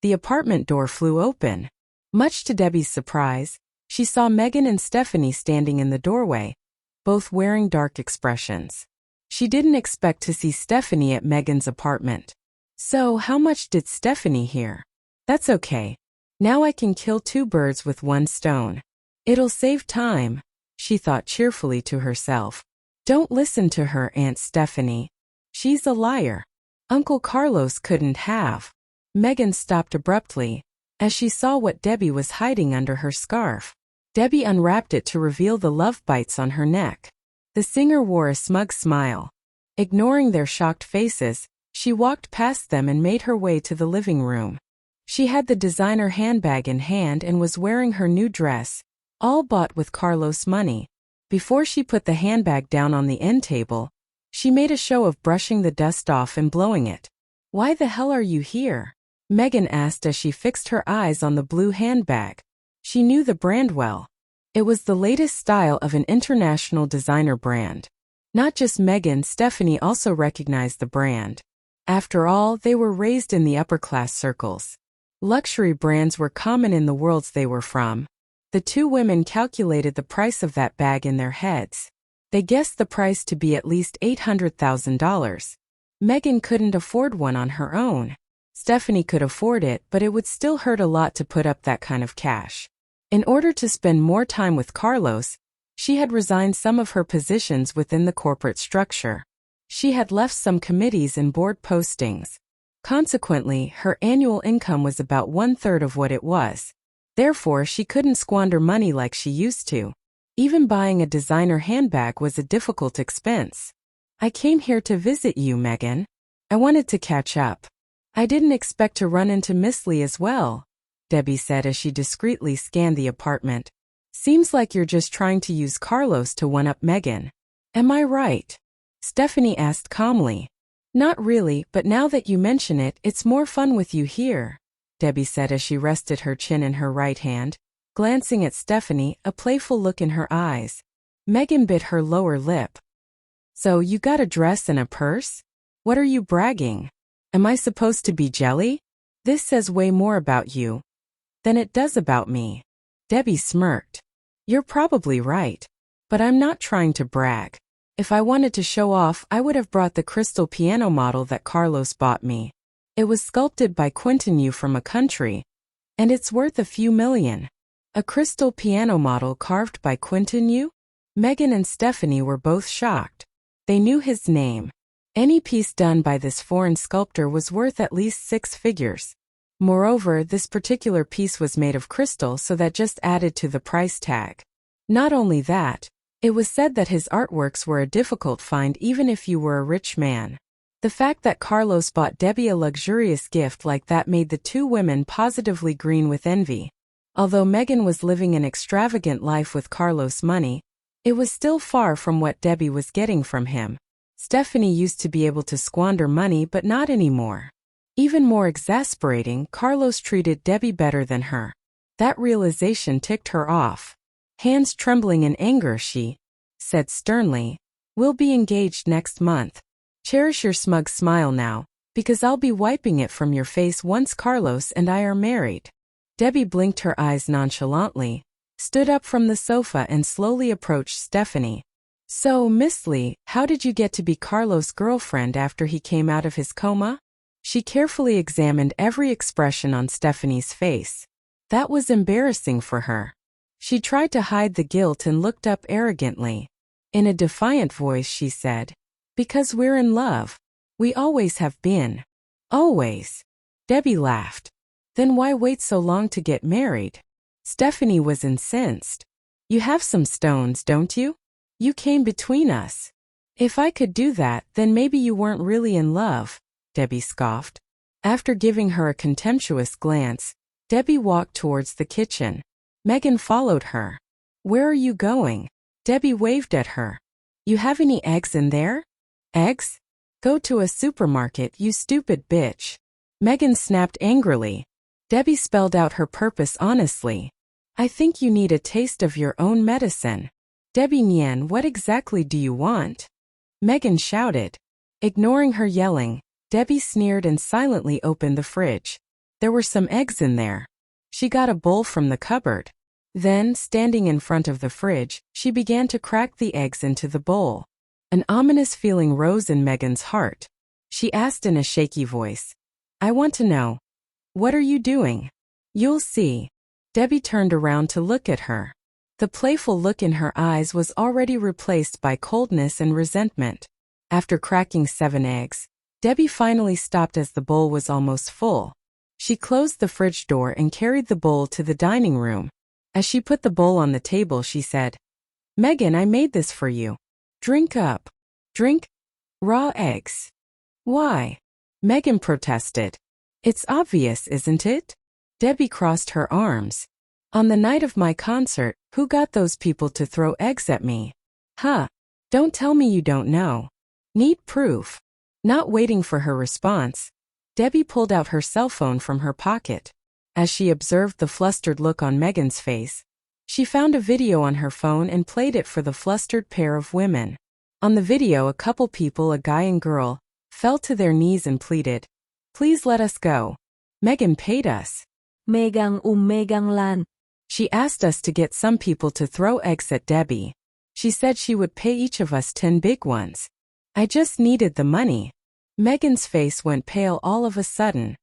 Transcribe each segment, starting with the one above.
The apartment door flew open. Much to Debbie's surprise, she saw Megan and Stephanie standing in the doorway, both wearing dark expressions. She didn't expect to see Stephanie at Megan's apartment. So, how much did Stephanie hear? That's okay. Now I can kill two birds with one stone. It'll save time, she thought cheerfully to herself. Don't listen to her, Aunt Stephanie. She's a liar. Uncle Carlos couldn't have. Megan stopped abruptly, as she saw what Debbie was hiding under her scarf. Debbie unwrapped it to reveal the love bites on her neck. The singer wore a smug smile. Ignoring their shocked faces, she walked past them and made her way to the living room. She had the designer handbag in hand and was wearing her new dress, all bought with Carlos' money. Before she put the handbag down on the end table, she made a show of brushing the dust off and blowing it. Why the hell are you here? Megan asked as she fixed her eyes on the blue handbag. She knew the brand well. It was the latest style of an international designer brand. Not just Megan, Stephanie also recognized the brand. After all, they were raised in the upper-class circles. Luxury brands were common in the worlds they were from. The two women calculated the price of that bag in their heads. They guessed the price to be at least $800,000. Megan couldn't afford one on her own. Stephanie could afford it, but it would still hurt a lot to put up that kind of cash. In order to spend more time with Carlos, she had resigned some of her positions within the corporate structure. She had left some committees and board postings. Consequently, her annual income was about 1/3 of what it was. Therefore, she couldn't squander money like she used to. Even buying a designer handbag was a difficult expense. I came here to visit you, Megan. I wanted to catch up. I didn't expect to run into Miss Lee as well, Debbie said as she discreetly scanned the apartment. Seems like you're just trying to use Carlos to one-up Megan. Am I right? Stephanie asked calmly. Not really, but now that you mention it, it's more fun with you here, Debbie said as she rested her chin in her right hand, glancing at Stephanie, a playful look in her eyes. Megan bit her lower lip. So you got a dress and a purse? What are you bragging? Am I supposed to be jelly? This says way more about you than it does about me. Debbie smirked. You're probably right. But I'm not trying to brag. If I wanted to show off, I would have brought the crystal piano model that Carlos bought me. It was sculpted by Quentin Yu from a country, and it's worth a few million. A crystal piano model carved by Quentin Yu? Megan and Stephanie were both shocked. They knew his name. Any piece done by this foreign sculptor was worth at least 6 figures. Moreover, this particular piece was made of crystal, so that just added to the price tag. Not only that, it was said that his artworks were a difficult find even if you were a rich man. The fact that Carlos bought Debbie a luxurious gift like that made the two women positively green with envy. Although Megan was living an extravagant life with Carlos' money, it was still far from what Debbie was getting from him. Stephanie used to be able to squander money, but not anymore. Even more exasperating, Carlos treated Debbie better than her. That realization ticked her off. Hands trembling in anger, she said sternly, "We'll be engaged next month. Cherish your smug smile now, because I'll be wiping it from your face once Carlos and I are married." Debbie blinked her eyes nonchalantly, stood up from the sofa and slowly approached Stephanie. "So, Miss Lee, how did you get to be Carlos' girlfriend after he came out of his coma?" She carefully examined every expression on Stephanie's face. That was embarrassing for her. She tried to hide the guilt and looked up arrogantly. In a defiant voice she said, "Because we're in love. We always have been. Always." Debbie laughed. "Then why wait so long to get married?" Stephanie was incensed. "You have some stones, don't you? You came between us. If I could do that, then maybe you weren't really in love," Debbie scoffed. After giving her a contemptuous glance, Debbie walked towards the kitchen. Megan followed her. "Where are you going?" Debbie waved at her. "You have any eggs in there?" "Eggs? Go to a supermarket, you stupid bitch." Megan snapped angrily. Debbie spelled out her purpose honestly. "I think you need a taste of your own medicine." "Debbie Nian, what exactly do you want?" Megan shouted. Ignoring her yelling, Debbie sneered and silently opened the fridge. There were some eggs in there. She got a bowl from the cupboard. Then, standing in front of the fridge, she began to crack the eggs into the bowl. An ominous feeling rose in Megan's heart. She asked in a shaky voice, "I want to know. What are you doing?" "You'll see." Debbie turned around to look at her. The playful look in her eyes was already replaced by coldness and resentment. After cracking 7 eggs, Debbie finally stopped as the bowl was almost full. She closed the fridge door and carried the bowl to the dining room. As she put the bowl on the table, she said, "Megan, I made this for you. Drink up." "Drink? Raw eggs? Why?" Megan protested. "It's obvious, isn't it?" Debbie crossed her arms. "On the night of my concert, who got those people to throw eggs at me?" "Huh. Don't tell me you don't know. Need proof." Not waiting for her response, Debbie pulled out her cell phone from her pocket. As she observed the flustered look on Megan's face, she found a video on her phone and played it for the flustered pair of women. On the video, a couple people, a guy and girl, fell to their knees and pleaded, "Please let us go. Megan paid us. Megang megang lan." She asked us to get some people to throw eggs at Debbie. She said she would pay each of us 10 big ones. I just needed the money." Megan's face went pale all of a sudden.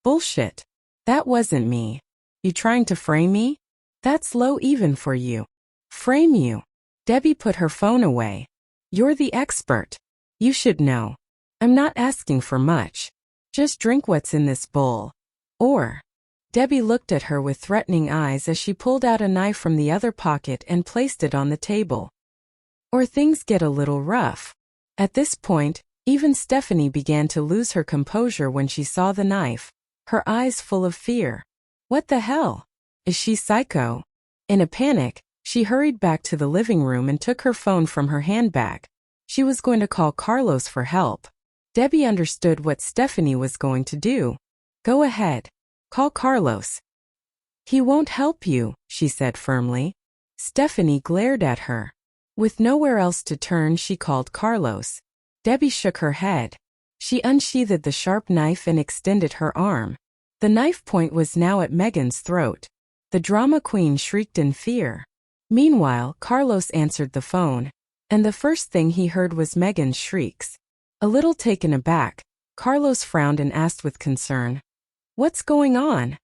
"Bullshit. That wasn't me. You trying to frame me? That's low even for you." "Frame you?" Debbie put her phone away. "You're the expert. You should know. I'm not asking for much. Just drink what's in this bowl. Or..." Debbie looked at her with threatening eyes as she pulled out a knife from the other pocket and placed it on the table. "Or things get a little rough." At this point, even Stephanie began to lose her composure when she saw the knife, her eyes full of fear. What the hell? Is she psycho? In a panic, she hurried back to the living room and took her phone from her handbag. She was going to call Carlos for help. Debbie understood what Stephanie was going to do. "Go ahead. Call Carlos." "He won't help you," she said firmly. Stephanie glared at her. With nowhere else to turn, she called Carlos. Debbie shook her head. She unsheathed the sharp knife and extended her arm. The knife point was now at Megan's throat. The drama queen shrieked in fear. Meanwhile, Carlos answered the phone, and the first thing he heard was Megan's shrieks. A little taken aback, Carlos frowned and asked with concern, "What's going on?"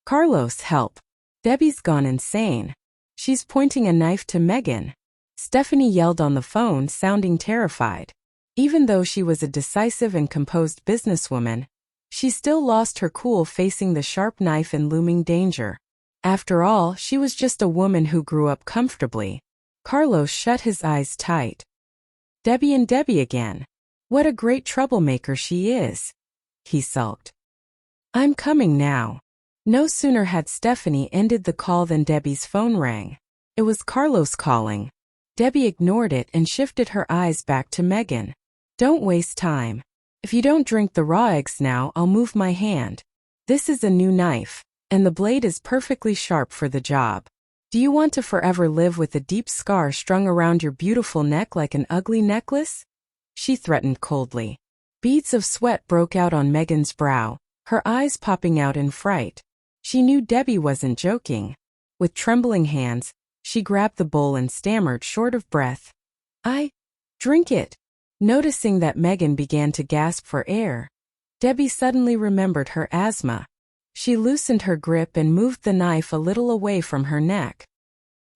"Carlos, help. Debbie's gone insane. She's pointing a knife to Megan." Stephanie yelled on the phone, sounding terrified. Even though she was a decisive and composed businesswoman, she still lost her cool facing the sharp knife and looming danger. After all, she was just a woman who grew up comfortably. Carlos shut his eyes tight. "Debbie and Debbie again. What a great troublemaker she is," he sulked. "I'm coming now." No sooner had Stephanie ended the call than Debbie's phone rang. It was Carlos calling. Debbie ignored it and shifted her eyes back to Megan. "Don't waste time. If you don't drink the raw eggs now, I'll move my hand. This is a new knife, and the blade is perfectly sharp for the job. Do you want to forever live with a deep scar strung around your beautiful neck like an ugly necklace?" she threatened coldly. Beads of sweat broke out on Megan's brow, her eyes popping out in fright. She knew Debbie wasn't joking. With trembling hands, she grabbed the bowl and stammered, short of breath, "I drink it." Noticing that Megan began to gasp for air, Debbie suddenly remembered her asthma. She loosened her grip and moved the knife a little away from her neck.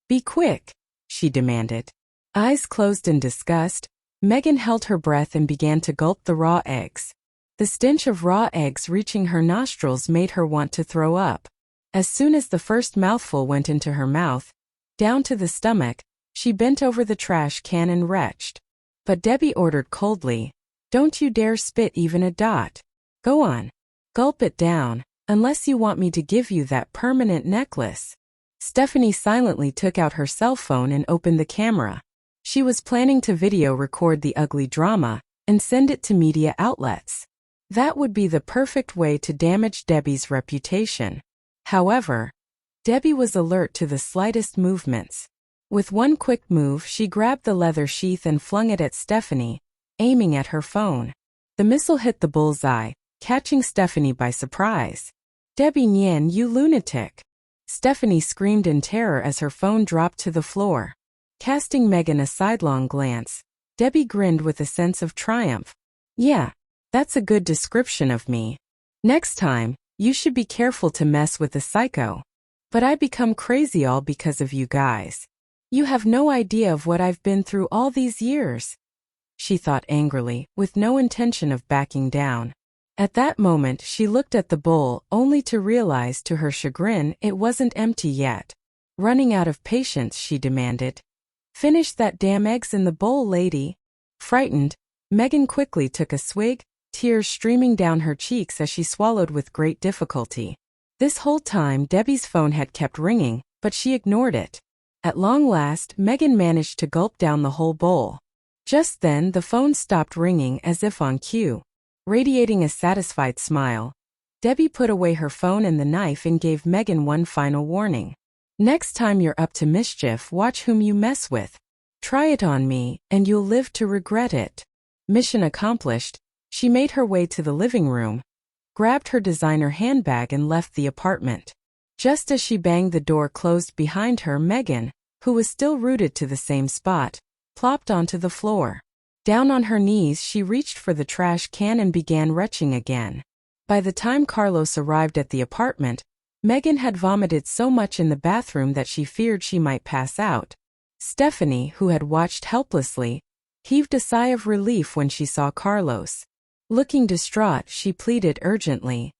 "Be quick," she demanded. Eyes closed in disgust, Megan held her breath and began to gulp the raw eggs. The stench of raw eggs reaching her nostrils made her want to throw up. As soon as the first mouthful went into her mouth, down to the stomach, she bent over the trash can and retched. But Debbie ordered coldly, "Don't you dare spit even a dot. Go on. Gulp it down, unless you want me to give you that permanent necklace." Stephanie silently took out her cell phone and opened the camera. She was planning to video record the ugly drama and send it to media outlets. That would be the perfect way to damage Debbie's reputation. However, Debbie was alert to the slightest movements. With one quick move, she grabbed the leather sheath and flung it at Stephanie, aiming at her phone. The missile hit the bullseye, catching Stephanie by surprise. Debbie Nian, you lunatic! Stephanie screamed in terror as her phone dropped to the floor. Casting Megan a sidelong glance, Debbie grinned with a sense of triumph. Yeah, that's a good description of me. Next time, you should be careful to mess with a psycho. But I become crazy all because of you guys. You have no idea of what I've been through all these years, she thought angrily, with no intention of backing down. At that moment she looked at the bowl only to realize to her chagrin it wasn't empty yet. Running out of patience, she demanded, "Finish that damn eggs in the bowl, lady." Frightened, Megan quickly took a swig, tears streaming down her cheeks as she swallowed with great difficulty. This whole time Debbie's phone had kept ringing, but she ignored it. At long last, Megan managed to gulp down the whole bowl. Just then the phone stopped ringing as if on cue. Radiating a satisfied smile, Debbie put away her phone and the knife and gave Megan one final warning. "Next time you're up to mischief, watch whom you mess with. Try it on me, and you'll live to regret it." Mission accomplished, she made her way to the living room, grabbed her designer handbag and left the apartment. Just as she banged the door closed behind her, Megan, who was still rooted to the same spot, plopped onto the floor. Down on her knees she reached for the trash can and began retching again. By the time Carlos arrived at the apartment, Megan had vomited so much in the bathroom that she feared she might pass out. Stephanie, who had watched helplessly, heaved a sigh of relief when she saw Carlos. Looking distraught, she pleaded urgently,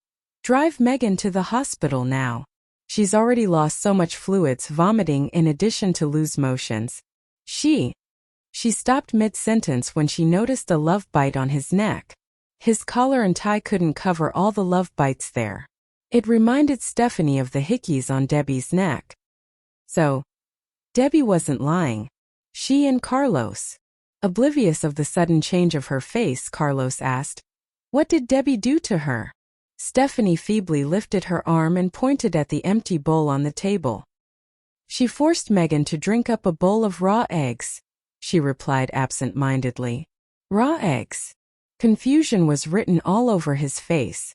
"Drive Megan to the hospital now. She's already lost so much fluids, vomiting in addition to loose motions." She stopped mid-sentence when she noticed a love bite on his neck. His collar and tie couldn't cover all the love bites there. It reminded Stephanie of the hickeys on Debbie's neck. So, Debbie wasn't lying. She and Carlos. Oblivious of the sudden change of her face, Carlos asked, "What did Debbie do to her?" Stephanie feebly lifted her arm and pointed at the empty bowl on the table. "She forced Megan to drink up a bowl of raw eggs," she replied absent-mindedly. "Raw eggs?" Confusion was written all over his face.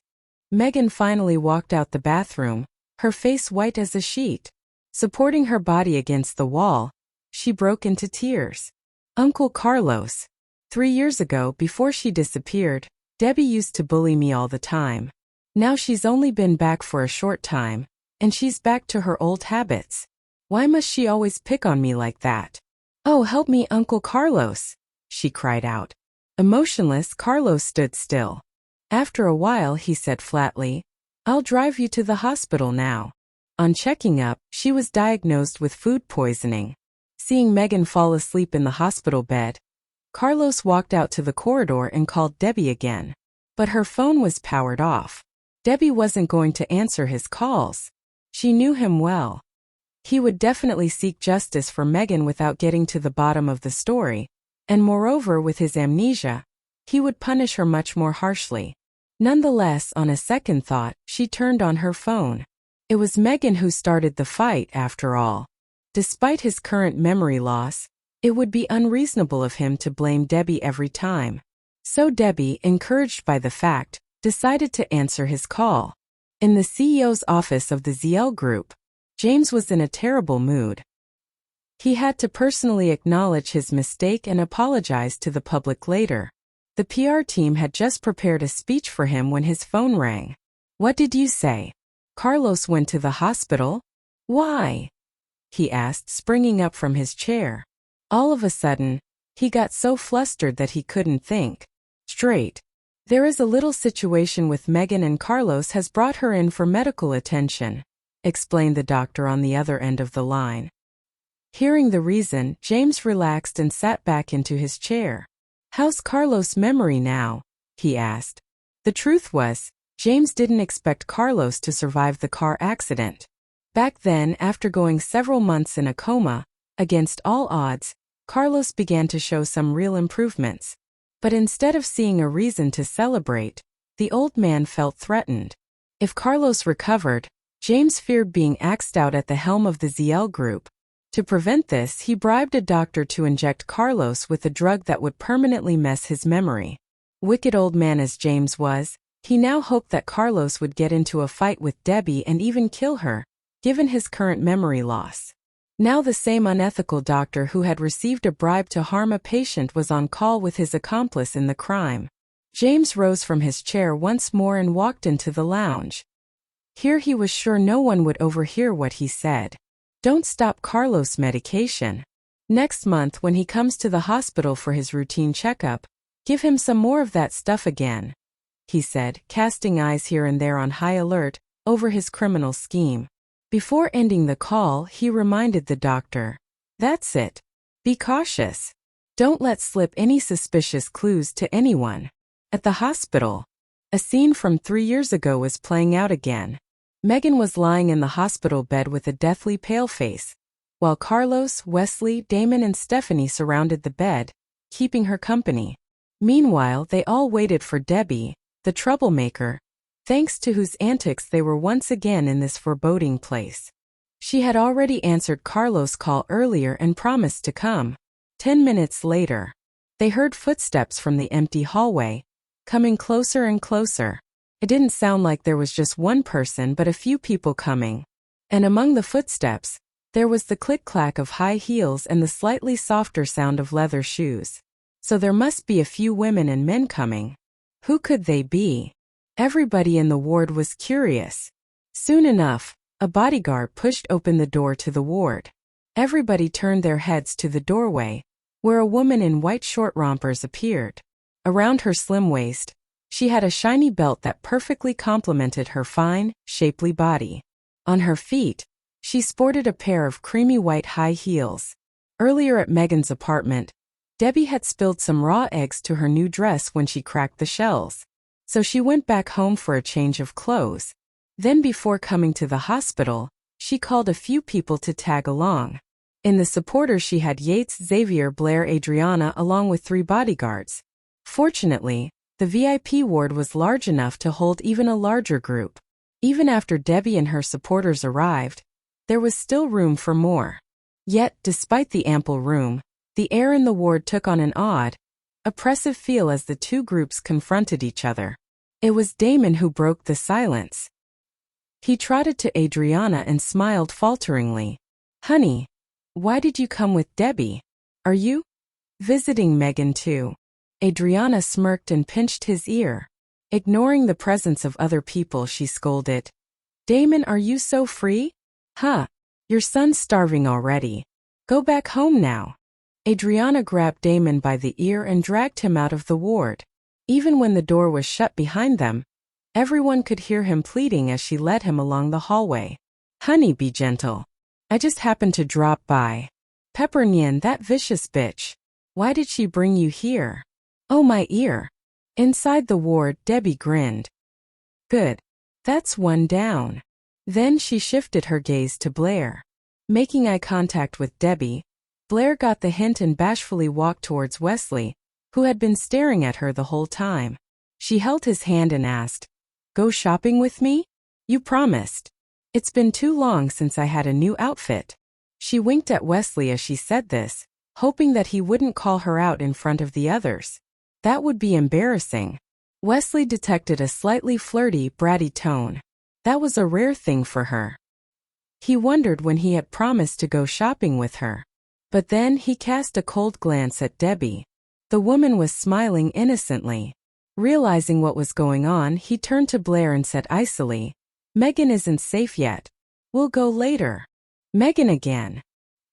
Megan finally walked out the bathroom, her face white as a sheet. Supporting her body against the wall, she broke into tears. "Uncle Carlos. 3 years ago, before she disappeared, Debbie used to bully me all the time. Now she's only been back for a short time, and she's back to her old habits. Why must she always pick on me like that? Oh, help me, Uncle Carlos," she cried out. Emotionless, Carlos stood still. After a while he said flatly, "I'll drive you to the hospital now." On checking up, she was diagnosed with food poisoning. Seeing Megan fall asleep in the hospital bed, Carlos walked out to the corridor and called Debbie again. But her phone was powered off. Debbie wasn't going to answer his calls. She knew him well. He would definitely seek justice for Megan without getting to the bottom of the story, and moreover with his amnesia, he would punish her much more harshly. Nonetheless, on a second thought, she turned on her phone. It was Megan who started the fight, after all. Despite his current memory loss, it would be unreasonable of him to blame Debbie every time. So Debbie, encouraged by the fact, decided to answer his call. In the CEO's office of the ZL Group, James was in a terrible mood. He had to personally acknowledge his mistake and apologize to the public later. The PR team had just prepared a speech for him when his phone rang. "What did you say? Carlos went to the hospital? Why?" he asked, springing up from his chair. All of a sudden, he got so flustered that he couldn't think straight. "There is a little situation with Megan and Carlos has brought her in for medical attention," explained the doctor on the other end of the line. Hearing the reason, James relaxed and sat back into his chair. "How's Carlos' memory now?" he asked. The truth was, James didn't expect Carlos to survive the car accident. Back then, after going several months in a coma, against all odds, Carlos began to show some real improvements. But instead of seeing a reason to celebrate, the old man felt threatened. If Carlos recovered, James feared being axed out at the helm of the ZL Group. To prevent this, he bribed a doctor to inject Carlos with a drug that would permanently mess his memory. Wicked old man as James was, He now hoped that Carlos would get into a fight with Debbie and even kill her, given his current memory loss. Now the same unethical doctor who had received a bribe to harm a patient was on call with his accomplice in the crime. James rose from his chair once more and walked into the lounge. Here he was sure no one would overhear what he said. Don't stop Carlos' medication. Next month when he comes to the hospital for his routine checkup, give him some more of that stuff again, he said, casting eyes here and there on high alert over his criminal scheme. Before ending the call, he reminded the doctor, "That's it. Be cautious. Don't let slip any suspicious clues to anyone." At the hospital, a scene from 3 years ago was playing out again. Megan was lying in the hospital bed with a deathly pale face, while Carlos, Wesley, Damon and Stephanie surrounded the bed, keeping her company. Meanwhile, they all waited for Debbie, the troublemaker, thanks to whose antics they were once again in this foreboding place. She had already answered Carlos' call earlier and promised to come. 10 minutes later, they heard footsteps from the empty hallway, coming closer and closer. It didn't sound like there was just one person but a few people coming. And among the footsteps, there was the click-clack of high heels and the slightly softer sound of leather shoes. So there must be a few women and men coming. Who could they be? Everybody in the ward was curious. Soon enough, a bodyguard pushed open the door to the ward. Everybody turned their heads to the doorway, where a woman in white short rompers appeared. Around her slim waist, she had a shiny belt that perfectly complemented her fine, shapely body. On her feet, she sported a pair of creamy white high heels. Earlier at Megan's apartment, Debbie had spilled some raw eggs to her new dress when she cracked the shells. So she went back home for a change of clothes. Then before coming to the hospital, she called a few people to tag along. In the supporters she had Yates, Xavier, Blair, Adriana along with 3 bodyguards. Fortunately, the VIP ward was large enough to hold even a larger group. Even after Debbie and her supporters arrived, there was still room for more. Yet, despite the ample room, the air in the ward took on an odd, oppressive feel as the two groups confronted each other. It was Damon who broke the silence. He trotted to Adriana and smiled falteringly. "Honey, why did you come with Debbie? Are you visiting Megan too?" Adriana smirked and pinched his ear. Ignoring the presence of other people, she scolded, "Damon, are you so free? Huh, your son's starving already. Go back home now." Adriana grabbed Damon by the ear and dragged him out of the ward. Even when the door was shut behind them, everyone could hear him pleading as she led him along the hallway. "Honey, be gentle. I just happened to drop by. Pepper Nian, that vicious bitch. Why did she bring you here?" "Oh, my ear." Inside the ward, Debbie grinned. "Good. That's one down." Then she shifted her gaze to Blair. Making eye contact with Debbie, Blair got the hint and bashfully walked towards Wesley, who had been staring at her the whole time. She held his hand and asked, "Go shopping with me? You promised. It's been too long since I had a new outfit." She winked at Wesley as she said this, hoping that he wouldn't call her out in front of the others. That would be embarrassing. Wesley detected a slightly flirty, bratty tone. That was a rare thing for her. He wondered when he had promised to go shopping with her. But then he cast a cold glance at Debbie. The woman was smiling innocently. Realizing what was going on, he turned to Blair and said icily, "Megan isn't safe yet. We'll go later." Megan again.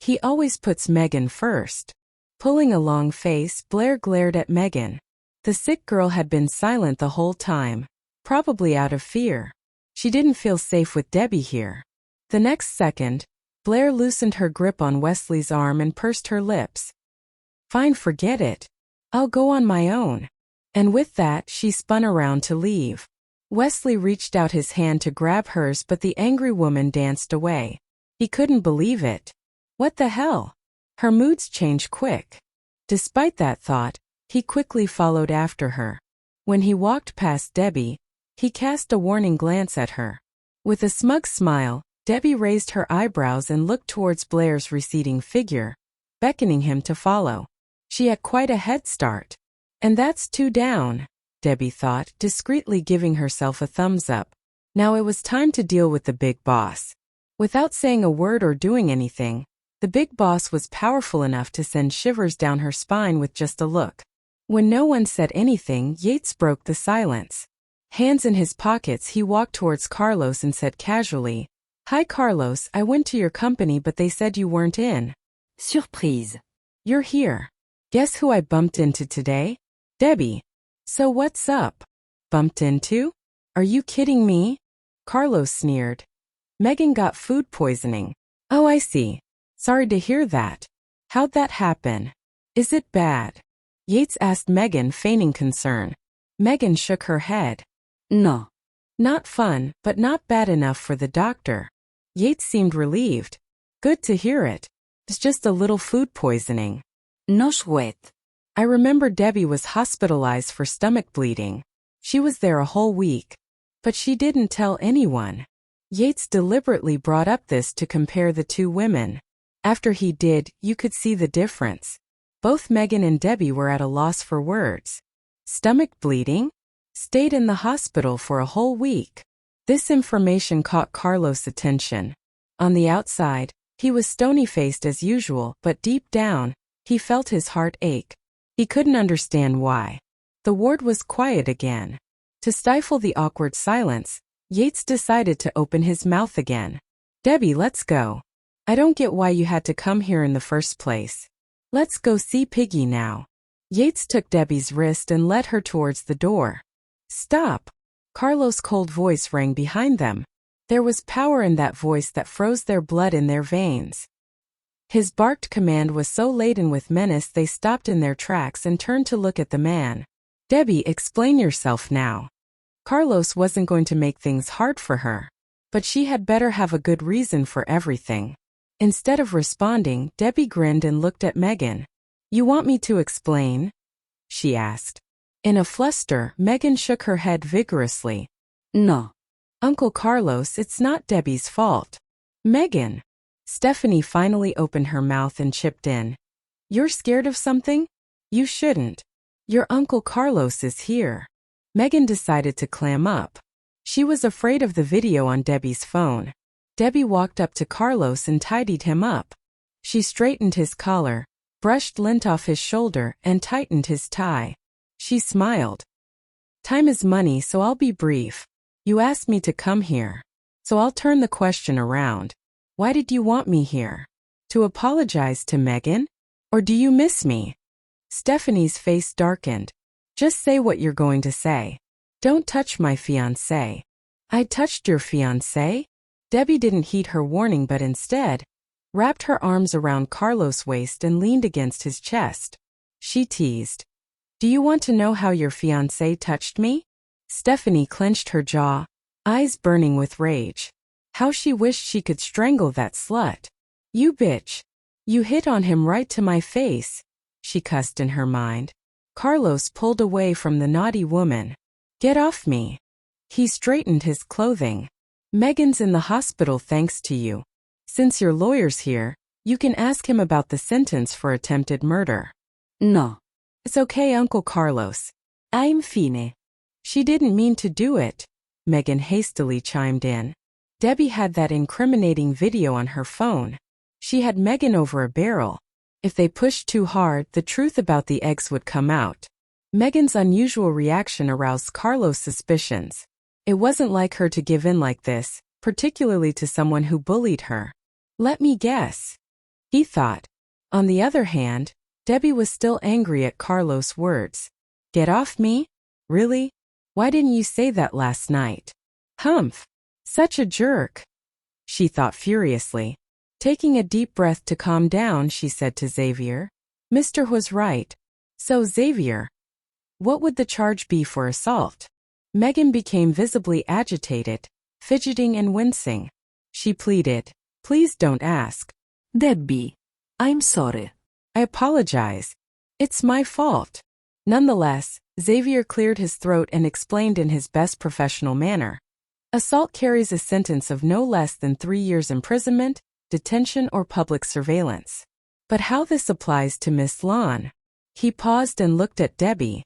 He always puts Megan first. Pulling a long face, Blair glared at Megan. The sick girl had been silent the whole time, probably out of fear. She didn't feel safe with Debbie here. The next second, Blair loosened her grip on Wesley's arm and pursed her lips. "Fine, forget it. I'll go on my own." And with that, she spun around to leave. Wesley reached out his hand to grab hers, but the angry woman danced away. He couldn't believe it. What the hell? Her moods change quick. Despite that thought, he quickly followed after her. When he walked past Debbie, he cast a warning glance at her. With a smug smile, Debbie raised her eyebrows and looked towards Blair's receding figure, beckoning him to follow. She had quite a head start. And that's 2 down. Debbie thought, discreetly giving herself a thumbs up. Now it was time to deal with the big boss. Without saying a word or doing anything, the big boss was powerful enough to send shivers down her spine with just a look. When no one said anything, Yates broke the silence. Hands in his pockets, he walked towards Carlos and said casually, "Hi Carlos, I went to your company but they said you weren't in." Surprise. "You're here. Guess who I bumped into today? Debbie." "So what's up?" "Bumped into? Are you kidding me?" Carlos sneered. "Megan got food poisoning." "Oh, I see. Sorry to hear that. How'd that happen? Is it bad?" Yates asked Megan, feigning concern. Megan shook her head. No. "Not fun, but not bad enough for the doctor." Yates seemed relieved. "Good to hear it. It's just a little food poisoning." No sweat. "I remember Debbie was hospitalized for stomach bleeding. She was there a whole week. But she didn't tell anyone." Yates deliberately brought up this to compare the two women. After he did, you could see the difference. Both Megan and Debbie were at a loss for words. Stomach bleeding? Stayed in the hospital for a whole week. This information caught Carlos' attention. On the outside, he was stony-faced as usual, but deep down, he felt his heart ache. He couldn't understand why. The ward was quiet again. To stifle the awkward silence, Yates decided to open his mouth again. "Debbie, let's go. I don't get why you had to come here in the first place. Let's go see Piggy now." Yates took Debbie's wrist and led her towards the door. "Stop!" Carlos' cold voice rang behind them. There was power in that voice that froze their blood in their veins. His barked command was so laden with menace they stopped in their tracks and turned to look at the man. "Debbie, explain yourself now." Carlos wasn't going to make things hard for her. But she had better have a good reason for everything. Instead of responding, Debbie grinned and looked at Megan. "You want me to explain?" she asked. In a fluster, Megan shook her head vigorously. No. "Uncle Carlos, it's not Debbie's fault." "Megan." Stephanie finally opened her mouth and chipped in. "You're scared of something? You shouldn't. Your Uncle Carlos is here." Megan decided to clam up. She was afraid of the video on Debbie's phone. Debbie walked up to Carlos and tidied him up. She straightened his collar, brushed lint off his shoulder, and tightened his tie. She smiled. "Time is money, so I'll be brief. You asked me to come here. So I'll turn the question around. Why did you want me here? To apologize to Megan? Or do you miss me?" Stephanie's face darkened. "Just say what you're going to say. Don't touch my fiancé." "I touched your fiancé?" Debbie didn't heed her warning but instead wrapped her arms around Carlos' waist and leaned against his chest. She teased. "Do you want to know how your fiancé touched me?" Stephanie clenched her jaw, eyes burning with rage. How she wished she could strangle that slut. "You bitch. You hit on him right to my face," she cussed in her mind. Carlos pulled away from the naughty woman. "Get off me." He straightened his clothing. "Megan's in the hospital thanks to you. Since your lawyer's here, you can ask him about the sentence for attempted murder." No. "It's okay, Uncle Carlos. I'm fine. She didn't mean to do it," Megan hastily chimed in. Debbie had that incriminating video on her phone. She had Megan over a barrel. If they pushed too hard, the truth about the eggs would come out. Megan's unusual reaction aroused Carlos' suspicions. It wasn't like her to give in like this, particularly to someone who bullied her. "Let me guess," he thought. On the other hand, Debbie was still angry at Carlos' words. "Get off me? Really? Why didn't you say that last night? Humph! Such a jerk!" She thought furiously. Taking a deep breath to calm down, she said to Xavier, "Mr. was right. So Xavier, what would the charge be for assault?" Megan became visibly agitated, fidgeting and wincing. She pleaded, "Please don't ask." Debbie, I'm sorry. "I apologize. It's my fault." Nonetheless, Xavier cleared his throat and explained in his best professional manner. Assault carries a sentence of no less than 3 years imprisonment, detention, or public surveillance. But how this applies to Miss Lon? He paused and looked at Debbie.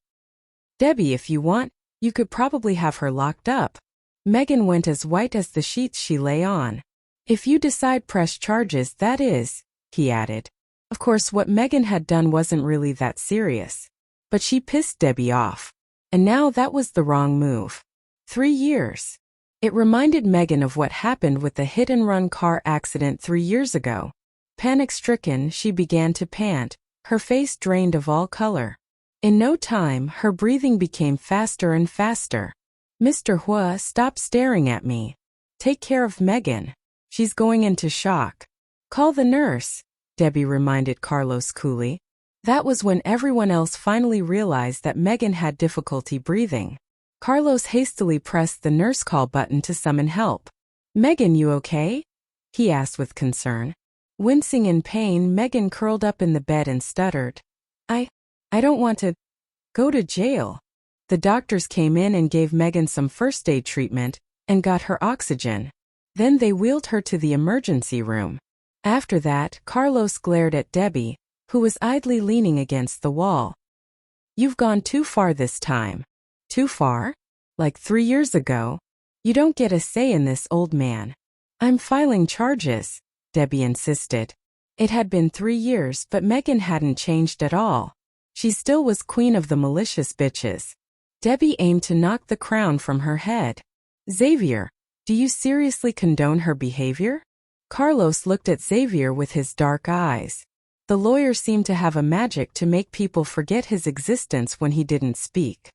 Debbie, if you want, you could probably have her locked up. Megan went as white as the sheets she lay on. If you decide press charges, that is, he added. Of course, what Megan had done wasn't really that serious. But she pissed Debbie off. And now that was the wrong move. 3 years. It reminded Megan of what happened with the hit-and-run car accident 3 years ago. Panic-stricken, she began to pant, her face drained of all color. In no time, her breathing became faster and faster. Mr. Huo, stop staring at me. Take care of Megan. She's going into shock. Call the nurse, Debbie reminded Carlos coolly. That was when everyone else finally realized that Megan had difficulty breathing. Carlos hastily pressed the nurse call button to summon help. Megan, you okay? He asked with concern. Wincing in pain, Megan curled up in the bed and stuttered. I don't want to go to jail. The doctors came in and gave Megan some first aid treatment and got her oxygen. Then they wheeled her to the emergency room. After that, Carlos glared at Debbie, who was idly leaning against the wall. You've gone too far this time. Too far? Like 3 years ago? You don't get a say in this, old man. I'm filing charges, Debbie insisted. It had been 3 years, but Megan hadn't changed at all. She still was queen of the malicious bitches. Debbie aimed to knock the crown from her head. Xavier, do you seriously condone her behavior? Carlos looked at Xavier with his dark eyes. The lawyer seemed to have a magic to make people forget his existence when he didn't speak.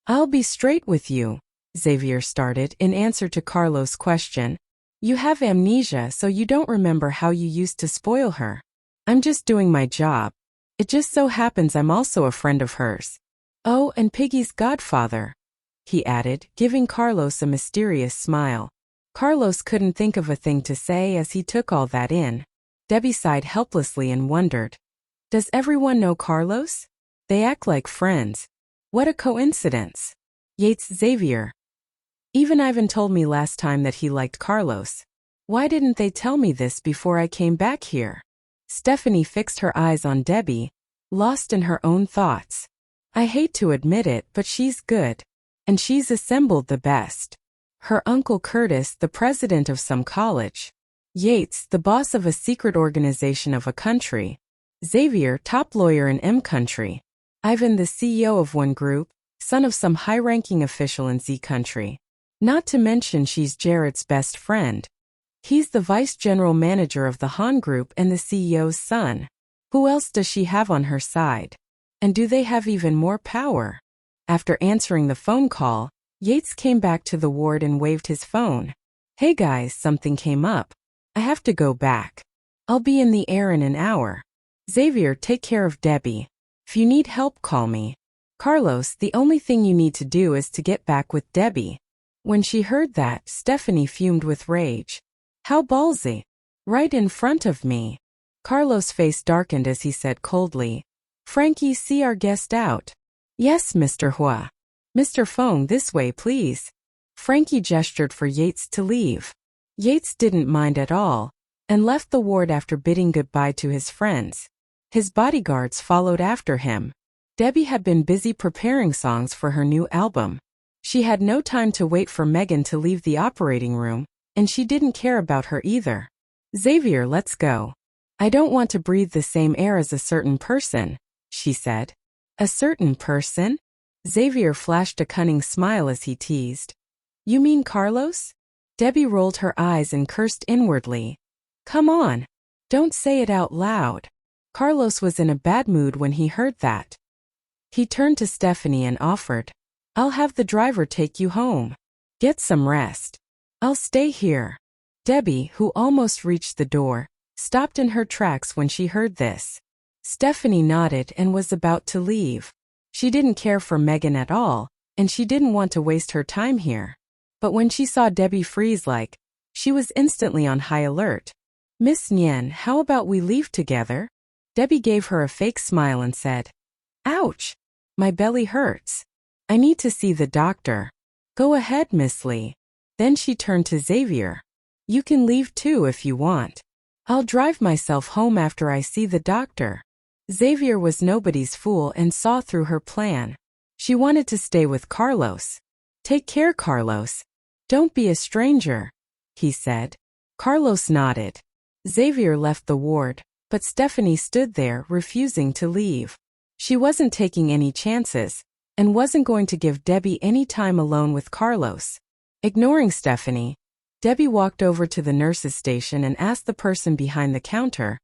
I'll be straight with you, Xavier started in answer to Carlos' question. You have amnesia, so you don't remember how you used to spoil her. I'm just doing my job. It just so happens I'm also a friend of hers. Oh, and Piggy's godfather, he added, giving Carlos a mysterious smile. Carlos couldn't think of a thing to say as he took all that in. Debbie sighed helplessly and wondered. Does everyone know Carlos? They act like friends. What a coincidence. Yates Xavier. Even Ivan told me last time that he liked Carlos. Why didn't they tell me this before I came back here? Stephanie fixed her eyes on Debbie, lost in her own thoughts. I hate to admit it, but she's good. And she's assembled the best. Her uncle Curtis, the president of some college. Yates, the boss of a secret organization of a country. Xavier, top lawyer in M country. Ivan, the CEO of one group, son of some high-ranking official in Z country. Not to mention she's Jared's best friend. He's the vice general manager of the Han Group and the CEO's son. Who else does she have on her side? And do they have even more power? After answering the phone call, Yates came back to the ward and waved his phone. Hey guys, something came up. I have to go back. I'll be in the air in an hour. Xavier, take care of Debbie. If you need help, call me. Carlos, the only thing you need to do is to get back with Debbie. When she heard that, Stephanie fumed with rage. How ballsy. Right in front of me. Carlos' face darkened as he said coldly, Frankie, see our guest out. Yes, Mr. Huo. Mr. Fong, this way, please. Frankie gestured for Yates to leave. Yates didn't mind at all, and left the ward after bidding goodbye to his friends. His bodyguards followed after him. Debbie had been busy preparing songs for her new album. She had no time to wait for Megan to leave the operating room, and she didn't care about her either. Xavier, let's go. I don't want to breathe the same air as a certain person, she said. A certain person? Xavier flashed a cunning smile as he teased. You mean Carlos? Debbie rolled her eyes and cursed inwardly. Come on. Don't say it out loud. Carlos was in a bad mood when he heard that. He turned to Stephanie and offered, I'll have the driver take you home. Get some rest. I'll stay here. Debbie, who almost reached the door, stopped in her tracks when she heard this. Stephanie nodded and was about to leave. She didn't care for Megan at all, and she didn't want to waste her time here. But when she saw Debbie freeze she was instantly on high alert. Miss Nian, how about we leave together? Debbie gave her a fake smile and said, Ouch! My belly hurts. I need to see the doctor. Go ahead, Miss Lee. Then she turned to Xavier. You can leave too if you want. I'll drive myself home after I see the doctor. Xavier was nobody's fool and saw through her plan. She wanted to stay with Carlos. "Take care, Carlos. Don't be a stranger," he said. Carlos nodded. Xavier left the ward, but Stephanie stood there, refusing to leave. She wasn't taking any chances, and wasn't going to give Debbie any time alone with Carlos. Ignoring Stephanie, Debbie walked over to the nurse's station and asked the person behind the counter,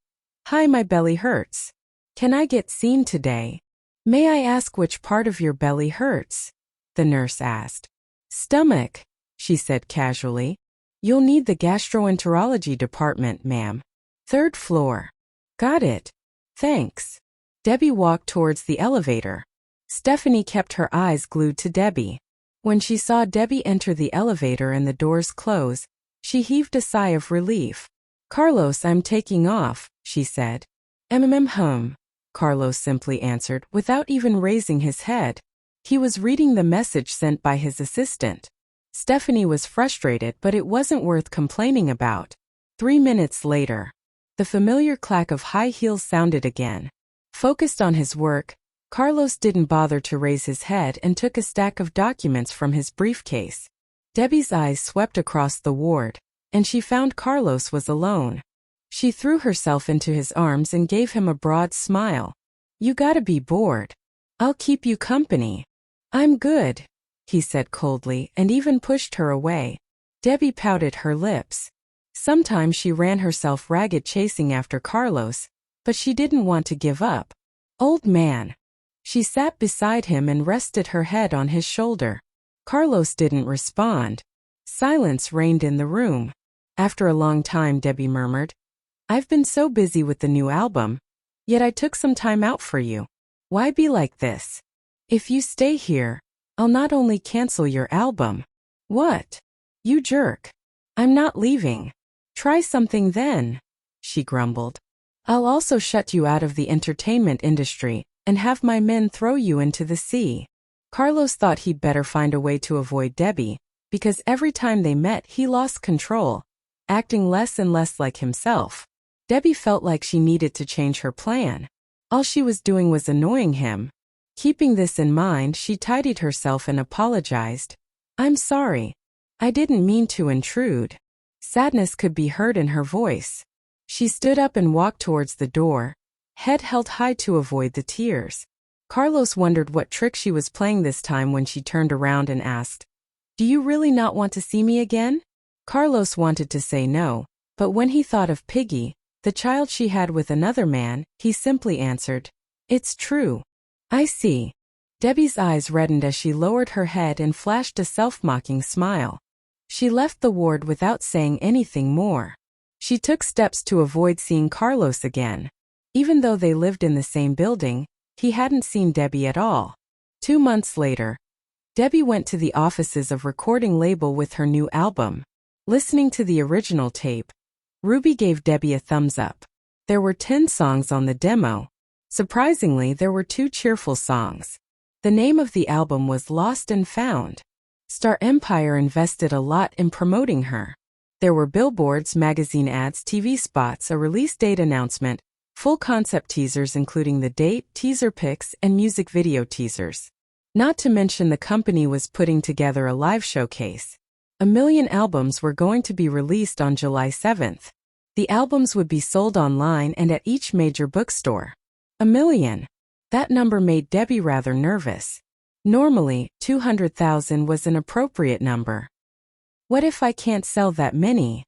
"Hi, my belly hurts. Can I get seen today?" "May I ask which part of your belly hurts?" the nurse asked. "Stomach," she said casually. "You'll need the gastroenterology department, ma'am. 3rd floor." "Got it. Thanks." Debbie walked towards the elevator. Stephanie kept her eyes glued to Debbie. When she saw Debbie enter the elevator and the doors close, she heaved a sigh of relief. "Carlos, I'm taking off," she said. Home," Carlos simply answered without even raising his head. He was reading the message sent by his assistant. Stephanie was frustrated, but it wasn't worth complaining about. 3 minutes later, the familiar clack of high heels sounded again. Focused on his work, Carlos didn't bother to raise his head and took a stack of documents from his briefcase. Debbie's eyes swept across the ward, and she found Carlos was alone. She threw herself into his arms and gave him a broad smile. "You gotta be bored. I'll keep you company." "I'm good," he said coldly, and even pushed her away. Debbie pouted her lips. Sometimes she ran herself ragged chasing after Carlos, but she didn't want to give up. "Old man." She sat beside him and rested her head on his shoulder. Carlos didn't respond. Silence reigned in the room. After a long time, Debbie murmured, "I've been so busy with the new album, yet I took some time out for you. Why be like this? If you stay here, I'll not only cancel your album." "What? You jerk. I'm not leaving." "Try something then," she grumbled. "I'll also shut you out of the entertainment industry and have my men throw you into the sea." Carlos thought he'd better find a way to avoid Debbie, because every time they met he lost control, acting less and less like himself. Debbie felt like she needed to change her plan. All she was doing was annoying him. Keeping this in mind, she tidied herself and apologized. "I'm sorry. I didn't mean to intrude." Sadness could be heard in her voice. She stood up and walked towards the door, head held high to avoid the tears. Carlos wondered what trick she was playing this time when she turned around and asked, "Do you really not want to see me again?" Carlos wanted to say no, but when he thought of Piggy, the child she had with another man, he simply answered, "It's true." "I see." Debbie's eyes reddened as she lowered her head and flashed a self-mocking smile. She left the ward without saying anything more. She took steps to avoid seeing Carlos again. Even though they lived in the same building, he hadn't seen Debbie at all. 2 months later, Debbie went to the offices of recording label with her new album. Listening to the original tape, Ruby gave Debbie a thumbs up. There were 10 songs on the demo. Surprisingly, there were 2 cheerful songs. The name of the album was Lost and Found. Star Empire invested a lot in promoting her. There were billboards, magazine ads, TV spots, a release date announcement, full concept teasers including the date, teaser pics, and music video teasers. Not to mention the company was putting together a live showcase. 1 million albums were going to be released on July 7th. The albums would be sold online and at each major bookstore. 1 million. That number made Debbie rather nervous. Normally, 200,000 was an appropriate number. What if I can't sell that many?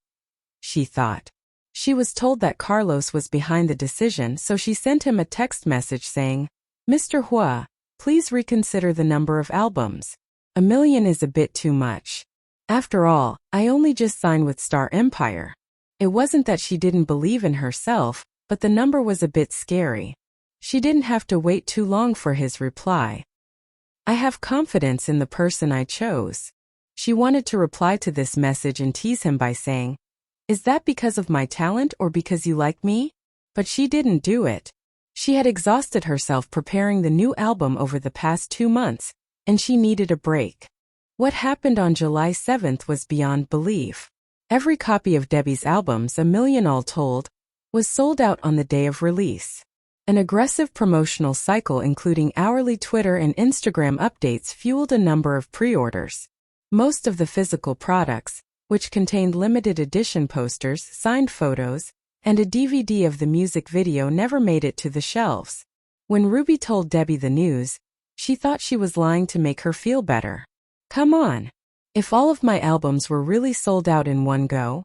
She thought. She was told that Carlos was behind the decision, so she sent him a text message saying, "Mr. Huo, please reconsider the number of albums. 1 million is a bit too much. After all, I only just signed with Star Empire." It wasn't that she didn't believe in herself, but the number was a bit scary. She didn't have to wait too long for his reply. "I have confidence in the person I chose." She wanted to reply to this message and tease him by saying, "Is that because of my talent or because you like me?" But she didn't do it. She had exhausted herself preparing the new album over the past 2 months, and she needed a break. What happened on July 7th was beyond belief. Every copy of Debbie's albums, 1 million all told, was sold out on the day of release. An aggressive promotional cycle including hourly Twitter and Instagram updates fueled a number of pre-orders. Most of the physical products, which contained limited edition posters, signed photos, and a DVD of the music video never made it to the shelves. When Ruby told Debbie the news, she thought she was lying to make her feel better. Come on. If all of my albums were really sold out in one go,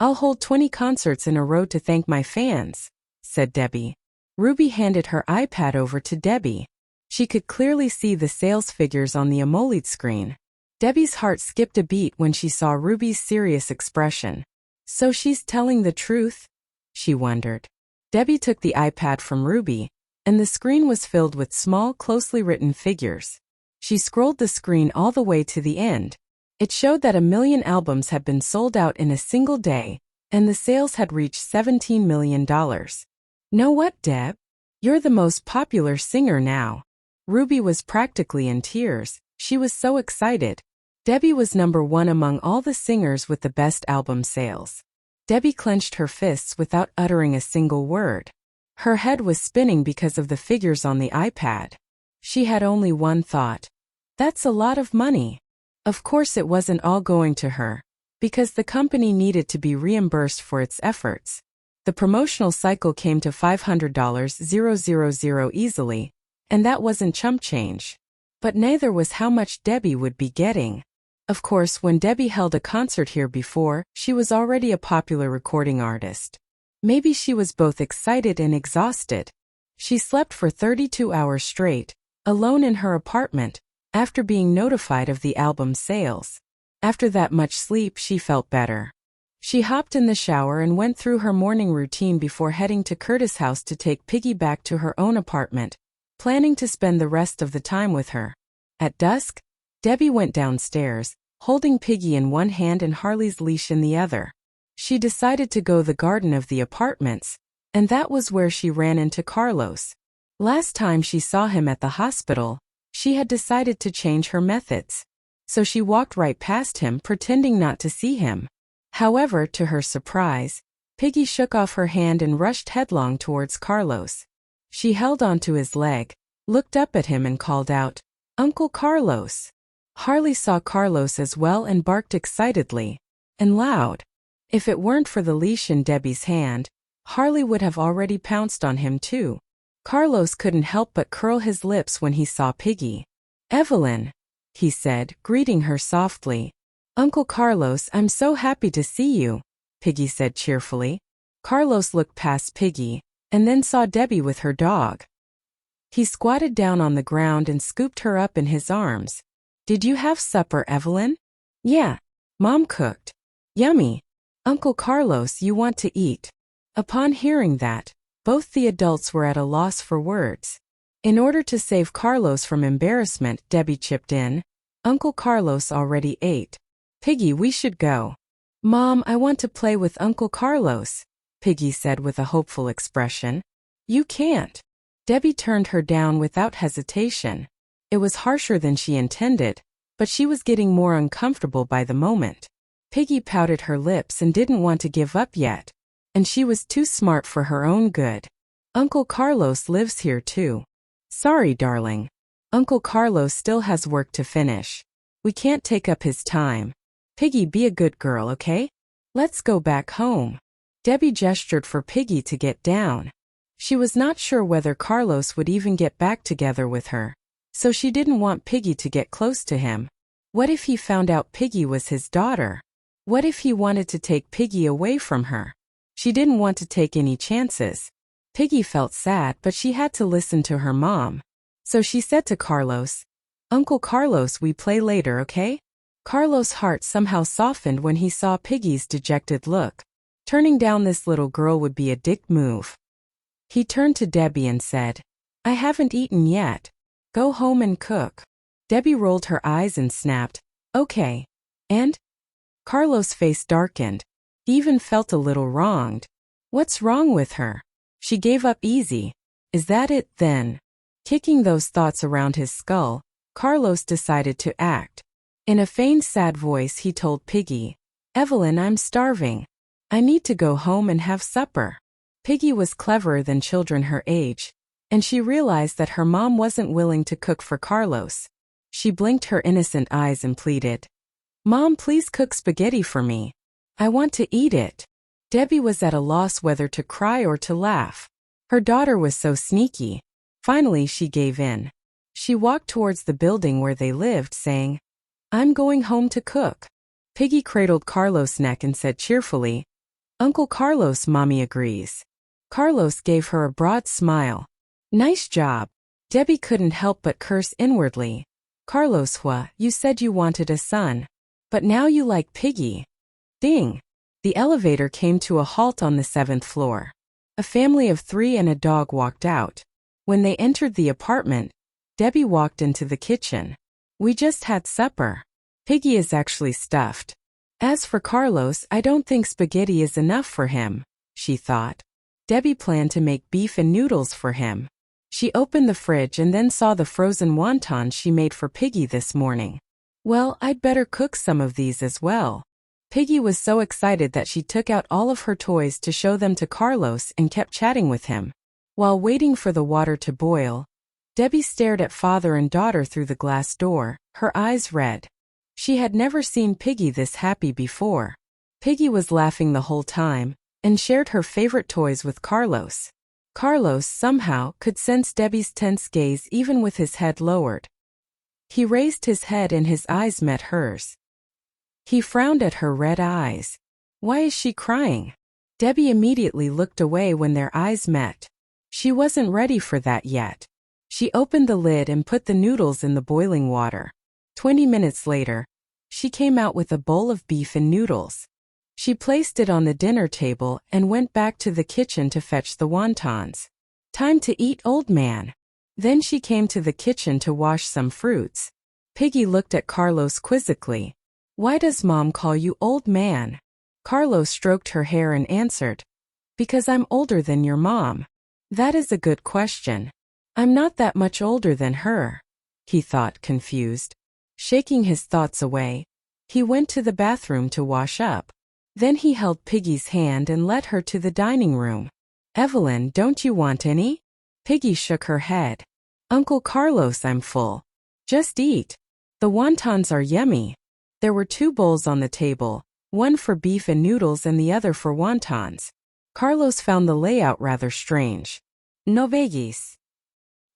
I'll hold 20 concerts in a row to thank my fans, said Debbie. Ruby handed her iPad over to Debbie. She could clearly see the sales figures on the AMOLED screen. Debbie's heart skipped a beat when she saw Ruby's serious expression. So she's telling the truth? She wondered. Debbie took the iPad from Ruby, and the screen was filled with small, closely written figures. She scrolled the screen all the way to the end. It showed that 1 million albums had been sold out in a single day, and the sales had reached $17 million. Know what, Deb? You're the most popular singer now. Ruby was practically in tears. She was so excited. Debbie was #1 among all the singers with the best album sales. Debbie clenched her fists without uttering a single word. Her head was spinning because of the figures on the iPad. She had only one thought. That's a lot of money. Of course it wasn't all going to her, because the company needed to be reimbursed for its efforts. The promotional cycle came to $500,000 easily, and that wasn't chump change. But neither was how much Debbie would be getting. Of course, when Debbie held a concert here before, she was already a popular recording artist. Maybe she was both excited and exhausted. She slept for 32 hours straight, alone in her apartment, after being notified of the album's sales. After that much sleep, she felt better. She hopped in the shower and went through her morning routine before heading to Curtis' house to take Piggy back to her own apartment, planning to spend the rest of the time with her. At dusk, Debbie went downstairs, holding Piggy in one hand and Harley's leash in the other. She decided to go the garden of the apartments, and that was where she ran into Carlos. Last time she saw him at the hospital, she had decided to change her methods. So she walked right past him, pretending not to see him. However, to her surprise, Piggy shook off her hand and rushed headlong towards Carlos. She held onto his leg, looked up at him and called out, "Uncle Carlos." Harley saw Carlos as well and barked excitedly, and loud. If it weren't for the leash in Debbie's hand, Harley would have already pounced on him too. Carlos couldn't help but curl his lips when he saw Piggy. "Evelyn," he said, greeting her softly. "Uncle Carlos, I'm so happy to see you," Piggy said cheerfully. Carlos looked past Piggy, and then saw Debbie with her dog. He squatted down on the ground and scooped her up in his arms. "Did you have supper, Evelyn?" "Yeah. Mom cooked." "Yummy. Uncle Carlos, you want to eat." Upon hearing that, both the adults were at a loss for words. In order to save Carlos from embarrassment, Debbie chipped in, "Uncle Carlos already ate. Piggy, we should go." "Mom, I want to play with Uncle Carlos," Piggy said with a hopeful expression. "You can't." Debbie turned her down without hesitation. It was harsher than she intended, but she was getting more uncomfortable by the moment. Piggy pouted her lips and didn't want to give up yet, and she was too smart for her own good. "Uncle Carlos lives here too." "Sorry, darling. Uncle Carlos still has work to finish. We can't take up his time. Piggy, be a good girl, okay? Let's go back home." Debbie gestured for Piggy to get down. She was not sure whether Carlos would even get back together with her, so she didn't want Piggy to get close to him. What if he found out Piggy was his daughter? What if he wanted to take Piggy away from her? She didn't want to take any chances. Piggy felt sad, but she had to listen to her mom. So she said to Carlos, "Uncle Carlos, we play later, okay?" Carlos' heart somehow softened when he saw Piggy's dejected look. Turning down this little girl would be a dick move. He turned to Debbie and said, "I haven't eaten yet. Go home and cook." Debbie rolled her eyes and snapped, "Okay." And? Carlos' face darkened. He even felt a little wronged. What's wrong with her? She gave up easy. Is that it, then? Kicking those thoughts around his skull, Carlos decided to act. In a feigned sad voice he told Piggy, "Evelyn, I'm starving. I need to go home and have supper." Piggy was cleverer than children her age, and she realized that her mom wasn't willing to cook for Carlos. She blinked her innocent eyes and pleaded, "Mom, please cook spaghetti for me. I want to eat it." Debbie was at a loss whether to cry or to laugh. Her daughter was so sneaky. Finally, she gave in. She walked towards the building where they lived, saying, "I'm going home to cook." Piggy cradled Carlos' neck and said cheerfully, "Uncle Carlos, Mommy agrees." Carlos gave her a broad smile. "Nice job." Debbie couldn't help but curse inwardly. "Carlos Huo, you said you wanted a son. But now you like Piggy." Ding! The elevator came to a halt on the 7th floor. A family of 3 and a dog walked out. When they entered the apartment, Debbie walked into the kitchen. "We just had supper. Piggy is actually stuffed. As for Carlos, I don't think spaghetti is enough for him," she thought. Debbie planned to make beef and noodles for him. She opened the fridge and then saw the frozen wontons she made for Piggy this morning. "Well, I'd better cook some of these as well." Piggy was so excited that she took out all of her toys to show them to Carlos and kept chatting with him. While waiting for the water to boil, Debbie stared at father and daughter through the glass door, her eyes red. She had never seen Piggy this happy before. Piggy was laughing the whole time and shared her favorite toys with Carlos. Carlos, somehow, could sense Debbie's tense gaze even with his head lowered. He raised his head and his eyes met hers. He frowned at her red eyes. "Why is she crying?" Debbie immediately looked away when their eyes met. She wasn't ready for that yet. She opened the lid and put the noodles in the boiling water. 20 minutes later, she came out with a bowl of beef and noodles. She placed it on the dinner table and went back to the kitchen to fetch the wontons. "Time to eat, old man." Then she came to the kitchen to wash some fruits. Piggy looked at Carlos quizzically. "Why does Mom call you old man?" Carlos stroked her hair and answered, "Because I'm older than your mom." "That is a good question. I'm not that much older than her," he thought, confused. Shaking his thoughts away, he went to the bathroom to wash up. Then he held Piggy's hand and led her to the dining room. "Evelyn, don't you want any?" Piggy shook her head. "Uncle Carlos, I'm full. Just eat. The wontons are yummy." There were 2 bowls on the table, one for beef and noodles and the other for wontons. Carlos found the layout rather strange. "No veggies."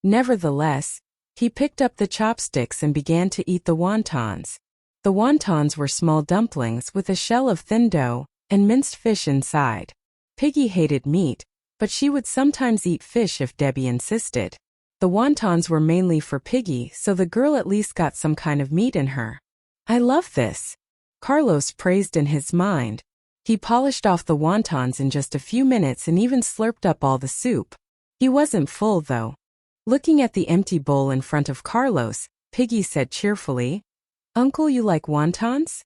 Nevertheless, he picked up the chopsticks and began to eat the wontons. The wontons were small dumplings with a shell of thin dough and minced fish inside. Piggy hated meat, but she would sometimes eat fish if Debbie insisted. The wontons were mainly for Piggy, so the girl at least got some kind of meat in her. "I love this," Carlos praised in his mind. He polished off the wontons in just a few minutes and even slurped up all the soup. He wasn't full, though. Looking at the empty bowl in front of Carlos, Piggy said cheerfully, "Uncle, you like wontons?"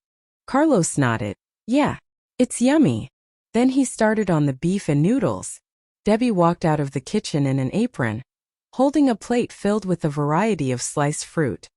Carlos nodded. "Yeah, it's yummy." Then he started on the beef and noodles. Debbie walked out of the kitchen in an apron, holding a plate filled with a variety of sliced fruit.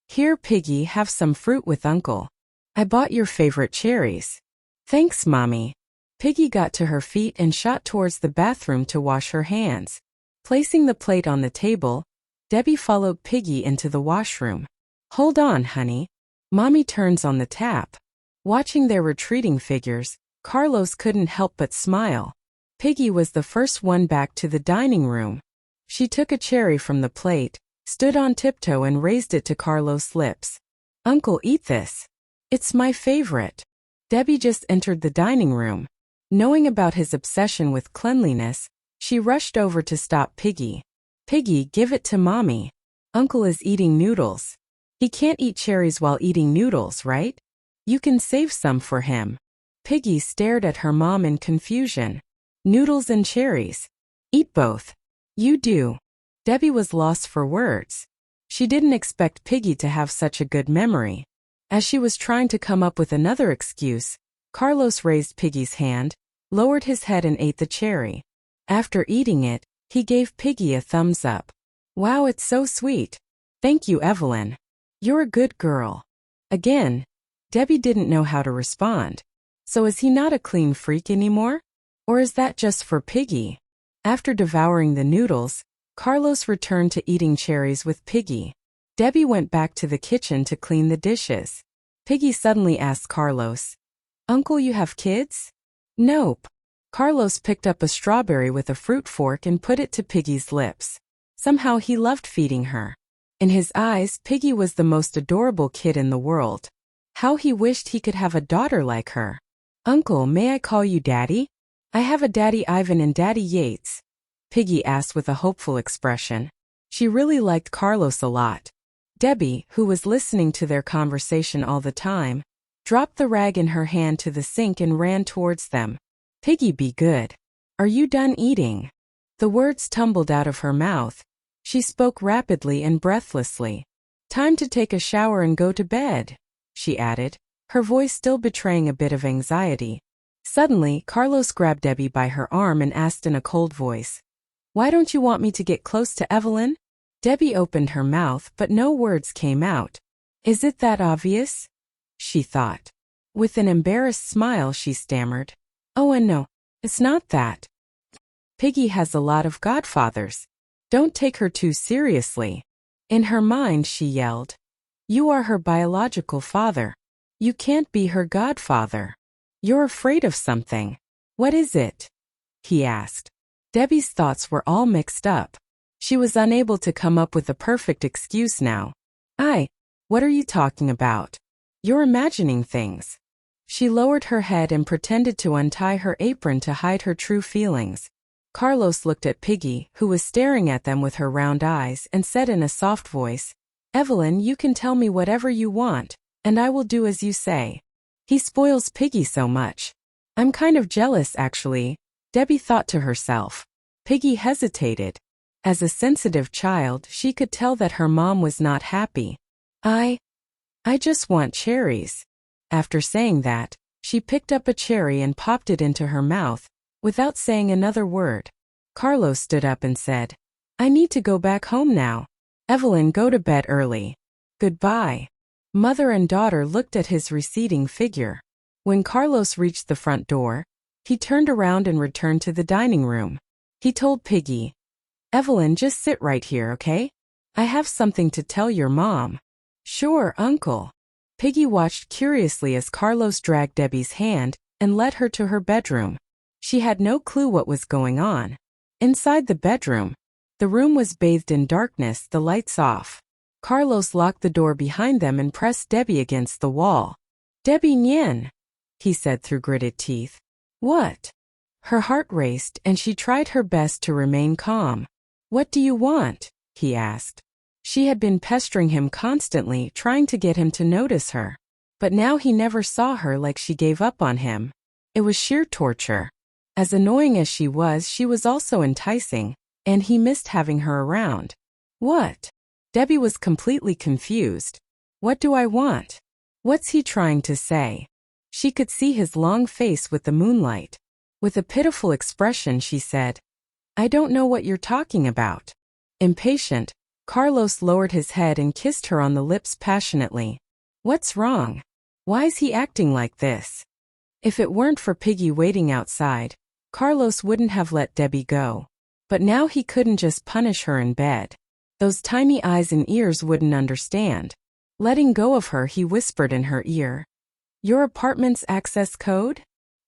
"Here, Piggy, have some fruit with Uncle. I bought your favorite cherries." "Thanks, Mommy." Piggy got to her feet and shot towards the bathroom to wash her hands. Placing the plate on the table, Debbie followed Piggy into the washroom. "Hold on, honey. Mommy turns on the tap." Watching their retreating figures, Carlos couldn't help but smile. Piggy was the first one back to the dining room. She took a cherry from the plate, stood on tiptoe and raised it to Carlos' lips. "Uncle, eat this. It's my favorite." Debbie just entered the dining room. Knowing about his obsession with cleanliness, she rushed over to stop Piggy. "Piggy, give it to Mommy. Uncle is eating noodles. He can't eat cherries while eating noodles, right? You can save some for him." Piggy stared at her mom in confusion. "Noodles and cherries. Eat both." "You do." Debbie was lost for words. She didn't expect Piggy to have such a good memory. As she was trying to come up with another excuse, Carlos raised Piggy's hand, lowered his head and ate the cherry. After eating it, he gave Piggy a thumbs up. "Wow, it's so sweet. Thank you, Evelyn. You're a good girl." Again, Debbie didn't know how to respond. So is he not a clean freak anymore? Or is that just for Piggy? After devouring the noodles, Carlos returned to eating cherries with Piggy. Debbie went back to the kitchen to clean the dishes. Piggy suddenly asked Carlos, "Uncle, you have kids?" "Nope." Carlos picked up a strawberry with a fruit fork and put it to Piggy's lips. Somehow he loved feeding her. In his eyes, Piggy was the most adorable kid in the world. How he wished he could have a daughter like her. "Uncle, may I call you Daddy? I have a Daddy Ivan and Daddy Yates," Piggy asked with a hopeful expression. She really liked Carlos a lot. Debbie, who was listening to their conversation all the time, dropped the rag in her hand to the sink and ran towards them. "Piggy, be good. Are you done eating?" The words tumbled out of her mouth. She spoke rapidly and breathlessly. "Time to take a shower and go to bed," she added, her voice still betraying a bit of anxiety. Suddenly, Carlos grabbed Debbie by her arm and asked in a cold voice, "Why don't you want me to get close to Evelyn?" Debbie opened her mouth, but no words came out. "Is it that obvious?" she thought. With an embarrassed smile, she stammered, "Oh, and no, it's not that. Piggy has a lot of godfathers. Don't take her too seriously." In her mind, she yelled, "You are her biological father. You can't be her godfather. You're afraid of something. What is it?" he asked. Debbie's thoughts were all mixed up. She was unable to come up with a perfect excuse now. What are you talking about? You're imagining things." She lowered her head and pretended to untie her apron to hide her true feelings. Carlos looked at Piggy, who was staring at them with her round eyes, and said in a soft voice, "Evelyn, you can tell me whatever you want, and I will do as you say. He spoils Piggy so much. I'm kind of jealous, actually," Debbie thought to herself. Piggy hesitated. As a sensitive child, she could tell that her mom was not happy. I just want cherries." After saying that, she picked up a cherry and popped it into her mouth, without saying another word. Carlos stood up and said, "I need to go back home now. Evelyn, go to bed early. Goodbye." Mother and daughter looked at his receding figure. When Carlos reached the front door, he turned around and returned to the dining room. He told Piggy, "Evelyn, just sit right here, okay? I have something to tell your mom." "Sure, Uncle." Piggy watched curiously as Carlos dragged Debbie's hand and led her to her bedroom. She had no clue what was going on. Inside the bedroom, the room was bathed in darkness, the lights off. Carlos locked the door behind them and pressed Debbie against the wall. "Debbie, Nian," he said through gritted teeth. "What?" Her heart raced and she tried her best to remain calm. "What do you want?" he asked. She had been pestering him constantly, trying to get him to notice her. But now he never saw her, like she gave up on him. It was sheer torture. As annoying as she was also enticing, and he missed having her around. "What?" Debbie was completely confused. "What do I want? What's he trying to say?" She could see his long face with the moonlight. With a pitiful expression, she said, "I don't know what you're talking about." Impatient, Carlos lowered his head and kissed her on the lips passionately. "What's wrong? Why is he acting like this?" If it weren't for Piggy waiting outside, Carlos wouldn't have let Debbie go. But now he couldn't just punish her in bed. Those tiny eyes and ears wouldn't understand. Letting go of her, he whispered in her ear, "Your apartment's access code?"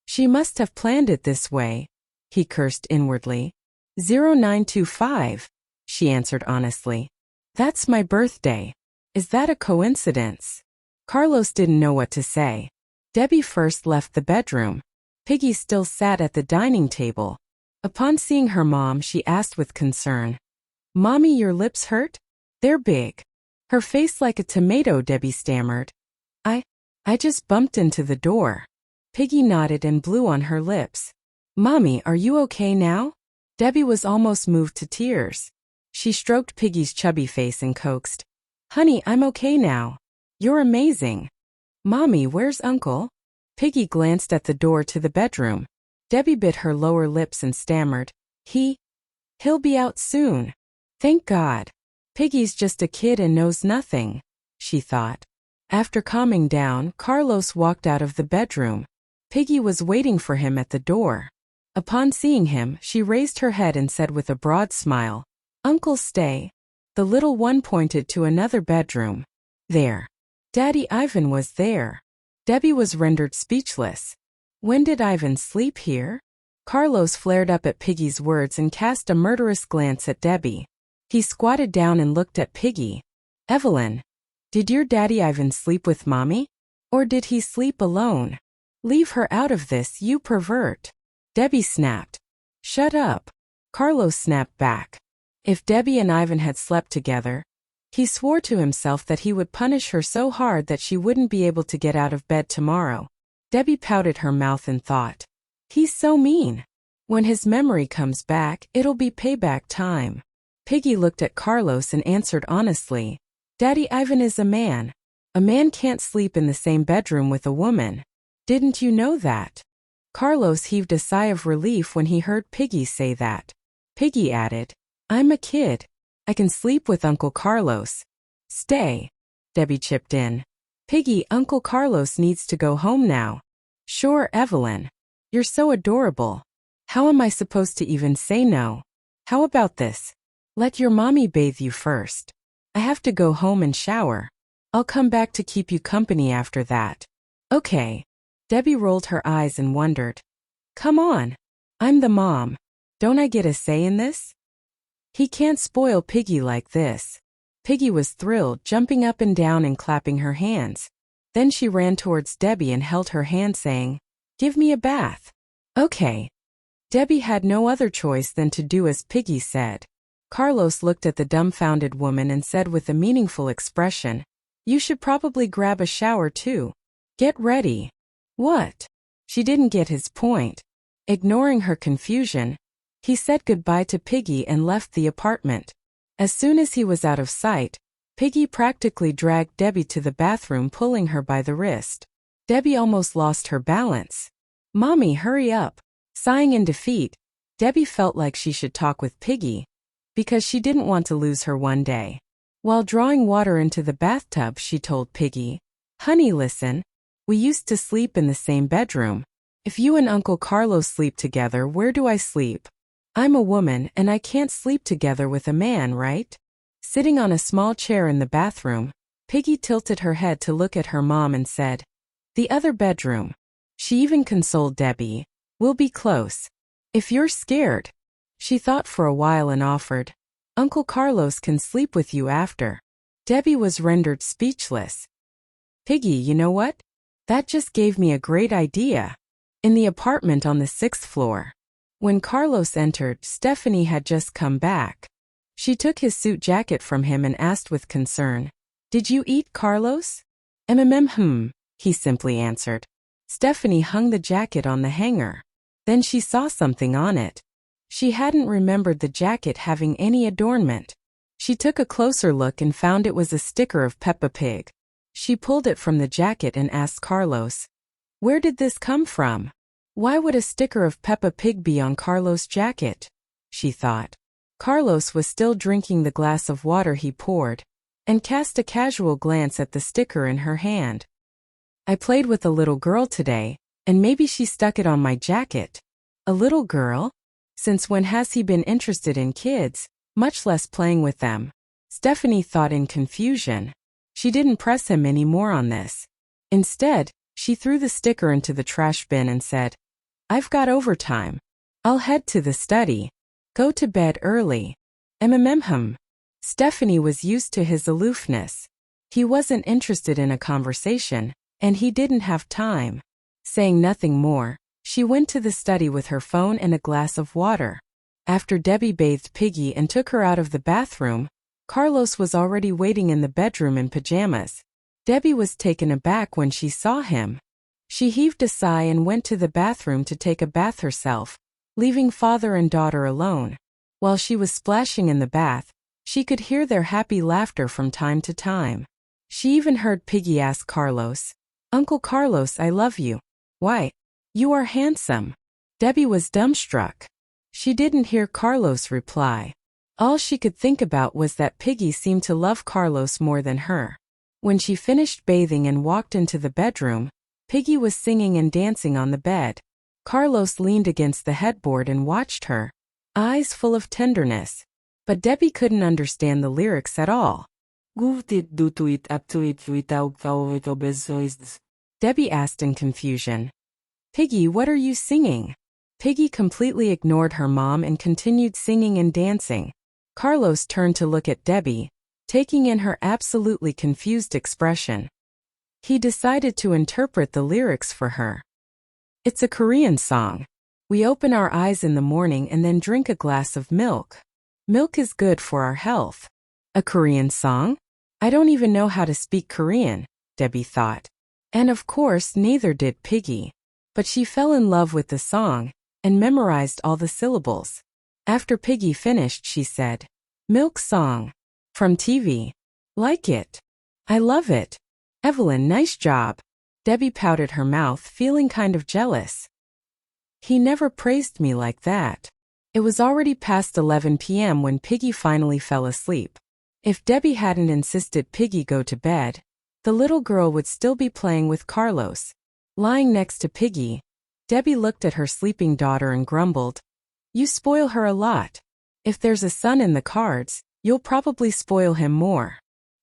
She must have planned it this way, he cursed inwardly. 0925, she answered honestly. "That's my birthday. Is that a coincidence?" Carlos didn't know what to say. Debbie first left the bedroom. Piggy still sat at the dining table. Upon seeing her mom, she asked with concern, "Mommy, your lips hurt? They're big." Her face like a tomato, Debbie stammered. I just bumped into the door." Piggy nodded and blew on her lips. "Mommy, are you okay now?" Debbie was almost moved to tears. She stroked Piggy's chubby face and coaxed, "Honey, I'm okay now. You're amazing." "Mommy, where's Uncle?" Piggy glanced at the door to the bedroom. Debbie bit her lower lips and stammered, He'll be out soon. Thank God. Piggy's just a kid and knows nothing," she thought. After calming down, Carlos walked out of the bedroom. Piggy was waiting for him at the door. Upon seeing him, she raised her head and said with a broad smile, Uncle, stay. The little one pointed to another bedroom. There. Daddy Ivan was there. Debbie was rendered speechless. When did Ivan sleep here? Carlos flared up at Piggy's words and cast a murderous glance at Debbie. He squatted down and looked at Piggy. Evelyn, did your daddy Ivan sleep with Mommy? Or did he sleep alone? Leave her out of this, you pervert. Debbie snapped. Shut up. Carlos snapped back. If Debbie and Ivan had slept together, he swore to himself that he would punish her so hard that she wouldn't be able to get out of bed tomorrow. Debbie pouted her mouth and thought, he's so mean. When his memory comes back, it'll be payback time. Piggy looked at Carlos and answered honestly, Daddy Ivan is a man. A man can't sleep in the same bedroom with a woman. Didn't you know that? Carlos heaved a sigh of relief when he heard Piggy say that. Piggy added, I'm a kid. I can sleep with Uncle Carlos. Stay. Debbie chipped in. Piggy, Uncle Carlos needs to go home now. Sure, Evelyn. You're so adorable. How am I supposed to even say no? How about this? Let your mommy bathe you first. I have to go home and shower. I'll come back to keep you company after that. Okay. Debbie rolled her eyes and wondered. Come on. I'm the mom. Don't I get a say in this? He can't spoil Piggy like this. Piggy was thrilled, jumping up and down and clapping her hands. Then she ran towards Debbie and held her hand saying, Give me a bath. Okay. Debbie had no other choice than to do as Piggy said. Carlos looked at the dumbfounded woman and said with a meaningful expression, You should probably grab a shower too. Get ready. What? She didn't get his point. Ignoring her confusion, he said goodbye to Piggy and left the apartment. As soon as he was out of sight, Piggy practically dragged Debbie to the bathroom, pulling her by the wrist. Debbie almost lost her balance. Mommy, hurry up. Sighing in defeat, Debbie felt like she should talk with Piggy, because she didn't want to lose her one day. While drawing water into the bathtub, she told Piggy, Honey, listen. We used to sleep in the same bedroom. If you and Uncle Carlos sleep together, where do I sleep? I'm a woman and I can't sleep together with a man, right? Sitting on a small chair in the bathroom, Piggy tilted her head to look at her mom and said, The other bedroom. She even consoled Debbie, We'll be close. If you're scared. She thought for a while and offered, Uncle Carlos can sleep with you after. Debbie was rendered speechless. Piggy, you know what? That just gave me a great idea. In the apartment on the 6th floor. When Carlos entered, Stephanie had just come back. She took his suit jacket from him and asked with concern, Did you eat, Carlos? He simply answered. Stephanie hung the jacket on the hanger. Then she saw something on it. She hadn't remembered the jacket having any adornment. She took a closer look and found it was a sticker of Peppa Pig. She pulled it from the jacket and asked Carlos, Where did this come from? Why would a sticker of Peppa Pig be on Carlos' jacket? She thought. Carlos was still drinking the glass of water he poured, and cast a casual glance at the sticker in her hand. I played with a little girl today, and maybe she stuck it on my jacket. A little girl? Since when has he been interested in kids, much less playing with them? Stephanie thought in confusion. She didn't press him any more on this. Instead, she threw the sticker into the trash bin and said, I've got overtime. I'll head to the study. Go to bed early. Stephanie was used to his aloofness. He wasn't interested in a conversation, and he didn't have time. Saying nothing more, she went to the study with her phone and a glass of water. After Debbie bathed Piggy and took her out of the bathroom, Carlos was already waiting in the bedroom in pajamas. Debbie was taken aback when she saw him. She heaved a sigh and went to the bathroom to take a bath herself, leaving father and daughter alone. While she was splashing in the bath, she could hear their happy laughter from time to time. She even heard Piggy ask Carlos, Uncle Carlos, I love you. Why? You are handsome. Debbie was dumbstruck. She didn't hear Carlos reply. All she could think about was that Piggy seemed to love Carlos more than her. When she finished bathing and walked into the bedroom, Piggy was singing and dancing on the bed. Carlos leaned against the headboard and watched her, eyes full of tenderness. But Debbie couldn't understand the lyrics at all. Debbie asked in confusion. Piggy, what are you singing? Piggy completely ignored her mom and continued singing and dancing. Carlos turned to look at Debbie, taking in her absolutely confused expression. He decided to interpret the lyrics for her. It's a Korean song. We open our eyes in the morning and then drink a glass of milk. Milk is good for our health. A Korean song? I don't even know how to speak Korean, Debbie thought. And of course, neither did Piggy. But she fell in love with the song and memorized all the syllables. After Piggy finished, she said, Milk song. From TV. Like it. I love it. Evelyn, nice job. Debbie pouted her mouth, feeling kind of jealous. He never praised me like that. It was already past 11 p.m. when Piggy finally fell asleep. If Debbie hadn't insisted Piggy go to bed, the little girl would still be playing with Carlos. Lying next to Piggy, Debbie looked at her sleeping daughter and grumbled, You spoil her a lot. If there's a son in the cards, you'll probably spoil him more.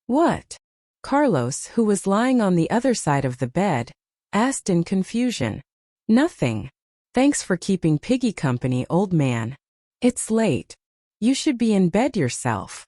What? Carlos, who was lying on the other side of the bed, asked in confusion. Nothing. Thanks for keeping Piggy company, old man. It's late. You should be in bed yourself.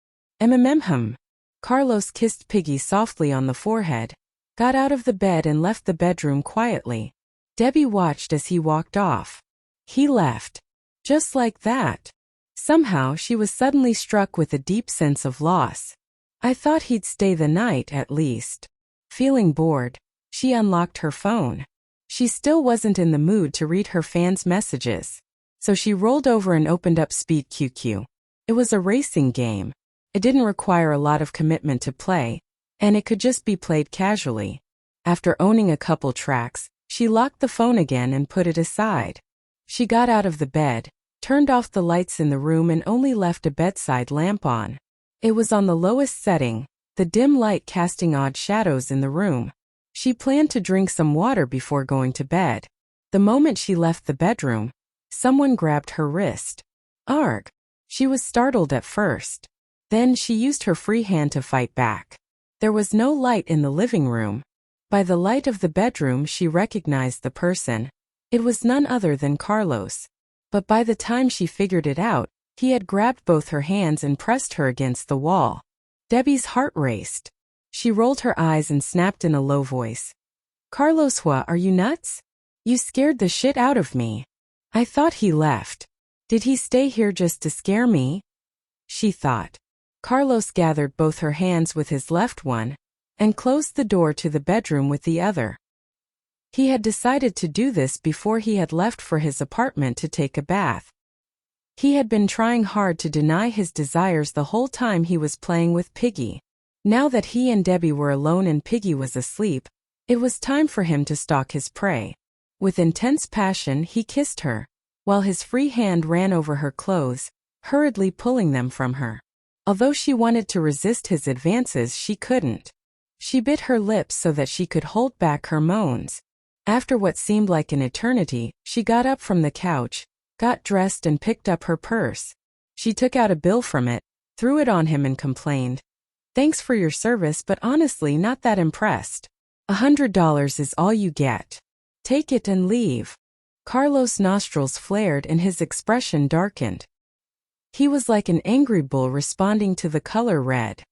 Carlos kissed Piggy softly on the forehead, got out of the bed and left the bedroom quietly. Debbie watched as he walked off. He left. Just like that. Somehow she was suddenly struck with a deep sense of loss. I thought he'd stay the night at least. Feeling bored, she unlocked her phone. She still wasn't in the mood to read her fans' messages. So she rolled over and opened up Speed QQ. It was a racing game. It didn't require a lot of commitment to play, and it could just be played casually. After owning a couple tracks, she locked the phone again and put it aside. She got out of the bed, turned off the lights in the room and only left a bedside lamp on. It was on the lowest setting, the dim light casting odd shadows in the room. She planned to drink some water before going to bed. The moment she left the bedroom, someone grabbed her wrist. Arg! She was startled at first. Then she used her free hand to fight back. There was no light in the living room. By the light of the bedroom she recognized the person. It was none other than Carlos. But by the time she figured it out, he had grabbed both her hands and pressed her against the wall. Debbie's heart raced. She rolled her eyes and snapped in a low voice. Carlos Huo, are you nuts? You scared the shit out of me. I thought he left. Did he stay here just to scare me? She thought. Carlos gathered both her hands with his left one and closed the door to the bedroom with the other. He had decided to do this before he had left for his apartment to take a bath. He had been trying hard to deny his desires the whole time he was playing with Piggy. Now that he and Debbie were alone and Piggy was asleep, it was time for him to stalk his prey. With intense passion he kissed her, while his free hand ran over her clothes, hurriedly pulling them from her. Although she wanted to resist his advances, she couldn't. She bit her lips so that she could hold back her moans. After what seemed like an eternity, she got up from the couch, got dressed and picked up her purse. She took out a bill from it, threw it on him and complained, Thanks for your service, but honestly not that impressed. $100 is all you get. Take it and leave. Carlos' nostrils flared and his expression darkened. He was like an angry bull responding to the color red.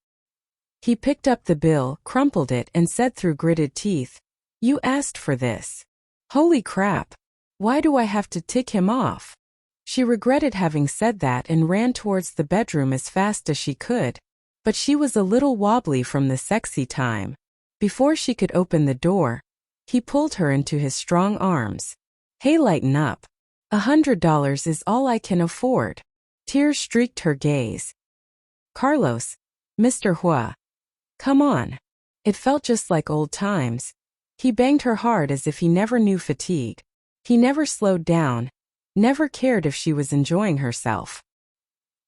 He picked up the bill, crumpled it and said through gritted teeth, You asked for this. Holy crap. Why do I have to tick him off? She regretted having said that and ran towards the bedroom as fast as she could. But she was a little wobbly from the sexy time. Before she could open the door, he pulled her into his strong arms. Hey, lighten up. $100 is all I can afford. Tears streaked her gaze. Carlos, Mr. Huo. Come on. It felt just like old times. He banged her hard as if he never knew fatigue. He never slowed down, never cared if she was enjoying herself.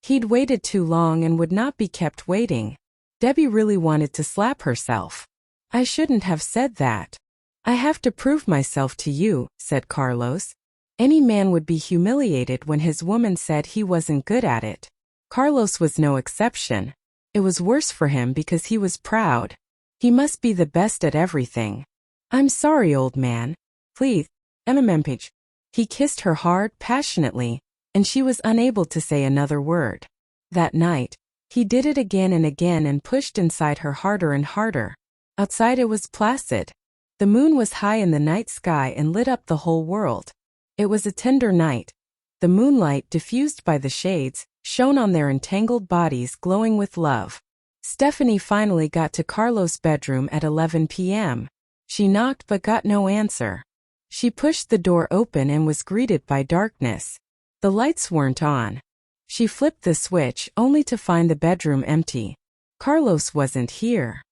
He'd waited too long and would not be kept waiting. Debbie really wanted to slap herself. I shouldn't have said that. I have to prove myself to you, said Carlos. Any man would be humiliated when his woman said he wasn't good at it. Carlos was no exception. It was worse for him because he was proud. He must be the best at everything. I'm sorry, old man. Please, MMPage. He kissed her hard, passionately, and she was unable to say another word. That night, he did it again and again and pushed inside her harder and harder. Outside it was placid. The moon was high in the night sky and lit up the whole world. It was a tender night. The moonlight, diffused by the shades, shone on their entangled bodies glowing with love. Stephanie finally got to Carlos' bedroom at 11 p.m. She knocked but got no answer. She pushed the door open and was greeted by darkness. The lights weren't on. She flipped the switch only to find the bedroom empty. Carlos wasn't here.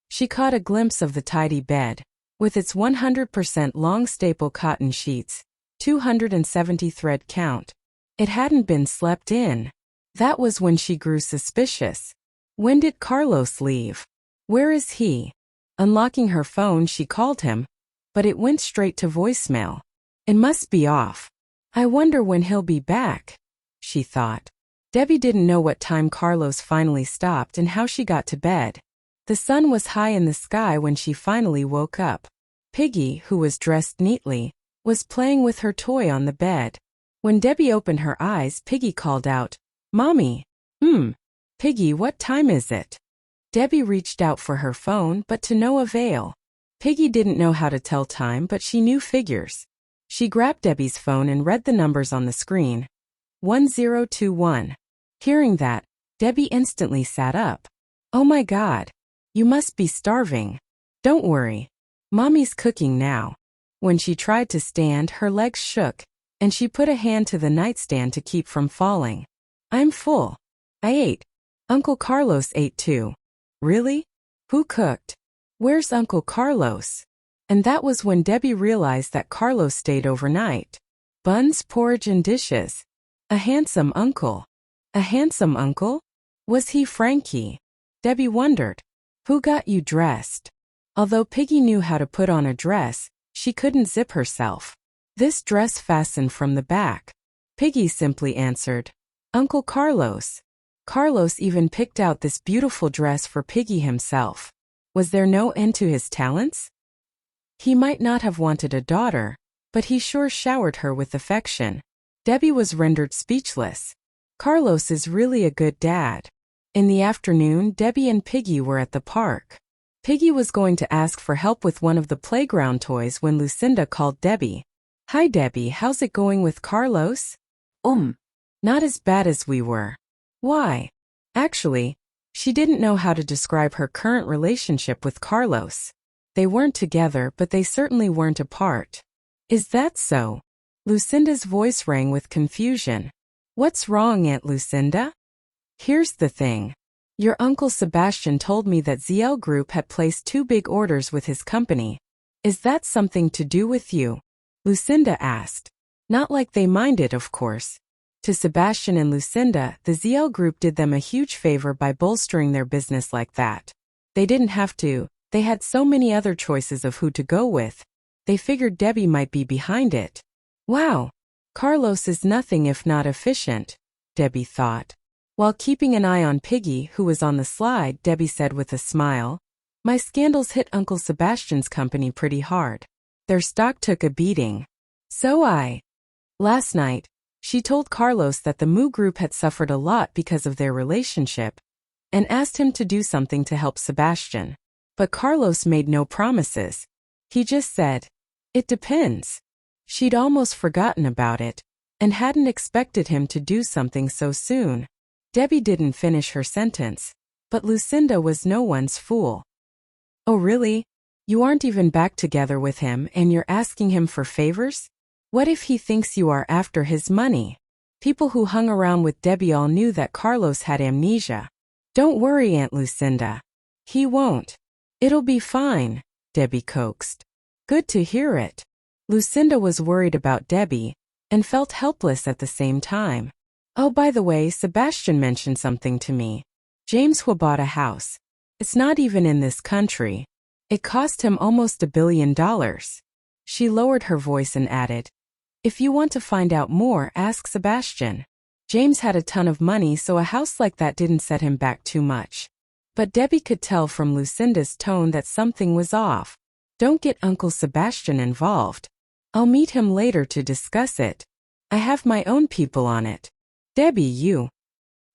She caught a glimpse of the tidy bed, with its 100% long staple cotton sheets, 270 thread count. It hadn't been slept in. That was when she grew suspicious. When did Carlos leave? Where is he? Unlocking her phone, she called him, but it went straight to voicemail. It must be off. I wonder when he'll be back, she thought. Debbie didn't know what time Carlos finally stopped and how she got to bed. The sun was high in the sky when she finally woke up. Piggy, who was dressed neatly, was playing with her toy on the bed. When Debbie opened her eyes, Piggy called out, "Mommy." Piggy, what time is it?" Debbie reached out for her phone, but to no avail. Piggy didn't know how to tell time, but she knew figures. She grabbed Debbie's phone and read the numbers on the screen. 1021. Hearing that, Debbie instantly sat up. "Oh my God. You must be starving. Don't worry. Mommy's cooking now." When she tried to stand, her legs shook, and she put a hand to the nightstand to keep from falling. "I'm full. I ate. Uncle Carlos ate too." "Really? Who cooked? Where's Uncle Carlos?" And that was when Debbie realized that Carlos stayed overnight. Buns, porridge, and dishes. A handsome uncle. A handsome uncle? Was he Frankie? Debbie wondered. Who got you dressed? Although Piggy knew how to put on a dress, she couldn't zip herself. This dress fastened from the back. Piggy simply answered, "Uncle Carlos." Carlos even picked out this beautiful dress for Piggy himself. Was there no end to his talents? He might not have wanted a daughter, but he sure showered her with affection. Debbie was rendered speechless. Carlos is really a good dad. In the afternoon, Debbie and Piggy were at the park. Piggy was going to ask for help with one of the playground toys when Lucinda called Debbie. "Hi Debbie, how's it going with Carlos?" Not as bad as we were." "Why?" Actually, she didn't know how to describe her current relationship with Carlos. They weren't together, but they certainly weren't apart. "Is that so?" Lucinda's voice rang with confusion. "What's wrong, Aunt Lucinda?" "Here's the thing. Your Uncle Sebastian told me that ZL Group had placed 2 big orders with his company. Is that something to do with you?" Lucinda asked. Not like they minded, of course. To Sebastian and Lucinda, the ZL Group did them a huge favor by bolstering their business like that. They didn't have to. They had so many other choices of who to go with. They figured Debbie might be behind it. Wow. Carlos is nothing if not efficient, Debbie thought. While keeping an eye on Piggy, who was on the slide, Debbie said with a smile, "My scandals hit Uncle Sebastian's company pretty hard. Their stock took a beating. Last night, she told Carlos that the Moo Group had suffered a lot because of their relationship, and asked him to do something to help Sebastian. But Carlos made no promises. He just said, 'It depends.' She'd almost forgotten about it, and hadn't expected him to do something so soon." Debbie didn't finish her sentence, but Lucinda was no one's fool. "Oh really? You aren't even back together with him and you're asking him for favors? What if he thinks you are after his money?" People who hung around with Debbie all knew that Carlos had amnesia. "Don't worry, Aunt Lucinda. He won't. It'll be fine," Debbie coaxed. "Good to hear it." Lucinda was worried about Debbie, and felt helpless at the same time. "Oh, by the way, Sebastian mentioned something to me. James Huo bought a house. It's not even in this country. It cost him almost $1 billion. She lowered her voice and added, "If you want to find out more, ask Sebastian." James had a ton of money, so a house like that didn't set him back too much. But Debbie could tell from Lucinda's tone that something was off. Don't get Uncle Sebastian involved. I'll meet him later to discuss it. I have my own people on it. Debbie, you.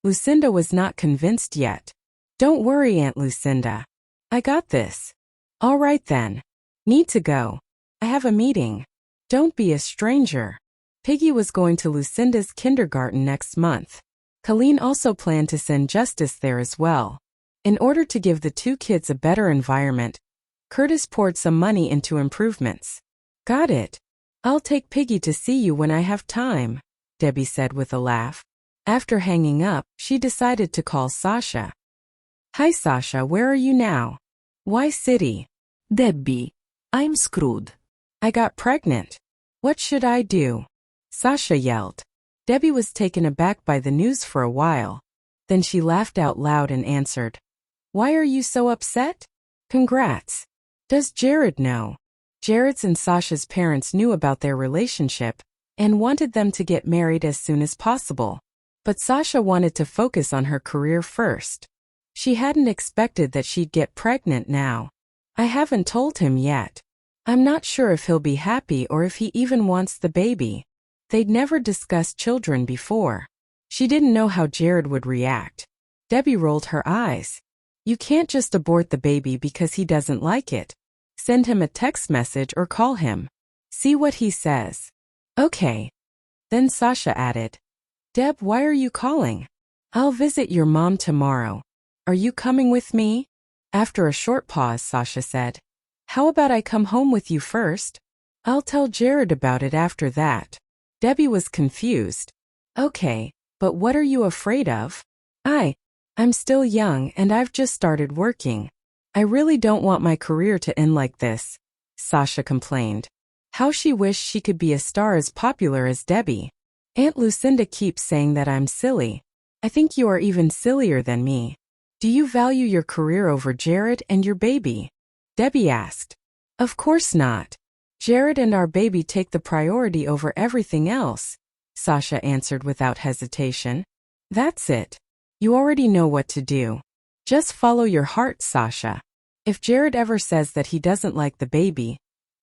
Lucinda was not convinced yet. Don't worry, Aunt Lucinda. I got this. All right then. Need to go. I have a meeting. Don't be a stranger. Piggy was going to Lucinda's kindergarten next month. Colleen also planned to send Justice there as well. In order to give the two kids a better environment, Curtis poured some money into improvements. Got it. I'll take Piggy to see you when I have time, Debbie said with a laugh. After hanging up, she decided to call Sasha. Hi Sasha, where are you now? Why City? Debbie, I'm screwed. I got pregnant. What should I do? Sasha yelled. Debbie was taken aback by the news for a while. Then she laughed out loud and answered. Why are you so upset? Congrats. Does Jared know? Jared's and Sasha's parents knew about their relationship and wanted them to get married as soon as possible. But Sasha wanted to focus on her career first. She hadn't expected that she'd get pregnant now. I haven't told him yet. I'm not sure if he'll be happy or if he even wants the baby. They'd never discussed children before. She didn't know how Jared would react. Debbie rolled her eyes. You can't just abort the baby because he doesn't like it. Send him a text message or call him. See what he says. Okay. Then Sasha added. Deb, why are you calling? I'll visit your mom tomorrow. Are you coming with me? After a short pause, Sasha said. How about I come home with you first? I'll tell Jared about it after that. Debbie was confused. Okay, but what are you afraid of? I'm still young and I've just started working. I really don't want my career to end like this, Sasha complained. How she wished she could be a star as popular as Debbie. Aunt Lucinda keeps saying that I'm silly. I think you are even sillier than me. Do you value your career over Jared and your baby? Debbie asked. Of course not. Jared and our baby take the priority over everything else, Sasha answered without hesitation. That's it. You already know what to do. Just follow your heart, Sasha. If Jared ever says that he doesn't like the baby,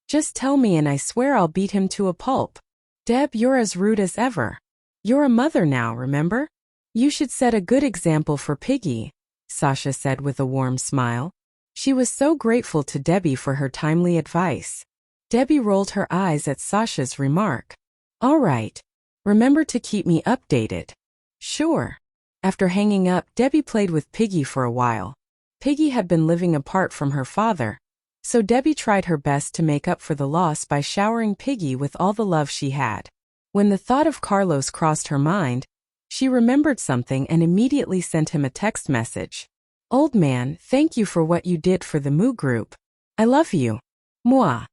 just tell me and I swear I'll beat him to a pulp. Deb, you're as rude as ever. You're a mother now, remember? You should set a good example for Piggy, Sasha said with a warm smile. She was so grateful to Debbie for her timely advice. Debbie rolled her eyes at Sasha's remark. All right. Remember to keep me updated. Sure. After hanging up, Debbie played with Piggy for a while. Piggy had been living apart from her father, so Debbie tried her best to make up for the loss by showering Piggy with all the love she had. When the thought of Carlos crossed her mind, she remembered something and immediately sent him a text message. Old man, thank you for what you did for the Moo group. I love you. Moi.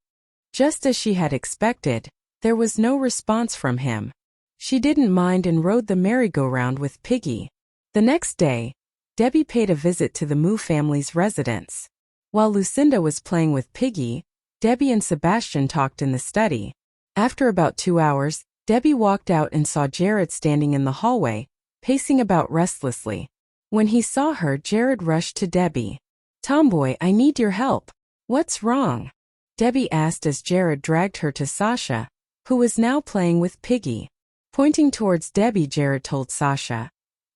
Just as she had expected, there was no response from him. She didn't mind and rode the merry-go-round with Piggy. The next day, Debbie paid a visit to the Moo family's residence. While Lucinda was playing with Piggy, Debbie and Sebastian talked in the study. After about 2 hours, Debbie walked out and saw Jared standing in the hallway, pacing about restlessly. When he saw her, Jared rushed to Debbie. Tomboy, I need your help. What's wrong? Debbie asked as Jared dragged her to Sasha, who was now playing with Piggy. Pointing towards Debbie, Jared told Sasha,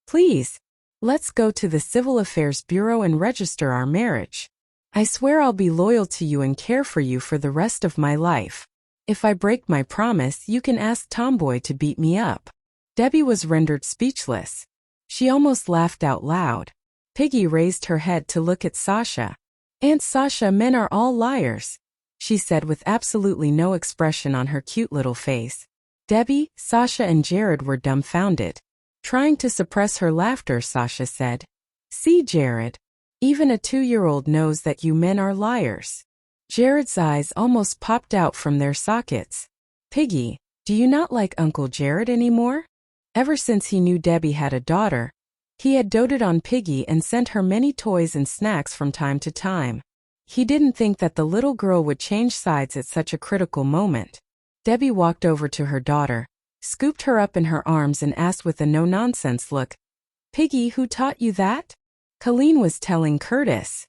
Please, let's go to the Civil Affairs Bureau and register our marriage. I swear I'll be loyal to you and care for you for the rest of my life. If I break my promise, you can ask Tomboy to beat me up. Debbie was rendered speechless. She almost laughed out loud. Piggy raised her head to look at Sasha. Aunt Sasha, men are all liars, she said with absolutely no expression on her cute little face. Debbie, Sasha and Jared were dumbfounded. Trying to suppress her laughter, Sasha said, See, Jared. Even a 2-year-old knows that you men are liars. Jared's eyes almost popped out from their sockets. Piggy, do you not like Uncle Jared anymore? Ever since he knew Debbie had a daughter, he had doted on Piggy and sent her many toys and snacks from time to time. He didn't think that the little girl would change sides at such a critical moment. Debbie walked over to her daughter, scooped her up in her arms and asked with a no-nonsense look, "Piggy, who taught you that?" Colleen was telling Curtis.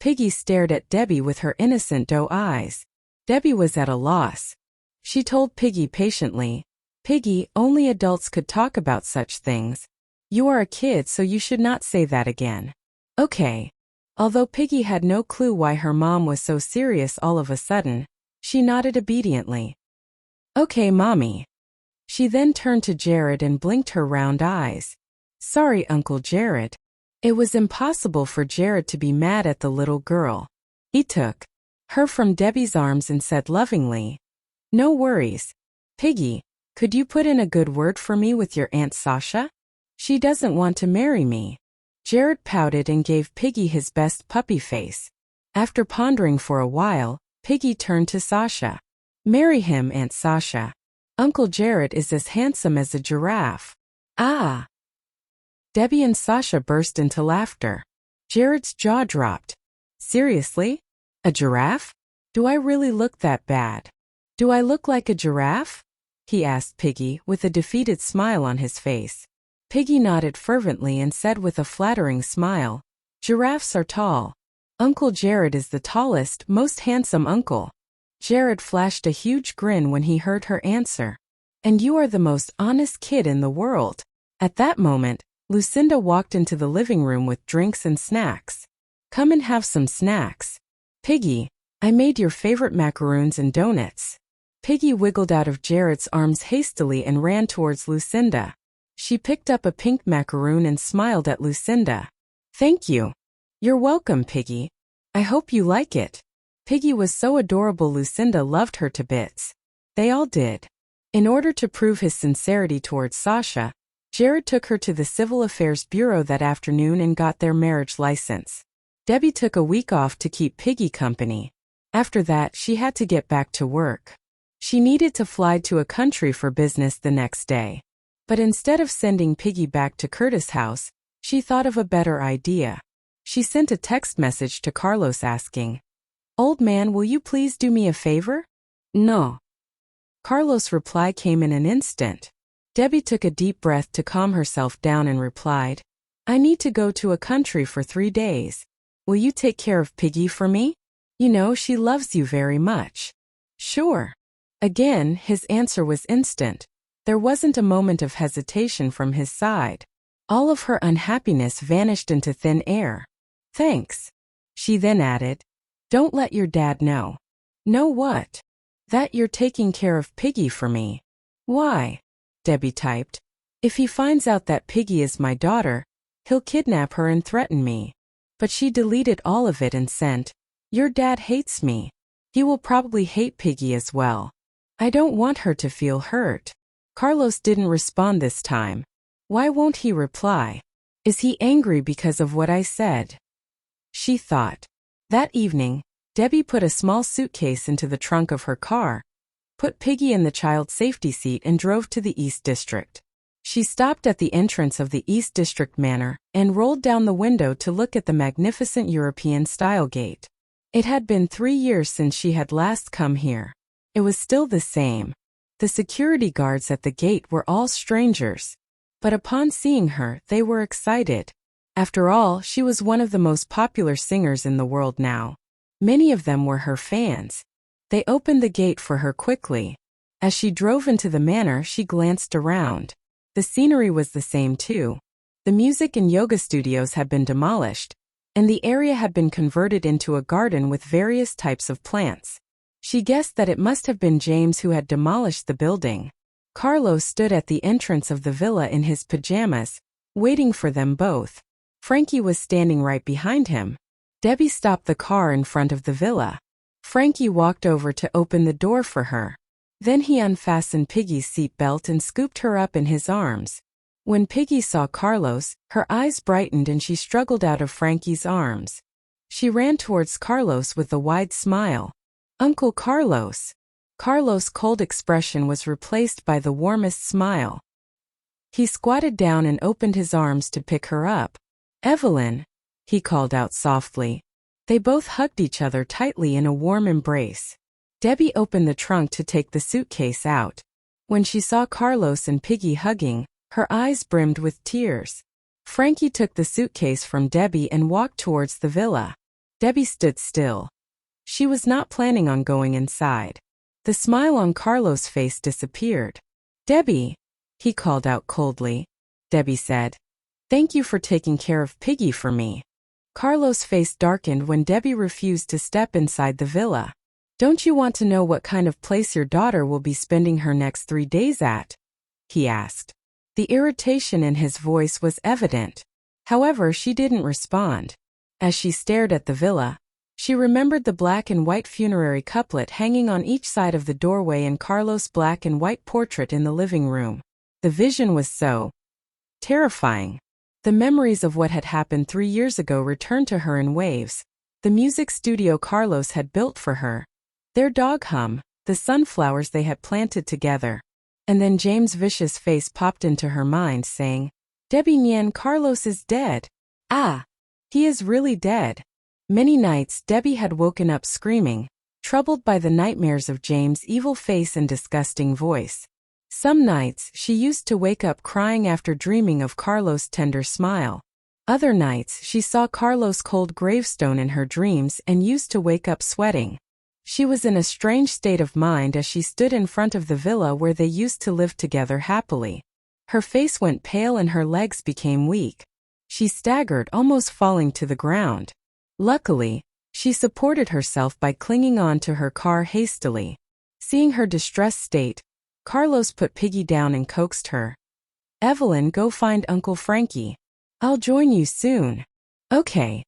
Piggy stared at Debbie with her innocent doe eyes. Debbie was at a loss. She told Piggy patiently, "Piggy, only adults could talk about such things. You are a kid, so you should not say that again." Okay. Although Piggy had no clue why her mom was so serious all of a sudden, she nodded obediently. "Okay, Mommy." She then turned to Jared and blinked her round eyes. "Sorry, Uncle Jared." It was impossible for Jared to be mad at the little girl. He took her from Debbie's arms and said lovingly, "No worries. Piggy, could you put in a good word for me with your Aunt Sasha? She doesn't want to marry me." Jared pouted and gave Piggy his best puppy face. After pondering for a while, Piggy turned to Sasha. "Marry him, Aunt Sasha. Uncle Jared is as handsome as a giraffe." "Ah!" Debbie and Sasha burst into laughter. Jared's jaw dropped. "Seriously? A giraffe? Do I really look that bad? Do I look like a giraffe?" he asked Piggy with a defeated smile on his face. Piggy nodded fervently and said with a flattering smile, "Giraffes are tall. Uncle Jared is the tallest, most handsome uncle." Jared flashed a huge grin when he heard her answer. "And you are the most honest kid in the world." At that moment, Lucinda walked into the living room with drinks and snacks. "Come and have some snacks. Piggy, I made your favorite macaroons and donuts." Piggy wiggled out of Jared's arms hastily and ran towards Lucinda. She picked up a pink macaroon and smiled at Lucinda. "Thank you." "You're welcome, Piggy. I hope you like it." Piggy was so adorable Lucinda loved her to bits. They all did. In order to prove his sincerity towards Sasha, Jared took her to the Civil Affairs Bureau that afternoon and got their marriage license. Debbie took a week off to keep Piggy company. After that, she had to get back to work. She needed to fly to a country for business the next day. But instead of sending Piggy back to Curtis' house, she thought of a better idea. She sent a text message to Carlos asking, "Old man, will you please do me a favor?" "No." Carlos' reply came in an instant. Debbie took a deep breath to calm herself down and replied, "I need to go to a country for 3 days. Will you take care of Piggy for me? You know she loves you very much." "Sure." Again, his answer was instant. There wasn't a moment of hesitation from his side. All of her unhappiness vanished into thin air. "Thanks." She then added, "Don't let your dad know." "Know what?" "That you're taking care of Piggy for me." "Why?" Debbie typed. "If he finds out that Piggy is my daughter, he'll kidnap her and threaten me." But she deleted all of it and sent, "Your dad hates me. He will probably hate Piggy as well. I don't want her to feel hurt." Carlos didn't respond this time. Why won't he reply? Is he angry because of what I said? She thought. That evening, Debbie put a small suitcase into the trunk of her car, put Piggy in the child safety seat and drove to the East District. She stopped at the entrance of the East District Manor and rolled down the window to look at the magnificent European-style gate. It had been 3 years since she had last come here. It was still the same. The security guards at the gate were all strangers. But upon seeing her, they were excited. After all, she was one of the most popular singers in the world now. Many of them were her fans. They opened the gate for her quickly. As she drove into the manor, she glanced around. The scenery was the same too. The music and yoga studios had been demolished, and the area had been converted into a garden with various types of plants. She guessed that it must have been James who had demolished the building. Carlos stood at the entrance of the villa in his pajamas, waiting for them both. Frankie was standing right behind him. Debbie stopped the car in front of the villa. Frankie walked over to open the door for her. Then he unfastened Piggy's seatbelt and scooped her up in his arms. When Piggy saw Carlos, her eyes brightened and she struggled out of Frankie's arms. She ran towards Carlos with a wide smile. "Uncle Carlos." Carlos' cold expression was replaced by the warmest smile. He squatted down and opened his arms to pick her up. "Evelyn," he called out softly. They both hugged each other tightly in a warm embrace. Debbie opened the trunk to take the suitcase out. When she saw Carlos and Piggy hugging, her eyes brimmed with tears. Frankie took the suitcase from Debbie and walked towards the villa. Debbie stood still. She was not planning on going inside. The smile on Carlos' face disappeared. "Debbie," he called out coldly. Debbie said, "Thank you for taking care of Piggy for me." Carlos' face darkened when Debbie refused to step inside the villa. "Don't you want to know what kind of place your daughter will be spending her next 3 days at?" he asked. The irritation in his voice was evident. However, she didn't respond. As she stared at the villa, she remembered the black and white funerary couplet hanging on each side of the doorway and Carlos' black and white portrait in the living room. The vision was so terrifying. The memories of what had happened 3 years ago returned to her in waves. The music studio Carlos had built for her, their dog hum, the sunflowers they had planted together. And then James' vicious face popped into her mind saying, "Debbie Nian, Carlos is dead. Ah, he is really dead." Many nights Debbie had woken up screaming, troubled by the nightmares of James' evil face and disgusting voice. Some nights she used to wake up crying after dreaming of Carlos' tender smile. Other nights she saw Carlos' cold gravestone in her dreams and used to wake up sweating. She was in a strange state of mind as she stood in front of the villa where they used to live together happily. Her face went pale and her legs became weak. She staggered, almost falling to the ground. Luckily, she supported herself by clinging on to her car hastily. Seeing her distressed state, Carlos put Piggy down and coaxed her. "Evelyn, go find Uncle Frankie. I'll join you soon." "Okay."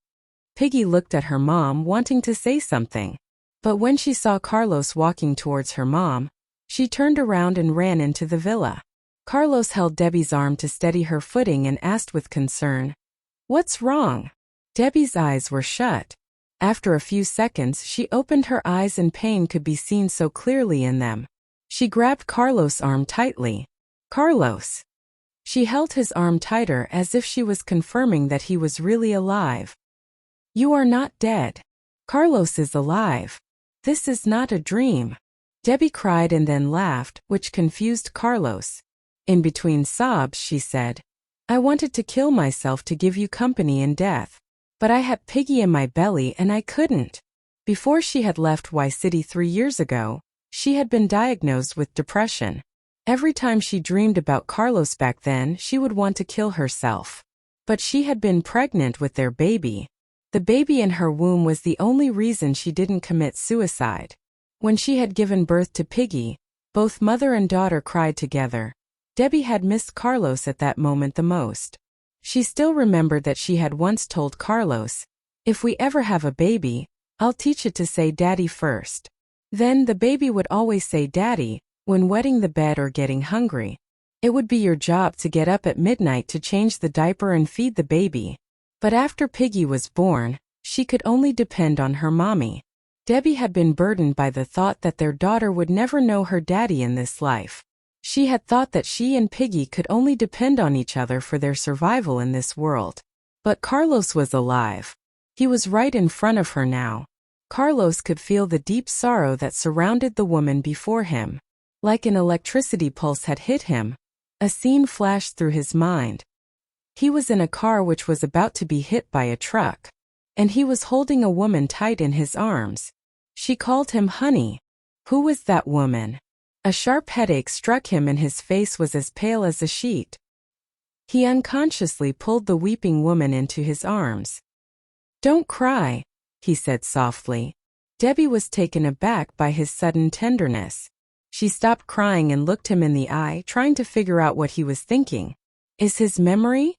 Piggy looked at her mom, wanting to say something. But when she saw Carlos walking towards her mom, she turned around and ran into the villa. Carlos held Debbie's arm to steady her footing and asked with concern, "What's wrong?" Debbie's eyes were shut. After a few seconds, she opened her eyes and pain could be seen so clearly in them. She grabbed Carlos' arm tightly. "Carlos!" She held his arm tighter as if she was confirming that he was really alive. "You are not dead. Carlos is alive. This is not a dream." Debbie cried and then laughed, which confused Carlos. In between sobs, she said, "I wanted to kill myself to give you company in death. But I had Piggy in my belly and I couldn't." Before she had left Y City 3 years ago, she had been diagnosed with depression. Every time she dreamed about Carlos back then, she would want to kill herself. But she had been pregnant with their baby. The baby in her womb was the only reason she didn't commit suicide. When she had given birth to Piggy, both mother and daughter cried together. Debbie had missed Carlos at that moment the most. She still remembered that she had once told Carlos, "If we ever have a baby, I'll teach it to say daddy first." Then the baby would always say daddy when wetting the bed or getting hungry. It would be your job to get up at midnight to change the diaper and feed the baby. But after Piggy was born, she could only depend on her mommy. Debbie had been burdened by the thought that their daughter would never know her daddy in this life. She had thought that she and Piggy could only depend on each other for their survival in this world. But Carlos was alive. He was right in front of her now. Carlos could feel the deep sorrow that surrounded the woman before him. Like an electricity pulse had hit him. A scene flashed through his mind. He was in a car which was about to be hit by a truck. And he was holding a woman tight in his arms. She called him honey. Who was that woman? A sharp headache struck him and his face was as pale as a sheet. He unconsciously pulled the weeping woman into his arms. "Don't cry," he said softly. Debbie was taken aback by his sudden tenderness. She stopped crying and looked him in the eye, trying to figure out what he was thinking. Is his memory?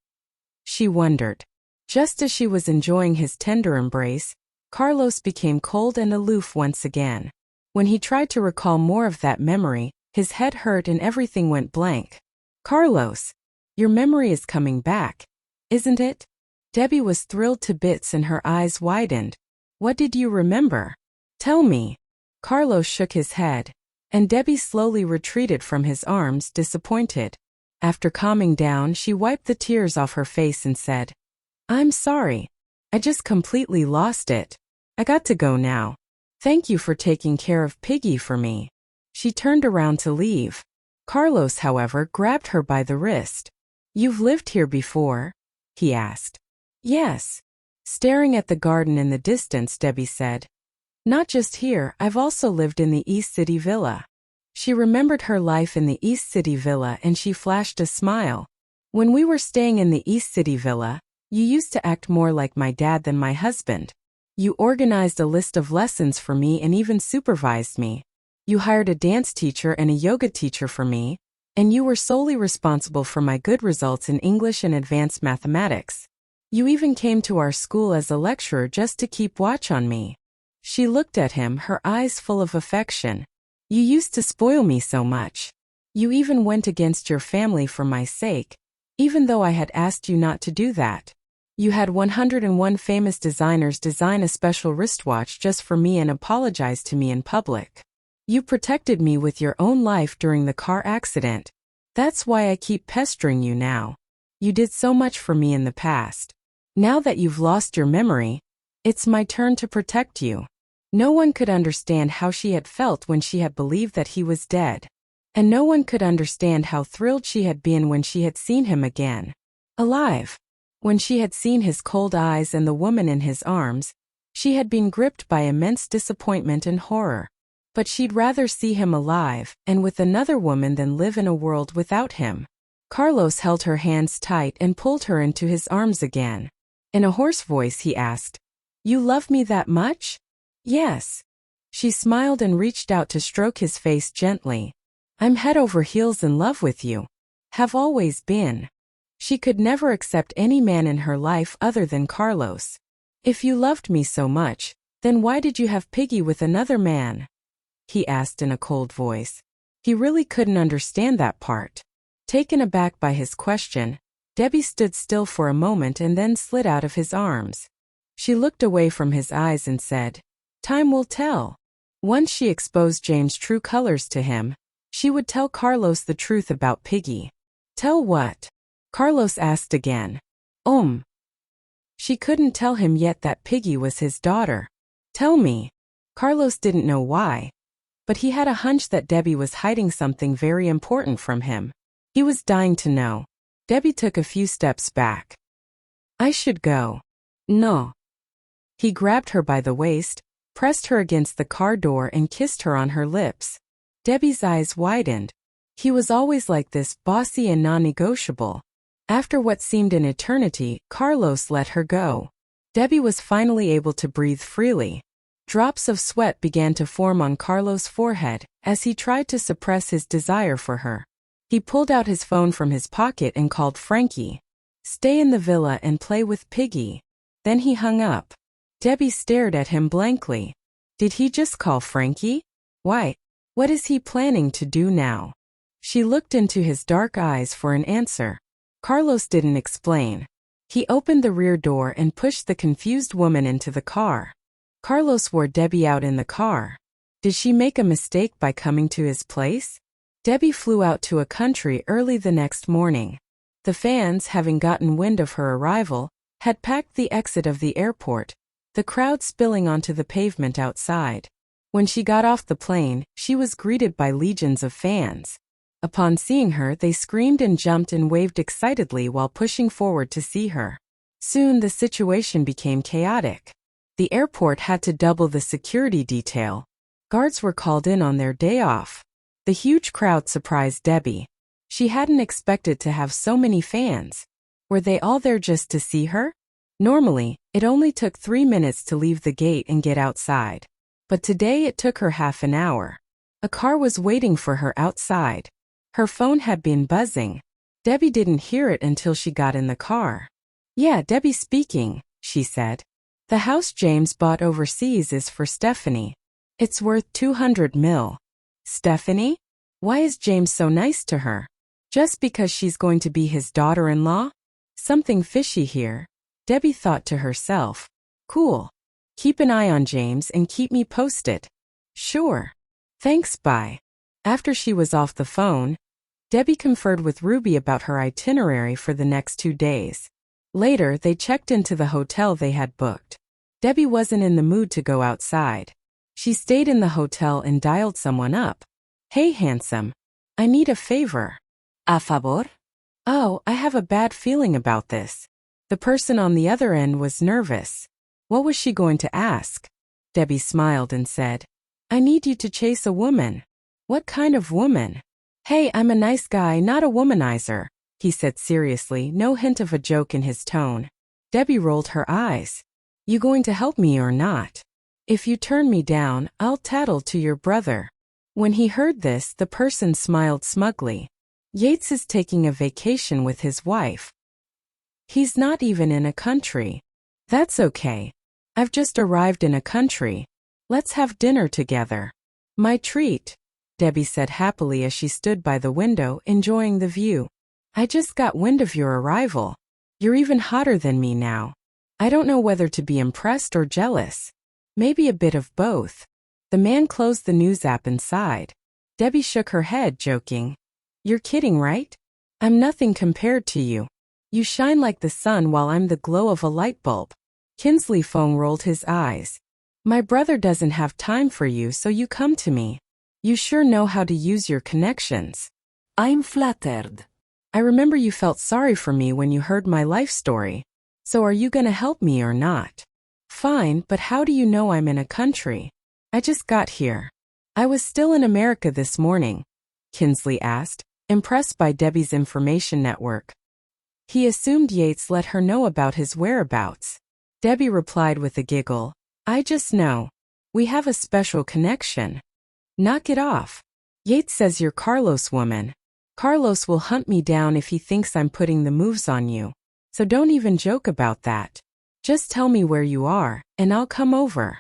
She wondered. Just as she was enjoying his tender embrace, Carlos became cold and aloof once again. When he tried to recall more of that memory, his head hurt and everything went blank. "Carlos, your memory is coming back, isn't it?" Debbie was thrilled to bits and her eyes widened. "What did you remember? Tell me." Carlos shook his head, and Debbie slowly retreated from his arms, disappointed. After calming down, she wiped the tears off her face and said, "I'm sorry. I just completely lost it. I got to go now. Thank you for taking care of Piggy for me." She turned around to leave. Carlos, however, grabbed her by the wrist. "You've lived here before?" he asked. "Yes." Staring at the garden in the distance, Debbie said. "Not just here, I've also lived in the East City Villa." She remembered her life in the East City Villa and she flashed a smile. "When we were staying in the East City Villa, you used to act more like my dad than my husband. You organized a list of lessons for me and even supervised me. You hired a dance teacher and a yoga teacher for me, and you were solely responsible for my good results in English and advanced mathematics. You even came to our school as a lecturer just to keep watch on me." She looked at him, her eyes full of affection. "You used to spoil me so much. You even went against your family for my sake, even though I had asked you not to do that. You had 101 famous designers design a special wristwatch just for me and apologize to me in public. You protected me with your own life during the car accident. That's why I keep pestering you now. You did so much for me in the past. Now that you've lost your memory, it's my turn to protect you." No one could understand how she had felt when she had believed that he was dead. And no one could understand how thrilled she had been when she had seen him again. Alive. When she had seen his cold eyes and the woman in his arms, she had been gripped by immense disappointment and horror. But she'd rather see him alive and with another woman than live in a world without him. Carlos held her hands tight and pulled her into his arms again. In a hoarse voice he asked, "You love me that much?" "Yes." She smiled and reached out to stroke his face gently. "I'm head over heels in love with you. Have always been." She could never accept any man in her life other than Carlos. "If you loved me so much, then why did you have Piggy with another man?" he asked in a cold voice. He really couldn't understand that part. Taken aback by his question, Debbie stood still for a moment and then slid out of his arms. She looked away from his eyes and said, "Time will tell." Once she exposed James' true colors to him, she would tell Carlos the truth about Piggy. "Tell what?" Carlos asked again. She couldn't tell him yet that Piggy was his daughter. "Tell me." Carlos didn't know why, but he had a hunch that Debbie was hiding something very important from him. He was dying to know. Debbie took a few steps back. "I should go." "No." He grabbed her by the waist, pressed her against the car door and kissed her on her lips. Debbie's eyes widened. He was always like this, bossy and non-negotiable. After what seemed an eternity, Carlos let her go. Debbie was finally able to breathe freely. Drops of sweat began to form on Carlos' forehead as he tried to suppress his desire for her. He pulled out his phone from his pocket and called Frankie. "Stay in the villa and play with Piggy." Then he hung up. Debbie stared at him blankly. Did he just call Frankie? Why? What is he planning to do now? She looked into his dark eyes for an answer. Carlos didn't explain. He opened the rear door and pushed the confused woman into the car. Carlos wore Debbie out in the car. Did she make a mistake by coming to his place? Debbie flew out to a country early the next morning. The fans, having gotten wind of her arrival, had packed the exit of the airport, the crowd spilling onto the pavement outside. When she got off the plane, she was greeted by legions of fans. Upon seeing her, they screamed and jumped and waved excitedly while pushing forward to see her. Soon the situation became chaotic. The airport had to double the security detail. Guards were called in on their day off. The huge crowd surprised Debbie. She hadn't expected to have so many fans. Were they all there just to see her? Normally, it only took 3 minutes to leave the gate and get outside. But today it took her half an hour. A car was waiting for her outside. Her phone had been buzzing. Debbie didn't hear it until she got in the car. "Yeah, Debbie speaking," she said. "The house James bought overseas is for Stephanie. It's worth 200 mil. Stephanie? Why is James so nice to her? Just because she's going to be his daughter-in-law? Something fishy here." Debbie thought to herself. "Cool. Keep an eye on James and keep me posted." "Sure. Thanks, bye." After she was off the phone, Debbie conferred with Ruby about her itinerary for the next 2 days. Later, they checked into the hotel they had booked. Debbie wasn't in the mood to go outside. She stayed in the hotel and dialed someone up. "Hey, handsome. I need a favor. A favor? Oh, I have a bad feeling about this. The person on the other end was nervous. What was she going to ask? Debbie smiled and said, I need you to chase a woman. What kind of woman? Hey, I'm a nice guy, not a womanizer, he said seriously, no hint of a joke in his tone. Debbie rolled her eyes. You going to help me or not? If you turn me down, I'll tattle to your brother. When he heard this, the person smiled smugly. Yates is taking a vacation with his wife. He's not even in a country. That's okay. I've just arrived in a country. Let's have dinner together. My treat, Debbie said happily as she stood by the window enjoying the view. I just got wind of your arrival. You're even hotter than me now. I don't know whether to be impressed or jealous. Maybe a bit of both. The man closed the news app and sighed. Debbie shook her head, joking. You're kidding, right? I'm nothing compared to you. You shine like the sun while I'm the glow of a light bulb. Kinsley Fong rolled his eyes. My brother doesn't have time for you, so you come to me. You sure know how to use your connections. I'm flattered. I remember you felt sorry for me when you heard my life story. So are you gonna help me or not? Fine, but how do you know I'm in a country? I just got here. I was still in America this morning, Kinsley asked, impressed by Debbie's information network. He assumed Yates let her know about his whereabouts. Debbie replied with a giggle. I just know. We have a special connection. Knock it off. Yates says you're Carlos' woman. Carlos will hunt me down if he thinks I'm putting the moves on you. So don't even joke about that. Just tell me where you are, and I'll come over.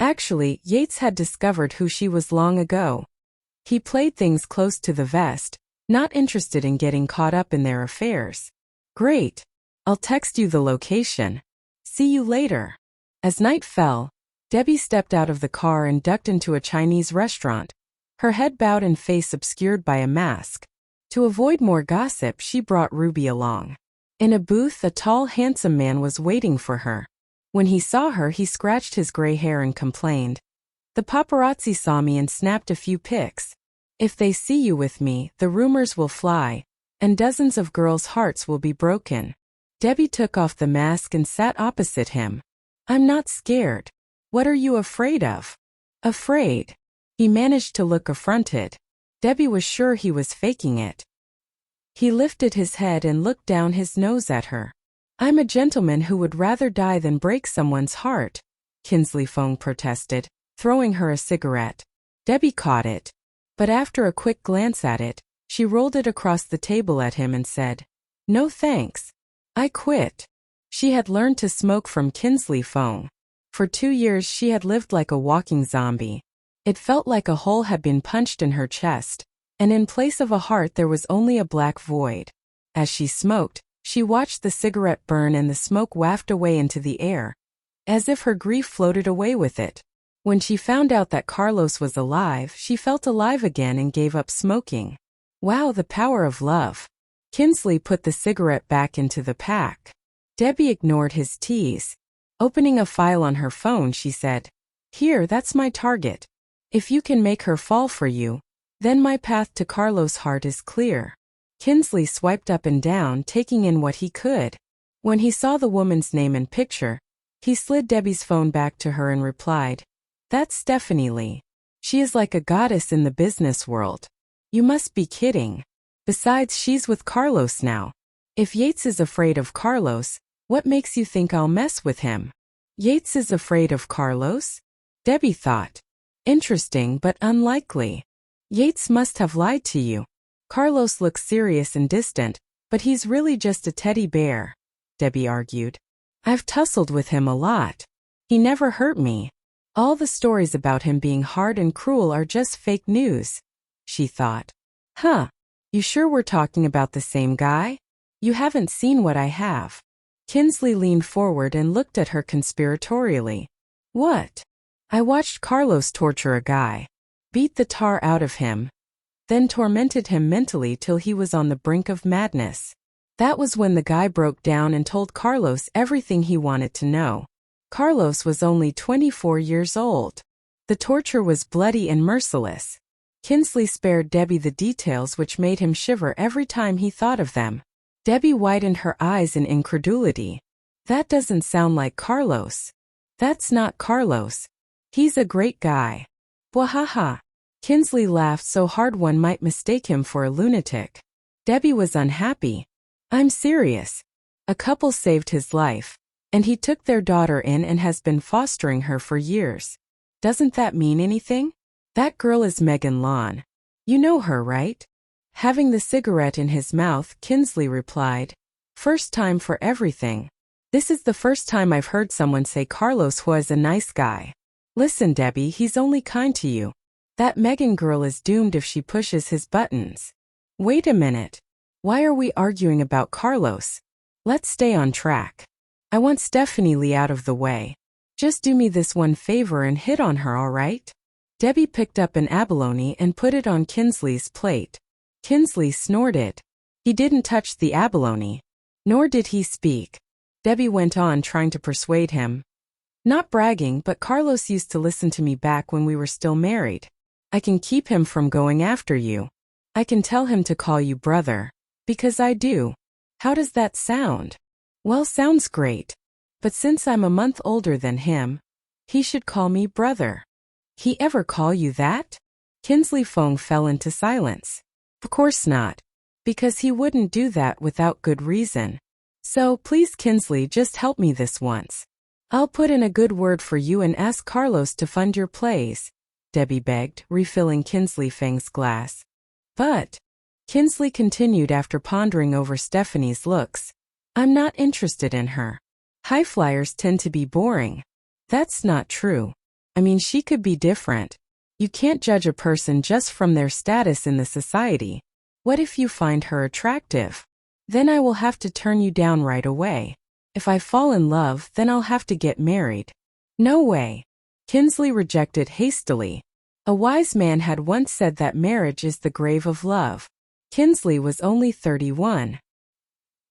Actually, Yates had discovered who she was long ago. He played things close to the vest, not interested in getting caught up in their affairs. Great. I'll text you the location. See you later. As night fell, Debbie stepped out of the car and ducked into a Chinese restaurant, her head bowed and face obscured by a mask. To avoid more gossip, she brought Ruby along. In a booth, a tall, handsome man was waiting for her. When he saw her, he scratched his gray hair and complained. The paparazzi saw me and snapped a few pics. If they see you with me, the rumors will fly, and dozens of girls' hearts will be broken. Debbie took off the mask and sat opposite him. I'm not scared. What are you afraid of? Afraid. He managed to look affronted. Debbie was sure he was faking it. He lifted his head and looked down his nose at her. I'm a gentleman who would rather die than break someone's heart, Kinsley Fong protested, throwing her a cigarette. Debbie caught it. But after a quick glance at it, she rolled it across the table at him and said, No thanks. I quit. She had learned to smoke from Kinsley Fong. For 2 years she had lived like a walking zombie. It felt like a hole had been punched in her chest, and in place of a heart there was only a black void. As she smoked, she watched the cigarette burn and the smoke waft away into the air, as if her grief floated away with it. When she found out that Carlos was alive, she felt alive again and gave up smoking. Wow, the power of love. Kinsley put the cigarette back into the pack. Debbie ignored his tease. Opening a file on her phone, she said, Here, that's my target. If you can make her fall for you, then my path to Carlos' heart is clear. Kinsley swiped up and down, taking in what he could. When he saw the woman's name and picture, he slid Debbie's phone back to her and replied, That's Stephanie Lee. She is like a goddess in the business world. You must be kidding. Besides, she's with Carlos now. If Yates is afraid of Carlos, what makes you think I'll mess with him? Yates is afraid of Carlos? Debbie thought. Interesting but unlikely. Yates must have lied to you. Carlos looks serious and distant, but he's really just a teddy bear, Debbie argued. I've tussled with him a lot. He never hurt me. All the stories about him being hard and cruel are just fake news, she thought. Huh. You sure we're talking about the same guy? You haven't seen what I have. Kinsley leaned forward and looked at her conspiratorially. What? I watched Carlos torture a guy, beat the tar out of him, then tormented him mentally till he was on the brink of madness. That was when the guy broke down and told Carlos everything he wanted to know. Carlos was only 24 years old. The torture was bloody and merciless. Kinsley spared Debbie the details which made him shiver every time he thought of them. Debbie widened her eyes in incredulity. That doesn't sound like Carlos. That's not Carlos. He's a great guy. Wahaha. Kinsley laughed so hard one might mistake him for a lunatic. Debbie was unhappy. I'm serious. A couple saved his life, and he took their daughter in and has been fostering her for years. Doesn't that mean anything? That girl is Megan Lawn. You know her, right? Having the cigarette in his mouth, Kinsley replied. First time for everything. This is the first time I've heard someone say Carlos Huo is a nice guy. Listen, Debbie, he's only kind to you. That Megan girl is doomed if she pushes his buttons. Wait a minute. Why are we arguing about Carlos? Let's stay on track. I want Stephanie Lee out of the way. Just do me this one favor and hit on her, all right? Debbie picked up an abalone and put it on Kinsley's plate. Kinsley snorted. He didn't touch the abalone. Nor did he speak. Debbie went on trying to persuade him. Not bragging, but Carlos used to listen to me back when we were still married. I can keep him from going after you. I can tell him to call you brother. Because I do. How does that sound? Well, sounds great. But since I'm a month older than him, he should call me brother. He ever call you that? Kinsley Fong fell into silence. Of course not. Because he wouldn't do that without good reason. So, please Kinsley, just help me this once. I'll put in a good word for you and ask Carlos to fund your plays, Debbie begged, refilling Kinsley Feng's glass. But, Kinsley continued after pondering over Stephanie's looks, I'm not interested in her. High flyers tend to be boring. That's not true. I mean, she could be different. You can't judge a person just from their status in the society. What if you find her attractive? Then I will have to turn you down right away. If I fall in love, then I'll have to get married. No way. Kinsley rejected hastily. A wise man had once said that marriage is the grave of love. Kinsley was only 31.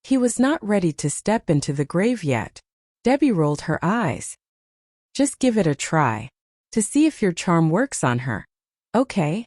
He was not ready to step into the grave yet. Debbie rolled her eyes. Just give it a try. To see if your charm works on her. Okay.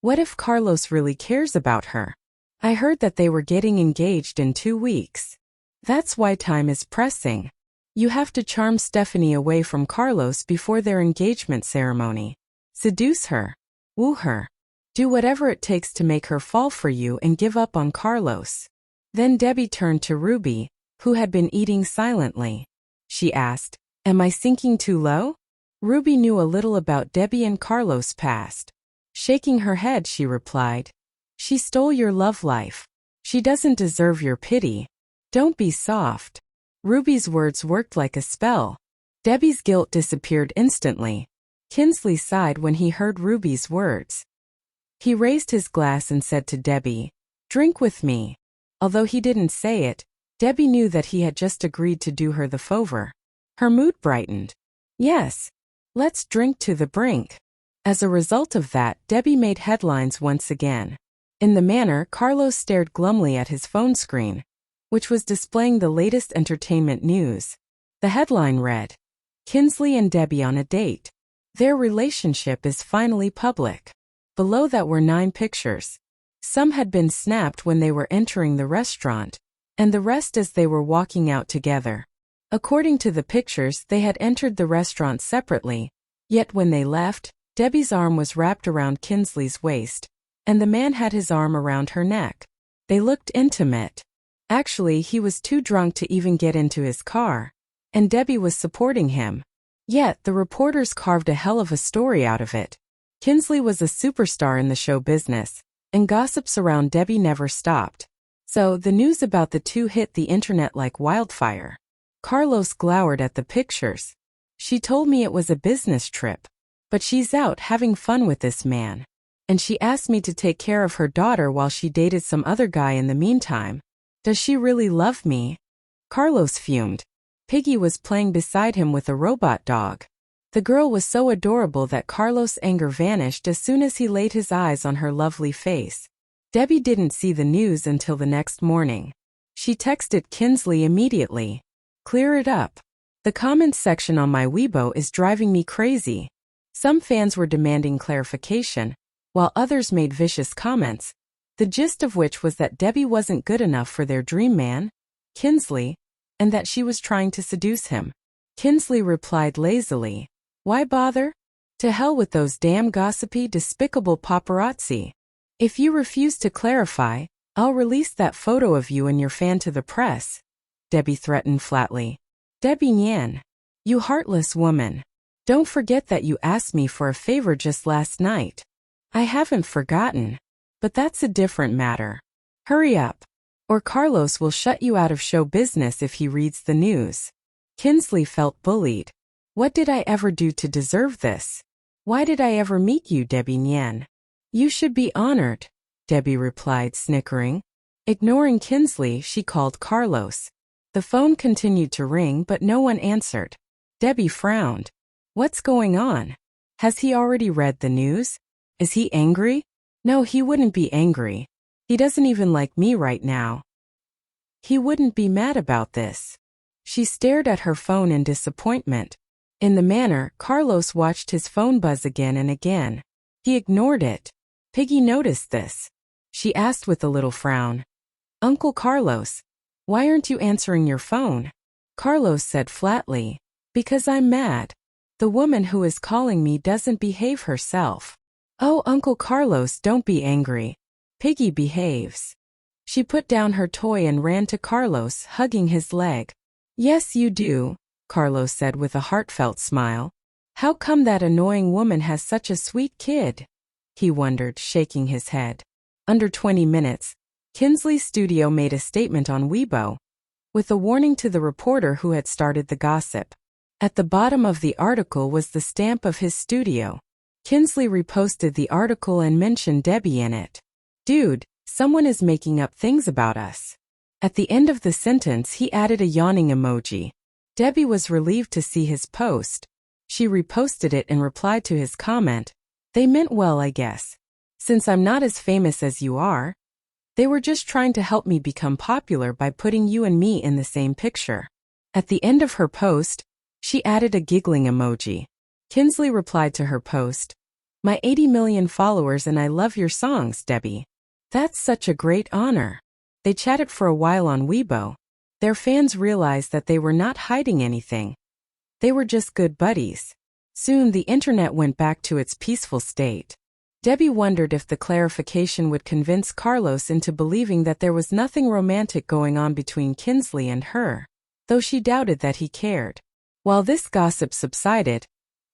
What if Carlos really cares about her? I heard that they were getting engaged in 2 weeks. That's why time is pressing. You have to charm Stephanie away from Carlos before their engagement ceremony. Seduce her. Woo her. Do whatever it takes to make her fall for you and give up on Carlos. Then Debbie turned to Ruby, who had been eating silently. She asked, Am I sinking too low? Ruby knew a little about Debbie and Carlos' past. Shaking her head, she replied, She stole your love life. She doesn't deserve your pity. Don't be soft. Ruby's words worked like a spell. Debbie's guilt disappeared instantly. Kinsley sighed when he heard Ruby's words. He raised his glass and said to Debbie, Drink with me. Although he didn't say it, Debbie knew that he had just agreed to do her the favor. Her mood brightened. Yes. Let's drink to the brink. As a result of that, Debbie made headlines once again. In the manner, Carlos stared glumly at his phone screen, which was displaying the latest entertainment news. The headline read, Kinsley and Debbie on a date. Their relationship is finally public. Below that were 9 pictures. Some had been snapped when they were entering the restaurant, and the rest as they were walking out together. According to the pictures, they had entered the restaurant separately, yet when they left, Debbie's arm was wrapped around Kinsley's waist, and the man had his arm around her neck. They looked intimate. Actually, he was too drunk to even get into his car, and Debbie was supporting him. Yet, the reporters carved a hell of a story out of it. Kinsley was a superstar in the show business, and gossips around Debbie never stopped. So, the news about the two hit the internet like wildfire. Carlos glowered at the pictures. She told me it was a business trip, but she's out having fun with this man. And she asked me to take care of her daughter while she dated some other guy in the meantime. Does she really love me? Carlos fumed. Piggy was playing beside him with a robot dog. The girl was so adorable that Carlos' anger vanished as soon as he laid his eyes on her lovely face. Debbie didn't see the news until the next morning. She texted Kinsley immediately. Clear it up. The comments section on my Weibo is driving me crazy. Some fans were demanding clarification. while others made vicious comments, the gist of which was that Debbie wasn't good enough for their dream man, Kinsley, and that she was trying to seduce him. Kinsley replied lazily, "Why bother? To hell with those damn gossipy, despicable paparazzi. If you refuse to clarify, I'll release that photo of you and your fan to the press," Debbie threatened flatly. "Debbie Nian, you heartless woman. Don't forget that you asked me for a favor just last night." "I haven't forgotten. But that's a different matter. Hurry up, or Carlos will shut you out of show business if he reads the news." Kinsley felt bullied. "What did I ever do to deserve this? Why did I ever meet you, Debbie Nian?" "You should be honored," Debbie replied, snickering. Ignoring Kinsley, she called Carlos. The phone continued to ring, but no one answered. Debbie frowned. "What's going on? Has he already read the news? Is he angry?" "No, he wouldn't be angry. He doesn't even like me right now. He wouldn't be mad about this." She stared at her phone in disappointment. In the manner, Carlos watched his phone buzz again and again. He ignored it. Piggy noticed this. She asked with a little frown, "Uncle Carlos, why aren't you answering your phone?" Carlos said flatly, "Because I'm mad. The woman who is calling me doesn't behave herself." "Oh, Uncle Carlos, don't be angry. Piggy behaves." She put down her toy and ran to Carlos, hugging his leg. "Yes, you do," Carlos said with a heartfelt smile. "How come that annoying woman has such a sweet kid?" he wondered, shaking his head. Under 20 minutes, Kinsley's studio made a statement on Weibo, with a warning to the reporter who had started the gossip. At the bottom of the article was the stamp of his studio. Kinsley reposted the article and mentioned Debbie in it. "Dude, someone is making up things about us." At the end of the sentence, he added a yawning emoji. Debbie was relieved to see his post. She reposted it and replied to his comment, "They meant well, I guess. Since I'm not as famous as you are, they were just trying to help me become popular by putting you and me in the same picture." At the end of her post, she added a giggling emoji. Kinsley replied to her post, "My 80 million followers and I love your songs, Debbie. That's such a great honor." They chatted for a while on Weibo. Their fans realized that they were not hiding anything. They were just good buddies. Soon the internet went back to its peaceful state. Debbie wondered if the clarification would convince Carlos into believing that there was nothing romantic going on between Kinsley and her, though she doubted that he cared. While this gossip subsided,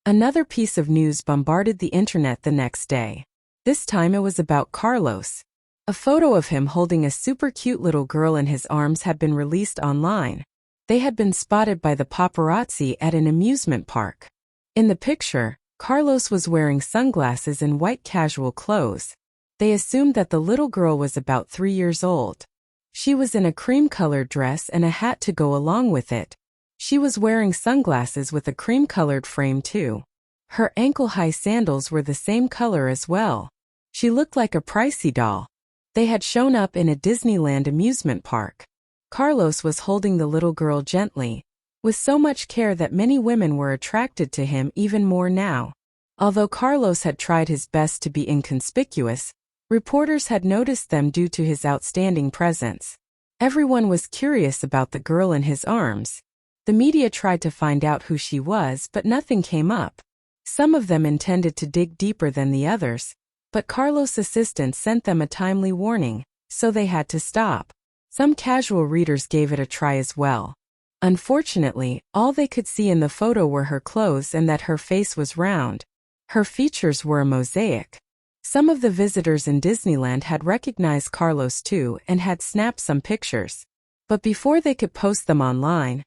another piece of news bombarded the internet the next day. This time it was about Carlos. A photo of him holding a super cute little girl in his arms had been released online. They had been spotted by the paparazzi at an amusement park. In the picture, Carlos was wearing sunglasses and white casual clothes. They assumed that the little girl was about 3 years old. She was in a cream-colored dress and a hat to go along with it. She was wearing sunglasses with a cream-colored frame too. Her ankle-high sandals were the same color as well. She looked like a pricey doll. They had shown up in a Disneyland amusement park. Carlos was holding the little girl gently, with so much care that many women were attracted to him even more now. Although Carlos had tried his best to be inconspicuous, reporters had noticed them due to his outstanding presence. Everyone was curious about the girl in his arms. The media tried to find out who she was, but nothing came up. Some of them intended to dig deeper than the others, but Carlos' assistant sent them a timely warning, so they had to stop. Some casual readers gave it a try as well. Unfortunately, all they could see in the photo were her clothes and that her face was round. Her features were a mosaic. Some of the visitors in Disneyland had recognized Carlos too and had snapped some pictures. But before they could post them online,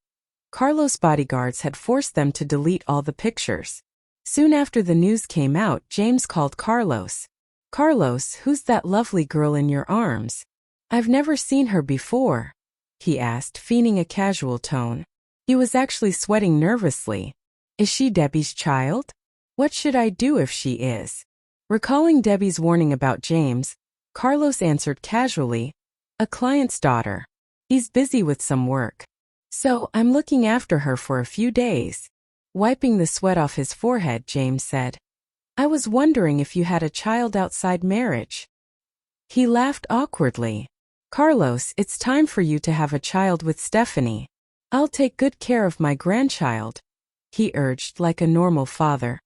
Carlos' bodyguards had forced them to delete all the pictures. Soon after the news came out, James called Carlos. "Carlos, who's that lovely girl in your arms? I've never seen her before," he asked, feigning a casual tone. He was actually sweating nervously. "Is she Debbie's child? What should I do if she is?" Recalling Debbie's warning about James, Carlos answered casually, "A client's daughter. He's busy with some work. So I'm looking after her for a few days." Wiping the sweat off his forehead, James said, I was wondering if you had a child outside marriage. He laughed awkwardly. Carlos, it's time for you to have a child with Stephanie. I'll take good care of my grandchild, he urged like a normal father.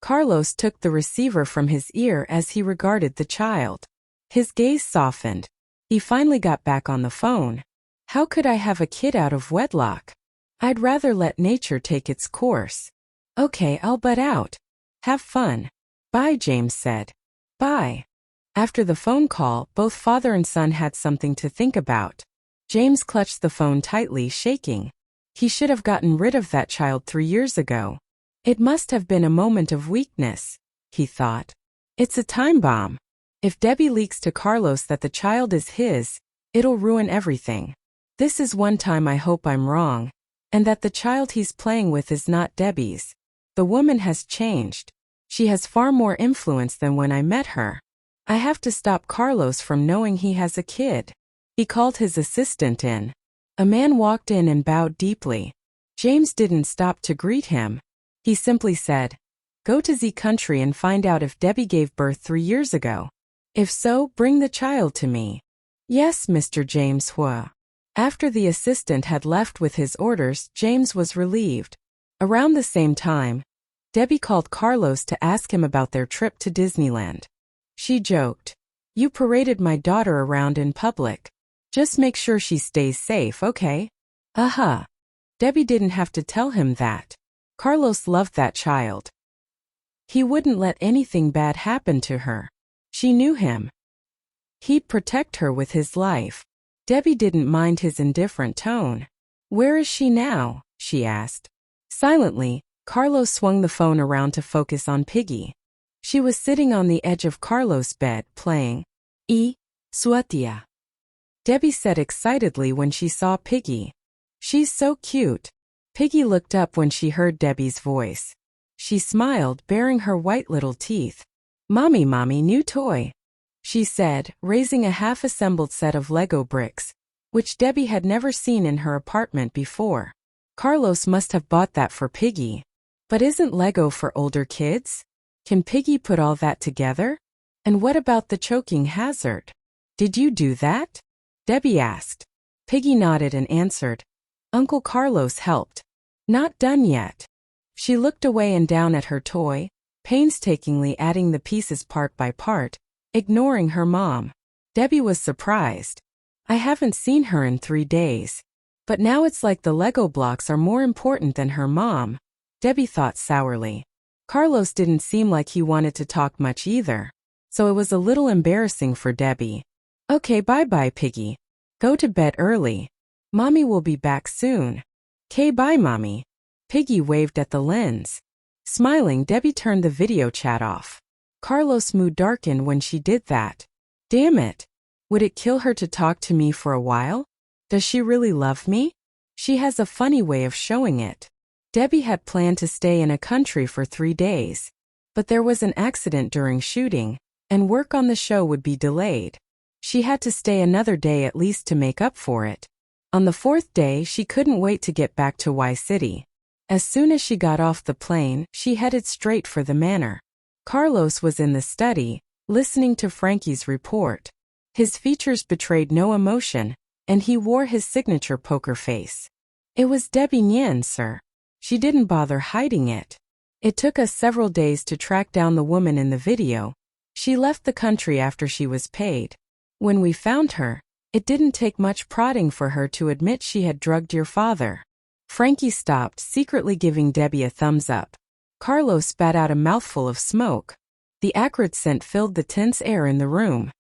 Carlos took the receiver from his ear as he regarded the child. His gaze softened. He finally got back on the phone. How could I have a kid out of wedlock? I'd rather let nature take its course. Okay, I'll butt out. Have fun. Bye, James said. Bye. After the phone call, both father and son had something to think about. James clutched the phone tightly, shaking. He should have gotten rid of that child 3 years ago. It must have been a moment of weakness, he thought. It's a time bomb. If Debbie leaks to Carlos that the child is his, it'll ruin everything. This is one time I hope I'm wrong, and that the child he's playing with is not Debbie's. The woman has changed. She has far more influence than when I met her. I have to stop Carlos from knowing he has a kid. He called his assistant in. A man walked in and bowed deeply. James didn't stop to greet him. He simply said, "Go to Z country and find out if Debbie gave birth 3 years ago. If so, bring the child to me." Yes, Mr. James Huo. After the assistant had left with his orders, James was relieved. Around the same time, Debbie called Carlos to ask him about their trip to Disneyland. She joked, "You paraded my daughter around in public. Just make sure she stays safe, okay?" Uh-huh. Debbie didn't have to tell him that. Carlos loved that child. He wouldn't let anything bad happen to her. She knew him. He'd protect her with his life. Debbie didn't mind his indifferent tone. "Where is she now?" she asked. Silently, Carlos swung the phone around to focus on Piggy. She was sitting on the edge of Carlos' bed, playing Suatia. Debbie said excitedly when she saw Piggy. "She's so cute." Piggy looked up when she heard Debbie's voice. She smiled, baring her white little teeth. Mommy, new toy," she said, raising a half-assembled set of Lego bricks, which Debbie had never seen in her apartment before. Carlos must have bought that for Piggy. But isn't Lego for older kids? Can Piggy put all that together? And what about the choking hazard? Did you do that? Debbie asked. Piggy nodded and answered. Uncle Carlos helped. Not done yet. She looked away and down at her toy, painstakingly adding the pieces part by part, ignoring her mom. Debbie was surprised. I haven't seen her in 3 days. But now it's like the Lego blocks are more important than her mom, Debbie thought sourly. Carlos didn't seem like he wanted to talk much either, so it was a little embarrassing for Debbie. Okay, bye-bye, Piggy. Go to bed early. Mommy will be back soon. Okay, bye, Mommy. Piggy waved at the lens. Smiling, Debbie turned the video chat off. Carlos' mood darkened when she did that. Damn it. Would it kill her to talk to me for a while? Does she really love me? She has a funny way of showing it. Debbie had planned to stay in a country for 3 days. But there was an accident during shooting, and work on the show would be delayed. She had to stay another day at least to make up for it. On the 4th day, she couldn't wait to get back to Y City. As soon as she got off the plane, she headed straight for the manor. Carlos was in the study, listening to Frankie's report. His features betrayed no emotion, and he wore his signature poker face. It was Debbie Nian, sir. She didn't bother hiding it. It took us several days to track down the woman in the video. She left the country after she was paid. When we found her, it didn't take much prodding for her to admit she had drugged your father. Frankie stopped, secretly giving Debbie a thumbs up. Carlos spat out a mouthful of smoke. The acrid scent filled the tense air in the room.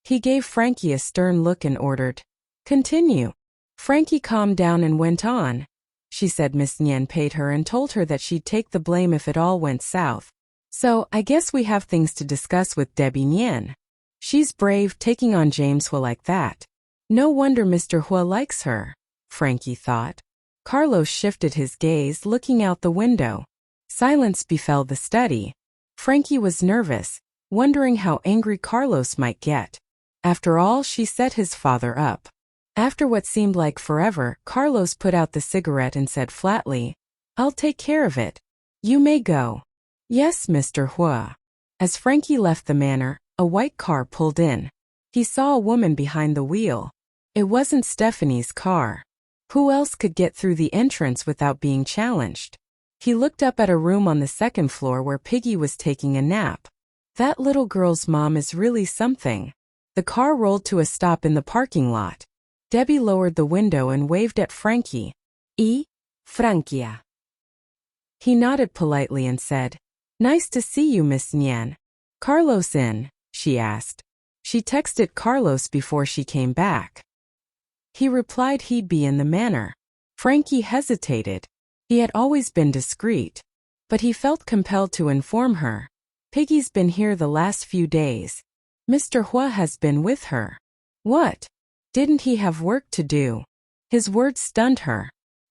He gave Frankie a stern look and ordered, "Continue." Frankie calmed down and went on. She said Miss Nian paid her and told her that she'd take the blame if it all went south. So, I guess we have things to discuss with Debbie Nian. She's brave, taking on James Huo like that. No wonder Mr. Huo likes her, Frankie thought. Carlos shifted his gaze, looking out the window. Silence befell the study. Frankie was nervous, wondering how angry Carlos might get. After all, she set his father up. After what seemed like forever, Carlos put out the cigarette and said flatly, "I'll take care of it. You may go." Yes, Mr. Huo. As Frankie left the manor, a white car pulled in. He saw a woman behind the wheel. It wasn't Stephanie's car. Who else could get through the entrance without being challenged? He looked up at a room on the second floor where Piggy was taking a nap. That little girl's mom is really something. The car rolled to a stop in the parking lot. Debbie lowered the window and waved at Frankie. Frankia. He nodded politely and said, "Nice to see you, Miss Nian." "Carlos in?" she asked. She texted Carlos before she came back. He replied he'd be in the manor. Frankie hesitated. He had always been discreet. But he felt compelled to inform her. "Piggy's been here the last few days. Mr. Huo has been with her." What? Didn't he have work to do? His words stunned her.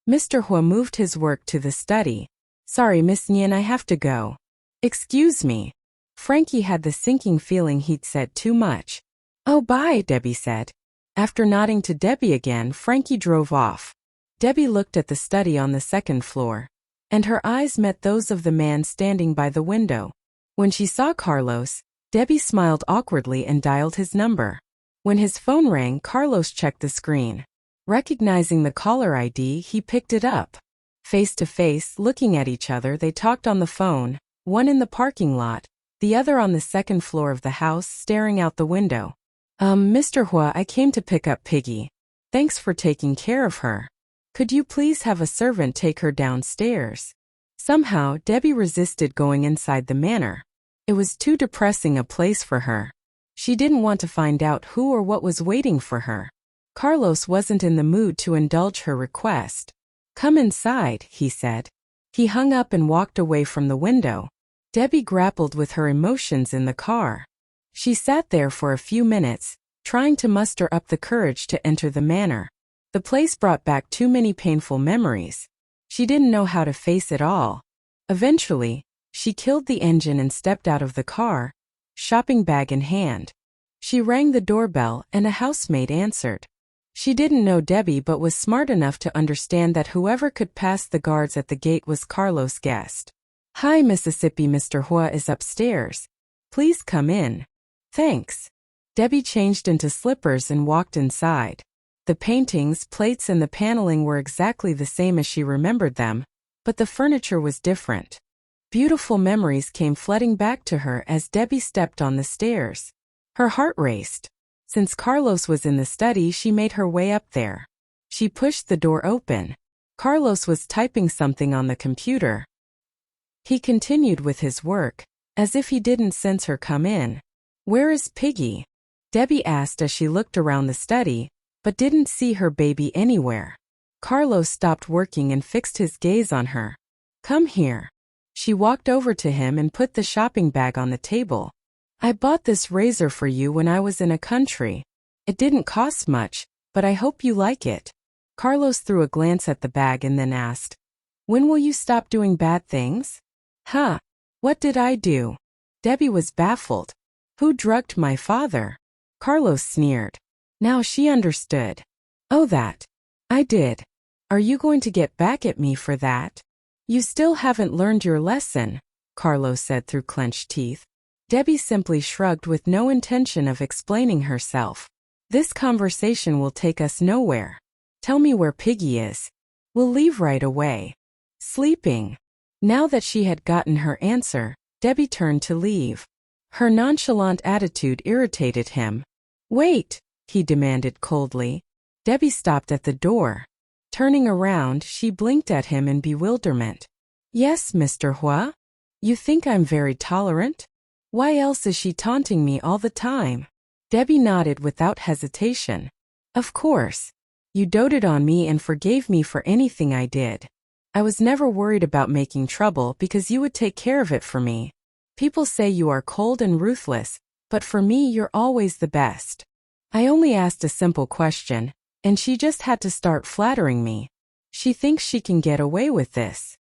Mr. Huo moved his work to the study. "Sorry, Miss Nian, I have to go." "Excuse me." Frankie had the sinking feeling he'd said too much. "Oh, bye," Debbie said. After nodding to Debbie again, Frankie drove off. Debbie looked at the study on the second floor, and her eyes met those of the man standing by the window. When she saw Carlos, Debbie smiled awkwardly and dialed his number. When his phone rang, Carlos checked the screen. Recognizing the caller ID, he picked it up. Face to face, looking at each other, they talked on the phone, one in the parking lot, the other on the second floor of the house, staring out the window. Mr. Huo, I came to pick up Piggy. Thanks for taking care of her. Could you please have a servant take her downstairs?" Somehow, Debbie resisted going inside the manor. It was too depressing a place for her. She didn't want to find out who or what was waiting for her. Carlos wasn't in the mood to indulge her request. "Come inside," he said. He hung up and walked away from the window. Debbie grappled with her emotions in the car. She sat there for a few minutes, trying to muster up the courage to enter the manor. The place brought back too many painful memories. She didn't know how to face it all. Eventually, she killed the engine and stepped out of the car, shopping bag in hand. She rang the doorbell and a housemaid answered. She didn't know Debbie but was smart enough to understand that whoever could pass the guards at the gate was Carlos' guest. "Hi, Mississippi, Mr. Huo is upstairs. Please come in." "Thanks." Debbie changed into slippers and walked inside. The paintings, plates and the paneling were exactly the same as she remembered them, but the furniture was different. Beautiful memories came flooding back to her as Debbie stepped on the stairs. Her heart raced. Since Carlos was in the study, she made her way up there. She pushed the door open. Carlos was typing something on the computer. He continued with his work, as if he didn't sense her come in. "Where is Piggy?" Debbie asked as she looked around the study, but didn't see her baby anywhere. Carlos stopped working and fixed his gaze on her. "Come here." She walked over to him and put the shopping bag on the table. "I bought this razor for you when I was in a country. It didn't cost much, but I hope you like it." Carlos threw a glance at the bag and then asked, "When will you stop doing bad things?" "Huh? What did I do?" Debbie was baffled. "Who drugged my father?" Carlos sneered. Now she understood. "Oh, that. I did. Are you going to get back at me for that?" "You still haven't learned your lesson," Carlos said through clenched teeth. Debbie simply shrugged with no intention of explaining herself. "This conversation will take us nowhere. Tell me where Piggy is. We'll leave right away." "Sleeping." Now that she had gotten her answer, Debbie turned to leave. Her nonchalant attitude irritated him. "Wait," he demanded coldly. Debbie stopped at the door. Turning around, she blinked at him in bewilderment. "Yes, Mr. Huo? You think I'm very tolerant? Why else is she taunting me all the time?" Debbie nodded without hesitation. "Of course. You doted on me and forgave me for anything I did. I was never worried about making trouble because you would take care of it for me. People say you are cold and ruthless, but for me you're always the best. I only asked a simple question, and she just had to start flattering me. She thinks she can get away with this.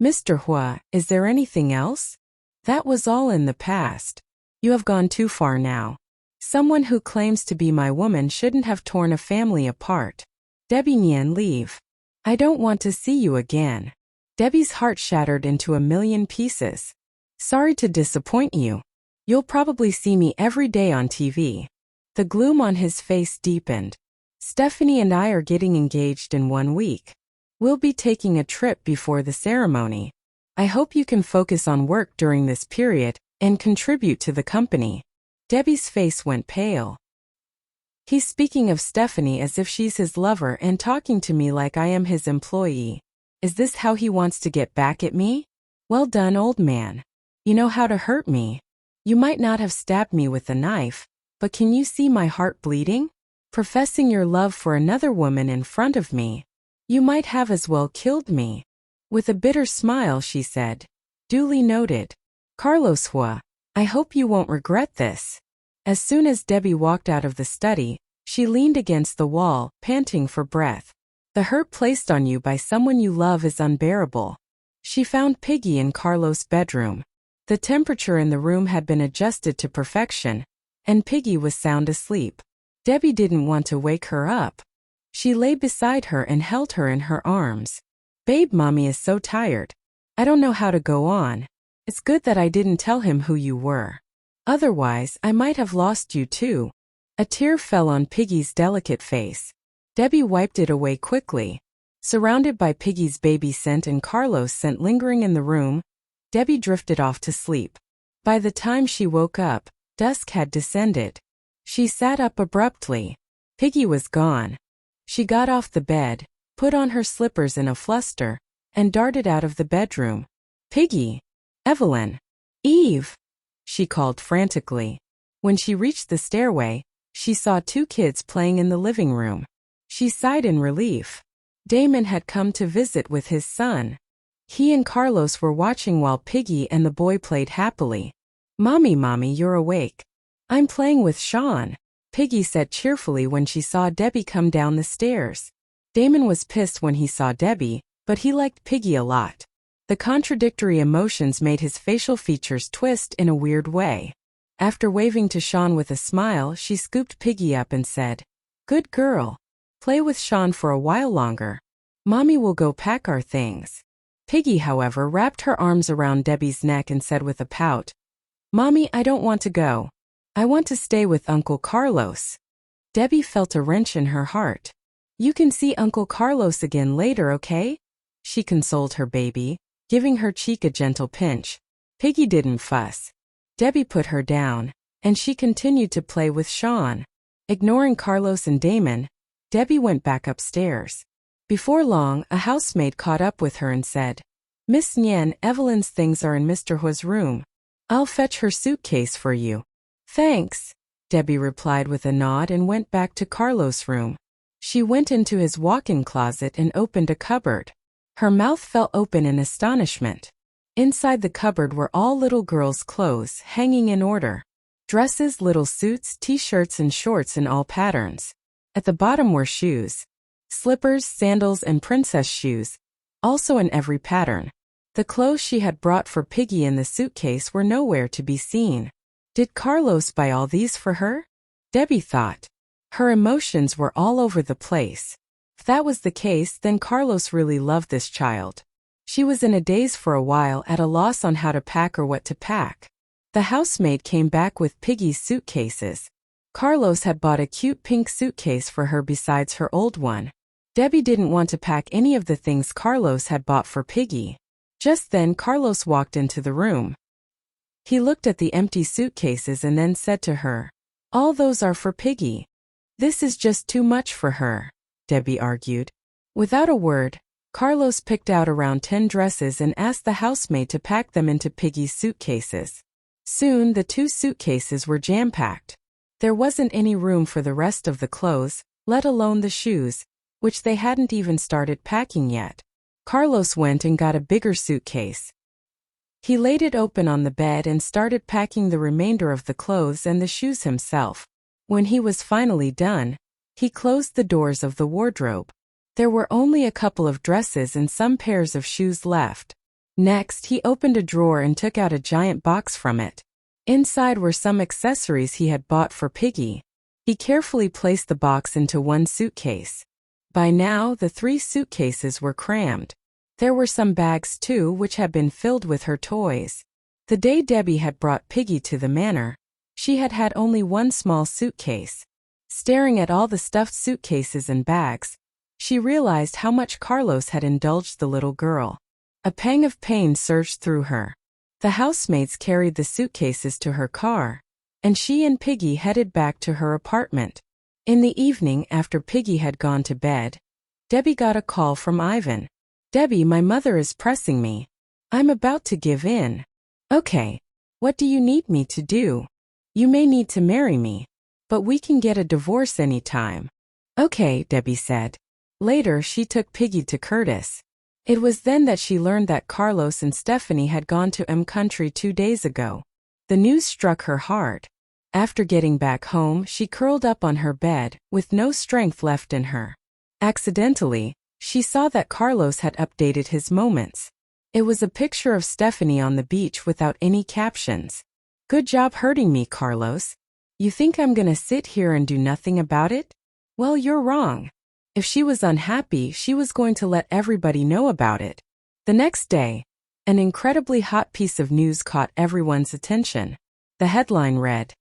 Mr. Huo, is there anything else? That was all in the past. You have gone too far now. Someone who claims to be my woman shouldn't have torn a family apart. Debbie, Nian, leave. I don't want to see you again." Debbie's heart shattered into a million pieces. Sorry to disappoint you. You'll probably see me every day on TV. The gloom on his face deepened. Stephanie and I are getting engaged in 1 week. We'll be taking a trip before the ceremony. I hope you can focus on work during this period and contribute to the company. Debbie's face went pale. He's speaking of Stephanie as if she's his lover and talking to me like I am his employee. Is this how he wants to get back at me? Well done, old man. You know how to hurt me. You might not have stabbed me with a knife, but can you see my heart bleeding? Professing your love for another woman in front of me. You might have as well killed me. With a bitter smile, she said. Duly noted. Carlos Huo, I hope you won't regret this. As soon as Debbie walked out of the study, she leaned against the wall, panting for breath. The hurt placed on you by someone you love is unbearable. She found Piggy in Carlos' bedroom. The temperature in the room had been adjusted to perfection, and Piggy was sound asleep. Debbie didn't want to wake her up. She lay beside her and held her in her arms. Babe, Mommy is so tired. I don't know how to go on. It's good that I didn't tell him who you were. Otherwise, I might have lost you too. A tear fell on Piggy's delicate face. Debbie wiped it away quickly. Surrounded by Piggy's baby scent and Carlos' scent lingering in the room, Debbie drifted off to sleep. By the time she woke up, dusk had descended. She sat up abruptly. Piggy was gone. She got off the bed, put on her slippers in a fluster, and darted out of the bedroom. Piggy! Evelyn! Eve! She called frantically. When she reached the stairway, she saw 2 kids playing in the living room. She sighed in relief. Damon had come to visit with his son. He and Carlos were watching while Piggy and the boy played happily. Mommy, you're awake. I'm playing with Sean, Piggy said cheerfully when she saw Debbie come down the stairs. Damon was pissed when he saw Debbie, but he liked Piggy a lot. The contradictory emotions made his facial features twist in a weird way. After waving to Sean with a smile, she scooped Piggy up and said, Good girl. Play with Sean for a while longer. Mommy will go pack our things. Piggy, however, wrapped her arms around Debbie's neck and said with a pout, Mommy, I don't want to go. I want to stay with Uncle Carlos. Debbie felt a wrench in her heart. You can see Uncle Carlos again later, okay? She consoled her baby, giving her cheek a gentle pinch. Piggy didn't fuss. Debbie put her down, and she continued to play with Sean. Ignoring Carlos and Damon, Debbie went back upstairs. Before long, a housemaid caught up with her and said, Miss Nian, Evelyn's things are in Mr. Huo's room. I'll fetch her suitcase for you. Thanks, Debbie replied with a nod and went back to Carlos' room. She went into his walk-in closet and opened a cupboard. Her mouth fell open in astonishment. Inside the cupboard were all little girls' clothes hanging in order. Dresses, little suits, t-shirts and shorts in all patterns. At the bottom were shoes. Slippers, sandals and princess shoes, also in every pattern. The clothes she had brought for Piggy in the suitcase were nowhere to be seen. Did Carlos buy all these for her? Debbie thought. Her emotions were all over the place. If that was the case, then Carlos really loved this child. She was in a daze for a while, at a loss on how to pack or what to pack. The housemaid came back with Piggy's suitcases. Carlos had bought a cute pink suitcase for her besides her old one. Debbie didn't want to pack any of the things Carlos had bought for Piggy. Just then Carlos walked into the room. He looked at the empty suitcases and then said to her, All those are for Piggy. This is just too much for her, Debbie argued. Without a word, Carlos picked out around 10 dresses and asked the housemaid to pack them into Piggy's suitcases. Soon the 2 suitcases were jam-packed. There wasn't any room for the rest of the clothes, let alone the shoes, which they hadn't even started packing yet. Carlos went and got a bigger suitcase. He laid it open on the bed and started packing the remainder of the clothes and the shoes himself. When he was finally done, he closed the doors of the wardrobe. There were only a couple of dresses and some pairs of shoes left. Next, he opened a drawer and took out a giant box from it. Inside were some accessories he had bought for Piggy. He carefully placed the box into one suitcase. By now, the 3 suitcases were crammed. There were some bags too which had been filled with her toys. The day Debbie had brought Piggy to the manor, she had had only one small suitcase. Staring at all the stuffed suitcases and bags, she realized how much Carlos had indulged the little girl. A pang of pain surged through her. The housemaids carried the suitcases to her car, and she and Piggy headed back to her apartment. In the evening, after Piggy had gone to bed, Debbie got a call from Ivan. "Debbie, my mother is pressing me. I'm about to give in." "Okay. What do you need me to do?" "You may need to marry me, but we can get a divorce anytime." "Okay," Debbie said. Later, she took Piggy to Curtis. It was then that she learned that Carlos and Stephanie had gone to country 2 days ago. The news struck her hard. After getting back home, she curled up on her bed, with no strength left in her. Accidentally, she saw that Carlos had updated his moments. It was a picture of Stephanie on the beach without any captions. "Good job hurting me, Carlos. You think I'm gonna sit here and do nothing about it? Well, you're wrong." If she was unhappy, she was going to let everybody know about it. The next day, an incredibly hot piece of news caught everyone's attention. The headline read,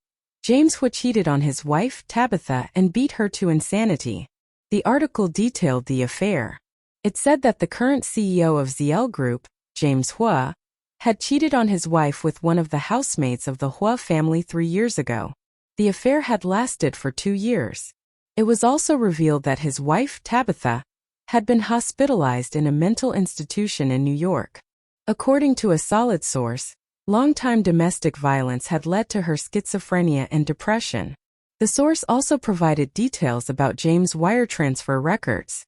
"James Huo cheated on his wife, Tabitha, and beat her to insanity." The article detailed the affair. It said that the current CEO of ZL Group, James Huo, had cheated on his wife with one of the housemates of the Huo family 3 years ago. The affair had lasted for 2 years. It was also revealed that his wife, Tabitha, had been hospitalized in a mental institution in New York. According to a solid source, long-time domestic violence had led to her schizophrenia and depression. The source also provided details about James' wire transfer records.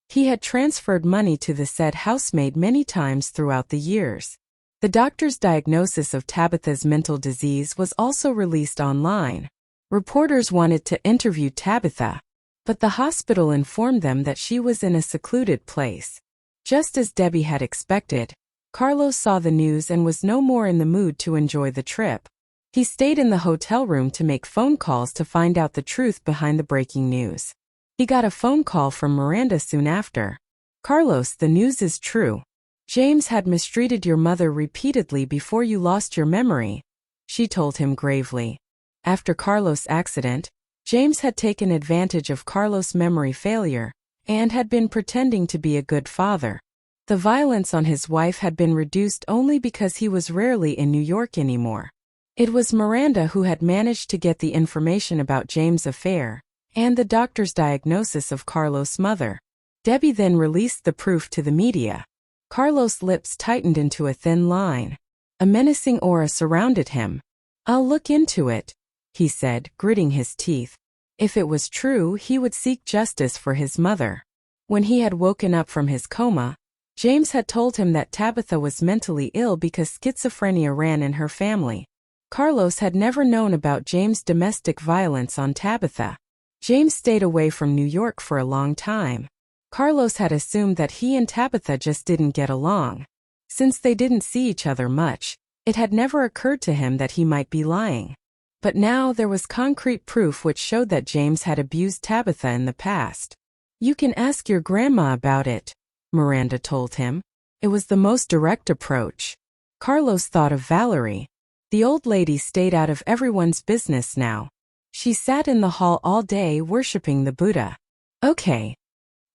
He had transferred money to the said housemaid many times throughout the years. The doctor's diagnosis of Tabitha's mental disease was also released online. Reporters wanted to interview Tabitha, but the hospital informed them that she was in a secluded place. Just as Debbie had expected, Carlos saw the news and was no more in the mood to enjoy the trip. He stayed in the hotel room to make phone calls to find out the truth behind the breaking news. He got a phone call from Miranda soon after. "Carlos, the news is true. James had mistreated your mother repeatedly before you lost your memory," she told him gravely. After Carlos' accident, James had taken advantage of Carlos' memory failure and had been pretending to be a good father. The violence on his wife had been reduced only because he was rarely in New York anymore. It was Miranda who had managed to get the information about James' affair and the doctor's diagnosis of Carlos' mother. Debbie then released the proof to the media. Carlos' lips tightened into a thin line. A menacing aura surrounded him. "I'll look into it," he said, gritting his teeth. If it was true, he would seek justice for his mother. When he had woken up from his coma, James had told him that Tabitha was mentally ill because schizophrenia ran in her family. Carlos had never known about James' domestic violence on Tabitha. James stayed away from New York for a long time. Carlos had assumed that he and Tabitha just didn't get along. Since they didn't see each other much, it had never occurred to him that he might be lying. But now there was concrete proof which showed that James had abused Tabitha in the past. "You can ask your grandma about it," Miranda told him. It was the most direct approach. Carlos thought of Valerie. The old lady stayed out of everyone's business now. She sat in the hall all day worshipping the Buddha. Okay.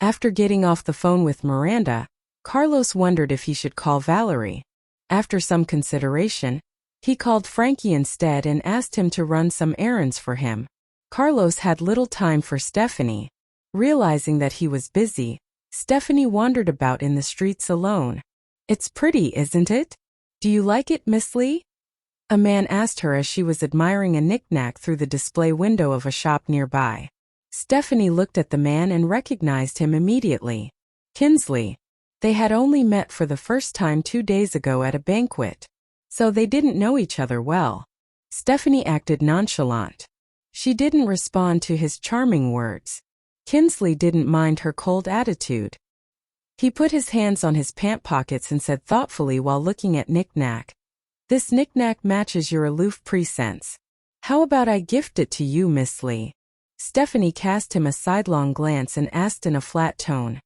After getting off the phone with Miranda, Carlos wondered if he should call Valerie. After some consideration, he called Frankie instead and asked him to run some errands for him. Carlos had little time for Stephanie. Realizing that he was busy, Stephanie wandered about in the streets alone. "It's pretty, isn't it? Do you like it, Miss Lee?" a man asked her as she was admiring a knick-knack through the display window of a shop nearby. Stephanie looked at the man and recognized him immediately. Kinsley. They had only met for the first time 2 days ago at a banquet, so they didn't know each other well. Stephanie acted nonchalant. She didn't respond to his charming words. Kinsley didn't mind her cold attitude. He put his hands on his pant pockets and said thoughtfully while looking at knick-knack, "This knick-knack matches your aloof presence. How about I gift it to you, Miss Lee?" Stephanie cast him a sidelong glance and asked in a flat tone,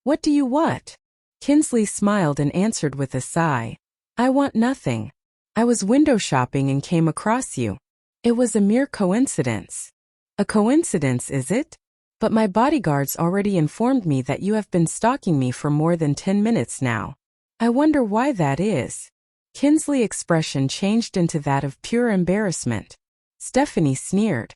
"What do you want?" Kinsley smiled and answered with a sigh, "I want nothing. I was window shopping and came across you. It was a mere coincidence. A coincidence, is it? But my bodyguards already informed me that you have been stalking me for more than 10 minutes now. I wonder why that is. Kinsley's expression changed into that of pure embarrassment. Stephanie sneered.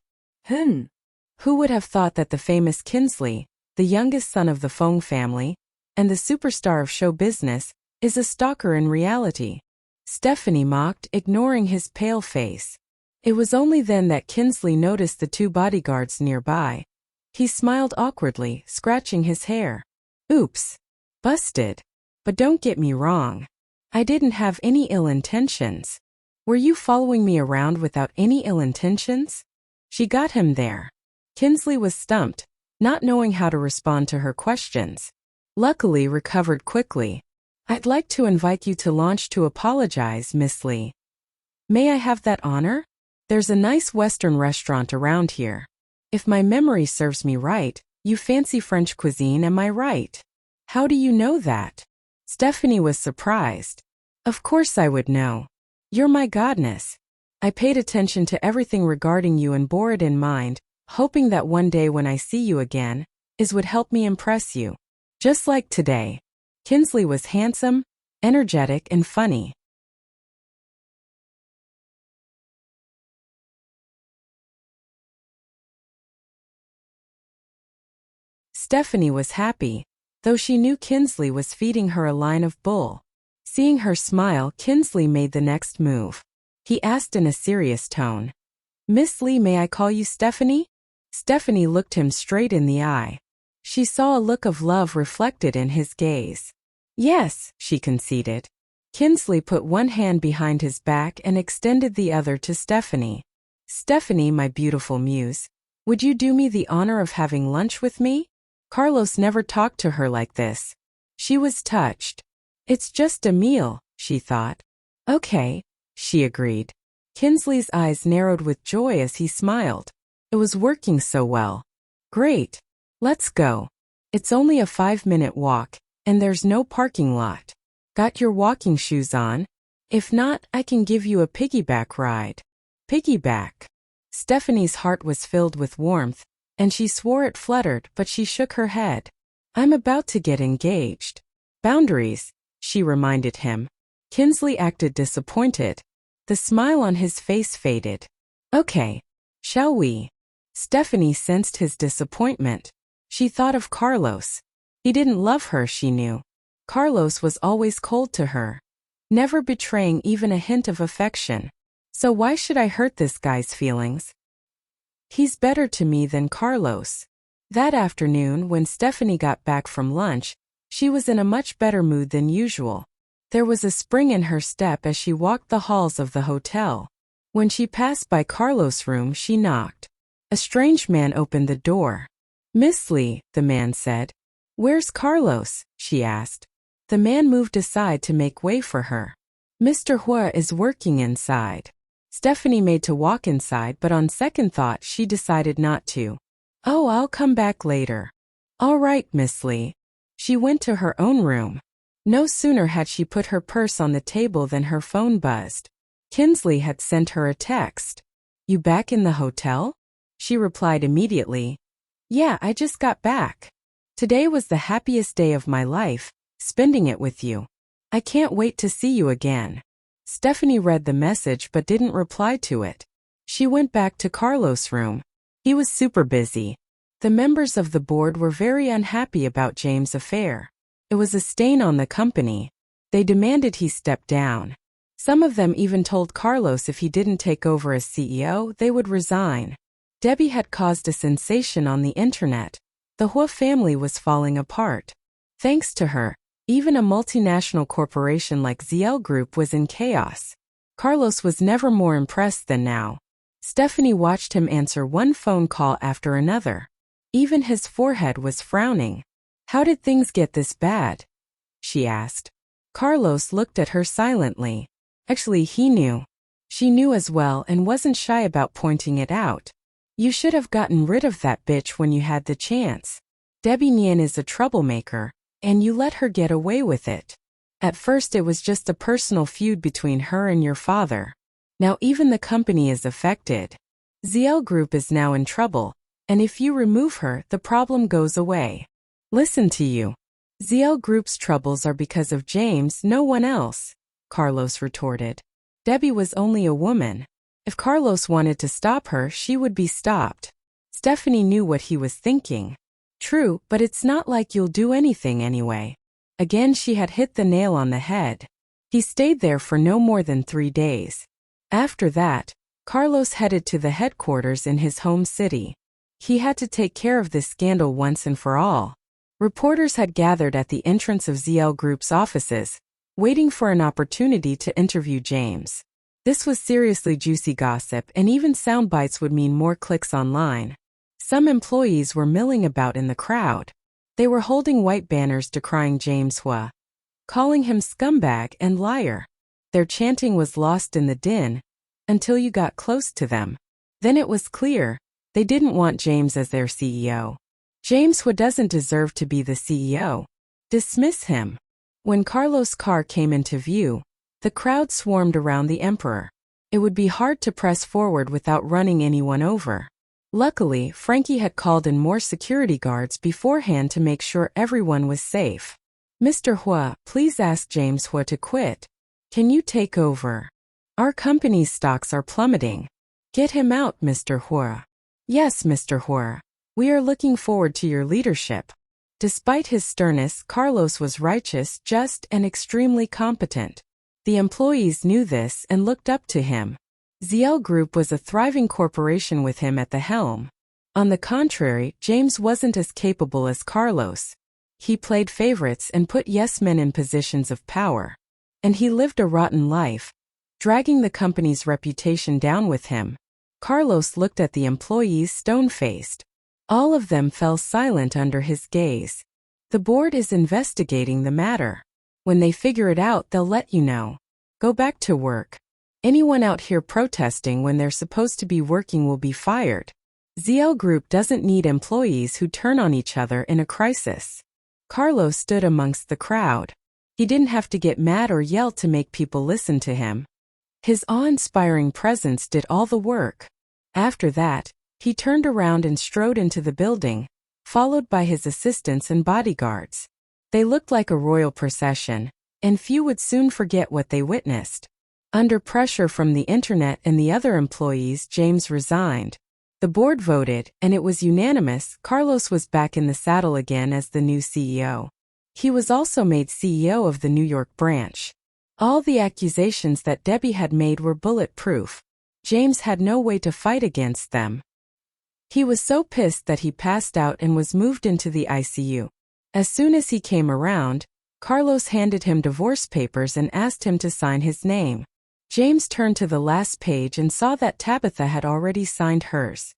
Who would have thought that the famous Kinsley, the youngest son of the Feng family, and the superstar of show business, is a stalker in reality? Stephanie mocked, ignoring his pale face. It was only then that Kinsley noticed the two bodyguards nearby. He smiled awkwardly, scratching his hair. Oops. Busted. But don't get me wrong. I didn't have any ill intentions. Were you following me around without any ill intentions? She got him there. Kinsley was stumped, not knowing how to respond to her questions. Luckily recovered quickly. I'd like to invite you to lunch to apologize, Miss Lee. May I have that honor? There's a nice Western restaurant around here. If my memory serves me right, you fancy French cuisine, am I right? How do you know that? Stephanie was surprised. Of course I would know. You're my goddess. I paid attention to everything regarding you and bore it in mind, hoping that one day when I see you again, it would help me impress you. Just like today. Kinsley was handsome, energetic, and funny. Stephanie was happy, though she knew Kinsley was feeding her a line of bull. Seeing her smile, Kinsley made the next move. He asked in a serious tone. Miss Lee, may I call you Stephanie? Stephanie looked him straight in the eye. She saw a look of love reflected in his gaze. Yes, she conceded. Kinsley put one hand behind his back and extended the other to Stephanie. Stephanie, my beautiful muse, would you do me the honor of having lunch with me? Carlos never talked to her like this. She was touched. It's just a meal, she thought. Okay, she agreed. Kinsley's eyes narrowed with joy as he smiled. It was working so well. Great. Let's go. It's only a 5-minute walk, and there's no parking lot. Got your walking shoes on? If not, I can give you a piggyback ride. Piggyback. Stephanie's heart was filled with warmth, and she swore it fluttered, but she shook her head. I'm about to get engaged. Boundaries, she reminded him. Kinsley acted disappointed. The smile on his face faded. Okay. Shall we? Stephanie sensed his disappointment. She thought of Carlos. He didn't love her, she knew. Carlos was always cold to her, never betraying even a hint of affection. So why should I hurt this guy's feelings? He's better to me than Carlos. That afternoon, when Stephanie got back from lunch, she was in a much better mood than usual. There was a spring in her step as she walked the halls of the hotel. When she passed by Carlos' room, she knocked. A strange man opened the door. Miss Lee, the man said. Where's Carlos? She asked. The man moved aside to make way for her. Mr. Huo is working inside. Stephanie made to walk inside, but on second thought she decided not to. Oh, I'll come back later. All right, Miss Lee. She went to her own room. No sooner had she put her purse on the table than her phone buzzed. Kinsley had sent her a text. You back in the hotel? She replied immediately. Yeah, I just got back. Today was the happiest day of my life, spending it with you. I can't wait to see you again. Stephanie read the message but didn't reply to it. She went back to Carlos' room. He was super busy. The members of the board were very unhappy about James' affair. It was a stain on the company. They demanded he step down. Some of them even told Carlos if he didn't take over as CEO, they would resign. Debbie had caused a sensation on the internet. The Huo family was falling apart. Thanks to her, even a multinational corporation like ZL Group was in chaos. Carlos was never more impressed than now. Stephanie watched him answer one phone call after another. Even his forehead was frowning. How did things get this bad? She asked. Carlos looked at her silently. Actually, he knew. She knew as well and wasn't shy about pointing it out. You should have gotten rid of that bitch when you had the chance. Debbie Nian is a troublemaker, and you let her get away with it. At first it was just a personal feud between her and your father. Now even the company is affected. ZL Group is now in trouble, and if you remove her, the problem goes away. Listen to you. ZL Group's troubles are because of James, no one else, Carlos retorted. Debbie was only a woman. If Carlos wanted to stop her, she would be stopped. Stephanie knew what he was thinking. True, but it's not like you'll do anything anyway. Again she had hit the nail on the head. He stayed there for no more than 3 days. After that, Carlos headed to the headquarters in his home city. He had to take care of this scandal once and for all. Reporters had gathered at the entrance of ZL Group's offices, waiting for an opportunity to interview James. This was seriously juicy gossip, and even sound bites would mean more clicks online. Some employees were milling about in the crowd. They were holding white banners decrying James Huo, calling him scumbag and liar. Their chanting was lost in the din, until you got close to them. Then it was clear, they didn't want James as their CEO. James Huo doesn't deserve to be the CEO. Dismiss him. When Carlos' car came into view, the crowd swarmed around the emperor. It would be hard to press forward without running anyone over. Luckily, Frankie had called in more security guards beforehand to make sure everyone was safe. Mr. Huo, please ask James Huo to quit. Can you take over? Our company's stocks are plummeting. Get him out, Mr. Huo. Yes, Mr. Huo. We are looking forward to your leadership. Despite his sternness, Carlos was righteous, just, and extremely competent. The employees knew this and looked up to him. ZL Group was a thriving corporation with him at the helm. On the contrary, James wasn't as capable as Carlos. He played favorites and put yes-men in positions of power. And he lived a rotten life, dragging the company's reputation down with him. Carlos looked at the employees stone-faced. All of them fell silent under his gaze. The board is investigating the matter. When they figure it out, they'll let you know. Go back to work. Anyone out here protesting when they're supposed to be working will be fired. ZL Group doesn't need employees who turn on each other in a crisis. Carlos stood amongst the crowd. He didn't have to get mad or yell to make people listen to him. His awe-inspiring presence did all the work. After that, he turned around and strode into the building, followed by his assistants and bodyguards. They looked like a royal procession, and few would soon forget what they witnessed. Under pressure from the internet and the other employees, James resigned. The board voted, and it was unanimous. Carlos was back in the saddle again as the new CEO. He was also made CEO of the New York branch. All the accusations that Debbie had made were bulletproof. James had no way to fight against them. He was so pissed that he passed out and was moved into the ICU. As soon as he came around, Carlos handed him divorce papers and asked him to sign his name. James turned to the last page and saw that Tabitha had already signed hers.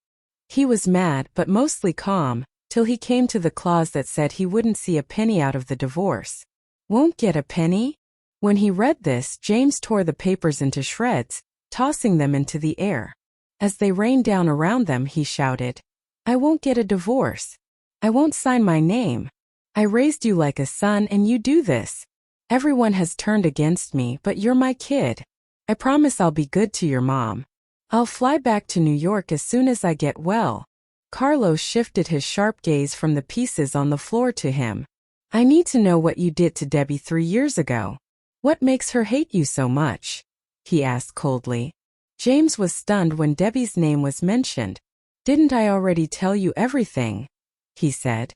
He was mad but mostly calm, till he came to the clause that said he wouldn't see a penny out of the divorce. Won't get a penny? When he read this, James tore the papers into shreds, tossing them into the air. As they rained down around them, he shouted, I won't get a divorce. I won't sign my name. I raised you like a son and you do this. Everyone has turned against me, but you're my kid. I promise I'll be good to your mom. I'll fly back to New York as soon as I get well. Carlos shifted his sharp gaze from the pieces on the floor to him. I need to know what you did to Debbie 3 years ago. What makes her hate you so much? He asked coldly. James was stunned when Debbie's name was mentioned. Didn't I already tell you everything? He said.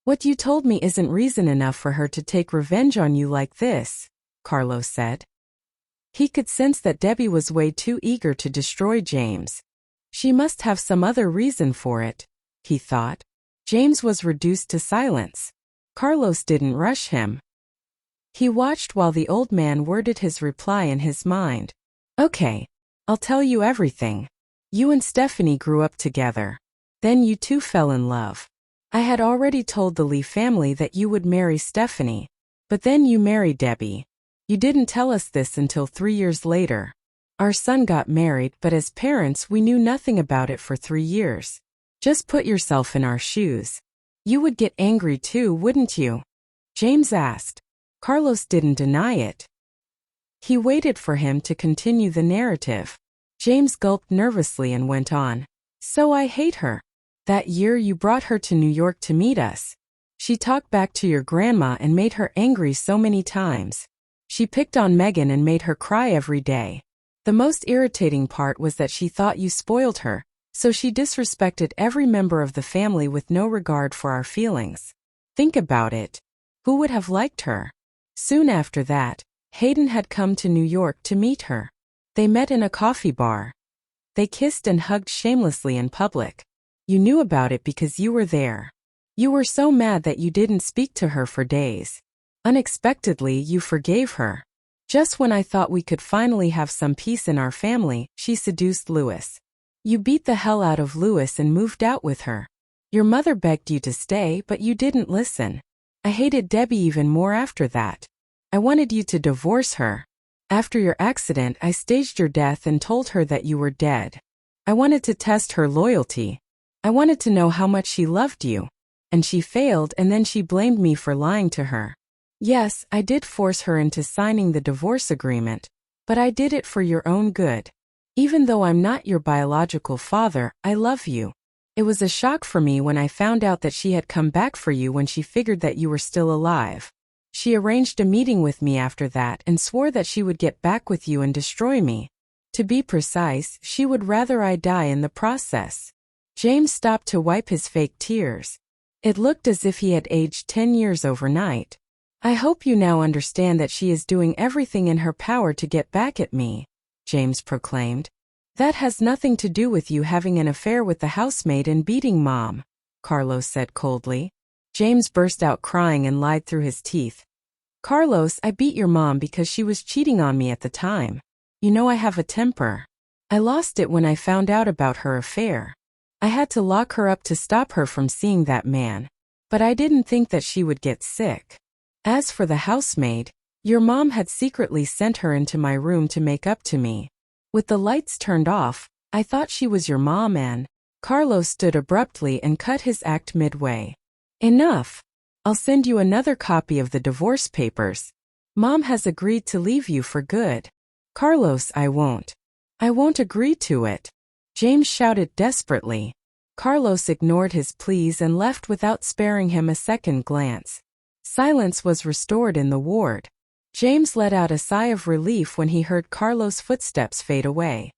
What you told me isn't reason enough for her to take revenge on you like this, Carlos said. He could sense that Debbie was way too eager to destroy James. She must have some other reason for it, he thought. James was reduced to silence. Carlos didn't rush him. He watched while the old man worded his reply in his mind. Okay, I'll tell you everything. You and Stephanie grew up together. Then you two fell in love. I had already told the Lee family that you would marry Stephanie. But then you married Debbie. You didn't tell us this until 3 years later. Our son got married, but as parents we knew nothing about it for 3 years. Just put yourself in our shoes. You would get angry too, wouldn't you? James asked. Carlos didn't deny it. He waited for him to continue the narrative. James gulped nervously and went on. So I hate her. That year you brought her to New York to meet us. She talked back to your grandma and made her angry so many times. She picked on Megan and made her cry every day. The most irritating part was that she thought you spoiled her, so she disrespected every member of the family with no regard for our feelings. Think about it. Who would have liked her? Soon after that, Hayden had come to New York to meet her. They met in a coffee bar. They kissed and hugged shamelessly in public. You knew about it because you were there. You were so mad that you didn't speak to her for days. Unexpectedly, you forgave her. Just when I thought we could finally have some peace in our family, she seduced Louis. You beat the hell out of Louis and moved out with her. Your mother begged you to stay, but you didn't listen. I hated Debbie even more after that. I wanted you to divorce her. After your accident, I staged your death and told her that you were dead. I wanted to test her loyalty. I wanted to know how much she loved you. And she failed, and then she blamed me for lying to her. Yes, I did force her into signing the divorce agreement, but I did it for your own good. Even though I'm not your biological father, I love you. It was a shock for me when I found out that she had come back for you when she figured that you were still alive. She arranged a meeting with me after that and swore that she would get back with you and destroy me. To be precise, she would rather I die in the process. James stopped to wipe his fake tears. It looked as if he had aged 10 years overnight. I hope you now understand that she is doing everything in her power to get back at me, James proclaimed. That has nothing to do with you having an affair with the housemaid and beating Mom, Carlos said coldly. James burst out crying and lied through his teeth. Carlos, I beat your mom because she was cheating on me at the time. You know I have a temper. I lost it when I found out about her affair. I had to lock her up to stop her from seeing that man. But I didn't think that she would get sick. As for the housemaid, your mom had secretly sent her into my room to make up to me. With the lights turned off, I thought she was your mom and… Carlos stood abruptly and cut his act midway. Enough. I'll send you another copy of the divorce papers. Mom has agreed to leave you for good. Carlos, I won't. I won't agree to it. James shouted desperately. Carlos ignored his pleas and left without sparing him a second glance. Silence was restored in the ward. James let out a sigh of relief when he heard Carlos' footsteps fade away.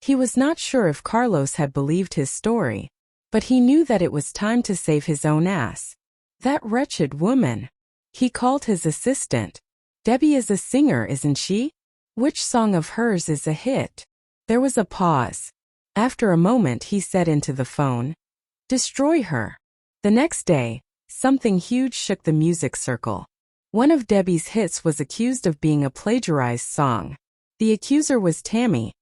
He was not sure if Carlos had believed his story, but he knew that it was time to save his own ass. That wretched woman. He called his assistant. Debbie is a singer, isn't she? Which song of hers is a hit? There was a pause. After a moment he said into the phone, destroy her. The next day, something huge shook the music circle. One of Debbie's hits was accused of being a plagiarized song. The accuser was Tammy,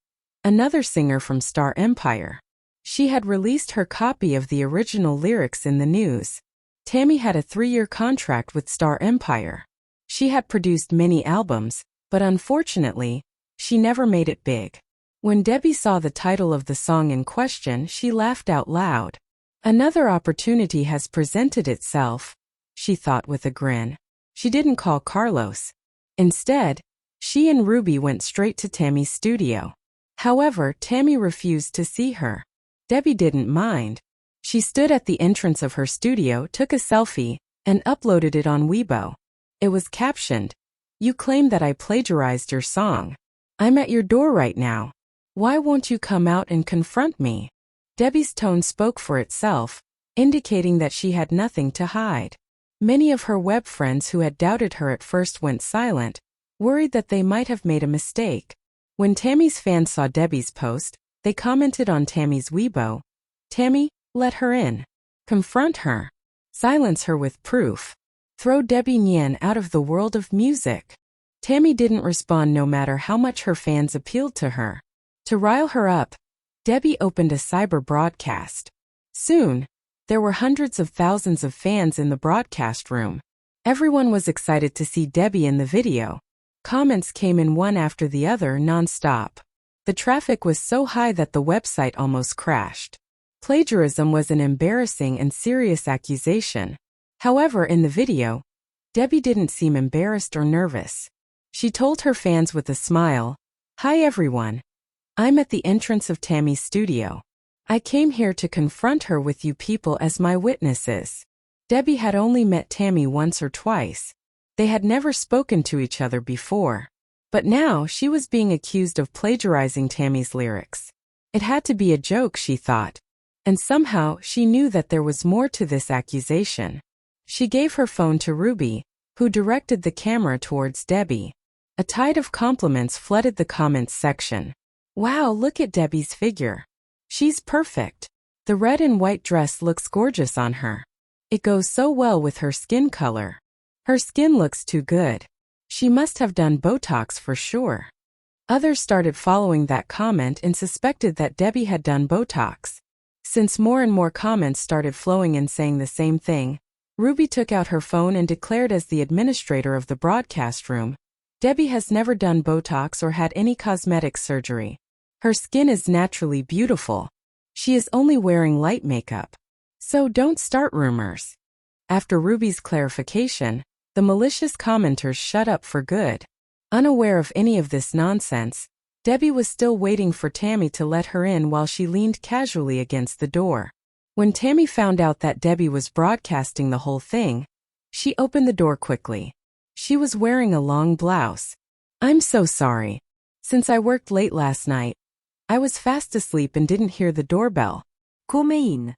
another singer from Star Empire. She had released her copy of the original lyrics in the news. Tammy had a 3-year contract with Star Empire. She had produced many albums, but unfortunately, she never made it big. When Debbie saw the title of the song in question, she laughed out loud. Another opportunity has presented itself, she thought with a grin. She didn't call Carlos. Instead, she and Ruby went straight to Tammy's studio. However, Tammy refused to see her. Debbie didn't mind. She stood at the entrance of her studio, took a selfie, and uploaded it on Weibo. It was captioned, "You claim that I plagiarized your song. I'm at your door right now. Why won't you come out and confront me?" Debbie's tone spoke for itself, indicating that she had nothing to hide. Many of her web friends who had doubted her at first went silent, worried that they might have made a mistake. When Tammy's fans saw Debbie's post, they commented on Tammy's Weibo, "Tammy, let her in. Confront her. Silence her with proof. Throw Debbie Nian out of the world of music." Tammy didn't respond no matter how much her fans appealed to her. To rile her up, Debbie opened a cyber broadcast. Soon, there were hundreds of thousands of fans in the broadcast room. Everyone was excited to see Debbie in the video. Comments came in one after the other non-stop. The traffic was so high that the website almost crashed. Plagiarism was an embarrassing and serious accusation. However, in the video, Debbie didn't seem embarrassed or nervous. She told her fans with a smile, "Hi everyone. I'm at the entrance of Tammy's studio. I came here to confront her with you people as my witnesses." Debbie had only met Tammy once or twice. They had never spoken to each other before. But now she was being accused of plagiarizing Tammy's lyrics. It had to be a joke, she thought. And somehow she knew that there was more to this accusation. She gave her phone to Ruby, who directed the camera towards Debbie. A tide of compliments flooded the comments section. "Wow, look at Debbie's figure. She's perfect. The red and white dress looks gorgeous on her. It goes so well with her skin color. Her skin looks too good. She must have done Botox for sure." Others started following that comment and suspected that Debbie had done Botox. Since more and more comments started flowing and saying the same thing, Ruby took out her phone and declared as the administrator of the broadcast room, "Debbie has never done Botox or had any cosmetic surgery. Her skin is naturally beautiful. She is only wearing light makeup. So don't start rumors." After Ruby's clarification, the malicious commenters shut up for good. Unaware of any of this nonsense, Debbie was still waiting for Tammy to let her in while she leaned casually against the door. When Tammy found out that Debbie was broadcasting the whole thing, she opened the door quickly. She was wearing a long blouse. "I'm so sorry. Since I worked late last night, I was fast asleep and didn't hear the doorbell." Come in.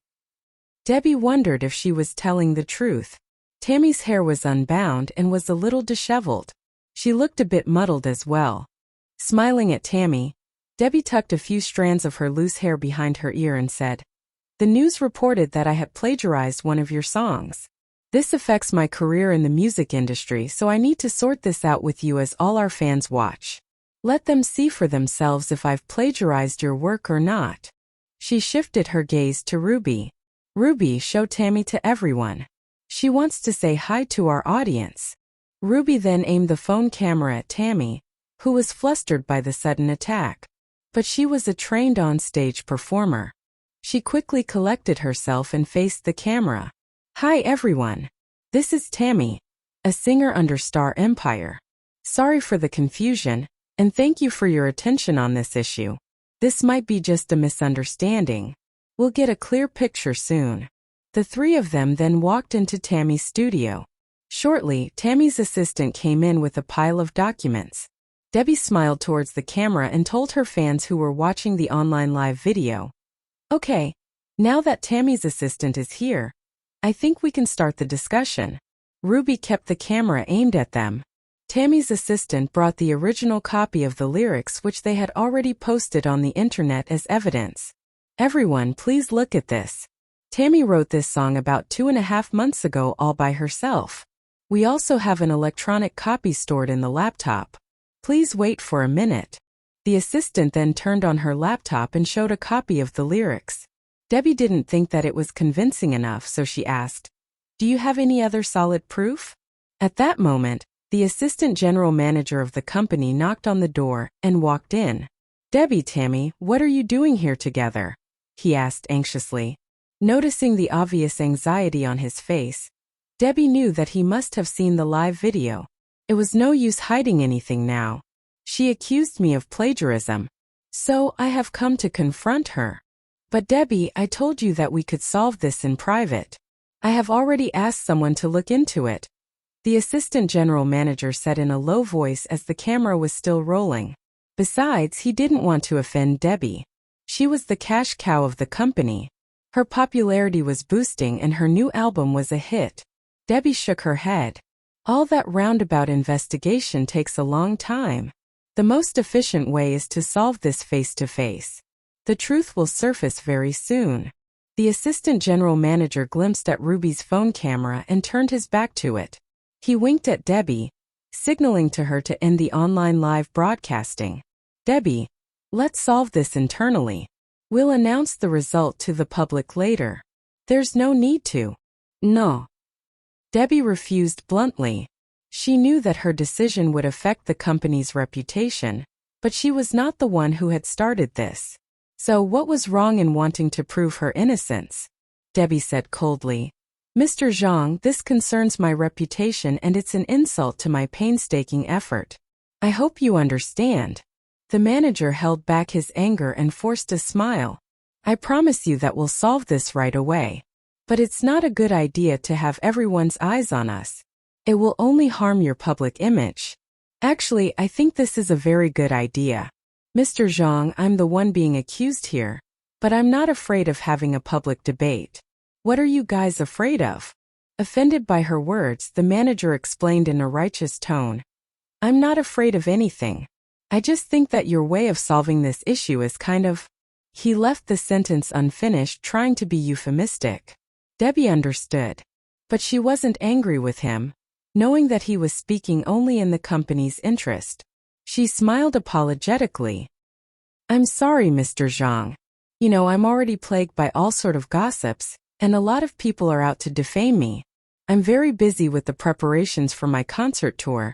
Debbie wondered if she was telling the truth. Tammy's hair was unbound and was a little disheveled. She looked a bit muddled as well. Smiling at Tammy, Debbie tucked a few strands of her loose hair behind her ear and said, "The news reported that I had plagiarized one of your songs. This affects my career in the music industry, so I need to sort this out with you as all our fans watch. Let them see for themselves if I've plagiarized your work or not." She shifted her gaze to Ruby. "Ruby, show Tammy to everyone. She wants to say hi to our audience." Ruby then aimed the phone camera at Tammy, who was flustered by the sudden attack. But she was a trained on-stage performer. She quickly collected herself and faced the camera. "Hi everyone. This is Tammy, a singer under Star Empire. Sorry for the confusion, and thank you for your attention on this issue. This might be just a misunderstanding. We'll get a clear picture soon." The three of them then walked into Tammy's studio. Shortly, Tammy's assistant came in with a pile of documents. Debbie smiled towards the camera and told her fans who were watching the online live video, "Okay, now that Tammy's assistant is here, I think we can start the discussion." Ruby kept the camera aimed at them. Tammy's assistant brought the original copy of the lyrics which they had already posted on the internet as evidence. "Everyone, please look at this. Tammy wrote this song about 2.5 months ago all by herself. We also have an electronic copy stored in the laptop. Please wait for a minute." The assistant then turned on her laptop and showed a copy of the lyrics. Debbie didn't think that it was convincing enough, so she asked, "Do you have any other solid proof?" At that moment, the assistant general manager of the company knocked on the door and walked in. "Debbie, Tammy, what are you doing here together?" he asked anxiously. Noticing the obvious anxiety on his face, Debbie knew that he must have seen the live video. It was no use hiding anything now. "She accused me of plagiarism, so I have come to confront her." "But Debbie, I told you that we could solve this in private. I have already asked someone to look into it," the assistant general manager said in a low voice as the camera was still rolling. Besides, he didn't want to offend Debbie. She was the cash cow of the company. Her popularity was boosting and her new album was a hit. Debbie shook her head. "All that roundabout investigation takes a long time. The most efficient way is to solve this face-to-face. The truth will surface very soon." The assistant general manager glimpsed at Ruby's phone camera and turned his back to it. He winked at Debbie, signaling to her to end the online live broadcasting. "Debbie, let's solve this internally. We'll announce the result to the public later." "There's no need to." "No." Debbie refused bluntly. She knew that her decision would affect the company's reputation, but she was not the one who had started this. So what was wrong in wanting to prove her innocence? Debbie said coldly. Mr. Zhang, this concerns my reputation and it's an insult to my painstaking effort. I hope you understand. The manager held back his anger and forced a smile. I promise you that we'll solve this right away. But it's not a good idea to have everyone's eyes on us. It will only harm your public image. Actually, I think this is a very good idea. Mr. Zhang, I'm the one being accused here. But I'm not afraid of having a public debate. What are you guys afraid of? Offended by her words, the manager explained in a righteous tone. I'm not afraid of anything. I just think that your way of solving this issue is kind of... He left the sentence unfinished, trying to be euphemistic. Debbie understood. But she wasn't angry with him, knowing that he was speaking only in the company's interest. She smiled apologetically. I'm sorry, Mr. Zhang. You know, I'm already plagued by all sort of gossips, and a lot of people are out to defame me. I'm very busy with the preparations for my concert tour.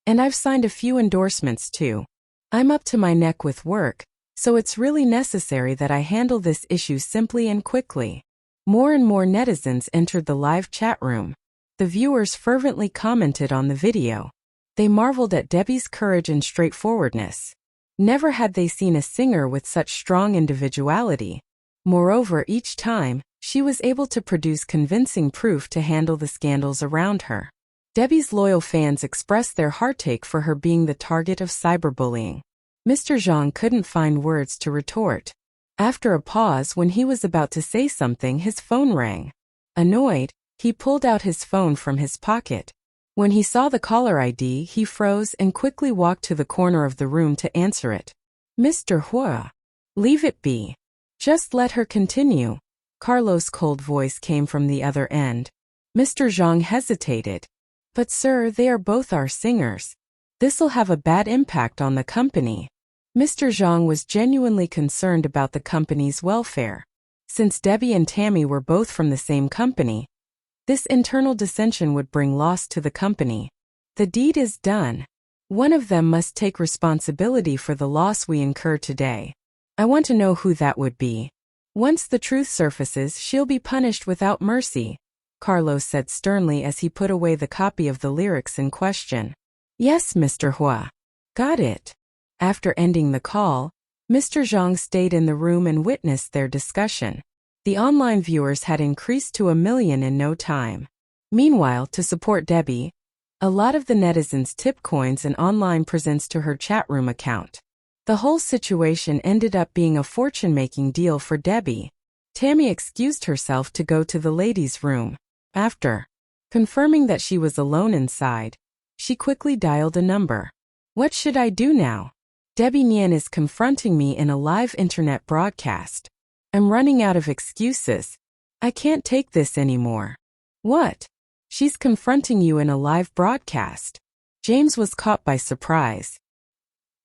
And I've signed a few endorsements too. I'm up to my neck with work, so it's really necessary that I handle this issue simply and quickly. More and more netizens entered the live chat room. The viewers fervently commented on the video. They marveled at Debbie's courage and straightforwardness. Never had they seen a singer with such strong individuality. Moreover, each time, she was able to produce convincing proof to handle the scandals around her. Debbie's loyal fans expressed their heartache for her being the target of cyberbullying. Mr. Zhang couldn't find words to retort. After a pause, when he was about to say something, his phone rang. Annoyed, he pulled out his phone from his pocket. When he saw the caller ID, he froze and quickly walked to the corner of the room to answer it. Mr. Huo. Leave it be. Just let her continue. Carlos' cold voice came from the other end. Mr. Zhang hesitated. But sir, they are both our singers. This'll have a bad impact on the company. Mr. Zhang was genuinely concerned about the company's welfare. Since Debbie and Tammy were both from the same company, this internal dissension would bring loss to the company. The deed is done. One of them must take responsibility for the loss we incur today. I want to know who that would be. Once the truth surfaces, she'll be punished without mercy, Carlos said sternly as he put away the copy of the lyrics in question. Yes, Mr. Huo. Got it. After ending the call, Mr. Zhang stayed in the room and witnessed their discussion. The online viewers had increased to 1 million in no time. Meanwhile, to support Debbie, a lot of the netizens tipped coins and online presents to her chat room account. The whole situation ended up being a fortune-making deal for Debbie. Tammy excused herself to go to the ladies' room. After confirming that she was alone inside, she quickly dialed a number. What should I do now? Debbie Nian is confronting me in a live internet broadcast. I'm running out of excuses. I can't take this anymore. What? She's confronting you in a live broadcast. James was caught by surprise.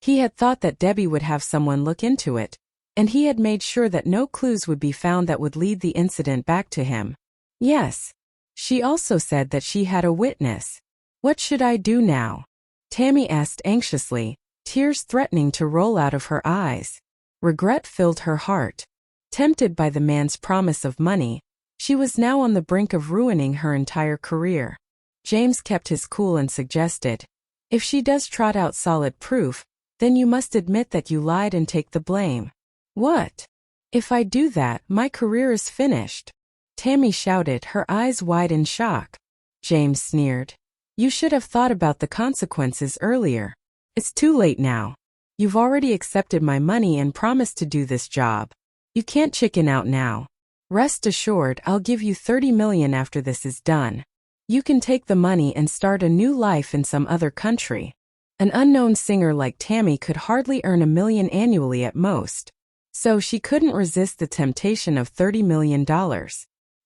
He had thought that Debbie would have someone look into it, and he had made sure that no clues would be found that would lead the incident back to him. Yes. She also said that she had a witness. What should I do now? Tammy asked anxiously, tears threatening to roll out of her eyes. Regret filled her heart. Tempted by the man's promise of money, she was now on the brink of ruining her entire career. James kept his cool and suggested, if she does trot out solid proof, then you must admit that you lied and take the blame. What? If I do that, my career is finished. Tammy shouted, her eyes wide in shock. James sneered. You should have thought about the consequences earlier. It's too late now. You've already accepted my money and promised to do this job. You can't chicken out now. Rest assured, I'll give you 30 million after this is done. You can take the money and start a new life in some other country. An unknown singer like Tammy could hardly earn $1 million annually at most. So she couldn't resist the temptation of $30 million.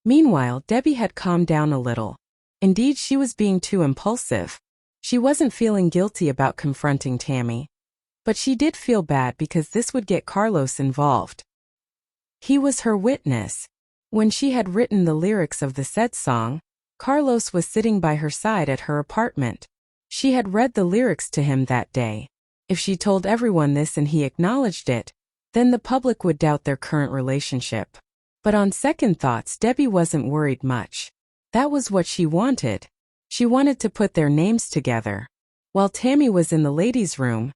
Meanwhile, Debbie had calmed down a little. Indeed, she was being too impulsive. She wasn't feeling guilty about confronting Tammy. But she did feel bad because this would get Carlos involved. He was her witness. When she had written the lyrics of the said song, Carlos was sitting by her side at her apartment. She had read the lyrics to him that day. If she told everyone this and he acknowledged it, then the public would doubt their current relationship. But on second thoughts, Debbie wasn't worried much. That was what she wanted. She wanted to put their names together. While Tammy was in the ladies' room,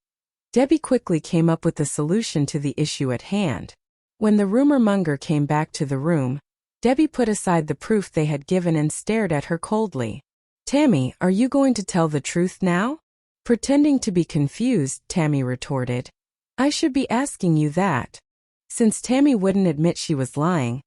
Debbie quickly came up with the solution to the issue at hand. When the rumor monger came back to the room, Debbie put aside the proof they had given and stared at her coldly. "Tammy, are you going to tell the truth now?" Pretending to be confused, Tammy retorted. "I should be asking you that." Since Tammy wouldn't admit she was lying,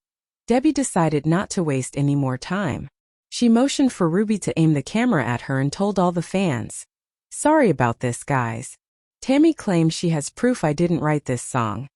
Debbie decided not to waste any more time. She motioned for Ruby to aim the camera at her and told all the fans, "Sorry about this, guys. Tammy claims she has proof I didn't write this song.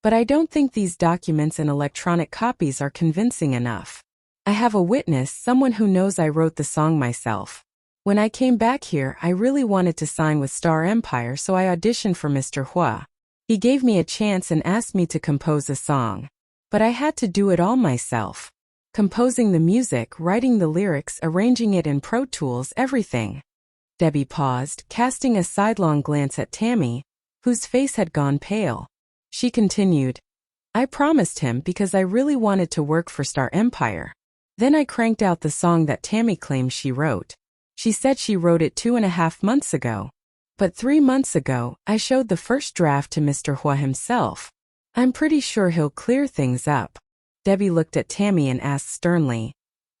But I don't think these documents and electronic copies are convincing enough. I have a witness, someone who knows I wrote the song myself. When I came back here, I really wanted to sign with Star Empire, so I auditioned for Mr. Huo. He gave me a chance and asked me to compose a song. But I had to do it all myself. Composing the music, writing the lyrics, arranging it in Pro Tools, everything." Debbie paused, casting a sidelong glance at Tammy, whose face had gone pale. She continued, "I promised him because I really wanted to work for Star Empire. Then I cranked out the song that Tammy claims she wrote. She said she wrote it 2.5 months ago. But 3 months ago, I showed the first draft to Mr. Huo himself. I'm pretty sure he'll clear things up." Debbie looked at Tammy and asked sternly,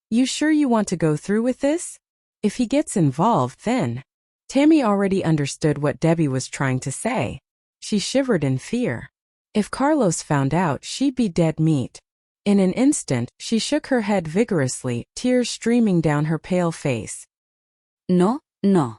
"You sure you want to go through with this? If he gets involved, then—" Tammy already understood what Debbie was trying to say. She shivered in fear. If Carlos found out, she'd be dead meat. In an instant, she shook her head vigorously, tears streaming down her pale face. No, no.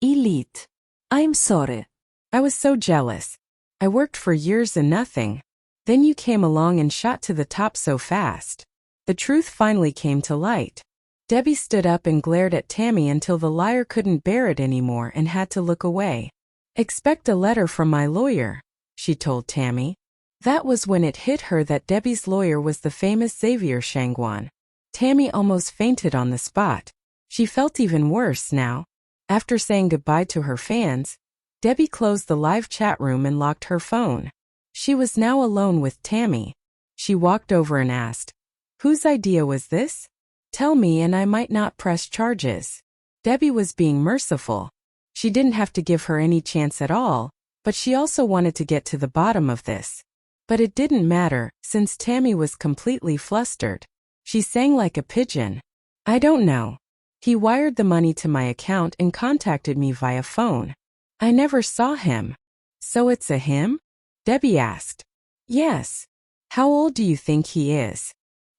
Elite. I'm sorry. I was so jealous. I worked for years and nothing. Then you came along and shot to the top so fast. The truth finally came to light. Debbie stood up and glared at Tammy until the liar couldn't bear it anymore and had to look away. "Expect a letter from my lawyer," she told Tammy. That was when it hit her that Debbie's lawyer was the famous Xavier Shangguan. Tammy almost fainted on the spot. She felt even worse now. After saying goodbye to her fans, Debbie closed the live chat room and locked her phone. She was now alone with Tammy. She walked over and asked, "Whose idea was this? Tell me and I might not press charges." Debbie was being merciful. She didn't have to give her any chance at all, but she also wanted to get to the bottom of this. But it didn't matter, since Tammy was completely flustered. She sang like a pigeon. "I don't know. He wired the money to my account and contacted me via phone. I never saw him." "So it's a him?" Debbie asked. "Yes. How old do you think he is?"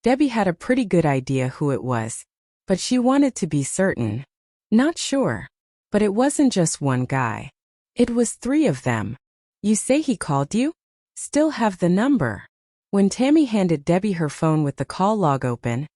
Debbie had a pretty good idea who it was, but she wanted to be certain. "Not sure. But it wasn't just one guy. It was 3 of them." "You say he called you?" "Still have the number." When Tammy handed Debbie her phone with the call log open,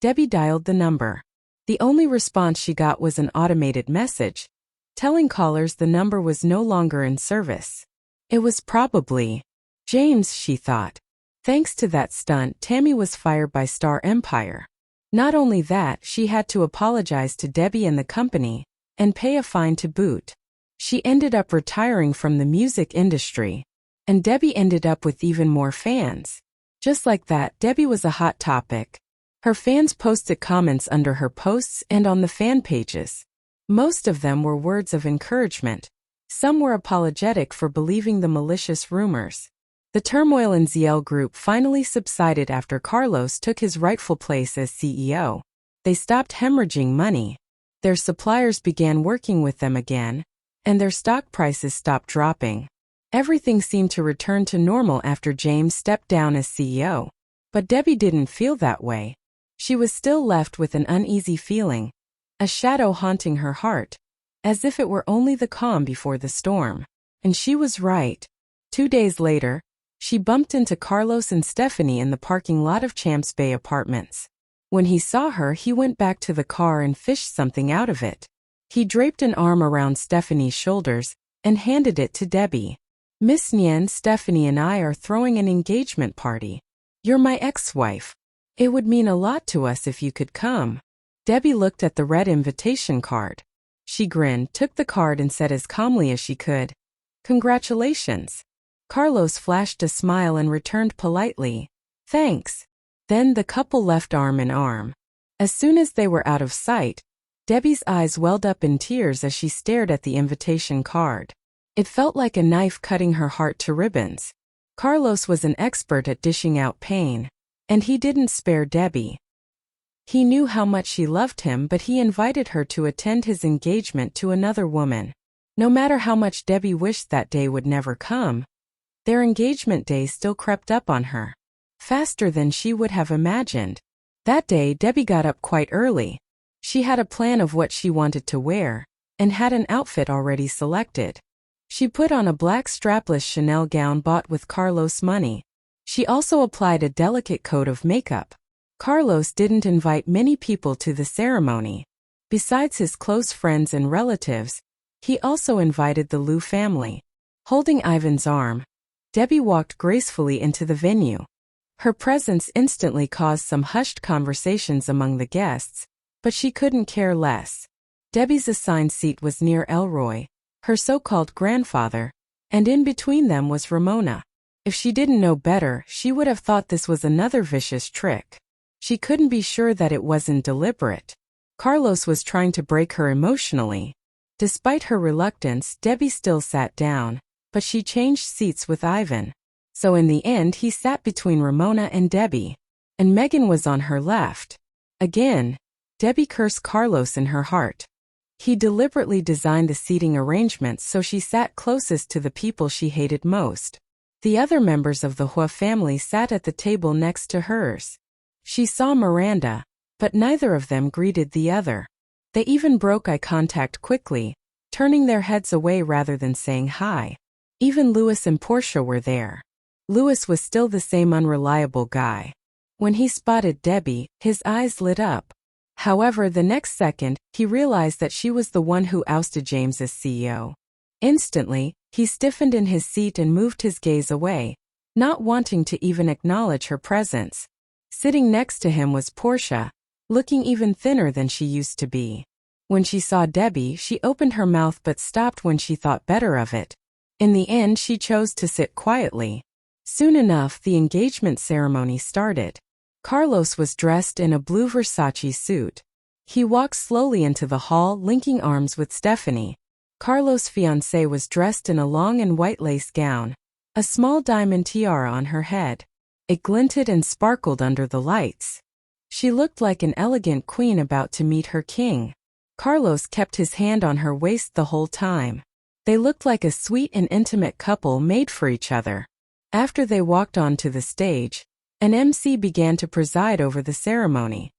Debbie dialed the number. The only response she got was an automated message, telling callers the number was no longer in service. It was probably James, she thought. Thanks to that stunt, Tammy was fired by Star Empire. Not only that, she had to apologize to Debbie and the company, and pay a fine to boot. She ended up retiring from the music industry. And Debbie ended up with even more fans. Just like that, Debbie was a hot topic. Her fans posted comments under her posts and on the fan pages. Most of them were words of encouragement. Some were apologetic for believing the malicious rumors. The turmoil in ZL Group finally subsided after Carlos took his rightful place as CEO. They stopped hemorrhaging money. Their suppliers began working with them again, and their stock prices stopped dropping. Everything seemed to return to normal after James stepped down as CEO. But Debbie didn't feel that way. She was still left with an uneasy feeling, a shadow haunting her heart, as if it were only the calm before the storm. And she was right. 2 days later, she bumped into Carlos and Stephanie in the parking lot of Champs Bay Apartments. When he saw her, he went back to the car and fished something out of it. He draped an arm around Stephanie's shoulders and handed it to Debbie. "Miss Nian, Stephanie and I are throwing an engagement party. You're my ex-wife. It would mean a lot to us if you could come." Debbie looked at the red invitation card. She grinned, took the card and said as calmly as she could, "Congratulations." Carlos flashed a smile and returned politely, "Thanks." Then the couple left arm in arm. As soon as they were out of sight, Debbie's eyes welled up in tears as she stared at the invitation card. It felt like a knife cutting her heart to ribbons. Carlos was an expert at dishing out pain, and he didn't spare Debbie. He knew how much she loved him, but he invited her to attend his engagement to another woman. No matter how much Debbie wished that day would never come, their engagement day still crept up on her, faster than she would have imagined. That day Debbie got up quite early. She had a plan of what she wanted to wear, and had an outfit already selected. She put on a black strapless Chanel gown bought with Carlos' money. She also applied a delicate coat of makeup. Carlos didn't invite many people to the ceremony. Besides his close friends and relatives, he also invited the Liu family. Holding Ivan's arm, Debbie walked gracefully into the venue. Her presence instantly caused some hushed conversations among the guests, but she couldn't care less. Debbie's assigned seat was near Elroy, her so-called grandfather, and in between them was Ramona. If she didn't know better, she would have thought this was another vicious trick. She couldn't be sure that it wasn't deliberate. Carlos was trying to break her emotionally. Despite her reluctance, Debbie still sat down, but she changed seats with Ivan. So in the end he sat between Ramona and Debbie, and Megan was on her left. Again, Debbie cursed Carlos in her heart. He deliberately designed the seating arrangements so she sat closest to the people she hated most. The other members of the Huo family sat at the table next to hers. She saw Miranda, but neither of them greeted the other. They even broke eye contact quickly, turning their heads away rather than saying hi. Even Louis and Portia were there. Louis was still the same unreliable guy. When he spotted Debbie, his eyes lit up. However, the next second, he realized that she was the one who ousted James as CEO. Instantly, he stiffened in his seat and moved his gaze away, not wanting to even acknowledge her presence. Sitting next to him was Portia, looking even thinner than she used to be. When she saw Debbie, she opened her mouth but stopped when she thought better of it. In the end, she chose to sit quietly. Soon enough, the engagement ceremony started. Carlos was dressed in a blue Versace suit. He walked slowly into the hall, linking arms with Stephanie. Carlos' fiancée was dressed in a long and white lace gown, a small diamond tiara on her head. It glinted and sparkled under the lights. She looked like an elegant queen about to meet her king. Carlos kept his hand on her waist the whole time. They looked like a sweet and intimate couple made for each other. After they walked onto the stage, an MC began to preside over the ceremony.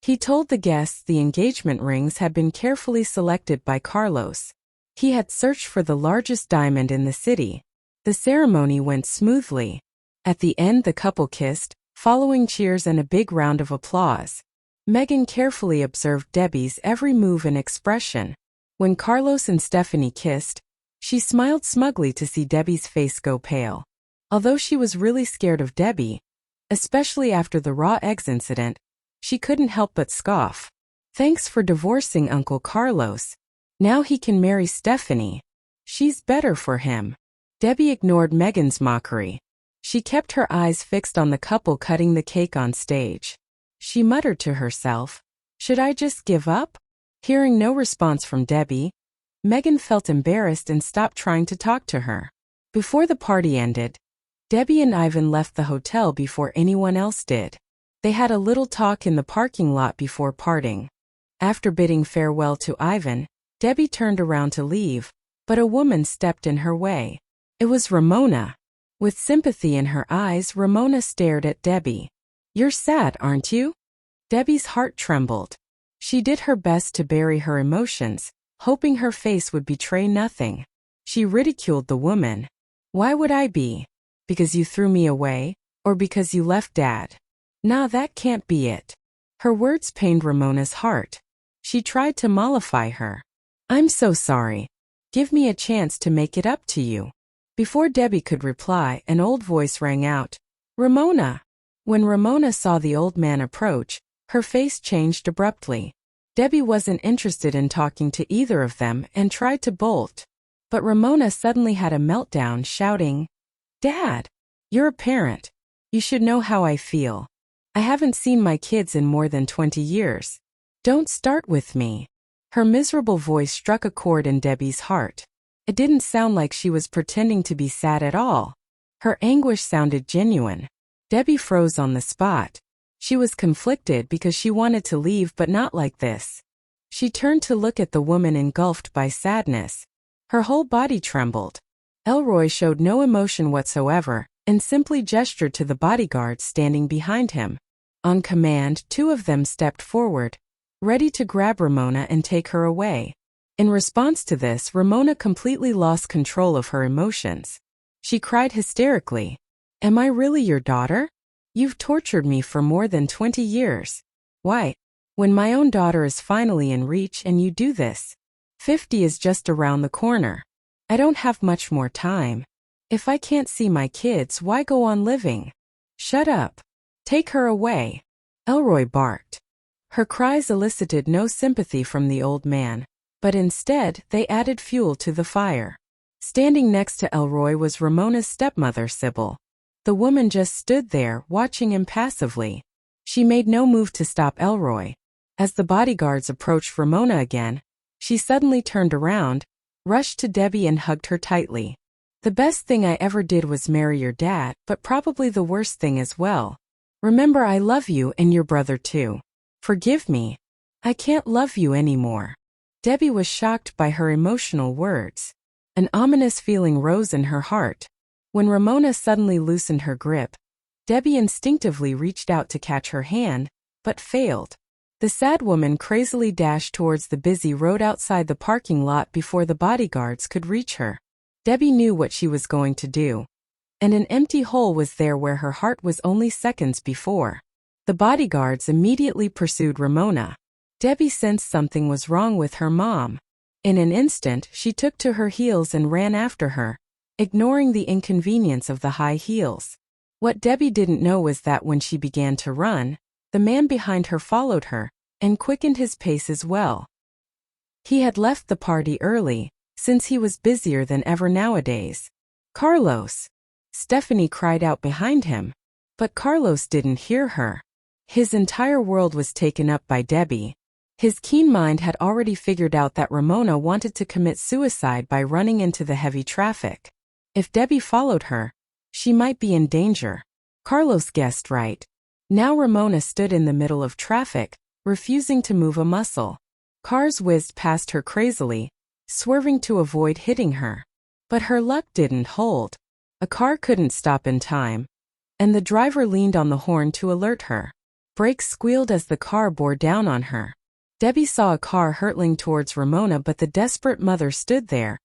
He told the guests the engagement rings had been carefully selected by Carlos. He had searched for the largest diamond in the city. The ceremony went smoothly. At the end, the couple kissed, following cheers and a big round of applause. Megan carefully observed Debbie's every move and expression. When Carlos and Stephanie kissed, she smiled smugly to see Debbie's face go pale. Although she was really scared of Debbie, especially after the raw eggs incident, she couldn't help but scoff. Thanks for divorcing Uncle Carlos. Now he can marry Stephanie. She's better for him. Debbie ignored Megan's mockery. She kept her eyes fixed on the couple cutting the cake on stage. She muttered to herself, "Should I just give up?" Hearing no response from Debbie, Megan felt embarrassed and stopped trying to talk to her. Before the party ended, Debbie and Ivan left the hotel before anyone else did. They had a little talk in the parking lot before parting. After bidding farewell to Ivan, Debbie turned around to leave, but a woman stepped in her way. It was Ramona. With sympathy in her eyes, Ramona stared at Debbie. "You're sad, aren't you?" Debbie's heart trembled. She did her best to bury her emotions, hoping her face would betray nothing. She ridiculed the woman. "Why would I be? Because you threw me away? Or because you left Dad? Nah, that can't be it." Her words pained Ramona's heart. She tried to mollify her. "I'm so sorry. Give me a chance to make it up to you." Before Debbie could reply, an old voice rang out, "Ramona!" When Ramona saw the old man approach, her face changed abruptly. Debbie wasn't interested in talking to either of them and tried to bolt. But Ramona suddenly had a meltdown, shouting, "Dad! You're a parent. You should know how I feel." I haven't seen my kids in more than 20 years. Don't start with me. Her miserable voice struck a chord in Debbie's heart. It didn't sound like she was pretending to be sad at all. Her anguish sounded genuine. Debbie froze on the spot. She was conflicted because she wanted to leave, but not like this. She turned to look at the woman engulfed by sadness. Her whole body trembled. Elroy showed no emotion whatsoever and simply gestured to the bodyguards standing behind him. On command, 2 of them stepped forward, ready to grab Ramona and take her away. In response to this, Ramona completely lost control of her emotions. She cried hysterically, "Am I really your daughter? You've tortured me for more than 20 years. Why? When my own daughter is finally in reach and you do this. 50 is just around the corner. I don't have much more time. If I can't see my kids, why go on living? Shut up. Take her away," Elroy barked. Her cries elicited no sympathy from the old man, but instead they added fuel to the fire. Standing next to Elroy was Ramona's stepmother, Sybil. The woman just stood there, watching impassively. She made no move to stop Elroy. As the bodyguards approached Ramona again, she suddenly turned around, rushed to Debbie and hugged her tightly. "The best thing I ever did was marry your dad, but probably the worst thing as well. Remember, I love you and your brother too. Forgive me. I can't love you anymore." Debbie was shocked by her emotional words. An ominous feeling rose in her heart. When Ramona suddenly loosened her grip, Debbie instinctively reached out to catch her hand, but failed. The sad woman crazily dashed towards the busy road outside the parking lot before the bodyguards could reach her. Debbie knew what she was going to do, and an empty hole was there where her heart was only seconds before. The bodyguards immediately pursued Ramona. Debbie sensed something was wrong with her mom. In an instant, she took to her heels and ran after her, ignoring the inconvenience of the high heels. What Debbie didn't know was that when she began to run, the man behind her followed her and quickened his pace as well. He had left the party early, since he was busier than ever nowadays. "Carlos!" Stephanie cried out behind him. But Carlos didn't hear her. His entire world was taken up by Debbie. His keen mind had already figured out that Ramona wanted to commit suicide by running into the heavy traffic. If Debbie followed her, she might be in danger. Carlos guessed right. Now Ramona stood in the middle of traffic, refusing to move a muscle. Cars whizzed past her crazily, swerving to avoid hitting her. But her luck didn't hold. A car couldn't stop in time, and the driver leaned on the horn to alert her. Brakes squealed as the car bore down on her. Debbie saw a car hurtling towards Ramona, but the desperate mother stood there,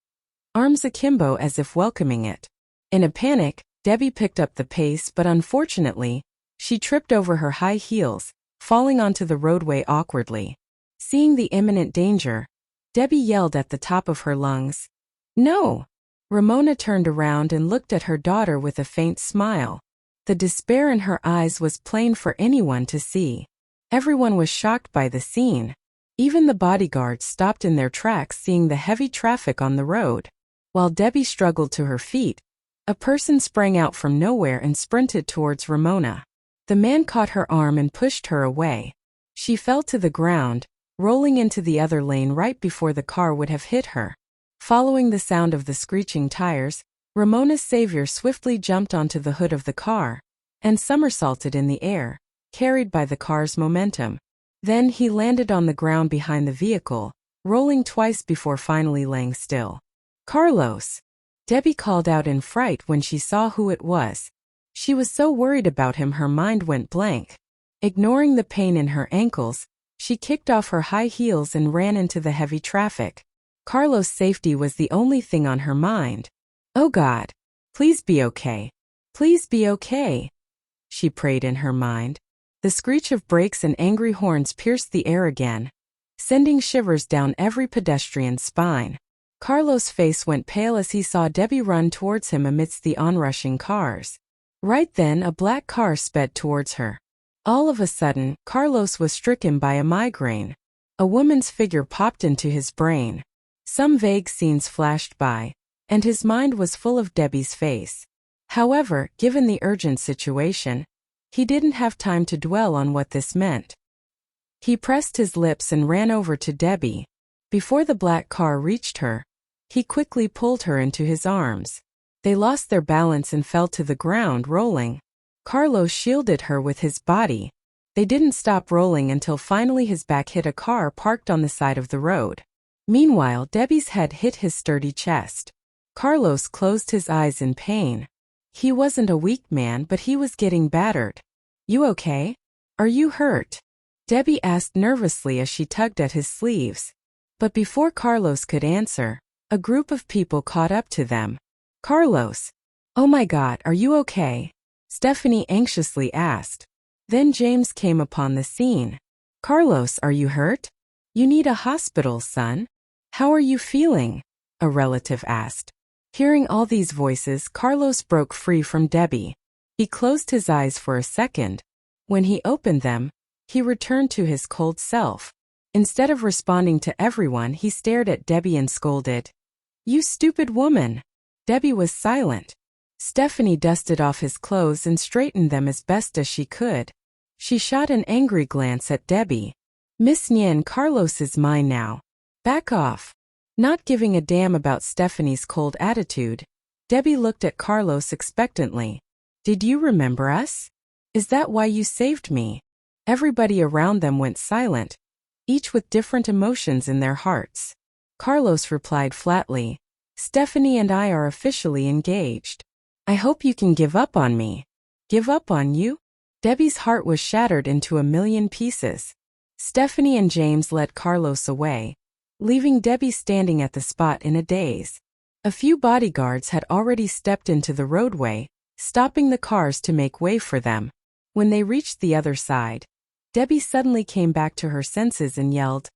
arms akimbo as if welcoming it. In a panic, Debbie picked up the pace, but unfortunately, she tripped over her high heels, falling onto the roadway awkwardly. Seeing the imminent danger, Debbie yelled at the top of her lungs, "No!" Ramona turned around and looked at her daughter with a faint smile. The despair in her eyes was plain for anyone to see. Everyone was shocked by the scene. Even the bodyguards stopped in their tracks, seeing the heavy traffic on the road. While Debbie struggled to her feet, a person sprang out from nowhere and sprinted towards Ramona. The man caught her arm and pushed her away. She fell to the ground, rolling into the other lane right before the car would have hit her. Following the sound of the screeching tires, Ramona's savior swiftly jumped onto the hood of the car and somersaulted in the air, carried by the car's momentum. Then he landed on the ground behind the vehicle, rolling twice before finally laying still. "Carlos!" Debbie called out in fright when she saw who it was. She was so worried about him her mind went blank. Ignoring the pain in her ankles, she kicked off her high heels and ran into the heavy traffic. Carlos' safety was the only thing on her mind. "Oh God, please be okay. Please be okay," she prayed in her mind. The screech of brakes and angry horns pierced the air again, sending shivers down every pedestrian's spine. Carlos' face went pale as he saw Debbie run towards him amidst the onrushing cars. Right then, a black car sped towards her. All of a sudden, Carlos was stricken by a migraine. A woman's figure popped into his brain. Some vague scenes flashed by, and his mind was full of Debbie's face. However, given the urgent situation, He didn't have time to dwell on what this meant. He pressed his lips and ran over to Debbie. Before the black car reached her, he quickly pulled her into his arms. They lost their balance and fell to the ground, rolling. Carlos shielded her with his body. They didn't stop rolling until finally his back hit a car parked on the side of the road. Meanwhile, Debbie's head hit his sturdy chest. Carlos closed his eyes in pain. He wasn't a weak man, but he was getting battered. "You okay? Are you hurt?" Debbie asked nervously as she tugged at his sleeves. But before Carlos could answer, a group of people caught up to them. "Carlos! Oh my God, are you okay?" Stephanie anxiously asked. Then James came upon the scene. "Carlos, are you hurt? You need a hospital, son. How are you feeling?" a relative asked. Hearing all these voices, Carlos broke free from Debbie. He closed his eyes for a second. When he opened them, he returned to his cold self. Instead of responding to everyone, he stared at Debbie and scolded, "You stupid woman!" Debbie was silent. Stephanie dusted off his clothes and straightened them as best as she could. She shot an angry glance at Debbie. "Miss Nian, Carlos is mine now. Back off." Not giving a damn about Stephanie's cold attitude, Debbie looked at Carlos expectantly. "Did you remember us? Is that why you saved me?" Everybody around them went silent, each with different emotions in their hearts. Carlos replied flatly, "Stephanie and I are officially engaged. I hope you can give up on me." "Give up on you?" Debbie's heart was shattered into a million pieces. Stephanie and James led Carlos away, leaving Debbie standing at the spot in a daze. A few bodyguards had already stepped into the roadway, stopping the cars to make way for them. When they reached the other side, Debbie suddenly came back to her senses and yelled,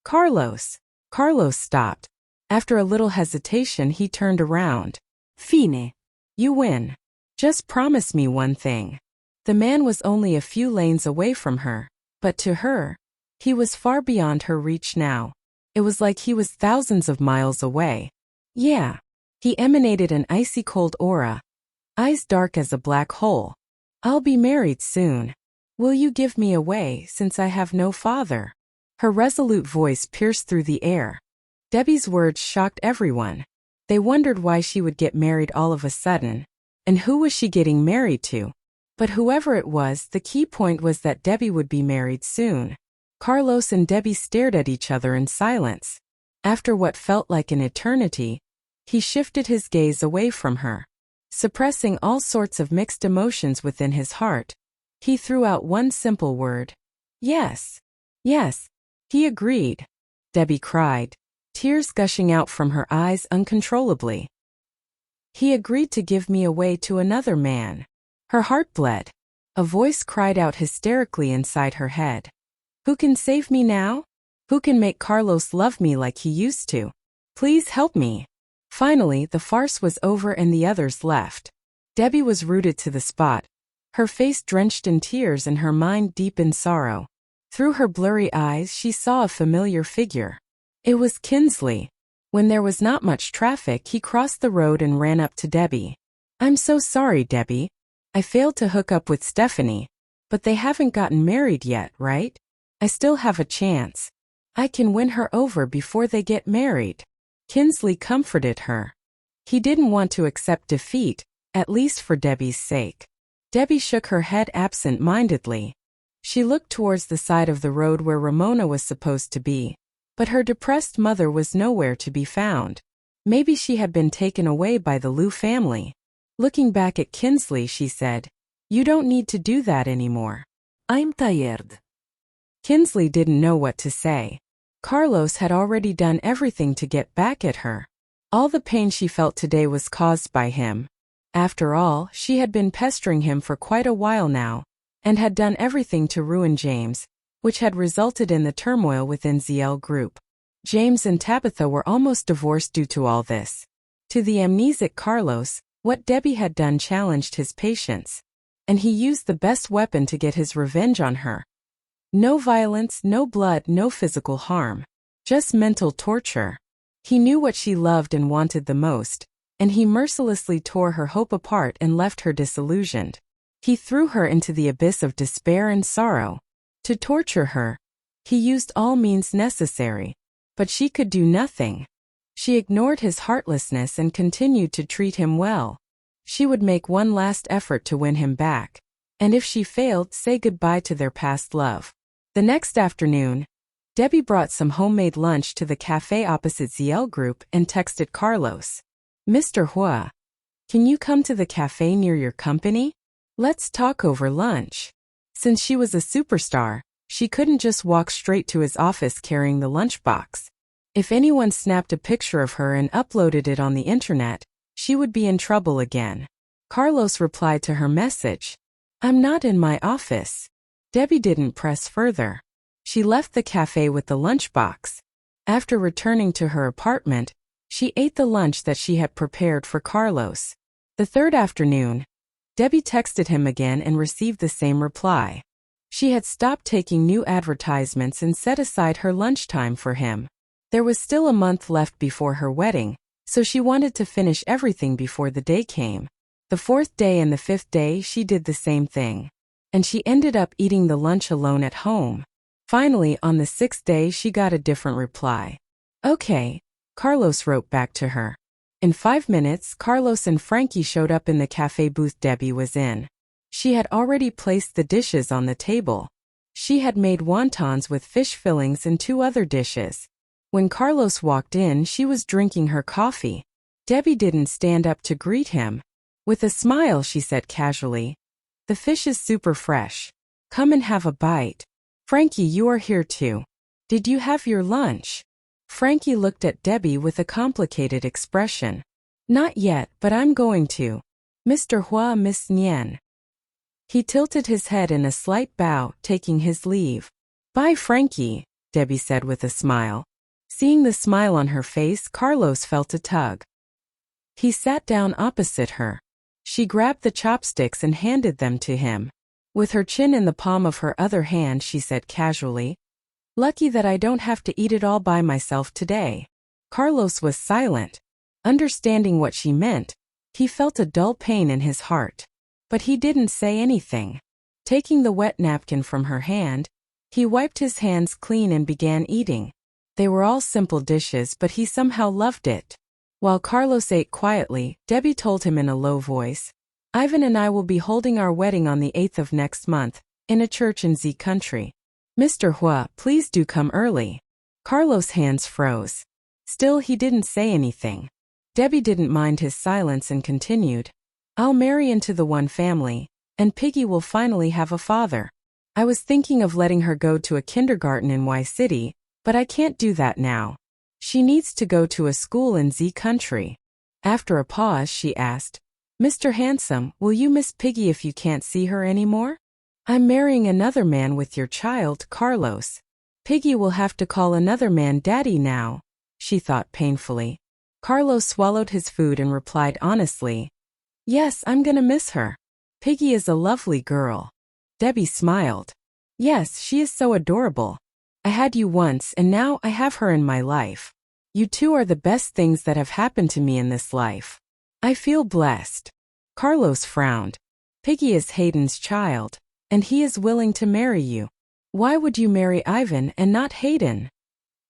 "Carlos!" Carlos stopped. After a little hesitation, he turned around. "Fine. You win. Just promise me one thing." The man was only a few lanes away from her, but to her, he was far beyond her reach now. It was like he was thousands of miles away. "Yeah." He emanated an icy cold aura, eyes dark as a black hole. "I'll be married soon. Will you give me away since I have no father?" Her resolute voice pierced through the air. Debbie's words shocked everyone. They wondered why she would get married all of a sudden, and who was she getting married to? But whoever it was, the key point was that Debbie would be married soon. Carlos and Debbie stared at each other in silence. After what felt like an eternity, he shifted his gaze away from her. Suppressing all sorts of mixed emotions within his heart, he threw out one simple word. "Yes. Yes." He agreed. Debbie cried, tears gushing out from her eyes uncontrollably. "He agreed to give me away to another man." Her heart bled. A voice cried out hysterically inside her head. "Who can save me now? Who can make Carlos love me like he used to? Please help me." Finally, the farce was over and the others left. Debbie was rooted to the spot, her face drenched in tears and her mind deep in sorrow. Through her blurry eyes, she saw a familiar figure. It was Kinsley. When there was not much traffic, he crossed the road and ran up to Debbie. "I'm so sorry, Debbie. I failed to hook up with Stephanie, but they haven't gotten married yet, right? I still have a chance. I can win her over before they get married." Kinsley comforted her. He didn't want to accept defeat, at least for Debbie's sake. Debbie shook her head absent-mindedly. She looked towards the side of the road where Ramona was supposed to be, but her depressed mother was nowhere to be found. Maybe she had been taken away by the Liu family. Looking back at Kinsley, she said, "You don't need to do that anymore. I'm tired." Kinsley didn't know what to say. Carlos had already done everything to get back at her. All the pain she felt today was caused by him. After all, she had been pestering him for quite a while now, and had done everything to ruin James, which had resulted in the turmoil within ZL Group. James and Tabitha were almost divorced due to all this. To the amnesic Carlos, what Debbie had done challenged his patience, and he used the best weapon to get his revenge on her. No violence, no blood, no physical harm. Just mental torture. He knew what she loved and wanted the most, and he mercilessly tore her hope apart and left her disillusioned. He threw her into the abyss of despair and sorrow. To torture her, he used all means necessary, but she could do nothing. She ignored his heartlessness and continued to treat him well. She would make one last effort to win him back, and if she failed, say goodbye to their past love. The next afternoon, Debbie brought some homemade lunch to the cafe opposite ZL Group and texted Carlos. Mr. Huo, can you come to the cafe near your company? Let's talk over lunch. Since she was a superstar, she couldn't just walk straight to his office carrying the lunchbox. If anyone snapped a picture of her and uploaded it on the internet, she would be in trouble again. Carlos replied to her message. I'm not in my office. Debbie didn't press further. She left the cafe with the lunchbox. After returning to her apartment, she ate the lunch that she had prepared for Carlos. The third afternoon, Debbie texted him again and received the same reply. She had stopped taking new advertisements and set aside her lunchtime for him. There was still a month left before her wedding, so she wanted to finish everything before the day came. The fourth day and the fifth day she did the same thing. And she ended up eating the lunch alone at home. Finally, on the sixth day she got a different reply. Okay, Carlos wrote back to her. In 5 minutes, Carlos and Frankie showed up in the cafe booth Debbie was in. She had already placed the dishes on the table. She had made wontons with fish fillings and 2 other dishes. When Carlos walked in, she was drinking her coffee. Debbie didn't stand up to greet him. With a smile, she said casually, "The fish is super fresh. Come and have a bite. Frankie, you are here too. Did you have your lunch?" Frankie looked at Debbie with a complicated expression. "Not yet, but I'm going to. Mr. Huo, Miss Nian." He tilted his head in a slight bow, taking his leave. "Bye, Frankie," Debbie said with a smile. Seeing the smile on her face, Carlos felt a tug. He sat down opposite her. She grabbed the chopsticks and handed them to him. With her chin in the palm of her other hand, she said casually, "Lucky that I don't have to eat it all by myself today." Carlos was silent. Understanding what she meant, he felt a dull pain in his heart. But he didn't say anything. Taking the wet napkin from her hand, he wiped his hands clean and began eating. They were all simple dishes, but he somehow loved it. While Carlos ate quietly, Debbie told him in a low voice, "Ivan and I will be holding our wedding on the 8th of next month, in a church in Z country. Mr. Huo, please do come early." Carlos' hands froze. Still, he didn't say anything. Debbie didn't mind his silence and continued, "I'll marry into the one family, and Piggy will finally have a father. I was thinking of letting her go to a kindergarten in Y City, but I can't do that now. She needs to go to a school in Z country." After a pause, she asked, "Mr. Handsome, will you miss Piggy if you can't see her anymore?" "I'm marrying another man with your child, Carlos. Piggy will have to call another man daddy now," she thought painfully. Carlos swallowed his food and replied honestly, "Yes, I'm gonna miss her. Piggy is a lovely girl." Debbie smiled. "Yes, she is so adorable. I had you once and now I have her in my life. You two are the best things that have happened to me in this life. I feel blessed." Carlos frowned. "Piggy is Hayden's child, and he is willing to marry you. Why would you marry Ivan and not Hayden?"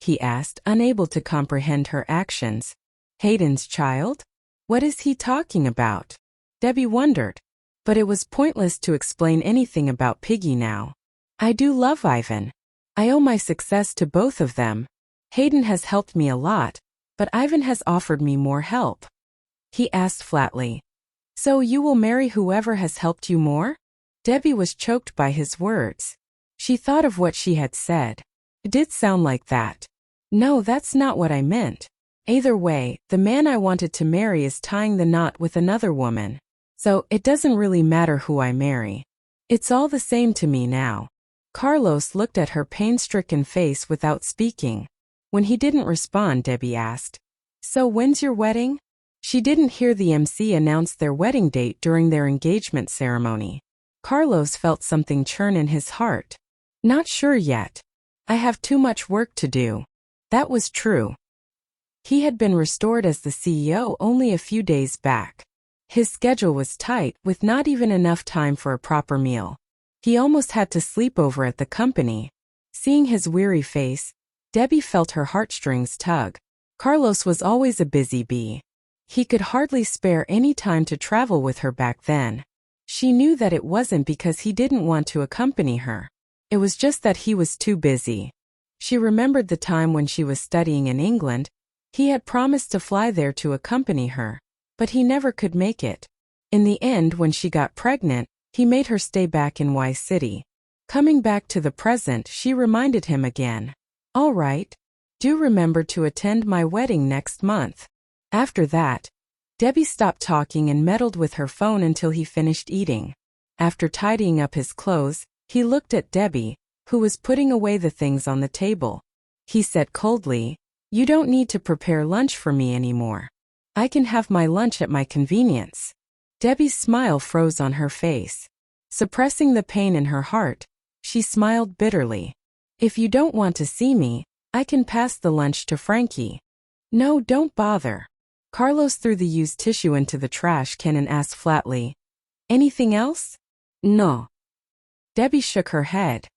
he asked, unable to comprehend her actions. "Hayden's child? What is he talking about?" Debbie wondered. But it was pointless to explain anything about Piggy now. "I do love Ivan. I owe my success to both of them. Hayden has helped me a lot, but Ivan has offered me more help." He asked flatly, "So you will marry whoever has helped you more?" Debbie was choked by his words. She thought of what she had said. It did sound like that. "No, that's not what I meant. Either way, the man I wanted to marry is tying the knot with another woman. So it doesn't really matter who I marry. It's all the same to me now." Carlos looked at her pain-stricken face without speaking. When he didn't respond, Debbie asked, "So when's your wedding?" She didn't hear the MC announce their wedding date during their engagement ceremony. Carlos felt something churn in his heart. "Not sure yet. I have too much work to do." That was true. He had been restored as the CEO only a few days back. His schedule was tight, with not even enough time for a proper meal. He almost had to sleep over at the company. Seeing his weary face, Debbie felt her heartstrings tug. Carlos was always a busy bee. He could hardly spare any time to travel with her back then. She knew that it wasn't because he didn't want to accompany her. It was just that he was too busy. She remembered the time when she was studying in England. He had promised to fly there to accompany her, but he never could make it. In the end, when she got pregnant, he made her stay back in Y City. Coming back to the present, she reminded him again. "All right. Do remember to attend my wedding next month." After that, Debbie stopped talking and meddled with her phone until he finished eating. After tidying up his clothes, he looked at Debbie, who was putting away the things on the table. He said coldly, "You don't need to prepare lunch for me anymore. I can have my lunch at my convenience." Debbie's smile froze on her face. Suppressing the pain in her heart, she smiled bitterly. "If you don't want to see me, I can pass the lunch to Frankie." "No, don't bother." Carlos threw the used tissue into the trash can and asked flatly, "Anything else?" "No." Debbie shook her head.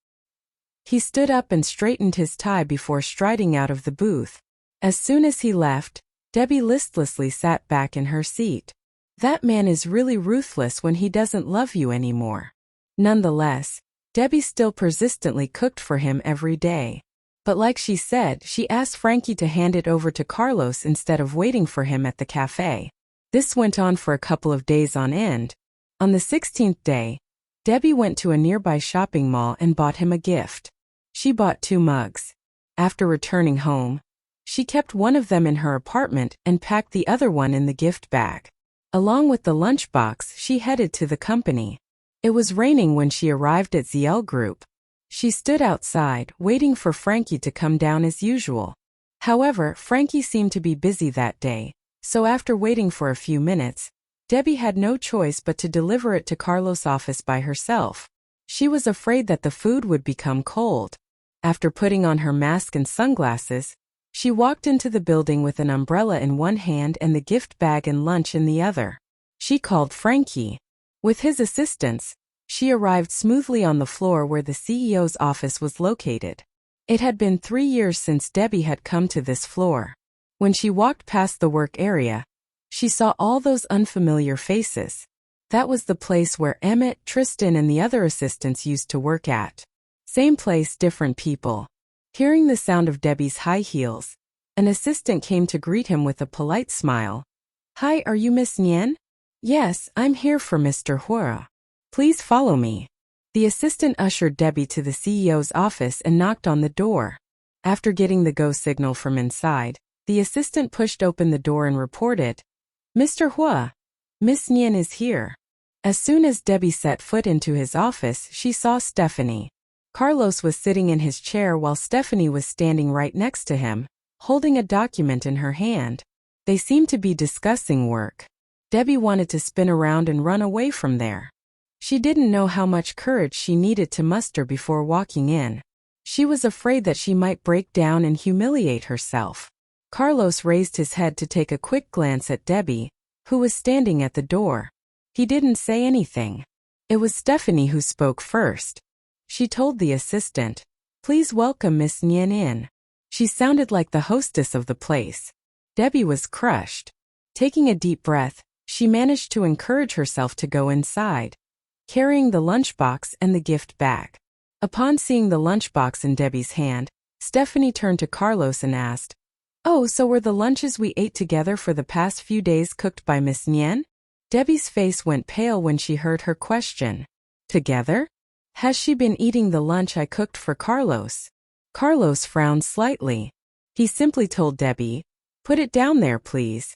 He stood up and straightened his tie before striding out of the booth. As soon as he left, Debbie listlessly sat back in her seat. That man is really ruthless when he doesn't love you anymore. Nonetheless, Debbie still persistently cooked for him every day. But like she said, she asked Frankie to hand it over to Carlos instead of waiting for him at the cafe. This went on for a couple of days on end. On the 16th day, Debbie went to a nearby shopping mall and bought him a gift. She bought 2 mugs. After returning home, she kept one of them in her apartment and packed the other one in the gift bag. Along with the lunchbox, she headed to the company. It was raining when she arrived at ZL Group. She stood outside, waiting for Frankie to come down as usual. However, Frankie seemed to be busy that day, so after waiting for a few minutes, Debbie had no choice but to deliver it to Carlos' office by herself. She was afraid that the food would become cold. After putting on her mask and sunglasses, she walked into the building with an umbrella in one hand and the gift bag and lunch in the other. She called Frankie. With his assistance, she arrived smoothly on the floor where the CEO's office was located. It had been 3 years since Debbie had come to this floor. When she walked past the work area, she saw all those unfamiliar faces. That was the place where Emmett, Tristan, and the other assistants used to work at. Same place, different people. Hearing the sound of Debbie's high heels, an assistant came to greet him with a polite smile. "Hi, are you Miss Nian?" "Yes, I'm here for Mr. Huo. Please follow me." The assistant ushered Debbie to the CEO's office and knocked on the door. After getting the go signal from inside, the assistant pushed open the door and reported, "Mr. Huo, Miss Nian is here." As soon as Debbie set foot into his office, she saw Stephanie. Carlos was sitting in his chair while Stephanie was standing right next to him, holding a document in her hand. They seemed to be discussing work. Debbie wanted to spin around and run away from there. She didn't know how much courage she needed to muster before walking in. She was afraid that she might break down and humiliate herself. Carlos raised his head to take a quick glance at Debbie, who was standing at the door. He didn't say anything. It was Stephanie who spoke first. She told the assistant, "Please welcome Miss Nian in." She sounded like the hostess of the place. Debbie was crushed. Taking a deep breath, she managed to encourage herself to go inside, carrying the lunchbox and the gift bag. Upon seeing the lunchbox in Debbie's hand, Stephanie turned to Carlos and asked, "Oh, so were the lunches we ate together for the past few days cooked by Miss Nian?" Debbie's face went pale when she heard her question. "Together? Has she been eating the lunch I cooked for Carlos?" Carlos frowned slightly. He simply told Debbie, "Put it down there, please."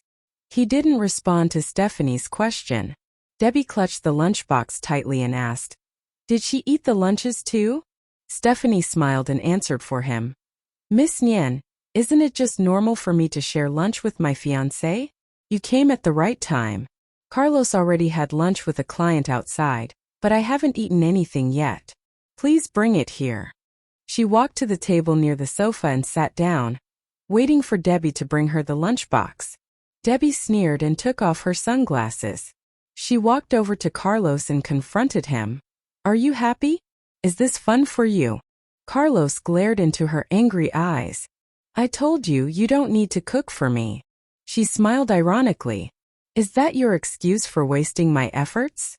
He didn't respond to Stephanie's question. Debbie clutched the lunchbox tightly and asked, "Did she eat the lunches too?" Stephanie smiled and answered for him, "Miss Nian, isn't it just normal for me to share lunch with my fiancé? You came at the right time. Carlos already had lunch with a client outside, but I haven't eaten anything yet. Please bring it here." She walked to the table near the sofa and sat down, waiting for Debbie to bring her the lunchbox. Debbie sneered and took off her sunglasses. She walked over to Carlos and confronted him. Are you happy? Is this fun for you? Carlos glared into her angry eyes. I told you you don't need to cook for me. She smiled ironically. Is that your excuse for wasting my efforts?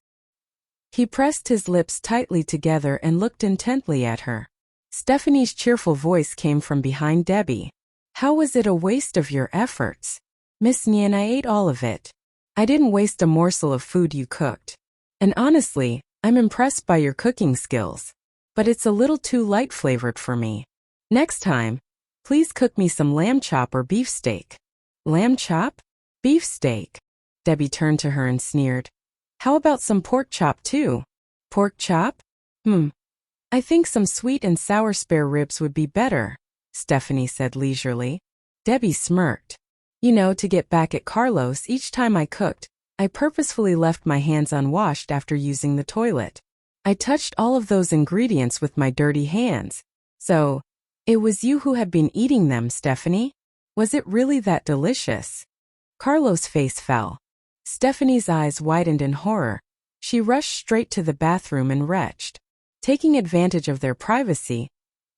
He pressed his lips tightly together and looked intently at her. Stephanie's cheerful voice came from behind Debbie. How was it a waste of your efforts? Miss Nian, I ate all of it. I didn't waste a morsel of food you cooked. And honestly, I'm impressed by your cooking skills. But it's a little too light-flavored for me. Next time, please cook me some lamb chop or beef steak. Lamb chop? Beef steak. Debbie turned to her and sneered. How about some pork chop too? Pork chop? I think some sweet and sour spare ribs would be better, Stephanie said leisurely. Debbie smirked. You know, to get back at Carlos, each time I cooked, I purposefully left my hands unwashed after using the toilet. I touched all of those ingredients with my dirty hands. So, it was you who had been eating them, Stephanie? Was it really that delicious? Carlos' face fell. Stephanie's eyes widened in horror. She rushed straight to the bathroom and retched. Taking advantage of their privacy,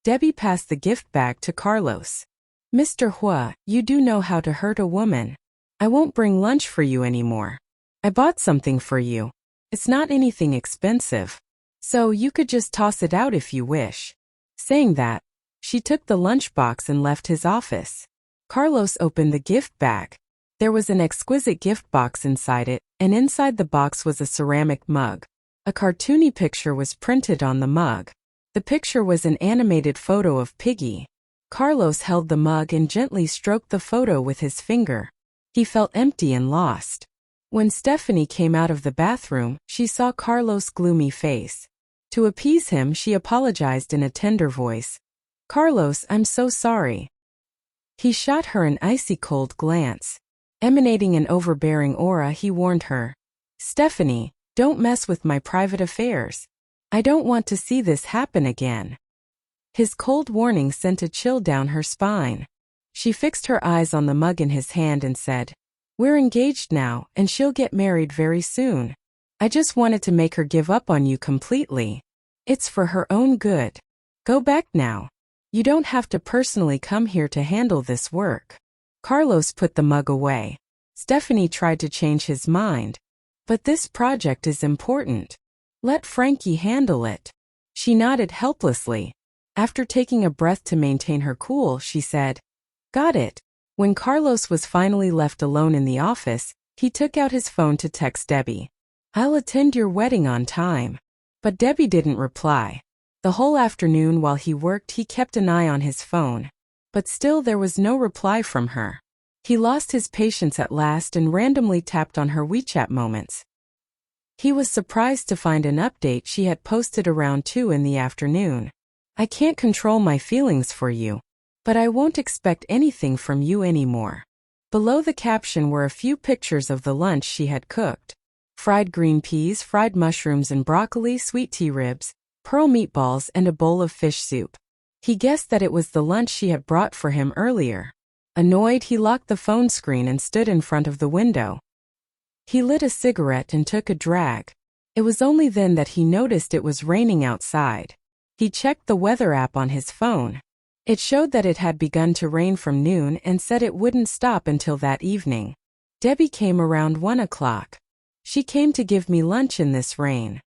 Debbie passed the gift bag to Carlos. Mr. Huo, you do know how to hurt a woman. I won't bring lunch for you anymore. I bought something for you. It's not anything expensive. So you could just toss it out if you wish. Saying that, she took the lunchbox and left his office. Carlos opened the gift bag. There was an exquisite gift box inside it, and inside the box was a ceramic mug. A cartoony picture was printed on the mug. The picture was an animated photo of Piggy. Carlos held the mug and gently stroked the photo with his finger. He felt empty and lost. When Stephanie came out of the bathroom, she saw Carlos' gloomy face. To appease him, she apologized in a tender voice. Carlos, I'm so sorry. He shot her an icy cold glance. Emanating an overbearing aura, he warned her. Stephanie, don't mess with my private affairs. I don't want to see this happen again. His cold warning sent a chill down her spine. She fixed her eyes on the mug in his hand and said, We're engaged now, and she'll get married very soon. I just wanted to make her give up on you completely. It's for her own good. Go back now. You don't have to personally come here to handle this work. Carlos put the mug away. Stephanie tried to change his mind. But this project is important. Let Frankie handle it. She nodded helplessly. After taking a breath to maintain her cool, she said, Got it. When Carlos was finally left alone in the office, he took out his phone to text Debbie. I'll attend your wedding on time. But Debbie didn't reply. The whole afternoon while he worked, he kept an eye on his phone. But still there was no reply from her. He lost his patience at last and randomly tapped on her WeChat moments. He was surprised to find an update she had posted around 2 in the afternoon. I can't control my feelings for you, but I won't expect anything from you anymore. Below the caption were a few pictures of the lunch she had cooked. Fried green peas, fried mushrooms and broccoli, sweet tea ribs, pearl meatballs and a bowl of fish soup. He guessed that it was the lunch she had brought for him earlier. Annoyed, he locked the phone screen and stood in front of the window. He lit a cigarette and took a drag. It was only then that he noticed it was raining outside. He checked the weather app on his phone. It showed that it had begun to rain from noon and said it wouldn't stop until that evening. Debbie came around 1 o'clock. She came to give me lunch in this rain.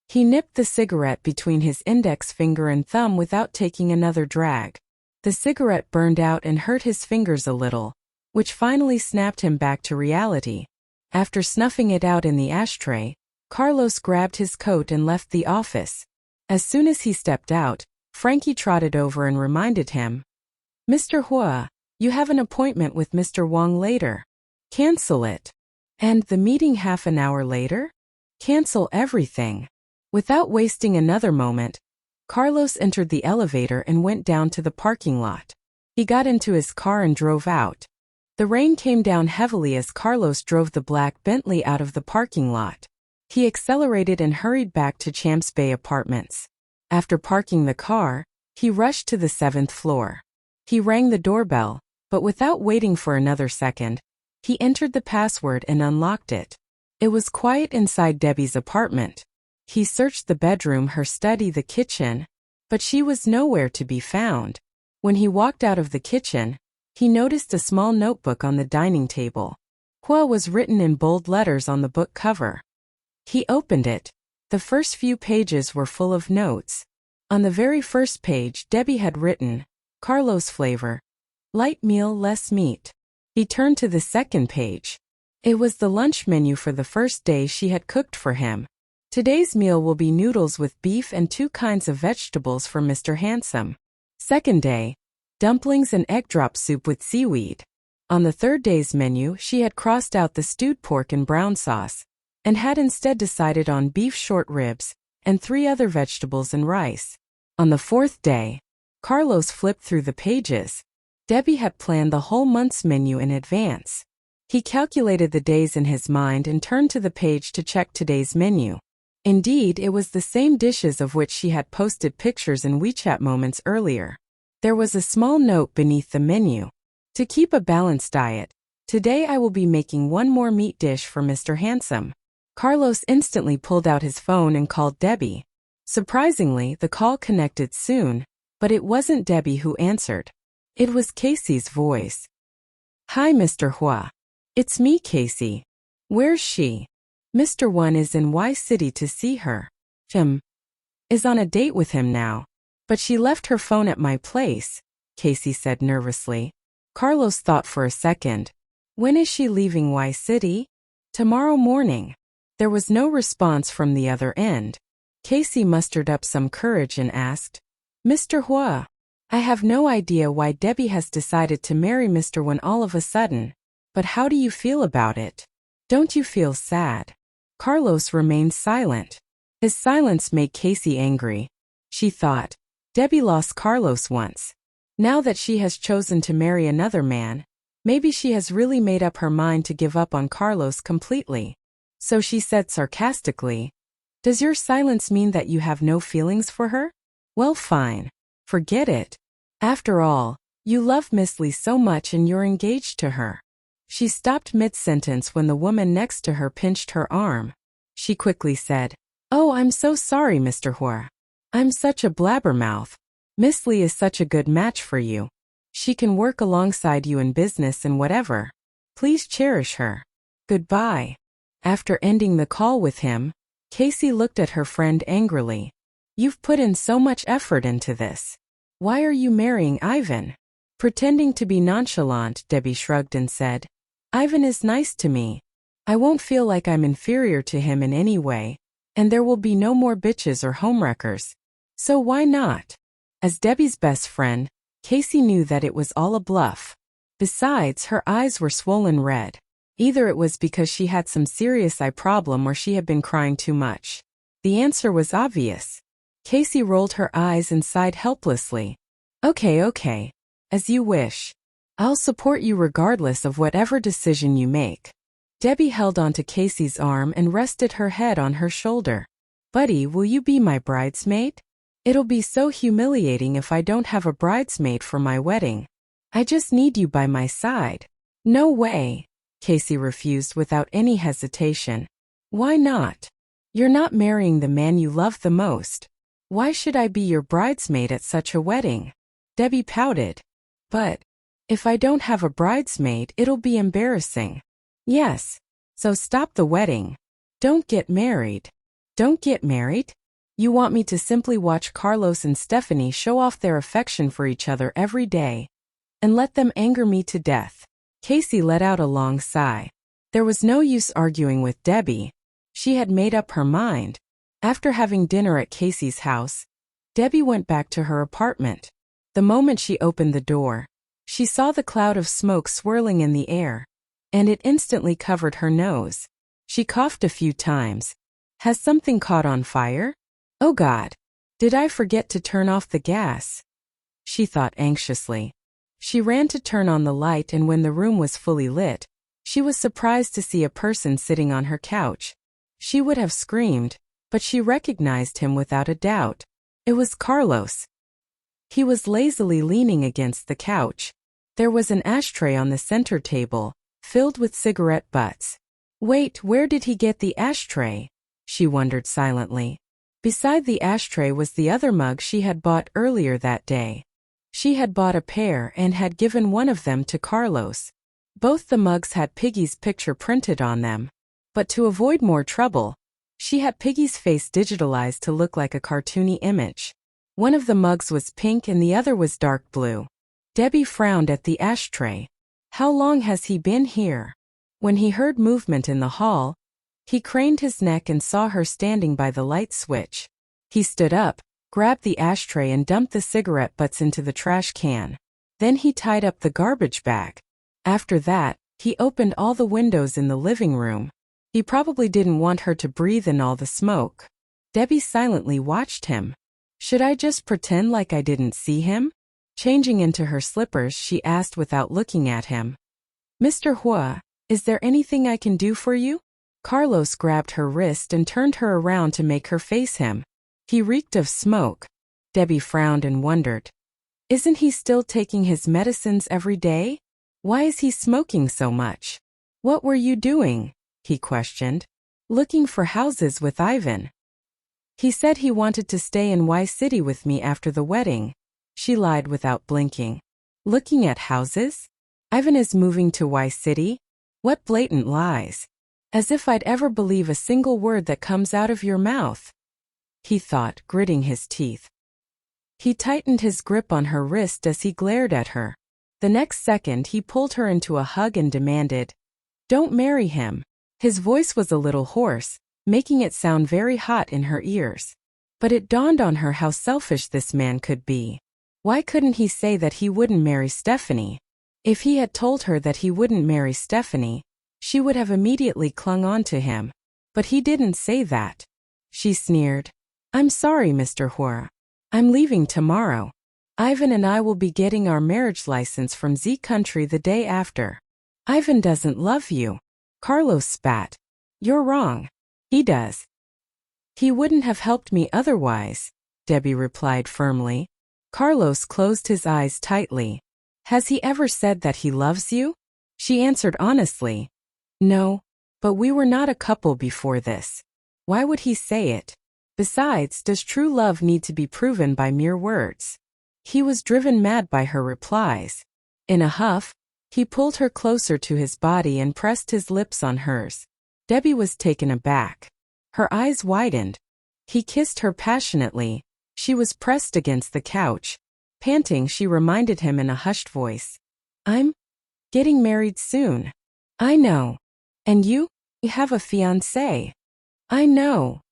He nipped the cigarette between his index finger and thumb without taking another drag. The cigarette burned out and hurt his fingers a little, which finally snapped him back to reality. After snuffing it out in the ashtray, Carlos grabbed his coat and left the office. As soon as he stepped out, Frankie trotted over and reminded him, Mr. Huo, you have an appointment with Mr. Wang later. Cancel it. And the meeting half an hour later? Cancel everything. Without wasting another moment, Carlos entered the elevator and went down to the parking lot. He got into his car and drove out. The rain came down heavily as Carlos drove the black Bentley out of the parking lot. He accelerated and hurried back to Champs Bay Apartments. After parking the car, he rushed to the 7th floor. He rang the doorbell, but without waiting for another second, he entered the password and unlocked it. It was quiet inside Debbie's apartment. He searched the bedroom, her study, the kitchen, but she was nowhere to be found. When he walked out of the kitchen, he noticed a small notebook on the dining table. Huo was written in bold letters on the book cover. He opened it. The first few pages were full of notes. On the very first page, Debbie had written, Carlos flavor. Light meal, less meat. He turned to the second page. It was the lunch menu for the first day she had cooked for him. Today's meal will be noodles with beef and 2 kinds of vegetables for Mr. Handsome. Second day, dumplings and egg drop soup with seaweed. On the third day's menu, she had crossed out the stewed pork and brown sauce, and had instead decided on beef short ribs and 3 other vegetables and rice. On the fourth day, Carlos flipped through the pages. Debbie had planned the whole month's menu in advance. He calculated the days in his mind and turned to the page to check today's menu. Indeed, it was the same dishes of which she had posted pictures in WeChat moments earlier. There was a small note beneath the menu. To keep a balanced diet, today I will be making 1 more meat dish for Mr. Handsome. Carlos instantly pulled out his phone and called Debbie. Surprisingly, the call connected soon, but it wasn't Debbie who answered. It was Casey's voice. Hi, Mr. Huo. It's me, Casey. Where's she? Mr. One is in Y City to see her. Is on a date with him now. But she left her phone at my place, Casey said nervously. Carlos thought for a second. When is she leaving Y City? Tomorrow morning. There was no response from the other end. Casey mustered up some courage and asked, Mr. Huo, I have no idea why Debbie has decided to marry Mr. One all of a sudden, but how do you feel about it? Don't you feel sad? Carlos remained silent. His silence made Casey angry. She thought, Debbie lost Carlos once. Now that she has chosen to marry another man, maybe she has really made up her mind to give up on Carlos completely. So she said sarcastically, Does your silence mean that you have no feelings for her? Well, fine. Forget it. After all, you love Miss Lee so much and you're engaged to her. She stopped mid-sentence when the woman next to her pinched her arm. She quickly said, Oh, I'm so sorry, Mr. Huo. I'm such a blabbermouth. Miss Lee is such a good match for you. She can work alongside you in business and whatever. Please cherish her. Goodbye. After ending the call with him, Casey looked at her friend angrily. You've put in so much effort into this. Why are you marrying Ivan? Pretending to be nonchalant, Debbie shrugged and said, Ivan is nice to me. I won't feel like I'm inferior to him in any way, and there will be no more bitches or homewreckers. So why not? As Debbie's best friend, Casey knew that it was all a bluff. Besides, her eyes were swollen red. Either it was because she had some serious eye problem or she had been crying too much. The answer was obvious. Casey rolled her eyes and sighed helplessly. Okay. As you wish. I'll support you regardless of whatever decision you make. Debbie held onto Casey's arm and rested her head on her shoulder. Buddy, will you be my bridesmaid? It'll be so humiliating if I don't have a bridesmaid for my wedding. I just need you by my side. No way. Casey refused without any hesitation. Why not? You're not marrying the man you love the most. Why should I be your bridesmaid at such a wedding? Debbie pouted. But if I don't have a bridesmaid, it'll be embarrassing. Yes. So stop the wedding. Don't get married. Don't get married? You want me to simply watch Carlos and Stephanie show off their affection for each other every day and let them anger me to death? Casey let out a long sigh. There was no use arguing with Debbie. She had made up her mind. After having dinner at Casey's house, Debbie went back to her apartment. The moment she opened the door, she saw the cloud of smoke swirling in the air, and it instantly covered her nose. She coughed a few times. Has something caught on fire? Oh God! Did I forget to turn off the gas? She thought anxiously. She ran to turn on the light, and when the room was fully lit, she was surprised to see a person sitting on her couch. She would have screamed, but she recognized him without a doubt. It was Carlos. He was lazily leaning against the couch. There was an ashtray on the center table, filled with cigarette butts. Wait, where did he get the ashtray? She wondered silently. Beside the ashtray was the other mug she had bought earlier that day. She had bought a pair and had given one of them to Carlos. Both the mugs had Piggy's picture printed on them. But to avoid more trouble, she had Piggy's face digitalized to look like a cartoony image. One of the mugs was pink and the other was dark blue. Debbie frowned at the ashtray. How long has he been here? When he heard movement in the hall, he craned his neck and saw her standing by the light switch. He stood up, grabbed the ashtray and dumped the cigarette butts into the trash can. Then he tied up the garbage bag. After that, he opened all the windows in the living room. He probably didn't want her to breathe in all the smoke. Debbie silently watched him. Should I just pretend like I didn't see him? Changing into her slippers, she asked without looking at him. Mr. Huo, is there anything I can do for you? Carlos grabbed her wrist and turned her around to make her face him. He reeked of smoke. Debbie frowned and wondered. Isn't he still taking his medicines every day? Why is he smoking so much? What were you doing? He questioned. Looking for houses with Ivan. He said he wanted to stay in Y City with me after the wedding. She lied without blinking. Looking at houses? Ivan is moving to Y City? What blatant lies. As if I'd ever believe a single word that comes out of your mouth. He thought, gritting his teeth. He tightened his grip on her wrist as he glared at her. The next second he pulled her into a hug and demanded, "Don't marry him." His voice was a little hoarse, making it sound very hot in her ears. But it dawned on her how selfish this man could be. Why couldn't he say that he wouldn't marry Stephanie? If he had told her that he wouldn't marry Stephanie, she would have immediately clung on to him. But he didn't say that. She sneered. I'm sorry, Mr. Huo. I'm leaving tomorrow. Ivan and I will be getting our marriage license from Z Country the day after. Ivan doesn't love you. Carlos spat. You're wrong. He does. He wouldn't have helped me otherwise, Debbie replied firmly. Carlos closed his eyes tightly. Has he ever said that he loves you? She answered honestly. No, but we were not a couple before this. Why would he say it? Besides, does true love need to be proven by mere words? He was driven mad by her replies. In a huff, he pulled her closer to his body and pressed his lips on hers. Debbie was taken aback. Her eyes widened. He kissed her passionately. She was pressed against the couch. Panting, she reminded him in a hushed voice. I'm getting married soon. I know. And you have a fiancé. I know,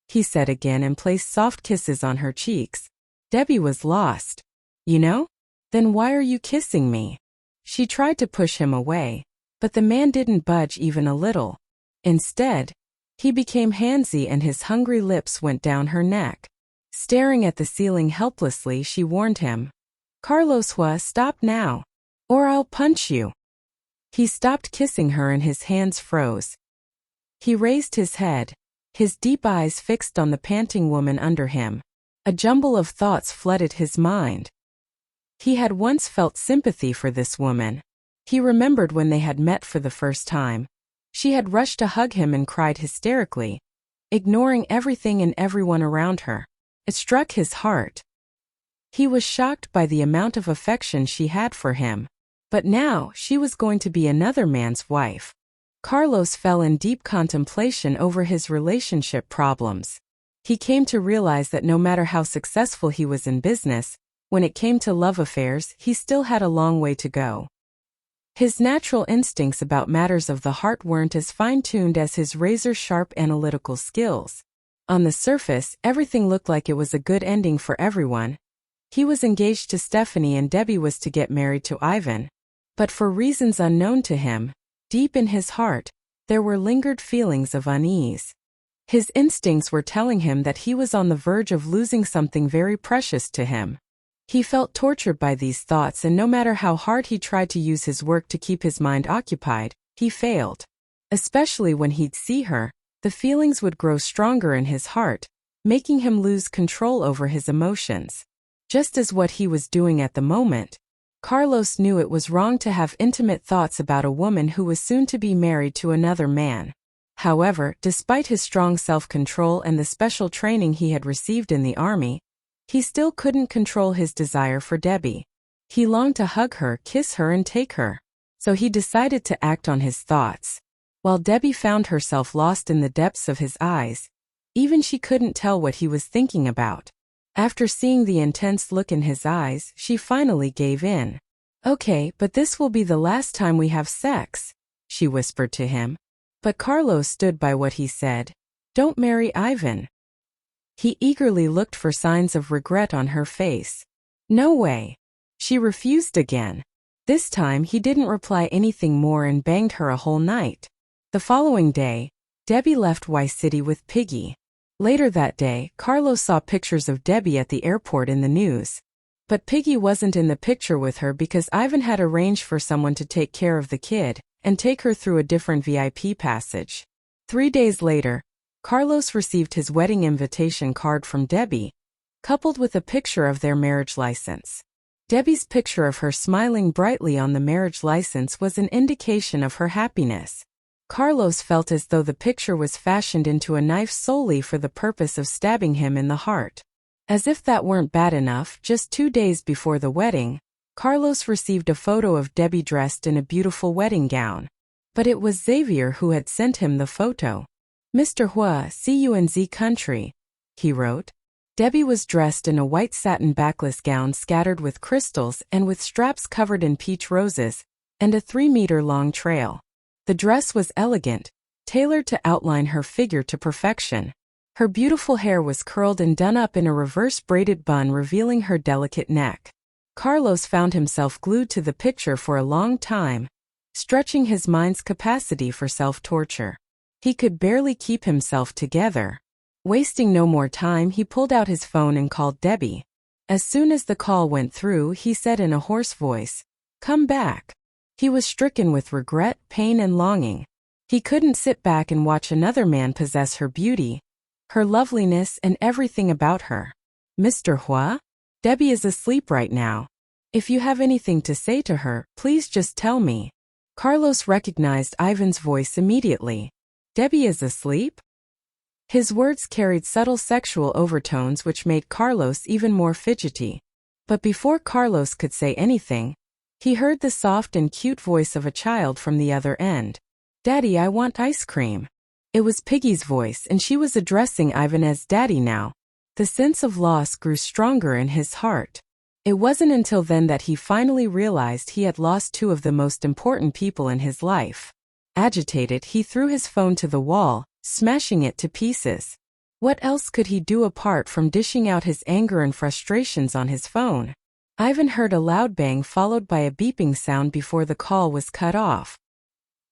he said again and placed soft kisses on her cheeks. Debbie was lost. You know? Then why are you kissing me? She tried to push him away, but the man didn't budge even a little. Instead, he became handsy and his hungry lips went down her neck. Staring at the ceiling helplessly, she warned him. Carlos Huo, stop now, or I'll punch you. He stopped kissing her and his hands froze. He raised his head, his deep eyes fixed on the panting woman under him. A jumble of thoughts flooded his mind. He had once felt sympathy for this woman. He remembered when they had met for the first time. She had rushed to hug him and cried hysterically, ignoring everything and everyone around her. It struck his heart. He was shocked by the amount of affection she had for him. But now she was going to be another man's wife. Carlos fell in deep contemplation over his relationship problems. He came to realize that no matter how successful he was in business, when it came to love affairs, he still had a long way to go. His natural instincts about matters of the heart weren't as fine-tuned as his razor-sharp analytical skills. On the surface, everything looked like it was a good ending for everyone. He was engaged to Stephanie and Debbie was to get married to Ivan. But for reasons unknown to him, deep in his heart, there were lingered feelings of unease. His instincts were telling him that he was on the verge of losing something very precious to him. He felt tortured by these thoughts, and no matter how hard he tried to use his work to keep his mind occupied, he failed. Especially when he'd see her, the feelings would grow stronger in his heart, making him lose control over his emotions. Just as what he was doing at the moment, Carlos knew it was wrong to have intimate thoughts about a woman who was soon to be married to another man. However, despite his strong self-control and the special training he had received in the army, he still couldn't control his desire for Debbie. He longed to hug her, kiss her and take her. So he decided to act on his thoughts. While Debbie found herself lost in the depths of his eyes, even she couldn't tell what he was thinking about. After seeing the intense look in his eyes, she finally gave in. "Okay, but this will be the last time we have sex," she whispered to him. But Carlos stood by what he said. "Don't marry Ivan." He eagerly looked for signs of regret on her face. "No way." She refused again. This time he didn't reply anything more and banged her a whole night. The following day, Debbie left Y City with Piggy. Later that day, Carlos saw pictures of Debbie at the airport in the news. But Piggy wasn't in the picture with her because Ivan had arranged for someone to take care of the kid and take her through a different VIP passage. 3 days later, Carlos received his wedding invitation card from Debbie, coupled with a picture of their marriage license. Debbie's picture of her smiling brightly on the marriage license was an indication of her happiness. Carlos felt as though the picture was fashioned into a knife solely for the purpose of stabbing him in the heart. As if that weren't bad enough, just 2 days before the wedding, Carlos received a photo of Debbie dressed in a beautiful wedding gown. But it was Xavier who had sent him the photo. "Mr. Huo, see you in Z country," he wrote. Debbie was dressed in a white satin backless gown scattered with crystals and with straps covered in peach roses, and a 3-meter-long trail. The dress was elegant, tailored to outline her figure to perfection. Her beautiful hair was curled and done up in a reverse braided bun revealing her delicate neck. Carlos found himself glued to the picture for a long time, stretching his mind's capacity for self-torture. He could barely keep himself together. Wasting no more time, he pulled out his phone and called Debbie. As soon as the call went through, he said in a hoarse voice, "Come back." He was stricken with regret, pain and longing. He couldn't sit back and watch another man possess her beauty, her loveliness and everything about her. "Mr. Huo? Debbie is asleep right now. If you have anything to say to her, please just tell me." Carlos recognized Ivan's voice immediately. "Debbie is asleep?" His words carried subtle sexual overtones which made Carlos even more fidgety. But before Carlos could say anything, he heard the soft and cute voice of a child from the other end. "Daddy, I want ice cream." It was Piggy's voice, and she was addressing Ivan as Daddy now. The sense of loss grew stronger in his heart. It wasn't until then that he finally realized he had lost 2 of the most important people in his life. Agitated, he threw his phone to the wall, smashing it to pieces. What else could he do apart from dishing out his anger and frustrations on his phone? Ivan heard a loud bang followed by a beeping sound before the call was cut off.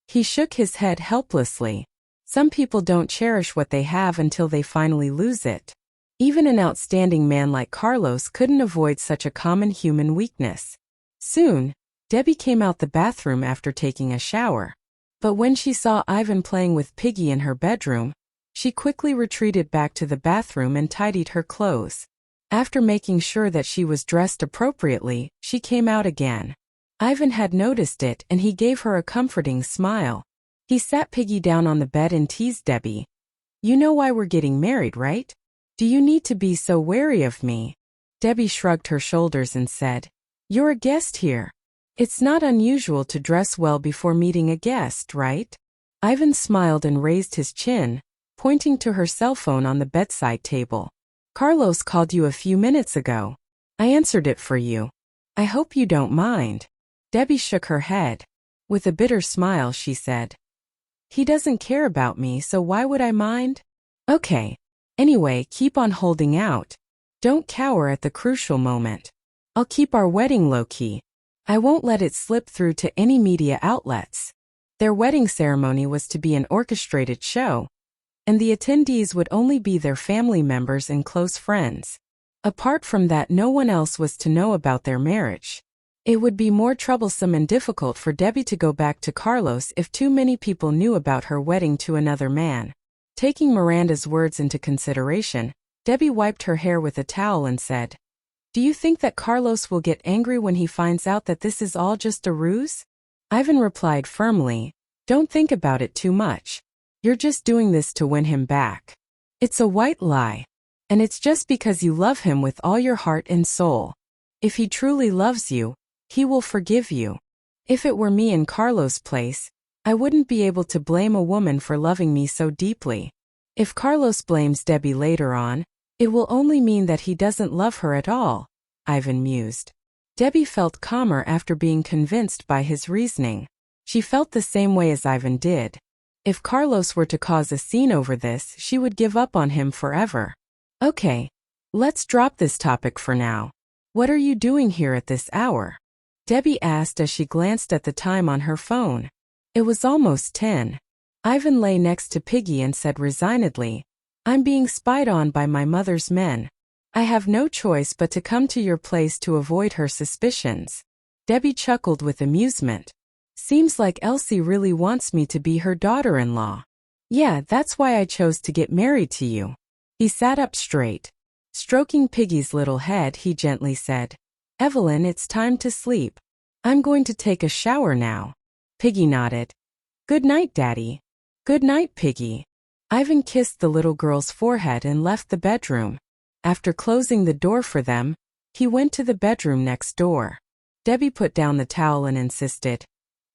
He shook his head helplessly. Some people don't cherish what they have until they finally lose it. Even an outstanding man like Carlos couldn't avoid such a common human weakness. Soon, Debbie came out the bathroom after taking a shower. But when she saw Ivan playing with Piggy in her bedroom, she quickly retreated back to the bathroom and tidied her clothes. After making sure that she was dressed appropriately, she came out again. Ivan had noticed it and he gave her a comforting smile. He sat Piggy down on the bed and teased Debbie. "You know why we're getting married, right? Do you need to be so wary of me?" Debbie shrugged her shoulders and said, "You're a guest here. It's not unusual to dress well before meeting a guest, right?" Ivan smiled and raised his chin, pointing to her cell phone on the bedside table. "Carlos called you a few minutes ago. I answered it for you. I hope you don't mind." Debbie shook her head. With a bitter smile, she said, "He doesn't care about me, so why would I mind? Okay. Anyway, keep on holding out. Don't cower at the crucial moment. I'll keep our wedding low-key. I won't let it slip through to any media outlets." Their wedding ceremony was to be an orchestrated show, and the attendees would only be their family members and close friends. Apart from that, no one else was to know about their marriage. It would be more troublesome and difficult for Debbie to go back to Carlos if too many people knew about her wedding to another man. Taking Miranda's words into consideration, Debbie wiped her hair with a towel and said, "Do you think that Carlos will get angry when he finds out that this is all just a ruse?" Ivan replied firmly, "Don't think about it too much. You're just doing this to win him back. It's a white lie. And it's just because you love him with all your heart and soul. If he truly loves you, he will forgive you. If it were me in Carlos' place, I wouldn't be able to blame a woman for loving me so deeply. If Carlos blames Debbie later on, it will only mean that he doesn't love her at all, Ivan mused. Debbie felt calmer after being convinced by his reasoning. She felt the same way as Ivan did. If Carlos were to cause a scene over this, she would give up on him forever. Okay, let's drop this topic for now. What are you doing here at this hour? Debbie asked as she glanced at the time on her phone. It was almost 10. Ivan lay next to Piggy and said resignedly, I'm being spied on by my mother's men. I have no choice but to come to your place to avoid her suspicions. Debbie chuckled with amusement. Seems like Elsie really wants me to be her daughter-in-law. Yeah, that's why I chose to get married to you. He sat up straight. Stroking Piggy's little head, he gently said, Evelyn, it's time to sleep. I'm going to take a shower now. Piggy nodded. Good night, Daddy. Good night, Piggy. Ivan kissed the little girl's forehead and left the bedroom. After closing the door for them, he went to the bedroom next door. Debbie put down the towel and insisted,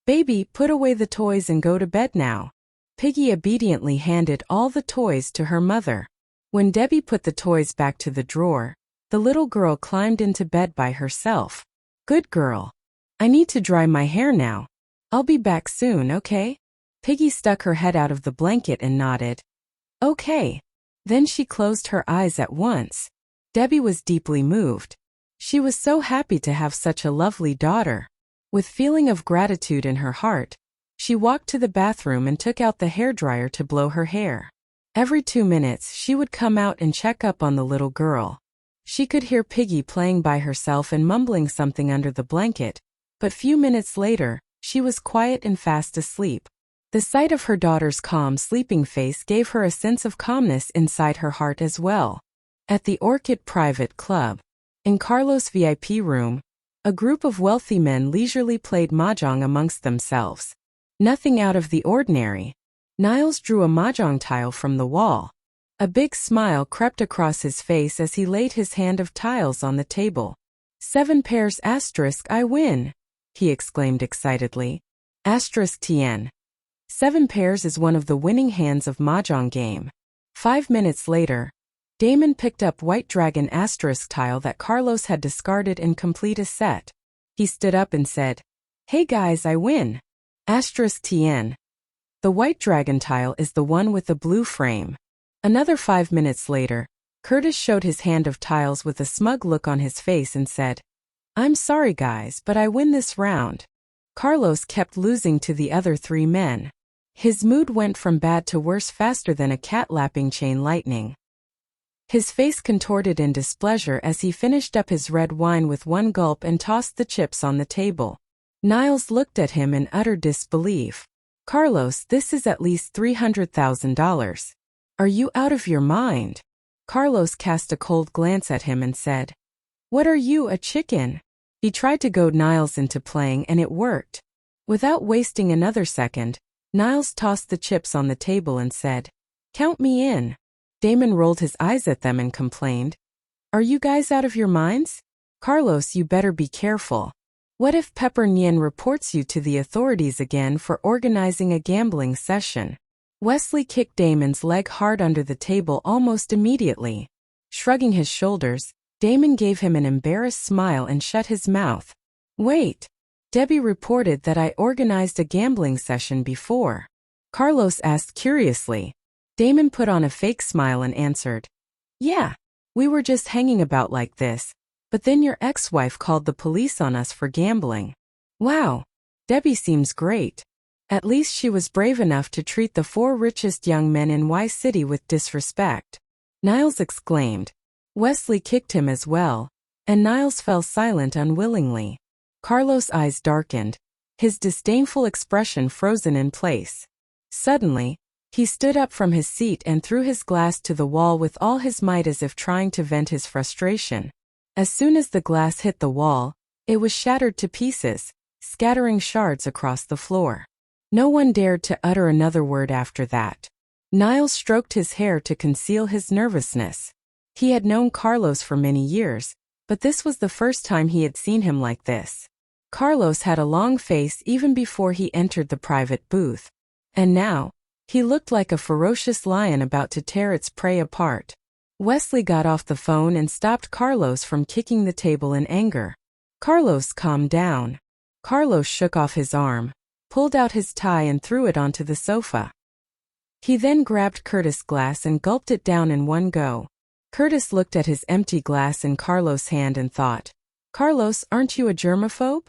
Baby, put away the toys and go to bed now. Piggy obediently handed all the toys to her mother. When Debbie put the toys back to the drawer, the little girl climbed into bed by herself. Good girl. I need to dry my hair now. I'll be back soon, okay? Piggy stuck her head out of the blanket and nodded. Okay. Then she closed her eyes at once. Debbie was deeply moved. She was so happy to have such a lovely daughter. With feeling of gratitude in her heart, she walked to the bathroom and took out the hairdryer to blow her hair. Every 2 minutes she would come out and check up on the little girl. She could hear Piggy playing by herself and mumbling something under the blanket, but few minutes later, she was quiet and fast asleep. The sight of her daughter's calm sleeping face gave her a sense of calmness inside her heart as well. At the Orchid Private Club, in Carlos' VIP room, a group of wealthy men leisurely played mahjong amongst themselves. Nothing out of the ordinary. Niles drew a mahjong tile from the wall. A big smile crept across his face as he laid his hand of tiles on the table. 7 pairs asterisk I win, he exclaimed excitedly. Asterisk Tien. 7 pairs is one of the winning hands of mahjong game. 5 minutes later, Damon picked up White Dragon asterisk tile that Carlos had discarded and complete a set. He stood up and said, Hey guys, I win. Asterisk Tien. The White Dragon tile is the one with the blue frame. Another 5 minutes later, Curtis showed his hand of tiles with a smug look on his face and said, I'm sorry guys, but I win this round. Carlos kept losing to the other 3 men. His mood went from bad to worse faster than a cat lapping chain lightning. His face contorted in displeasure as he finished up his red wine with one gulp and tossed the chips on the table. Niles looked at him in utter disbelief. Carlos, this is at least $300,000. Are you out of your mind? Carlos cast a cold glance at him and said, What are you, a chicken? He tried to goad Niles into playing and it worked. Without wasting another second, Niles tossed the chips on the table and said, Count me in. Damon rolled his eyes at them and complained, Are you guys out of your minds? Carlos, you better be careful. What if Pepper Nian reports you to the authorities again for organizing a gambling session? Wesley kicked Damon's leg hard under the table almost immediately. Shrugging his shoulders, Damon gave him an embarrassed smile and shut his mouth. Wait. Debbie reported that I organized a gambling session before. Carlos asked curiously. Damon put on a fake smile and answered, Yeah, we were just hanging about like this, but then your ex-wife called the police on us for gambling. Wow, Debbie seems great. At least she was brave enough to treat the 4 richest young men in Y City with disrespect. Niles exclaimed. Wesley kicked him as well, and Niles fell silent unwillingly. Carlos' eyes darkened, his disdainful expression frozen in place. Suddenly, he stood up from his seat and threw his glass to the wall with all his might as if trying to vent his frustration. As soon as the glass hit the wall, it was shattered to pieces, scattering shards across the floor. No one dared to utter another word after that. Niles stroked his hair to conceal his nervousness. He had known Carlos for many years, but this was the first time he had seen him like this. Carlos had a long face even before he entered the private booth. And now, he looked like a ferocious lion about to tear its prey apart. Wesley got off the phone and stopped Carlos from kicking the table in anger. Carlos calmed down. Carlos shook off his arm, pulled out his tie and threw it onto the sofa. He then grabbed Curtis' glass and gulped it down in one go. Curtis looked at his empty glass in Carlos' hand and thought, "Carlos, aren't you a germaphobe?"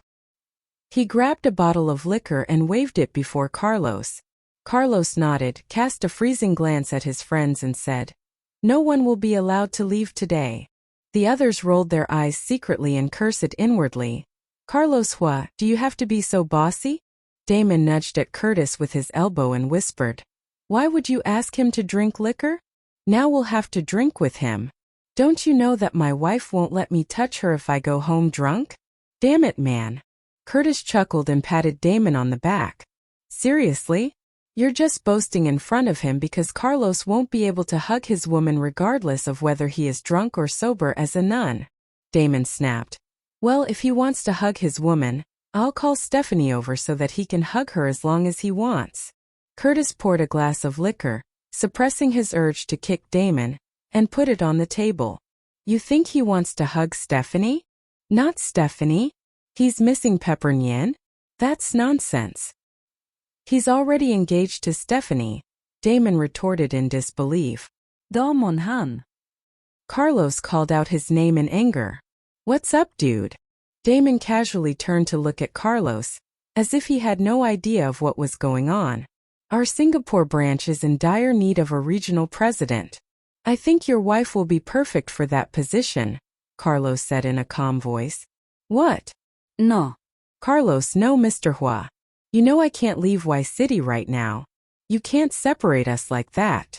He grabbed a bottle of liquor and waved it before Carlos. Carlos nodded, cast a freezing glance at his friends and said, "No one will be allowed to leave today." The others rolled their eyes secretly and cursed inwardly. "Carlos Huo, do you have to be so bossy?" Damon nudged at Curtis with his elbow and whispered, "Why would you ask him to drink liquor? Now we'll have to drink with him. Don't you know that my wife won't let me touch her if I go home drunk? Damn it, man." Curtis chuckled and patted Damon on the back. "Seriously? You're just boasting in front of him because Carlos won't be able to hug his woman regardless of whether he is drunk or sober as a nun." Damon snapped. "Well, if he wants to hug his woman, I'll call Stephanie over so that he can hug her as long as he wants." Curtis poured a glass of liquor, suppressing his urge to kick Damon, and put it on the table. "You think he wants to hug Stephanie? Not Stephanie. He's missing Pepper Nian? That's nonsense. He's already engaged to Stephanie," Damon retorted in disbelief. Damon han. Carlos called out his name in anger. "What's up, dude?" Damon casually turned to look at Carlos, as if he had no idea of what was going on. "Our Singapore branch is in dire need of a regional president. I think your wife will be perfect for that position," Carlos said in a calm voice. "What?" No. "Carlos, no, Mr. Huo. You know I can't leave Y City right now. You can't separate us like that."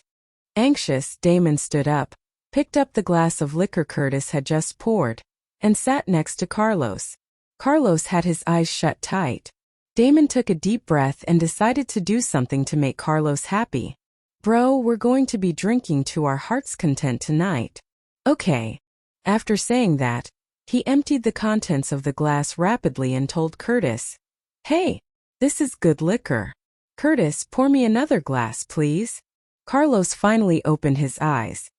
Anxious, Damon stood up, picked up the glass of liquor Curtis had just poured, and sat next to Carlos. Carlos had his eyes shut tight. Damon took a deep breath and decided to do something to make Carlos happy. "Bro, we're going to be drinking to our heart's content tonight." "Okay." After saying that, he emptied the contents of the glass rapidly and told Curtis, "Hey, this is good liquor. Curtis, pour me another glass, please." Carlos finally opened his eyes.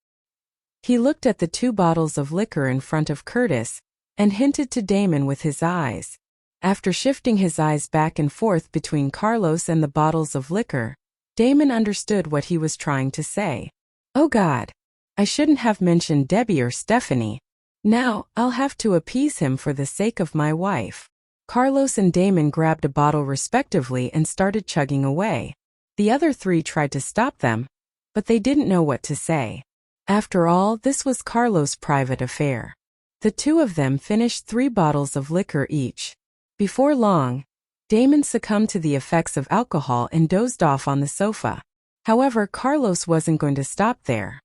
He looked at the 2 bottles of liquor in front of Curtis and hinted to Damon with his eyes. After shifting his eyes back and forth between Carlos and the bottles of liquor, Damon understood what he was trying to say. "Oh God, I shouldn't have mentioned Debbie or Stephanie. Now, I'll have to appease him for the sake of my wife." Carlos and Damon grabbed a bottle respectively and started chugging away. The other 3 tried to stop them, but they didn't know what to say. After all, this was Carlos' private affair. The 2 of them finished 3 bottles of liquor each. Before long, Damon succumbed to the effects of alcohol and dozed off on the sofa. However, Carlos wasn't going to stop there.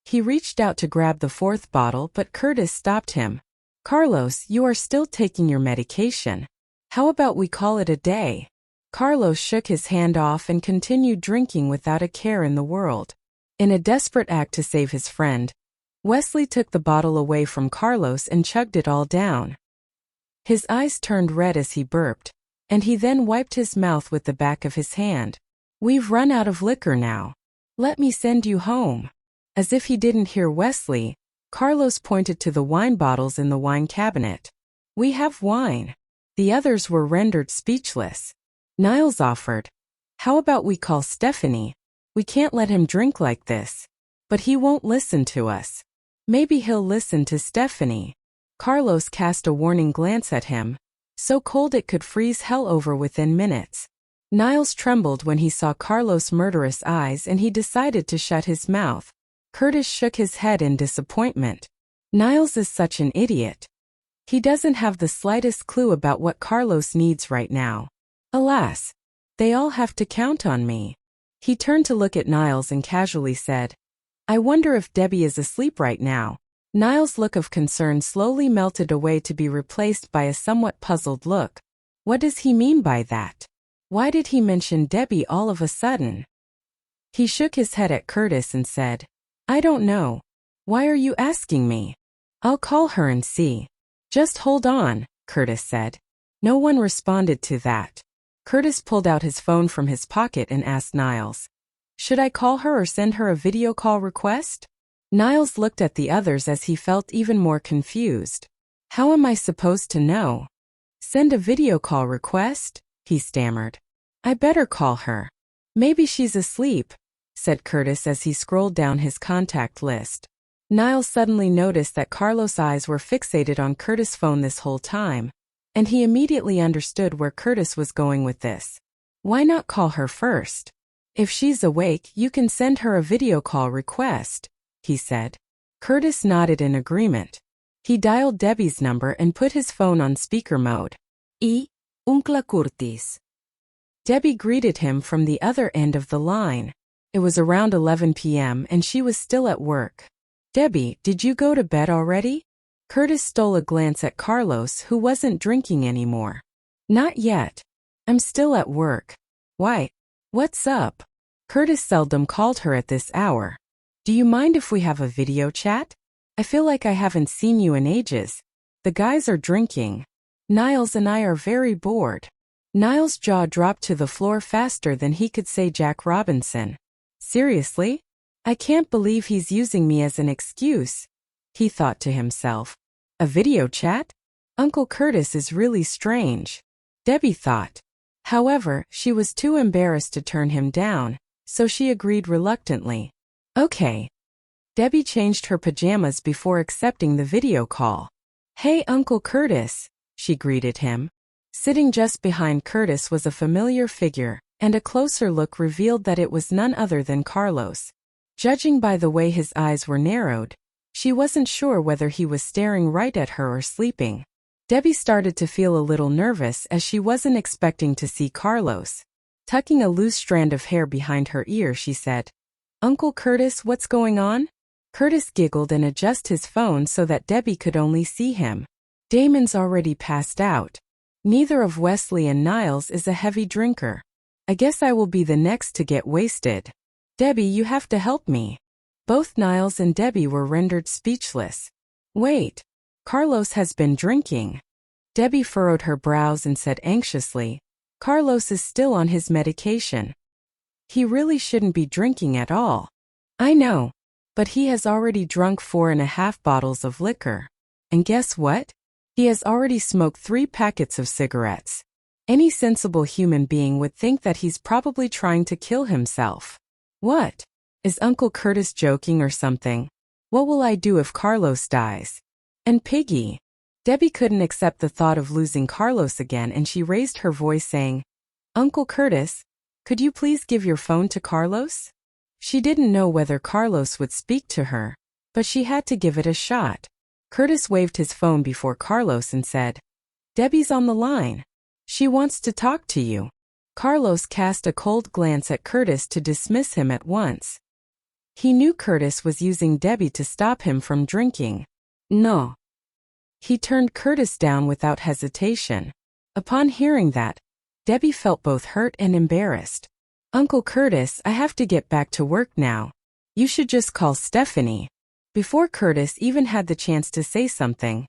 He reached out to grab the 4th bottle, but Curtis stopped him. "Carlos, you are still taking your medication. How about we call it a day?" Carlos shook his hand off and continued drinking without a care in the world. In a desperate act to save his friend, Wesley took the bottle away from Carlos and chugged it all down. His eyes turned red as he burped, and he then wiped his mouth with the back of his hand. "We've run out of liquor now. Let me send you home." As if he didn't hear Wesley, Carlos pointed to the wine bottles in the wine cabinet. "We have wine." The others were rendered speechless. Niles offered, "How about we call Stephanie? We can't let him drink like this." "But he won't listen to us." "Maybe he'll listen to Stephanie." Carlos cast a warning glance at him, so cold it could freeze hell over within minutes. Niles trembled when he saw Carlos' murderous eyes and he decided to shut his mouth. Curtis shook his head in disappointment. Niles is such an idiot. He doesn't have the slightest clue about what Carlos needs right now. Alas, they all have to count on me. He turned to look at Niles and casually said, "I wonder if Debbie is asleep right now." Niles' look of concern slowly melted away to be replaced by a somewhat puzzled look. What does he mean by that? Why did he mention Debbie all of a sudden? He shook his head at Curtis and said, I don't know. Why are you asking me? I'll call her and see. Just hold on, Curtis said. No one responded to that. Curtis pulled out his phone from his pocket and asked Niles, should I call her or send her a video call request? Niles looked at the others as he felt even more confused. How am I supposed to know? Send a video call request? He stammered. I better call her. Maybe she's asleep, said Curtis as he scrolled down his contact list. Niles suddenly noticed that Carlos' eyes were fixated on Curtis' phone this whole time, and he immediately understood where Curtis was going with this. Why not call her first? If she's awake, you can send her a video call request, he said. Curtis nodded in agreement. He dialed Debbie's number and put his phone on speaker mode. Uncla Curtis. Debbie greeted him from the other end of the line. It was around 11 p.m. and she was still at work. Debbie, did you go to bed already? Curtis stole a glance at Carlos, who wasn't drinking anymore. Not yet. I'm still at work. Why? What's up? Curtis seldom called her at this hour. Do you mind if we have a video chat? I feel like I haven't seen you in ages. The guys are drinking. Niles and I are very bored. Niles' jaw dropped to the floor faster than he could say Jack Robinson. Seriously? I can't believe he's using me as an excuse, he thought to himself. A video chat? Uncle Curtis is really strange, Debbie thought. However, she was too embarrassed to turn him down, so she agreed reluctantly. Okay. Debbie changed her pajamas before accepting the video call. Hey, Uncle Curtis, she greeted him. Sitting just behind Curtis was a familiar figure, and a closer look revealed that it was none other than Carlos. Judging by the way his eyes were narrowed, she wasn't sure whether he was staring right at her or sleeping. Debbie started to feel a little nervous as she wasn't expecting to see Carlos. Tucking a loose strand of hair behind her ear, she said, Uncle Curtis, what's going on? Curtis giggled and adjusted his phone so that Debbie could only see him. Damon's already passed out. Neither of Wesley and Niles is a heavy drinker. I guess I will be the next to get wasted. Debbie, you have to help me. Both Niles and Debbie were rendered speechless. Wait. Carlos has been drinking. Debbie furrowed her brows and said anxiously, Carlos is still on his medication. He really shouldn't be drinking at all. I know. But he has already drunk 4.5 bottles of liquor. And guess what? He has already smoked 3 packets of cigarettes. Any sensible human being would think that he's probably trying to kill himself. What? Is Uncle Curtis joking or something? What will I do if Carlos dies? And Piggy? Debbie couldn't accept the thought of losing Carlos again, and she raised her voice saying, Uncle Curtis, could you please give your phone to Carlos? She didn't know whether Carlos would speak to her, but she had to give it a shot. Curtis waved his phone before Carlos and said, Debbie's on the line. She wants to talk to you. Carlos cast a cold glance at Curtis to dismiss him at once. He knew Curtis was using Debbie to stop him from drinking. No. He turned Curtis down without hesitation. Upon hearing that, Debbie felt both hurt and embarrassed. Uncle Curtis, I have to get back to work now. You should just call Stephanie. Before Curtis even had the chance to say something,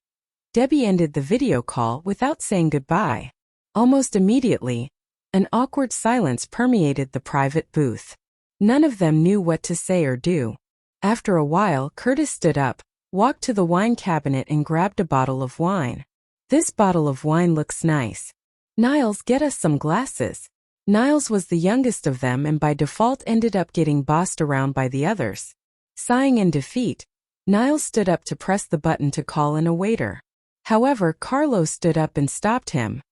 Debbie ended the video call without saying goodbye. Almost immediately, an awkward silence permeated the private booth. None of them knew what to say or do. After a while, Curtis stood up, walked to the wine cabinet and grabbed a bottle of wine. This bottle of wine looks nice. Niles, get us some glasses. Niles was the youngest of them and by default ended up getting bossed around by the others. Sighing in defeat, Niles stood up to press the button to call in a waiter. However, Carlos stood up and stopped him.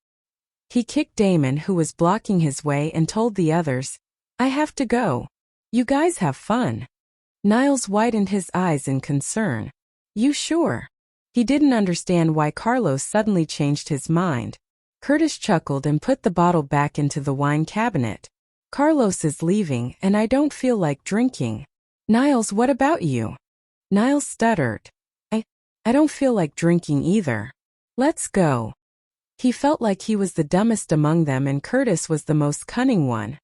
He kicked Damon, who was blocking his way, and told the others, I have to go. You guys have fun. Niles widened his eyes in concern. You sure? He didn't understand why Carlos suddenly changed his mind. Curtis chuckled and put the bottle back into the wine cabinet. Carlos is leaving, and I don't feel like drinking. Niles, what about you? Niles stuttered. I don't feel like drinking either. Let's go. He felt like he was the dumbest among them and Curtis was the most cunning one.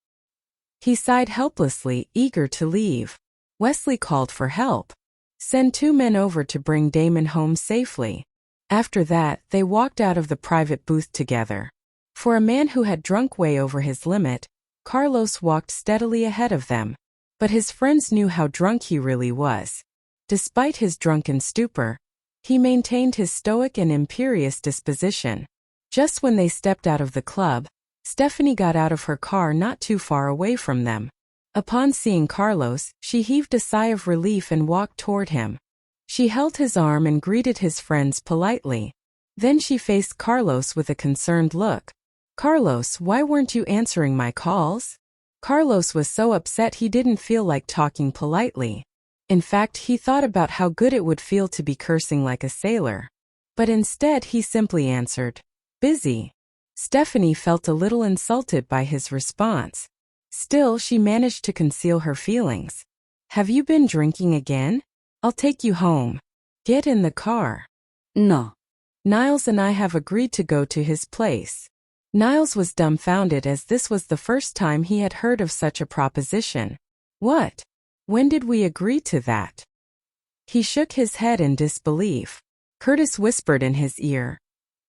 He sighed helplessly, eager to leave. Wesley called for help. Send 2 men over to bring Damon home safely. After that, they walked out of the private booth together. For a man who had drunk way over his limit, Carlos walked steadily ahead of them. But his friends knew how drunk he really was. Despite his drunken stupor, he maintained his stoic and imperious disposition. Just when they stepped out of the club, Stephanie got out of her car not too far away from them. Upon seeing Carlos, she heaved a sigh of relief and walked toward him. She held his arm and greeted his friends politely. Then she faced Carlos with a concerned look. "Carlos, why weren't you answering my calls?" Carlos was so upset he didn't feel like talking politely. In fact, he thought about how good it would feel to be cursing like a sailor. But instead he simply answered, "Busy." Stephanie felt a little insulted by his response. Still, she managed to conceal her feelings. "Have you been drinking again? I'll take you home. Get in the car." No. "Niles and I have agreed to go to his place." Niles was dumbfounded as this was the first time he had heard of such a proposition. "What? When did we agree to that?" He shook his head in disbelief. Curtis whispered in his ear,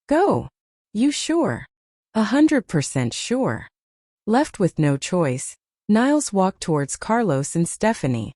"Go. You sure?" 100% sure. Left with no choice, Niles walked towards Carlos and Stephanie.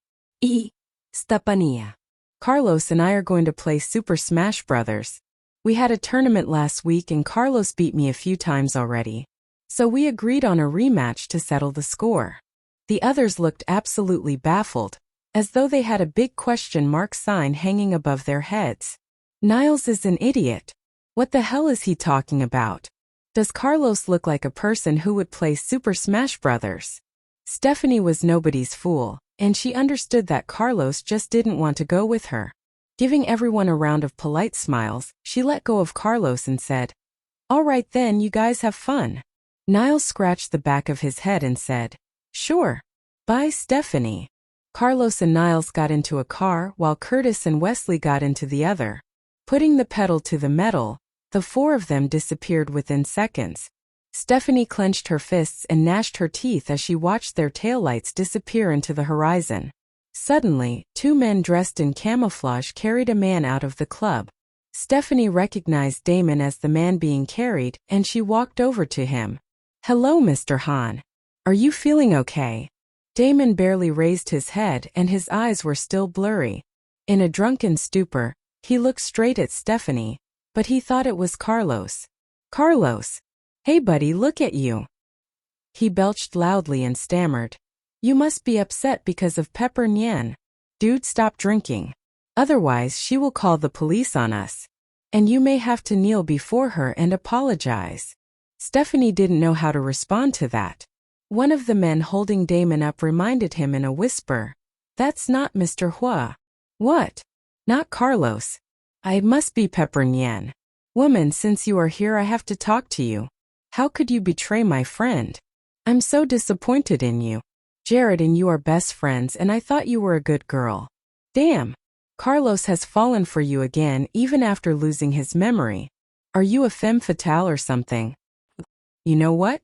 Stephania. "Carlos and I are going to play Super Smash Brothers. We had a tournament last week and Carlos beat me a few times already. So we agreed on a rematch to settle the score." The others looked absolutely baffled, as though they had a big question mark sign hanging above their heads. Niles is an idiot. What the hell is he talking about? Does Carlos look like a person who would play Super Smash Brothers? Stephanie was nobody's fool, and she understood that Carlos just didn't want to go with her. Giving everyone a round of polite smiles, she let go of Carlos and said, "All right then, you guys have fun." Niles scratched the back of his head and said, "Sure. Bye, Stephanie." Carlos and Niles got into a car while Curtis and Wesley got into the other. Putting the pedal to the metal, the 4 of them disappeared within seconds. Stephanie clenched her fists and gnashed her teeth as she watched their taillights disappear into the horizon. Suddenly, 2 men dressed in camouflage carried a man out of the club. Stephanie recognized Damon as the man being carried, and she walked over to him. "Hello, Mr. Han. Are you feeling okay?" Damon barely raised his head and his eyes were still blurry. In a drunken stupor, he looked straight at Stephanie, but he thought it was Carlos. "Carlos! Hey buddy, look at you!" He belched loudly and stammered, "You must be upset because of Pepper Nian. Dude, stop drinking. Otherwise, she will call the police on us. And you may have to kneel before her and apologize." Stephanie didn't know how to respond to that. One of the men holding Damon up reminded him in a whisper, "That's not Mr. Huo." "What? Not Carlos. I must be Pepper Nian. Woman, since you are here I have to talk to you. How could you betray my friend? I'm so disappointed in you. Jared and you are best friends and I thought you were a good girl. Damn. Carlos has fallen for you again even after losing his memory. Are you a femme fatale or something? You know what?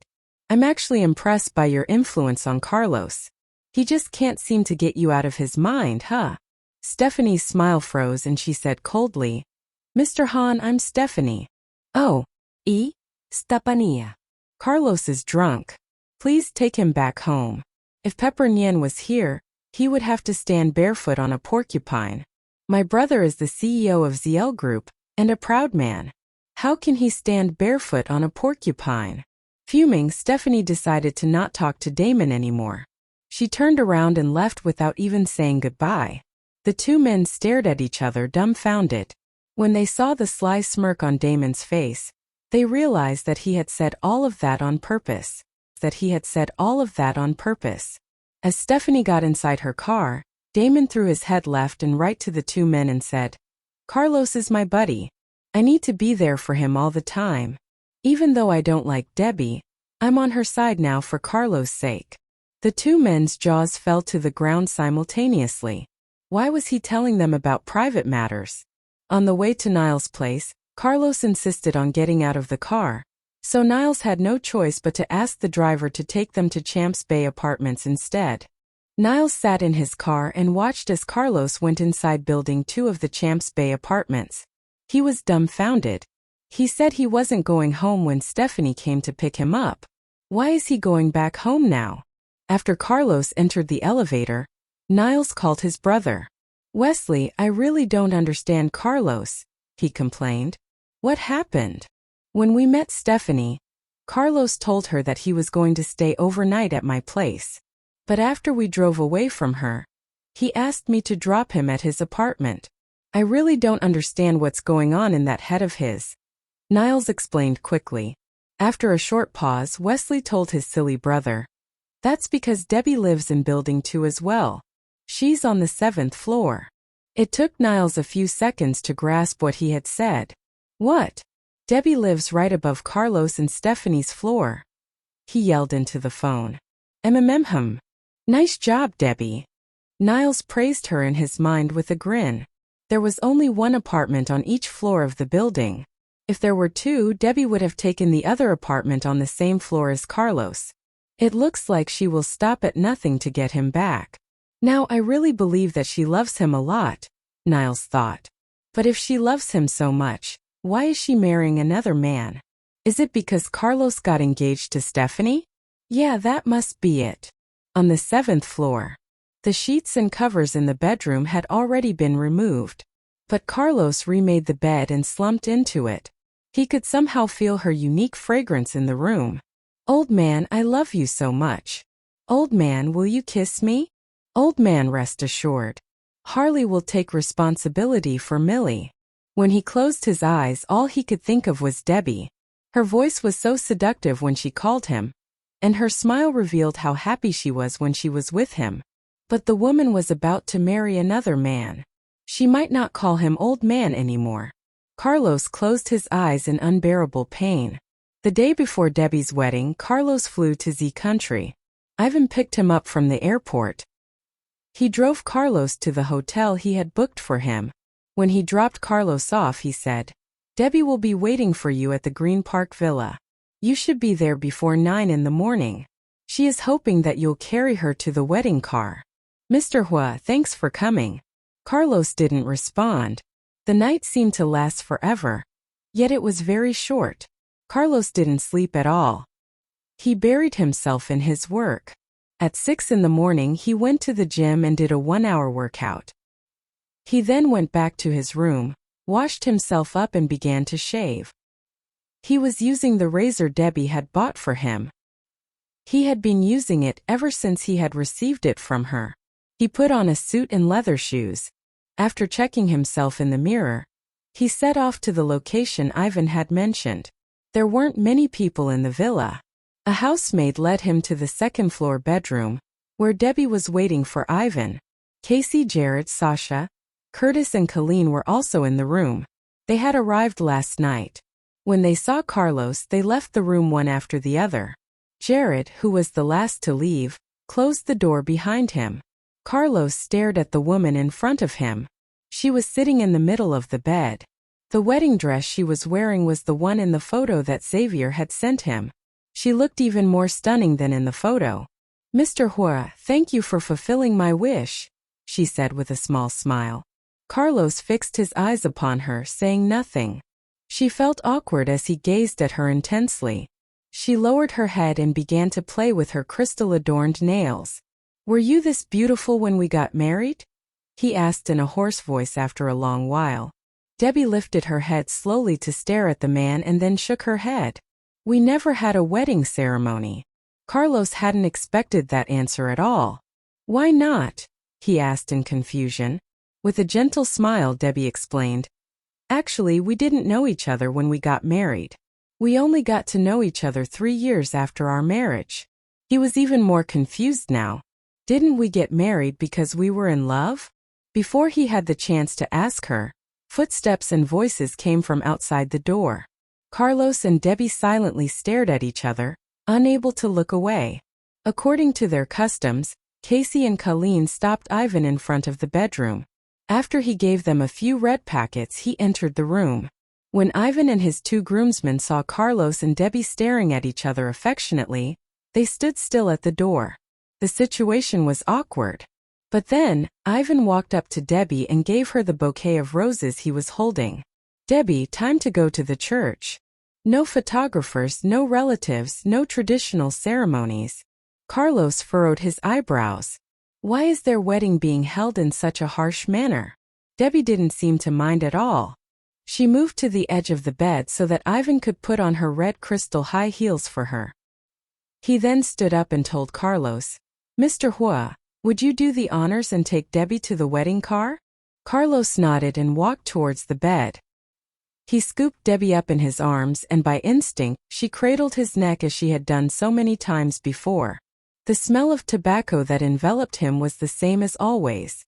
I'm actually impressed by your influence on Carlos. He just can't seem to get you out of his mind, huh?" Stephanie's smile froze and she said coldly, "Mr. Han, I'm Stephanie." "Oh, Stephania. Carlos is drunk. Please take him back home. If Pepper Nian was here, he would have to stand barefoot on a porcupine. My brother is the CEO of ZL Group, and a proud man. How can he stand barefoot on a porcupine?" Fuming, Stephanie decided to not talk to Damon anymore. She turned around and left without even saying goodbye. The 2 men stared at each other dumbfounded. When they saw the sly smirk on Damon's face, they realized that he had said all of that on purpose. As Stephanie got inside her car, Damon threw his head left and right to the 2 men and said, "Carlos is my buddy. I need to be there for him all the time. Even though I don't like Debbie, I'm on her side now for Carlos' sake." The 2 men's jaws fell to the ground simultaneously. Why was he telling them about private matters? On the way to Niles' place, Carlos insisted on getting out of the car, So Niles had no choice but to ask the driver to take them to Champs Bay Apartments instead. Niles sat in his car and watched as Carlos went inside Building 2 of the Champs Bay Apartments. He was dumbfounded. He said he wasn't going home when Stephanie came to pick him up. Why is he going back home now? After Carlos entered the elevator, Niles called his brother. "Wesley, I really don't understand Carlos," he complained. "What happened?" "When we met Stephanie, Carlos told her that he was going to stay overnight at my place. But after we drove away from her, he asked me to drop him at his apartment. I really don't understand what's going on in that head of his," Niles explained quickly. After a short pause, Wesley told his silly brother, "That's because Debbie lives in Building 2 as well. She's on the 7th floor." It took Niles a few seconds to grasp what he had said. "What? Debbie lives right above Carlos and Stephanie's floor?" he yelled into the phone. "Hum. Nice job, Debbie." Niles praised her in his mind with a grin. There was only one apartment on each floor of the building. If there were two, Debbie would have taken the other apartment on the same floor as Carlos. It looks like she will stop at nothing to get him back. Now I really believe that she loves him a lot, Niles thought. But if she loves him so much, why is she marrying another man? Is it because Carlos got engaged to Stephanie? Yeah, that must be it. On the 7th floor, the sheets and covers in the bedroom had already been removed. But Carlos remade the bed and slumped into it. He could somehow feel her unique fragrance in the room. "Old man, I love you so much. Old man, will you kiss me? Old man, rest assured. Harley will take responsibility for Millie." When he closed his eyes, all he could think of was Debbie. Her voice was so seductive when she called him, and her smile revealed how happy she was when she was with him. But the woman was about to marry another man. She might not call him old man anymore. Carlos closed his eyes in unbearable pain. The day before Debbie's wedding, Carlos flew to Z Country. Ivan picked him up from the airport. He drove Carlos to the hotel he had booked for him. When he dropped Carlos off, he said, "Debbie will be waiting for you at the Green Park Villa. You should be there before 9 in the morning. She is hoping that you'll carry her to the wedding car." "Mr. Huo, thanks for coming." Carlos didn't respond. The night seemed to last forever. Yet it was very short. Carlos didn't sleep at all. He buried himself in his work. At 6 in the morning, he went to the gym and did a 1-hour workout. He then went back to his room, washed himself up and began to shave. He was using the razor Debbie had bought for him. He had been using it ever since he had received it from her. He put on a suit and leather shoes. After checking himself in the mirror, he set off to the location Ivan had mentioned. There weren't many people in the villa. A housemaid led him to the second-floor bedroom, where Debbie was waiting for Ivan. Casey, Jared, Sasha, Curtis and Colleen were also in the room. They had arrived last night. When they saw Carlos, they left the room one after the other. Jared, who was the last to leave, closed the door behind him. Carlos stared at the woman in front of him. She was sitting in the middle of the bed. The wedding dress she was wearing was the one in the photo that Xavier had sent him. She looked even more stunning than in the photo. "Mr. Huo, thank you for fulfilling my wish," she said with a small smile. Carlos fixed his eyes upon her, saying nothing. She felt awkward as he gazed at her intensely. She lowered her head and began to play with her crystal-adorned nails. "Were you this beautiful when we got married?" he asked in a hoarse voice after a long while. Debbie lifted her head slowly to stare at the man and then shook her head. "We never had a wedding ceremony." Carlos hadn't expected that answer at all. "Why not?" he asked in confusion. With a gentle smile, Debbie explained, "Actually, we didn't know each other when we got married. We only got to know each other 3 years after our marriage." He was even more confused now. Didn't we get married because we were in love? Before he had the chance to ask her, footsteps and voices came from outside the door. Carlos and Debbie silently stared at each other, unable to look away. According to their customs, Casey and Colleen stopped Ivan in front of the bedroom. After he gave them a few red packets, he entered the room. When Ivan and his two groomsmen saw Carlos and Debbie staring at each other affectionately, they stood still at the door. The situation was awkward. But then, Ivan walked up to Debbie and gave her the bouquet of roses he was holding. "Debbie, time to go to the church. No photographers, no relatives, no traditional ceremonies." Carlos furrowed his eyebrows. Why is their wedding being held in such a harsh manner? Debbie didn't seem to mind at all. She moved to the edge of the bed so that Ivan could put on her red crystal high heels for her. He then stood up and told Carlos, "Mr. Huo, would you do the honors and take Debbie to the wedding car?" Carlos nodded and walked towards the bed. He scooped Debbie up in his arms and by instinct, she cradled his neck as she had done so many times before. The smell of tobacco that enveloped him was the same as always.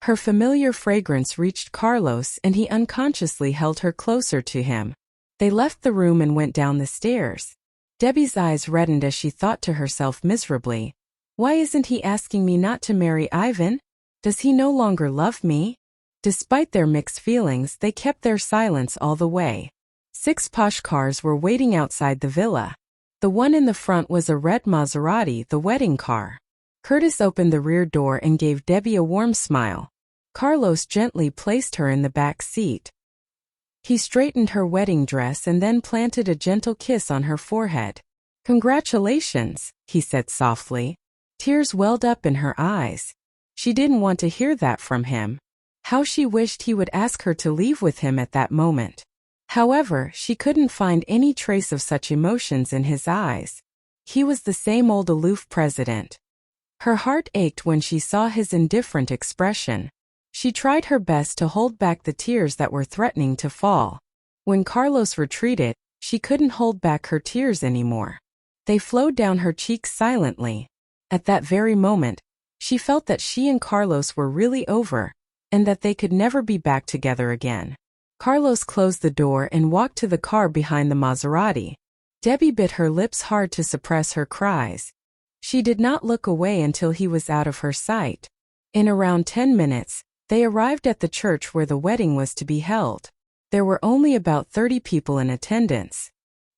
Her familiar fragrance reached Carlos and he unconsciously held her closer to him. They left the room and went down the stairs. Debbie's eyes reddened as she thought to herself miserably, "Why isn't he asking me not to marry Ivan? Does he no longer love me?" Despite their mixed feelings, they kept their silence all the way. 6 posh cars were waiting outside the villa. The one in the front was a red Maserati, the wedding car. Curtis opened the rear door and gave Debbie a warm smile. Carlos gently placed her in the back seat. He straightened her wedding dress and then planted a gentle kiss on her forehead. "Congratulations," he said softly. Tears welled up in her eyes. She didn't want to hear that from him. How she wished he would ask her to leave with him at that moment. However, she couldn't find any trace of such emotions in his eyes. He was the same old aloof president. Her heart ached when she saw his indifferent expression. She tried her best to hold back the tears that were threatening to fall. When Carlos retreated, she couldn't hold back her tears anymore. They flowed down her cheeks silently. At that very moment, she felt that she and Carlos were really over, and that they could never be back together again. Carlos closed the door and walked to the car behind the Maserati. Debbie bit her lips hard to suppress her cries. She did not look away until he was out of her sight. In around 10 minutes, they arrived at the church where the wedding was to be held. There were only about 30 people in attendance.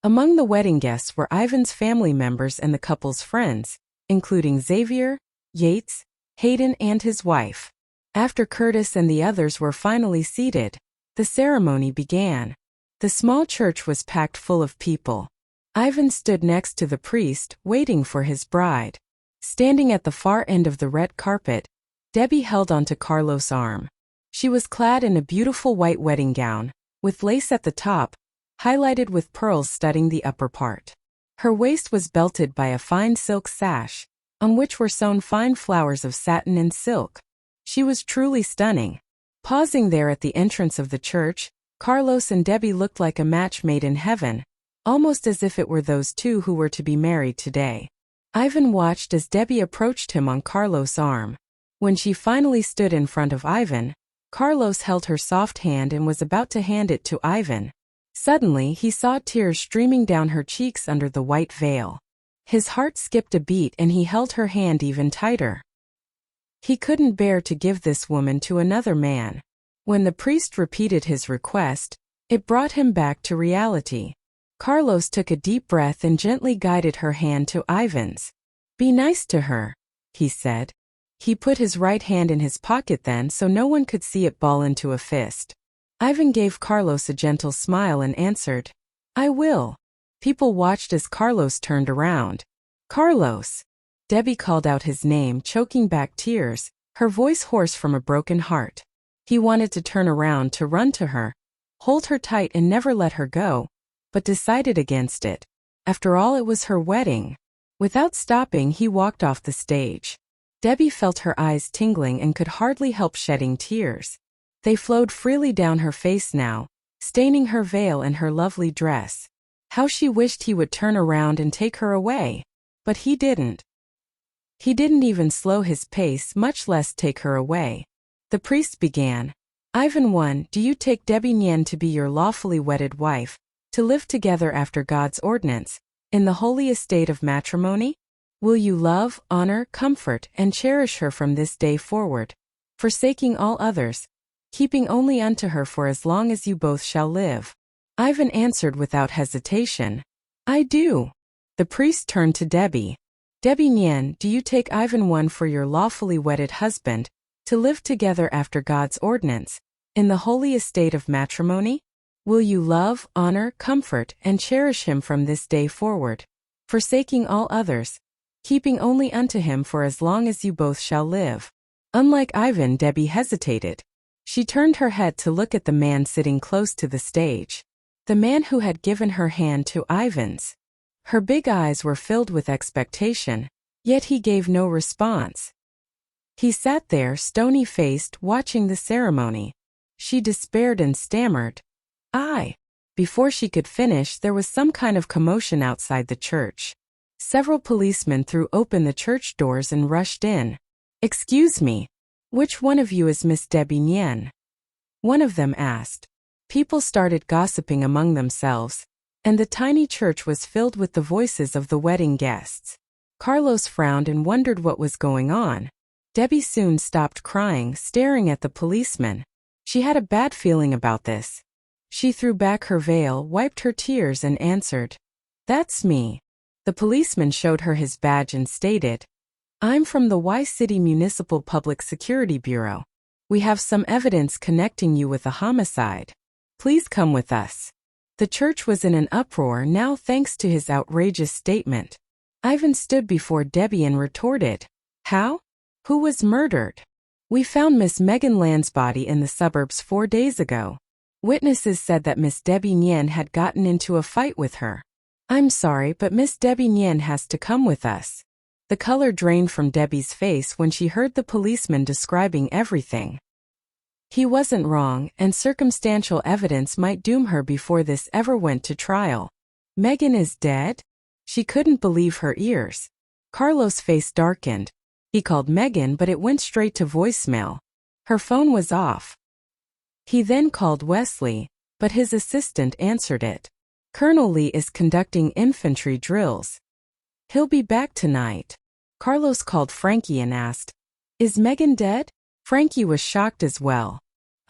Among the wedding guests were Ivan's family members and the couple's friends, including Xavier, Yates, Hayden and his wife. After Curtis and the others were finally seated, the ceremony began. The small church was packed full of people. Ivan stood next to the priest, waiting for his bride. Standing at the far end of the red carpet, Debbie held onto Carlos' arm. She was clad in a beautiful white wedding gown, with lace at the top, highlighted with pearls studding the upper part. Her waist was belted by a fine silk sash, on which were sewn fine flowers of satin and silk. She was truly stunning. Pausing there at the entrance of the church, Carlos and Debbie looked like a match made in heaven, almost as if it were those two who were to be married today. Ivan watched as Debbie approached him on Carlos' arm. When she finally stood in front of Ivan, Carlos held her soft hand and was about to hand it to Ivan. Suddenly, he saw tears streaming down her cheeks under the white veil. His heart skipped a beat and he held her hand even tighter. He couldn't bear to give this woman to another man. When the priest repeated his request, it brought him back to reality. Carlos took a deep breath and gently guided her hand to Ivan's. "Be nice to her," he said. He put his right hand in his pocket then so no one could see it ball into a fist. Ivan gave Carlos a gentle smile and answered, "I will." People watched as Carlos turned around. "Carlos!" Debbie called out his name, choking back tears, her voice hoarse from a broken heart. He wanted to turn around to run to her, hold her tight and never let her go, but decided against it. After all, it was her wedding. Without stopping, he walked off the stage. Debbie felt her eyes tingling and could hardly help shedding tears. They flowed freely down her face now, staining her veil and her lovely dress. How she wished he would turn around and take her away. But he didn't. He didn't even slow his pace, much less take her away. The priest began. "Ivan 1, do you take Debbie Nian to be your lawfully wedded wife, to live together after God's ordinance, in the holy estate of matrimony? Will you love, honor, comfort, and cherish her from this day forward, forsaking all others, keeping only unto her for as long as you both shall live?" Ivan answered without hesitation. I do. The priest turned to Debbie. Debbie Nian, do you take Ivan I for your lawfully wedded husband, to live together after God's ordinance, in the holy estate of matrimony? Will you love, honor, comfort, and cherish him from this day forward, forsaking all others, keeping only unto him for as long as you both shall live? Unlike Ivan, Debbie hesitated. She turned her head to look at the man sitting close to the stage. The man who had given her hand to Ivan's. Her big eyes were filled with expectation, yet he gave no response. He sat there stony-faced, watching the ceremony. She despaired and stammered, I. Before she could finish, there was some kind of commotion outside the church. Several policemen threw open the church doors and rushed in. Excuse me, which one of you is Miss Debbie Nian? One of them asked. People started gossiping among themselves, and the tiny church was filled with the voices of the wedding guests. Carlos frowned and wondered what was going on. Debbie soon stopped crying, staring at the policeman. She had a bad feeling about this. She threw back her veil, wiped her tears, and answered, That's me. The policeman showed her his badge and stated, I'm from the Y City Municipal Public Security Bureau. We have some evidence connecting you with a homicide. Please come with us. The church was in an uproar now thanks to his outrageous statement. Ivan stood before Debbie and retorted, How? Who was murdered? We found Miss Megan Land's body in the suburbs 4 days ago. Witnesses said that Miss Debbie Nian had gotten into a fight with her. I'm sorry, but Miss Debbie Nian has to come with us. The color drained from Debbie's face when she heard the policeman describing everything. He wasn't wrong, and circumstantial evidence might doom her before this ever went to trial. Megan is dead? She couldn't believe her ears. Carlos' face darkened. He called Megan, but it went straight to voicemail. Her phone was off. He then called Wesley, but his assistant answered it. Colonel Lee is conducting infantry drills. He'll be back tonight. Carlos called Frankie and asked, Is Megan dead? Frankie was shocked as well.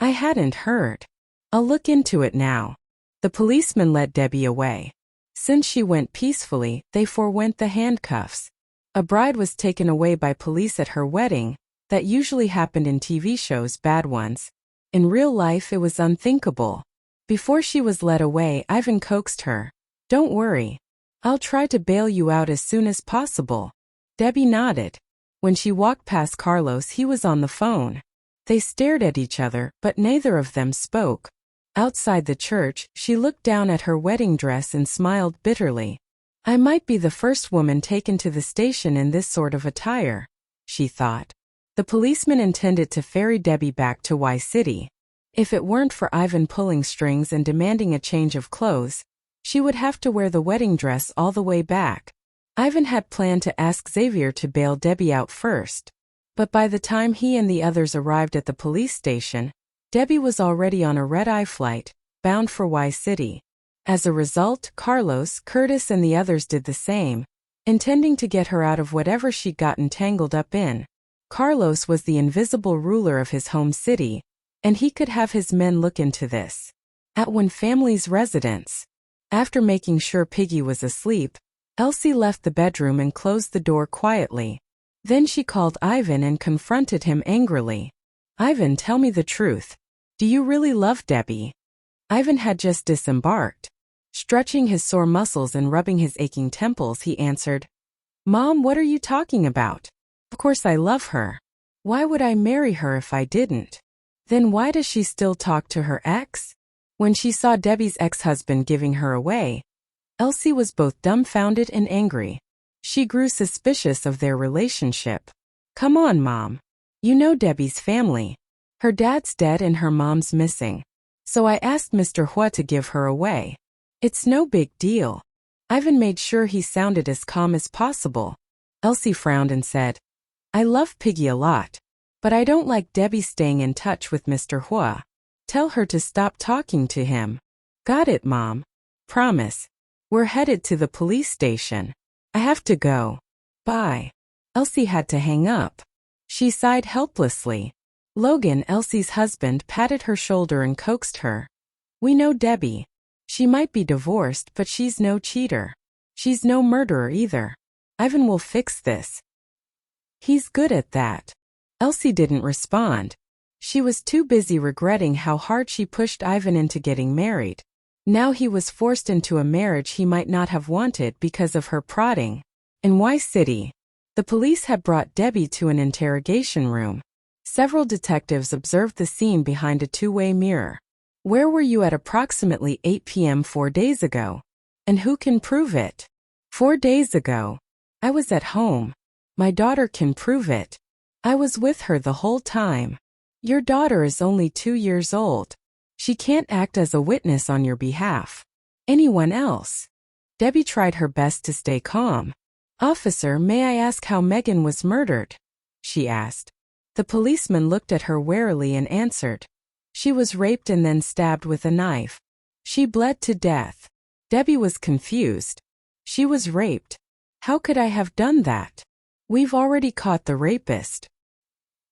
I hadn't heard. I'll look into it now. The policeman led Debbie away. Since she went peacefully, they forewent the handcuffs. A bride was taken away by police at her wedding. That usually happened in TV shows, bad ones. In real life it was unthinkable. Before she was led away, Ivan coaxed her. Don't worry. I'll try to bail you out as soon as possible. Debbie nodded. When she walked past Carlos, he was on the phone. They stared at each other, but neither of them spoke. Outside the church, she looked down at her wedding dress and smiled bitterly. I might be the first woman taken to the station in this sort of attire, she thought. The policeman intended to ferry Debbie back to Y City. If it weren't for Ivan pulling strings and demanding a change of clothes, she would have to wear the wedding dress all the way back. Ivan had planned to ask Xavier to bail Debbie out first. But by the time he and the others arrived at the police station, Debbie was already on a red-eye flight, bound for Y City. As a result, Carlos, Curtis, and the others did the same, intending to get her out of whatever she got entangled up in. Carlos was the invisible ruler of his home city, and he could have his men look into this. At one family's residence. After making sure Piggy was asleep, Elsie left the bedroom and closed the door quietly. Then she called Ivan and confronted him angrily. Ivan, tell me the truth. Do you really love Debbie? Ivan had just disembarked. Stretching his sore muscles and rubbing his aching temples, he answered, Mom, what are you talking about? Of course I love her. Why would I marry her if I didn't? Then why does she still talk to her ex? When she saw Debbie's ex-husband giving her away, Elsie was both dumbfounded and angry. She grew suspicious of their relationship. Come on, Mom. You know Debbie's family. Her dad's dead and her mom's missing. So I asked Mr. Huo to give her away. It's no big deal. Ivan made sure he sounded as calm as possible. Elsie frowned and said, I love Piggy a lot, but I don't like Debbie staying in touch with Mr. Huo. Tell her to stop talking to him. Got it, Mom. Promise. We're headed to the police station. I have to go. Bye. Elsie had to hang up. She sighed helplessly. Logan, Elsie's husband, patted her shoulder and coaxed her. We know Debbie. She might be divorced, but she's no cheater. She's no murderer either. Ivan will fix this. He's good at that. Elsie didn't respond. She was too busy regretting how hard she pushed Ivan into getting married. Now he was forced into a marriage he might not have wanted because of her prodding. In Y City, the police had brought Debbie to an interrogation room. Several detectives observed the scene behind a two-way mirror. Where were you at approximately 8 p.m. 4 days ago? And who can prove it? 4 days ago. I was at home. My daughter can prove it. I was with her the whole time. Your daughter is only 2 years old. She can't act as a witness on your behalf. Anyone else? Debbie tried her best to stay calm. Officer, may I ask how Megan was murdered? She asked. The policeman looked at her warily and answered. She was raped and then stabbed with a knife. She bled to death. Debbie was confused. She was raped. How could I have done that? We've already caught the rapist.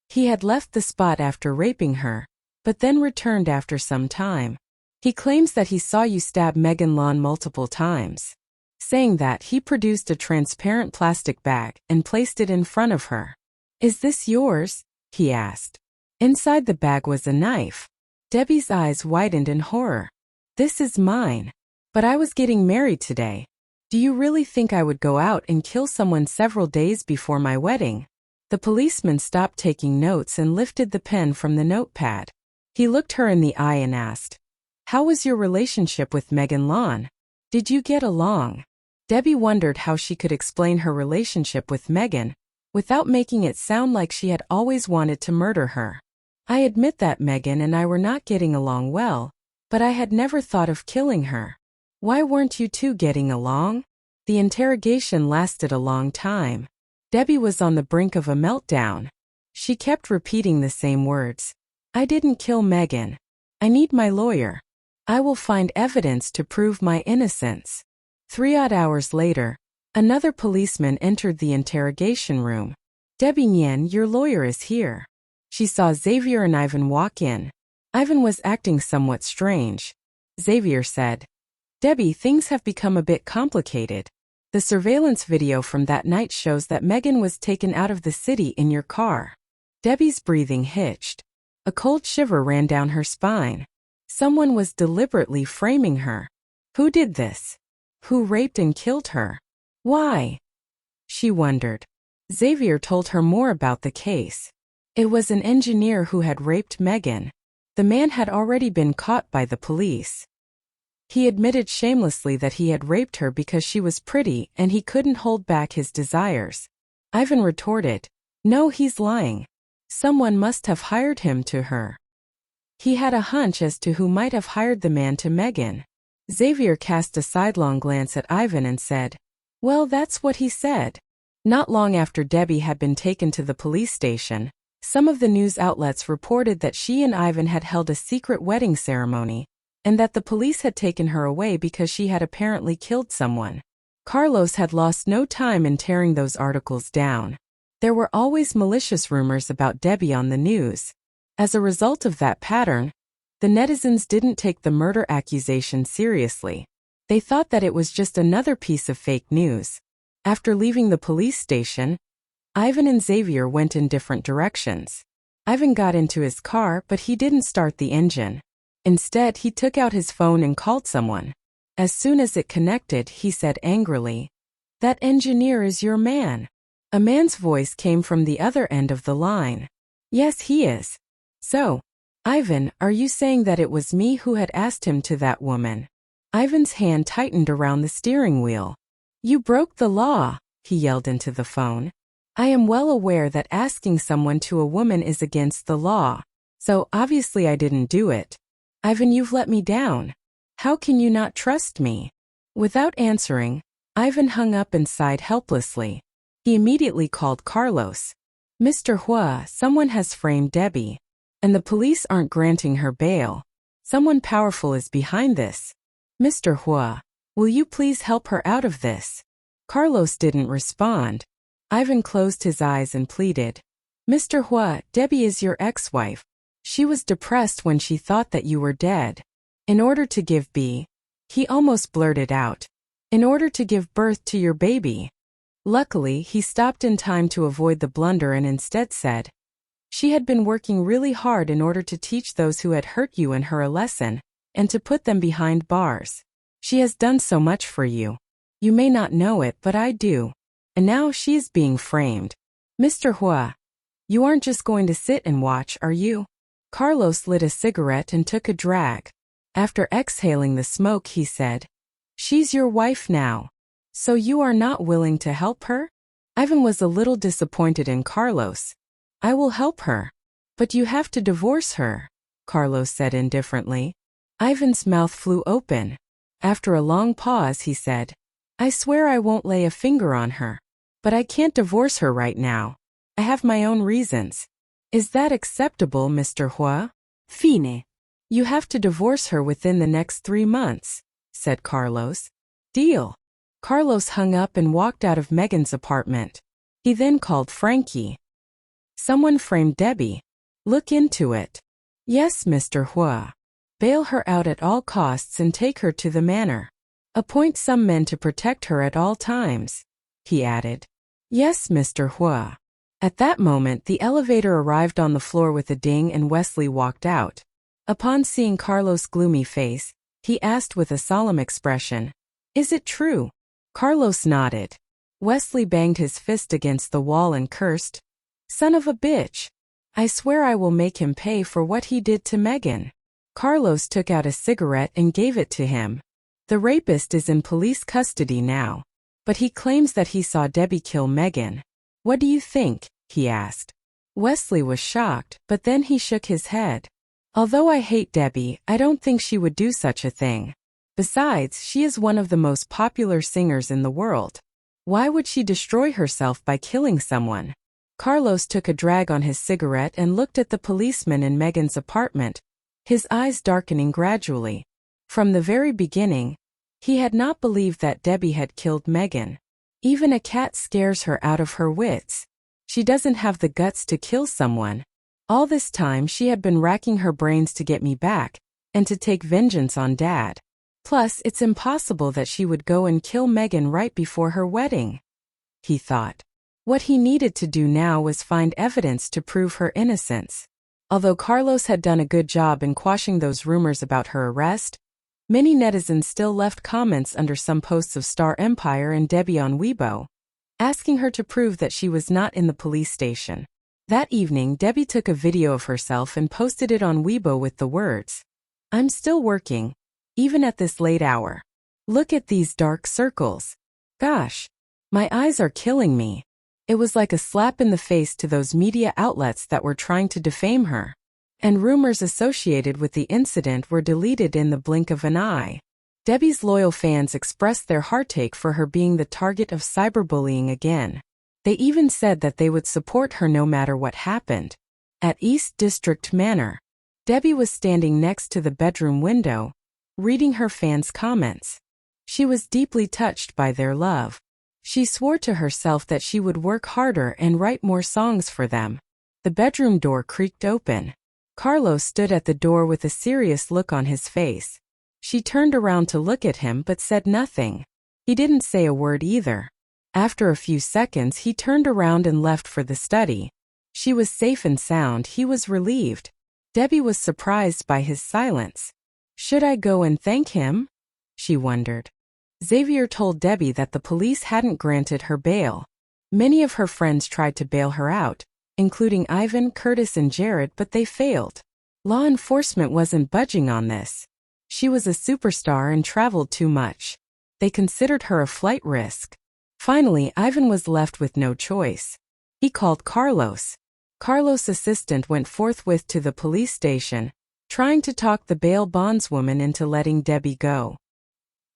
He had left the spot after raping her, but then returned after some time. He claims that he saw you stab Megan Lawn multiple times. Saying that, he produced a transparent plastic bag and placed it in front of her. Is this yours? He asked. Inside the bag was a knife. Debbie's eyes widened in horror. This is mine. But I was getting married today. Do you really think I would go out and kill someone several days before my wedding? The policeman stopped taking notes and lifted the pen from the notepad. He looked her in the eye and asked, how was your relationship with Megan Lawn? Did you get along? Debbie wondered how she could explain her relationship with Megan without making it sound like she had always wanted to murder her. I admit that Megan and I were not getting along well, but I had never thought of killing her. Why weren't you two getting along? The interrogation lasted a long time. Debbie was on the brink of a meltdown. She kept repeating the same words. I didn't kill Megan. I need my lawyer. I will find evidence to prove my innocence. 3 odd hours later, another policeman entered the interrogation room. Debbie, Nian, your lawyer is here. She saw Xavier and Ivan walk in. Ivan was acting somewhat strange. Xavier said, Debbie, things have become a bit complicated. The surveillance video from that night shows that Megan was taken out of the city in your car. Debbie's breathing hitched. A cold shiver ran down her spine. Someone was deliberately framing her. Who did this? Who raped and killed her? Why? She wondered. Xavier told her more about the case. It was an engineer who had raped Megan. The man had already been caught by the police. He admitted shamelessly that he had raped her because she was pretty and he couldn't hold back his desires. Ivan retorted, no, he's lying. Someone must have hired him to her. He had a hunch as to who might have hired the man to Megan. Xavier cast a sidelong glance at Ivan and said, well, that's what he said. Not long after Debbie had been taken to the police station, some of the news outlets reported that she and Ivan had held a secret wedding ceremony, and that the police had taken her away because she had apparently killed someone. Carlos had lost no time in tearing those articles down. There were always malicious rumors about Debbie on the news. As a result of that pattern, the netizens didn't take the murder accusation seriously. They thought that it was just another piece of fake news. After leaving the police station, Ivan and Xavier went in different directions. Ivan got into his car, but he didn't start the engine. Instead, he took out his phone and called someone. As soon as it connected, he said angrily, that engineer is your man. A man's voice came from the other end of the line. Yes, he is. So, Ivan, are you saying that it was me who had asked him to that woman? Ivan's hand tightened around the steering wheel. You broke the law, he yelled into the phone. I am well aware that asking someone to a woman is against the law, so obviously I didn't do it. Ivan, you've let me down. How can you not trust me? Without answering, Ivan hung up and sighed helplessly. He immediately called Carlos. Mr. Huo, someone has framed Debbie, and the police aren't granting her bail. Someone powerful is behind this. Mr. Huo, will you please help her out of this? Carlos didn't respond. Ivan closed his eyes and pleaded. Mr. Huo, Debbie is your ex-wife. She was depressed when she thought that you were dead. In order to give B, He almost blurted out. In order to give birth to your baby. Luckily, he stopped in time to avoid the blunder and instead said, she had been working really hard in order to teach those who had hurt you and her a lesson, and to put them behind bars. She has done so much for you. You may not know it, but I do. And now she is being framed. Mr. Huo, you aren't just going to sit and watch, are you? Carlos lit a cigarette and took a drag. After exhaling the smoke, he said, she's your wife now. So you are not willing to help her? Ivan was a little disappointed in Carlos. I will help her. But you have to divorce her, Carlos said indifferently. Ivan's mouth flew open. After a long pause, he said, I swear I won't lay a finger on her. But I can't divorce her right now. I have my own reasons. Is that acceptable, Mr. Huo? Fine. You have to divorce her within the next 3 months, said Carlos. Deal. Carlos hung up and walked out of Megan's apartment. He then called Frankie. Someone framed Debbie. Look into it. Yes, Mr. Huo. Bail her out at all costs and take her to the manor. Appoint some men to protect her at all times, he added. Yes, Mr. Huo. At that moment, the elevator arrived on the floor with a ding and Wesley walked out. Upon seeing Carlos' gloomy face, he asked with a solemn expression, Is it true? Carlos nodded. Wesley banged his fist against the wall and cursed, Son of a bitch. I swear I will make him pay for what he did to Megan. Carlos took out a cigarette and gave it to him. The rapist is in police custody now. But he claims that he saw Debbie kill Megan. What do you think? He asked. Wesley was shocked, but then he shook his head. Although I hate Debbie, I don't think she would do such a thing. Besides, she is one of the most popular singers in the world. Why would she destroy herself by killing someone? Carlos took a drag on his cigarette and looked at the policeman in Megan's apartment, his eyes darkening gradually. From the very beginning, he had not believed that Debbie had killed Megan. Even a cat scares her out of her wits. She doesn't have the guts to kill someone. All this time she had been racking her brains to get me back, and to take vengeance on Dad. Plus, it's impossible that she would go and kill Megan right before her wedding. He thought. What he needed to do now was find evidence to prove her innocence. Although Carlos had done a good job in quashing those rumors about her arrest, many netizens still left comments under some posts of Star Empire and Debbie on Weibo, asking her to prove that she was not in the police station. That evening, Debbie took a video of herself and posted it on Weibo with the words, I'm still working, even at this late hour. Look at these dark circles. Gosh, my eyes are killing me. It was like a slap in the face to those media outlets that were trying to defame her. And rumors associated with the incident were deleted in the blink of an eye. Debbie's loyal fans expressed their heartache for her being the target of cyberbullying again. They even said that they would support her no matter what happened. At East District Manor, Debbie was standing next to the bedroom window, reading her fans' comments. She was deeply touched by their love. She swore to herself that she would work harder and write more songs for them. The bedroom door creaked open. Carlos stood at the door with a serious look on his face. She turned around to look at him but said nothing. He didn't say a word either. After a few seconds, he turned around and left for the study. She was safe and sound. He was relieved. Debbie was surprised by his silence. Should I go and thank him? She wondered. Xavier told Debbie that the police hadn't granted her bail. Many of her friends tried to bail her out, including Ivan, Curtis, and Jared, but they failed. Law enforcement wasn't budging on this. She was a superstar and traveled too much. They considered her a flight risk. Finally, Ivan was left with no choice. He called Carlos. Carlos' assistant went forthwith to the police station, trying to talk the bail bondswoman into letting Debbie go.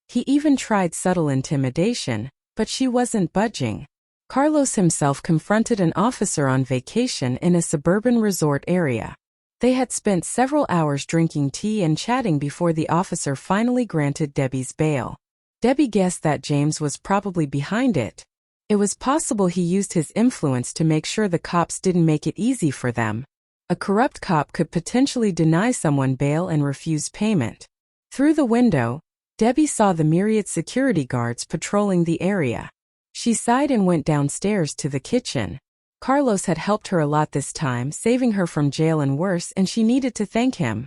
He even tried subtle intimidation, but she wasn't budging. Carlos himself confronted an officer on vacation in a suburban resort area. They had spent several hours drinking tea and chatting before the officer finally granted Debbie's bail. Debbie guessed that James was probably behind it. It was possible he used his influence to make sure the cops didn't make it easy for them. A corrupt cop could potentially deny someone bail and refuse payment. Through the window, Debbie saw the myriad security guards patrolling the area. She sighed and went downstairs to the kitchen. Carlos had helped her a lot this time, saving her from jail and worse, and she needed to thank him.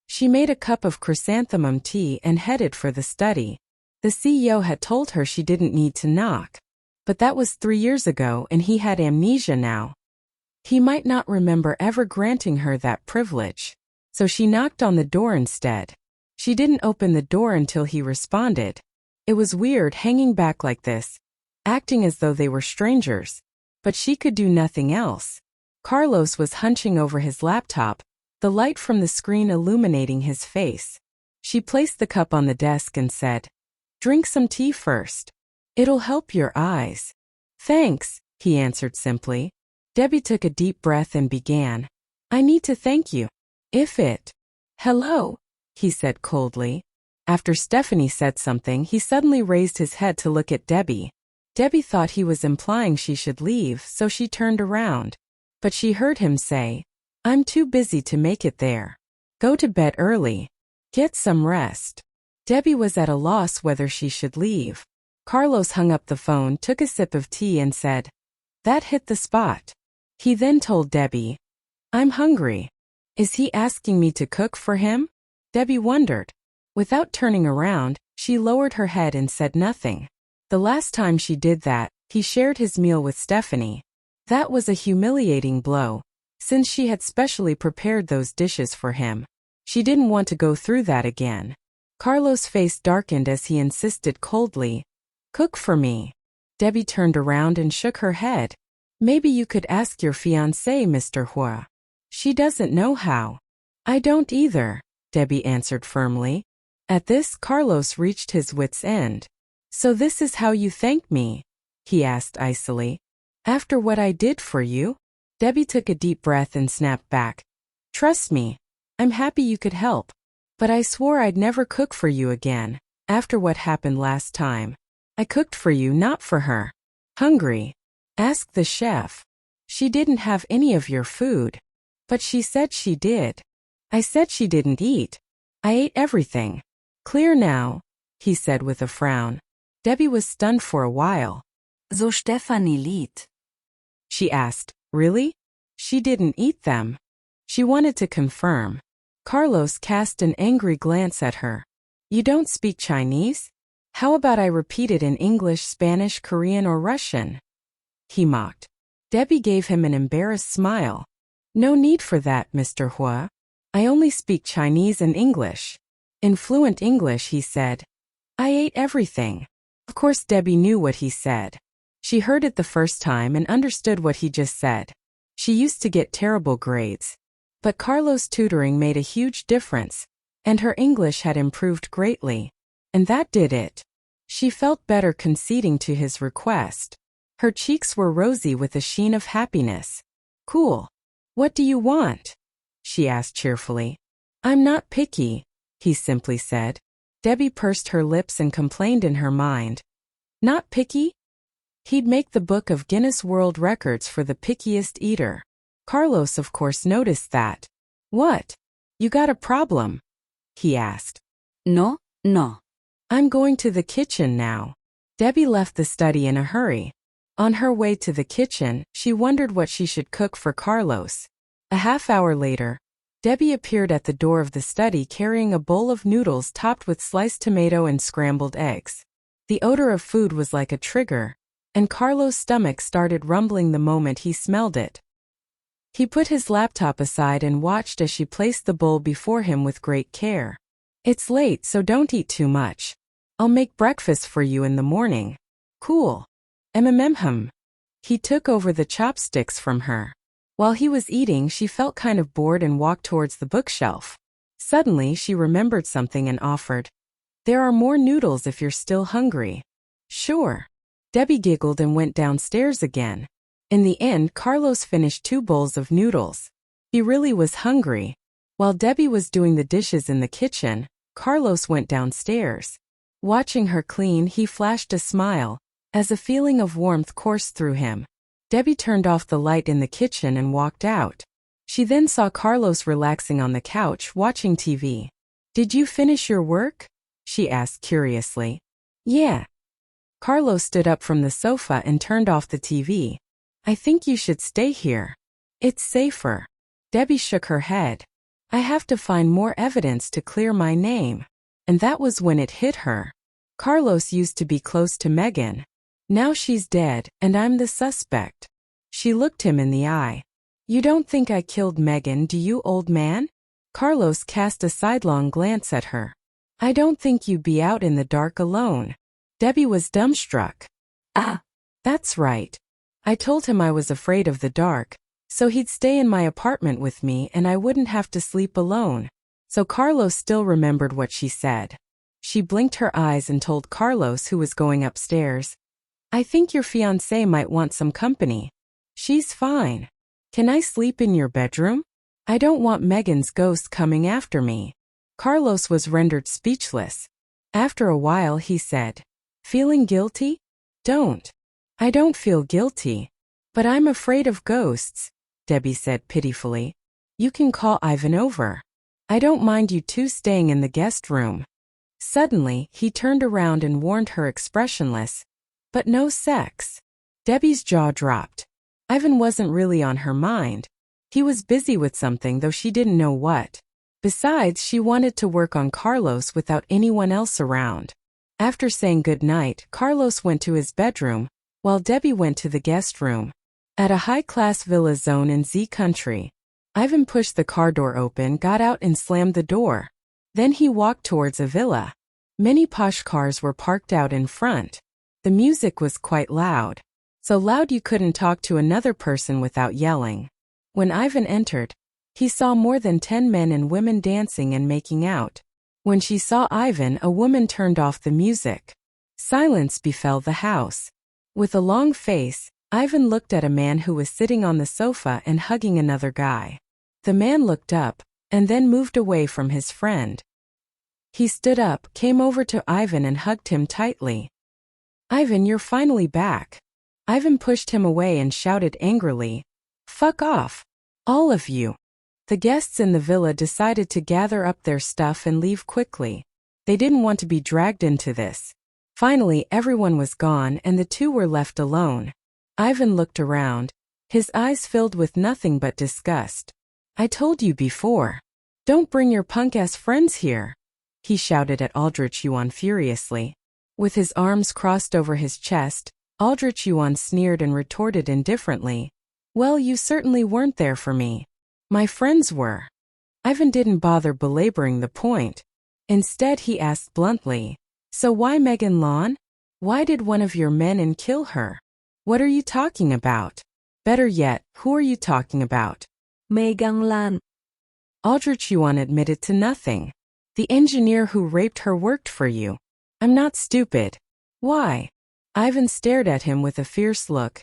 She made a cup of chrysanthemum tea and headed for the study. The CEO had told her she didn't need to knock. But that was 3 years ago and he had amnesia now. He might not remember ever granting her that privilege. So she knocked on the door instead. She didn't open the door until he responded. It was weird hanging back like this, acting as though they were strangers. But she could do nothing else. Carlos was hunching over his laptop, the light from the screen illuminating his face. She placed the cup on the desk and said, "Drink some tea first. It'll help your eyes." "Thanks," he answered simply. Debbie took a deep breath and began, "I need to thank you. Hello," he said coldly. After Stephanie said something, he suddenly raised his head to look at Debbie. Debbie thought he was implying she should leave, so she turned around. But she heard him say, "I'm too busy to make it there. Go to bed early. Get some rest." Debbie was at a loss whether she should leave. Carlos hung up the phone, took a sip of tea and said, "That hit the spot." He then told Debbie, "I'm hungry. Is he asking me to cook for him?" Debbie wondered. Without turning around, she lowered her head and said nothing. The last time she did that, he shared his meal with Stephanie. That was a humiliating blow, since she had specially prepared those dishes for him. She didn't want to go through that again. Carlos' face darkened as he insisted coldly, "Cook for me." Debbie turned around and shook her head. "Maybe you could ask your fiancé, Mr. Huo. She doesn't know how." "I don't either," Debbie answered firmly. At this, Carlos reached his wits' end. "So this is how you thank me?" he asked icily. "After what I did for you?" Debbie took a deep breath and snapped back. "Trust me, I'm happy you could help. But I swore I'd never cook for you again, after what happened last time. I cooked for you, not for her. Hungry? Ask the chef. She didn't have any of your food. But she said she did. I said she didn't eat. I ate everything. Clear now?" he said with a frown. Debbie was stunned for a while. So Stephanie lied. She asked, "Really? She didn't eat them?" She wanted to confirm. Carlos cast an angry glance at her. "You don't speak Chinese? How about I repeat it in English, Spanish, Korean, or Russian?" he mocked. Debbie gave him an embarrassed smile. "No need for that, Mr. Huo. I only speak Chinese and English." In fluent English he said, "I ate everything." Of course Debbie knew what he said. She heard it the first time and understood what he just said. She used to get terrible grades. But Carlos' tutoring made a huge difference, and her English had improved greatly. And that did it. She felt better conceding to his request. Her cheeks were rosy with a sheen of happiness. "Cool. What do you want?" she asked cheerfully. "I'm not picky," he simply said. Debbie pursed her lips and complained in her mind. Not picky? He'd make the book of Guinness World Records for the pickiest eater. Carlos of course noticed that. "What? You got a problem?" he asked. No. "I'm going to the kitchen now." Debbie left the study in a hurry. On her way to the kitchen, she wondered what she should cook for Carlos. A half-hour later, Debbie appeared at the door of the study carrying a bowl of noodles topped with sliced tomato and scrambled eggs. The odor of food was like a trigger, and Carlos' stomach started rumbling the moment he smelled it. He put his laptop aside and watched as she placed the bowl before him with great care. "It's late, so don't eat too much. I'll make breakfast for you in the morning." "Cool. Mmm. He took over the chopsticks from her. While he was eating, she felt kind of bored and walked towards the bookshelf. Suddenly, she remembered something and offered, "There are more noodles if you're still hungry." "Sure." Debbie giggled and went downstairs again. In the end, Carlos finished 2 bowls of noodles. He really was hungry. While Debbie was doing the dishes in the kitchen, Carlos went downstairs. Watching her clean, he flashed a smile, as a feeling of warmth coursed through him. Debbie turned off the light in the kitchen and walked out. She then saw Carlos relaxing on the couch, watching TV. "Did you finish your work?" she asked curiously. Yeah. Carlos stood up from the sofa and turned off the TV. I think you should stay here. It's safer. Debbie shook her head. I have to find more evidence to clear my name. And that was when it hit her. Carlos used to be close to Megan. Now she's dead, and I'm the suspect. She looked him in the eye. You don't think I killed Megan, do you, old man? Carlos cast a sidelong glance at her. I don't think you'd be out in the dark alone. Debbie was dumbstruck. Ah, that's right. I told him I was afraid of the dark, so he'd stay in my apartment with me and I wouldn't have to sleep alone. So Carlos still remembered what she said. She blinked her eyes and told Carlos, who was going upstairs, I think your fiancée might want some company. She's fine. Can I sleep in your bedroom? I don't want Megan's ghost coming after me. Carlos was rendered speechless. After a while he said, Feeling guilty? Don't. I don't feel guilty. But I'm afraid of ghosts, Debbie said pitifully. You can call Ivan over. I don't mind you two staying in the guest room. Suddenly, he turned around and warned her expressionless. But no sex. Debbie's jaw dropped. Ivan wasn't really on her mind. He was busy with something, though she didn't know what. Besides, she wanted to work on Carlos without anyone else around. After saying good night, Carlos went to his bedroom, while Debbie went to the guest room. At a high-class villa zone in Z country, Ivan pushed the car door open, got out and slammed the door. Then he walked towards a villa. Many posh cars were parked out in front. The music was quite loud. So loud you couldn't talk to another person without yelling. When Ivan entered, he saw more than 10 men and women dancing and making out. When she saw Ivan, a woman turned off the music. Silence befell the house. With a long face, Ivan looked at a man who was sitting on the sofa and hugging another guy. The man looked up, and then moved away from his friend. He stood up, came over to Ivan and hugged him tightly. Ivan, you're finally back. Ivan pushed him away and shouted angrily, Fuck off. All of you. The guests in the villa decided to gather up their stuff and leave quickly. They didn't want to be dragged into this. Finally, everyone was gone and the two were left alone. Ivan looked around, his eyes filled with nothing but disgust. I told you before. Don't bring your punk-ass friends here. He shouted at Aldrich Yuan furiously. With his arms crossed over his chest, Aldrich Yuan sneered and retorted indifferently. Well, you certainly weren't there for me. My friends were. Ivan didn't bother belaboring the point. Instead, he asked bluntly, So why Megan Lawn? Why did one of your men and kill her? What are you talking about? Better yet, who are you talking about? Megan Lan. Aldrich Yuan admitted to nothing. The engineer who raped her worked for you. I'm not stupid. Why? Ivan stared at him with a fierce look.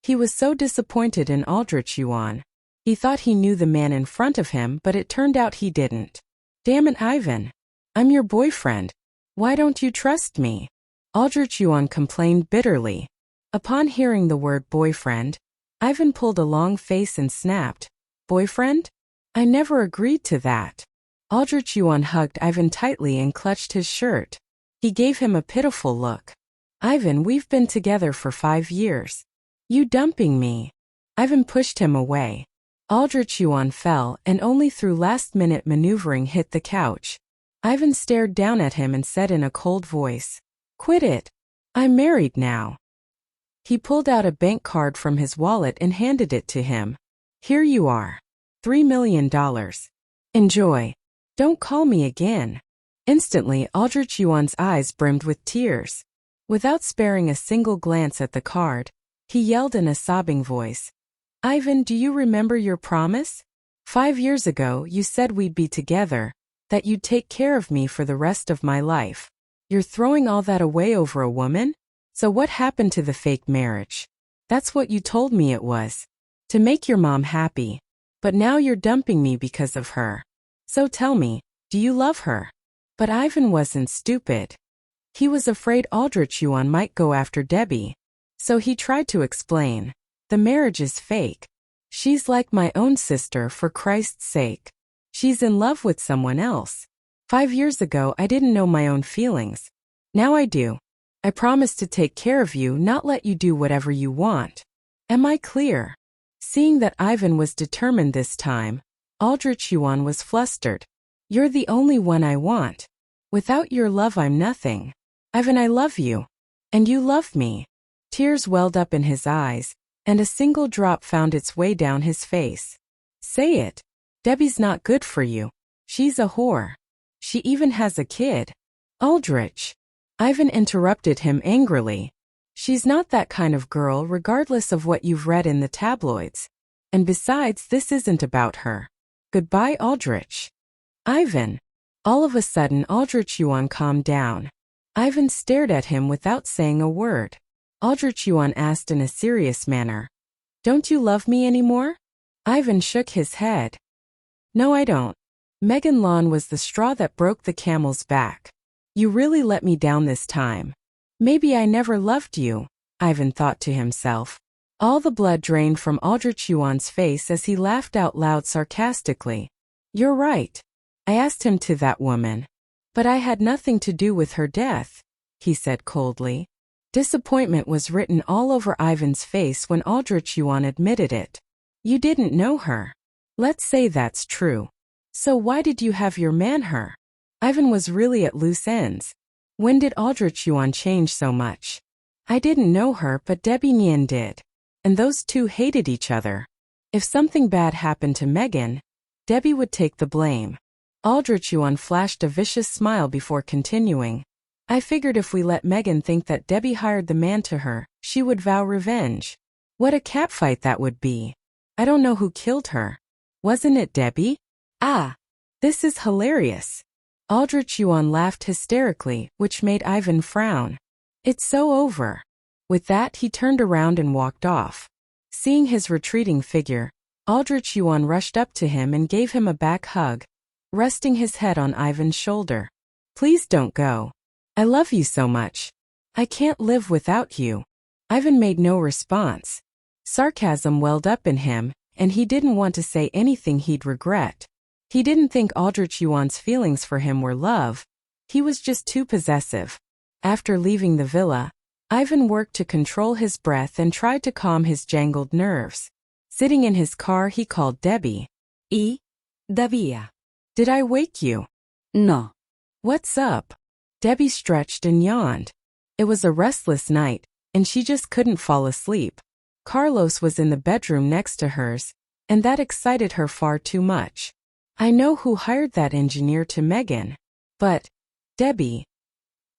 He was so disappointed in Aldrich Yuan. He thought he knew the man in front of him, but it turned out he didn't. Damn it, Ivan. I'm your boyfriend. Why don't you trust me? Aldrich Yuan complained bitterly. Upon hearing the word boyfriend, Ivan pulled a long face and snapped. Boyfriend? I never agreed to that. Aldrich Yuan hugged Ivan tightly and clutched his shirt. He gave him a pitiful look. Ivan, we've been together for 5 years. You dumping me? Ivan pushed him away. Aldrich Yuan fell and only through last-minute maneuvering hit the couch. Ivan stared down at him and said in a cold voice, Quit it. I'm married now. He pulled out a bank card from his wallet and handed it to him. Here you are. $3 million. Enjoy. Don't call me again. Instantly, Aldrich Yuan's eyes brimmed with tears. Without sparing a single glance at the card, he yelled in a sobbing voice, Ivan, do you remember your promise? 5 years ago, you said we'd be together, that you'd take care of me for the rest of my life. You're throwing all that away over a woman? So what happened to the fake marriage? That's what you told me it was. To make your mom happy. But now you're dumping me because of her. So tell me, do you love her? But Ivan wasn't stupid. He was afraid Aldrich Yuan might go after Debbie. So he tried to explain. The marriage is fake. She's like my own sister, for Christ's sake. She's in love with someone else. 5 years ago, I didn't know my own feelings. Now I do. I promise to take care of you, not let you do whatever you want. Am I clear? Seeing that Ivan was determined this time, Aldrich Yuan was flustered. You're the only one I want. Without your love, I'm nothing. Ivan, I love you. And you love me. Tears welled up in his eyes, and a single drop found its way down his face. Say it. Debbie's not good for you. She's a whore. She even has a kid. Aldrich. Ivan interrupted him angrily. She's not that kind of girl, regardless of what you've read in the tabloids. And besides, this isn't about her. Goodbye, Aldrich. Ivan. All of a sudden, Aldrich Yuan calmed down. Ivan stared at him without saying a word. Aldrich Yuan asked in a serious manner, Don't you love me anymore? Ivan shook his head. No, I don't. Megan Lawn was the straw that broke the camel's back. You really let me down this time. Maybe I never loved you, Ivan thought to himself. All the blood drained from Aldrich Yuan's face as he laughed out loud sarcastically. You're right. I asked him to that woman. But I had nothing to do with her death, he said coldly. Disappointment was written all over Ivan's face when Aldrich Yuan admitted it. You didn't know her. Let's say that's true. So why did you have your man her? Ivan was really at loose ends. When did Aldrich Yuan change so much? I didn't know her, but Debbie Nian did. And those two hated each other. If something bad happened to Megan, Debbie would take the blame. Aldrich Yuan flashed a vicious smile before continuing. I figured if we let Megan think that Debbie hired the man to her, she would vow revenge. What a catfight that would be. I don't know who killed her. Wasn't it Debbie? Ah, this is hilarious. Aldrich Yuan laughed hysterically, which made Ivan frown. It's so over. With that, he turned around and walked off. Seeing his retreating figure, Aldrich Yuan rushed up to him and gave him a back hug, resting his head on Ivan's shoulder. Please don't go. I love you so much. I can't live without you. Ivan made no response. Sarcasm welled up in him, and he didn't want to say anything he'd regret. He didn't think Aldrich Yuan's feelings for him were love. He was just too possessive. After leaving the villa, Ivan worked to control his breath and tried to calm his jangled nerves. Sitting in his car, he called Debbie. Davia. Did I wake you? No. What's up? Debbie stretched and yawned. It was a restless night, and she just couldn't fall asleep. Carlos was in the bedroom next to hers, and that excited her far too much. I know who hired that engineer to Megan. But, Debbie,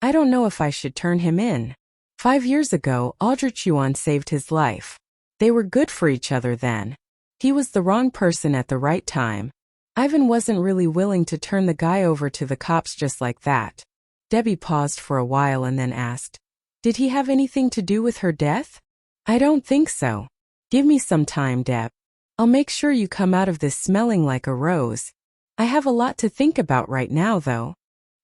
I don't know if I should turn him in. 5 years ago, Aldrich Yuan saved his life. They were good for each other then. He was the wrong person at the right time. Ivan wasn't really willing to turn the guy over to the cops just like that. Debbie paused for a while and then asked, Did he have anything to do with her death? I don't think so. Give me some time, Deb. I'll make sure you come out of this smelling like a rose. I have a lot to think about right now, though.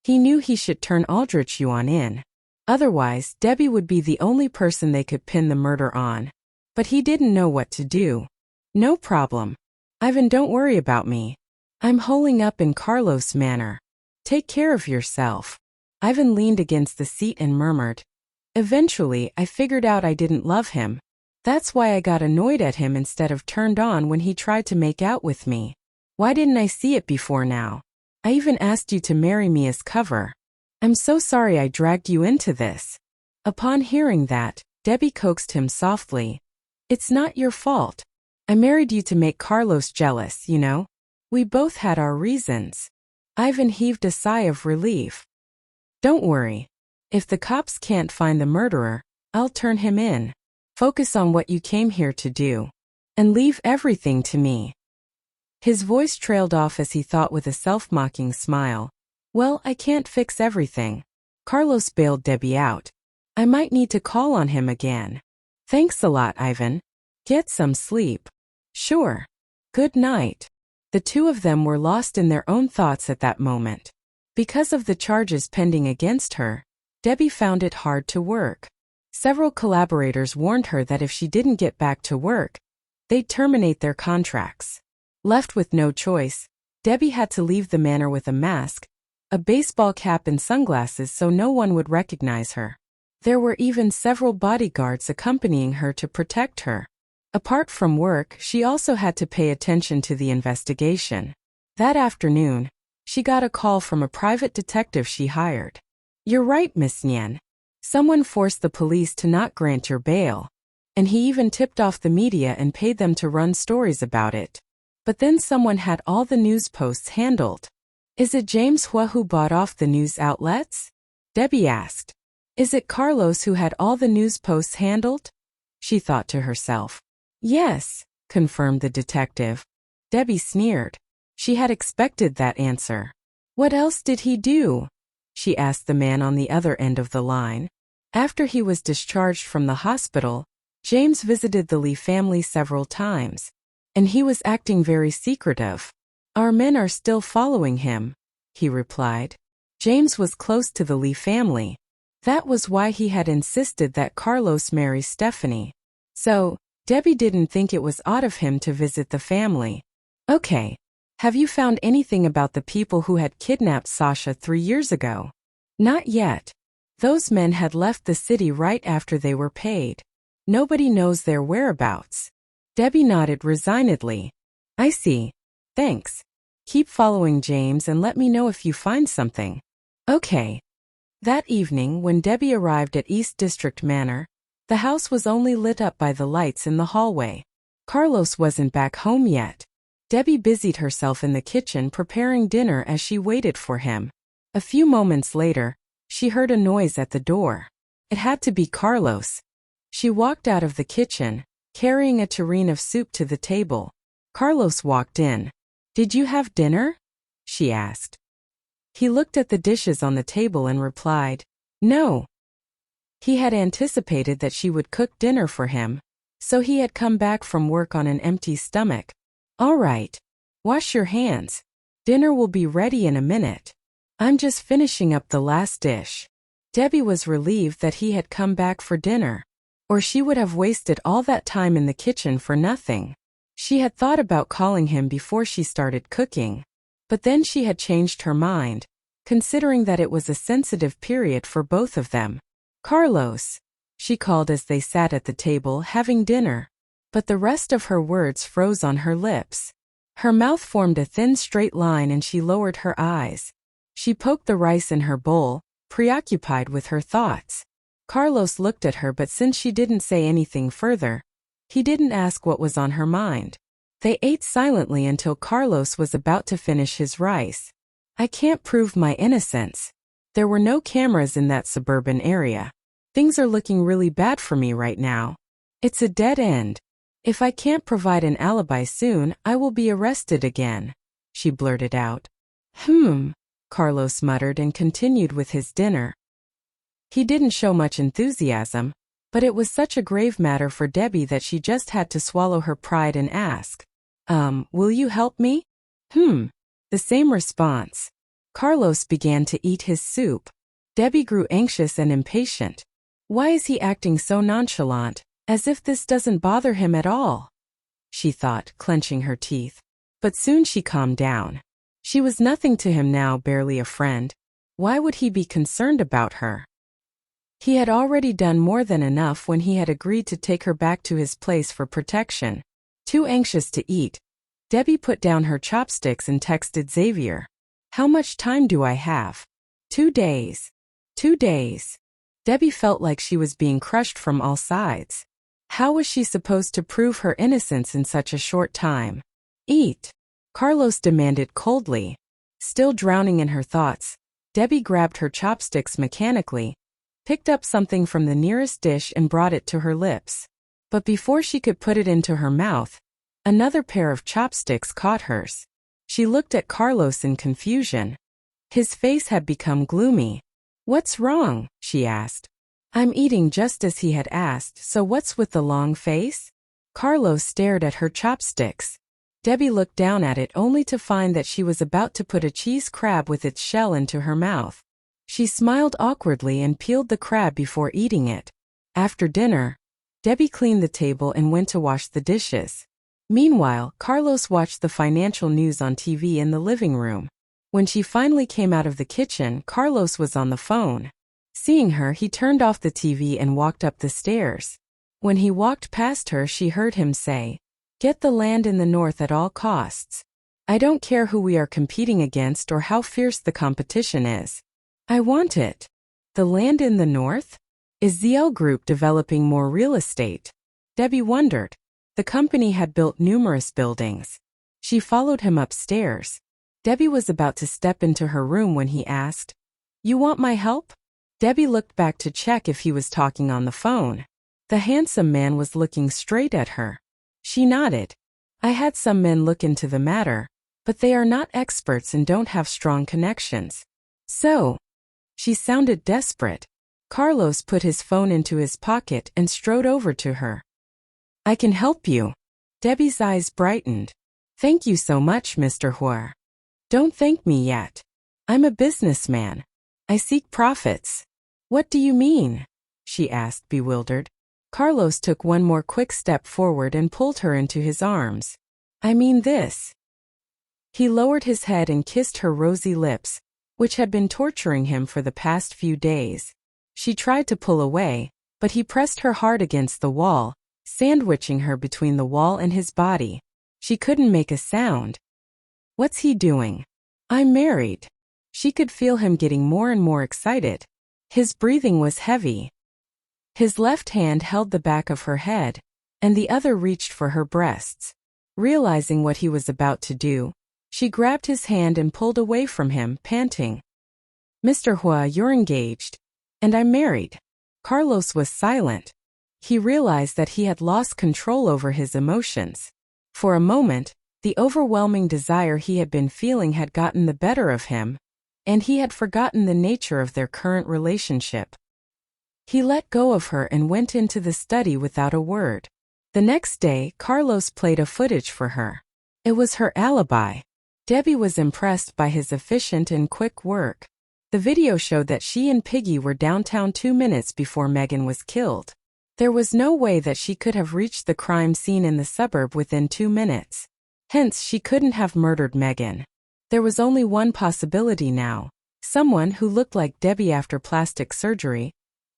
He knew he should turn Aldrich Yuan in. Otherwise, Debbie would be the only person they could pin the murder on. But he didn't know what to do. No problem. Ivan, don't worry about me. I'm holing up in Carlos Manor. Take care of yourself. Ivan leaned against the seat and murmured. Eventually, I figured out I didn't love him. That's why I got annoyed at him instead of turned on when he tried to make out with me. Why didn't I see it before now? I even asked you to marry me as cover. I'm so sorry I dragged you into this. Upon hearing that, Debbie coaxed him softly. It's not your fault. I married you to make Carlos jealous, you know? We both had our reasons. Ivan heaved a sigh of relief. Don't worry. If the cops can't find the murderer, I'll turn him in. Focus on what you came here to do. And leave everything to me. His voice trailed off as he thought with a self-mocking smile. Well, I can't fix everything. Carlos bailed Debbie out. I might need to call on him again. Thanks a lot, Ivan. Get some sleep. Sure. Good night. The two of them were lost in their own thoughts at that moment. Because of the charges pending against her, Debbie found it hard to work. Several collaborators warned her that if she didn't get back to work, they'd terminate their contracts. Left with no choice, Debbie had to leave the manor with a mask, a baseball cap and sunglasses so no one would recognize her. There were even several bodyguards accompanying her to protect her. Apart from work, she also had to pay attention to the investigation. That afternoon, she got a call from a private detective she hired. "You're right, Miss Nian. Someone forced the police to not grant your bail. And he even tipped off the media and paid them to run stories about it. But then someone had all the news posts handled." "Is it James Huo who bought off the news outlets?" Debbie asked. "Is it Carlos who had all the news posts handled?" She thought to herself. "Yes," confirmed the detective. Debbie sneered. She had expected that answer. "What else did he do?" she asked the man on the other end of the line. After he was discharged from the hospital, James visited the Lee family several times, and he was acting very secretive. "Our men are still following him," he replied. James was close to the Lee family. That was why he had insisted that Carlos marry Stephanie. So, Debbie didn't think it was odd of him to visit the family. "Okay. Have you found anything about the people who had kidnapped Sasha 3 years ago?" "Not yet. Those men had left the city right after they were paid. Nobody knows their whereabouts." Debbie nodded resignedly. "I see. Thanks. Keep following James and let me know if you find something." "Okay." That evening, when Debbie arrived at East District Manor, the house was only lit up by the lights in the hallway. Carlos wasn't back home yet. Debbie busied herself in the kitchen preparing dinner as she waited for him. A few moments later, she heard a noise at the door. It had to be Carlos. She walked out of the kitchen, carrying a tureen of soup to the table. Carlos walked in. "Did you have dinner?" she asked. He looked at the dishes on the table and replied, "No." He had anticipated that she would cook dinner for him, so he had come back from work on an empty stomach. "All right. Wash your hands. Dinner will be ready in a minute. I'm just finishing up the last dish." Debbie was relieved that he had come back for dinner, or she would have wasted all that time in the kitchen for nothing. She had thought about calling him before she started cooking, but then she had changed her mind, considering that it was a sensitive period for both of them. "Carlos," she called as they sat at the table having dinner, but the rest of her words froze on her lips. Her mouth formed a thin straight line and she lowered her eyes. She poked the rice in her bowl, preoccupied with her thoughts. Carlos looked at her, but since she didn't say anything further, he didn't ask what was on her mind. They ate silently until Carlos was about to finish his rice. "I can't prove my innocence. There were no cameras in that suburban area. Things are looking really bad for me right now. It's a dead end. If I can't provide an alibi soon, I will be arrested again," she blurted out. Carlos muttered and continued with his dinner. He didn't show much enthusiasm, but it was such a grave matter for Debbie that she just had to swallow her pride and ask, "Will you help me?" The same response. Carlos began to eat his soup. Debbie grew anxious and impatient. Why is he acting so nonchalant, as if this doesn't bother him at all? She thought, clenching her teeth. But soon she calmed down. She was nothing to him now, barely a friend. Why would he be concerned about her? He had already done more than enough when he had agreed to take her back to his place for protection. Too anxious to eat, Debbie put down her chopsticks and texted Xavier. "How much time do I have?" 2 days. 2 days. Debbie felt like she was being crushed from all sides. How was she supposed to prove her innocence in such a short time? "Eat," Carlos demanded coldly. Still drowning in her thoughts, Debbie grabbed her chopsticks mechanically, picked up something from the nearest dish and brought it to her lips. But before she could put it into her mouth, another pair of chopsticks caught hers. She looked at Carlos in confusion. His face had become gloomy. "What's wrong?" she asked. "I'm eating," just as he had asked, "so what's with the long face?" Carlos stared at her chopsticks. Debbie looked down at it only to find that she was about to put a cheese crab with its shell into her mouth. She smiled awkwardly and peeled the crab before eating it. After dinner, Debbie cleaned the table and went to wash the dishes. Meanwhile, Carlos watched the financial news on TV in the living room. When she finally came out of the kitchen, Carlos was on the phone. Seeing her, he turned off the TV and walked up the stairs. When he walked past her, she heard him say, "Get the land in the north at all costs. I don't care who we are competing against or how fierce the competition is. I want it." The land in the north? Is ZL Group developing more real estate? Debbie wondered. The company had built numerous buildings. She followed him upstairs. Debbie was about to step into her room when he asked, "You want my help?" Debbie looked back to check if he was talking on the phone. The handsome man was looking straight at her. She nodded. "I had some men look into the matter, but they are not experts and don't have strong connections. So," she sounded desperate. Carlos put his phone into his pocket and strode over to her. "I can help you." Debbie's eyes brightened. "Thank you so much, Mr. Huo." "Don't thank me yet. I'm a businessman. I seek profits." "What do you mean?" she asked, bewildered. Carlos took one more quick step forward and pulled her into his arms. "I mean this." He lowered his head and kissed her rosy lips, which had been torturing him for the past few days. She tried to pull away, but he pressed her hard against the wall, sandwiching her between the wall and his body. She couldn't make a sound. "What's he doing?" "I'm married." She could feel him getting more and more excited. His breathing was heavy. His left hand held the back of her head, and the other reached for her breasts. Realizing what he was about to do, she grabbed his hand and pulled away from him, panting. "Mr. Huo, you're engaged. And I'm married." Carlos was silent. He realized that he had lost control over his emotions. For a moment, the overwhelming desire he had been feeling had gotten the better of him, and he had forgotten the nature of their current relationship. He let go of her and went into the study without a word. The next day, Carlos played a footage for her. It was her alibi. Debbie was impressed by his efficient and quick work. The video showed that she and Piggy were downtown 2 minutes before Megan was killed. There was no way that she could have reached the crime scene in the suburb within 2 minutes. Hence, she couldn't have murdered Megan. There was only one possibility now. Someone who looked like Debbie after plastic surgery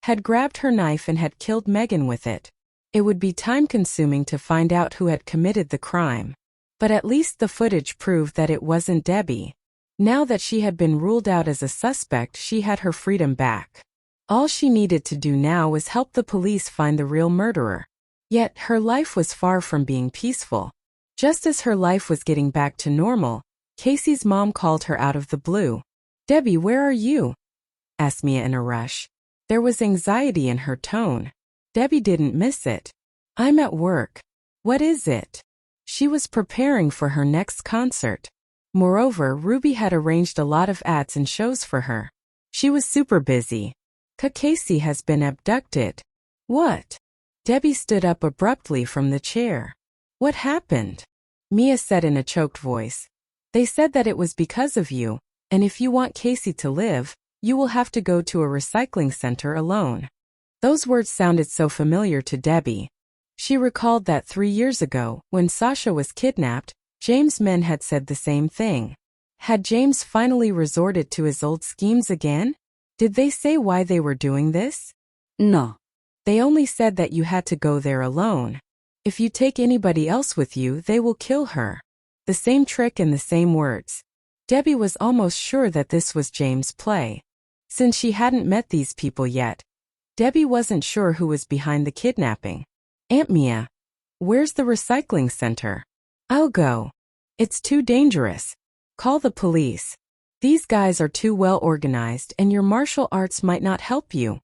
had grabbed her knife and had killed Megan with it. It would be time-consuming to find out who had committed the crime. But at least the footage proved that it wasn't Debbie. Now that she had been ruled out as a suspect, she had her freedom back. All she needed to do now was help the police find the real murderer. Yet, her life was far from being peaceful. Just as her life was getting back to normal, Casey's mom called her out of the blue. "Debbie, where are you?" asked Mia in a rush. There was anxiety in her tone. Debbie didn't miss it. "I'm at work." "What is it?" She was preparing for her next concert. Moreover, Ruby had arranged a lot of ads and shows for her. She was super busy. "Casey has been abducted." "What?" Debbie stood up abruptly from the chair. "What happened?" Mia said in a choked voice. "They said that it was because of you, and if you want Casey to live, you will have to go to a recycling center alone." Those words sounded so familiar to Debbie. She recalled that 3 years ago, when Sasha was kidnapped, James' men had said the same thing. Had James finally resorted to his old schemes again? Did they say why they were doing this? No. They only said that you had to go there alone. If you take anybody else with you, they will kill her. The same trick and the same words. Debbie was almost sure that this was James' play. Since she hadn't met these people yet, Debbie wasn't sure who was behind the kidnapping. "Aunt Mia, where's the recycling center?" "I'll go." "It's too dangerous. Call the police. These guys are too well organized and your martial arts might not help you,"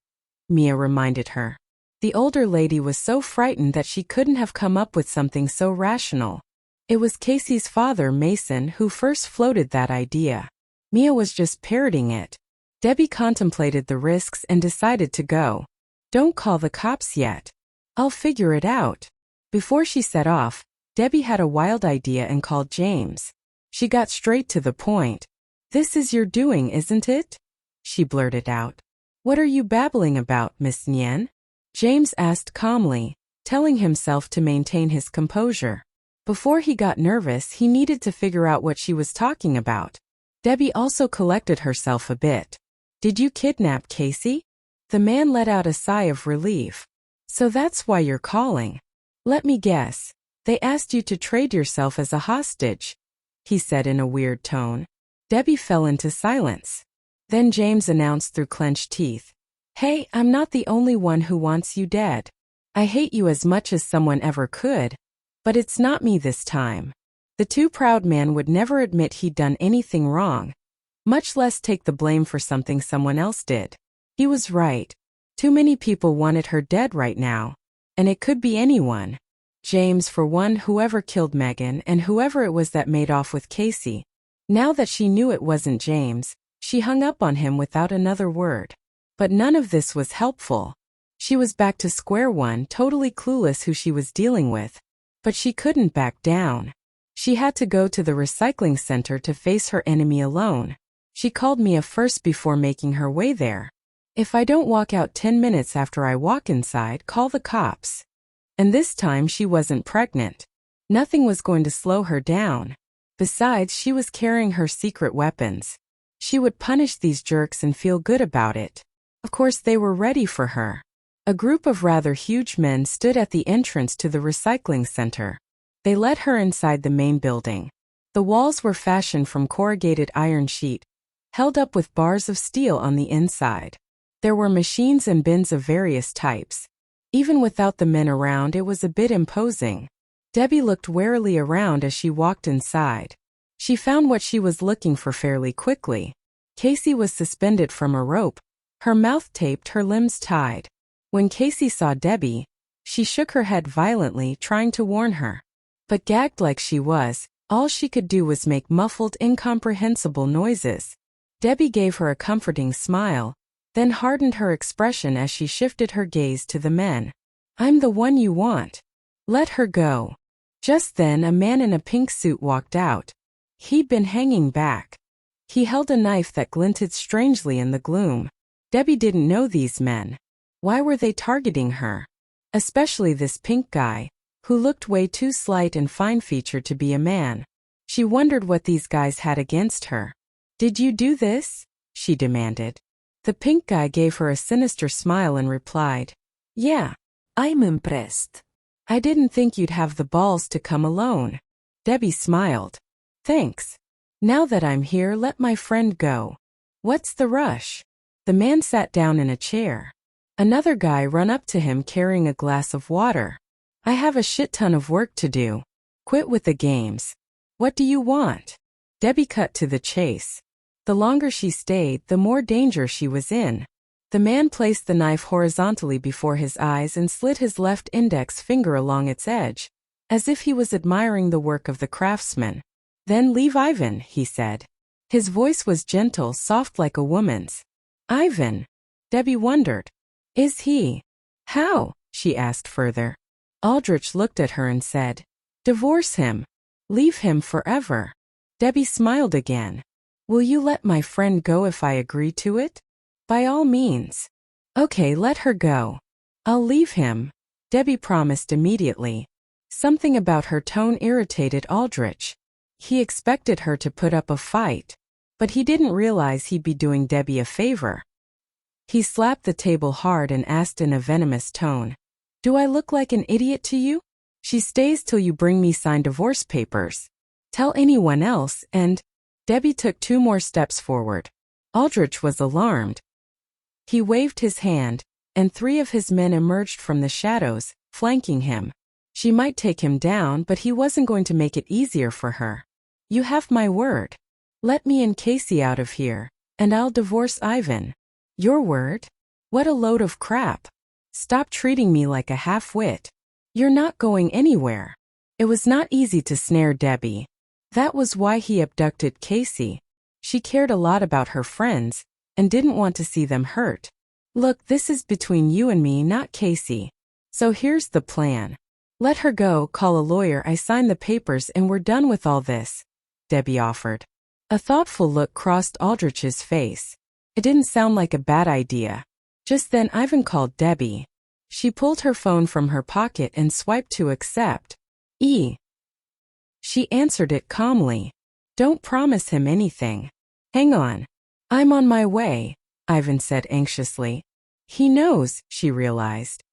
Mia reminded her. The older lady was so frightened that she couldn't have come up with something so rational. It was Casey's father, Mason, who first floated that idea. Mia was just parroting it. Debbie contemplated the risks and decided to go. "Don't call the cops yet. I'll figure it out." Before she set off, Debbie had a wild idea and called James. She got straight to the point. "This is your doing, isn't it?" she blurted out. "What are you babbling about, Miss Nian?" James asked calmly, telling himself to maintain his composure. Before he got nervous, he needed to figure out what she was talking about. Debbie also collected herself a bit. Did you kidnap Casey? The man let out a sigh of relief. So that's why you're calling. Let me guess. They asked you to trade yourself as a hostage, he said in a weird tone. Debbie fell into silence. Then James announced through clenched teeth. Hey, I'm not the only one who wants you dead. I hate you as much as someone ever could. But it's not me this time. The too proud man would never admit he'd done anything wrong, much less take the blame for something someone else did. He was right. Too many people wanted her dead right now. And it could be anyone. James, for one, whoever killed Megan, and whoever it was that made off with Casey. Now that she knew it wasn't James, she hung up on him without another word. But none of this was helpful. She was back to square one, totally clueless who she was dealing with. But she couldn't back down. She had to go to the recycling center to face her enemy alone. She called Mia first before making her way there. If I don't walk out 10 minutes after I walk inside, call the cops. And this time she wasn't pregnant. Nothing was going to slow her down. Besides, she was carrying her secret weapons. She would punish these jerks and feel good about it. Of course, they were ready for her. A group of rather huge men stood at the entrance to the recycling center. They led her inside the main building. The walls were fashioned from corrugated iron sheet, held up with bars of steel on the inside. There were machines and bins of various types. Even without the men around, it was a bit imposing. Debbie looked warily around as she walked inside. She found what she was looking for fairly quickly. Casey was suspended from a rope, her mouth taped, her limbs tied. When Casey saw Debbie, she shook her head violently, trying to warn her. But gagged like she was, all she could do was make muffled, incomprehensible noises. Debbie gave her a comforting smile, then hardened her expression as she shifted her gaze to the men. I'm the one you want. Let her go. Just then a man in a pink suit walked out. He'd been hanging back. He held a knife that glinted strangely in the gloom. Debbie didn't know these men. Why were they targeting her? Especially this pink guy, who looked way too slight and fine-featured to be a man. She wondered what these guys had against her. Did you do this? She demanded. The pink guy gave her a sinister smile and replied, Yeah, I'm impressed. I didn't think you'd have the balls to come alone. Debbie smiled. Thanks. Now that I'm here, let my friend go. What's the rush? The man sat down in a chair. Another guy ran up to him carrying a glass of water. I have a shit ton of work to do. Quit with the games. What do you want? Debbie cut to the chase. The longer she stayed, the more danger she was in. The man placed the knife horizontally before his eyes and slid his left index finger along its edge, as if he was admiring the work of the craftsman. Then leave Ivan, he said. His voice was gentle, soft like a woman's. Ivan? Debbie wondered. Is he? How? She asked further. Aldrich looked at her and said, Divorce him. Leave him forever. Debbie smiled again. Will you let my friend go if I agree to it? By all means. Okay, let her go. I'll leave him, Debbie promised immediately. Something about her tone irritated Aldrich. He expected her to put up a fight, but he didn't realize he'd be doing Debbie a favor. He slapped the table hard and asked in a venomous tone, Do I look like an idiot to you? She stays till you bring me signed divorce papers. Tell anyone else, and Debbie took 2 more steps forward. Aldrich was alarmed. He waved his hand, and 3 of his men emerged from the shadows, flanking him. She might take him down, but he wasn't going to make it easier for her. You have my word. Let me and Casey out of here, and I'll divorce Ivan. Your word? What a load of crap. Stop treating me like a half-wit. You're not going anywhere. It was not easy to snare Debbie. That was why he abducted Casey. She cared a lot about her friends, and didn't want to see them hurt. Look, this is between you and me, not Casey. So here's the plan. Let her go, call a lawyer, I sign the papers, and we're done with all this, Debbie offered. A thoughtful look crossed Aldrich's face. It didn't sound like a bad idea. Just then Ivan called Debbie. She pulled her phone from her pocket and swiped to accept. She answered it calmly. Don't promise him anything. Hang on. I'm on my way, Ivan said anxiously. He knows, she realized.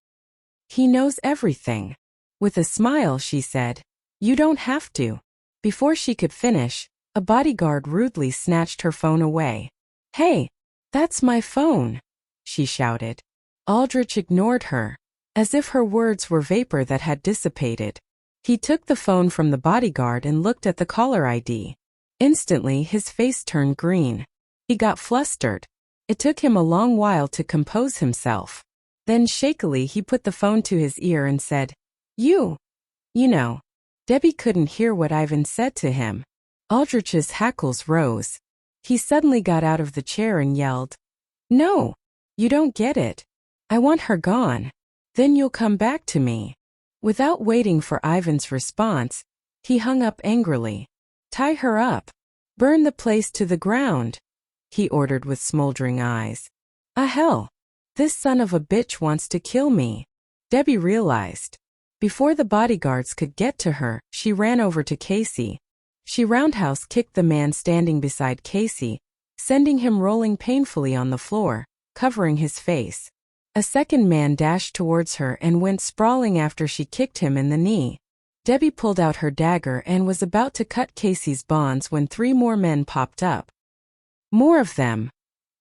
He knows everything. With a smile, she said, you don't have to. Before she could finish, a bodyguard rudely snatched her phone away. Hey, that's my phone, she shouted. Aldrich ignored her, as if her words were vapor that had dissipated. He took the phone from the bodyguard and looked at the caller ID. Instantly, his face turned green. He got flustered. It took him a long while to compose himself. Then shakily he put the phone to his ear and said, You know. Debbie couldn't hear what Ivan said to him. Aldrich's hackles rose. He suddenly got out of the chair and yelled, No, you don't get it. I want her gone. Then you'll come back to me. Without waiting for Ivan's response, he hung up angrily. Tie her up. Burn the place to the ground, he ordered with smoldering eyes. Hell. This son of a bitch wants to kill me. Debbie realized. Before the bodyguards could get to her, she ran over to Casey. She roundhouse kicked the man standing beside Casey, sending him rolling painfully on the floor, covering his face. A second man dashed towards her and went sprawling after she kicked him in the knee. Debbie pulled out her dagger and was about to cut Casey's bonds when 3 more men popped up. More of them,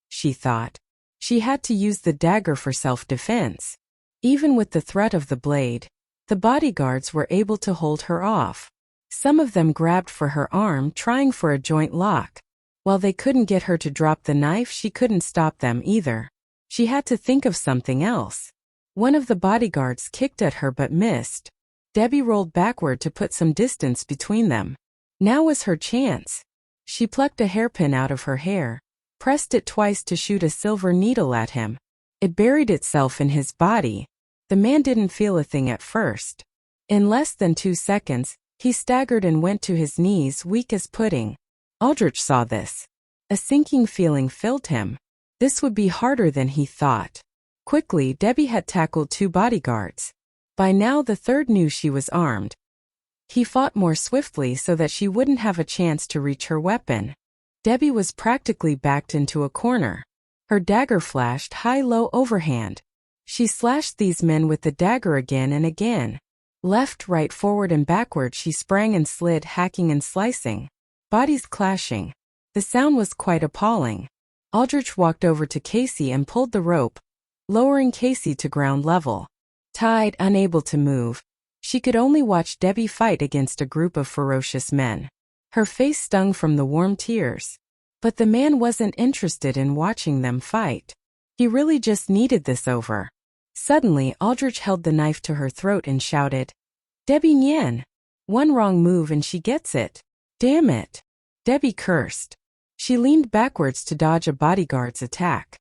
she thought. She had to use the dagger for self-defense. Even with the threat of the blade, the bodyguards were able to hold her off. Some of them grabbed for her arm, trying for a joint lock. While they couldn't get her to drop the knife, she couldn't stop them either. She had to think of something else. One of the bodyguards kicked at her but missed. Debbie rolled backward to put some distance between them. Now was her chance. She plucked a hairpin out of her hair, pressed it twice to shoot a silver needle at him. It buried itself in his body. The man didn't feel a thing at first. In less than 2 seconds, he staggered and went to his knees, weak as pudding. Aldrich saw this. A sinking feeling filled him. This would be harder than he thought. Quickly, Debbie had tackled 2 bodyguards. By now the third knew she was armed. He fought more swiftly so that she wouldn't have a chance to reach her weapon. Debbie was practically backed into a corner. Her dagger flashed high-low overhand. She slashed these men with the dagger again and again. Left, right, forward and backward she sprang and slid, hacking and slicing. Bodies clashing. The sound was quite appalling. Aldrich walked over to Casey and pulled the rope, lowering Casey to ground level. Tied, unable to move, she could only watch Debbie fight against a group of ferocious men. Her face stung from the warm tears. But the man wasn't interested in watching them fight. He really just needed this over. Suddenly, Aldrich held the knife to her throat and shouted, Debbie Nian. One wrong move and she gets it. Damn it. Debbie cursed. She leaned backwards to dodge a bodyguard's attack.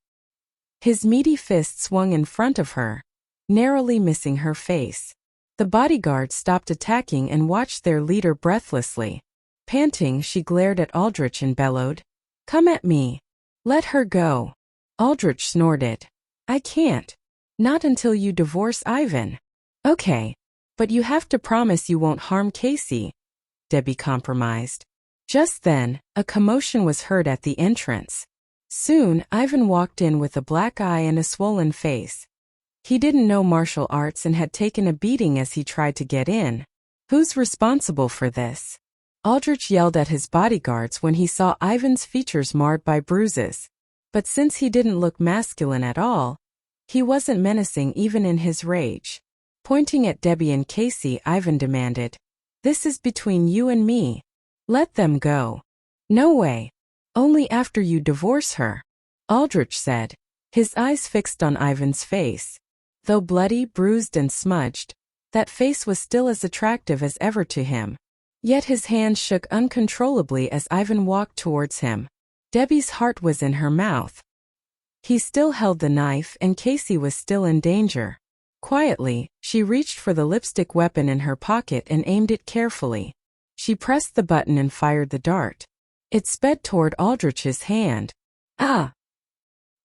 His meaty fist swung in front of her, narrowly missing her face. The bodyguard stopped attacking and watched their leader breathlessly. Panting, she glared at Aldrich and bellowed, Come at me. Let her go. Aldrich snorted. I can't. Not until you divorce Ivan. Okay. But you have to promise you won't harm Casey. Debbie compromised. Just then, a commotion was heard at the entrance. Soon, Ivan walked in with a black eye and a swollen face. He didn't know martial arts and had taken a beating as he tried to get in. Who's responsible for this? Aldrich yelled at his bodyguards when he saw Ivan's features marred by bruises. But since he didn't look masculine at all, he wasn't menacing even in his rage. Pointing at Debbie and Casey, Ivan demanded, This is between you and me. Let them go. No way. Only after you divorce her, Aldrich said, his eyes fixed on Ivan's face. Though bloody, bruised and smudged, that face was still as attractive as ever to him. Yet his hands shook uncontrollably as Ivan walked towards him. Debbie's heart was in her mouth. He still held the knife and Casey was still in danger. Quietly, she reached for the lipstick weapon in her pocket and aimed it carefully. She pressed the button and fired the dart. It sped toward Aldrich's hand. Ah!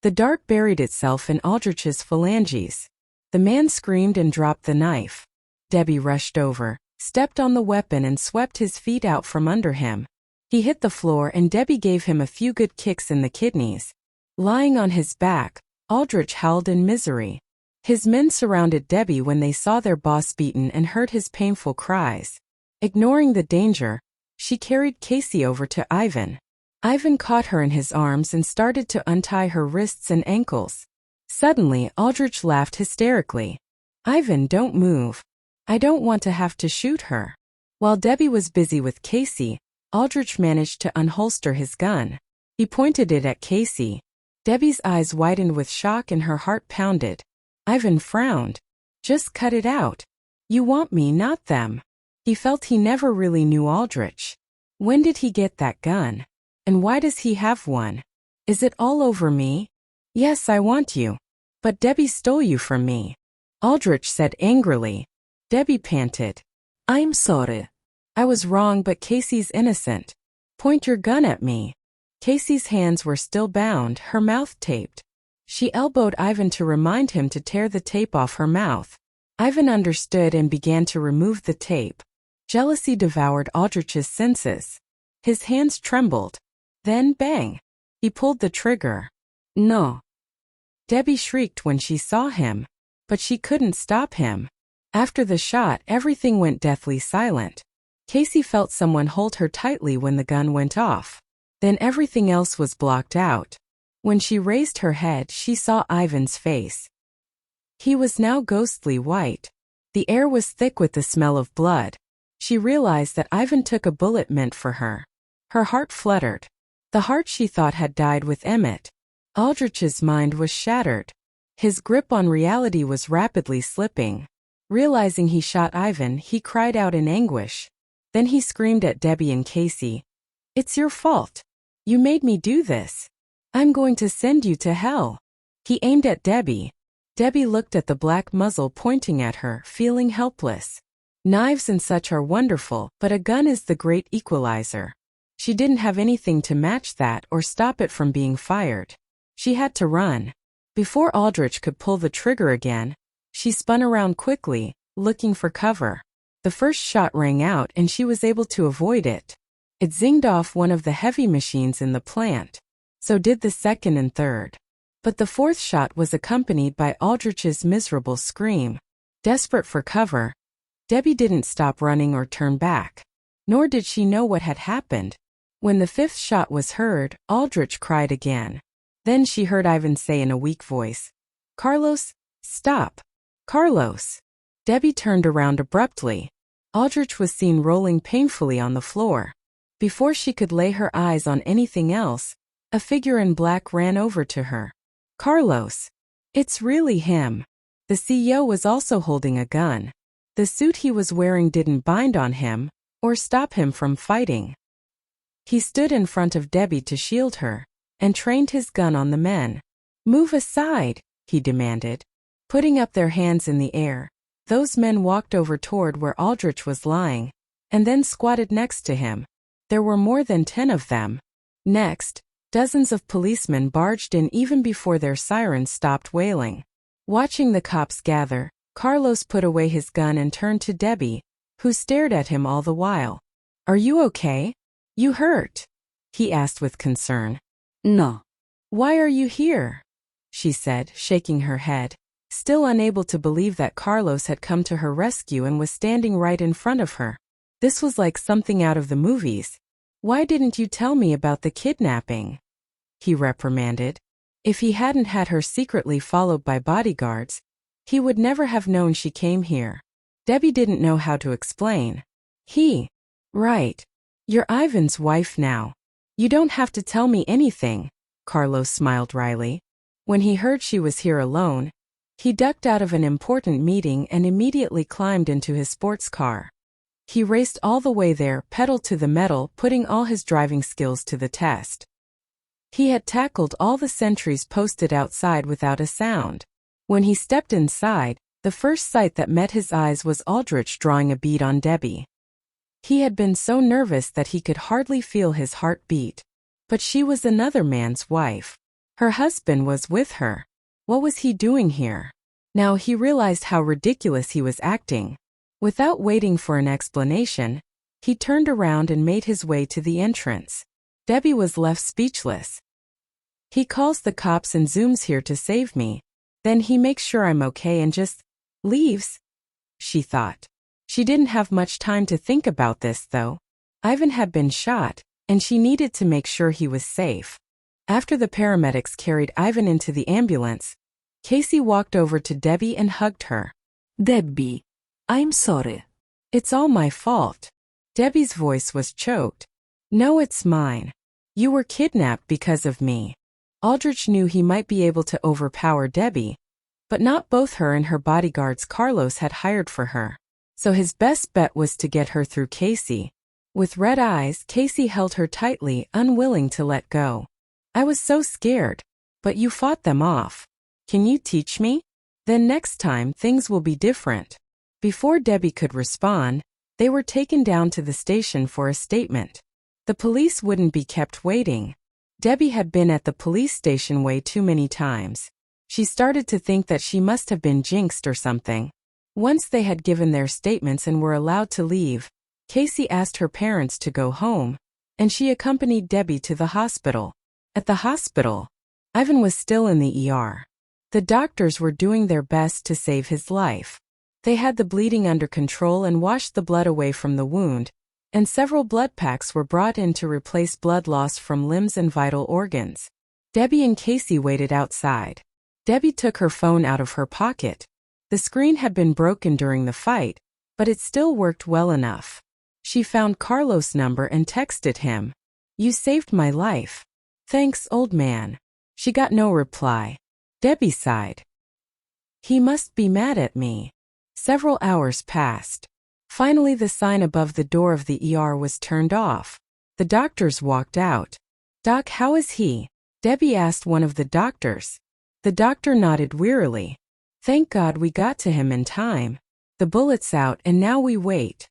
The dart buried itself in Aldrich's phalanges. The man screamed and dropped the knife. Debbie rushed over, stepped on the weapon and swept his feet out from under him. He hit the floor and Debbie gave him a few good kicks in the kidneys. Lying on his back, Aldrich howled in misery. His men surrounded Debbie when they saw their boss beaten and heard his painful cries. Ignoring the danger, she carried Casey over to Ivan. Ivan caught her in his arms and started to untie her wrists and ankles. Suddenly, Aldrich laughed hysterically. "Ivan, don't move. I don't want to have to shoot her." While Debbie was busy with Casey, Aldrich managed to unholster his gun. He pointed it at Casey. Debbie's eyes widened with shock and her heart pounded. Ivan frowned. "Just cut it out. You want me, not them." He felt he never really knew Aldrich. When did he get that gun? And why does he have one? Is it all over me? "Yes, I want you. But Debbie stole you from me," Aldrich said angrily. Debbie panted. "I'm sorry. I was wrong, but Casey's innocent. Point your gun at me." Casey's hands were still bound, her mouth taped. She elbowed Ivan to remind him to tear the tape off her mouth. Ivan understood and began to remove the tape. Jealousy devoured Aldrich's senses. His hands trembled. Then bang! He pulled the trigger. "No!" Debbie shrieked when she saw him, but she couldn't stop him. After the shot, everything went deathly silent. Casey felt someone hold her tightly when the gun went off. Then everything else was blocked out. When she raised her head, she saw Ivan's face. He was now ghostly white. The air was thick with the smell of blood. She realized that Ivan took a bullet meant for her. Her heart fluttered. The heart she thought had died with Emmett. Aldrich's mind was shattered. His grip on reality was rapidly slipping. Realizing he shot Ivan, he cried out in anguish. Then he screamed at Debbie and Casey. "It's your fault. You made me do this. I'm going to send you to hell." He aimed at Debbie. Debbie looked at the black muzzle pointing at her, feeling helpless. Knives and such are wonderful, but a gun is the great equalizer. She didn't have anything to match that or stop it from being fired. She had to run. Before Aldrich could pull the trigger again, she spun around quickly, looking for cover. The first shot rang out and she was able to avoid it. It zinged off one of the heavy machines in the plant. So did the second and third. But the fourth shot was accompanied by Aldrich's miserable scream. Desperate for cover, Debbie didn't stop running or turn back. Nor did she know what had happened. When the fifth shot was heard, Aldrich cried again. Then she heard Ivan say in a weak voice, "Carlos, stop. Carlos." Debbie turned around abruptly. Aldrich was seen rolling painfully on the floor. Before she could lay her eyes on anything else, a figure in black ran over to her. "Carlos. It's really him." The CEO was also holding a gun. The suit he was wearing didn't bind on him or stop him from fighting. He stood in front of Debbie to shield her and trained his gun on the men. "Move aside," he demanded. Putting up their hands in the air, those men walked over toward where Aldrich was lying, and then squatted next to him. There were more than 10 of them. Next, dozens of policemen barged in even before their sirens stopped wailing. Watching the cops gather, Carlos put away his gun and turned to Debbie, who stared at him all the while. "Are you okay? You hurt?" he asked with concern. No. "Why are you here?" she said, shaking her head, still unable to believe that Carlos had come to her rescue and was standing right in front of her. This was like something out of the movies. "Why didn't you tell me about the kidnapping?" he reprimanded. If he hadn't had her secretly followed by bodyguards, he would never have known she came here. Debbie didn't know how to explain. Right. You're Ivan's wife now. You don't have to tell me anything," Carlos smiled wryly. When he heard she was here alone, he ducked out of an important meeting and immediately climbed into his sports car. He raced all the way there, pedal to the metal, putting all his driving skills to the test. He had tackled all the sentries posted outside without a sound. When he stepped inside, the first sight that met his eyes was Aldrich drawing a bead on Debbie. He had been so nervous that he could hardly feel his heart beat. But she was another man's wife. Her husband was with her. What was he doing here? Now he realized how ridiculous he was acting. Without waiting for an explanation, He turned around and made his way to the entrance. Debbie was left speechless. He calls the cops and zooms here to save me. Then he makes sure I'm okay and just leaves, she thought. She didn't have much time to think about this, though. Ivan had been shot, and she needed to make sure he was safe. After the paramedics carried Ivan into the ambulance, Casey walked over to Debbie and hugged her. Debbie, I'm sorry. It's all my fault. Debbie's voice was choked. No, it's mine. You were kidnapped because of me. Aldrich knew he might be able to overpower Debbie, but not both her and her bodyguards Carlos had hired for her. So his best bet was to get her through Casey. With red eyes, Casey held her tightly, unwilling to let go. I was so scared, but you fought them off. Can you teach me? Then next time things will be different. Before Debbie could respond, they were taken down to the station for a statement. The police wouldn't be kept waiting. Debbie had been at the police station way too many times. She started to think that she must have been jinxed or something. Once they had given their statements and were allowed to leave, Casey asked her parents to go home, and she accompanied Debbie to the hospital. At the hospital, Ivan was still in the ER. The doctors were doing their best to save his life. They had the bleeding under control and washed the blood away from the wound, and several blood packs were brought in to replace blood lost from limbs and vital organs. Debbie and Casey waited outside. Debbie took her phone out of her pocket. The screen had been broken during the fight, but it still worked well enough. She found Carlos' number and texted him. You saved my life. Thanks, old man. She got no reply. Debbie sighed. He must be mad at me. Several hours passed. Finally, the sign above the door of the ER was turned off. The doctors walked out. Doc, how is he? Debbie asked one of the doctors. The doctor nodded wearily. Thank God we got to him in time. The bullet's out and now we wait.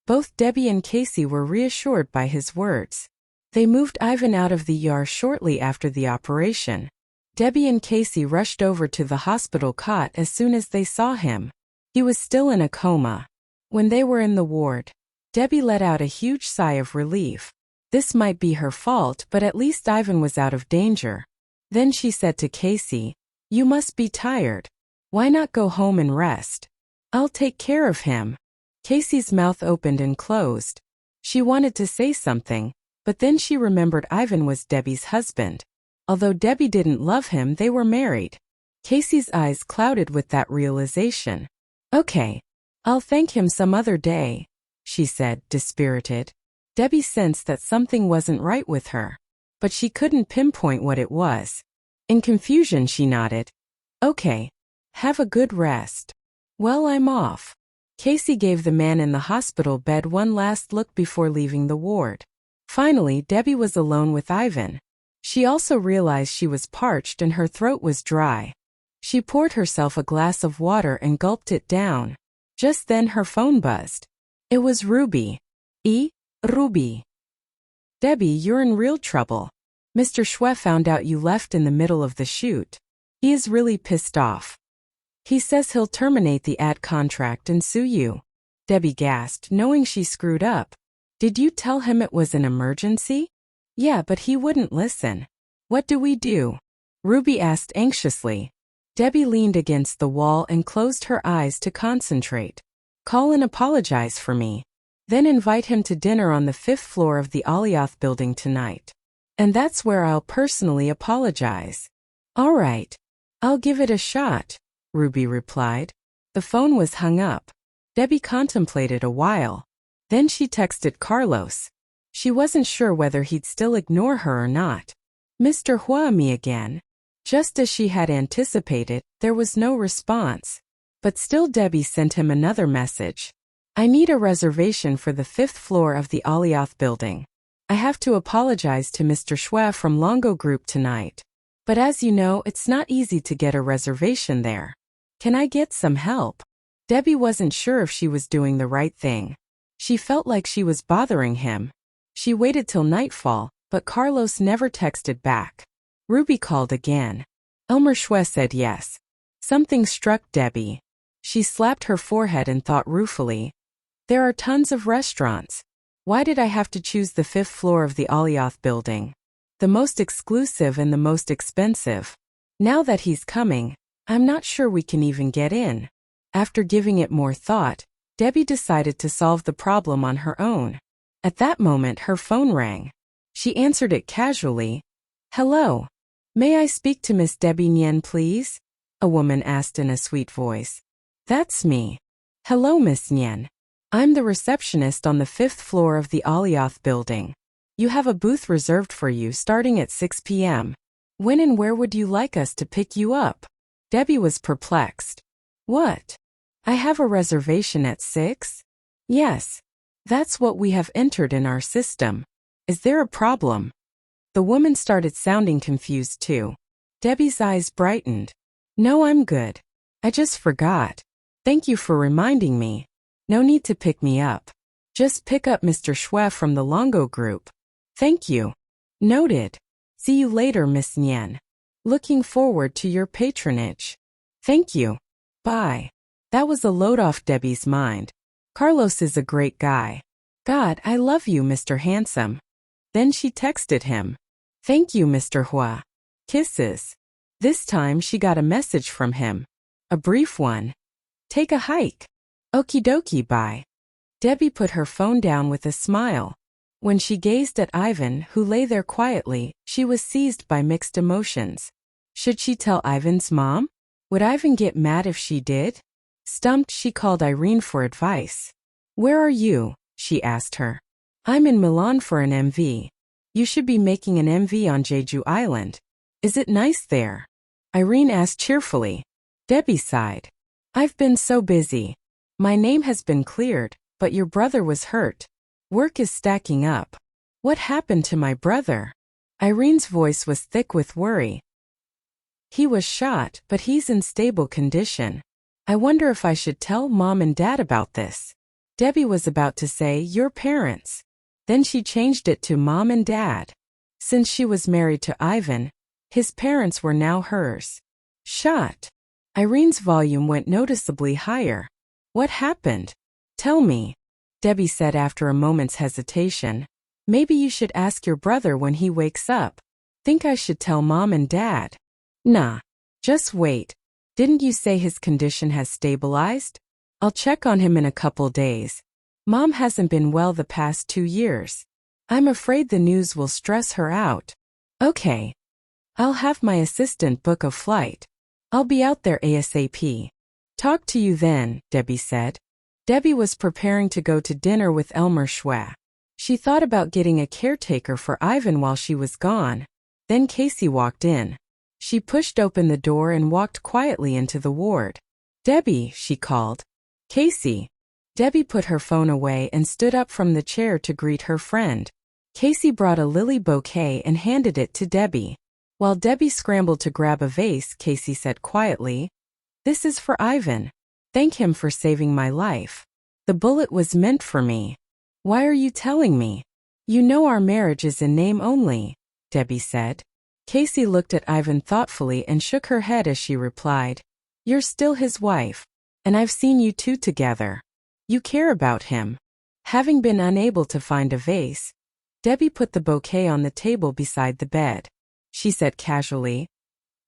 Both Debbie and Casey were reassured by his words. They moved Ivan out of the ER shortly after the operation. Debbie and Casey rushed over to the hospital cot as soon as they saw him. He was still in a coma. When they were in the ward, Debbie let out a huge sigh of relief. This might be her fault, but at least Ivan was out of danger. Then she said to Casey, You must be tired. Why not go home and rest? I'll take care of him. Casey's mouth opened and closed. She wanted to say something, but then she remembered Ivan was Debbie's husband. Although Debbie didn't love him, they were married. Casey's eyes clouded with that realization. Okay, I'll thank him some other day, she said, dispirited. Debbie sensed that something wasn't right with her, but she couldn't pinpoint what it was. In confusion, she nodded. Okay, have a good rest. Well, I'm off. Casey gave the man in the hospital bed one last look before leaving the ward. Finally, Debbie was alone with Ivan. She also realized she was parched and her throat was dry. She poured herself a glass of water and gulped it down. Just then her phone buzzed. It was Ruby. Ruby. Debbie, you're in real trouble. Mr. Huo found out you left in the middle of the shoot. He is really pissed off. He says he'll terminate the ad contract and sue you. Debbie gasped, knowing she screwed up. Did you tell him it was an emergency? Yeah, but he wouldn't listen. What do we do? Ruby asked anxiously. Debbie leaned against the wall and closed her eyes to concentrate. Call and apologize for me. Then invite him to dinner on the 5th floor of the Audiobook building tonight. And that's where I'll personally apologize. All right. I'll give it a shot, Ruby replied. The phone was hung up. Debbie contemplated a while. Then she texted Carlos. She wasn't sure whether he'd still ignore her or not. Mr. Huo, me again. Just as she had anticipated, there was no response. But still Debbie sent him another message. I need a reservation for the 5th floor of the Audiobook building. I have to apologize to Mr. Huo from Longo Group tonight. But as you know, it's not easy to get a reservation there. Can I get some help? Debbie wasn't sure if she was doing the right thing. She felt like she was bothering him. She waited till nightfall, but Carlos never texted back. Ruby called again. Elmer Huo said yes. Something struck Debbie. She slapped her forehead and thought ruefully. There are tons of restaurants. Why did I have to choose the 5th floor of the Audiobook building? The most exclusive and the most expensive. Now that he's coming, I'm not sure we can even get in. After giving it more thought, Debbie decided to solve the problem on her own. At that moment her phone rang. She answered it casually. Hello. May I speak to Miss Debbie Nian, please? A woman asked in a sweet voice. That's me. Hello, Miss Nian. I'm the receptionist on the 5th floor of the Audiobook building. You have a booth reserved for you starting at 6 p.m. When and where would you like us to pick you up? Debbie was perplexed. What? I have a reservation at 6? Yes. That's what we have entered in our system. Is there a problem? The woman started sounding confused too. Debbie's eyes brightened. No, I'm good. I just forgot. Thank you for reminding me. No need to pick me up. Just pick up Mr. Huo from the Longo group. Thank you. Noted. See you later, Miss Nian. Looking forward to your patronage. Thank you. Bye. That was a load off Debbie's mind. Carlos is a great guy. God, I love you, Mr. Handsome. Then she texted him. Thank you, Mr. Huo. Kisses. This time she got a message from him. A brief one. Take a hike. Okie dokie, bye. Debbie put her phone down with a smile. When she gazed at Ivan, who lay there quietly, she was seized by mixed emotions. Should she tell Ivan's mom? Would Ivan get mad if she did? Stumped, she called Irene for advice. Where are you? She asked her. I'm in Milan for an MV. You should be making an MV on Jeju Island. Is it nice there? Irene asked cheerfully. Debbie sighed. I've been so busy. My name has been cleared, but your brother was hurt. Work is stacking up. What happened to my brother? Irene's voice was thick with worry. He was shot, but he's in stable condition. I wonder if I should tell Mom and Dad about this. Debbie was about to say, your parents. Then she changed it to Mom and Dad. Since she was married to Ivan, his parents were now hers. Shot. Irene's volume went noticeably higher. What happened? Tell me. Debbie said after a moment's hesitation. Maybe you should ask your brother when he wakes up. Think I should tell Mom and Dad? Nah. Just wait. Didn't you say his condition has stabilized? I'll check on him in a couple days. Mom hasn't been well the past 2 years. I'm afraid the news will stress her out. Okay. I'll have my assistant book a flight. I'll be out there ASAP. Talk to you then, Debbie said. Debbie was preparing to go to dinner with Elmer Huo. She thought about getting a caretaker for Ivan while she was gone. Then Casey walked in. She pushed open the door and walked quietly into the ward. Debbie, she called. Casey. Debbie put her phone away and stood up from the chair to greet her friend. Casey brought a lily bouquet and handed it to Debbie. While Debbie scrambled to grab a vase, Casey said quietly, This is for Ivan. Thank him for saving my life. The bullet was meant for me. Why are you telling me? You know our marriage is in name only, Debbie said. Casey looked at Ivan thoughtfully and shook her head as she replied, You're still his wife, and I've seen you two together. You care about him. Having been unable to find a vase, Debbie put the bouquet on the table beside the bed. She said casually,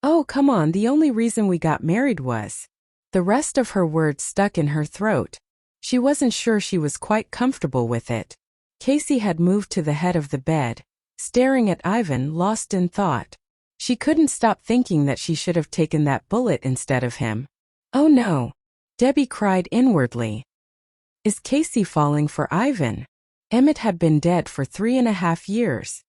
Oh, come on, the only reason we got married was. The rest of her words stuck in her throat. She wasn't sure she was quite comfortable with it. Casey had moved to the head of the bed, staring at Ivan, lost in thought. She couldn't stop thinking that she should have taken that bullet instead of him. Oh no! Debbie cried inwardly. Is Casey falling for Ivan? Emmett had been dead for 3.5 years.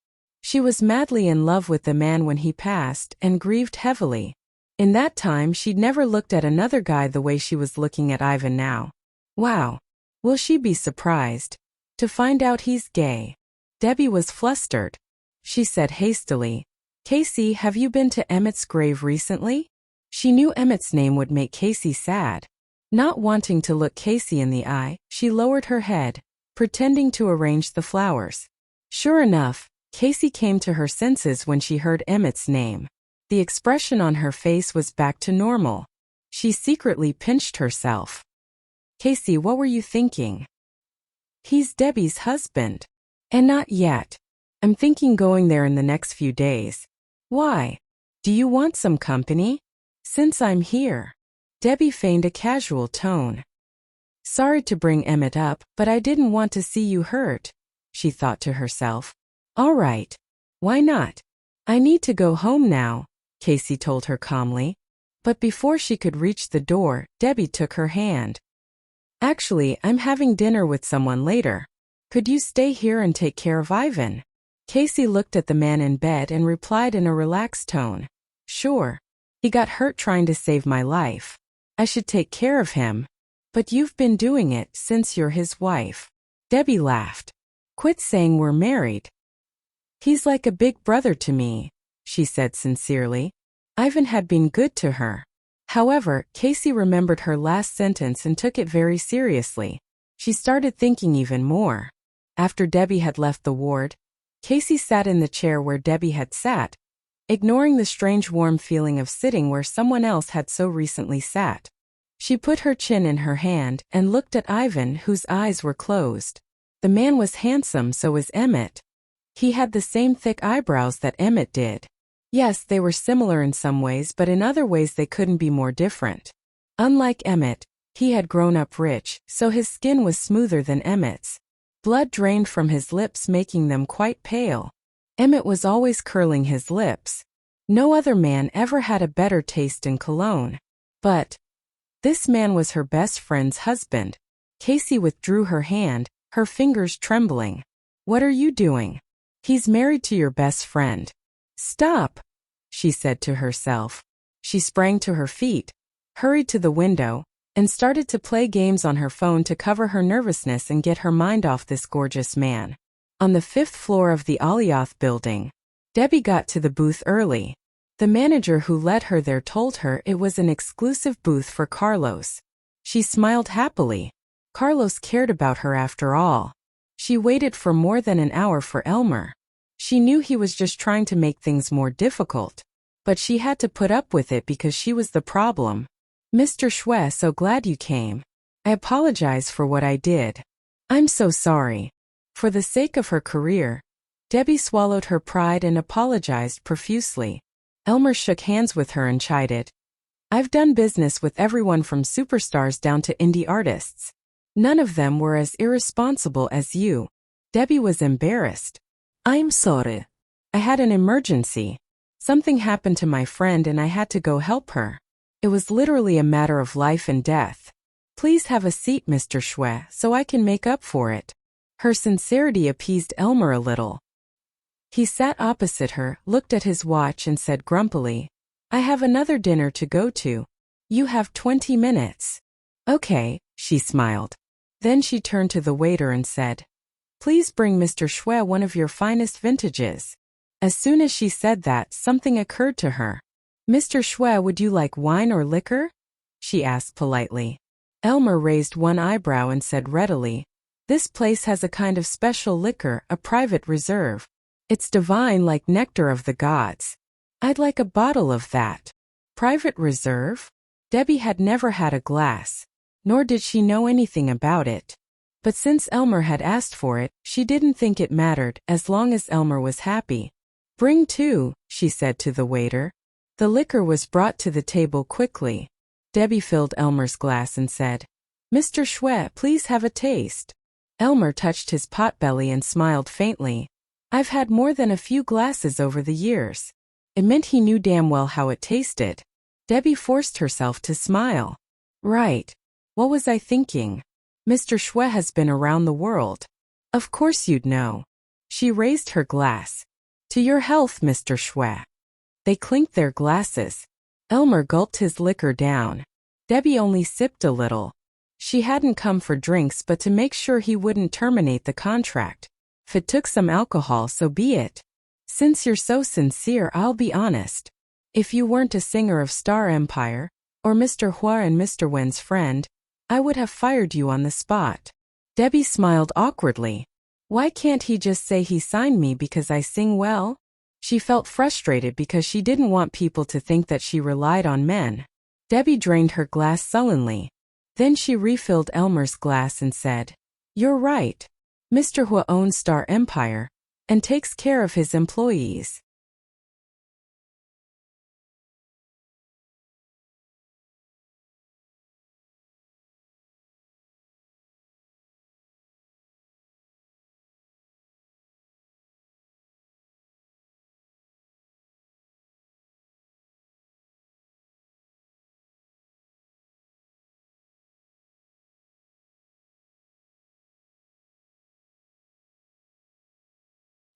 She was madly in love with the man when he passed and grieved heavily. In that time she'd never looked at another guy the way she was looking at Ivan now. Wow. Will she be surprised to find out he's gay? Debbie was flustered. She said hastily, Casey, have you been to Emmett's grave recently? She knew Emmett's name would make Casey sad. Not wanting to look Casey in the eye, she lowered her head, pretending to arrange the flowers. Sure enough, Casey came to her senses when she heard Emmett's name. The expression on her face was back to normal. She secretly pinched herself. Casey, what were you thinking? He's Debbie's husband. And not yet. I'm thinking going there in the next few days. Why? Do you want some company? Since I'm here. Debbie feigned a casual tone. Sorry to bring Emmett up, but I didn't want to see you hurt, she thought to herself. All right. Why not? I need to go home now, Casey told her calmly. But before she could reach the door, Debbie took her hand. Actually, I'm having dinner with someone later. Could you stay here and take care of Ivan? Casey looked at the man in bed and replied in a relaxed tone. Sure. He got hurt trying to save my life. I should take care of him. But you've been doing it since you're his wife. Debbie laughed. Quit saying we're married. He's like a big brother to me, she said sincerely. Ivan had been good to her. However, Casey remembered her last sentence and took it very seriously. She started thinking even more. After Debbie had left the ward, Casey sat in the chair where Debbie had sat, ignoring the strange warm feeling of sitting where someone else had so recently sat. She put her chin in her hand and looked at Ivan, whose eyes were closed. The man was handsome, so was Emmett. He had the same thick eyebrows that Emmett did. Yes, they were similar in some ways, but in other ways they couldn't be more different. Unlike Emmett, he had grown up rich, so his skin was smoother than Emmett's. Blood drained from his lips, making them quite pale. Emmett was always curling his lips. No other man ever had a better taste in cologne. But this man was her best friend's husband. Casey withdrew her hand, her fingers trembling. What are you doing? He's married to your best friend. Stop, she said to herself. She sprang to her feet, hurried to the window, and started to play games on her phone to cover her nervousness and get her mind off this gorgeous man. On the 5th floor of the Alioth building, Debbie got to the booth early. The manager who led her there told her it was an exclusive booth for Carlos. She smiled happily. Carlos cared about her after all. She waited for more than an hour for Elmer. She knew he was just trying to make things more difficult. But she had to put up with it because she was the problem. Mr. Huo, so glad you came. I apologize for what I did. I'm so sorry. For the sake of her career, Debbie swallowed her pride and apologized profusely. Elmer shook hands with her and chided. I've done business with everyone from superstars down to indie artists. None of them were as irresponsible as you. Debbie was embarrassed. I'm sorry. I had an emergency. Something happened to my friend and I had to go help her. It was literally a matter of life and death. Please have a seat, Mr. Huo, so I can make up for it. Her sincerity appeased Elmer a little. He sat opposite her, looked at his watch and said grumpily, I have another dinner to go to. You have 20 minutes. Okay, she smiled. Then she turned to the waiter and said, Please bring Mr. Huo one of your finest vintages. As soon as she said that, something occurred to her. Mr. Huo, would you like wine or liquor? She asked politely. Elmer raised one eyebrow and said readily, This place has a kind of special liquor, a private reserve. It's divine like nectar of the gods. I'd like a bottle of that. Private reserve? Debbie had never had a glass, nor did she know anything about it. But since Elmer had asked for it, she didn't think it mattered as long as Elmer was happy. Bring two, she said to the waiter. The liquor was brought to the table quickly. Debbie filled Elmer's glass and said, Mr. Huo, please have a taste. Elmer touched his potbelly and smiled faintly. I've had more than a few glasses over the years. It meant he knew damn well how it tasted. Debbie forced herself to smile. Right. What was I thinking? Mr. Huo has been around the world. Of course you'd know. She raised her glass. To your health, Mr. Huo. They clinked their glasses. Elmer gulped his liquor down. Debbie only sipped a little. She hadn't come for drinks but to make sure he wouldn't terminate the contract. If it took some alcohol, so be it. Since you're so sincere, I'll be honest. If you weren't a singer of Star Empire, or Mr. Huo and Mr. Wen's friend, I would have fired you on the spot. Debbie smiled awkwardly. Why can't he just say he signed me because I sing well? She felt frustrated because she didn't want people to think that she relied on men. Debbie drained her glass sullenly. Then she refilled Elmer's glass and said, You're right. Mr. Huo owns Star Empire and takes care of his employees.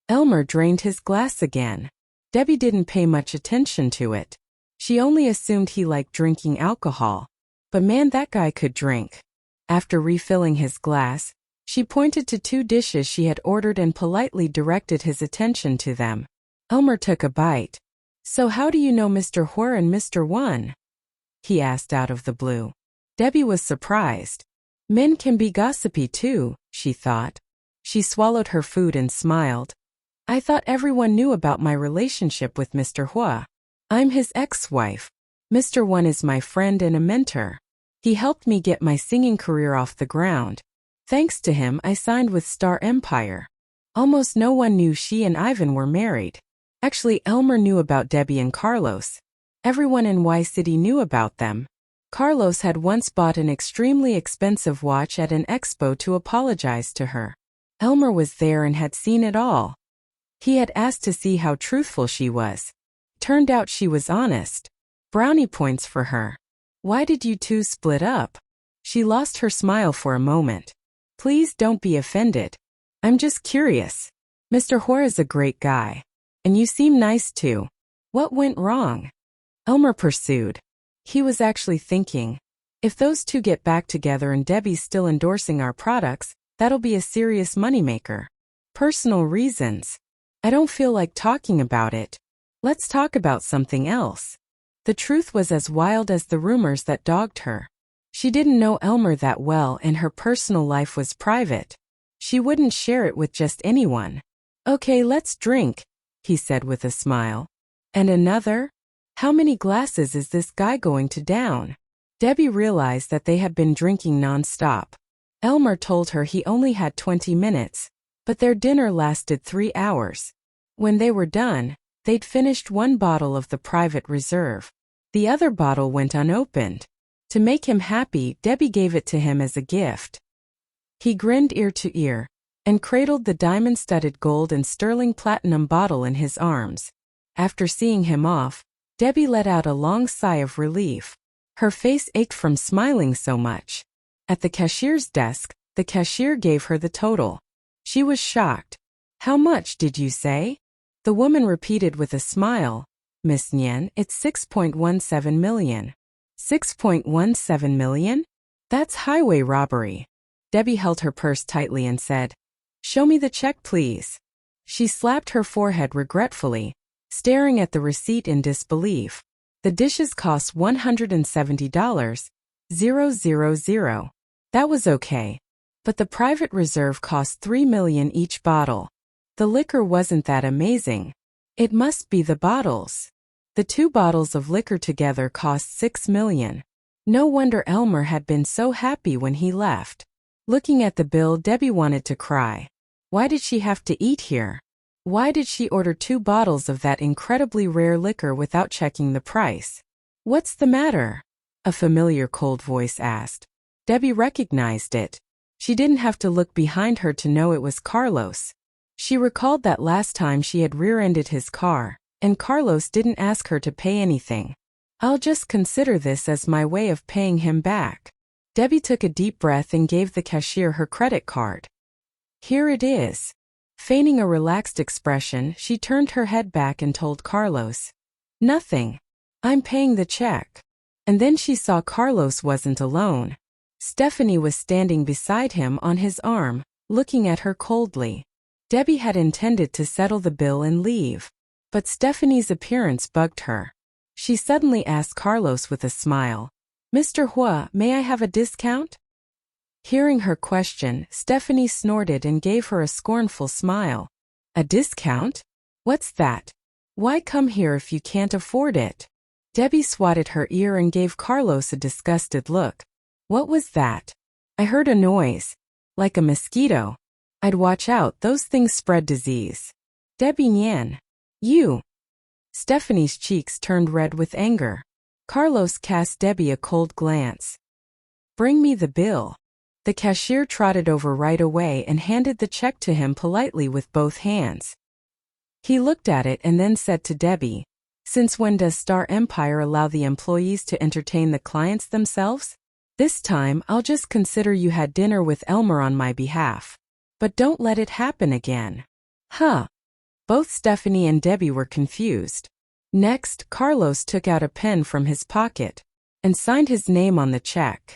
Elmer drained his glass again. Debbie didn't pay much attention to it. She only assumed he liked drinking alcohol. But man, that guy could drink. After refilling his glass, she pointed to 2 dishes she had ordered and politely directed his attention to them. Elmer took a bite. "So how do you know Mr. Huo and Mr. Wan?" he asked out of the blue. Debbie was surprised. Men can be gossipy too, she thought. She swallowed her food and smiled. "I thought everyone knew about my relationship with Mr. Huo. I'm his ex-wife. Mr. Wan is my friend and a mentor. He helped me get my singing career off the ground. Thanks to him, I signed with Star Empire." Almost no one knew she and Ivan were married. Actually, Elmer knew about Debbie and Carlos. Everyone in Y City knew about them. Carlos had once bought an extremely expensive watch at an expo to apologize to her. Elmer was there and had seen it all. He had asked to see how truthful she was. Turned out she was honest. Brownie points for her. "Why did you two split up?" She lost her smile for a moment. "Please don't be offended. I'm just curious. Mr. Huo is a great guy. And you seem nice too. What went wrong?" Elmer pursued. He was actually thinking, if those two get back together and Debbie's still endorsing our products, that'll be a serious moneymaker. "Personal reasons. I don't feel like talking about it. Let's talk about something else." The truth was as wild as the rumors that dogged her. She didn't know Elmer that well and her personal life was private. She wouldn't share it with just anyone. "Okay, let's drink," he said with a smile. "And another? How many glasses is this guy going to down?" Debbie realized that they had been drinking non-stop. Elmer told her he only had 20 minutes, but their dinner lasted 3 hours. When they were done, they'd finished 1 bottle of the private reserve. The other bottle went unopened. To make him happy, Debbie gave it to him as a gift. He grinned ear to ear and cradled the diamond-studded gold and sterling platinum bottle in his arms. After seeing him off, Debbie let out a long sigh of relief. Her face ached from smiling so much. At the cashier's desk, the cashier gave her the total. She was shocked. "How much did you say?" The woman repeated with a smile. "Miss Nian, it's 6.17 million. 6.17 million? That's highway robbery." Debbie held her purse tightly and said, "Show me the check, please." She slapped her forehead regretfully, staring at the receipt in disbelief. The dishes cost $170. 000. That was okay. But the private reserve cost $3 million each bottle. The liquor wasn't that amazing. It must be the bottles. The 2 bottles of liquor together cost $6 million. No wonder Elmer had been so happy when he left. Looking at the bill, Debbie wanted to cry. Why did she have to eat here? Why did she order 2 bottles of that incredibly rare liquor without checking the price? "What's the matter?" a familiar cold voice asked. Debbie recognized it. She didn't have to look behind her to know it was Carlos. She recalled that last time she had rear-ended his car, and Carlos didn't ask her to pay anything. "I'll just consider this as my way of paying him back." Debbie took a deep breath and gave the cashier her credit card. "Here it is." Feigning a relaxed expression, she turned her head back and told Carlos, "Nothing. I'm paying the check." And then she saw Carlos wasn't alone. Stephanie was standing beside him on his arm, looking at her coldly. Debbie had intended to settle the bill and leave, but Stephanie's appearance bugged her. She suddenly asked Carlos with a smile, "Mr. Huo, may I have a discount?" Hearing her question, Stephanie snorted and gave her a scornful smile. "A discount? What's that? Why come here if you can't afford it?" Debbie swatted her ear and gave Carlos a disgusted look. "What was that?" "I heard a noise. Like a mosquito. I'd watch out, those things spread disease. Debbie Nian. You. Stephanie's cheeks turned red with anger. Carlos cast Debbie a cold glance. Bring me the bill. The cashier trotted over right away and handed the check to him politely with both hands. He looked at it and then said to Debbie, "Since when does Star Empire allow the employees to entertain the clients themselves? This time I'll just consider you had dinner with Elmer on my behalf. But don't let it happen again." Huh. Both Stephanie and Debbie were confused. Next, Carlos took out a pen from his pocket and signed his name on the check.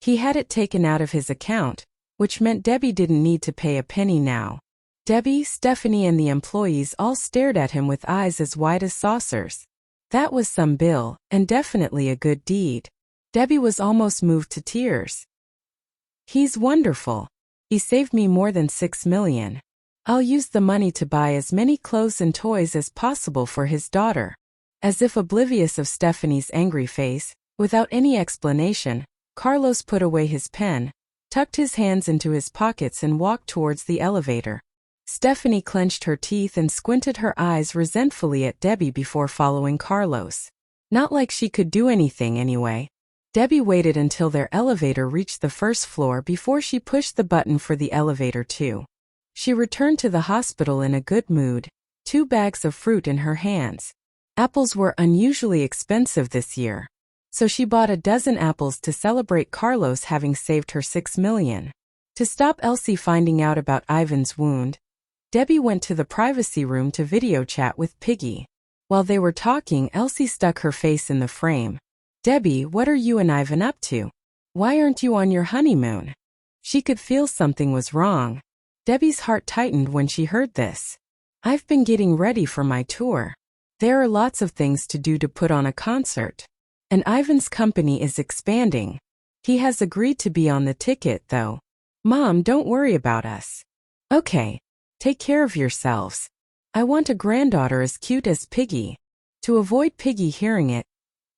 He had it taken out of his account, which meant Debbie didn't need to pay a penny now. Debbie, Stephanie, and the employees all stared at him with eyes as wide as saucers. That was some bill, and definitely a good deed. Debbie was almost moved to tears. He's wonderful. He saved me more than $6 million. I'll use the money to buy as many clothes and toys as possible for his daughter. As if oblivious of Stephanie's angry face, without any explanation, Carlos put away his pen, tucked his hands into his pockets and walked towards the elevator. Stephanie clenched her teeth and squinted her eyes resentfully at Debbie before following Carlos. Not like she could do anything anyway. Debbie waited until their elevator reached the first floor before she pushed the button for the elevator too. She returned to the hospital in a good mood, 2 bags of fruit in her hands. Apples were unusually expensive this year, so she bought a dozen apples to celebrate Carlos having saved her $6 million. To stop Elsie finding out about Ivan's wound, Debbie went to the privacy room to video chat with Piggy. While they were talking, Elsie stuck her face in the frame. "Debbie, what are you and Ivan up to? Why aren't you on your honeymoon?" She could feel something was wrong. Debbie's heart tightened when she heard this. "I've been getting ready for my tour. There are lots of things to do to put on a concert. And Ivan's company is expanding. He has agreed to be on the ticket, though. Mom, don't worry about us. Okay. Take care of yourselves. I want a granddaughter as cute as Piggy." To avoid Piggy hearing it,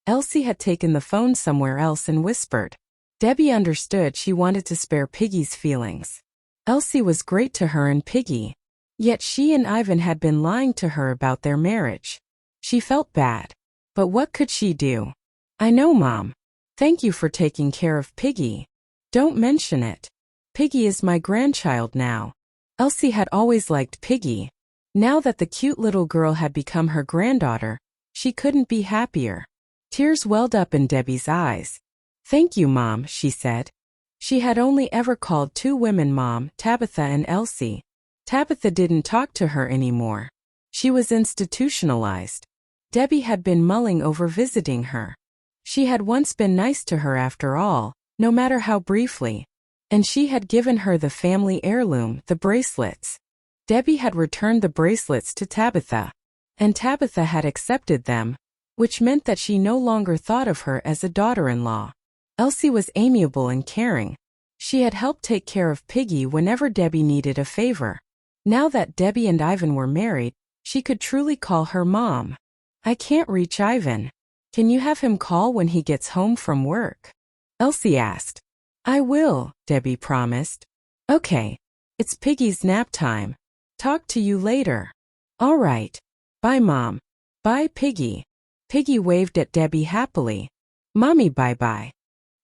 Elsie had taken the phone somewhere else and whispered. Debbie understood she wanted to spare Piggy's feelings. Elsie was great to her and Piggy. Yet she and Ivan had been lying to her about their marriage. She felt bad. But what could she do? "I know, Mom. Thank you for taking care of Piggy. Don't mention it. Piggy is my grandchild now." Elsie had always liked Piggy. Now that the cute little girl had become her granddaughter, she couldn't be happier. Tears welled up in Debbie's eyes. "Thank you, Mom," she said. She had only ever called 2 women Mom, Tabitha and Elsie. Tabitha didn't talk to her anymore. She was institutionalized. Debbie had been mulling over visiting her. She had once been nice to her after all, no matter how briefly. And she had given her the family heirloom, the bracelets. Debbie had returned the bracelets to Tabitha. And Tabitha had accepted them, which meant that she no longer thought of her as a daughter-in-law. Elsie was amiable and caring. She had helped take care of Piggy whenever Debbie needed a favor. Now that Debbie and Ivan were married, she could truly call her Mom. "I can't reach Ivan. Can you have him call when he gets home from work?" Elsie asked. "I will," Debbie promised. "Okay. It's Piggy's nap time. Talk to you later." "All right. Bye, Mom." "Bye, Piggy." Piggy waved at Debbie happily. "Mommy, bye-bye."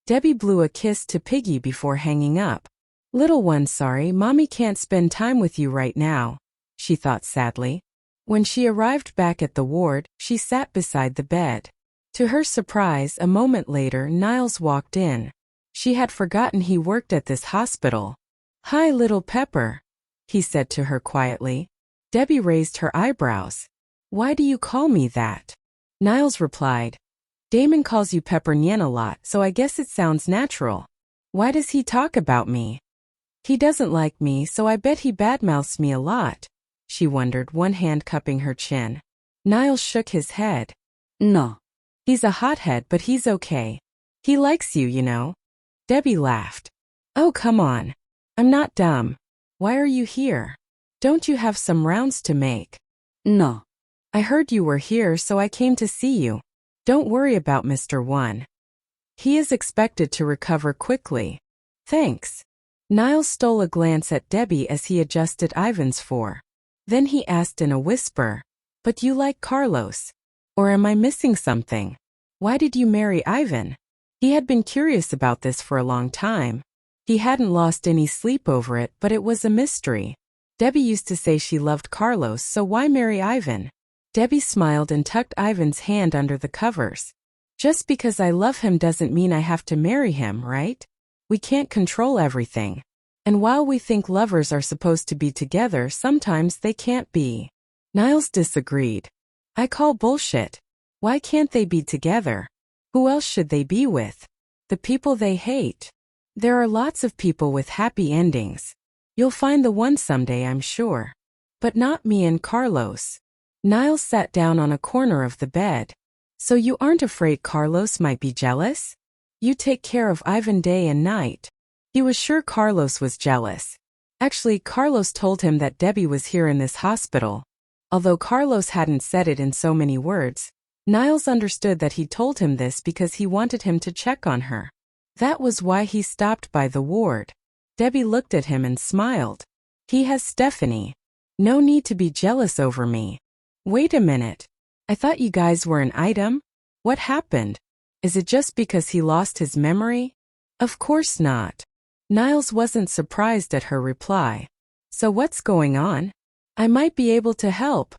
Debbie blew a kiss to Piggy before hanging up. "Little one, sorry, Mommy can't spend time with you right now," she thought sadly. When she arrived back at the ward, she sat beside the bed. To her surprise, a moment later, Niles walked in. She had forgotten he worked at this hospital. "Hi, little Pepper," he said to her quietly. Debbie raised her eyebrows. "Why do you call me that?" Niles replied, "Damon calls you Pepper Nian a lot, so I guess it sounds natural. Why does he talk about me?" "He doesn't like me, so I bet he badmouths me a lot," she wondered, one hand cupping her chin. Niles shook his head. No. "He's a hothead, but he's okay. He likes you, you know." Debbie laughed. "Oh, come on. I'm not dumb. Why are you here? Don't you have some rounds to make?" No. "I heard you were here, so I came to see you. Don't worry about Mr. One. He is expected to recover quickly." "Thanks." Niles stole a glance at Debbie as he adjusted Ivan's fore. Then he asked in a whisper, "But you like Carlos? Or am I missing something? Why did you marry Ivan?" He had been curious about this for a long time. He hadn't lost any sleep over it, but it was a mystery. Debbie used to say she loved Carlos, so why marry Ivan? Debbie smiled and tucked Ivan's hand under the covers. "Just because I love him doesn't mean I have to marry him, right? We can't control everything. And while we think lovers are supposed to be together, sometimes they can't be." Niles disagreed. "I call bullshit. Why can't they be together? Who else should they be with? The people they hate? There are lots of people with happy endings. You'll find the one someday, I'm sure. But not me and Carlos." Niles sat down on a corner of the bed. "So you aren't afraid Carlos might be jealous? You take care of Ivan day and night." He was sure Carlos was jealous. Actually, Carlos told him that Debbie was here in this hospital. Although Carlos hadn't said it in so many words, Niles understood that he told him this because he wanted him to check on her. That was why he stopped by the ward. Debbie looked at him and smiled. "He has Stephanie. No need to be jealous over me." "Wait a minute. I thought you guys were an item? What happened? Is it just because he lost his memory?" "Of course not." Niles wasn't surprised at her reply. "So what's going on? I might be able to help,"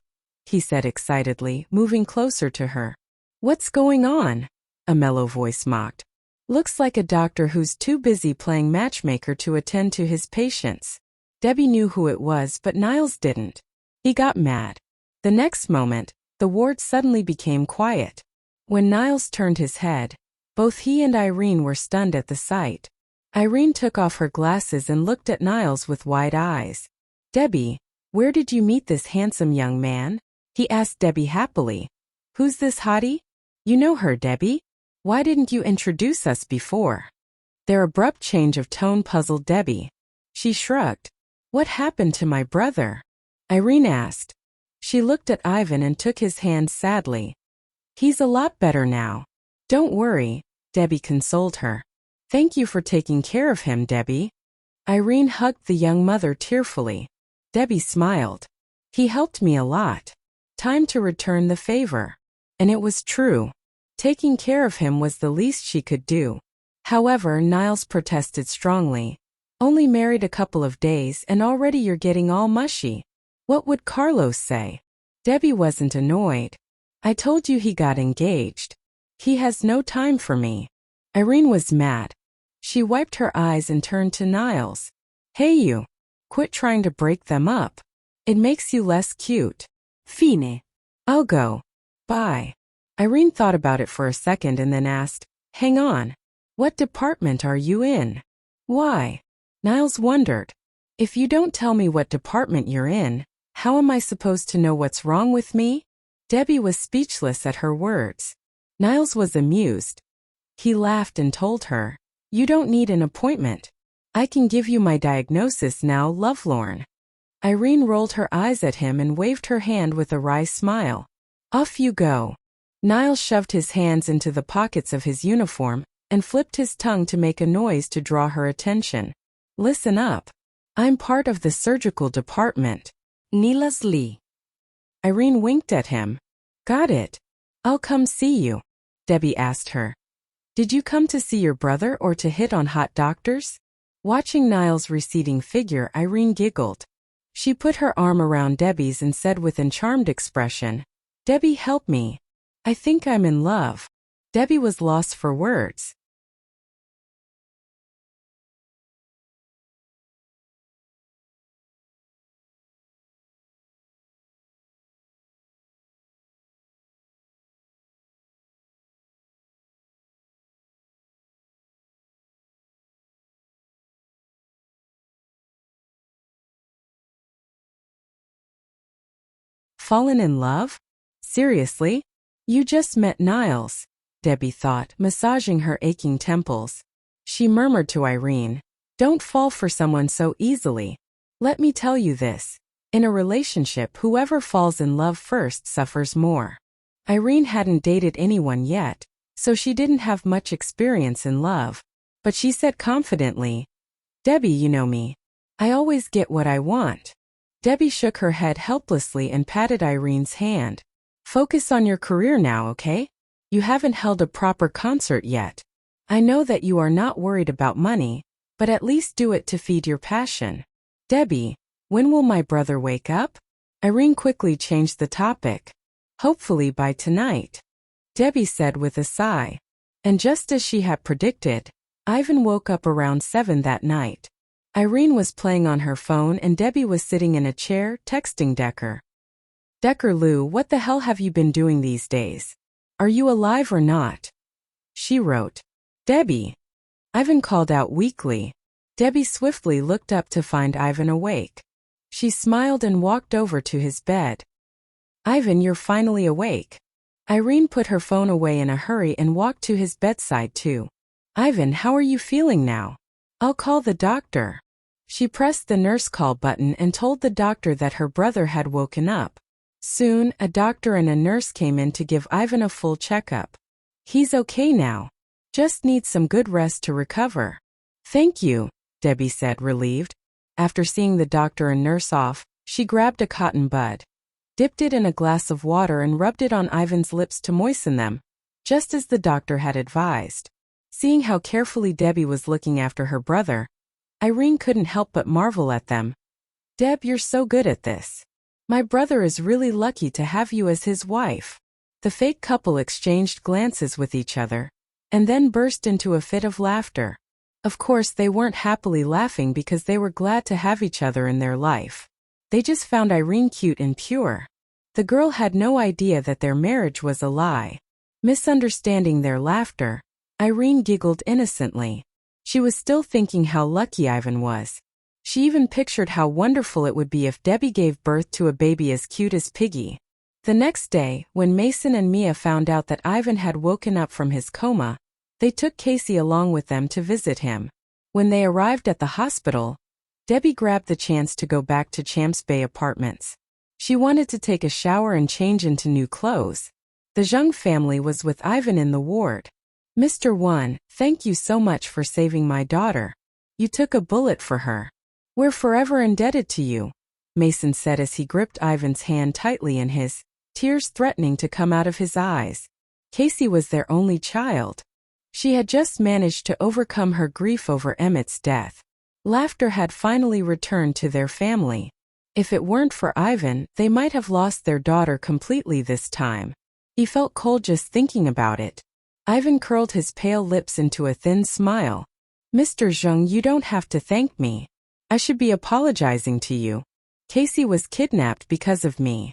he said excitedly, moving closer to her. "What's going on?" a mellow voice mocked. "Looks like a doctor who's too busy playing matchmaker to attend to his patients." Debbie knew who it was, but Niles didn't. He got mad. The next moment, the ward suddenly became quiet. When Niles turned his head, both he and Irene were stunned at the sight. Irene took off her glasses and looked at Niles with wide eyes. "Debbie, where did you meet this handsome young man?" he asked Debbie happily. "Who's this hottie? You know her, Debbie? Why didn't you introduce us before?" Their abrupt change of tone puzzled Debbie. She shrugged. "What happened to my brother?" Irene asked. She looked at Ivan and took his hand sadly. "He's a lot better now. Don't worry," Debbie consoled her. "Thank you for taking care of him, Debbie." Irene hugged the young mother tearfully. Debbie smiled. "He helped me a lot. Time to return the favor." And it was true. Taking care of him was the least she could do. However, Niles protested strongly. "Only married a couple of days and already you're getting all mushy. What would Carlos say?" Debbie wasn't annoyed. "I told you he got engaged. He has no time for me." Irene was mad. She wiped her eyes and turned to Niles. "Hey you. Quit trying to break them up. It makes you less cute." "Fine. I'll go. Bye." Irene thought about it for a second and then asked, "Hang on. What department are you in?" "Why?" Niles wondered. "If you don't tell me what department you're in, how am I supposed to know what's wrong with me?" Debbie was speechless at her words. Niles was amused. He laughed and told her, "You don't need an appointment. I can give you my diagnosis now, lovelorn." Irene rolled her eyes at him and waved her hand with a wry smile. "Off you go." Niles shoved his hands into the pockets of his uniform and flipped his tongue to make a noise to draw her attention. "Listen up. I'm part of the surgical department. Nila's Lee." Irene winked at him. "Got it. I'll come see you." Debbie asked her, "Did you come to see your brother or to hit on hot doctors?" Watching Niles' receding figure, Irene giggled. She put her arm around Debbie's and said with a charmed expression, "Debbie, help me. I think I'm in love." Debbie was lost for words. Fallen in love? Seriously? You just met Niles, Debbie thought, massaging her aching temples. She murmured to Irene, "Don't fall for someone so easily. Let me tell you this. In a relationship, whoever falls in love first suffers more." Irene hadn't dated anyone yet, so she didn't have much experience in love. But she said confidently, Debbie, you know me. I always get what I want. Debbie shook her head helplessly and patted Irene's hand. Focus on your career now, okay? You haven't held a proper concert yet. I know that you are not worried about money, but at least do it to feed your passion. Debbie, when will my brother wake up? Irene quickly changed the topic. Hopefully by tonight, Debbie said with a sigh. And just as she had predicted, Ivan woke up around 7 that night. Irene was playing on her phone and Debbie was sitting in a chair, texting Decker. Decker Lou, what the hell have you been doing these days? Are you alive or not? She wrote. Debbie. Ivan called out weakly. Debbie swiftly looked up to find Ivan awake. She smiled and walked over to his bed. Ivan, you're finally awake. Irene put her phone away in a hurry and walked to his bedside too. Ivan, how are you feeling now? I'll call the doctor. She pressed the nurse call button and told the doctor that her brother had woken up. Soon, a doctor and a nurse came in to give Ivan a full checkup. He's okay now. Just needs some good rest to recover. Thank you, Debbie said, relieved. After seeing the doctor and nurse off, she grabbed a cotton bud, dipped it in a glass of water and rubbed it on Ivan's lips to moisten them, just as the doctor had advised. Seeing how carefully Debbie was looking after her brother, Irene couldn't help but marvel at them. Deb, you're so good at this. My brother is really lucky to have you as his wife. The fake couple exchanged glances with each other, and then burst into a fit of laughter. Of course, they weren't happily laughing because they were glad to have each other in their life. They just found Irene cute and pure. The girl had no idea that their marriage was a lie. Misunderstanding their laughter, Irene giggled innocently. She was still thinking how lucky Ivan was. She even pictured how wonderful it would be if Debbie gave birth to a baby as cute as Piggy. The next day, when Mason and Mia found out that Ivan had woken up from his coma, they took Casey along with them to visit him. When they arrived at the hospital, Debbie grabbed the chance to go back to Champs Bay Apartments. She wanted to take a shower and change into new clothes. The Zhang family was with Ivan in the ward. Mr. Wan, thank you so much for saving my daughter. You took a bullet for her. We're forever indebted to you, Mason said as he gripped Ivan's hand tightly in his, tears threatening to come out of his eyes. Casey was their only child. She had just managed to overcome her grief over Emmett's death. Laughter had finally returned to their family. If it weren't for Ivan, they might have lost their daughter completely this time. He felt cold just thinking about it. Ivan curled his pale lips into a thin smile. Mr. Zhang, you don't have to thank me. I should be apologizing to you. Casey was kidnapped because of me.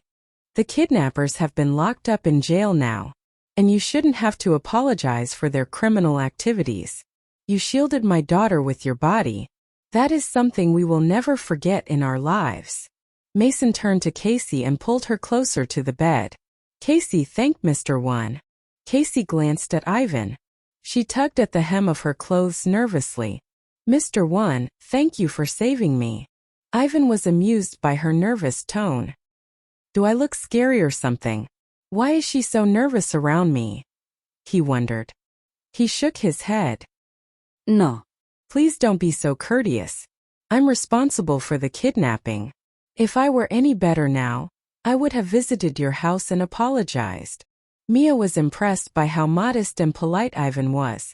The kidnappers have been locked up in jail now, and you shouldn't have to apologize for their criminal activities. You shielded my daughter with your body. That is something we will never forget in our lives. Mason turned to Casey and pulled her closer to the bed. Casey thanked Mr. Wan. Casey glanced at Ivan. She tugged at the hem of her clothes nervously. Mr. Wan, thank you for saving me. Ivan was amused by her nervous tone. Do I look scary or something? Why is she so nervous around me? He wondered. He shook his head. No. Please don't be so courteous. I'm responsible for the kidnapping. If I were any better now, I would have visited your house and apologized. Mia was impressed by how modest and polite Ivan was.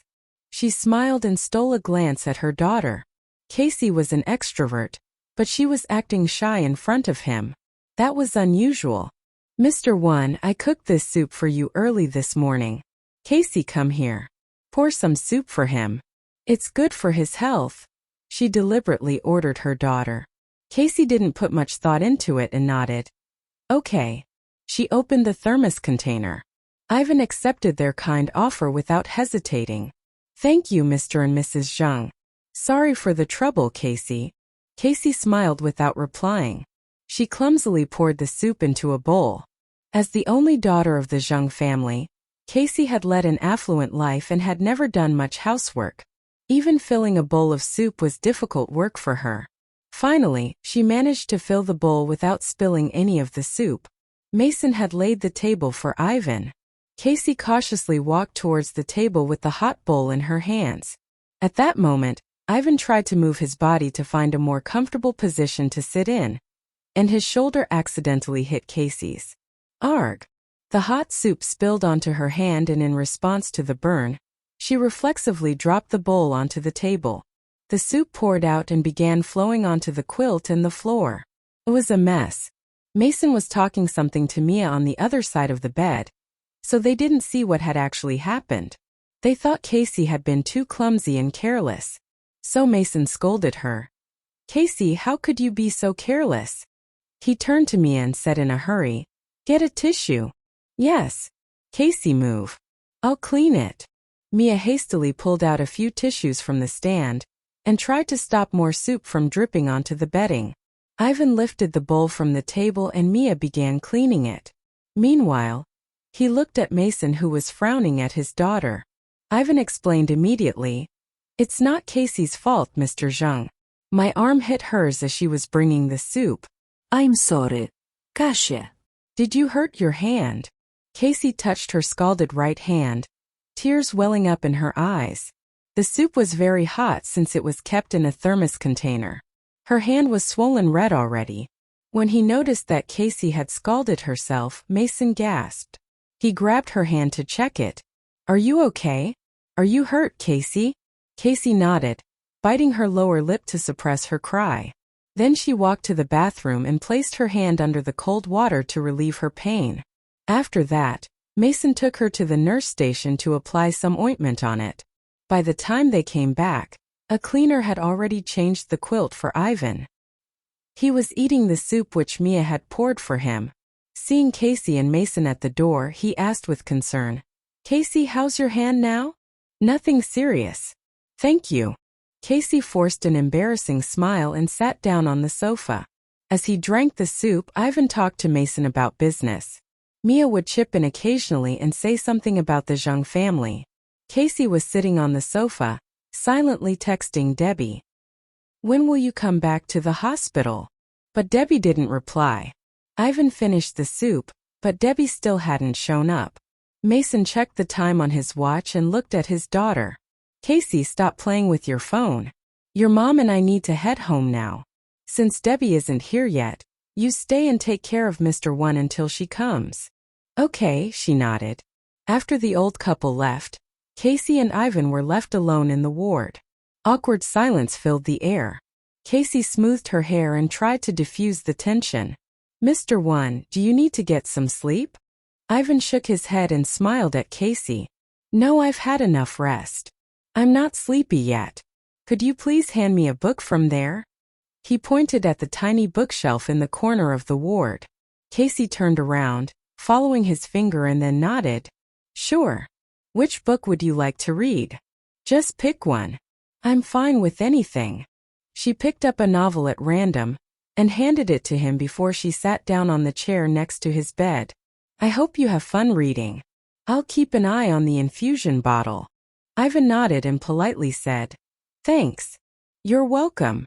She smiled and stole a glance at her daughter. Casey was an extrovert, but she was acting shy in front of him. That was unusual. Mr. Wan, I cooked this soup for you early this morning. Casey, come here. Pour some soup for him. It's good for his health. She deliberately ordered her daughter. Casey didn't put much thought into it and nodded. Okay. She opened the thermos container. Ivan accepted their kind offer without hesitating. Thank you, Mr. and Mrs. Zhang. Sorry for the trouble, Casey. Casey smiled without replying. She clumsily poured the soup into a bowl. As the only daughter of the Zhang family, Casey had led an affluent life and had never done much housework. Even filling a bowl of soup was difficult work for her. Finally, she managed to fill the bowl without spilling any of the soup. Mason had laid the table for Ivan. Casey cautiously walked towards the table with the hot bowl in her hands. At that moment, Ivan tried to move his body to find a more comfortable position to sit in, and his shoulder accidentally hit Casey's. Arg! The hot soup spilled onto her hand, and in response to the burn, she reflexively dropped the bowl onto the table. The soup poured out and began flowing onto the quilt and the floor. It was a mess. Mason was talking something to Mia on the other side of the bed, so they didn't see what had actually happened. They thought Casey had been too clumsy and careless. So Mason scolded her. "Casey, how could you be so careless?" He turned to Mia and said in a hurry, "Get a tissue." "Yes." "Casey, move. I'll clean it." Mia hastily pulled out a few tissues from the stand and tried to stop more soup from dripping onto the bedding. Ivan lifted the bowl from the table and Mia began cleaning it. Meanwhile, he looked at Mason, who was frowning at his daughter. Ivan explained immediately, "It's not Casey's fault, Mr. Zhang. My arm hit hers as she was bringing the soup." I'm sorry. Kasia. "Did you hurt your hand?" Casey touched her scalded right hand, tears welling up in her eyes. The soup was very hot since it was kept in a thermos container. Her hand was swollen red already. When he noticed that Casey had scalded herself, Mason gasped. He grabbed her hand to check it. "Are you okay? Are you hurt, Casey?" Casey nodded, biting her lower lip to suppress her cry. Then she walked to the bathroom and placed her hand under the cold water to relieve her pain. After that, Mason took her to the nurse station to apply some ointment on it. By the time they came back, a cleaner had already changed the quilt for Ivan. He was eating the soup which Mia had poured for him. Seeing Casey and Mason at the door, he asked with concern, "Casey, how's your hand now?" "Nothing serious. Thank you." Casey forced an embarrassing smile and sat down on the sofa. As he drank the soup, Ivan talked to Mason about business. Mia would chip in occasionally and say something about the Zhang family. Casey was sitting on the sofa, silently texting Debbie. "When will you come back to the hospital?" But Debbie didn't reply. Ivan finished the soup, but Debbie still hadn't shown up. Mason checked the time on his watch and looked at his daughter. "Casey, stop playing with your phone. Your mom and I need to head home now. Since Debbie isn't here yet, you stay and take care of Mr. One until she comes." "Okay," she nodded. After the old couple left, Casey and Ivan were left alone in the ward. Awkward silence filled the air. Casey smoothed her hair and tried to diffuse the tension. "Mr. One, do you need to get some sleep?" Ivan shook his head and smiled at Casey. "No, I've had enough rest. I'm not sleepy yet. Could you please hand me a book from there?" He pointed at the tiny bookshelf in the corner of the ward. Casey turned around, following his finger, and then nodded. "Sure. Which book would you like to read?" "Just pick one. I'm fine with anything." She picked up a novel at random and handed it to him before she sat down on the chair next to his bed. "I hope you have fun reading. I'll keep an eye on the infusion bottle." Ivan nodded and politely said, "Thanks. You're welcome."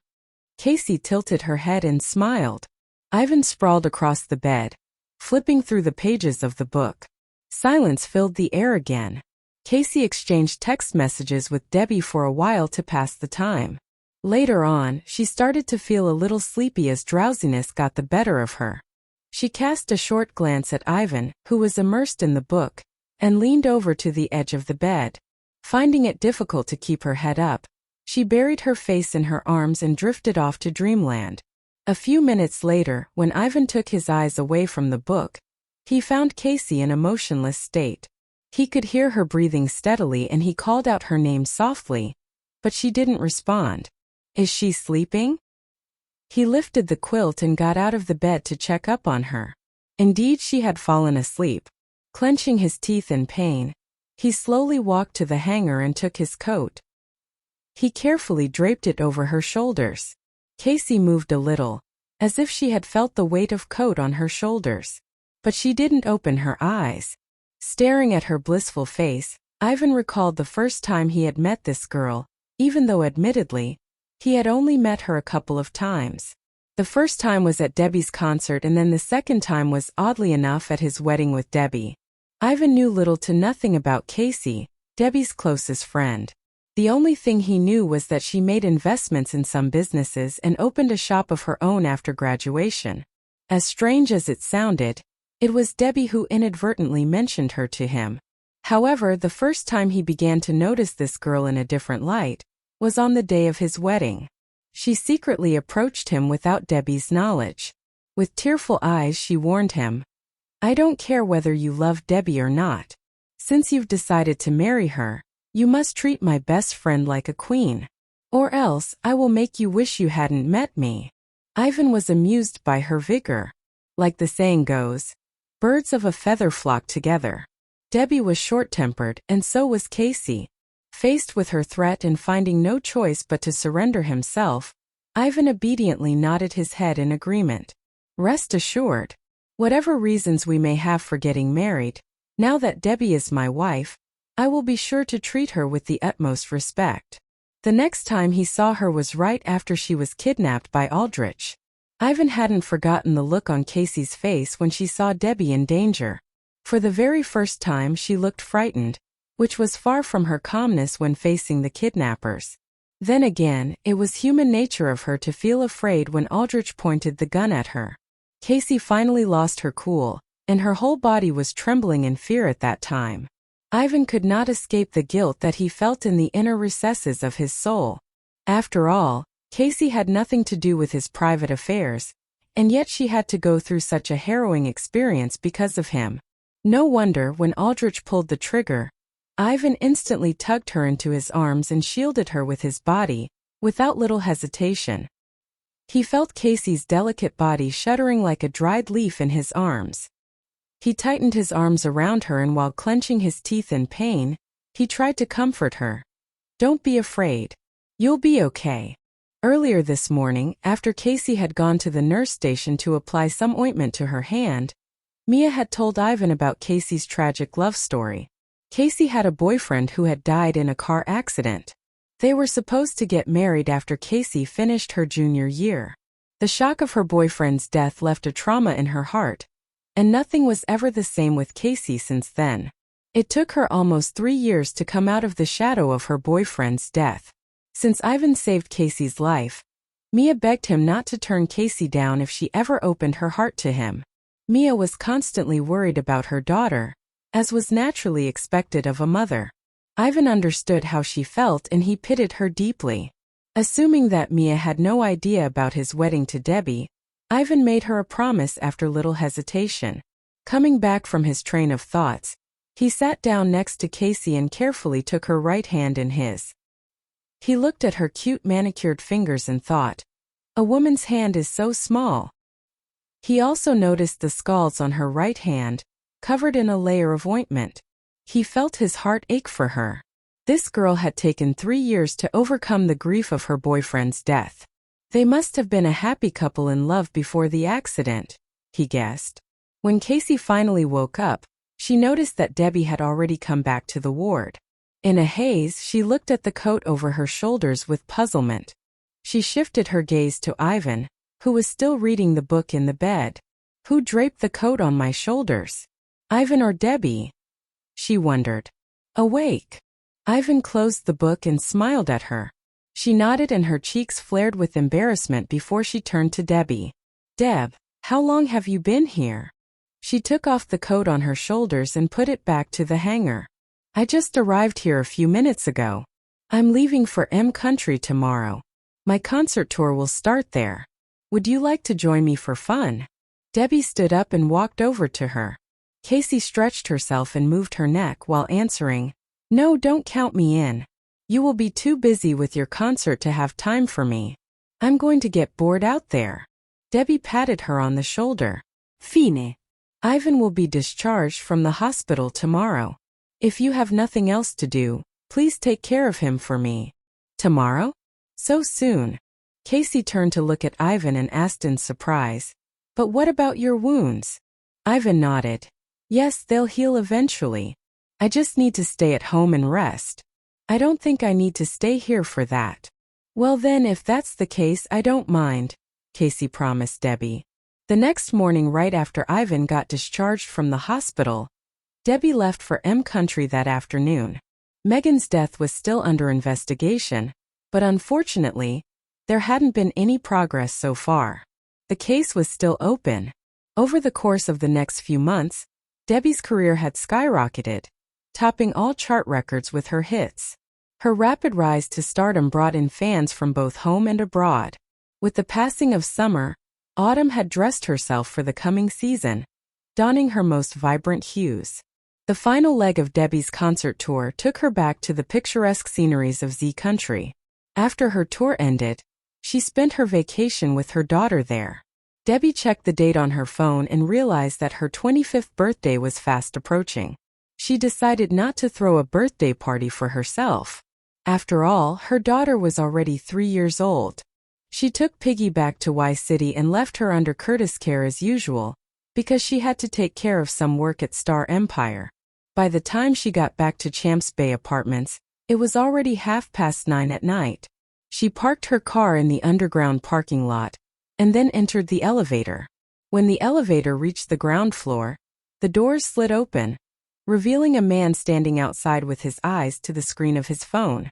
Casey tilted her head and smiled. Ivan sprawled across the bed, flipping through the pages of the book. Silence filled the air again. Casey exchanged text messages with Debbie for a while to pass the time. Later on, she started to feel a little sleepy as drowsiness got the better of her. She cast a short glance at Ivan, who was immersed in the book, and leaned over to the edge of the bed. Finding it difficult to keep her head up, she buried her face in her arms and drifted off to dreamland. A few minutes later, when Ivan took his eyes away from the book, he found Casey in a motionless state. He could hear her breathing steadily and he called out her name softly, but she didn't respond. "Is she sleeping?" He lifted the quilt and got out of the bed to check up on her. Indeed, she had fallen asleep. Clenching his teeth in pain, he slowly walked to the hanger and took his coat. He carefully draped it over her shoulders. Casey moved a little, as if she had felt the weight of coat on her shoulders. But she didn't open her eyes. Staring at her blissful face, Ivan recalled the first time he had met this girl, even though admittedly, he had only met her a couple of times. The first time was at Debbie's concert, and then the second time was, oddly enough, at his wedding with Debbie. Ivan knew little to nothing about Casey, Debbie's closest friend. The only thing he knew was that she made investments in some businesses and opened a shop of her own after graduation. As strange as it sounded, it was Debbie who inadvertently mentioned her to him. However, the first time he began to notice this girl in a different light was on the day of his wedding. She secretly approached him without Debbie's knowledge. With tearful eyes, she warned him, "I don't care whether you love Debbie or not. Since you've decided to marry her, you must treat my best friend like a queen. Or else, I will make you wish you hadn't met me." Ivan was amused by her vigor. Like the saying goes, birds of a feather flock together. Debbie was short-tempered, and so was Casey. Faced with her threat and finding no choice but to surrender himself, Ivan obediently nodded his head in agreement. "Rest assured, whatever reasons we may have for getting married, now that Debbie is my wife, I will be sure to treat her with the utmost respect." The next time he saw her was right after she was kidnapped by Aldrich. Ivan hadn't forgotten the look on Casey's face when she saw Debbie in danger. For the very first time she looked frightened, which was far from her calmness when facing the kidnappers. Then again, it was human nature of her to feel afraid when Aldrich pointed the gun at her. Casey finally lost her cool, and her whole body was trembling in fear at that time. Ivan could not escape the guilt that he felt in the inner recesses of his soul. After all, Casey had nothing to do with his private affairs, and yet she had to go through such a harrowing experience because of him. No wonder when Aldrich pulled the trigger, Ivan instantly tugged her into his arms and shielded her with his body, without little hesitation. He felt Casey's delicate body shuddering like a dried leaf in his arms. He tightened his arms around her and while clenching his teeth in pain, he tried to comfort her. "Don't be afraid. You'll be okay." Earlier this morning, after Casey had gone to the nurse station to apply some ointment to her hand, Mia had told Ivan about Casey's tragic love story. Casey had a boyfriend who had died in a car accident. They were supposed to get married after Casey finished her junior year. The shock of her boyfriend's death left a trauma in her heart, and nothing was ever the same with Casey since then. It took her almost 3 years to come out of the shadow of her boyfriend's death. Since Ivan saved Casey's life, Mia begged him not to turn Casey down if she ever opened her heart to him. Mia was constantly worried about her daughter, as was naturally expected of a mother. Ivan understood how she felt and he pitied her deeply. Assuming that Mia had no idea about his wedding to Debbie, Ivan made her a promise after little hesitation. Coming back from his train of thoughts, he sat down next to Casey and carefully took her right hand in his. He looked at her cute manicured fingers and thought, "A woman's hand is so small." He also noticed the scalds on her right hand, covered in a layer of ointment. He felt his heart ache for her. This girl had taken 3 years to overcome the grief of her boyfriend's death. They must have been a happy couple in love before the accident, he guessed. When Casey finally woke up, she noticed that Debbie had already come back to the ward. In a haze, she looked at the coat over her shoulders with puzzlement. She shifted her gaze to Ivan, who was still reading the book in the bed. "Who draped the coat on my shoulders? Ivan or Debbie?" she wondered. Awake, Ivan closed the book and smiled at her. She nodded and her cheeks flared with embarrassment before she turned to Debbie. "Deb, how long have you been here?" She took off the coat on her shoulders and put it back to the hanger. "I just arrived here a few minutes ago. I'm leaving for M Country tomorrow. My concert tour will start there. Would you like to join me for fun?" Debbie stood up and walked over to her. Casey stretched herself and moved her neck while answering, "No, don't count me in. You will be too busy with your concert to have time for me. I'm going to get bored out there." Debbie patted her on the shoulder. "Fine. Ivan will be discharged from the hospital tomorrow. If you have nothing else to do, please take care of him for me." "Tomorrow? So soon?" Casey turned to look at Ivan and asked in surprise, "But what about your wounds?" Ivan nodded. "Yes, they'll heal eventually. I just need to stay at home and rest. I don't think I need to stay here for that." "Well then, if that's the case, I don't mind," Casey promised Debbie. The next morning, right after Ivan got discharged from the hospital, Debbie left for M Country that afternoon. Megan's death was still under investigation, but unfortunately, there hadn't been any progress so far. The case was still open. Over the course of the next few months, Debbie's career had skyrocketed, topping all chart records with her hits. Her rapid rise to stardom brought in fans from both home and abroad. With the passing of summer, autumn had dressed herself for the coming season, donning her most vibrant hues. The final leg of Debbie's concert tour took her back to the picturesque sceneries of Z Country. After her tour ended, she spent her vacation with her daughter there. Debbie checked the date on her phone and realized that her 25th birthday was fast approaching. She decided not to throw a birthday party for herself. After all, her daughter was already 3 years old. She took Piggy back to Y City and left her under Curtis' care as usual, because she had to take care of some work at Star Empire. By the time she got back to Champs Bay Apartments, it was already 9:30 at night. She parked her car in the underground parking lot, and then entered the elevator. When the elevator reached the ground floor, the doors slid open, revealing a man standing outside with his eyes to the screen of his phone.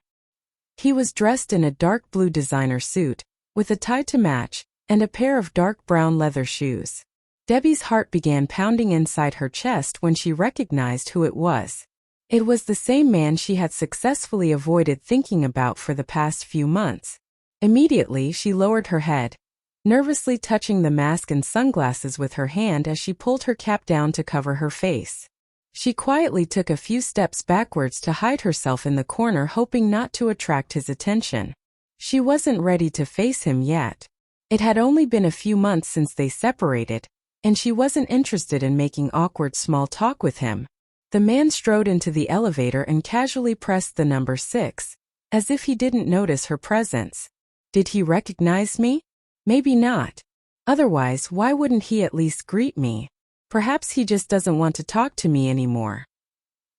He was dressed in a dark blue designer suit, with a tie to match, and a pair of dark brown leather shoes. Debbie's heart began pounding inside her chest when she recognized who it was. It was the same man she had successfully avoided thinking about for the past few months. Immediately, she lowered her head, nervously touching the mask and sunglasses with her hand as she pulled her cap down to cover her face. She quietly took a few steps backwards to hide herself in the corner, hoping not to attract his attention. She wasn't ready to face him yet. It had only been a few months since they separated, and she wasn't interested in making awkward small talk with him. The man strode into the elevator and casually pressed the number 6, as if he didn't notice her presence. Did he recognize me? Maybe not. Otherwise, why wouldn't he at least greet me? Perhaps he just doesn't want to talk to me anymore.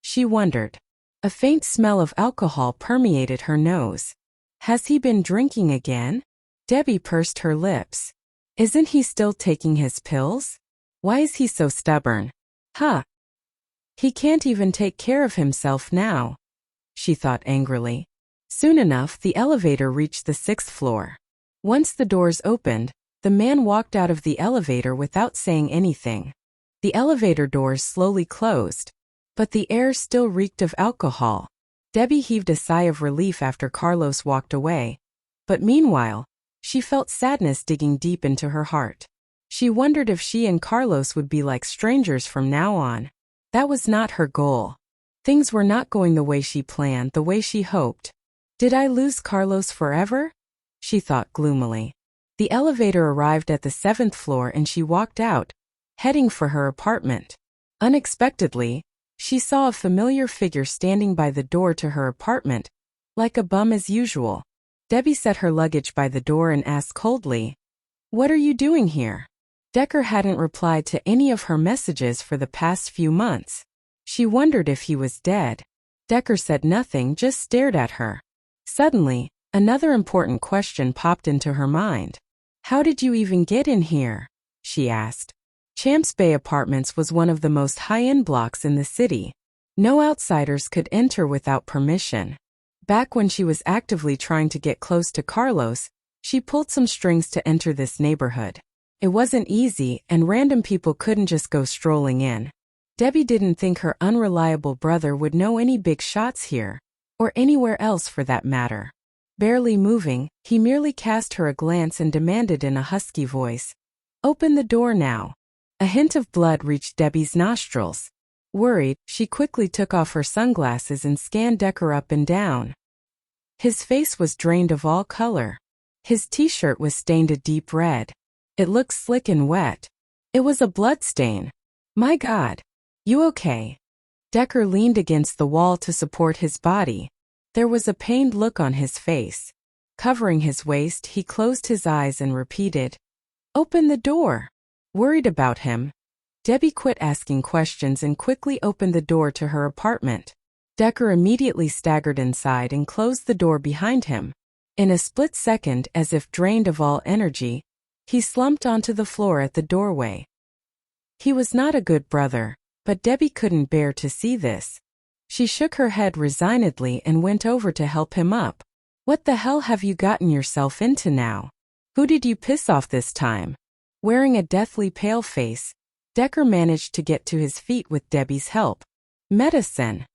She wondered. A faint smell of alcohol permeated her nose. Has he been drinking again? Debbie pursed her lips. Isn't he still taking his pills? Why is he so stubborn? Huh. He can't even take care of himself now, she thought angrily. Soon enough, the elevator reached the 6th floor. Once the doors opened, the man walked out of the elevator without saying anything. The elevator doors slowly closed, but the air still reeked of alcohol. Debbie heaved a sigh of relief after Carlos walked away, but meanwhile, she felt sadness digging deep into her heart. She wondered if she and Carlos would be like strangers from now on. That was not her goal. Things were not going the way she planned, the way she hoped. Did I lose Carlos forever? She thought gloomily. The elevator arrived at the 7th floor and she walked out, heading for her apartment. Unexpectedly, she saw a familiar figure standing by the door to her apartment, like a bum as usual. Debbie set her luggage by the door and asked coldly, "What are you doing here?" Decker hadn't replied to any of her messages for the past few months. She wondered if he was dead. Decker said nothing, just stared at her. Suddenly, another important question popped into her mind. "How did you even get in here?" she asked. Champs Bay Apartments was one of the most high-end blocks in the city. No outsiders could enter without permission. Back when she was actively trying to get close to Carlos, she pulled some strings to enter this neighborhood. It wasn't easy, and random people couldn't just go strolling in. Debbie didn't think her unreliable brother would know any big shots here, or anywhere else for that matter. Barely moving, he merely cast her a glance and demanded in a husky voice, "Open the door now." A hint of blood reached Debbie's nostrils. Worried, she quickly took off her sunglasses and scanned Decker up and down. His face was drained of all color. His t-shirt was stained a deep red. It looked slick and wet. It was a blood stain. "My God. You okay?" Decker leaned against the wall to support his body. There was a pained look on his face. Covering his waist, he closed his eyes and repeated, "Open the door." Worried about him, Debbie quit asking questions and quickly opened the door to her apartment. Decker immediately staggered inside and closed the door behind him. In a split second, as if drained of all energy, he slumped onto the floor at the doorway. He was not a good brother, but Debbie couldn't bear to see this. She shook her head resignedly and went over to help him up. What the hell have you gotten yourself into now? Who did you piss off this time? Wearing a deathly pale face, Decker managed to get to his feet with Debbie's help. Medicine,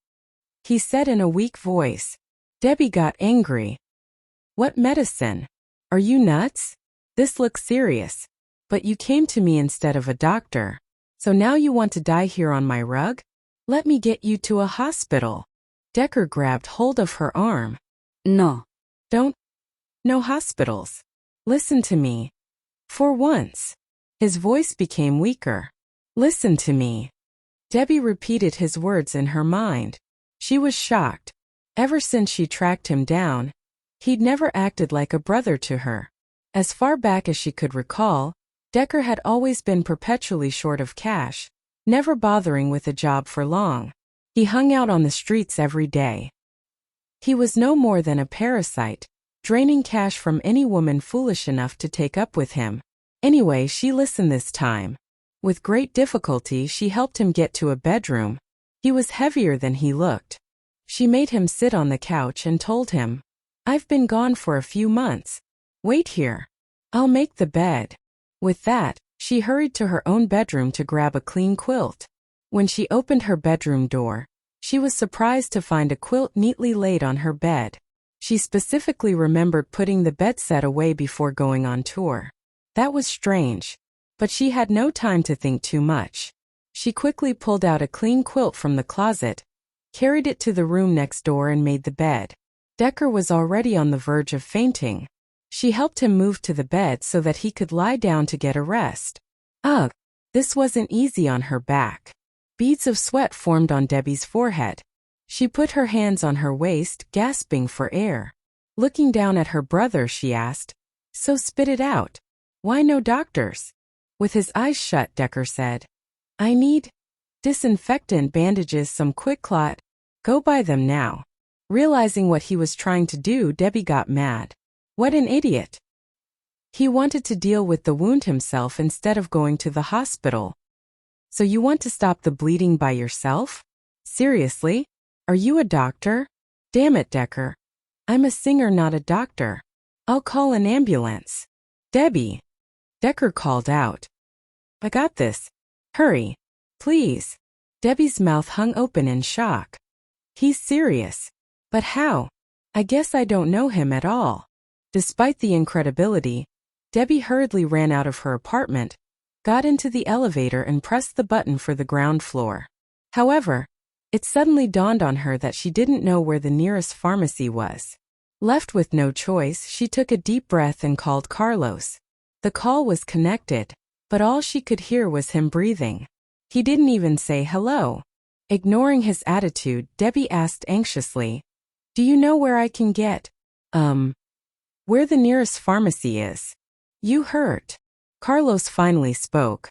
he said in a weak voice. Debbie got angry. What medicine? Are you nuts? This looks serious. But you came to me instead of a doctor. So now you want to die here on my rug? Let me get you to a hospital. Decker grabbed hold of her arm. No. Don't. No hospitals. Listen to me. For once. His voice became weaker. Listen to me. Debbie repeated his words in her mind. She was shocked. Ever since she tracked him down, he'd never acted like a brother to her. As far back as she could recall, Decker had always been perpetually short of cash, never bothering with a job for long. He hung out on the streets every day. He was no more than a parasite, draining cash from any woman foolish enough to take up with him. Anyway, she listened this time. With great difficulty, she helped him get to a bedroom. He was heavier than he looked. She made him sit on the couch and told him, I've been gone for a few months. Wait here. I'll make the bed. With that, she hurried to her own bedroom to grab a clean quilt. When she opened her bedroom door, she was surprised to find a quilt neatly laid on her bed. She specifically remembered putting the bed set away before going on tour. That was strange, but she had no time to think too much. She quickly pulled out a clean quilt from the closet, carried it to the room next door and made the bed. Decker was already on the verge of fainting. She helped him move to the bed so that he could lie down to get a rest. Ugh, this wasn't easy on her back. Beads of sweat formed on Debbie's forehead. She put her hands on her waist, gasping for air. Looking down at her brother, she asked, So spit it out. Why no doctors? With his eyes shut, Decker said, I need disinfectant bandages, some quick clot. Go buy them now. Realizing what he was trying to do, Debbie got mad. What an idiot. He wanted to deal with the wound himself instead of going to the hospital. So you want to stop the bleeding by yourself? Seriously? Are you a doctor? Damn it, Decker. I'm a singer, not a doctor. I'll call an ambulance. Debbie. Decker called out. I got this. Hurry. Please. Debbie's mouth hung open in shock. He's serious. But how? I guess I don't know him at all. Despite the incredibility, Debbie hurriedly ran out of her apartment, got into the elevator and pressed the button for the ground floor. However, it suddenly dawned on her that she didn't know where the nearest pharmacy was. Left with no choice, she took a deep breath and called Carlos. The call was connected, but all she could hear was him breathing. He didn't even say hello. Ignoring his attitude, Debbie asked anxiously, Do you know where I can get, where the nearest pharmacy is? You hurt. Carlos finally spoke.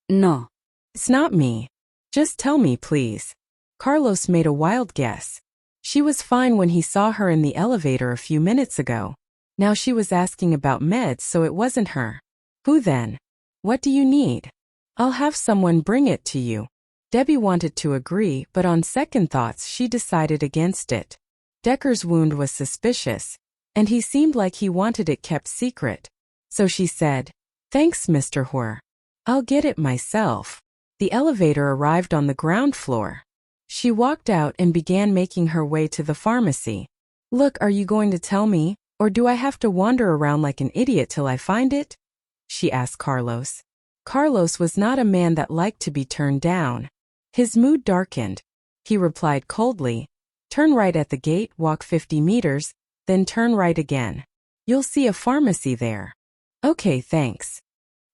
No. It's not me. Just tell me, please. Carlos made a wild guess. She was fine when he saw her in the elevator a few minutes ago. Now she was asking about meds, so it wasn't her. Who then? What do you need? I'll have someone bring it to you. Debbie wanted to agree, but on second thoughts she decided against it. Decker's wound was suspicious, and he seemed like he wanted it kept secret. So she said, Thanks, Mr. Huo. I'll get it myself. The elevator arrived on the ground floor. She walked out and began making her way to the pharmacy. Look, are you going to tell me, or do I have to wander around like an idiot till I find it? She asked Carlos. Carlos was not a man that liked to be turned down. His mood darkened. He replied coldly, Turn right at the gate, walk 50 meters, then turn right again. You'll see a pharmacy there. Okay, thanks.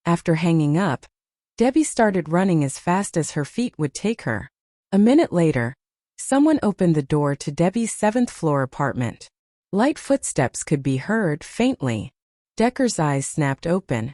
After hanging up, Debbie started running as fast as her feet would take her. A minute later, someone opened the door to Debbie's 7th floor apartment. Light footsteps could be heard faintly. Decker's eyes snapped open.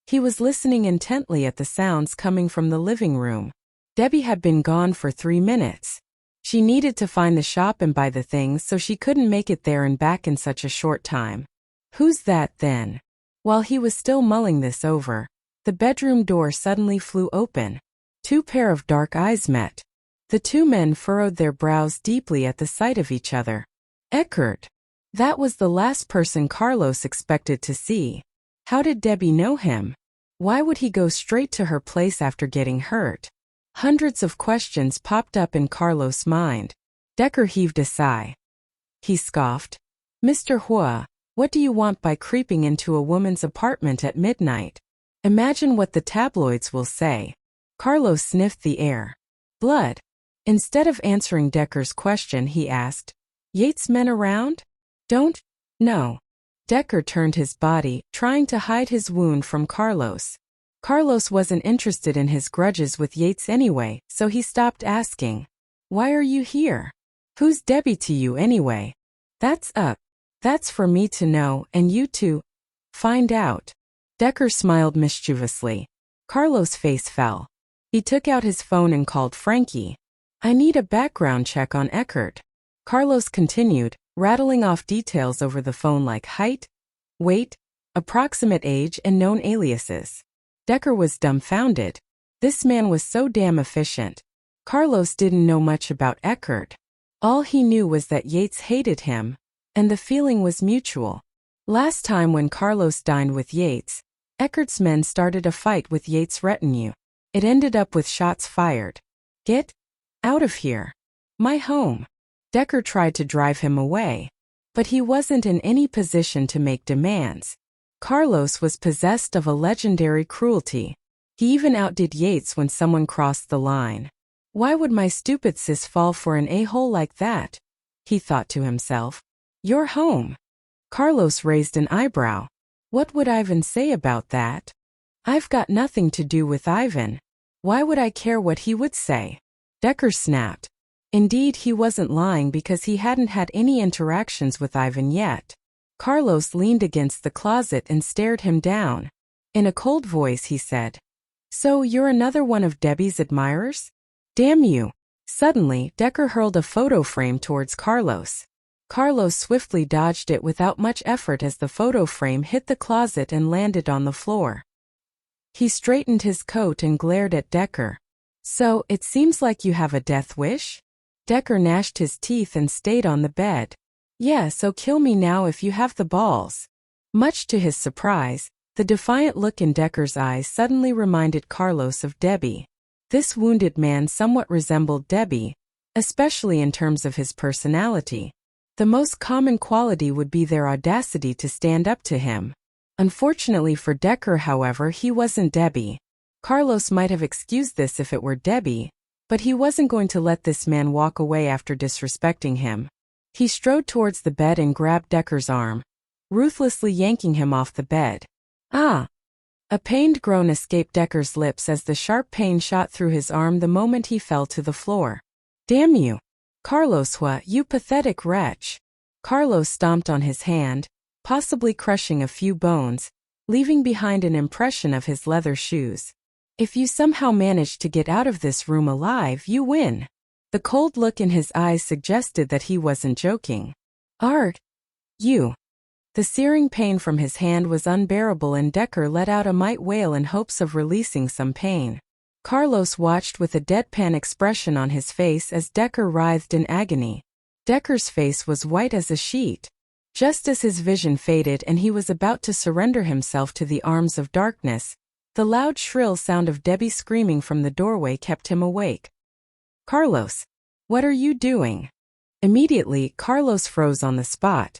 He was listening intently at the sounds coming from the living room. Debbie had been gone for 3 minutes. She needed to find the shop and buy the things, so she couldn't make it there and back in such a short time. Who's that then? While he was still mulling this over, the bedroom door suddenly flew open. 2 pair of dark eyes met. The two men furrowed their brows deeply at the sight of each other. Eckert. That was the last person Carlos expected to see. How did Debbie know him? Why would he go straight to her place after getting hurt? Hundreds of questions popped up in Carlos' mind. Decker heaved a sigh. He scoffed. Mr. Huo, what do you want by creeping into a woman's apartment at midnight? Imagine what the tabloids will say. Carlos sniffed the air. Blood. Instead of answering Decker's question, he asked, Yates men around? Don't? No. Decker turned his body, trying to hide his wound from Carlos. Carlos wasn't interested in his grudges with Yates anyway, so he stopped asking. Why are you here? Who's Debbie to you anyway? That's for me to know and you to find out. Decker smiled mischievously. Carlos' face fell. He took out his phone and called Frankie. I need a background check on Eckert. Carlos continued, rattling off details over the phone like height, weight, approximate age and known aliases. Decker was dumbfounded. This man was so damn efficient. Carlos didn't know much about Eckert. All he knew was that Yates hated him, and the feeling was mutual. Last time when Carlos dined with Yates, Eckert's men started a fight with Yates' retinue. It ended up with shots fired. Get out of here. My home. Decker tried to drive him away, but he wasn't in any position to make demands. Carlos was possessed of a legendary cruelty. He even outdid Yates when someone crossed the line. Why would my stupid sis fall for an a-hole like that? He thought to himself. Your home. Carlos raised an eyebrow. What would Ivan say about that? I've got nothing to do with Ivan. Why would I care what he would say? Decker snapped. Indeed, he wasn't lying because he hadn't had any interactions with Ivan yet. Carlos leaned against the closet and stared him down. In a cold voice he said, So you're another one of Debbie's admirers? Damn you. Suddenly, Decker hurled a photo frame towards Carlos. Carlos swiftly dodged it without much effort as the photo frame hit the closet and landed on the floor. He straightened his coat and glared at Decker. So, it seems like you have a death wish? Decker gnashed his teeth and stayed on the bed. Yeah, so kill me now if you have the balls. Much to his surprise, the defiant look in Decker's eyes suddenly reminded Carlos of Debbie. This wounded man somewhat resembled Debbie, especially in terms of his personality. The most common quality would be their audacity to stand up to him. Unfortunately for Decker, however, he wasn't Debbie. Carlos might have excused this if it were Debbie, but he wasn't going to let this man walk away after disrespecting him. He strode towards the bed and grabbed Decker's arm, ruthlessly yanking him off the bed. Ah! A pained groan escaped Decker's lips as the sharp pain shot through his arm the moment he fell to the floor. Damn you! Carlos Huo, you pathetic wretch! Carlos stomped on his hand, possibly crushing a few bones, leaving behind an impression of his leather shoes. If you somehow manage to get out of this room alive, you win. The cold look in his eyes suggested that he wasn't joking. Art, you. The searing pain from his hand was unbearable and Decker let out a might wail in hopes of releasing some pain. Carlos watched with a deadpan expression on his face as Decker writhed in agony. Decker's face was white as a sheet. Just as his vision faded and he was about to surrender himself to the arms of darkness, the loud shrill sound of Debbie screaming from the doorway kept him awake. Carlos, what are you doing? Immediately, Carlos froze on the spot.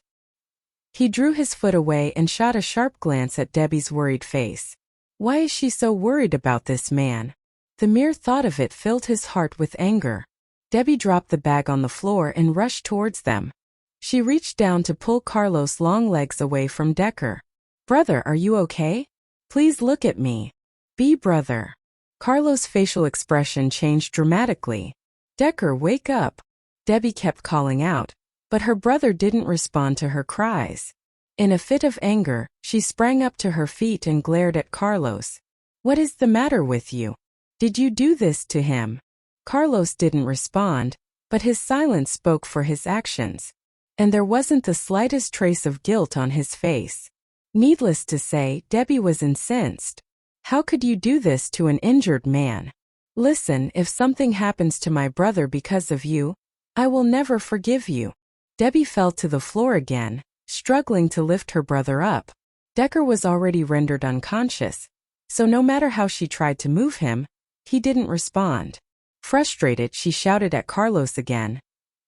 He drew his foot away and shot a sharp glance at Debbie's worried face. Why is she so worried about this man? The mere thought of it filled his heart with anger. Debbie dropped the bag on the floor and rushed towards them. She reached down to pull Carlos' long legs away from Decker. Brother, are you okay? Please look at me. Be brother. Carlos' facial expression changed dramatically. Decker, wake up. Debbie kept calling out, but her brother didn't respond to her cries. In a fit of anger, she sprang up to her feet and glared at Carlos. What is the matter with you? Did you do this to him? Carlos didn't respond, but his silence spoke for his actions. And there wasn't the slightest trace of guilt on his face. Needless to say, Debbie was incensed. How could you do this to an injured man? Listen, if something happens to my brother because of you, I will never forgive you. Debbie fell to the floor again, struggling to lift her brother up. Decker was already rendered unconscious, so no matter how she tried to move him, he didn't respond. Frustrated, she shouted at Carlos again.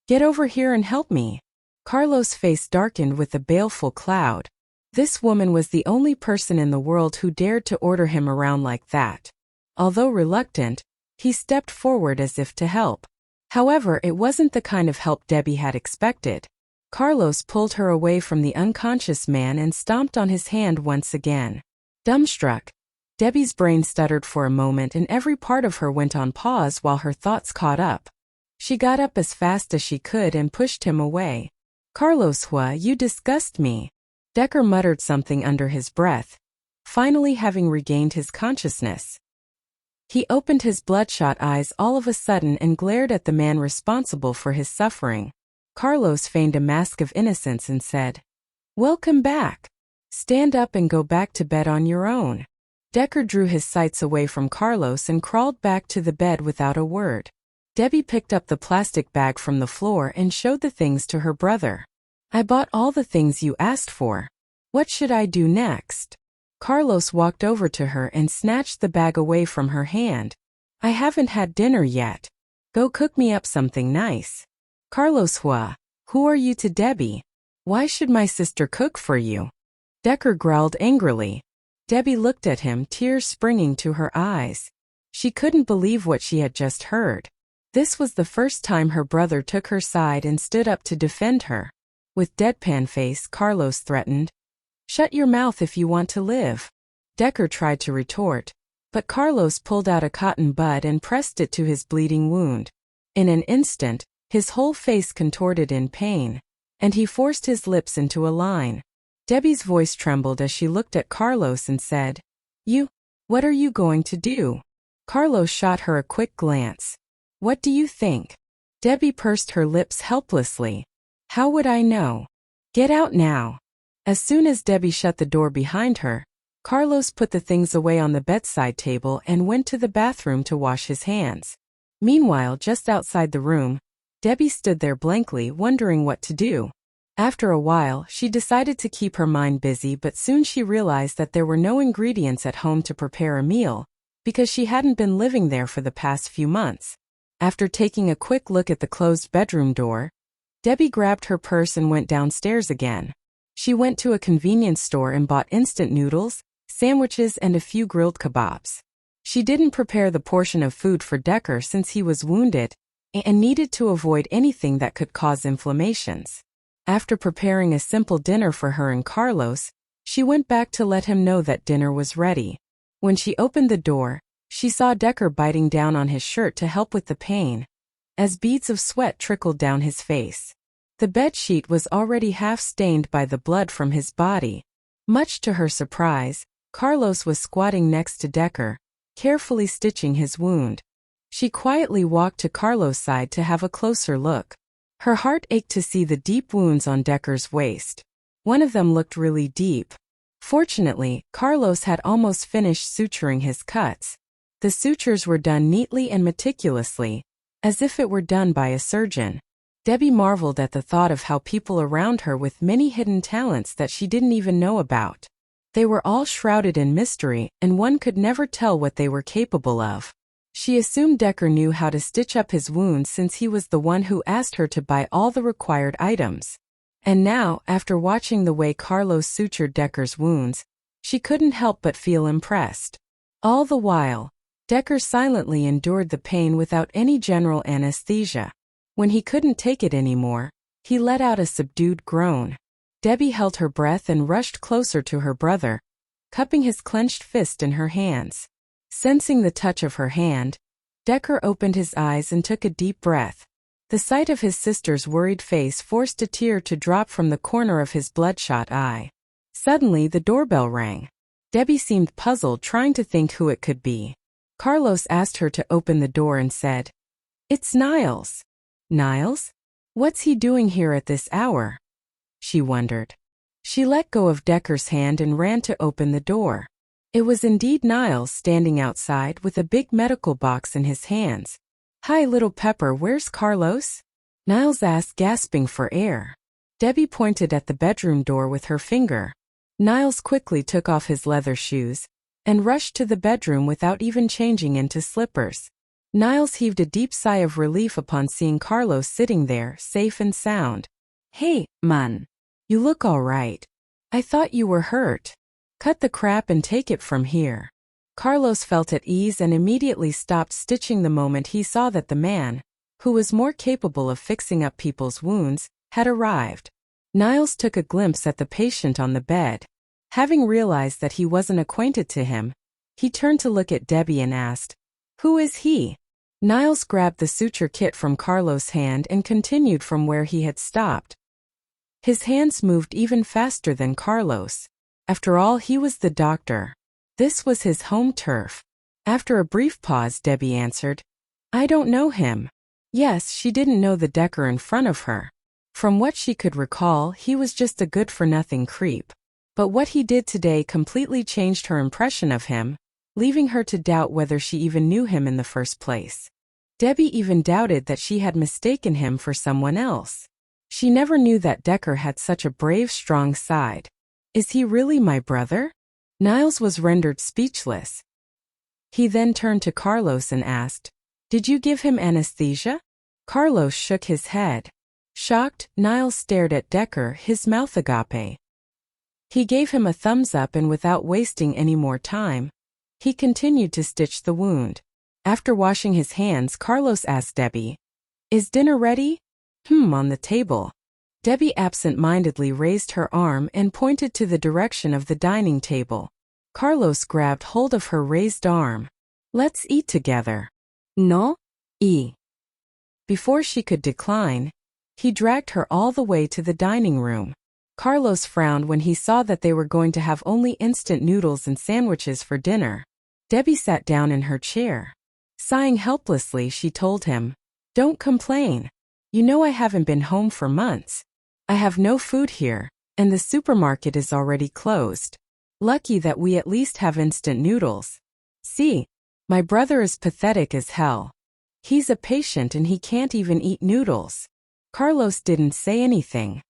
Get over here and help me. Carlos' face darkened with a baleful cloud. This woman was the only person in the world who dared to order him around like that. Although reluctant, he stepped forward as if to help. However, it wasn't the kind of help Debbie had expected. Carlos pulled her away from the unconscious man and stomped on his hand once again. Dumbstruck, Debbie's brain stuttered for a moment and every part of her went on pause while her thoughts caught up. She got up as fast as she could and pushed him away. Carlos Huo, you disgust me. Decker muttered something under his breath, finally having regained his consciousness. He opened his bloodshot eyes all of a sudden and glared at the man responsible for his suffering. Carlos feigned a mask of innocence and said, Welcome back. Stand up and go back to bed on your own. Decker drew his sights away from Carlos and crawled back to the bed without a word. Debbie picked up the plastic bag from the floor and showed the things to her brother. I bought all the things you asked for. What should I do next? Carlos walked over to her and snatched the bag away from her hand. I haven't had dinner yet. Go cook me up something nice. Carlos Huo, who are you to Debbie? Why should my sister cook for you? Decker growled angrily. Debbie looked at him, tears springing to her eyes. She couldn't believe what she had just heard. This was the first time her brother took her side and stood up to defend her. With deadpan face, Carlos threatened, Shut your mouth if you want to live. Decker tried to retort, but Carlos pulled out a cotton bud and pressed it to his bleeding wound. In an instant, his whole face contorted in pain, and he forced his lips into a line. Debbie's voice trembled as she looked at Carlos and said, What are you going to do? Carlos shot her a quick glance. What do you think? Debbie pursed her lips helplessly. How would I know? Get out now. As soon as Debbie shut the door behind her, Carlos put the things away on the bedside table and went to the bathroom to wash his hands. Meanwhile, just outside the room, Debbie stood there blankly, wondering what to do. After a while, she decided to keep her mind busy, but soon she realized that there were no ingredients at home to prepare a meal, because she hadn't been living there for the past few months. After taking a quick look at the closed bedroom door, Debbie grabbed her purse and went downstairs again. She went to a convenience store and bought instant noodles, sandwiches, and a few grilled kebabs. She didn't prepare the portion of food for Decker since he was wounded and needed to avoid anything that could cause inflammations. After preparing a simple dinner for her and Carlos, she went back to let him know that dinner was ready. When she opened the door, she saw Decker biting down on his shirt to help with the pain, as beads of sweat trickled down his face. The bedsheet was already half stained by the blood from his body. Much to her surprise, Carlos was squatting next to Decker, carefully stitching his wound. She quietly walked to Carlos' side to have a closer look. Her heart ached to see the deep wounds on Decker's waist. One of them looked really deep. Fortunately, Carlos had almost finished suturing his cuts. The sutures were done neatly and meticulously, as if it were done by a surgeon. Debbie marveled at the thought of how people around her with many hidden talents that she didn't even know about. They were all shrouded in mystery, and one could never tell what they were capable of. She assumed Decker knew how to stitch up his wounds since he was the one who asked her to buy all the required items. And now, after watching the way Carlos sutured Decker's wounds, she couldn't help but feel impressed. All the while, Decker silently endured the pain without any general anesthesia. When he couldn't take it anymore, he let out a subdued groan. Debbie held her breath and rushed closer to her brother, cupping his clenched fist in her hands. Sensing the touch of her hand, Decker opened his eyes and took a deep breath. The sight of his sister's worried face forced a tear to drop from the corner of his bloodshot eye. Suddenly, the doorbell rang. Debbie seemed puzzled, trying to think who it could be. Carlos asked her to open the door and said, "It's Niles." "Niles? What's he doing here at this hour?" she wondered. She let go of Decker's hand and ran to open the door. It was indeed Niles standing outside with a big medical box in his hands. "Hi, little Pepper, where's Carlos?" Niles asked, gasping for air. Debbie pointed at the bedroom door with her finger. Niles quickly took off his leather shoes and rushed to the bedroom without even changing into slippers. Niles heaved a deep sigh of relief upon seeing Carlos sitting there, safe and sound. "Hey, man. You look all right. I thought you were hurt. Cut the crap and take it from here." Carlos felt at ease and immediately stopped stitching the moment he saw that the man, who was more capable of fixing up people's wounds, had arrived. Niles took a glimpse at the patient on the bed. Having realized that he wasn't acquainted to him, he turned to look at Debbie and asked, "Who is he?" Niles grabbed the suture kit from Carlos' hand and continued from where he had stopped. His hands moved even faster than Carlos. After all, he was the doctor. This was his home turf. After a brief pause, Debbie answered, "I don't know him." Yes, she didn't know the Decker in front of her. From what she could recall, he was just a good-for-nothing creep. But what he did today completely changed her impression of him, leaving her to doubt whether she even knew him in the first place. Debbie even doubted that she had mistaken him for someone else. She never knew that Decker had such a brave, strong side. "Is he really my brother?" Niles was rendered speechless. He then turned to Carlos and asked, "Did you give him anesthesia?" Carlos shook his head. Shocked, Niles stared at Decker, his mouth agape. He gave him a thumbs up and without wasting any more time, he continued to stitch the wound. After washing his hands, Carlos asked Debbie, "Is dinner ready?" On the table." Debbie absent-mindedly raised her arm and pointed to the direction of the dining table. Carlos grabbed hold of her raised arm. "Let's eat together." No? Y. Before she could decline, he dragged her all the way to the dining room. Carlos frowned when he saw that they were going to have only instant noodles and sandwiches for dinner. Debbie sat down in her chair. Sighing helplessly, she told him, "Don't complain. You know I haven't been home for months. I have no food here, and the supermarket is already closed. Lucky that we at least have instant noodles. See, my brother is pathetic as hell. He's a patient and he can't even eat noodles." Carlos didn't say anything.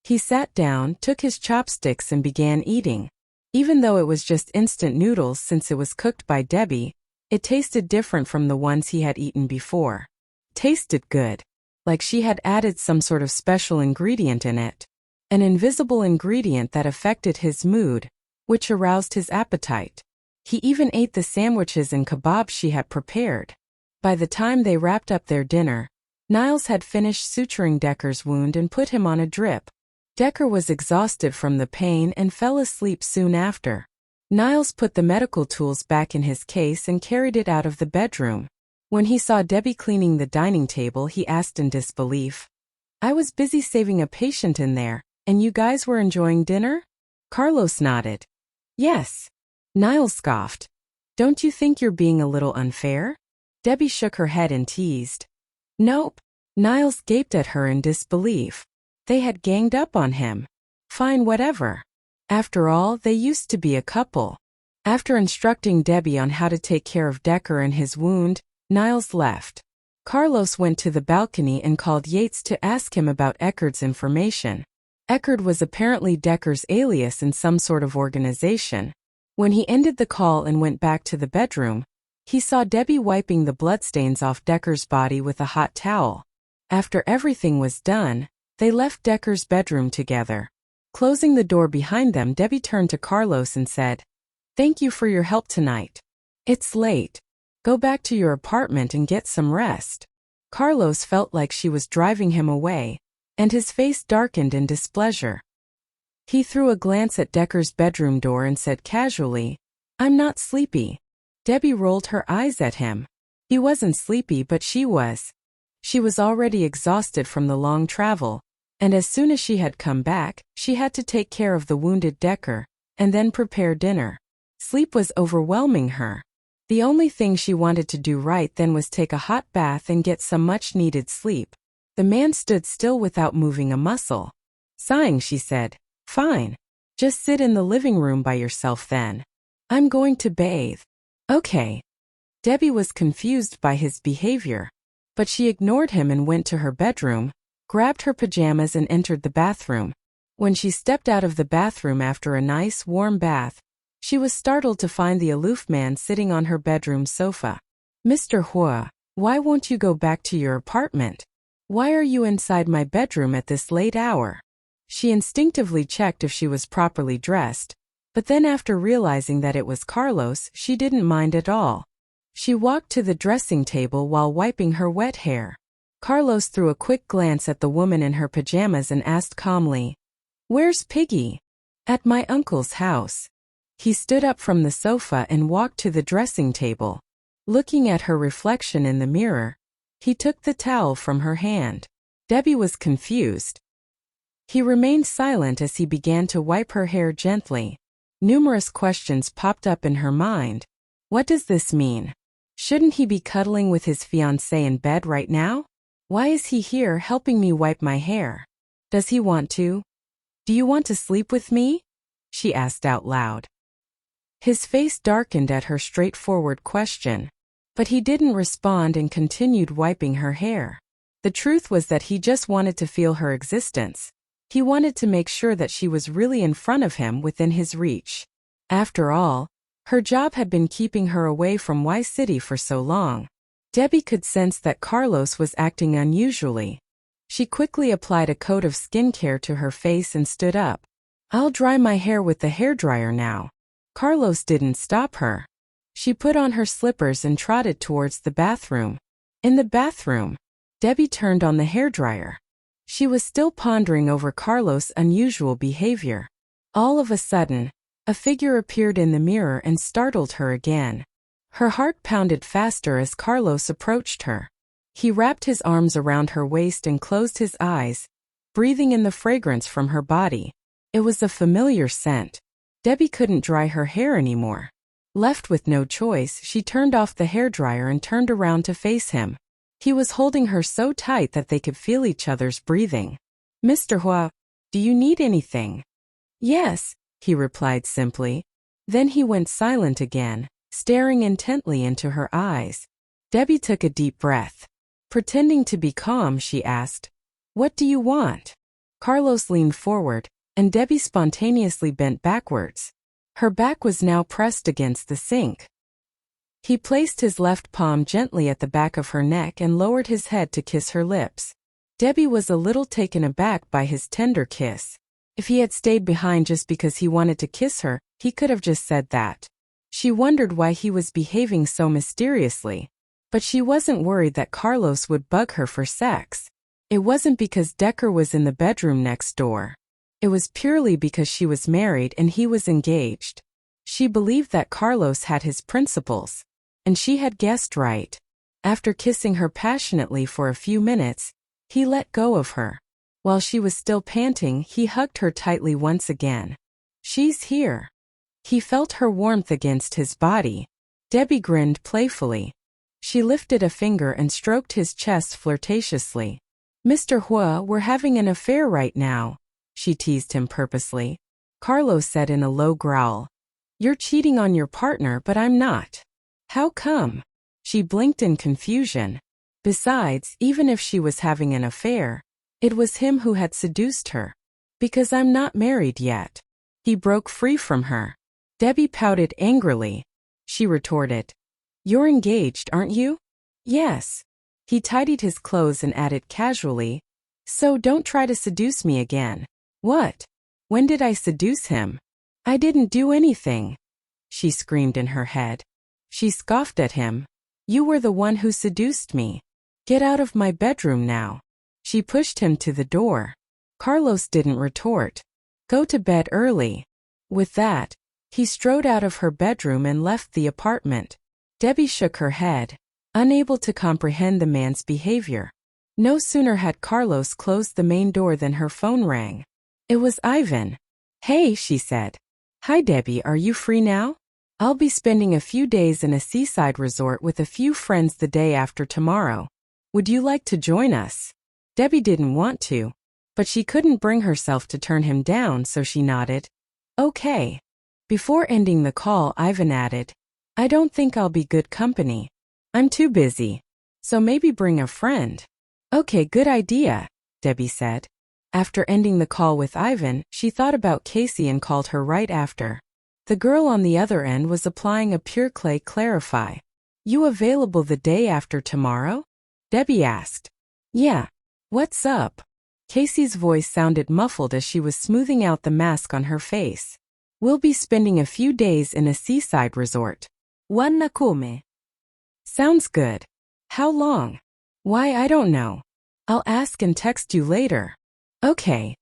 He sat down, took his chopsticks and began eating. Even though it was just instant noodles since it was cooked by Debbie, it tasted different from the ones he had eaten before. Tasted good. Like she had added some sort of special ingredient in it. An invisible ingredient that affected his mood, which aroused his appetite. He even ate the sandwiches and kebabs she had prepared. By the time they wrapped up their dinner, Niles had finished suturing Decker's wound and put him on a drip. Decker was exhausted from the pain and fell asleep soon after. Niles put the medical tools back in his case and carried it out of the bedroom. When he saw Debbie cleaning the dining table, he asked in disbelief, "I was busy saving a patient in there, and you guys were enjoying dinner?" Carlos nodded. "Yes." Niles scoffed. "Don't you think you're being a little unfair?" Debbie shook her head and teased. "Nope." Niles gaped at her in disbelief. They had ganged up on him. Fine, whatever. After all, they used to be a couple. After instructing Debbie on how to take care of Decker and his wound, Niles left. Carlos went to the balcony and called Yates to ask him about Eckerd's information. Eckerd was apparently Decker's alias in some sort of organization. When he ended the call and went back to the bedroom, he saw Debbie wiping the bloodstains off Decker's body with a hot towel. After everything was done, they left Decker's bedroom together. Closing the door behind them, Debbie turned to Carlos and said, "Thank you for your help tonight. It's late. Go back to your apartment and get some rest." Carlos felt like she was driving him away, and his face darkened in displeasure. He threw a glance at Decker's bedroom door and said casually, "I'm not sleepy." Debbie rolled her eyes at him. He wasn't sleepy, but she was. She was already exhausted from the long travel, and as soon as she had come back, she had to take care of the wounded Decker, and then prepare dinner. Sleep was overwhelming her. The only thing she wanted to do right then was take a hot bath and get some much-needed sleep. The man stood still without moving a muscle. Sighing, she said, "Fine. Just sit in the living room by yourself then." I'm going to bathe. Okay. Debbie was confused by his behavior, but she ignored him and went to her bedroom, grabbed her pajamas and entered the bathroom. When she stepped out of the bathroom after a nice warm bath, she was startled to find the aloof man sitting on her bedroom sofa. Mr. Huo, why won't you go back to your apartment? Why are you inside my bedroom at this late hour? She instinctively checked if she was properly dressed, but then after realizing that it was Carlos, she didn't mind at all. She walked to the dressing table while wiping her wet hair. Carlos threw a quick glance at the woman in her pajamas and asked calmly, "Where's Piggy?" "At my uncle's house." He stood up from the sofa and walked to the dressing table. Looking at her reflection in the mirror, he took the towel from her hand. Debbie was confused. He remained silent as he began to wipe her hair gently. Numerous questions popped up in her mind. What does this mean? Shouldn't he be cuddling with his fiancée in bed right now? Why is he here helping me wipe my hair? Does he want to? Do you want to sleep with me? She asked out loud. His face darkened at her straightforward question, but he didn't respond and continued wiping her hair. The truth was that he just wanted to feel her existence. He wanted to make sure that she was really in front of him within his reach. After all, her job had been keeping her away from Y City for so long. Debbie could sense that Carlos was acting unusually. She quickly applied a coat of skincare to her face and stood up. "I'll dry my hair with the hairdryer now." Carlos didn't stop her. She put on her slippers and trotted towards the bathroom. In the bathroom, Debbie turned on the hairdryer. She was still pondering over Carlos' unusual behavior. All of a sudden, a figure appeared in the mirror and startled her again. Her heart pounded faster as Carlos approached her. He wrapped his arms around her waist and closed his eyes, breathing in the fragrance from her body. It was a familiar scent. Debbie couldn't dry her hair anymore. Left with no choice, she turned off the hairdryer and turned around to face him. He was holding her so tight that they could feel each other's breathing. "Mr. Huo, do you need anything?" "Yes," he replied simply. Then he went silent again, staring intently into her eyes. Debbie took a deep breath. Pretending to be calm, she asked, "What do you want?" Carlos leaned forward, and Debbie spontaneously bent backwards. Her back was now pressed against the sink. He placed his left palm gently at the back of her neck and lowered his head to kiss her lips. Debbie was a little taken aback by his tender kiss. If he had stayed behind just because he wanted to kiss her, he could have just said that. She wondered why he was behaving so mysteriously. But she wasn't worried that Carlos would bug her for sex. It wasn't because Decker was in the bedroom next door. It was purely because she was married and he was engaged. She believed that Carlos had his principles. And she had guessed right. After kissing her passionately for a few minutes, he let go of her. While she was still panting, he hugged her tightly once again. "She's here." He felt her warmth against his body. Debbie grinned playfully. She lifted a finger and stroked his chest flirtatiously. "Mr. Huo, we're having an affair right now," she teased him purposely. Carlos said in a low growl, "You're cheating on your partner, but I'm not." "How come?" She blinked in confusion. Besides, even if she was having an affair, it was him who had seduced her. "Because I'm not married yet." He broke free from her. Debbie pouted angrily. She retorted, "You're engaged, aren't you?" "Yes." He tidied his clothes and added casually, "So don't try to seduce me again." "What? When did I seduce him?" "I didn't do anything," she screamed in her head. She scoffed at him. "You were the one who seduced me. Get out of my bedroom now." She pushed him to the door. Carlos didn't retort. "Go to bed early." With that, he strode out of her bedroom and left the apartment. Debbie shook her head, unable to comprehend the man's behavior. No sooner had Carlos closed the main door than her phone rang. It was Ivan. "Hey," she said. "Hi Debbie, are you free now? I'll be spending a few days in a seaside resort with a few friends the day after tomorrow. Would you like to join us?" Debbie didn't want to, but she couldn't bring herself to turn him down, so she nodded. "Okay." Before ending the call, Ivan added, I don't think I'll be good company. I'm too busy. So maybe bring a friend. Okay, good idea, Debbie said. After ending the call with Ivan, she thought about Casey and called her right after. The girl on the other end was applying a Pure Clay Clarify. You available the day after tomorrow? Debbie asked. Yeah. What's up? Casey's voice sounded muffled as she was smoothing out the mask on her face. We'll be spending a few days in a seaside resort. Wanna come? Sounds good. How long? Why, I don't know. I'll ask and text you later. Okay.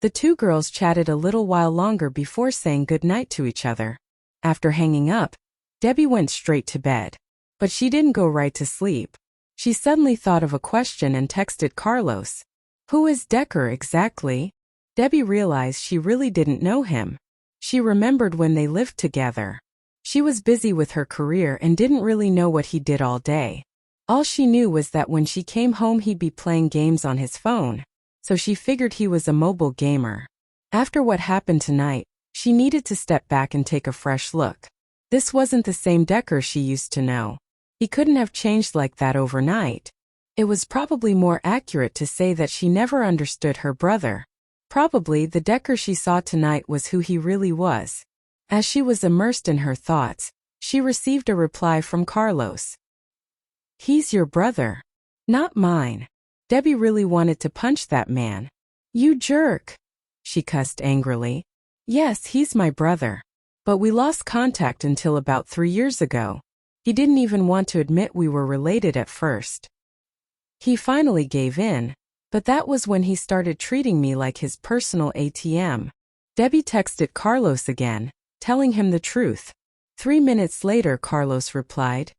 The two girls chatted a little while longer before saying goodnight to each other. After hanging up, Debbie went straight to bed. But she didn't go right to sleep. She suddenly thought of a question and texted Carlos. Who is Decker exactly? Debbie realized she really didn't know him. She remembered when they lived together. She was busy with her career and didn't really know what he did all day. All she knew was that when she came home he'd be playing games on his phone, so she figured he was a mobile gamer. After what happened tonight, she needed to step back and take a fresh look. This wasn't the same Decker she used to know. He couldn't have changed like that overnight. It was probably more accurate to say that she never understood her brother. Probably the Decker she saw tonight was who he really was. As she was immersed in her thoughts, she received a reply from Carlos. He's your brother. Not mine. Debbie really wanted to punch that man. You jerk. She cussed angrily. Yes, he's my brother. But we lost contact until about 3 years ago. He didn't even want to admit we were related at first. He finally gave in, but that was when he started treating me like his personal ATM. Debbie texted Carlos again, telling him the truth. 3 minutes later, Carlos replied,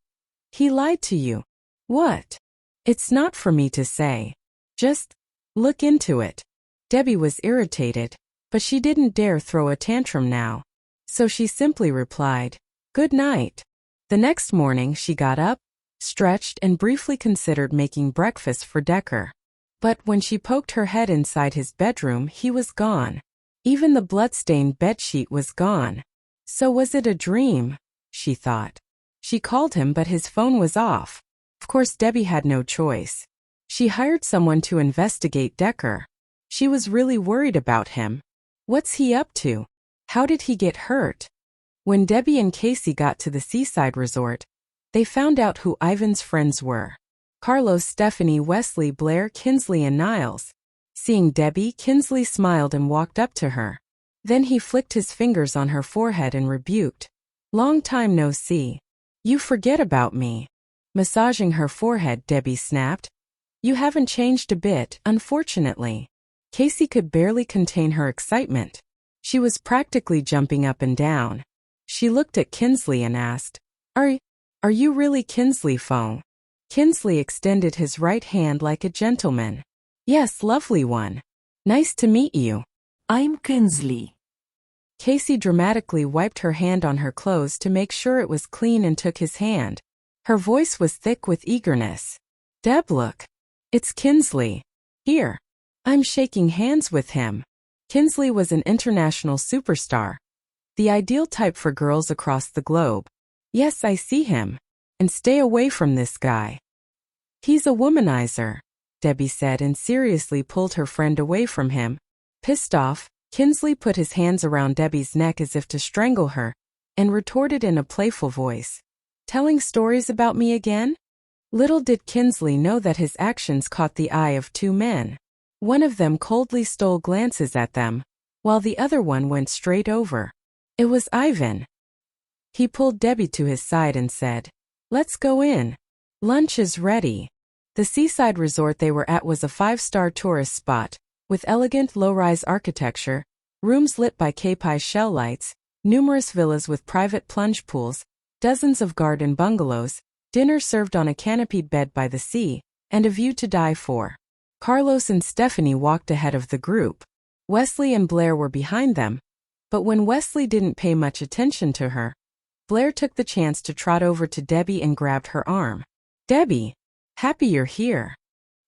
he lied to you. What? It's not for me to say. Just look into it. Debbie was irritated, but she didn't dare throw a tantrum now. So she simply replied, good night. The next morning she got up, stretched and briefly considered making breakfast for Decker. But when she poked her head inside his bedroom, he was gone. Even the blood-stained bedsheet was gone. So was it a dream? She thought. She called him but his phone was off. Of course Debbie had no choice. She hired someone to investigate Decker. She was really worried about him. What's he up to? How did he get hurt? When Debbie and Casey got to the seaside resort, they found out who Ivan's friends were. Carlos, Stephanie, Wesley, Blair, Kinsley, and Niles. Seeing Debbie, Kinsley smiled and walked up to her. Then he flicked his fingers on her forehead and rebuked. Long time no see. You forget about me. Massaging her forehead, Debbie snapped. You haven't changed a bit, unfortunately. Casey could barely contain her excitement. She was practically jumping up and down. She looked at Kinsley and asked, Are you really Kinsley Fong? Kinsley extended his right hand like a gentleman. Yes, lovely one. Nice to meet you. I'm Kinsley. Casey dramatically wiped her hand on her clothes to make sure it was clean and took his hand. Her voice was thick with eagerness. Deb, look. It's Kinsley. Here. I'm shaking hands with him. Kinsley was an international superstar. The ideal type for girls across the globe. Yes, I see him. And stay away from this guy. He's a womanizer, Debbie said and seriously pulled her friend away from him. Pissed off, Kinsley put his hands around Debbie's neck as if to strangle her, and retorted in a playful voice. Telling stories about me again? Little did Kinsley know that his actions caught the eye of two men. One of them coldly stole glances at them, while the other one went straight over. It was Ivan. He pulled Debbie to his side and said, Let's go in. Lunch is ready. The seaside resort they were at was a 5-star tourist spot, with elegant low-rise architecture, rooms lit by K-pie shell lights, numerous villas with private plunge pools, dozens of garden bungalows, dinner served on a canopied bed by the sea, and a view to die for. Carlos and Stephanie walked ahead of the group. Wesley and Blair were behind them, but when Wesley didn't pay much attention to her, Blair took the chance to trot over to Debbie and grabbed her arm. Debbie, happy you're here.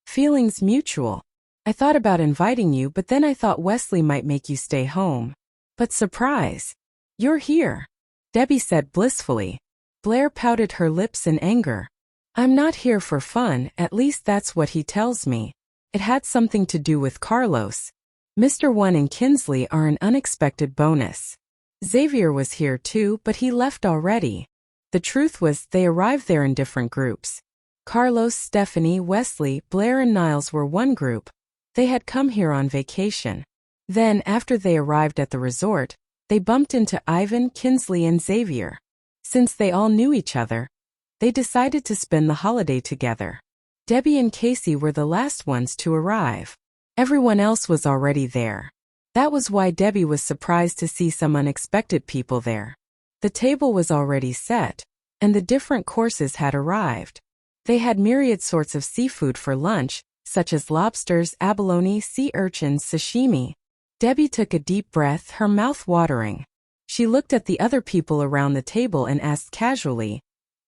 Feelings mutual. I thought about inviting you, but then I thought Wesley might make you stay home. But surprise. You're here, Debbie said blissfully. Blair pouted her lips in anger. I'm not here for fun, at least that's what he tells me. It had something to do with Carlos. Mr. One and Kinsley are an unexpected bonus. Xavier was here too, but he left already. The truth was, they arrived there in different groups. Carlos, Stephanie, Wesley, Blair and Niles were one group. They had come here on vacation. Then, after they arrived at the resort, they bumped into Ivan, Kinsley and Xavier. Since they all knew each other, they decided to spend the holiday together. Debbie and Casey were the last ones to arrive. Everyone else was already there. That was why Debbie was surprised to see some unexpected people there. The table was already set, and the different courses had arrived. They had myriad sorts of seafood for lunch, such as lobsters, abalone, sea urchins, sashimi. Debbie took a deep breath, her mouth watering. She looked at the other people around the table and asked casually,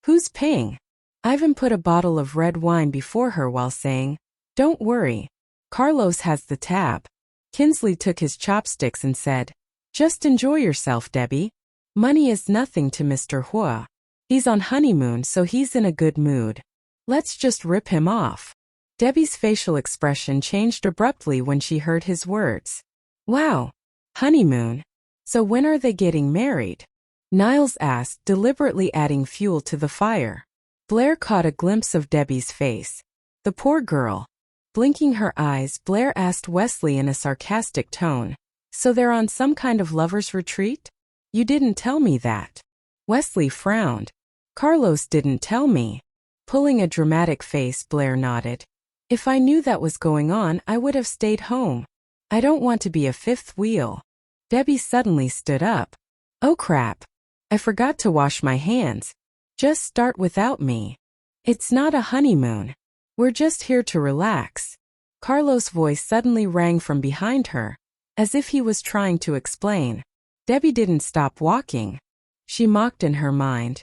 "Who's paying?" Ivan put a bottle of red wine before her while saying, "Don't worry. Carlos has the tab." Kinsley took his chopsticks and said, "Just enjoy yourself, Debbie. Money is nothing to Mr. Huo. He's on honeymoon, so he's in a good mood. Let's just rip him off." Debbie's facial expression changed abruptly when she heard his words. "Wow. Honeymoon? So when are they getting married?" Niles asked, deliberately adding fuel to the fire. Blair caught a glimpse of Debbie's face. The poor girl. Blinking her eyes, Blair asked Wesley in a sarcastic tone, "So they're on some kind of lover's retreat? You didn't tell me that." Wesley frowned. "Carlos didn't tell me." Pulling a dramatic face, Blair nodded. "If I knew that was going on, I would have stayed home. I don't want to be a fifth wheel." Debbie suddenly stood up. "Oh crap. I forgot to wash my hands. Just start without me. It's not a honeymoon. We're just here to relax." Carlos' voice suddenly rang from behind her, as if he was trying to explain. Debbie didn't stop walking. She mocked in her mind.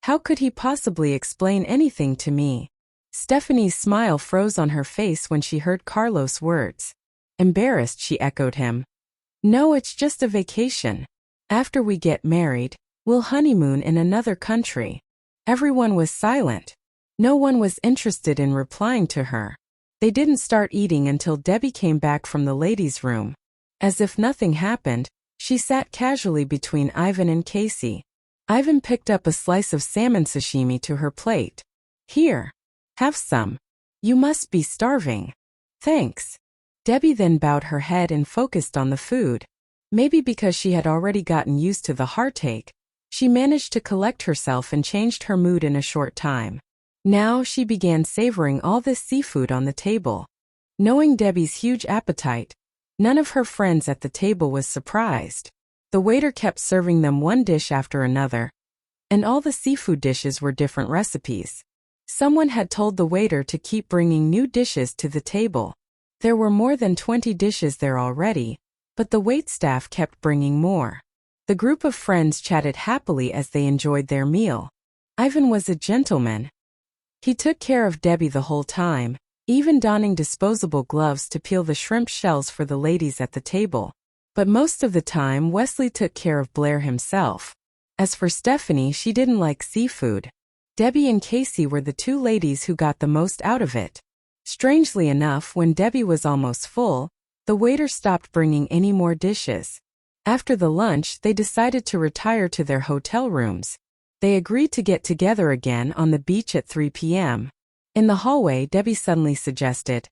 How could he possibly explain anything to me? Stephanie's smile froze on her face when she heard Carlos' words. Embarrassed, she echoed him. "No, it's just a vacation. After we get married, we'll honeymoon in another country." Everyone was silent. No one was interested in replying to her. They didn't start eating until Debbie came back from the ladies' room. As if nothing happened, she sat casually between Ivan and Casey. Ivan picked up a slice of salmon sashimi to her plate. "Here. Have some. You must be starving." "Thanks." Debbie then bowed her head and focused on the food. Maybe because she had already gotten used to the heartache, she managed to collect herself and changed her mood in a short time. Now she began savoring all this seafood on the table. Knowing Debbie's huge appetite, none of her friends at the table was surprised. The waiter kept serving them one dish after another, and all the seafood dishes were different recipes. Someone had told the waiter to keep bringing new dishes to the table. There were more than 20 dishes there already, but the waitstaff kept bringing more. The group of friends chatted happily as they enjoyed their meal. Ivan was a gentleman. He took care of Debbie the whole time, even donning disposable gloves to peel the shrimp shells for the ladies at the table. But most of the time, Wesley took care of Blair himself. As for Stephanie, she didn't like seafood. Debbie and Casey were the two ladies who got the most out of it. Strangely enough, when Debbie was almost full, the waiter stopped bringing any more dishes. After the lunch, they decided to retire to their hotel rooms. They agreed to get together again on the beach at 3 p.m. In the hallway, Debbie suddenly suggested,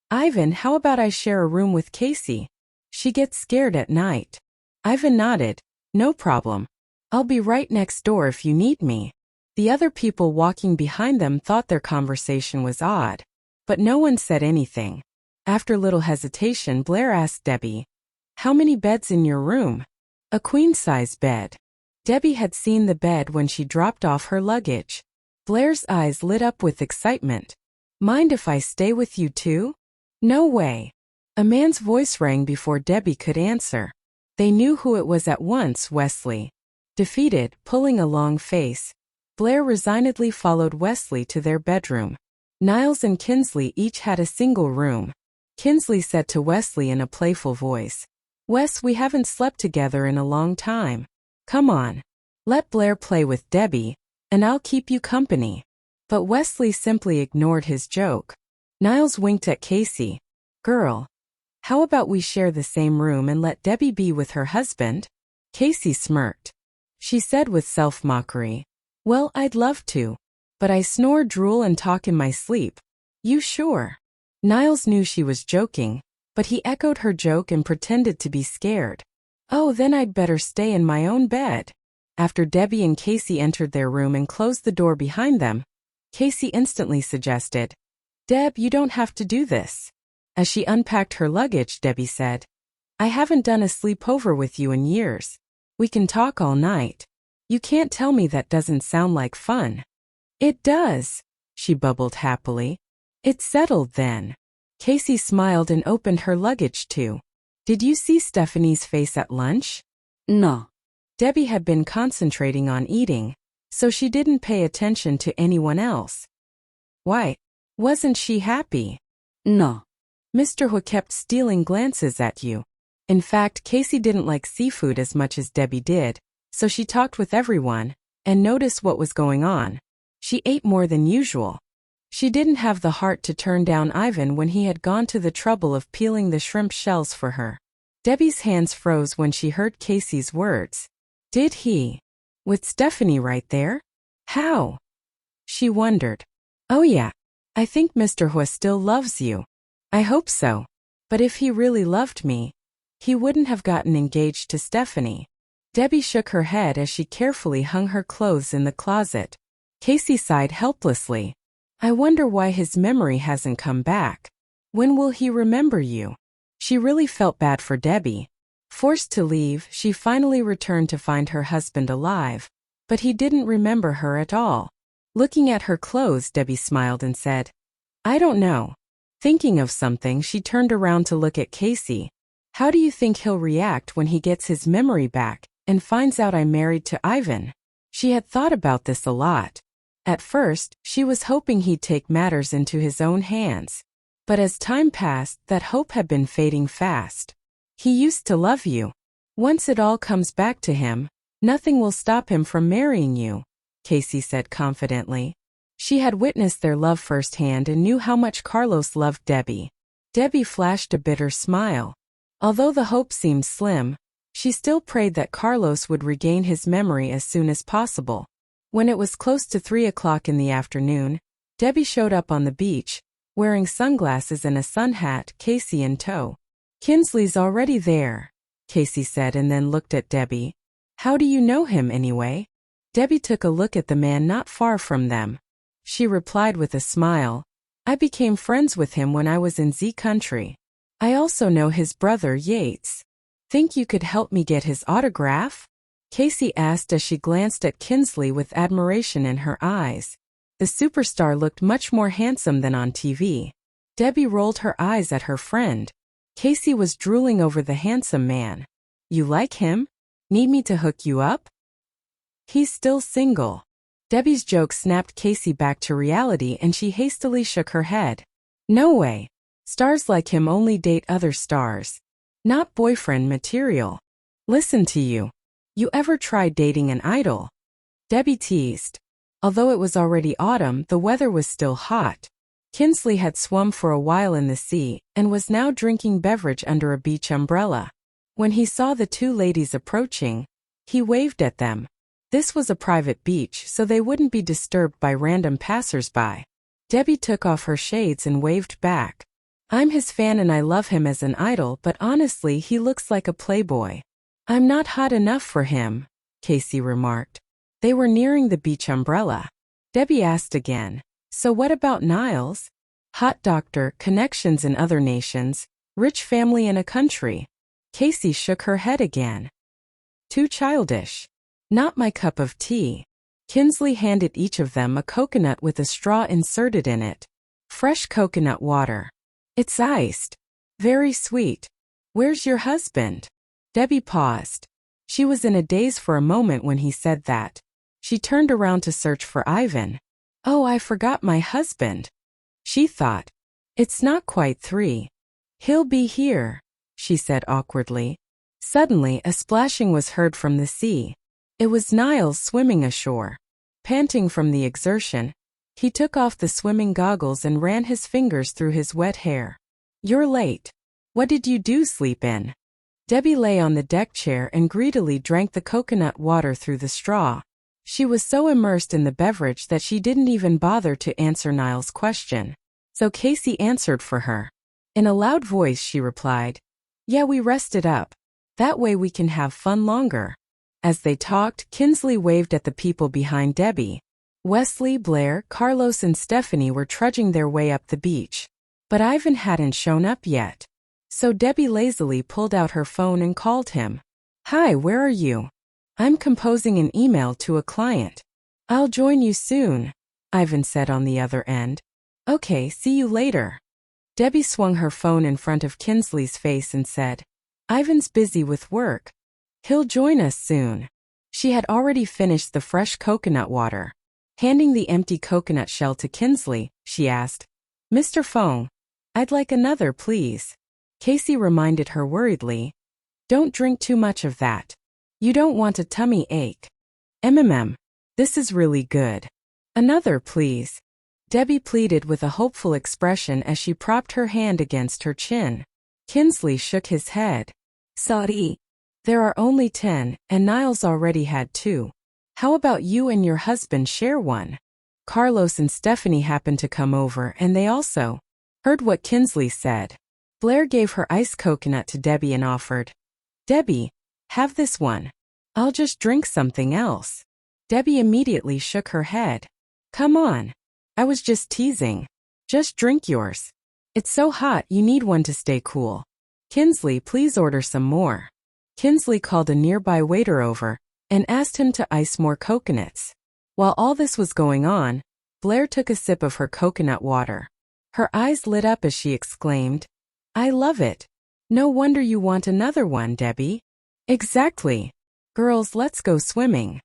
"Ivan, how about I share a room with Casey? She gets scared at night." Ivan nodded. "No problem. I'll be right next door if you need me." The other people walking behind them thought their conversation was odd, but no one said anything. After little hesitation, Blair asked Debbie, "How many beds in your room?" "A queen-size bed." Debbie had seen the bed when she dropped off her luggage. Blair's eyes lit up with excitement. "Mind if I stay with you too?" "No way." A man's voice rang before Debbie could answer. They knew who it was at once, Wesley. Defeated, pulling a long face, Blair resignedly followed Wesley to their bedroom. Niles and Kinsley each had a single room. Kinsley said to Wesley in a playful voice, "Wes, we haven't slept together in a long time. Come on. Let Blair play with Debbie, and I'll keep you company. But Wesley simply ignored his joke. Niles winked at Casey. Girl, how about we share the same room and let Debbie be with her husband? Casey smirked. She said with self-mockery, well, I'd love to. But I snore, drool, and talk in my sleep. You sure? Niles knew she was joking, but he echoed her joke and pretended to be scared. Oh, then I'd better stay in my own bed. After Debbie and Casey entered their room and closed the door behind them, Casey instantly suggested, Deb, you don't have to do this. As she unpacked her luggage, Debbie said, I haven't done a sleepover with you in years. We can talk all night. You can't tell me that doesn't sound like fun. It does, she bubbled happily. It's settled then. Casey smiled and opened her luggage too. Did you see Stephanie's face at lunch? No. Debbie had been concentrating on eating, so she didn't pay attention to anyone else. Why? Wasn't she happy? No. Mr. Huo kept stealing glances at you. In fact, Casey didn't like seafood as much as Debbie did, so she talked with everyone and noticed what was going on. She ate more than usual. She didn't have the heart to turn down Ivan when he had gone to the trouble of peeling the shrimp shells for her. Debbie's hands froze when she heard Casey's words. Did he? With Stephanie right there? How? She wondered. Oh yeah. I think Mr. Huo still loves you. I hope so. But if he really loved me, he wouldn't have gotten engaged to Stephanie. Debbie shook her head as she carefully hung her clothes in the closet. Casey sighed helplessly. I wonder why his memory hasn't come back. When will he remember you? She really felt bad for Debbie. Forced to leave, she finally returned to find her husband alive. But he didn't remember her at all. Looking at her clothes, Debbie smiled and said, I don't know. Thinking of something, she turned around to look at Casey. How do you think he'll react when he gets his memory back and finds out I'm married to Ivan? She had thought about this a lot. At first, she was hoping he'd take matters into his own hands. But as time passed, that hope had been fading fast. He used to love you. Once it all comes back to him, nothing will stop him from marrying you, Casey said confidently. She had witnessed their love firsthand and knew how much Carlos loved Debbie. Debbie flashed a bitter smile. Although the hope seemed slim, she still prayed that Carlos would regain his memory as soon as possible. When it was close to 3 o'clock in the afternoon, Debbie showed up on the beach, wearing sunglasses and a sun hat, Casey in tow. Kinsley's already there, Casey said and then looked at Debbie. How do you know him anyway? Debbie took a look at the man not far from them. She replied with a smile. I became friends with him when I was in Z country. I also know his brother Yates. Think you could help me get his autograph? Casey asked as she glanced at Kinsley with admiration in her eyes. The superstar looked much more handsome than on TV. Debbie rolled her eyes at her friend. Casey was drooling over the handsome man. You like him? Need me to hook you up? He's still single. Debbie's joke snapped Casey back to reality and she hastily shook her head. No way. Stars like him only date other stars. Not boyfriend material. Listen to you. You ever tried dating an idol? Debbie teased. Although it was already autumn, the weather was still hot. Kinsley had swum for a while in the sea and was now drinking beverage under a beach umbrella. When he saw the two ladies approaching, he waved at them. This was a private beach, so they wouldn't be disturbed by random passers-by. Debbie took off her shades and waved back. I'm his fan and I love him as an idol, but honestly, he looks like a playboy. I'm not hot enough for him, Casey remarked. They were nearing the beach umbrella. Debbie asked again, so what about Niles? Hot doctor, connections in other nations, rich family in a country. Casey shook her head again. Too childish. Not my cup of tea. Kinsley handed each of them a coconut with a straw inserted in it. Fresh coconut water. It's iced. Very sweet. Where's your husband? Debbie paused. She was in a daze for a moment when he said that. She turned around to search for Ivan. Oh, I forgot my husband. She thought. It's not quite 3. He'll be here, she said awkwardly. Suddenly, a splashing was heard from the sea. It was Niles swimming ashore. Panting from the exertion, he took off the swimming goggles and ran his fingers through his wet hair. "You're late. What did you do, sleep in?" Debbie lay on the deck chair and greedily drank the coconut water through the straw. She was so immersed in the beverage that she didn't even bother to answer Niles' question. So Casey answered for her. In a loud voice she replied, "Yeah, we rested up. That way we can have fun longer." As they talked, Kinsley waved at the people behind Debbie. Wesley, Blair, Carlos and Stephanie were trudging their way up the beach. But Ivan hadn't shown up yet. So Debbie lazily pulled out her phone and called him. "Hi, where are you?" "I'm composing an email to a client." "I'll join you soon," Ivan said on the other end. "Okay, see you later." Debbie swung her phone in front of Kinsley's face and said, "Ivan's busy with work. He'll join us soon." She had already finished the fresh coconut water. Handing the empty coconut shell to Kinsley, she asked, "Mr. Fong, I'd like another, please." Casey reminded her worriedly, "Don't drink too much of that. You don't want a tummy ache." This is really good. Another, please." Debbie pleaded with a hopeful expression as she propped her hand against her chin. Kinsley shook his head. "Sorry. There are only 10, and Niles already had 2. How about you and your husband share one?" Carlos and Stephanie happened to come over and they also heard what Kinsley said. Blair gave her iced coconut to Debbie and offered, "Debbie, have this one. I'll just drink something else." Debbie immediately shook her head. "Come on. I was just teasing. Just drink yours. It's so hot you need one to stay cool. Kinsley, please order some more." Kinsley called a nearby waiter over and asked him to ice more coconuts. While all this was going on, Blair took a sip of her coconut water. Her eyes lit up as she exclaimed, "I love it. No wonder you want another one, Debbie." "Exactly. Girls, let's go swimming."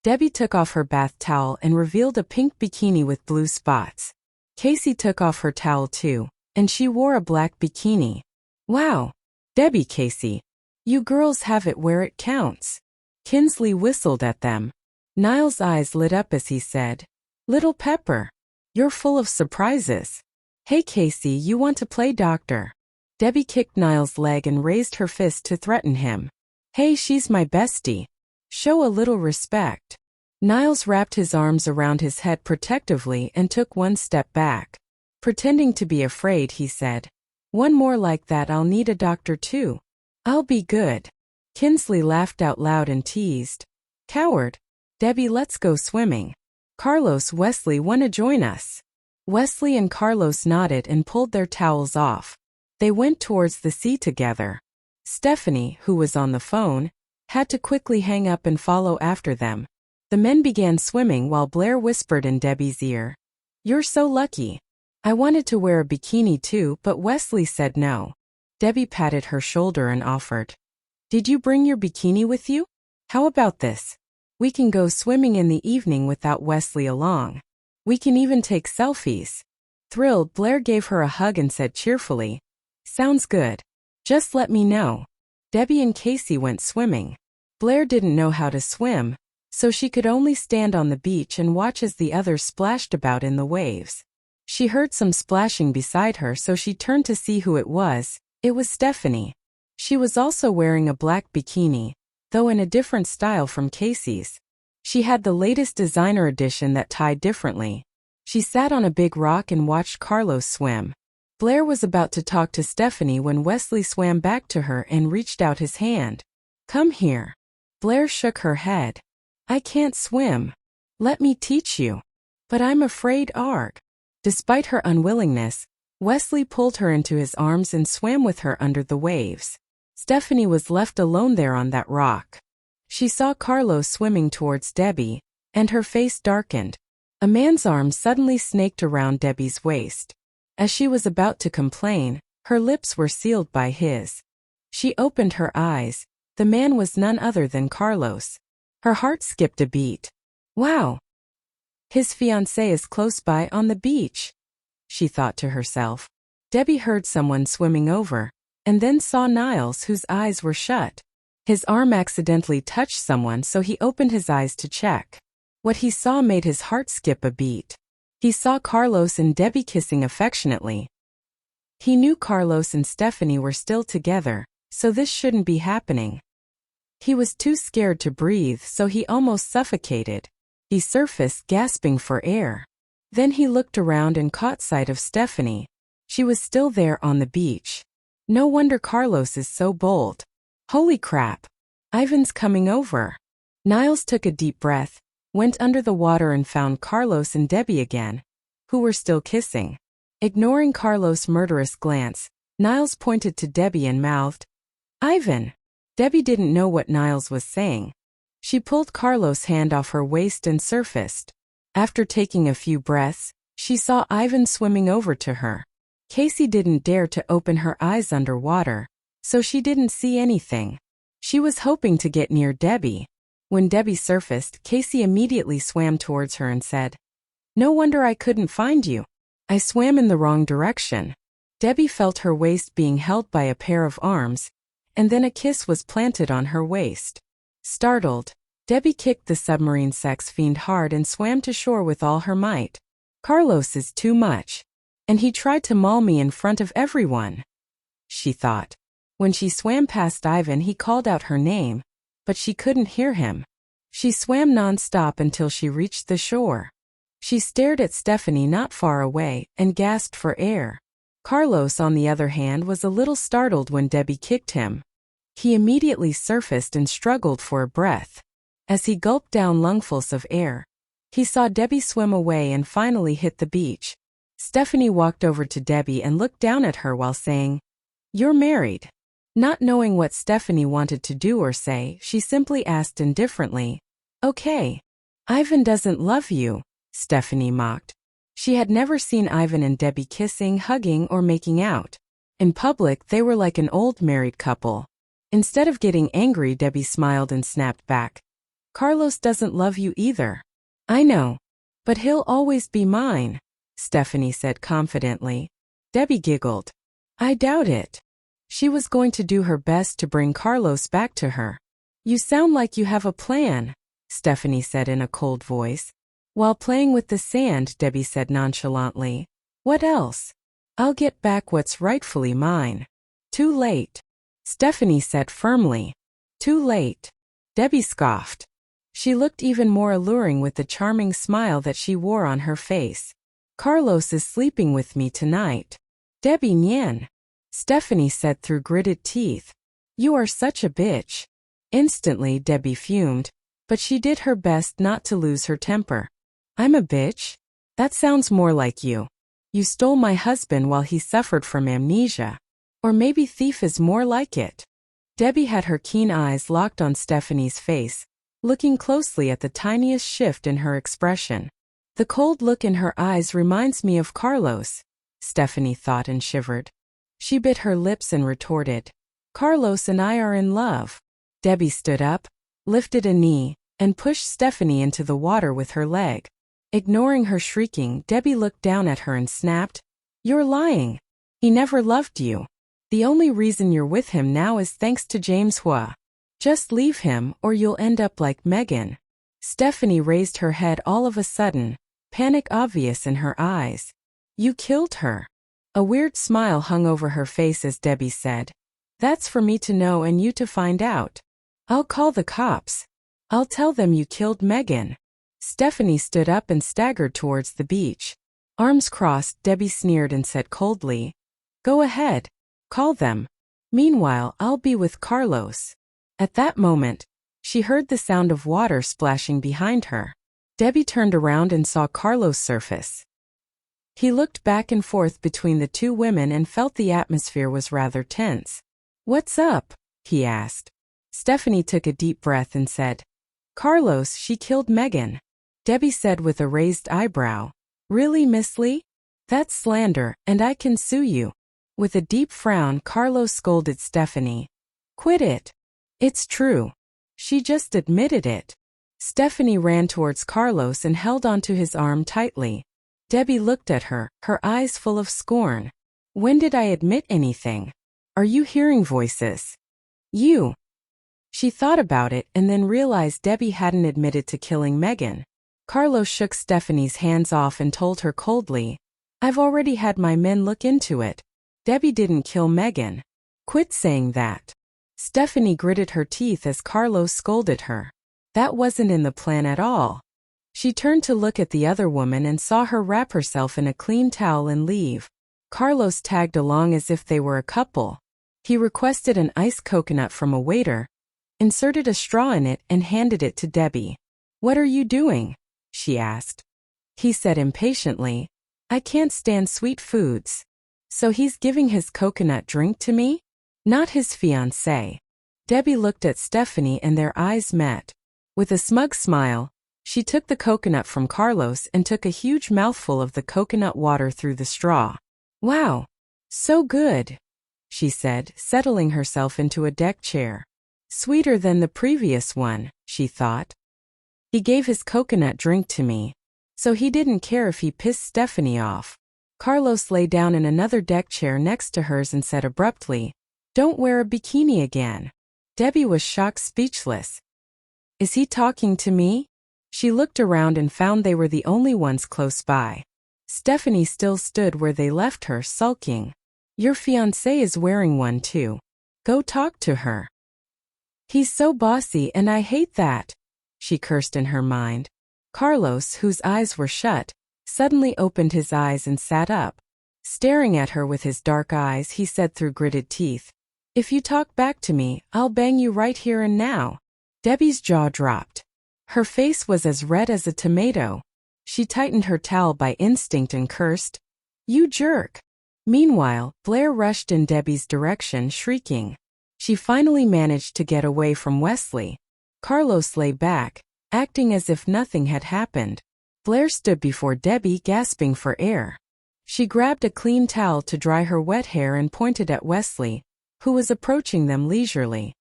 Debbie took off her bath towel and revealed a pink bikini with blue spots. Casey took off her towel too, and she wore a black bikini. "Wow. Debbie, Casey, you girls have it where it counts." Kinsley whistled at them. Niles' eyes lit up as he said, "Little Pepper, you're full of surprises. Hey Casey, you want to play doctor?" Debbie kicked Niles' leg and raised her fist to threaten him. "Hey, she's my bestie. Show a little respect." Niles wrapped his arms around his head protectively and took one step back. Pretending to be afraid, he said, "One more like that, I'll need a doctor too." "I'll be good." Kinsley laughed out loud and teased, "Coward. Debbie, let's go swimming. Carlos, Wesley, wanna join us?" Wesley and Carlos nodded and pulled their towels off. They went towards the sea together. Stephanie, who was on the phone, had to quickly hang up and follow after them. The men began swimming while Blair whispered in Debbie's ear, "You're so lucky. I wanted to wear a bikini too, but Wesley said no." Debbie patted her shoulder and offered, "Did you bring your bikini with you? How about this? We can go swimming in the evening without Wesley along. We can even take selfies." Thrilled, Blair gave her a hug and said cheerfully, "Sounds good. Just let me know." Debbie and Casey went swimming. Blair didn't know how to swim, so she could only stand on the beach and watch as the others splashed about in the waves. She heard some splashing beside her, so she turned to see who it was. It was Stephanie. She was also wearing a black bikini, though in a different style from Casey's. She had the latest designer edition that tied differently. She sat on a big rock and watched Carlos swim. Blair was about to talk to Stephanie when Wesley swam back to her and reached out his hand. "Come here." Blair shook her head. "I can't swim. Let me teach you." "But I'm afraid, Arg." Despite her unwillingness, Wesley pulled her into his arms and swam with her under the waves. Stephanie was left alone there on that rock. She saw Carlos swimming towards Debbie, and her face darkened. A man's arm suddenly snaked around Debbie's waist. As she was about to complain, her lips were sealed by his. She opened her eyes. The man was none other than Carlos. Her heart skipped a beat. "Wow. His fiancée is close by on the beach," she thought to herself. Debbie heard someone swimming over, and then saw Niles, whose eyes were shut. His arm accidentally touched someone, so he opened his eyes to check. What he saw made his heart skip a beat. He saw Carlos and Debbie kissing affectionately. He knew Carlos and Stephanie were still together, so this shouldn't be happening. He was too scared to breathe, so he almost suffocated. He surfaced, gasping for air. Then he looked around and caught sight of Stephanie. She was still there on the beach. No wonder Carlos is so bold. Holy crap! Ivan's coming over. Niles took a deep breath, went under the water and found Carlos and Debbie again, who were still kissing. Ignoring Carlos' murderous glance, Niles pointed to Debbie and mouthed, "Ivan!" Debbie didn't know what Niles was saying. She pulled Carlos' hand off her waist and surfaced. After taking a few breaths, she saw Ivan swimming over to her. Casey didn't dare to open her eyes underwater, so she didn't see anything. She was hoping to get near Debbie. When Debbie surfaced, Casey immediately swam towards her and said, "No wonder I couldn't find you. I swam in the wrong direction." Debbie felt her waist being held by a pair of arms, and then a kiss was planted on her waist. Startled, Debbie kicked the submarine sex fiend hard and swam to shore with all her might. "Carlos is too much. And he tried to maul me in front of everyone," she thought. When she swam past Ivan, he called out her name, but she couldn't hear him. She swam non-stop until she reached the shore. She stared at Stephanie not far away and gasped for air. Carlos, on the other hand, was a little startled when Debbie kicked him. He immediately surfaced and struggled for a breath. As he gulped down lungfuls of air, he saw Debbie swim away and finally hit the beach. Stephanie walked over to Debbie and looked down at her while saying, "You're married." Not knowing what Stephanie wanted to do or say, she simply asked indifferently, "Okay." "Ivan doesn't love you," Stephanie mocked. She had never seen Ivan and Debbie kissing, hugging, or making out. In public, they were like an old married couple. Instead of getting angry, Debbie smiled and snapped back, "Carlos doesn't love you either." "I know. But he'll always be mine," Stephanie said confidently. Debbie giggled. "I doubt it." She was going to do her best to bring Carlos back to her. "You sound like you have a plan," Stephanie said in a cold voice. "While playing with the sand," Debbie said nonchalantly. "What else? I'll get back what's rightfully mine." "Too late," Stephanie said firmly. "Too late," Debbie scoffed. She looked even more alluring with the charming smile that she wore on her face. "Carlos is sleeping with me tonight." "Debbie Nian," Stephanie said through gritted teeth. "You are such a bitch." Instantly, Debbie fumed, but she did her best not to lose her temper. "I'm a bitch? That sounds more like you. You stole my husband while he suffered from amnesia. Or maybe thief is more like it." Debbie had her keen eyes locked on Stephanie's face, looking closely at the tiniest shift in her expression. "The cold look in her eyes reminds me of Carlos," Stephanie thought and shivered. She bit her lips and retorted, "Carlos and I are in love." Debbie stood up, lifted a knee, and pushed Stephanie into the water with her leg. Ignoring her shrieking, Debbie looked down at her and snapped, "You're lying. He never loved you. The only reason you're with him now is thanks to James Huo. Just leave him or you'll end up like Megan." Stephanie raised her head all of a sudden, panic obvious in her eyes. "You killed her." A weird smile hung over her face as Debbie said, "That's for me to know and you to find out. I'll call the cops. I'll tell them you killed Megan." Stephanie stood up and staggered towards the beach. Arms crossed, Debbie sneered and said coldly, "Go ahead. Call them. Meanwhile, I'll be with Carlos." At that moment, she heard the sound of water splashing behind her. Debbie turned around and saw Carlos surface. He looked back and forth between the two women and felt the atmosphere was rather tense. "What's up?" he asked. Stephanie took a deep breath and said, "Carlos, she killed Megan." Debbie said with a raised eyebrow, "Really, Miss Lee? That's slander, and I can sue you." With a deep frown, Carlos scolded Stephanie. "Quit it. It's true. She just admitted it." Stephanie ran towards Carlos and held onto his arm tightly. Debbie looked at her, her eyes full of scorn. "When did I admit anything? Are you hearing voices? You." She thought about it and then realized Debbie hadn't admitted to killing Megan. Carlos shook Stephanie's hands off and told her coldly, "I've already had my men look into it. Debbie didn't kill Megan. Quit saying that." Stephanie gritted her teeth as Carlos scolded her. That wasn't in the plan at all. She turned to look at the other woman and saw her wrap herself in a clean towel and leave. Carlos tagged along as if they were a couple. He requested an iced coconut from a waiter, inserted a straw in it and handed it to Debbie. "What are you doing?" she asked. He said impatiently, "I can't stand sweet foods." So he's giving his coconut drink to me? Not his fiancée. Debbie looked at Stephanie and their eyes met. With a smug smile, she took the coconut from Carlos and took a huge mouthful of the coconut water through the straw. "Wow, so good," she said, settling herself into a deck chair. "Sweeter than the previous one," she thought. He gave his coconut drink to me, so he didn't care if he pissed Stephanie off. Carlos lay down in another deck chair next to hers and said abruptly, "Don't wear a bikini again." Debbie was shocked, speechless. "Is he talking to me?" She looked around and found they were the only ones close by. Stephanie still stood where they left her, sulking. "Your fiancé is wearing one too. Go talk to her." "He's so bossy and I hate that," she cursed in her mind. Carlos, whose eyes were shut, suddenly opened his eyes and sat up. Staring at her with his dark eyes, he said through gritted teeth, "If you talk back to me, I'll bang you right here and now." Debbie's jaw dropped. Her face was as red as a tomato. She tightened her towel by instinct and cursed, "You jerk." Meanwhile, Blair rushed in Debbie's direction, shrieking. She finally managed to get away from Wesley. Carlos lay back, acting as if nothing had happened. Blair stood before Debbie, gasping for air. She grabbed a clean towel to dry her wet hair and pointed at Wesley, who was approaching them leisurely.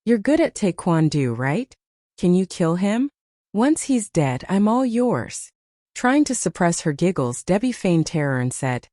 "You're good at taekwondo, right? Can you kill him? Once he's dead, I'm all yours." Trying to suppress her giggles, Debbie feigned terror and said,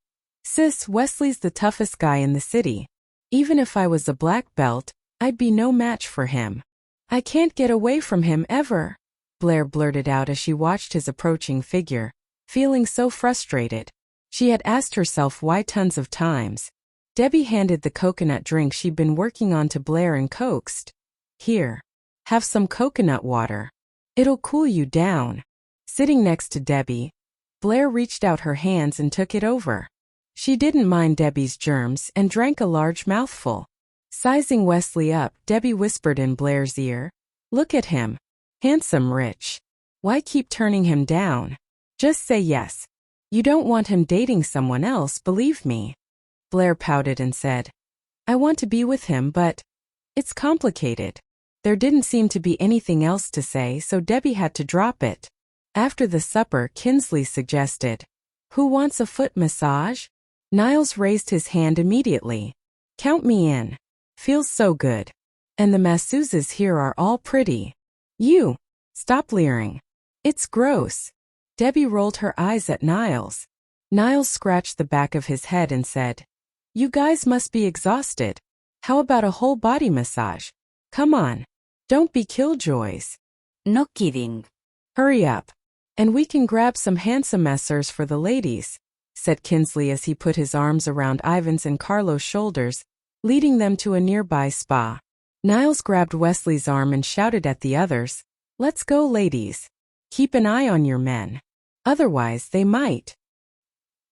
"Sis, Wesley's the toughest guy in the city. Even if I was a black belt, I'd be no match for him. I can't get away from him ever," Blair blurted out as she watched his approaching figure, feeling so frustrated. She had asked herself why tons of times. Debbie handed the coconut drink she'd been working on to Blair and coaxed, "Here. Have some coconut water. It'll cool you down." Sitting next to Debbie, Blair reached out her hands and took it over. She didn't mind Debbie's germs and drank a large mouthful. Sizing Wesley up, Debbie whispered in Blair's ear, "Look at him. Handsome, rich. Why keep turning him down? Just say yes. You don't want him dating someone else, believe me." Blair pouted and said, "I want to be with him, but it's complicated." There didn't seem to be anything else to say, so Debbie had to drop it. After the supper, Kinsley suggested, "Who wants a foot massage?" Niles raised his hand immediately. "Count me in. Feels so good. And the masseuses here are all pretty." "You, stop leering. It's gross." Debbie rolled her eyes at Niles. Niles scratched the back of his head and said, "You guys must be exhausted. How about a whole body massage? Come on. Don't be killjoys." No kidding. "Hurry up. And we can grab some handsome masseurs for the ladies," said Kinsley as he put his arms around Ivan's and Carlos' shoulders, leading them to a nearby spa. Niles grabbed Wesley's arm and shouted at the others, "Let's go, ladies. Keep an eye on your men. Otherwise, they might."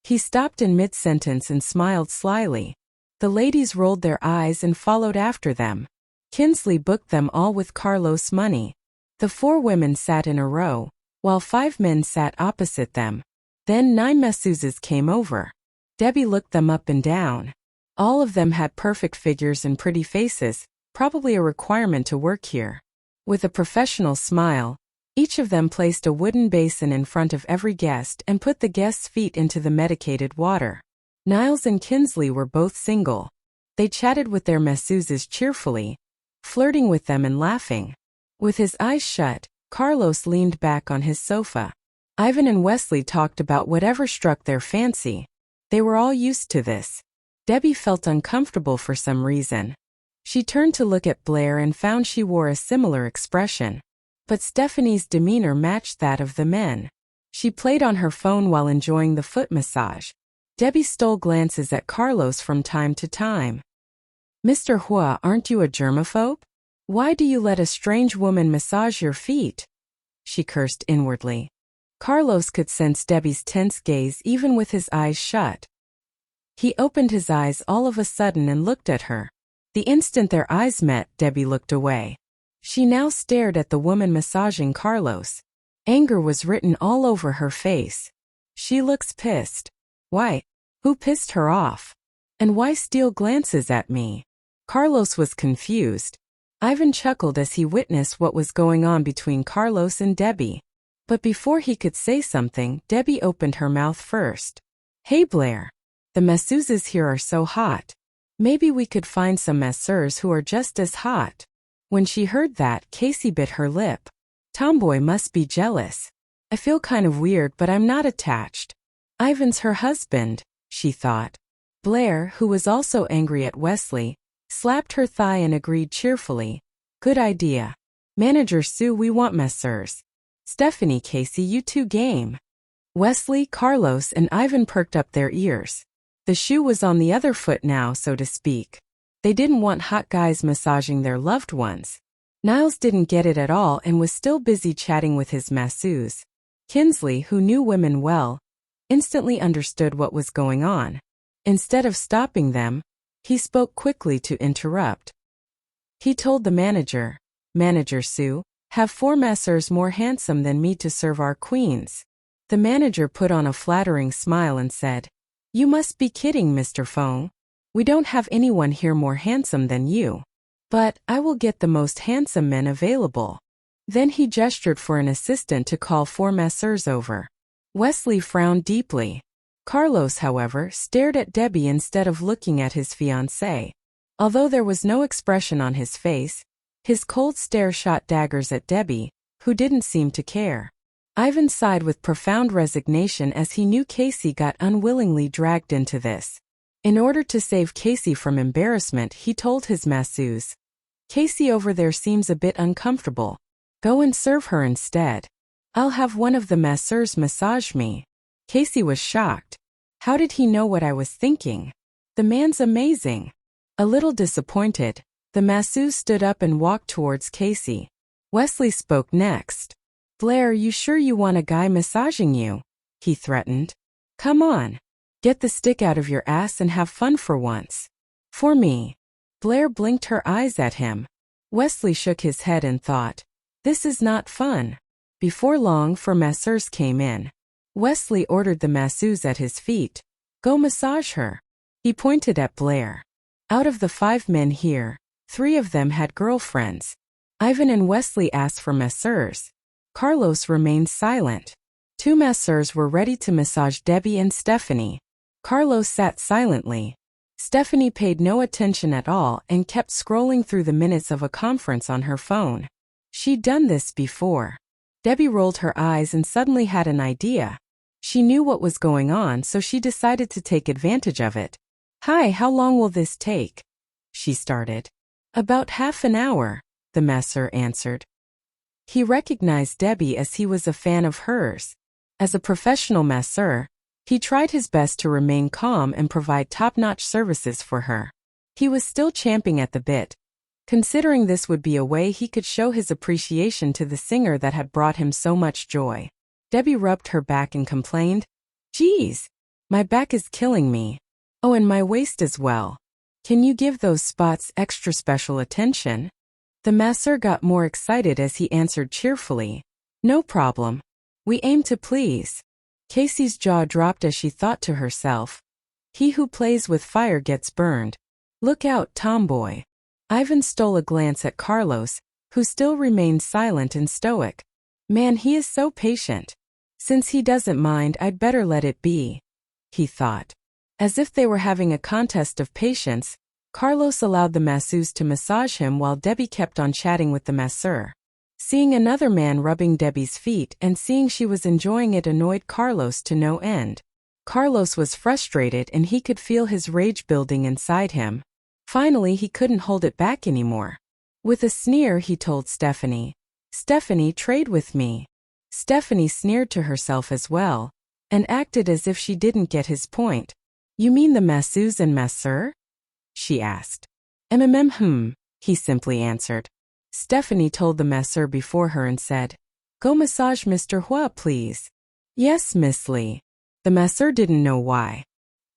He stopped in mid-sentence and smiled slyly. The ladies rolled their eyes and followed after them. Kinsley booked them all with Carlos' money. The 4 women sat in a row, while 5 men sat opposite them. Then 9 masseuses came over. Debbie looked them up and down. All of them had perfect figures and pretty faces, probably a requirement to work here. With a professional smile, each of them placed a wooden basin in front of every guest and put the guest's feet into the medicated water. Niles and Kinsley were both single. They chatted with their masseuses cheerfully, flirting with them and laughing. With his eyes shut, Carlos leaned back on his sofa. Ivan and Wesley talked about whatever struck their fancy. They were all used to this. Debbie felt uncomfortable for some reason. She turned to look at Blair and found she wore a similar expression. But Stephanie's demeanor matched that of the men. She played on her phone while enjoying the foot massage. Debbie stole glances at Carlos from time to time. "Mr. Huo, aren't you a germaphobe? Why do you let a strange woman massage your feet?" she cursed inwardly. Carlos could sense Debbie's tense gaze even with his eyes shut. He opened his eyes all of a sudden and looked at her. The instant their eyes met, Debbie looked away. She now stared at the woman massaging Carlos. Anger was written all over her face. "She looks pissed. Why? Who pissed her off? And why steal glances at me?" Carlos was confused. Ivan chuckled as he witnessed what was going on between Carlos and Debbie. But before he could say something, Debbie opened her mouth first. "Hey Blair. The masseuses here are so hot. Maybe we could find some masseurs who are just as hot." When she heard that, Casey bit her lip. "Tomboy must be jealous. I feel kind of weird, but I'm not attached. Ivan's her husband," she thought. Blair, who was also angry at Wesley, slapped her thigh and agreed cheerfully. "Good idea. Manager Sue, we want masseurs. Stephanie, Casey, you two game." Wesley, Carlos, and Ivan perked up their ears. The shoe was on the other foot now, so to speak. They didn't want hot guys massaging their loved ones. Niles didn't get it at all and was still busy chatting with his masseuse. Kinsley, who knew women well, instantly understood what was going on. Instead of stopping them, he spoke quickly to interrupt. He told the manager, "Manager Sue, have 4 masseurs more handsome than me to serve our queens." The manager put on a flattering smile and said, "You must be kidding, Mr. Fong. We don't have anyone here more handsome than you. But I will get the most handsome men available." Then he gestured for an assistant to call 4 masseurs over. Wesley frowned deeply. Carlos, however, stared at Debbie instead of looking at his fiancée. Although there was no expression on his face, his cold stare shot daggers at Debbie, who didn't seem to care. Ivan sighed with profound resignation as he knew Casey got unwillingly dragged into this. In order to save Casey from embarrassment, he told his masseuse, "Casey over there seems a bit uncomfortable. Go and serve her instead. I'll have one of the masseurs massage me." Casey was shocked. How did he know what I was thinking? The man's amazing. A little disappointed, the masseuse stood up and walked towards Casey. Wesley spoke next. "Blair, you sure you want a guy massaging you?" he threatened. "Come on. Get the stick out of your ass and have fun for once." "For me." Blair blinked her eyes at him. Wesley shook his head and thought, "This is not fun." Before long, 4 masseurs came in. Wesley ordered the masseuse at his feet, "Go massage her." He pointed at Blair. Out of the 5 men here, 3 of them had girlfriends. Ivan and Wesley asked for masseurs. Carlos remained silent. 2 masseurs were ready to massage Debbie and Stephanie. Carlos sat silently. Stephanie paid no attention at all and kept scrolling through the minutes of a conference on her phone. She'd done this before. Debbie rolled her eyes and suddenly had an idea. She knew what was going on, so she decided to take advantage of it. "Hi, how long will this take?" she started. "About half an hour," the masseur answered. He recognized Debbie as he was a fan of hers. As a professional masseur, he tried his best to remain calm and provide top-notch services for her. He was still champing at the bit, considering this would be a way he could show his appreciation to the singer that had brought him so much joy. Debbie rubbed her back and complained, "Geez, my back is killing me. Oh, and my waist as well. Can you give those spots extra special attention?" The masseur got more excited as he answered cheerfully, "No problem. We aim to please." Casey's jaw dropped as she thought to herself, "He who plays with fire gets burned. Look out, tomboy." Ivan stole a glance at Carlos, who still remained silent and stoic. "Man, he is so patient. Since he doesn't mind, I'd better let it be," he thought. As if they were having a contest of patience, Carlos allowed the masseuse to massage him while Debbie kept on chatting with the masseur. Seeing another man rubbing Debbie's feet and seeing she was enjoying it annoyed Carlos to no end. Carlos was frustrated and he could feel his rage building inside him. Finally, he couldn't hold it back anymore. With a sneer, he told Stephanie, "Stephanie, trade with me." Stephanie sneered to herself as well, and acted as if she didn't get his point. "You mean the masseuse and masseur?" she asked. He simply answered. Stephanie told the masseur before her and said, "Go massage Mr. Huo, please." "Yes, Miss Lee." The masseur didn't know why.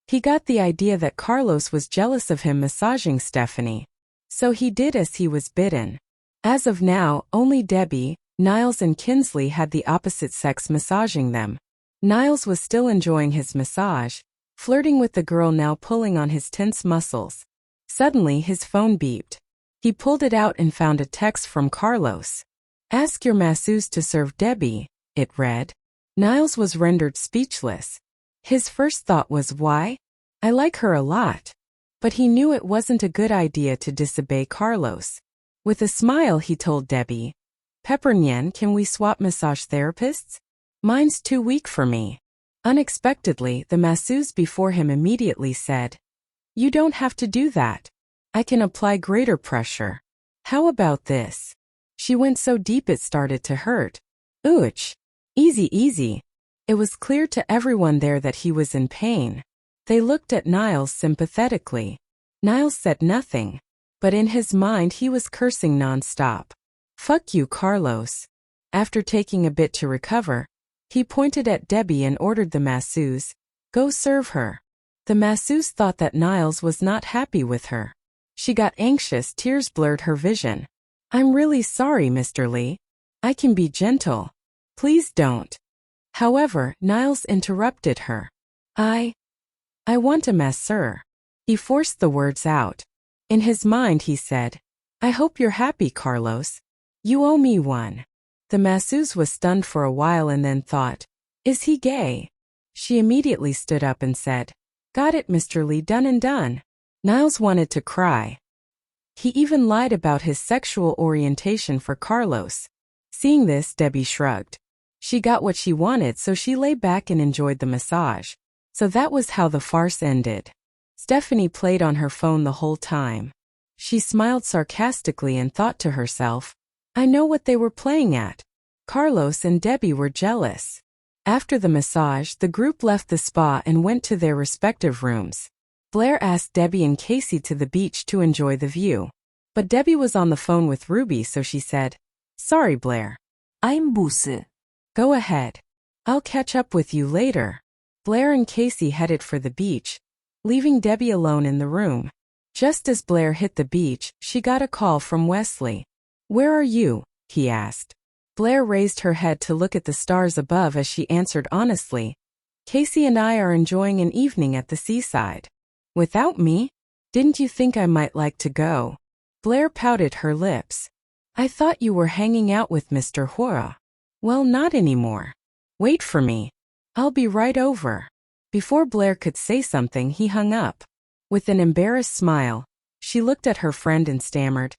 He got the idea that Carlos was jealous of him massaging Stephanie. So he did as he was bidden. As of now, only Debbie, Niles and Kinsley had the opposite sex massaging them. Niles was still enjoying his massage, flirting with the girl now pulling on his tense muscles. Suddenly his phone beeped. He pulled it out and found a text from Carlos. "Ask your masseuse to serve Debbie," it read. Niles was rendered speechless. His first thought was, why? I like her a lot. But he knew it wasn't a good idea to disobey Carlos. With a smile he told Debbie, "Pepper Nian, can we swap massage therapists? Mine's too weak for me." Unexpectedly, the masseuse before him immediately said, "You don't have to do that. I can apply greater pressure. How about this?" She went so deep it started to hurt. "Ouch. Easy, easy." It was clear to everyone there that he was in pain. They looked at Niles sympathetically. Niles said nothing, but in his mind he was cursing non-stop. "Fuck you, Carlos." After taking a bit to recover, he pointed at Debbie and ordered the masseuse, "Go serve her." The masseuse thought that Niles was not happy with her. She got anxious, tears blurred her vision. "I'm really sorry, Mr. Lee. I can be gentle. Please don't." However, Niles interrupted her. I want a masseur." He forced the words out. In his mind he said, "I hope you're happy, Carlos. You owe me one." The masseuse was stunned for a while and then thought, "Is he gay?" She immediately stood up and said, "Got it, Mr. Lee, done and done." Niles wanted to cry. He even lied about his sexual orientation for Carlos. Seeing this, Debbie shrugged. She got what she wanted, so she lay back and enjoyed the massage. So that was how the farce ended. Stephanie played on her phone the whole time. She smiled sarcastically and thought to herself, "I know what they were playing at." Carlos and Debbie were jealous. After the massage, the group left the spa and went to their respective rooms. Blair asked Debbie and Casey to the beach to enjoy the view. But Debbie was on the phone with Ruby, so she said, "Sorry, Blair. I'm busy. Go ahead. I'll catch up with you later." Blair and Casey headed for the beach, leaving Debbie alone in the room. Just as Blair hit the beach, she got a call from Wesley. "Where are you?" he asked. Blair raised her head to look at the stars above as she answered honestly, "Casey and I are enjoying an evening at the seaside." "Without me? Didn't you think I might like to go?" Blair pouted her lips. "I thought you were hanging out with Mr. Huo." "Well, not anymore. Wait for me. I'll be right over." Before Blair could say something, he hung up. With an embarrassed smile, she looked at her friend and stammered,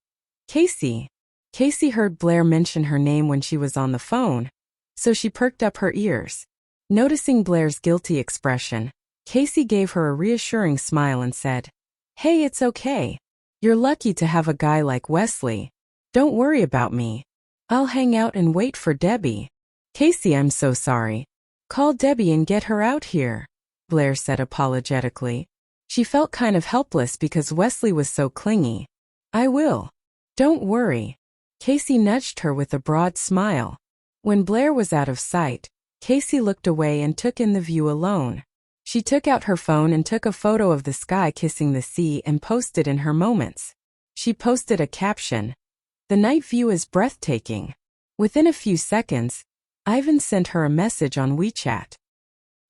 "Casey." Casey heard Blair mention her name when she was on the phone, so she perked up her ears. Noticing Blair's guilty expression, Casey gave her a reassuring smile and said, "Hey, it's okay. You're lucky to have a guy like Wesley. Don't worry about me. I'll hang out and wait for Debbie." "Casey, I'm so sorry. Call Debbie and get her out here," Blair said apologetically. She felt kind of helpless because Wesley was so clingy. "I will. Don't worry." Casey nudged her with a broad smile. When Blair was out of sight, Casey looked away and took in the view alone. She took out her phone and took a photo of the sky kissing the sea and posted in her moments. She posted a caption, "The night view is breathtaking." Within a few seconds, Ivan sent her a message on WeChat.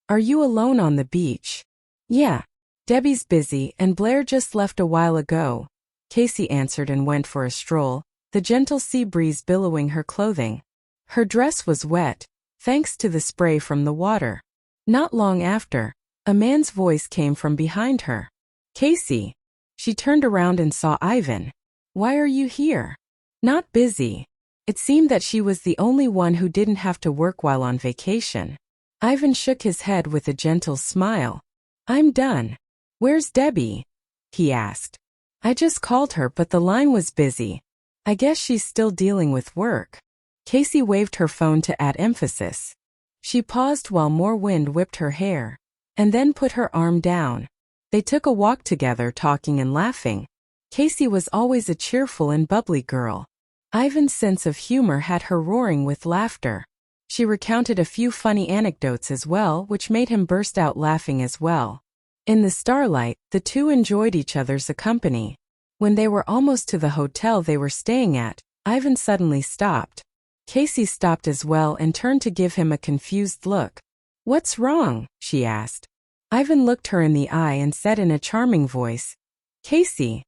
"Are you alone on the beach?" "Yeah. Debbie's busy and Blair just left a while ago." Casey answered and went for a stroll, the gentle sea breeze billowing her clothing. Her dress was wet, thanks to the spray from the water. Not long after, a man's voice came from behind her. "Casey." She turned around and saw Ivan. "Why are you here?" "Not busy." It seemed that she was the only one who didn't have to work while on vacation. Ivan shook his head with a gentle smile. "I'm done." "Where's Debbie?" he asked. I just called her but the line was busy. I guess she's still dealing with work. Casey waved her phone to add emphasis. She paused while more wind whipped her hair, and then put her arm down. They took a walk together, talking and laughing. Casey was always a cheerful and bubbly girl. Ivan's sense of humor had her roaring with laughter. She recounted a few funny anecdotes as well, which made him burst out laughing as well. In the starlight, the two enjoyed each other's company. When they were almost to the hotel they were staying at, Ivan suddenly stopped. Casey stopped as well and turned to give him a confused look. "What's wrong?" she asked. Ivan looked her in the eye and said in a charming voice, "Casey."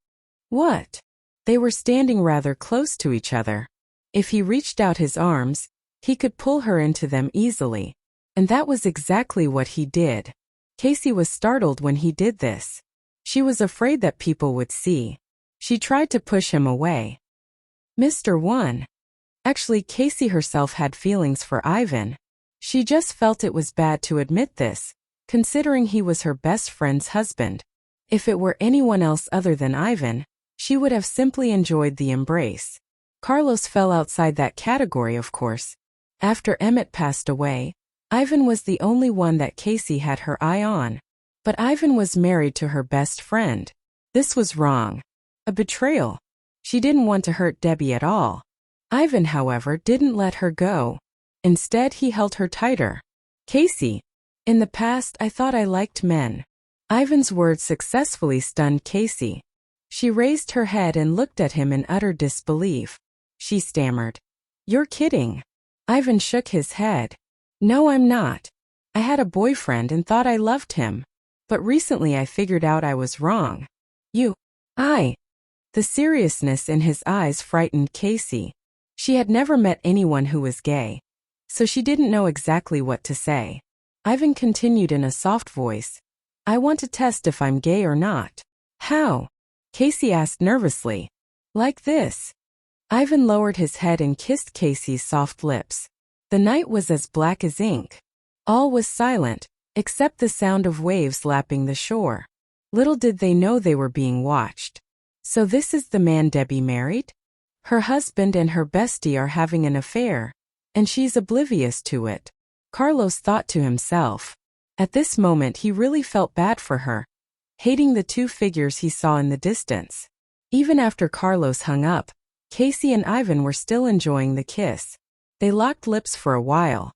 "What?" They were standing rather close to each other. If he reached out his arms, he could pull her into them easily. And that was exactly what he did. Casey was startled when he did this. She was afraid that people would see. She tried to push him away. Mr. One. Actually, Casey herself had feelings for Ivan. She just felt it was bad to admit this, considering he was her best friend's husband. If it were anyone else other than Ivan, she would have simply enjoyed the embrace. Carlos fell outside that category, of course. After Emmett passed away, Ivan was the only one that Casey had her eye on. But Ivan was married to her best friend. This was wrong. A betrayal. She didn't want to hurt Debbie at all. Ivan, however, didn't let her go. Instead, he held her tighter. "Casey, in the past I thought I liked men." Ivan's words successfully stunned Casey. She raised her head and looked at him in utter disbelief. She stammered, "You're kidding." Ivan shook his head. "No, I'm not. I had a boyfriend and thought I loved him. But recently I figured out I was wrong." I. The seriousness in his eyes frightened Casey. She had never met anyone who was gay, so she didn't know exactly what to say. Ivan continued in a soft voice, "I want to test if I'm gay or not." "How?" Casey asked nervously. "Like this." Ivan lowered his head and kissed Casey's soft lips. The night was as black as ink. All was silent, except the sound of waves lapping the shore. Little did they know they were being watched. So this is the man Debbie married? Her husband and her bestie are having an affair, and she's oblivious to it. Carlos thought to himself. At this moment he really felt bad for her, hating the two figures he saw in the distance. Even after Carlos hung up, Casey and Ivan were still enjoying the kiss. They locked lips for a while.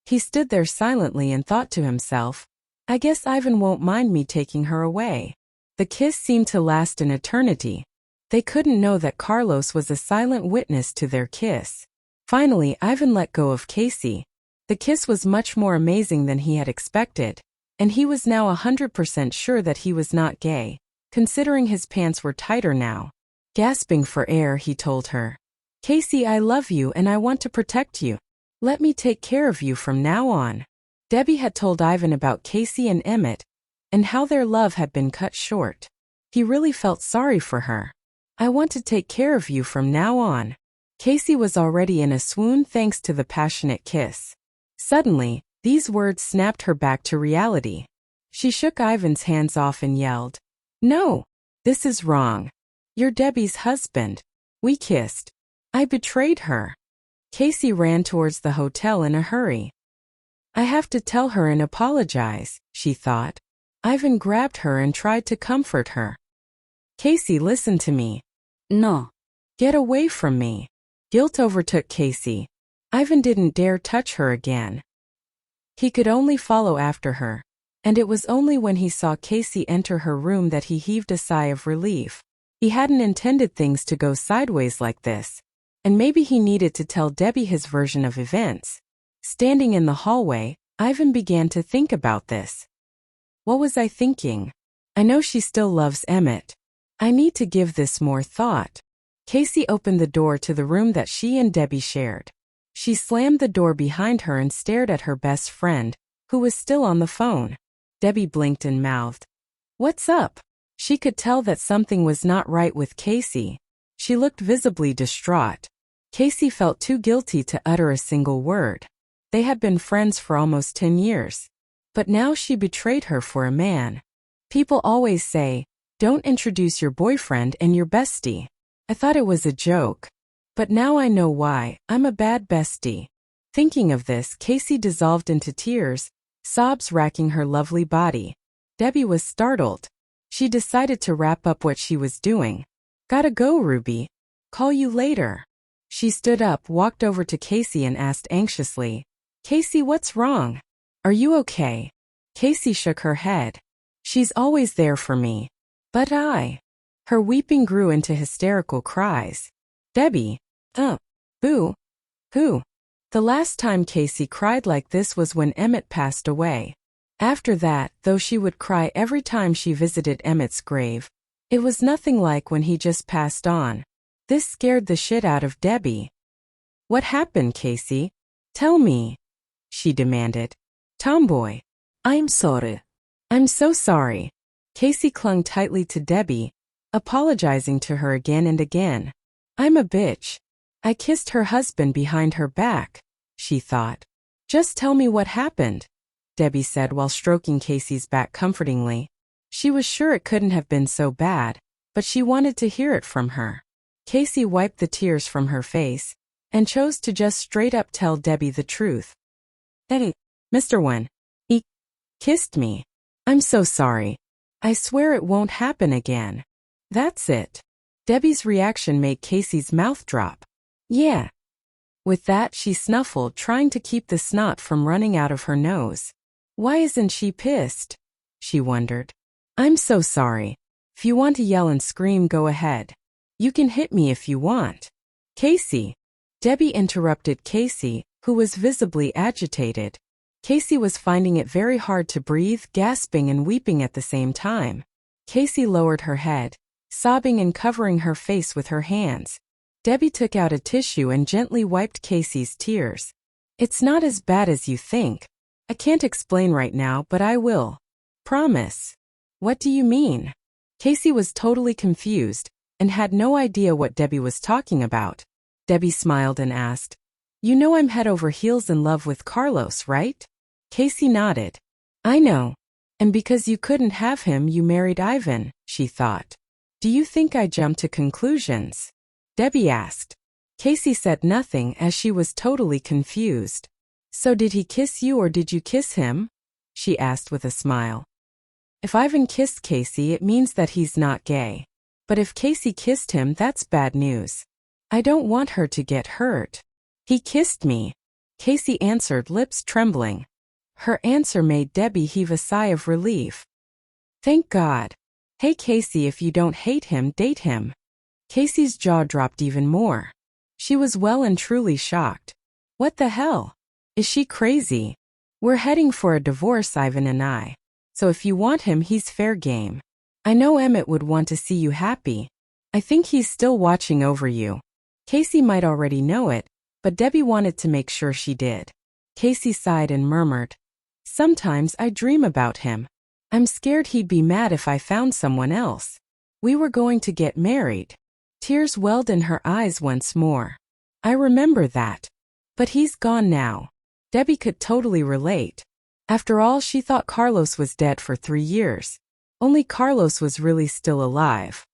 He stood there silently and thought to himself, "I guess Ivan won't mind me taking her away." The kiss seemed to last an eternity. They couldn't know that Carlos was a silent witness to their kiss. Finally, Ivan let go of Casey. The kiss was much more amazing than he had expected, and he was now 100% sure that he was not gay, considering his pants were tighter now. Gasping for air, he told her, "Casey, I love you and I want to protect you. Let me take care of you from now on." Debbie had told Ivan about Casey and Emmett, and how their love had been cut short. He really felt sorry for her. "I want to take care of you from now on." Casey was already in a swoon thanks to the passionate kiss. Suddenly, these words snapped her back to reality. She shook Ivan's hands off and yelled, "No! This is wrong. You're Debbie's husband. We kissed. I betrayed her." Casey ran towards the hotel in a hurry. "I have to tell her and apologize," she thought. Ivan grabbed her and tried to comfort her. "Casey, listen to me." No. "Get away from me." Guilt overtook Casey. Ivan didn't dare touch her again. He could only follow after her, and it was only when he saw Casey enter her room that he heaved a sigh of relief. He hadn't intended things to go sideways like this, and maybe he needed to tell Debbie his version of events. Standing in the hallway, Ivan began to think about this. What was I thinking? I know she still loves Emmett. I need to give this more thought. Casey opened the door to the room that she and Debbie shared. She slammed the door behind her and stared at her best friend, who was still on the phone. Debbie blinked and mouthed, "What's up?" She could tell that something was not right with Casey. She looked visibly distraught. Casey felt too guilty to utter a single word. They had been friends for almost 10 years. But now she betrayed her for a man. People always say, Don't introduce your boyfriend and your bestie. I thought it was a joke. But now I know why. I'm a bad bestie. Thinking of this, Casey dissolved into tears, sobs racking her lovely body. Debbie was startled. She decided to wrap up what she was doing. Gotta go, Ruby. Call you later. She stood up, walked over to Casey and asked anxiously, Casey, what's wrong? Are you okay? Casey shook her head. She's always there for me. But I. Her weeping grew into hysterical cries. Debbie. Boo. Who? The last time Casey cried like this was when Emmett passed away. After that, though she would cry every time she visited Emmett's grave, it was nothing like when he just passed on. This scared the shit out of Debbie. What happened, Casey? Tell me, she demanded. Tomboy. I'm sorry. I'm so sorry. Casey clung tightly to Debbie, apologizing to her again and again. I'm a bitch. I kissed her husband behind her back, she thought. Just tell me what happened, Debbie said while stroking Casey's back comfortingly. She was sure it couldn't have been so bad, but she wanted to hear it from her. Casey wiped the tears from her face and chose to just straight up tell Debbie the truth. Hey, Mr. Wen. He kissed me. I'm so sorry. I swear it won't happen again. That's it. Debbie's reaction made Casey's mouth drop. Yeah. With that, she snuffled, trying to keep the snot from running out of her nose. Why isn't she pissed? She wondered. I'm so sorry. If you want to yell and scream, go ahead. You can hit me if you want. Casey. Debbie interrupted Casey, who was visibly agitated. Casey was finding it very hard to breathe, gasping and weeping at the same time. Casey lowered her head, sobbing and covering her face with her hands. Debbie took out a tissue and gently wiped Casey's tears. It's not as bad as you think. I can't explain right now, but I will. Promise. What do you mean? Casey was totally confused and had no idea what Debbie was talking about. Debbie smiled and asked, You know I'm head over heels in love with Carlos, right? Casey nodded. I know. And because you couldn't have him, you married Ivan, she thought. Do you think I jumped to conclusions? Debbie asked. Casey said nothing as she was totally confused. So did he kiss you or did you kiss him? She asked with a smile. If Ivan kissed Casey, it means that he's not gay. But if Casey kissed him, that's bad news. I don't want her to get hurt. He kissed me, Casey answered, lips trembling. Her answer made Debbie heave a sigh of relief. Thank God. Hey Casey, if you don't hate him, date him. Casey's jaw dropped even more. She was well and truly shocked. What the hell? Is she crazy? We're heading for a divorce, Ivan and I. So if you want him, he's fair game. I know Emmett would want to see you happy. I think he's still watching over you. Casey might already know it, but Debbie wanted to make sure she did. Casey sighed and murmured, Sometimes I dream about him. I'm scared he'd be mad if I found someone else. We were going to get married. Tears welled in her eyes once more. I remember that. But he's gone now. Debbie could totally relate. After all, she thought Carlos was dead for 3 years. Only Carlos was really still alive.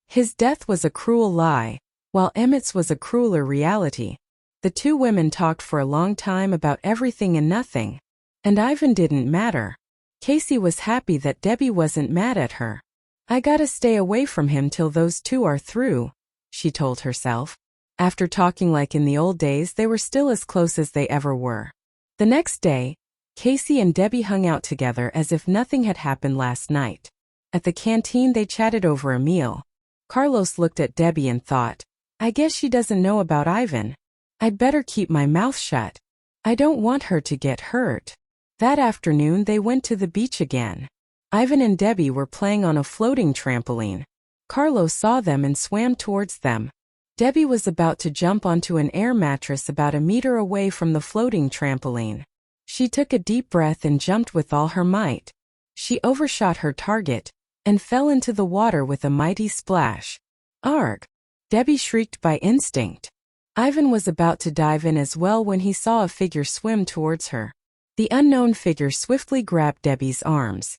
His death was a cruel lie, while Emmett's was a crueler reality. The two women talked for a long time about everything and nothing. And Ivan didn't matter. Casey was happy that Debbie wasn't mad at her. I gotta stay away from him till those two are through, she told herself. After talking like in the old days, they were still as close as they ever were. The next day, Casey and Debbie hung out together as if nothing had happened last night. At the canteen, they chatted over a meal. Carlos looked at Debbie and thought, I guess she doesn't know about Ivan. I'd better keep my mouth shut. I don't want her to get hurt. That afternoon, they went to the beach again. Ivan and Debbie were playing on a floating trampoline. Carlos saw them and swam towards them. Debbie was about to jump onto an air mattress about a meter away from the floating trampoline. She took a deep breath and jumped with all her might. She overshot her target and fell into the water with a mighty splash. Arg! Debbie shrieked by instinct. Ivan was about to dive in as well when he saw a figure swim towards her. The unknown figure swiftly grabbed Debbie's arms.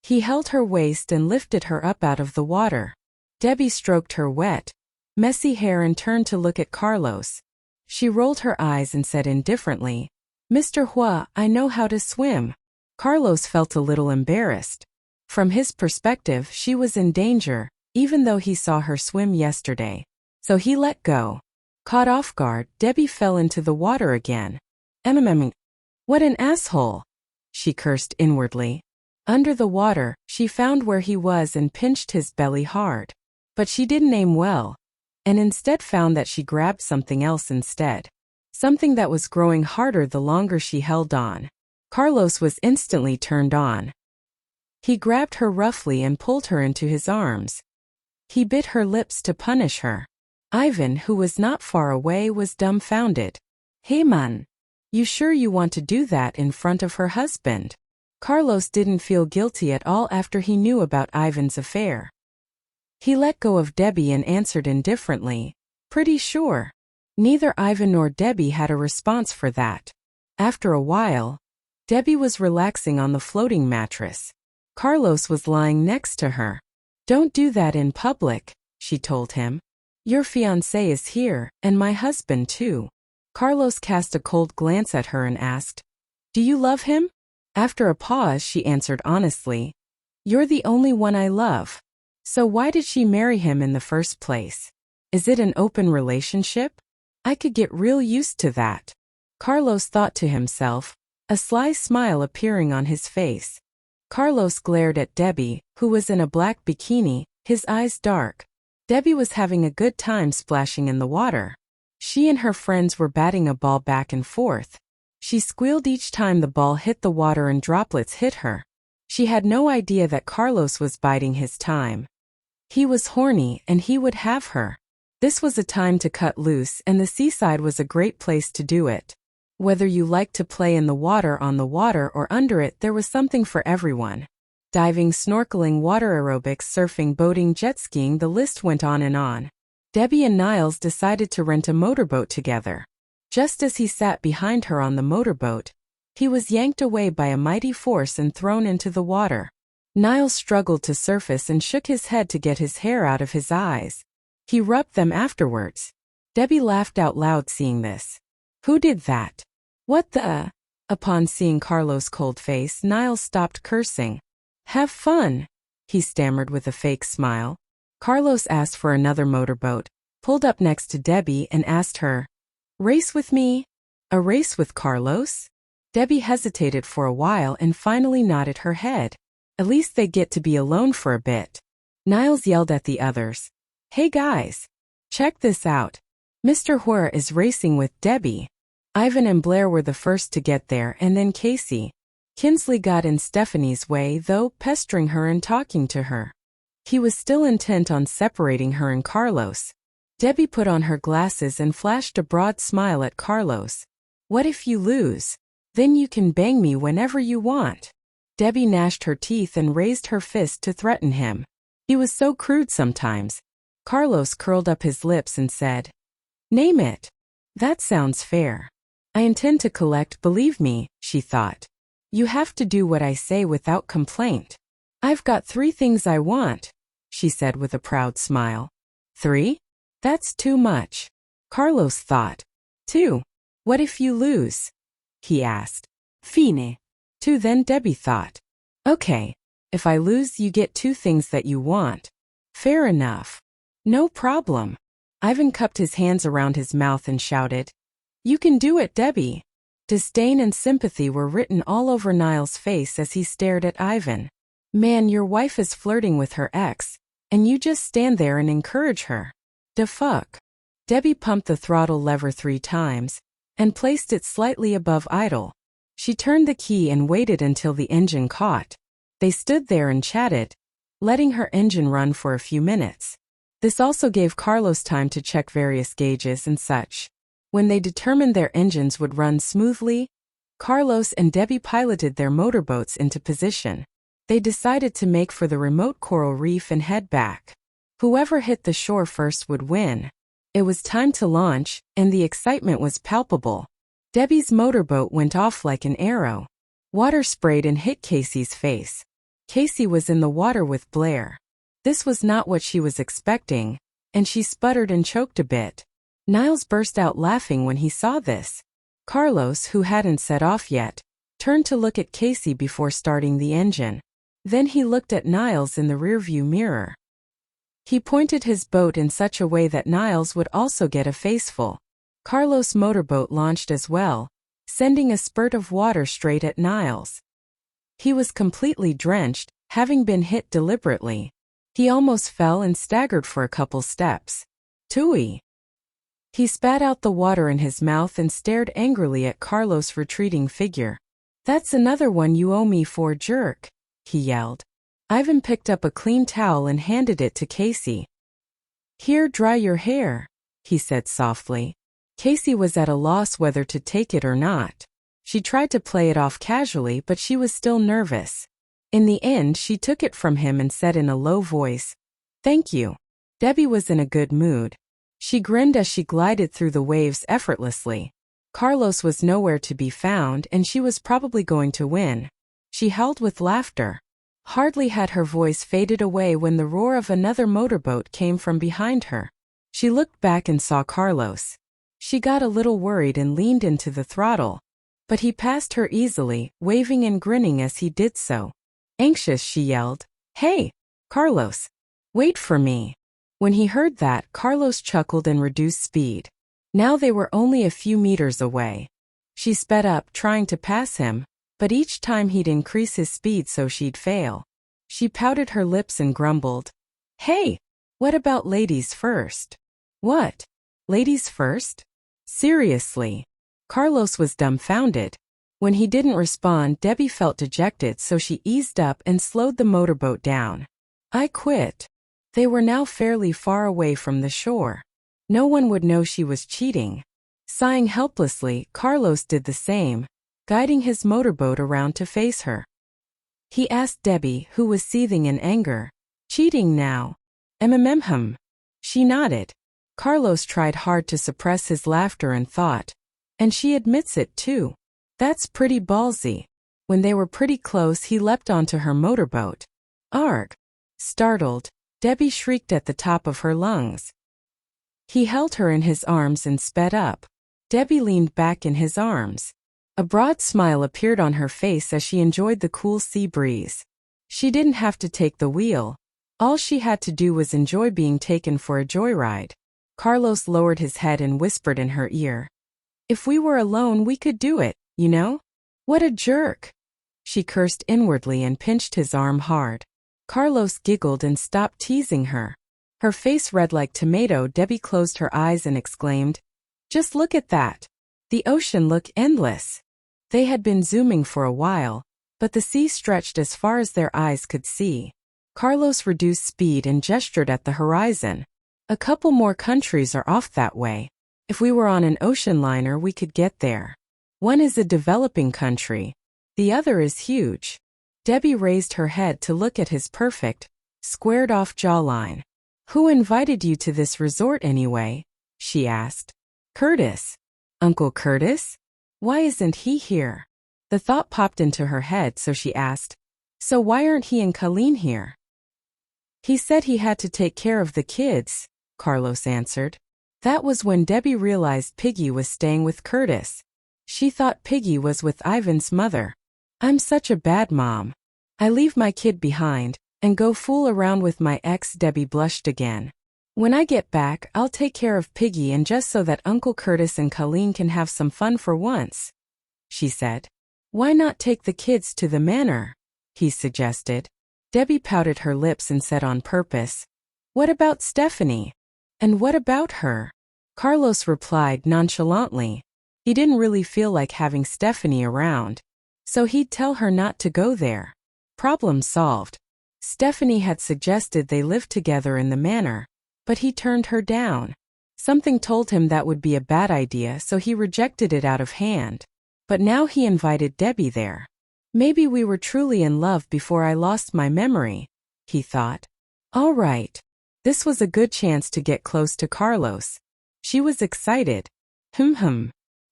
He held her waist and lifted her up out of the water. Debbie stroked her wet, messy hair and turned to look at Carlos. She rolled her eyes and said indifferently, "Mr. Huo, I know how to swim." Carlos felt a little embarrassed. From his perspective, she was in danger, even though he saw her swim yesterday. So he let go. Caught off guard, Debbie fell into the water again. What an asshole! She cursed inwardly. Under the water, she found where he was and pinched his belly hard. But she didn't aim well, and instead found that she grabbed something else instead. Something that was growing harder the longer she held on. Carlos was instantly turned on. He grabbed her roughly and pulled her into his arms. He bit her lips to punish her. Ivan, who was not far away, was dumbfounded. "Hey man, you sure you want to do that in front of her husband?" Carlos didn't feel guilty at all after he knew about Ivan's affair. He let go of Debbie and answered indifferently, "Pretty sure." Neither Ivan nor Debbie had a response for that. After a while, Debbie was relaxing on the floating mattress. Carlos was lying next to her. "Don't do that in public," she told him. "Your fiancé is here, and my husband too." Carlos cast a cold glance at her and asked, "Do you love him?" After a pause, she answered honestly, "You're the only one I love." So why did she marry him in the first place? Is it an open relationship? I could get real used to that. Carlos thought to himself, a sly smile appearing on his face. Carlos glared at Debbie, who was in a black bikini, his eyes dark. Debbie was having a good time splashing in the water. She and her friends were batting a ball back and forth. She squealed each time the ball hit the water and droplets hit her. She had no idea that Carlos was biding his time. He was horny and he would have her. This was a time to cut loose, and the seaside was a great place to do it. Whether you liked to play in the water, on the water, or under it, there was something for everyone. Diving, snorkeling, water aerobics, surfing, boating, jet skiing, the list went on and on. Debbie and Niles decided to rent a motorboat together. Just as he sat behind her on the motorboat, he was yanked away by a mighty force and thrown into the water. Niles struggled to surface and shook his head to get his hair out of his eyes. He rubbed them afterwards. Debbie laughed out loud seeing this. "Who did that? What the?" Upon seeing Carlos' cold face, Niles stopped cursing. "Have fun," he stammered with a fake smile. Carlos asked for another motorboat, pulled up next to Debbie and asked her, "Race with me?" "A race with Carlos?" Debbie hesitated for a while and finally nodded her head. At least they get to be alone for a bit. Niles yelled at the others, "Hey guys, check this out. Mr. Huo is racing with Debbie." Ivan and Blair were the first to get there, and then Casey. Kinsley got in Stephanie's way, though, pestering her and talking to her. He was still intent on separating her and Carlos. Debbie put on her glasses and flashed a broad smile at Carlos. "What if you lose? Then you can bang me whenever you want." Debbie gnashed her teeth and raised her fist to threaten him. He was so crude sometimes. Carlos curled up his lips and said, "Name it." "That sounds fair. I intend to collect, believe me," she thought. "You have to do what I say without complaint." "I've got 3 things I want," she said with a proud smile. 3? That's too much. Carlos thought. 2. What if you lose? He asked. Fine. 2. Then Debbie thought. Okay, if I lose you get 2 things that you want. Fair enough. No problem. Ivan cupped his hands around his mouth and shouted, "You can do it, Debbie." Disdain and sympathy were written all over Niall's face as he stared at Ivan. Man, your wife is flirting with her ex, and you just stand there and encourage her. Da fuck. Debbie pumped the throttle lever 3 times, and placed it slightly above idle. She turned the key and waited until the engine caught. They stood there and chatted, letting her engine run for a few minutes. This also gave Carlos time to check various gauges and such. When they determined their engines would run smoothly, Carlos and Debbie piloted their motorboats into position. They decided to make for the remote coral reef and head back. Whoever hit the shore first would win. It was time to launch, and the excitement was palpable. Debbie's motorboat went off like an arrow. Water sprayed and hit Casey's face. Casey was in the water with Blair. This was not what she was expecting, and she sputtered and choked a bit. Niles burst out laughing when he saw this. Carlos, who hadn't set off yet, turned to look at Casey before starting the engine. Then he looked at Niles in the rearview mirror. He pointed his boat in such a way that Niles would also get a faceful. Carlos' motorboat launched as well, sending a spurt of water straight at Niles. He was completely drenched, having been hit deliberately. He almost fell and staggered for a couple steps. Tooey! He spat out the water in his mouth and stared angrily at Carlos' retreating figure. "That's another one you owe me for, jerk," he yelled. Ivan picked up a clean towel and handed it to Casey. "Here, dry your hair," he said softly. Casey was at a loss whether to take it or not. She tried to play it off casually, but she was still nervous. In the end, she took it from him and said in a low voice, "Thank you." Debbie was in a good mood. She grinned as she glided through the waves effortlessly. Carlos was nowhere to be found, and she was probably going to win. She howled with laughter. Hardly had her voice faded away when the roar of another motorboat came from behind her. She looked back and saw Carlos. She got a little worried and leaned into the throttle. But he passed her easily, waving and grinning as he did so. Anxious, she yelled, "Hey, Carlos! Wait for me!" When he heard that, Carlos chuckled and reduced speed. Now they were only a few meters away. She sped up, trying to pass him, but each time he'd increase his speed so she'd fail. She pouted her lips and grumbled, "Hey, what about ladies first?" "What? Ladies first? Seriously?" Carlos was dumbfounded. When he didn't respond, Debbie felt dejected, so she eased up and slowed the motorboat down. "I quit." They were now fairly far away from the shore. No one would know she was cheating. Sighing helplessly, Carlos did the same, guiding his motorboat around to face her. He asked Debbie, who was seething in anger, "Cheating now?" "Hum." She nodded. Carlos tried hard to suppress his laughter and thought, "And she admits it too. That's pretty ballsy." When they were pretty close, he leapt onto her motorboat. "Arg!" Startled, Debbie shrieked at the top of her lungs. He held her in his arms and sped up. Debbie leaned back in his arms. A broad smile appeared on her face as she enjoyed the cool sea breeze. She didn't have to take the wheel. All she had to do was enjoy being taken for a joyride. Carlos lowered his head and whispered in her ear, "If we were alone, we could do it, you know?" "What a jerk!" She cursed inwardly and pinched his arm hard. Carlos giggled and stopped teasing her. Her face red like tomato. Debbie closed her eyes and exclaimed, "Just look at that. The ocean looked endless." They had been zooming for a while, but the sea stretched as far as their eyes could see. Carlos reduced speed and gestured at the horizon. "A couple more countries are off that way. If we were on an ocean liner, we could get there. One is a developing country. The other is huge." Debbie raised her head to look at his perfect, squared-off jawline. "Who invited you to this resort anyway?" she asked. "Curtis." "Uncle Curtis? Why isn't he here?" The thought popped into her head, so she asked, "So why aren't he and Colleen here?" "He said he had to take care of the kids," Carlos answered. That was when Debbie realized Piggy was staying with Curtis. She thought Piggy was with Ivan's mother. "I'm such a bad mom. I leave my kid behind and go fool around with my ex." Debbie blushed again. "When I get back, I'll take care of Piggy, and just so that Uncle Curtis and Colleen can have some fun for once," she said. "Why not take the kids to the manor?" he suggested. Debbie pouted her lips and said on purpose, "What about Stephanie? And what about her?" Carlos replied nonchalantly. He didn't really feel like having Stephanie around, so he'd tell her not to go there. Problem solved. Stephanie had suggested they live together in the manor, but he turned her down. Something told him that would be a bad idea, so he rejected it out of hand. But now he invited Debbie there. "Maybe we were truly in love before I lost my memory," he thought. All right. This was a good chance to get close to Carlos. She was excited.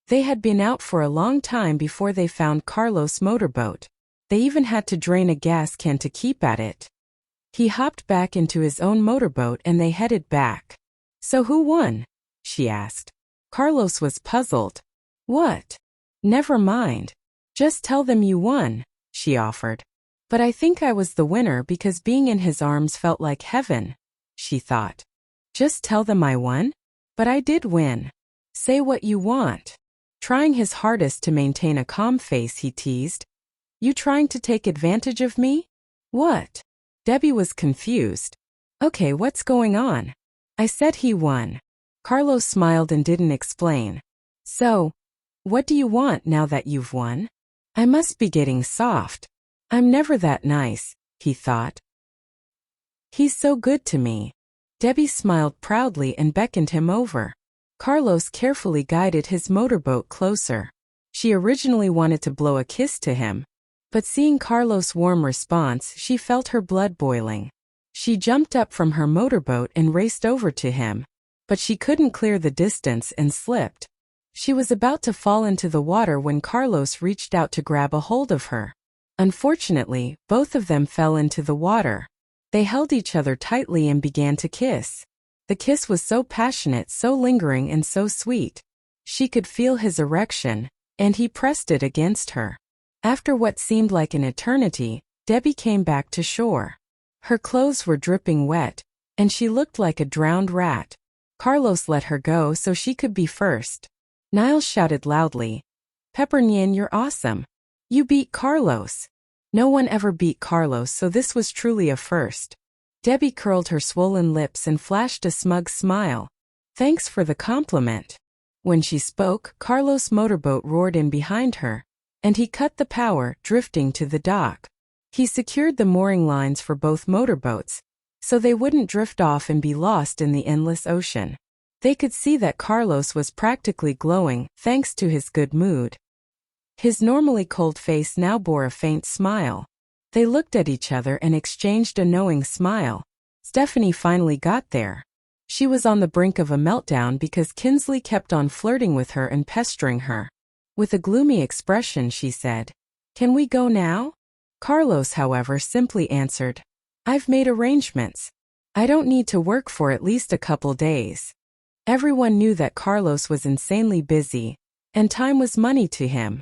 They had been out for a long time before they found Carlos' motorboat. They even had to drain a gas can to keep at it. He hopped back into his own motorboat and they headed back. So who won? She asked. Carlos was puzzled. What? Never mind. Just tell them you won, she offered. But I think I was the winner because being in his arms felt like heaven, she thought. Just tell them I won? But I did win. Say what you want. Trying his hardest to maintain a calm face, he teased. You trying to take advantage of me? What? Debbie was confused. Okay, what's going on? I said he won. Carlos smiled and didn't explain. So, what do you want now that you've won? I must be getting soft. I'm never that nice, he thought. He's so good to me. Debbie smiled proudly and beckoned him over. Carlos carefully guided his motorboat closer. She originally wanted to blow a kiss to him, but seeing Carlos' warm response, she felt her blood boiling. She jumped up from her motorboat and raced over to him, but she couldn't clear the distance and slipped. She was about to fall into the water when Carlos reached out to grab a hold of her. Unfortunately, both of them fell into the water. They held each other tightly and began to kiss. The kiss was so passionate, so lingering, and so sweet. She could feel his erection, and he pressed it against her. After what seemed like an eternity, Debbie came back to shore. Her clothes were dripping wet, and she looked like a drowned rat. Carlos let her go so she could be first. Niles shouted loudly, Pepper Nian, you're awesome. You beat Carlos. No one ever beat Carlos, so this was truly a first. Debbie curled her swollen lips and flashed a smug smile. Thanks for the compliment. When she spoke, Carlos' motorboat roared in behind her, and he cut the power, drifting to the dock. He secured the mooring lines for both motorboats, so they wouldn't drift off and be lost in the endless ocean. They could see that Carlos was practically glowing, thanks to his good mood. His normally cold face now bore a faint smile. They looked at each other and exchanged a knowing smile. Stephanie finally got there. She was on the brink of a meltdown because Kinsley kept on flirting with her and pestering her. With a gloomy expression, she said, Can we go now? Carlos, however, simply answered, I've made arrangements. I don't need to work for at least a couple days. Everyone knew that Carlos was insanely busy, and time was money to him.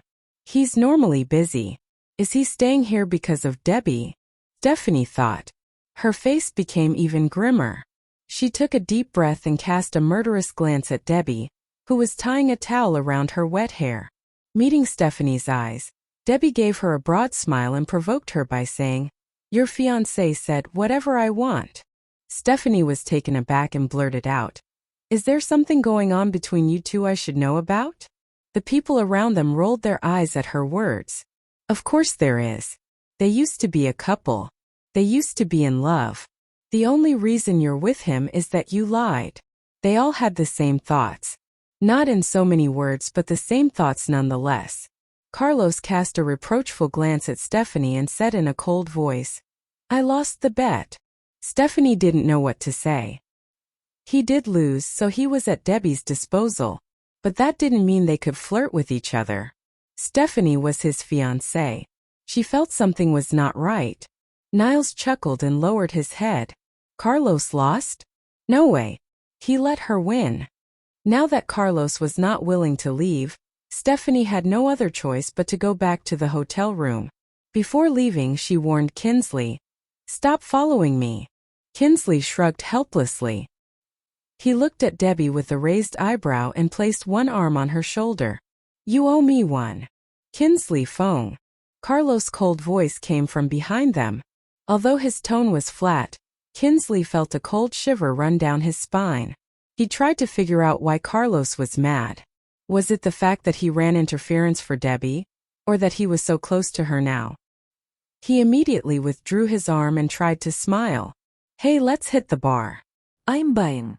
He's normally busy. Is he staying here because of Debbie? Stephanie thought. Her face became even grimmer. She took a deep breath and cast a murderous glance at Debbie, who was tying a towel around her wet hair. Meeting Stephanie's eyes, Debbie gave her a broad smile and provoked her by saying, Your fiancé said whatever I want. Stephanie was taken aback and blurted out, Is there something going on between you two I should know about? The people around them rolled their eyes at her words. Of course there is. They used to be a couple. They used to be in love. The only reason you're with him is that you lied. They all had the same thoughts. Not in so many words, but the same thoughts nonetheless. Carlos cast a reproachful glance at Stephanie and said in a cold voice, I lost the bet. Stephanie didn't know what to say. He did lose, so he was at Debbie's disposal. But that didn't mean they could flirt with each other. Stephanie was his fiancée. She felt something was not right. Niles chuckled and lowered his head. Carlos lost? No way. He let her win. Now that Carlos was not willing to leave, Stephanie had no other choice but to go back to the hotel room. Before leaving, she warned Kinsley, Stop following me. Kinsley shrugged helplessly. He looked at Debbie with a raised eyebrow and placed one arm on her shoulder. You owe me one. Kinsley phone. Carlos' cold voice came from behind them. Although his tone was flat, Kinsley felt a cold shiver run down his spine. He tried to figure out why Carlos was mad. Was it the fact that he ran interference for Debbie, or that he was so close to her now? He immediately withdrew his arm and tried to smile. Hey, let's hit the bar. I'm buying.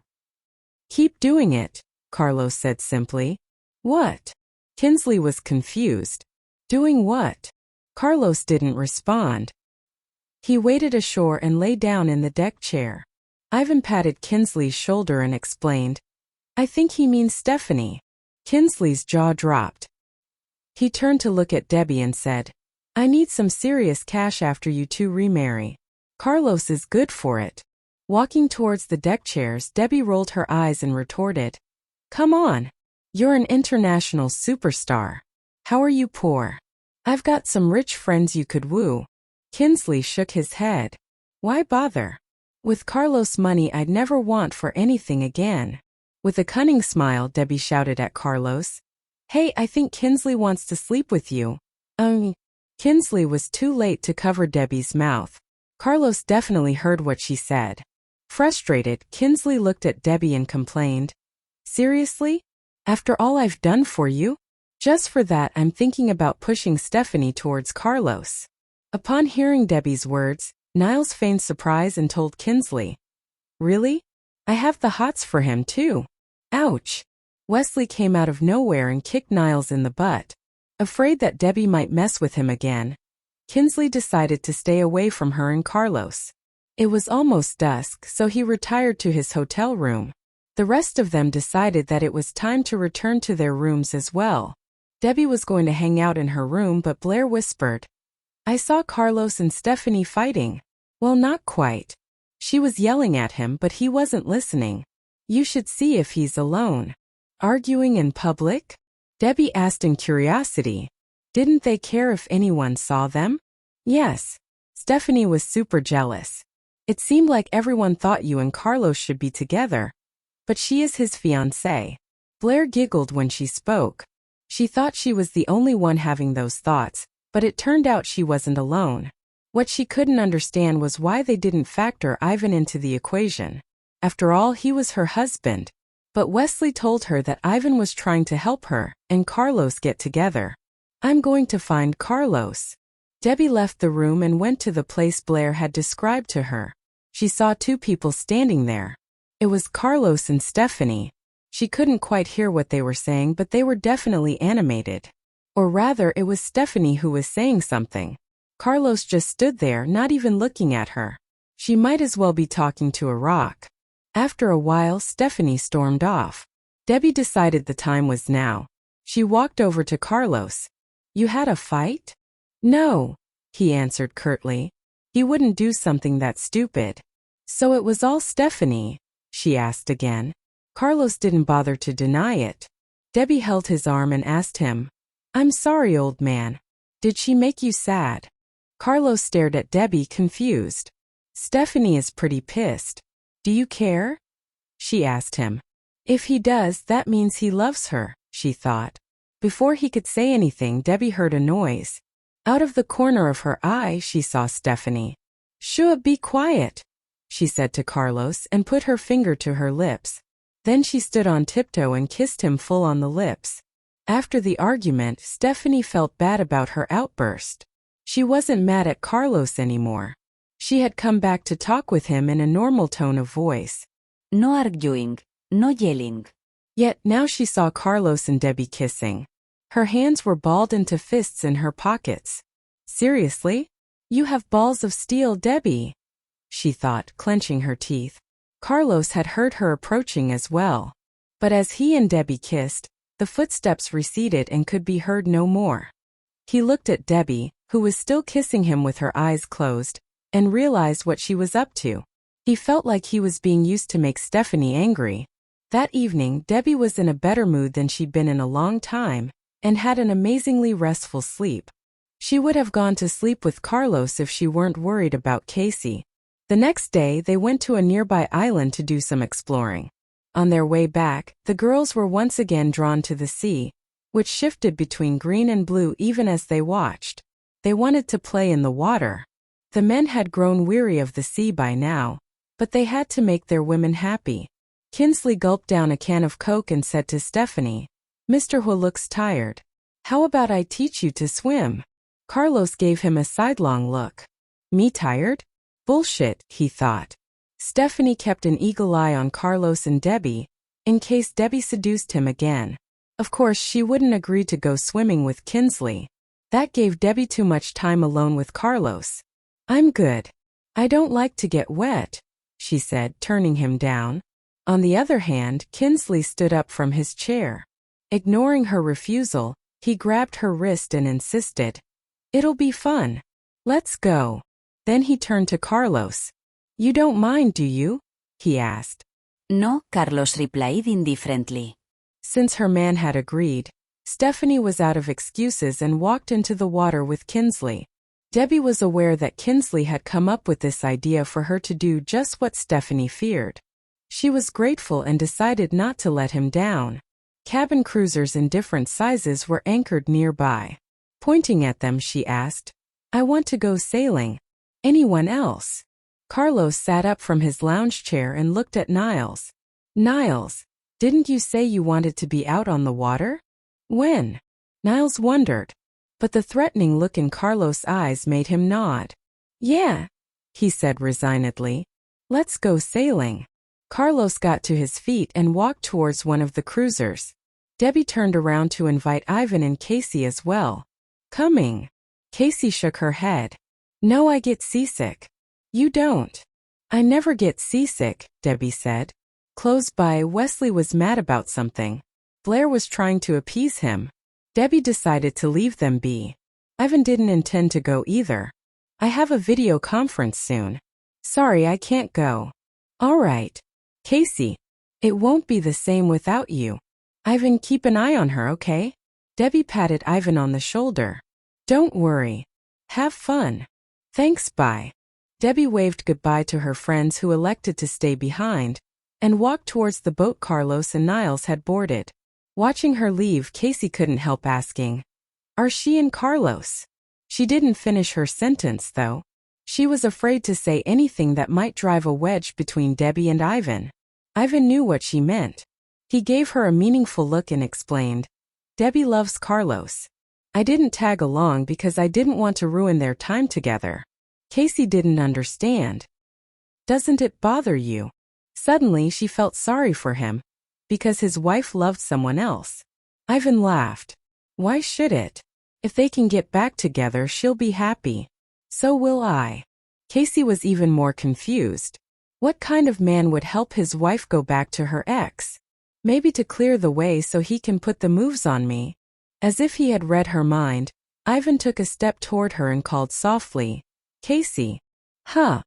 Keep doing it, Carlos said simply. What? Kinsley was confused. Doing what? Carlos didn't respond. He waded ashore and lay down in the deck chair. Ivan patted Kinsley's shoulder and explained, I think he means Stephanie. Kinsley's jaw dropped. He turned to look at Debbie and said, I need some serious cash after you two remarry. Carlos is good for it. Walking towards the deck chairs, Debbie rolled her eyes and retorted, Come on. You're an international superstar. How are you poor? I've got some rich friends you could woo. Kinsley shook his head. Why bother? With Carlos' money I'd never want for anything again. With a cunning smile, Debbie shouted at Carlos, Hey, I think Kinsley wants to sleep with you. Kinsley was too late to cover Debbie's mouth. Carlos definitely heard what she said. Frustrated, Kinsley looked at Debbie and complained, Seriously? After all I've done for you? Just for that I'm thinking about pushing Stephanie towards Carlos. Upon hearing Debbie's words, Niles feigned surprise and told Kinsley, Really? I have the hots for him too. Ouch. Wesley came out of nowhere and kicked Niles in the butt. Afraid that Debbie might mess with him again, Kinsley decided to stay away from her and Carlos. It was almost dusk, so he retired to his hotel room. The rest of them decided that it was time to return to their rooms as well. Debbie was going to hang out in her room, but Blair whispered, I saw Carlos and Stephanie fighting. Well, not quite. She was yelling at him, but he wasn't listening. You should see if he's alone. Arguing in public? Debbie asked in curiosity. Didn't they care if anyone saw them? Yes. Stephanie was super jealous. It seemed like everyone thought you and Carlos should be together. But she is his fiancée. Blair giggled when she spoke. She thought she was the only one having those thoughts, but it turned out she wasn't alone. What she couldn't understand was why they didn't factor Ivan into the equation. After all, he was her husband. But Wesley told her that Ivan was trying to help her and Carlos get together. I'm going to find Carlos. Debbie left the room and went to the place Blair had described to her. She saw two people standing there. It was Carlos and Stephanie. She couldn't quite hear what they were saying, but they were definitely animated. Or rather, it was Stephanie who was saying something. Carlos just stood there, not even looking at her. She might as well be talking to a rock. After a while, Stephanie stormed off. Debbie decided the time was now. She walked over to Carlos. You had a fight? No, he answered curtly. He wouldn't do something that stupid. So it was all Stephanie? She asked again. Carlos didn't bother to deny it. Debbie held his arm and asked him, I'm sorry, old man. Did she make you sad? Carlos stared at Debbie, confused. Stephanie is pretty pissed. Do you care? She asked him. If he does, that means he loves her, she thought. Before he could say anything, Debbie heard a noise. Out of the corner of her eye, she saw Stephanie. Shua, be quiet, she said to Carlos and put her finger to her lips. Then she stood on tiptoe and kissed him full on the lips. After the argument, Stephanie felt bad about her outburst. She wasn't mad at Carlos anymore. She had come back to talk with him in a normal tone of voice. No arguing, no yelling. Yet now she saw Carlos and Debbie kissing. Her hands were balled into fists in her pockets. Seriously? You have balls of steel, Debbie, she thought, clenching her teeth. Carlos had heard her approaching as well. But as he and Debbie kissed, the footsteps receded and could be heard no more. He looked at Debbie, who was still kissing him with her eyes closed, and realized what she was up to. He felt like he was being used to make Stephanie angry. That evening, Debbie was in a better mood than she'd been in a long time, and had an amazingly restful sleep. She would have gone to sleep with Carlos if she weren't worried about Casey. The next day, they went to a nearby island to do some exploring. On their way back, the girls were once again drawn to the sea, which shifted between green and blue even as they watched. They wanted to play in the water. The men had grown weary of the sea by now, but they had to make their women happy. Kinsley gulped down a can of Coke and said to Stephanie, Mr. Huo looks tired. How about I teach you to swim? Carlos gave him a sidelong look. Me tired? Bullshit, he thought. Stephanie kept an eagle eye on Carlos and Debbie, in case Debbie seduced him again. Of course, she wouldn't agree to go swimming with Kinsley. That gave Debbie too much time alone with Carlos. I'm good. I don't like to get wet, she said, turning him down. On the other hand, Kinsley stood up from his chair. Ignoring her refusal, he grabbed her wrist and insisted, It'll be fun. Let's go. Then he turned to Carlos. You don't mind, do you? He asked. No, Carlos replied indifferently. Since her man had agreed, Stephanie was out of excuses and walked into the water with Kinsley. Debbie was aware that Kinsley had come up with this idea for her to do just what Stephanie feared. She was grateful and decided not to let him down. Cabin cruisers in different sizes were anchored nearby. Pointing at them, she asked, I want to go sailing. Anyone else? Carlos sat up from his lounge chair and looked at Niles. Niles, didn't you say you wanted to be out on the water? When? Niles wondered, but the threatening look in Carlos' eyes made him nod. Yeah, he said resignedly. Let's go sailing. Carlos got to his feet and walked towards one of the cruisers. Debbie turned around to invite Ivan and Casey as well. Coming. Casey shook her head. No, I get seasick. You don't. I never get seasick, Debbie said. Close by, Wesley was mad about something. Blair was trying to appease him. Debbie decided to leave them be. Ivan didn't intend to go either. I have a video conference soon. Sorry, I can't go. All right. Casey, it won't be the same without you. Ivan, keep an eye on her, okay? Debbie patted Ivan on the shoulder. Don't worry. Have fun. Thanks, bye. Debbie waved goodbye to her friends who elected to stay behind and walked towards the boat Carlos and Niles had boarded. Watching her leave, Casey couldn't help asking, Are she and Carlos? She didn't finish her sentence, though. She was afraid to say anything that might drive a wedge between Debbie and Ivan. Ivan knew what she meant. He gave her a meaningful look and explained, Debbie loves Carlos. I didn't tag along because I didn't want to ruin their time together. Casey didn't understand. Doesn't it bother you? Suddenly she felt sorry for him, because his wife loved someone else. Ivan laughed. Why should it? If they can get back together, she'll be happy. So will I. Casey was even more confused. What kind of man would help his wife go back to her ex? Maybe to clear the way so he can put the moves on me. As if he had read her mind, Ivan took a step toward her and called softly, Casey. Huh.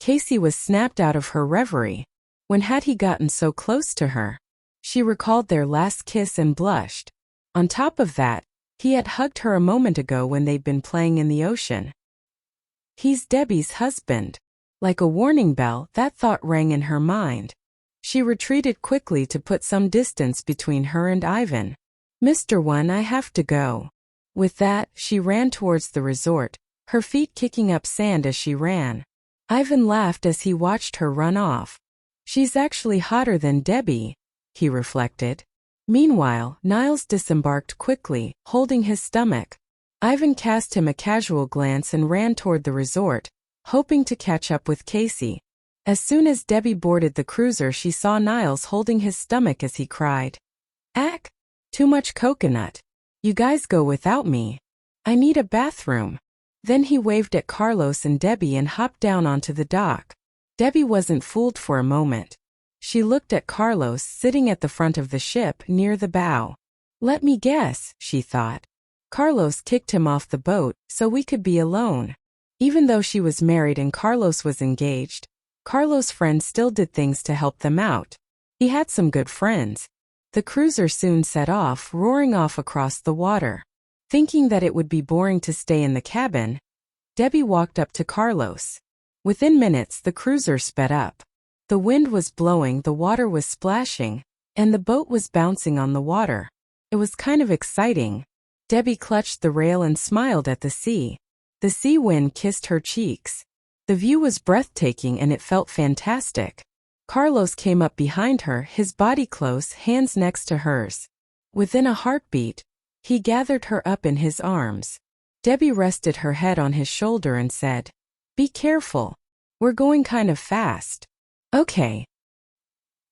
Casey was snapped out of her reverie. When had he gotten so close to her? She recalled their last kiss and blushed. On top of that, he had hugged her a moment ago when they'd been playing in the ocean. He's Debbie's husband. Like a warning bell, that thought rang in her mind. She retreated quickly to put some distance between her and Ivan. Mr. One, I have to go. With that, she ran towards the resort, her feet kicking up sand as she ran. Ivan laughed as he watched her run off. She's actually hotter than Debbie, he reflected. Meanwhile, Niles disembarked quickly, holding his stomach. Ivan cast him a casual glance and ran toward the resort, hoping to catch up with Casey. As soon as Debbie boarded the cruiser, she saw Niles holding his stomach as he cried, Ack! Too much coconut. You guys go without me. I need a bathroom. Then he waved at Carlos and Debbie and hopped down onto the dock. Debbie wasn't fooled for a moment. She looked at Carlos sitting at the front of the ship near the bow. Let me guess, she thought. Carlos kicked him off the boat so we could be alone. Even though she was married and Carlos was engaged, Carlos' friends still did things to help them out. He had some good friends. The cruiser soon set off, roaring off across the water. Thinking that it would be boring to stay in the cabin, Debbie walked up to Carlos. Within minutes, the cruiser sped up. The wind was blowing, the water was splashing, and the boat was bouncing on the water. It was kind of exciting. Debbie clutched the rail and smiled at the sea. The sea wind kissed her cheeks. The view was breathtaking and it felt fantastic. Carlos came up behind her, his body close, hands next to hers. Within a heartbeat, he gathered her up in his arms. Debbie rested her head on his shoulder and said, Be careful. We're going kind of fast. Okay.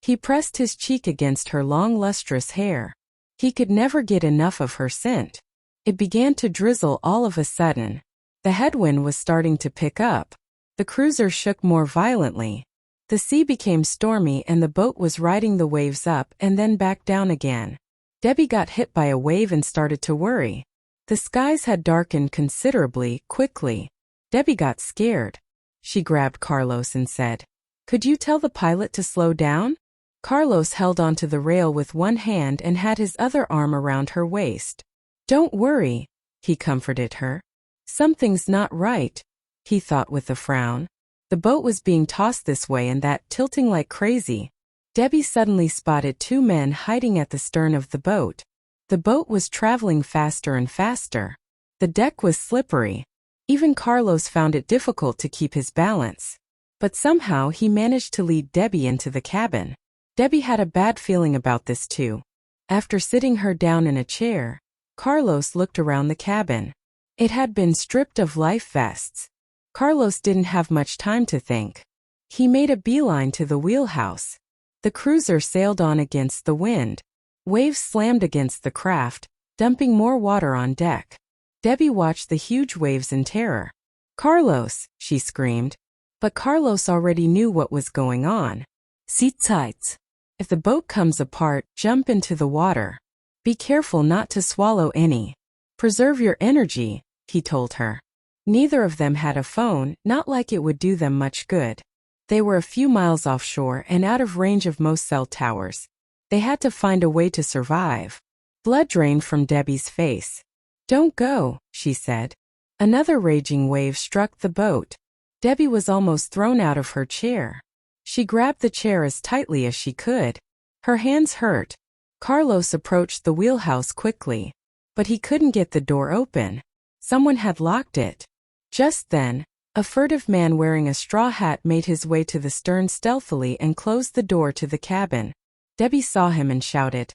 He pressed his cheek against her long lustrous hair. He could never get enough of her scent. It began to drizzle all of a sudden. The headwind was starting to pick up. The cruiser shook more violently. The sea became stormy and the boat was riding the waves up and then back down again. Debbie got hit by a wave and started to worry. The skies had darkened considerably, quickly. Debbie got scared. She grabbed Carlos and said, "Could you tell the pilot to slow down?" Carlos held onto the rail with one hand and had his other arm around her waist. "Don't worry," he comforted her. "Something's not right," he thought with a frown. The boat was being tossed this way and that, tilting like crazy. Debbie suddenly spotted two men hiding at the stern of the boat. The boat was traveling faster and faster. The deck was slippery. Even Carlos found it difficult to keep his balance. But somehow he managed to lead Debbie into the cabin. Debbie had a bad feeling about this too. After sitting her down in a chair, Carlos looked around the cabin. It had been stripped of life vests. Carlos didn't have much time to think. He made a beeline to the wheelhouse. The cruiser sailed on against the wind. Waves slammed against the craft, dumping more water on deck. Debbie watched the huge waves in terror. "Carlos!" she screamed. But Carlos already knew what was going on. "Sit tight. If the boat comes apart, jump into the water. Be careful not to swallow any. Preserve your energy," he told her. Neither of them had a phone, not like it would do them much good. They were a few miles offshore and out of range of most cell towers. They had to find a way to survive. Blood drained from Debbie's face. "Don't go," she said. Another raging wave struck the boat. Debbie was almost thrown out of her chair. She grabbed the chair as tightly as she could. Her hands hurt. Carlos approached the wheelhouse quickly. But he couldn't get the door open. Someone had locked it. Just then, a furtive man wearing a straw hat made his way to the stern stealthily and closed the door to the cabin. Debbie saw him and shouted,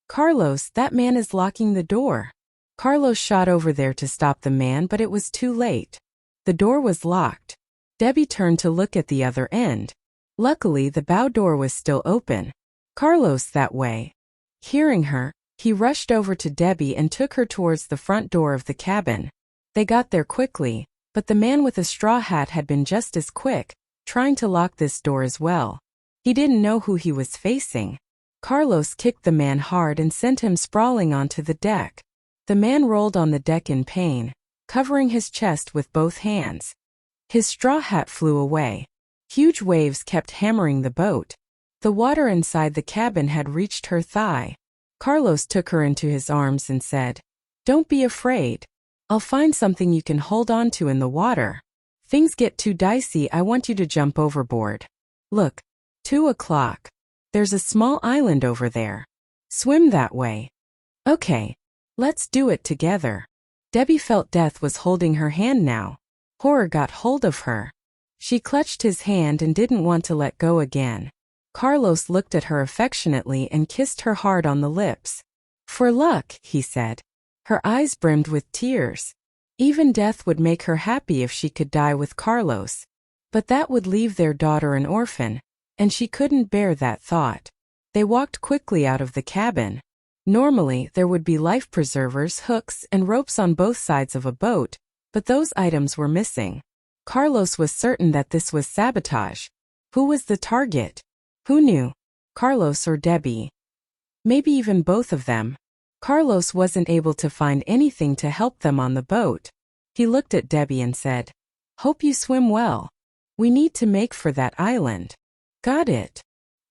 "Carlos, that man is locking the door." Carlos shot over there to stop the man, but it was too late. The door was locked. Debbie turned to look at the other end. Luckily, the bow door was still open. "Carlos, that way." Hearing her, he rushed over to Debbie and took her towards the front door of the cabin. They got there quickly, but the man with a straw hat had been just as quick, trying to lock this door as well. He didn't know who he was facing. Carlos kicked the man hard and sent him sprawling onto the deck. The man rolled on the deck in pain, covering his chest with both hands. His straw hat flew away. Huge waves kept hammering the boat. The water inside the cabin had reached her thigh. Carlos took her into his arms and said, "Don't be afraid. I'll find something you can hold on to in the water. Things get too dicey, I want you to jump overboard. Look, 2 o'clock. There's a small island over there. Swim that way." "Okay, let's do it together." Debbie felt death was holding her hand now. Horror got hold of her. She clutched his hand and didn't want to let go again. Carlos looked at her affectionately and kissed her hard on the lips. "For luck," he said. Her eyes brimmed with tears. Even death would make her happy if she could die with Carlos. But that would leave their daughter an orphan, and she couldn't bear that thought. They walked quickly out of the cabin. Normally, there would be life preservers, hooks, and ropes on both sides of a boat, but those items were missing. Carlos was certain that this was sabotage. Who was the target? Who knew? Carlos or Debbie? Maybe even both of them. Carlos wasn't able to find anything to help them on the boat. He looked at Debbie and said, "Hope you swim well. We need to make for that island." "Got it."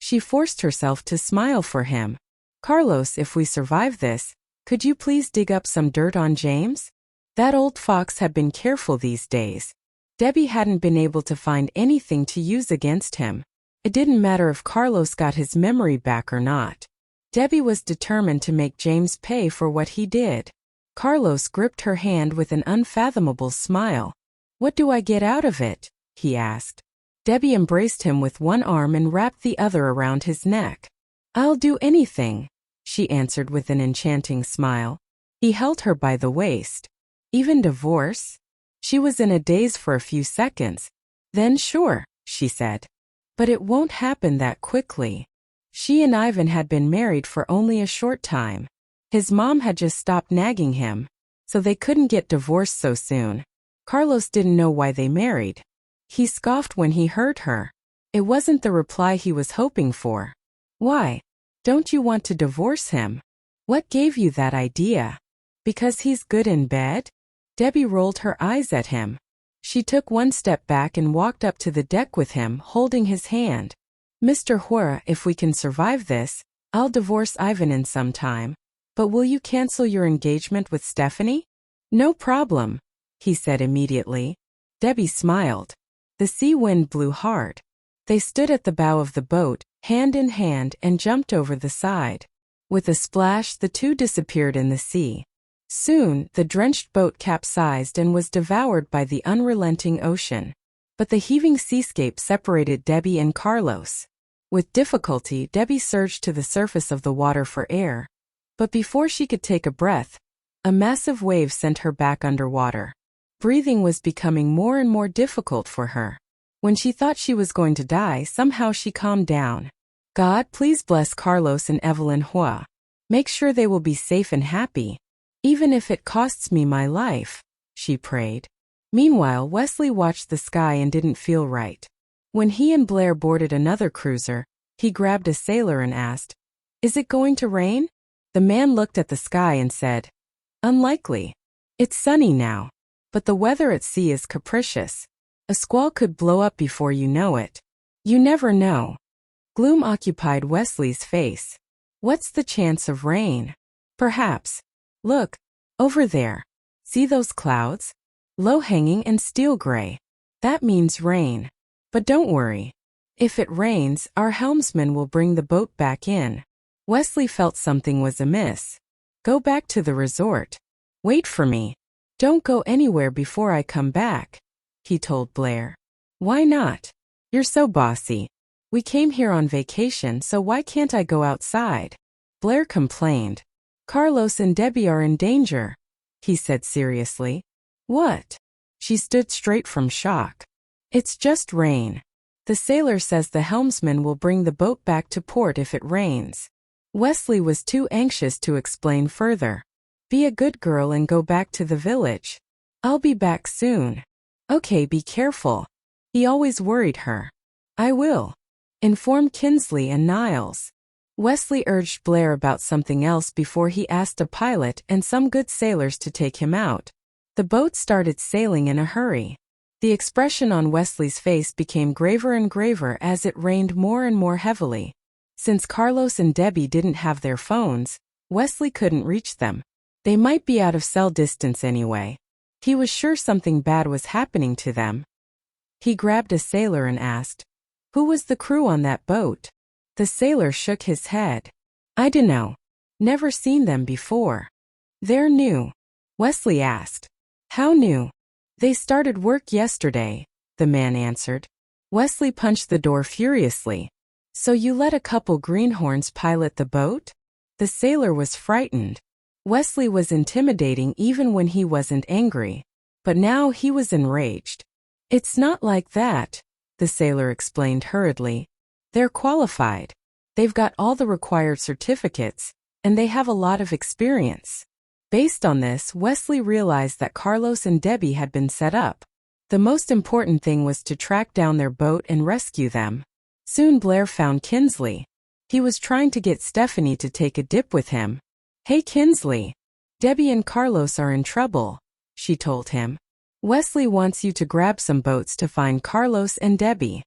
She forced herself to smile for him. "Carlos, if we survive this, could you please dig up some dirt on James? That old fox had been careful these days." Debbie hadn't been able to find anything to use against him. It didn't matter if Carlos got his memory back or not. Debbie was determined to make James pay for what he did. Carlos gripped her hand with an unfathomable smile. "What do I get out of it?" he asked. Debbie embraced him with one arm and wrapped the other around his neck. "I'll do anything," she answered with an enchanting smile. He held her by the waist. "Even divorce?" She was in a daze for a few seconds. "Then sure," she said. "But it won't happen that quickly." She and Ivan had been married for only a short time. His mom had just stopped nagging him, so they couldn't get divorced so soon. Carlos didn't know why they married. He scoffed when he heard her. It wasn't the reply he was hoping for. "Why? Don't you want to divorce him? What gave you that idea?" Because he's good in bed? Debbie rolled her eyes at him. She took one step back and walked up to the deck with him, holding his hand. Mr. Huo, if we can survive this, I'll divorce Ivan in some time. But will you cancel your engagement with Stephanie? No problem, he said immediately. Debbie smiled. The sea wind blew hard. They stood at the bow of the boat, hand in hand, and jumped over the side. With a splash, the two disappeared in the sea. Soon, the drenched boat capsized and was devoured by the unrelenting ocean. But the heaving seascape separated Debbie and Carlos. With difficulty, Debbie surged to the surface of the water for air. But before she could take a breath, a massive wave sent her back underwater. Breathing was becoming more and more difficult for her. When she thought she was going to die, somehow she calmed down. God, please bless Carlos and Evelyn Huo. Make sure they will be safe and happy. Even if it costs me my life, she prayed. Meanwhile, Wesley watched the sky and didn't feel right. When he and Blair boarded another cruiser, he grabbed a sailor and asked, "Is it going to rain?" The man looked at the sky and said, "Unlikely. It's sunny now. But the weather at sea is capricious. A squall could blow up before you know it. You never know." Gloom occupied Wesley's face. "What's the chance of rain?" "Perhaps. Look, over there. See those clouds? Low-hanging and steel gray. That means rain. But don't worry. If it rains, our helmsman will bring the boat back in." Wesley felt something was amiss. "Go back to the resort. Wait for me. Don't go anywhere before I come back," he told Blair. "Why not? You're so bossy. We came here on vacation, so why can't I go outside?" Blair complained. "Carlos and Debbie are in danger," he said seriously. "What?" She stood straight from shock. "It's just rain. The sailor says the helmsman will bring the boat back to port if it rains." Wesley was too anxious to explain further. "Be a good girl and go back to the village. I'll be back soon." "Okay, be careful." He always worried her. "I will. Inform Kinsley and Niles." Wesley urged Blair about something else before he asked a pilot and some good sailors to take him out. The boat started sailing in a hurry. The expression on Wesley's face became graver and graver as it rained more and more heavily. Since Carlos and Debbie didn't have their phones, Wesley couldn't reach them. They might be out of cell distance anyway. He was sure something bad was happening to them. He grabbed a sailor and asked, "Who was the crew on that boat?" The sailor shook his head. "I dunno. Never seen them before." "They're new?" Wesley asked. "How new?" "They started work yesterday," the man answered. Wesley punched the door furiously. "So you let a couple greenhorns pilot the boat?" The sailor was frightened. Wesley was intimidating even when he wasn't angry. But now he was enraged. "It's not like that," the sailor explained hurriedly. "They're qualified. They've got all the required certificates, and they have a lot of experience." Based on this, Wesley realized that Carlos and Debbie had been set up. The most important thing was to track down their boat and rescue them. Soon Blair found Kinsley. He was trying to get Stephanie to take a dip with him. "Hey Kinsley, Debbie and Carlos are in trouble," she told him. "Wesley wants you to grab some boats to find Carlos and Debbie."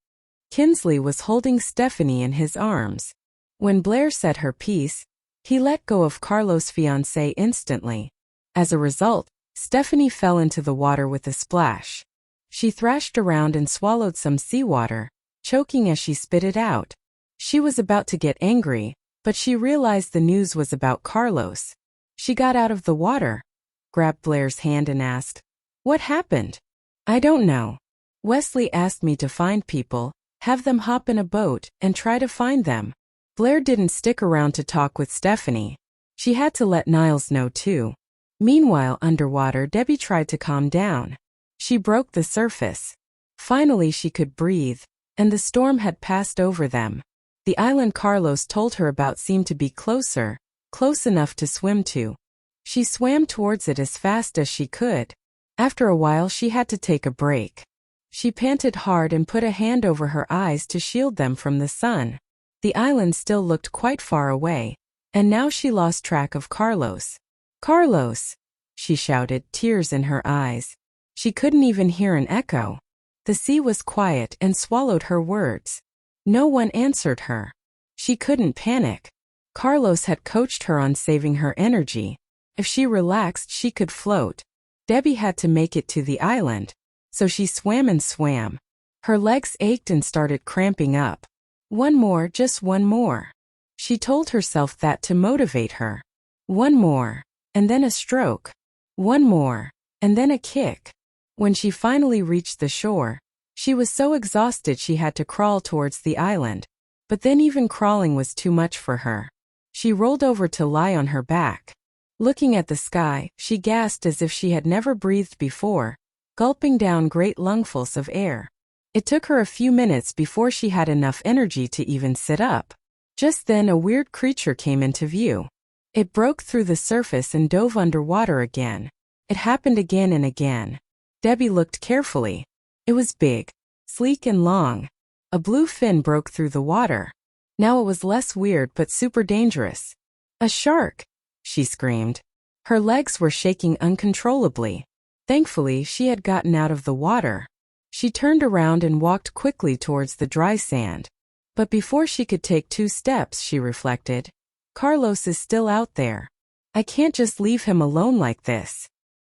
Kinsley was holding Stephanie in his arms. When Blair said her piece, he let go of Carlos' fiancée instantly. As a result, Stephanie fell into the water with a splash. She thrashed around and swallowed some seawater, choking as she spit it out. She was about to get angry, but she realized the news was about Carlos. She got out of the water, grabbed Blair's hand and asked, "What happened?" "I don't know. Wesley asked me to find people, have them hop in a boat, and try to find them." Blair didn't stick around to talk with Stephanie. She had to let Niles know too. Meanwhile, underwater, Debbie tried to calm down. She broke the surface. Finally she could breathe, and the storm had passed over them. The island Carlos told her about seemed to be closer, close enough to swim to. She swam towards it as fast as she could. After a while she had to take a break. She panted hard and put a hand over her eyes to shield them from the sun. The island still looked quite far away, and now she lost track of Carlos. "Carlos!" she shouted, tears in her eyes. She couldn't even hear an echo. The sea was quiet and swallowed her words. No one answered her. She couldn't panic. Carlos had coached her on saving her energy. If she relaxed, she could float. Debbie had to make it to the island, so she swam and swam. Her legs ached and started cramping up. One more, just one more. She told herself that to motivate her. One more, and then a stroke. One more, and then a kick. When she finally reached the shore, she was so exhausted she had to crawl towards the island. But then even crawling was too much for her. She rolled over to lie on her back. Looking at the sky, she gasped as if she had never breathed before, gulping down great lungfuls of air. It took her a few minutes before she had enough energy to even sit up. Just then a weird creature came into view. It broke through the surface and dove underwater again. It happened again and again. Debbie looked carefully. It was big, sleek and long. A blue fin broke through the water. Now it was less weird but super dangerous. A shark! She screamed. Her legs were shaking uncontrollably. Thankfully, she had gotten out of the water. She turned around and walked quickly towards the dry sand. But before she could take 2 steps, she reflected, Carlos is still out there. I can't just leave him alone like this.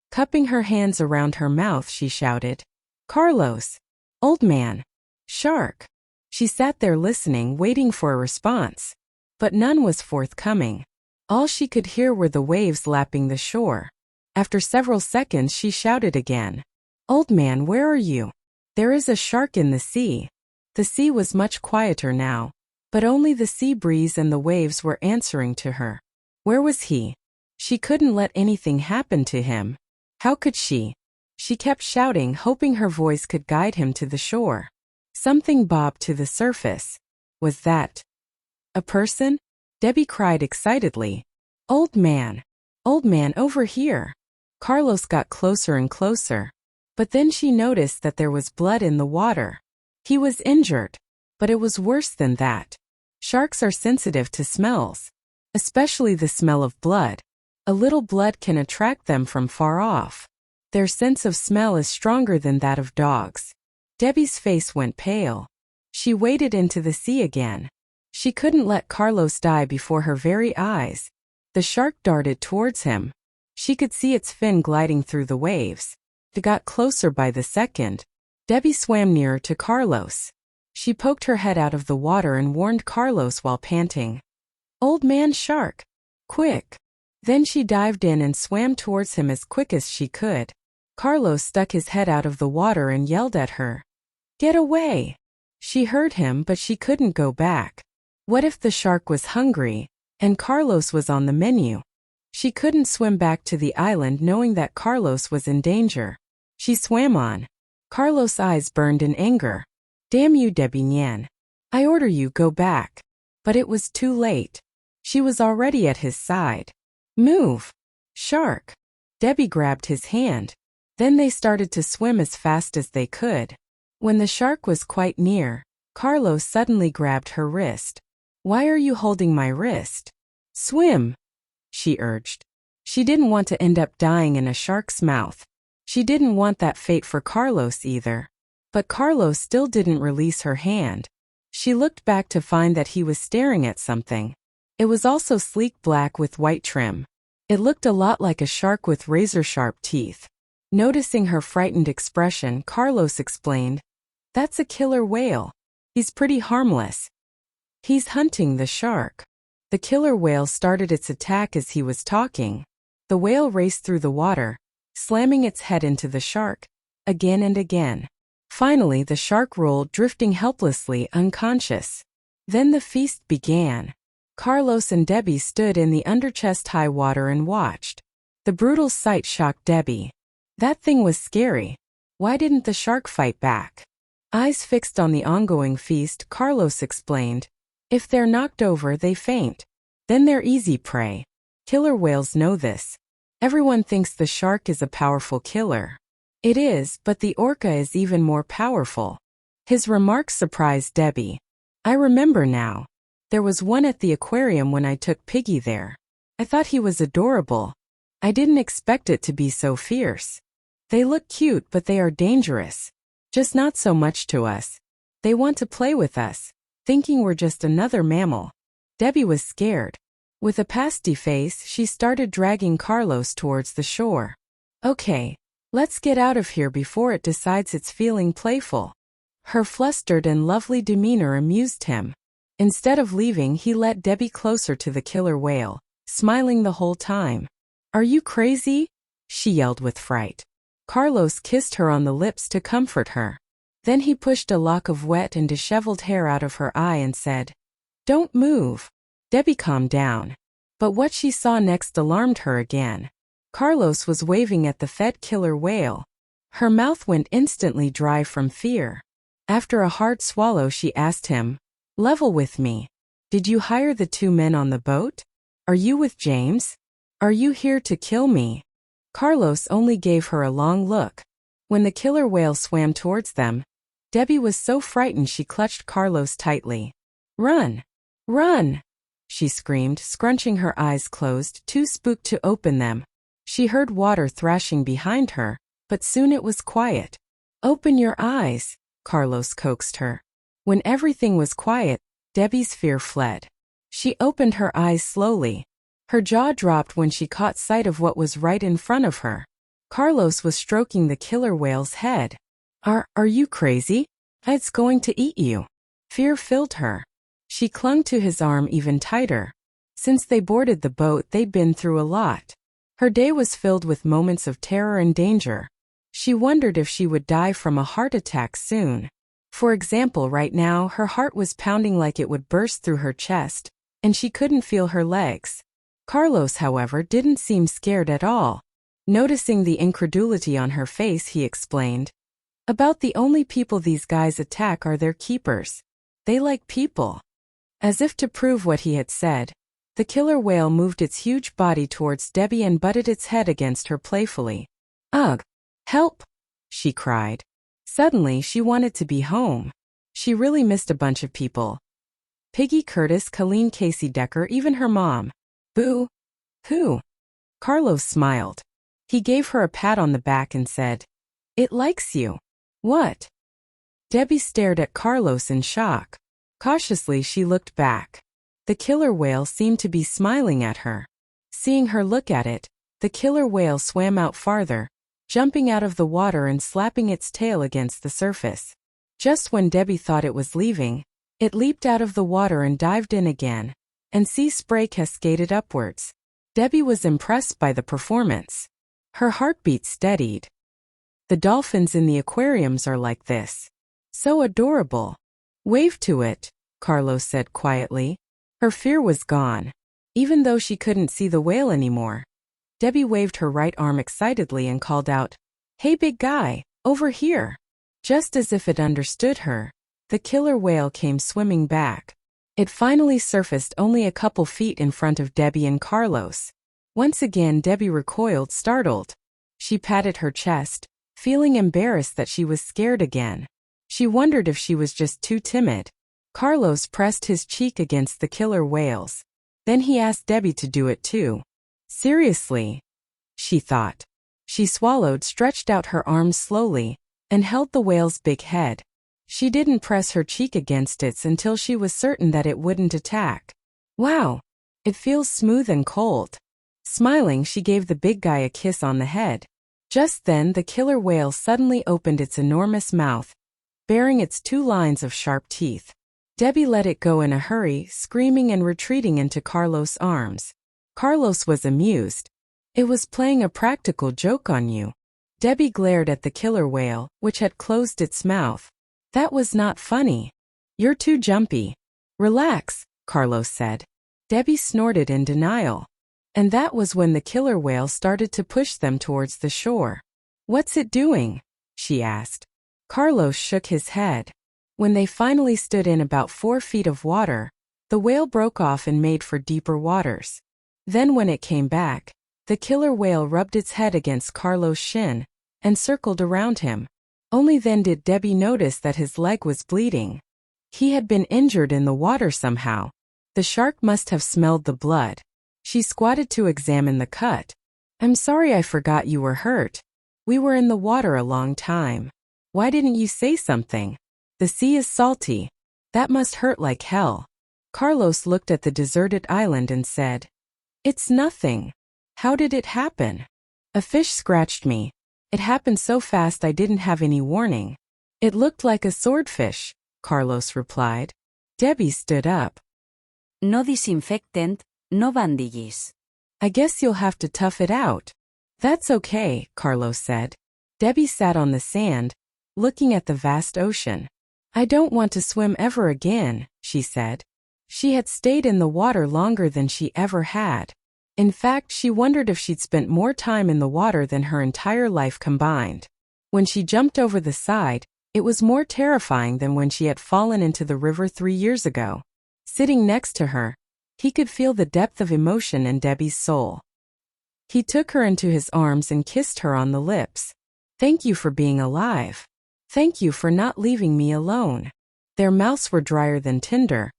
Cupping her hands around her mouth, she shouted, Carlos! Old man! Shark! She sat there listening, waiting for a response. But none was forthcoming. All she could hear were the waves lapping the shore. After several seconds, she shouted again, Old man, where are you? There is a shark in the sea. The sea was much quieter now, but only the sea breeze and the waves were answering to her. Where was he? She couldn't let anything happen to him. How could she? She kept shouting, hoping her voice could guide him to the shore. Something bobbed to the surface. Was that a person? Debbie cried excitedly. Old man! Old man, over here! Carlos got closer and closer. But then she noticed that there was blood in the water. He was injured. But it was worse than that. Sharks are sensitive to smells, especially the smell of blood. A little blood can attract them from far off. Their sense of smell is stronger than that of dogs. Debbie's face went pale. She waded into the sea again. She couldn't let Carlos die before her very eyes. The shark darted towards him. She could see its fin gliding through the waves. It got closer by the second. Debbie swam nearer to Carlos. She poked her head out of the water and warned Carlos while panting. Old man shark! Quick! Then she dived in and swam towards him as quick as she could. Carlos stuck his head out of the water and yelled at her. Get away! She heard him, but she couldn't go back. What if the shark was hungry, and Carlos was on the menu? She couldn't swim back to the island knowing that Carlos was in danger. She swam on. Carlos' eyes burned in anger. Damn you, Debbie Nian. I order you go back. But it was too late. She was already at his side. Move! Shark! Debbie grabbed his hand. Then they started to swim as fast as they could. When the shark was quite near, Carlos suddenly grabbed her wrist. Why are you holding my wrist? Swim! She urged. She didn't want to end up dying in a shark's mouth. She didn't want that fate for Carlos either. But Carlos still didn't release her hand. She looked back to find that he was staring at something. It was also sleek black with white trim. It looked a lot like a shark with razor-sharp teeth. Noticing her frightened expression, Carlos explained, That's a killer whale. He's pretty harmless. He's hunting the shark. The killer whale started its attack as he was talking. The whale raced through the water, slamming its head into the shark, again and again. Finally, the shark rolled, drifting helplessly, unconscious. Then the feast began. Carlos and Debbie stood in the under-chest-high water and watched. The brutal sight shocked Debbie. That thing was scary. Why didn't the shark fight back? Eyes fixed on the ongoing feast, Carlos explained. If they're knocked over, they faint. Then they're easy prey. Killer whales know this. Everyone thinks the shark is a powerful killer. It is, but the orca is even more powerful. His remarks surprised Debbie. I remember now. There was one at the aquarium when I took Piggy there. I thought he was adorable. I didn't expect it to be so fierce. They look cute, but they are dangerous. Just not so much to us. They want to play with us, thinking we're just another mammal. Debbie was scared. With a pasty face, she started dragging Carlos towards the shore. Okay, let's get out of here before it decides it's feeling playful. Her flustered and lovely demeanor amused him. Instead of leaving, he led Debbie closer to the killer whale, smiling the whole time. Are you crazy? She yelled with fright. Carlos kissed her on the lips to comfort her. Then he pushed a lock of wet and disheveled hair out of her eye and said, "Don't move." Debbie calmed down. But what she saw next alarmed her again. Carlos was waving at the fed killer whale. Her mouth went instantly dry from fear. After a hard swallow, she asked him, "Level with me. Did you hire the 2 men on the boat? Are you with James? Are you here to kill me?" Carlos only gave her a long look. When the killer whale swam towards them, Debbie was so frightened she clutched Carlos tightly. "Run! Run!" she screamed, scrunching her eyes closed, too spooked to open them. She heard water thrashing behind her, but soon it was quiet. "Open your eyes," Carlos coaxed her. When everything was quiet, Debbie's fear fled. She opened her eyes slowly. Her jaw dropped when she caught sight of what was right in front of her. Carlos was stroking the killer whale's head. Are you crazy? It's going to eat you." Fear filled her. She clung to his arm even tighter. Since they boarded the boat, they'd been through a lot. Her day was filled with moments of terror and danger. She wondered if she would die from a heart attack soon. For example, right now, her heart was pounding like it would burst through her chest, and she couldn't feel her legs. Carlos, however, didn't seem scared at all. Noticing the incredulity on her face, he explained, "About the only people these guys attack are their keepers. They like people." As if to prove what he had said, the killer whale moved its huge body towards Debbie and butted its head against her playfully. "Ugh! Help!" she cried. Suddenly, she wanted to be home. She really missed a bunch of people. Piggy, Curtis, Colleen, Casey, Decker, even her mom. "Boo! Who?" Carlos smiled. He gave her a pat on the back and said, "It likes you." "What?" Debbie stared at Carlos in shock. Cautiously, she looked back. The killer whale seemed to be smiling at her. Seeing her look at it, the killer whale swam out farther, jumping out of the water and slapping its tail against the surface. Just when Debbie thought it was leaving, it leaped out of the water and dived in again, and sea spray cascaded upwards. Debbie was impressed by the performance. Her heartbeat steadied. The dolphins in the aquariums are like this. So adorable. "Wave to it," Carlos said quietly. Her fear was gone. Even though she couldn't see the whale anymore, Debbie waved her right arm excitedly and called out, "Hey big guy, over here." Just as if it understood her, the killer whale came swimming back. It finally surfaced only a couple feet in front of Debbie and Carlos. Once again, Debbie recoiled, startled. She patted her chest, feeling embarrassed that she was scared again. She wondered if she was just too timid. Carlos pressed his cheek against the killer whale's. Then he asked Debbie to do it too. Seriously? She thought. She swallowed, stretched out her arms slowly, and held the whale's big head. She didn't press her cheek against its until she was certain that it wouldn't attack. "Wow! It feels smooth and cold." Smiling, she gave the big guy a kiss on the head. Just then, the killer whale suddenly opened its enormous mouth, baring its 2 lines of sharp teeth. Debbie let it go in a hurry, screaming and retreating into Carlos' arms. Carlos was amused. "It was playing a practical joke on you." Debbie glared at the killer whale, which had closed its mouth. "That was not funny. You're too jumpy." "Relax," Carlos said. Debbie snorted in denial. And that was when the killer whale started to push them towards the shore. "What's it doing?" she asked. Carlos shook his head. When they finally stood in about 4 feet of water, the whale broke off and made for deeper waters. Then when it came back, the killer whale rubbed its head against Carlos' shin and circled around him. Only then did Debbie notice that his leg was bleeding. He had been injured in the water somehow. The shark must have smelled the blood. She squatted to examine the cut. I'm sorry I forgot you were hurt. We were in the water a long time. Why didn't you say something? The sea is salty. That must hurt like hell. Carlos looked at the deserted island and said, It's nothing. How did it happen? A fish scratched me. It happened so fast I didn't have any warning. It looked like a swordfish, Carlos replied. Debbie stood up. No disinfectant, no bandages. I guess you'll have to tough it out. That's okay, Carlos said. Debbie sat on the sand, looking at the vast ocean. I don't want to swim ever again, she said. She had stayed in the water longer than she ever had. In fact, she wondered if she'd spent more time in the water than her entire life combined. When she jumped over the side, it was more terrifying than when she had fallen into the river 3 years ago. Sitting next to her, he could feel the depth of emotion in Debbie's soul. He took her into his arms and kissed her on the lips. Thank you for being alive. Thank you for not leaving me alone. Their mouths were drier than tinder,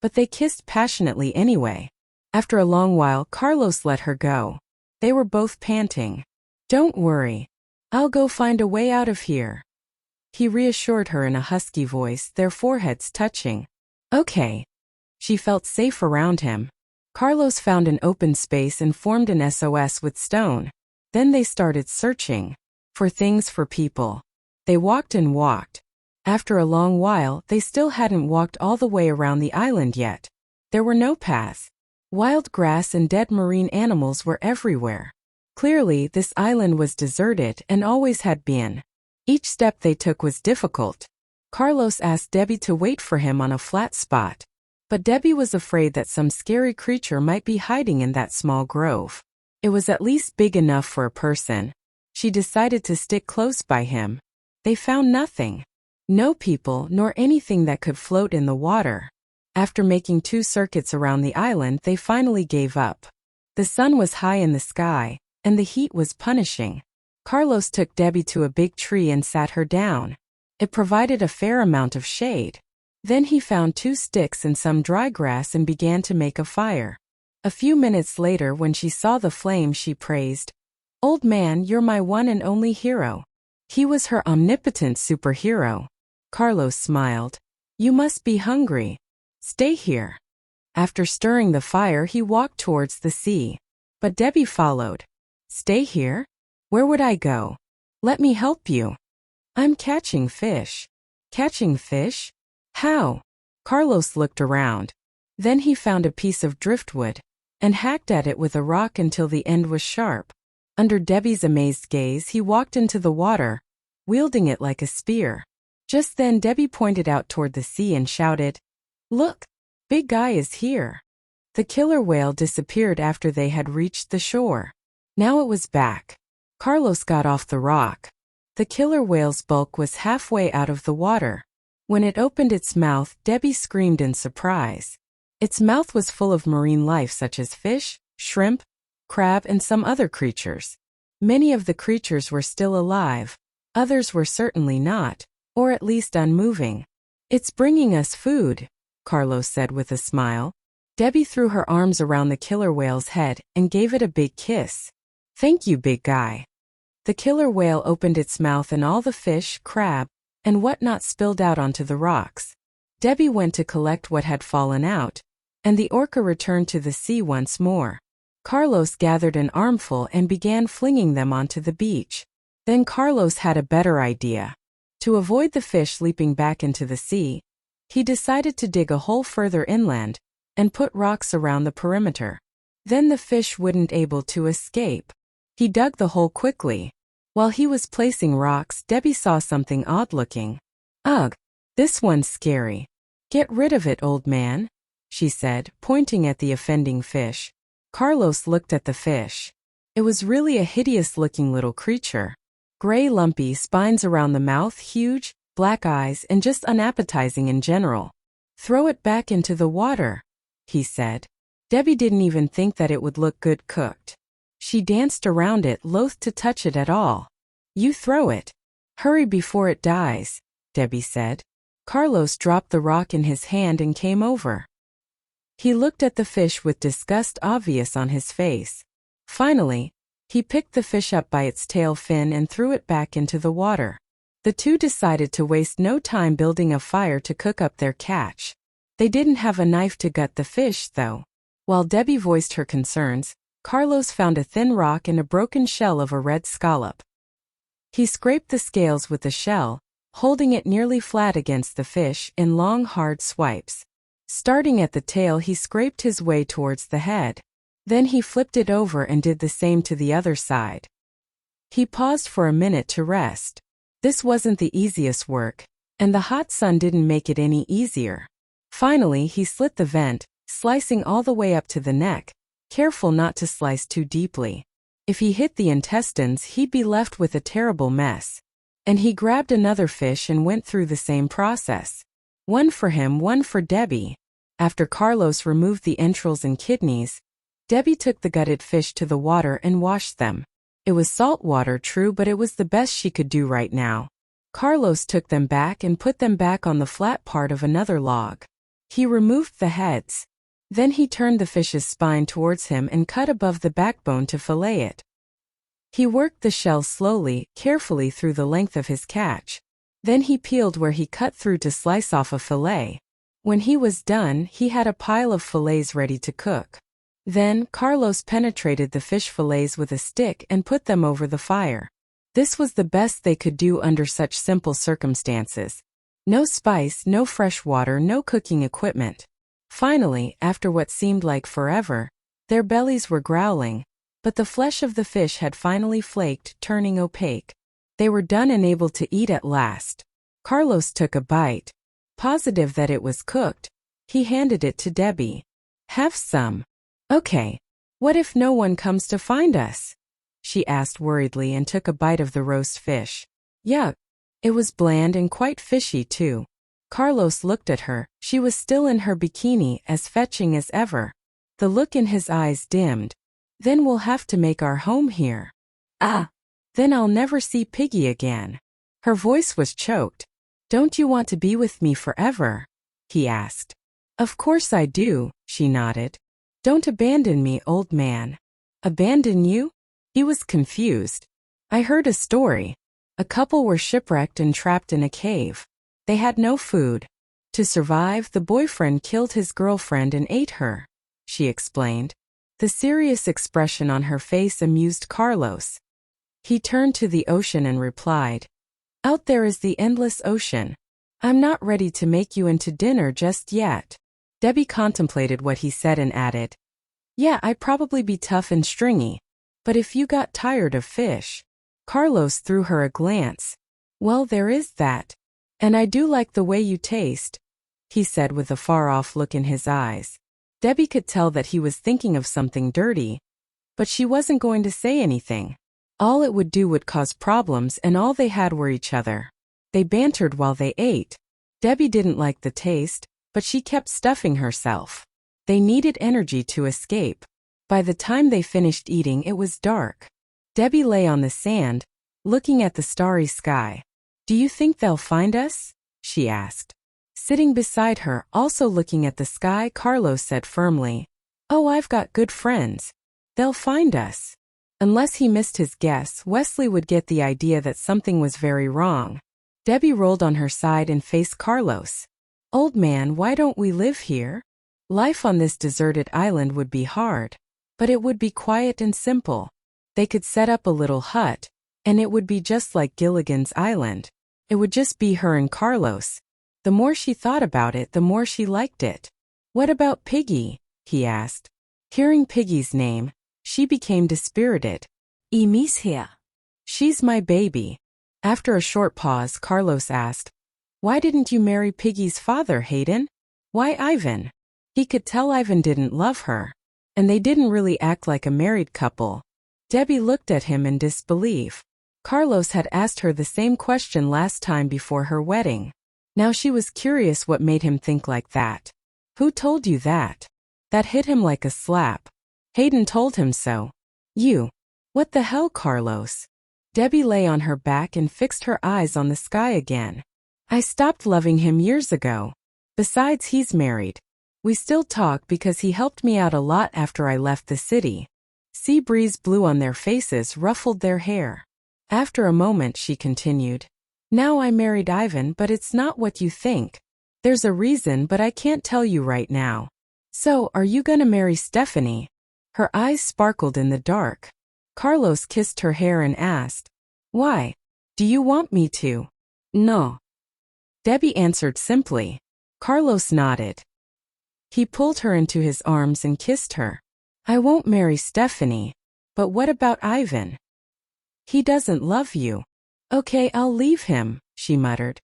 but they kissed passionately anyway. After a long while, Carlos let her go. They were both panting. Don't worry. I'll go find a way out of here. He reassured her in a husky voice, their foreheads touching. Okay. She felt safe around him. Carlos found an open space and formed an SOS with stone. Then they started searching for things, for people. They walked and walked. After a long while, they still hadn't walked all the way around the island yet. There were no paths. Wild grass and dead marine animals were everywhere. Clearly, this island was deserted and always had been. Each step they took was difficult. Carlos asked Debbie to wait for him on a flat spot. But Debbie was afraid that some scary creature might be hiding in that small grove. It was at least big enough for a person. She decided to stick close by him. They found nothing. No people nor anything that could float in the water. After making 2 circuits around the island, they finally gave up. The sun was high in the sky, and the heat was punishing. Carlos took Debbie to a big tree and sat her down. It provided a fair amount of shade. Then he found 2 sticks and some dry grass and began to make a fire. A few minutes later, when she saw the flame, she praised, Old man, you're my one and only hero. He was her omnipotent superhero. Carlos smiled. You must be hungry. Stay here. After stirring the fire, he walked towards the sea. But Debbie followed. Stay here? Where would I go? Let me help you. I'm catching fish. Catching fish? How? Carlos looked around. Then he found a piece of driftwood and hacked at it with a rock until the end was sharp. Under Debbie's amazed gaze, he walked into the water, wielding it like a spear. Just then Debbie pointed out toward the sea and shouted, Look, big guy is here. The killer whale disappeared after they had reached the shore. Now it was back. Carlos got off the rock. The killer whale's bulk was halfway out of the water. When it opened its mouth, Debbie screamed in surprise. Its mouth was full of marine life such as fish, shrimp, crab, and some other creatures. Many of the creatures were still alive. Others were certainly not, or at least unmoving. It's bringing us food, Carlos said with a smile. Debbie threw her arms around the killer whale's head and gave it a big kiss. Thank you, big guy. The killer whale opened its mouth and all the fish, crab, and whatnot spilled out onto the rocks. Debbie went to collect what had fallen out, and the orca returned to the sea once more. Carlos gathered an armful and began flinging them onto the beach. Then Carlos had a better idea. To avoid the fish leaping back into the sea, he decided to dig a hole further inland and put rocks around the perimeter. Then the fish wouldn't able to escape. He dug the hole quickly. While he was placing rocks, Debbie saw something odd-looking. Ugh, this one's scary. Get rid of it, old man, she said, pointing at the offending fish. Carlos looked at the fish. It was really a hideous-looking little creature. Gray lumpy spines around the mouth, huge, black eyes, and just unappetizing in general. Throw it back into the water, he said. Debbie didn't even think that it would look good cooked. She danced around it, loath to touch it at all. You throw it. Hurry before it dies, Debbie said. Carlos dropped the rock in his hand and came over. He looked at the fish with disgust obvious on his face. Finally, He picked the fish up by its tail fin and threw it back into the water. The two decided to waste no time building a fire to cook up their catch. They didn't have a knife to gut the fish, though. While Debbie voiced her concerns, Carlos found a thin rock and a broken shell of a red scallop. He scraped the scales with the shell, holding it nearly flat against the fish in long, hard swipes. Starting at the tail, he scraped his way towards the head. Then he flipped it over and did the same to the other side. He paused for a minute to rest. This wasn't the easiest work, and the hot sun didn't make it any easier. Finally, he slit the vent, slicing all the way up to the neck, careful not to slice too deeply. If he hit the intestines, he'd be left with a terrible mess. And he grabbed another fish and went through the same process. One for him, one for Debbie. After Carlos removed the entrails and kidneys, Debbie took the gutted fish to the water and washed them. It was salt water, true, but it was the best she could do right now. Carlos took them back and put them back on the flat part of another log. He removed the heads. Then he turned the fish's spine towards him and cut above the backbone to fillet it. He worked the shell slowly, carefully through the length of his catch. Then he peeled where he cut through to slice off a fillet. When he was done, he had a pile of fillets ready to cook. Then, Carlos penetrated the fish fillets with a stick and put them over the fire. This was the best they could do under such simple circumstances. No spice, no fresh water, no cooking equipment. Finally, after what seemed like forever, their bellies were growling, but the flesh of the fish had finally flaked, turning opaque. They were done and able to eat at last. Carlos took a bite. Positive that it was cooked, he handed it to Debbie. "Have some." "Okay. What if no one comes to find us?" she asked worriedly and took a bite of the roast fish. Yuck. It was bland and quite fishy, too. Carlos looked at her. She was still in her bikini, as fetching as ever. The look in his eyes dimmed. "Then we'll have to make our home here." "Ah. Then I'll never see Piggy again." Her voice was choked. "Don't you want to be with me forever?" he asked. "Of course I do," she nodded. "Don't abandon me, old man." "Abandon you?" He was confused. "I heard a story. A couple were shipwrecked and trapped in a cave. They had no food. To survive, the boyfriend killed his girlfriend and ate her," she explained. The serious expression on her face amused Carlos. He turned to the ocean and replied, "Out there is the endless ocean. I'm not ready to make you into dinner just yet." Debbie contemplated what he said and added, "Yeah, I'd probably be tough and stringy. But if you got tired of fish." Carlos threw her a glance. "Well, there is that. And I do like the way you taste," he said with a far-off look in his eyes. Debbie could tell that he was thinking of something dirty, but she wasn't going to say anything. All it would do would cause problems, and all they had were each other. They bantered while they ate. Debbie didn't like the taste, but she kept stuffing herself. They needed energy to escape. By the time they finished eating, it was dark. Debbie lay on the sand, looking at the starry sky. "Do you think they'll find us?" she asked. Sitting beside her, also looking at the sky, Carlos said firmly, "Oh, I've got good friends. They'll find us." Unless he missed his guess, Wesley would get the idea that something was very wrong. Debbie rolled on her side and faced Carlos. "Old man, why don't we live here? Life on this deserted island would be hard. But it would be quiet and simple. They could set up a little hut, and it would be just like Gilligan's Island. It would just be her and Carlos." The more she thought about it, the more she liked it. "What about Piggy?" he asked. Hearing Piggy's name, she became dispirited. ¿Y Miss here? "She's my baby." After a short pause, Carlos asked, "Why didn't you marry Piggy's father, Hayden? Why Ivan?" He could tell Ivan didn't love her, and they didn't really act like a married couple. Debbie looked at him in disbelief. Carlos had asked her the same question last time before her wedding. Now she was curious what made him think like that. "Who told you that?" That hit him like a slap. Hayden told him so. "You." "What the hell, Carlos?" Debbie lay on her back and fixed her eyes on the sky again. "I stopped loving him years ago. Besides, he's married. We still talk because he helped me out a lot after I left the city." Sea breeze blew on their faces, ruffled their hair. After a moment she continued. Now I married Ivan, but it's not what you think. There's a reason, but I can't tell you right now. So, are you gonna marry Stephanie? Her eyes sparkled in the dark. Carlos kissed her hair and asked, Why? Do you want me to? No. Debbie answered simply. Carlos nodded. He pulled her into his arms and kissed her. I won't marry Stephanie. But what about Ivan? He doesn't love you. Okay, I'll leave him, she muttered.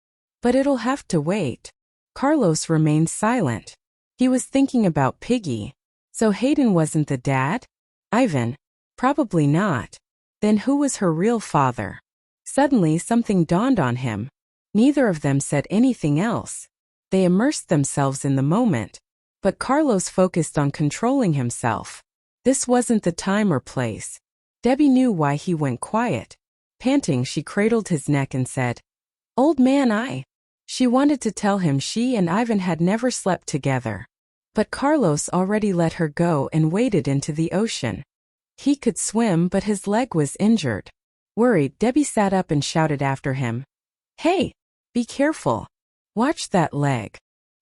But it'll have to wait. Carlos remained silent. He was thinking about Piggy. So Hayden wasn't the dad? Ivan? Probably not. Then who was her real father? Suddenly something dawned on him. Neither of them said anything else. They immersed themselves in the moment. But Carlos focused on controlling himself. This wasn't the time or place. Debbie knew why he went quiet. Panting, she cradled his neck and said, Old man, She wanted to tell him she and Ivan had never slept together. But Carlos already let her go and waded into the ocean. He could swim, but his leg was injured. Worried, Debbie sat up and shouted after him. Hey! Be careful. Watch that leg.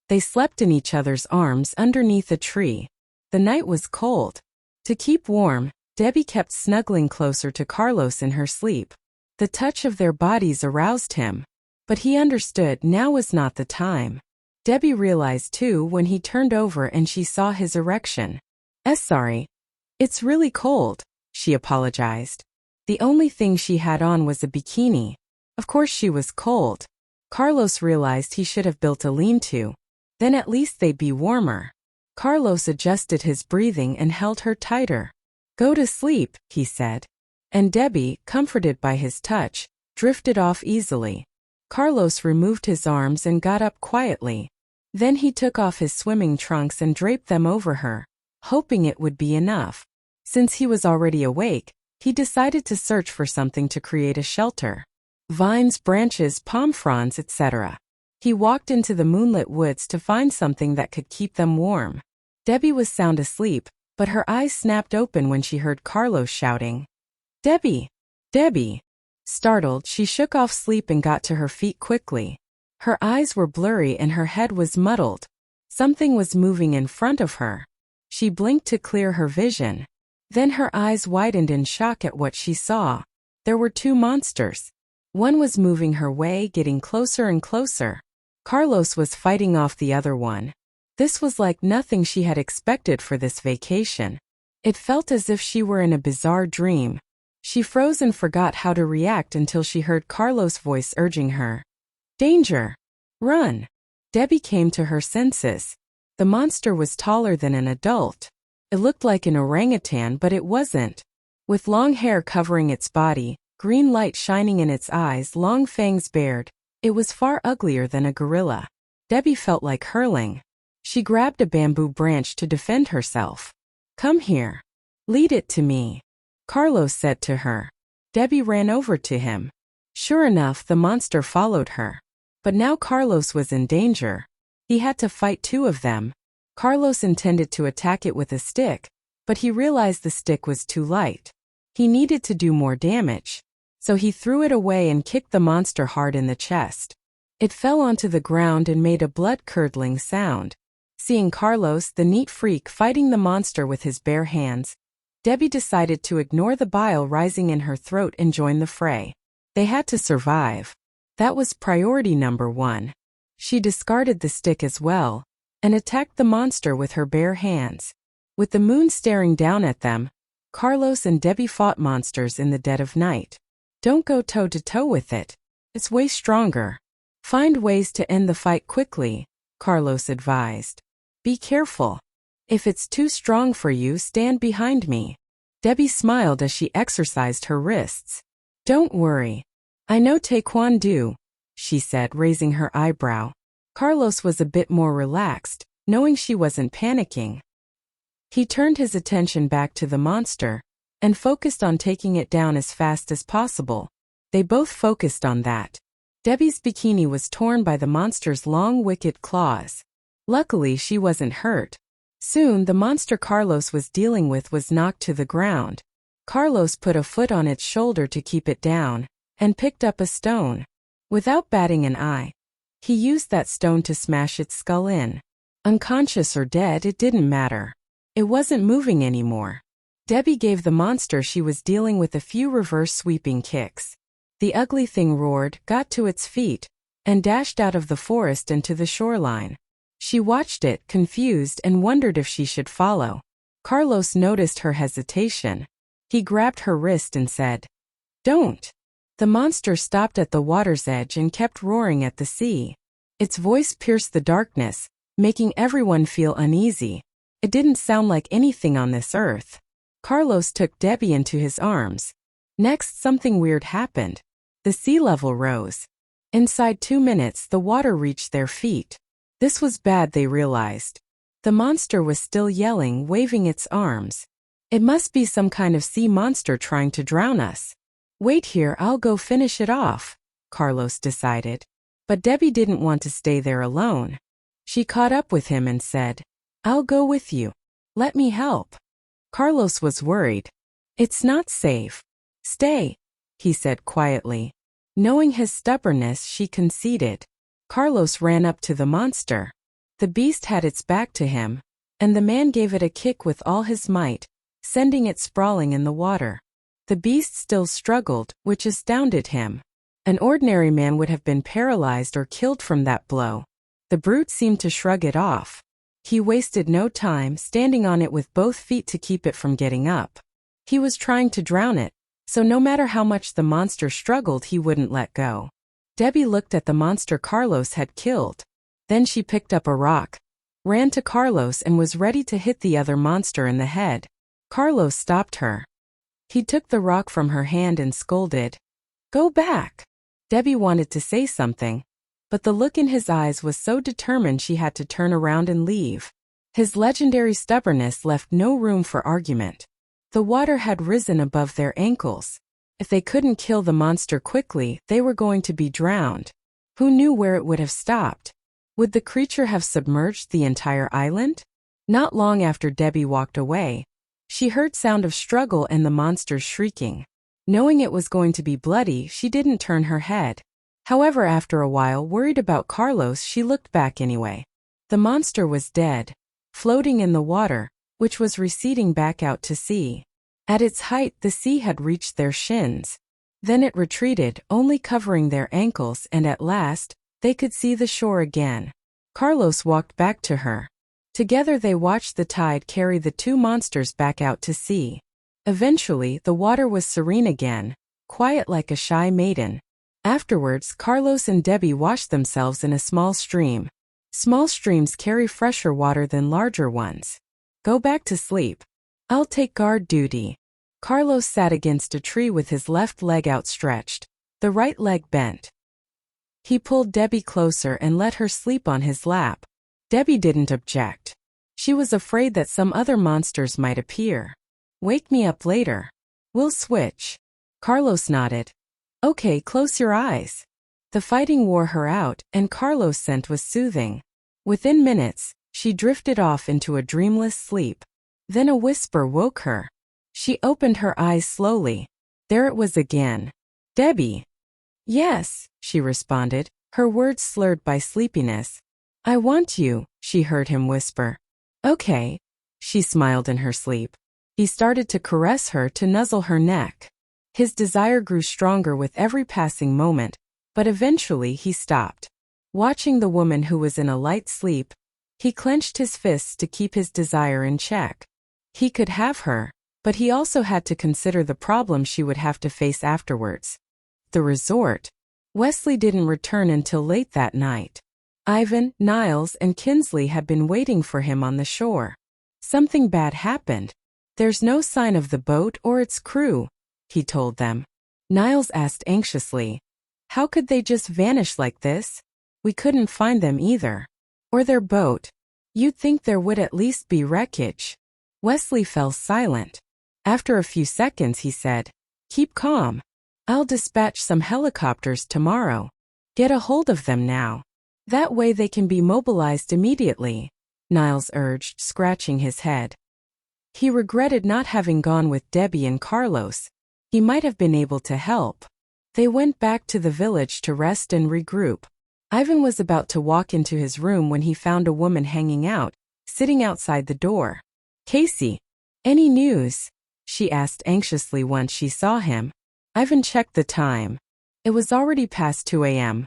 They slept in each other's arms underneath a tree. The night was cold. To keep warm, Debbie kept snuggling closer to Carlos in her sleep. The touch of their bodies aroused him. But he understood now was not the time. Debbie realized too when he turned over and she saw his erection. Sorry. It's really cold, she apologized. The only thing she had on was a bikini. Of course she was cold. Carlos realized he should have built a lean-to. Then at least they'd be warmer. Carlos adjusted his breathing and held her tighter. Go to sleep, he said. And Debbie, comforted by his touch, drifted off easily. Carlos removed his arms and got up quietly. Then he took off his swimming trunks and draped them over her, hoping it would be enough. Since he was already awake, he decided to search for something to create a shelter. Vines, branches, palm fronds, etc. He walked into the moonlit woods to find something that could keep them warm. Debbie was sound asleep, but her eyes snapped open when she heard Carlos shouting. Debbie! Debbie! Startled, she shook off sleep and got to her feet quickly. Her eyes were blurry and her head was muddled. Something was moving in front of her. She blinked to clear her vision. Then her eyes widened in shock at what she saw. There were two monsters. One was moving her way, getting closer and closer. Carlos was fighting off the other one. This was like nothing she had expected for this vacation. It felt as if she were in a bizarre dream. She froze and forgot how to react until she heard Carlos' voice urging her. Danger! Run! Debbie came to her senses. The monster was taller than an adult. It looked like an orangutan, but it wasn't. With long hair covering its body, green light shining in its eyes, long fangs bared, it was far uglier than a gorilla. Debbie felt like hurling. She grabbed a bamboo branch to defend herself. Come here. Lead it to me, Carlos said to her. Debbie ran over to him. Sure enough, the monster followed her. But now Carlos was in danger. He had to fight two of them. Carlos intended to attack it with a stick, but he realized the stick was too light. He needed to do more damage. So he threw it away and kicked the monster hard in the chest. It fell onto the ground and made a blood-curdling sound. Seeing Carlos, the neat freak, fighting the monster with his bare hands, Debbie decided to ignore the bile rising in her throat and join the fray. They had to survive. That was priority number one. She discarded the stick as well, and attacked the monster with her bare hands. With the moon staring down at them, Carlos and Debbie fought monsters in the dead of night. Don't go toe-to-toe with it. It's way stronger. Find ways to end the fight quickly, Carlos advised. Be careful. If it's too strong for you, stand behind me. Debbie smiled as she exercised her wrists. Don't worry. I know taekwondo, she said, raising her eyebrow. Carlos was a bit more relaxed, knowing she wasn't panicking. He turned his attention back to the monster and focused on taking it down as fast as possible. They both focused on that. Debbie's bikini was torn by the monster's long, wicked claws. Luckily, she wasn't hurt. Soon the monster Carlos was dealing with was knocked to the ground. Carlos put a foot on its shoulder to keep it down, and picked up a stone. Without batting an eye, he used that stone to smash its skull in. Unconscious or dead, it didn't matter. It wasn't moving anymore. Debbie gave the monster she was dealing with a few reverse sweeping kicks. The ugly thing roared, got to its feet, and dashed out of the forest and to the shoreline. She watched it, confused, and wondered if she should follow. Carlos noticed her hesitation. He grabbed her wrist and said, "Don't." The monster stopped at the water's edge and kept roaring at the sea. Its voice pierced the darkness, making everyone feel uneasy. It didn't sound like anything on this earth. Carlos took Debbie into his arms. Next, something weird happened. The sea level rose. Inside 2 minutes, the water reached their feet. This was bad, they realized. The monster was still yelling, waving its arms. It must be some kind of sea monster trying to drown us. Wait here, I'll go finish it off, Carlos decided. But Debbie didn't want to stay there alone. She caught up with him and said, "I'll go with you. Let me help." Carlos was worried. "It's not safe. Stay," he said quietly. Knowing his stubbornness, she conceded. Carlos ran up to the monster. The beast had its back to him, and the man gave it a kick with all his might, sending it sprawling in the water. The beast still struggled, which astounded him. An ordinary man would have been paralyzed or killed from that blow. The brute seemed to shrug it off. He wasted no time, standing on it with both feet to keep it from getting up. He was trying to drown it, so no matter how much the monster struggled, he wouldn't let go. Debbie looked at the monster Carlos had killed. Then she picked up a rock, ran to Carlos, and was ready to hit the other monster in the head. Carlos stopped her. He took the rock from her hand and scolded, "Go back." Debbie wanted to say something, but the look in his eyes was so determined she had to turn around and leave. His legendary stubbornness left no room for argument. The water had risen above their ankles. If they couldn't kill the monster quickly, they were going to be drowned. Who knew where it would have stopped? Would the creature have submerged the entire island? Not long after Debbie walked away, she heard sound of struggle and the monster's shrieking. Knowing it was going to be bloody, she didn't turn her head. However, after a while, worried about Carlos, she looked back anyway. The monster was dead, floating in the water, which was receding back out to sea. At its height, the sea had reached their shins. Then it retreated, only covering their ankles, and at last, they could see the shore again. Carlos walked back to her. Together they watched the tide carry the two monsters back out to sea. Eventually, the water was serene again, quiet like a shy maiden. Afterwards, Carlos and Debbie washed themselves in a small stream. Small streams carry fresher water than larger ones. "Go back to sleep. I'll take guard duty." Carlos sat against a tree with his left leg outstretched, the right leg bent. He pulled Debbie closer and let her sleep on his lap. Debbie didn't object. She was afraid that some other monsters might appear. "Wake me up later. We'll switch." Carlos nodded. "Okay, close your eyes." The fighting wore her out, and Carlos' scent was soothing. Within minutes, she drifted off into a dreamless sleep. Then a whisper woke her. She opened her eyes slowly. There it was again. "Debbie." "Yes," she responded, her words slurred by sleepiness. "I want you," she heard him whisper. "Okay." She smiled in her sleep. He started to caress her, to nuzzle her neck. His desire grew stronger with every passing moment, but eventually he stopped. Watching the woman who was in a light sleep, he clenched his fists to keep his desire in check. He could have her, but he also had to consider the problem she would have to face afterwards. The resort. Wesley didn't return until late that night. Ivan, Niles, and Kinsley had been waiting for him on the shore. "Something bad happened. There's no sign of the boat or its crew," he told them. Niles asked anxiously, "How could they just vanish like this? We couldn't find them either. Or their boat. You'd think there would at least be wreckage." Wesley fell silent. After a few seconds he said, "Keep calm. I'll dispatch some helicopters tomorrow. Get a hold of them now. That way they can be mobilized immediately." Niles urged, scratching his head. He regretted not having gone with Debbie and Carlos. He might have been able to help. They went back to the village to rest and regroup. Ivan was about to walk into his room when he found a woman hanging out, sitting outside the door. "Casey, any news?" she asked anxiously once she saw him. Ivan checked the time. It was already past 2 a.m.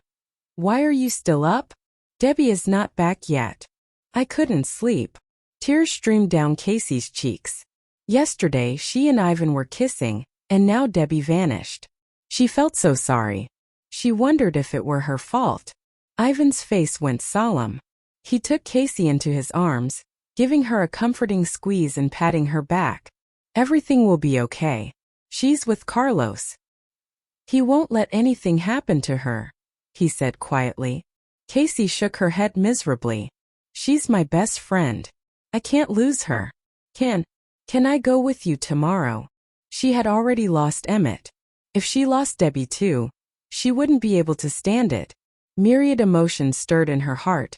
"Why are you still up?" "Debbie is not back yet. I couldn't sleep." Tears streamed down Casey's cheeks. Yesterday she and Ivan were kissing, and now Debbie vanished. She felt so sorry. She wondered if it were her fault. Ivan's face went solemn. He took Casey into his arms, giving her a comforting squeeze and patting her back. "Everything will be okay. She's with Carlos. He won't let anything happen to her," he said quietly. Casey shook her head miserably. "She's my best friend. I can't lose her. Can I go with you tomorrow?" She had already lost Emmett. If she lost Debbie too, she wouldn't be able to stand it. Myriad emotions stirred in her heart.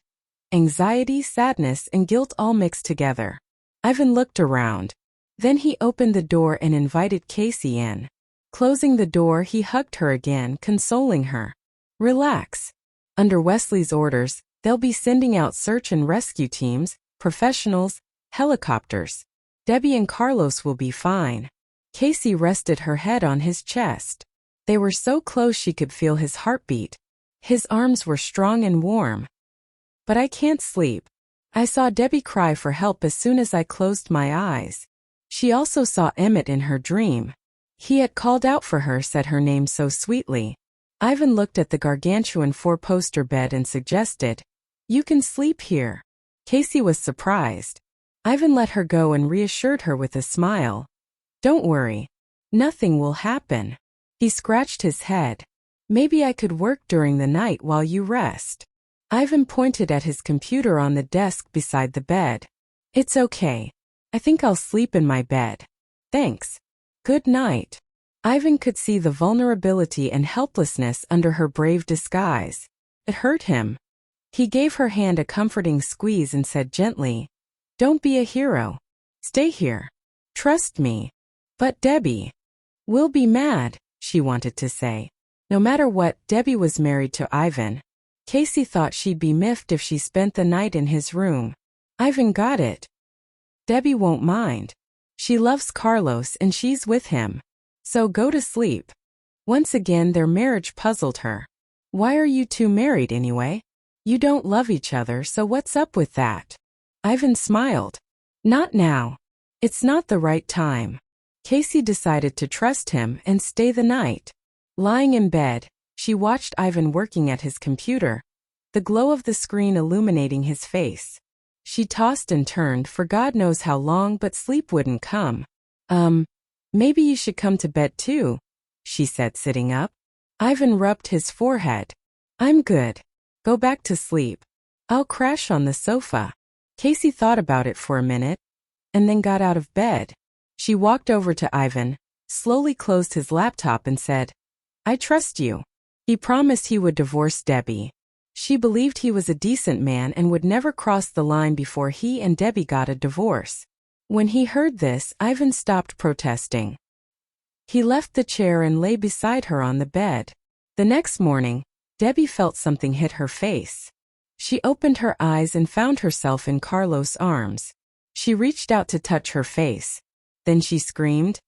Anxiety, sadness, and guilt all mixed together. Ivan looked around. Then he opened the door and invited Casey in. Closing the door, he hugged her again, consoling her. "Relax. Under Wesley's orders, they'll be sending out search and rescue teams, professionals, helicopters. Debbie and Carlos will be fine." Casey rested her head on his chest. They were so close she could feel his heartbeat. His arms were strong and warm. "But I can't sleep. I saw Debbie cry for help as soon as I closed my eyes. She also saw Emmett in her dream. He had called out for her, said her name so sweetly." Ivan looked at the gargantuan 4-poster bed and suggested, "You can sleep here." Casey was surprised. Ivan let her go and reassured her with a smile. "Don't worry. Nothing will happen." He scratched his head. "Maybe I could work during the night while you rest." Ivan pointed at his computer on the desk beside the bed. "It's okay. I think I'll sleep in my bed. Thanks. Good night." Ivan could see the vulnerability and helplessness under her brave disguise. It hurt him. He gave her hand a comforting squeeze and said gently, "Don't be a hero. Stay here. Trust me." "But Debbie." "We'll be mad," she wanted to say. No matter what, Debbie was married to Ivan. Casey thought she'd be miffed if she spent the night in his room. Ivan got it. Debbie won't mind. She loves Carlos and she's with him. So go to sleep. Once again their marriage puzzled her. Why are you two married anyway? You don't love each other, so what's up with that? Ivan smiled. Not now. It's not the right time. Casey decided to trust him and stay the night. Lying in bed, she watched Ivan working at his computer, the glow of the screen illuminating his face. She tossed and turned for God knows how long, but sleep wouldn't come. Maybe you should come to bed too, she said, sitting up. Ivan rubbed his forehead. I'm good. Go back to sleep. I'll crash on the sofa. Casey thought about it for a minute, and then got out of bed. She walked over to Ivan, slowly closed his laptop and said, I trust you. He promised he would divorce Debbie. She believed he was a decent man and would never cross the line before he and Debbie got a divorce. When he heard this, Ivan stopped protesting. He left the chair and lay beside her on the bed. The next morning, Debbie felt something hit her face. She opened her eyes and found herself in Carlos' arms. She reached out to touch her face. Then she screamed,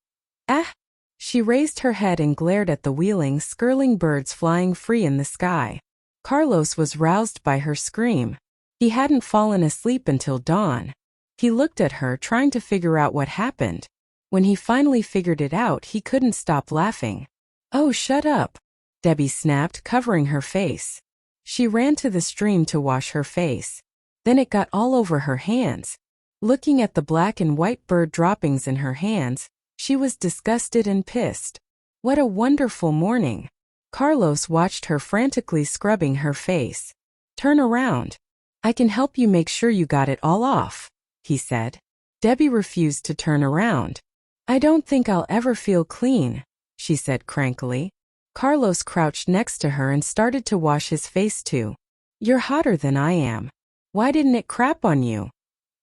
Ah! She raised her head and glared at the wheeling, skirling birds flying free in the sky. Carlos was roused by her scream. He hadn't fallen asleep until dawn. He looked at her, trying to figure out what happened. When he finally figured it out, he couldn't stop laughing. Oh, shut up, Debbie snapped, covering her face. She ran to the stream to wash her face. Then it got all over her hands. Looking at the black and white bird droppings in her hands, she was disgusted and pissed. What a wonderful morning. Carlos watched her frantically scrubbing her face. Turn around. I can help you make sure you got it all off, he said. Debbie refused to turn around. I don't think I'll ever feel clean, she said crankily. Carlos crouched next to her and started to wash his face too. You're hotter than I am. Why didn't it crap on you?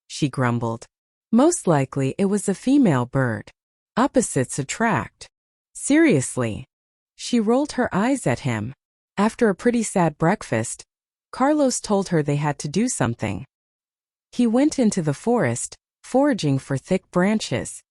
she grumbled. Most likely it was a female bird. Opposites attract. Seriously. She rolled her eyes at him. After a pretty sad breakfast, Carlos told her they had to do something. He went into the forest, foraging for thick branches.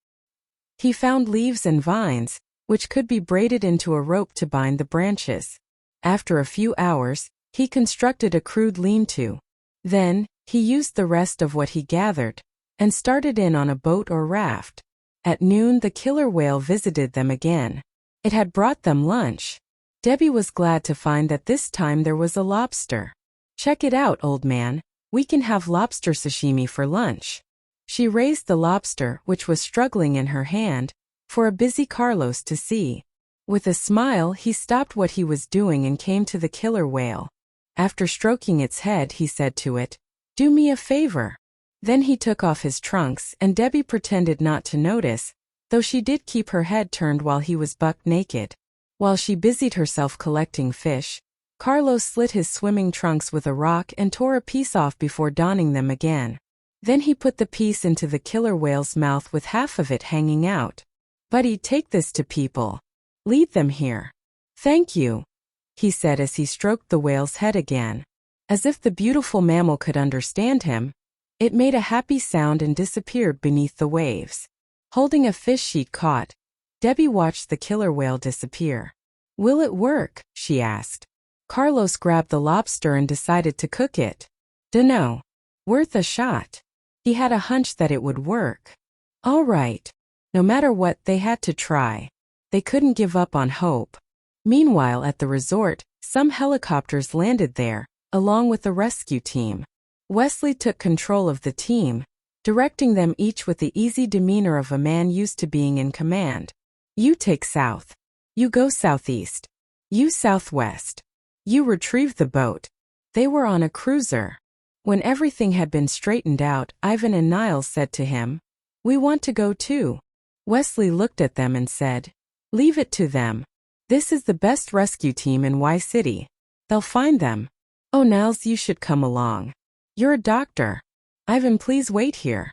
He found leaves and vines, which could be braided into a rope to bind the branches. After a few hours, he constructed a crude lean-to. Then, he used the rest of what he gathered, and started in on a boat or raft. At noon the killer whale visited them again. It had brought them lunch. Debbie was glad to find that this time there was a lobster. "Check it out, old man. We can have lobster sashimi for lunch." She raised the lobster, which was struggling in her hand, for a busy Carlos to see. With a smile he stopped what he was doing and came to the killer whale. After stroking its head he said to it, "Do me a favor." Then he took off his trunks and Debbie pretended not to notice, though she did keep her head turned while he was buck naked. While she busied herself collecting fish, Carlos slit his swimming trunks with a rock and tore a piece off before donning them again. Then he put the piece into the killer whale's mouth with half of it hanging out. "Buddy, take this to people. Lead them here." "Thank you," he said as he stroked the whale's head again. As if the beautiful mammal could understand him, it made a happy sound and disappeared beneath the waves. Holding a fish she'd caught, Debbie watched the killer whale disappear. "Will it work?" she asked. Carlos grabbed the lobster and decided to cook it. "Dunno. Worth a shot." He had a hunch that it would work. All right. No matter what, they had to try. They couldn't give up on hope. Meanwhile, at the resort, some helicopters landed there, along with the rescue team. Wesley took control of the team, directing them each with the easy demeanor of a man used to being in command. "You take south. You go southeast. You southwest. You retrieve the boat." They were on a cruiser. When everything had been straightened out, Ivan and Niles said to him, "We want to go too." Wesley looked at them and said, "Leave it to them. This is the best rescue team in Y City. They'll find them." "Oh, Niles, you should come along. You're a doctor." "Ivan, please wait here."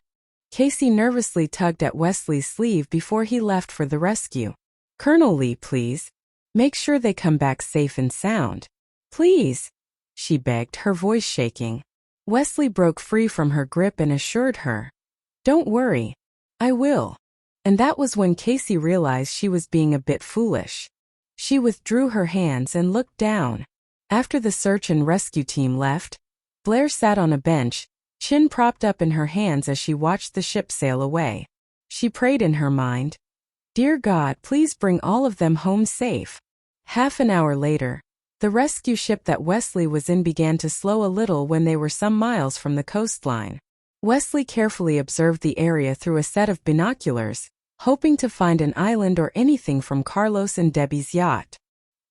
Casey nervously tugged at Wesley's sleeve before he left for the rescue. "Colonel Lee, please. Make sure they come back safe and sound. Please," she begged, her voice shaking. Wesley broke free from her grip and assured her, "Don't worry. I will." And that was when Casey realized she was being a bit foolish. She withdrew her hands and looked down. After the search and rescue team left, Blair sat on a bench, chin propped up in her hands as she watched the ship sail away. She prayed in her mind, "Dear God, please bring all of them home safe." Half an hour later, the rescue ship that Wesley was in began to slow a little when they were some miles from the coastline. Wesley carefully observed the area through a set of binoculars, hoping to find an island or anything from Carlos and Debbie's yacht.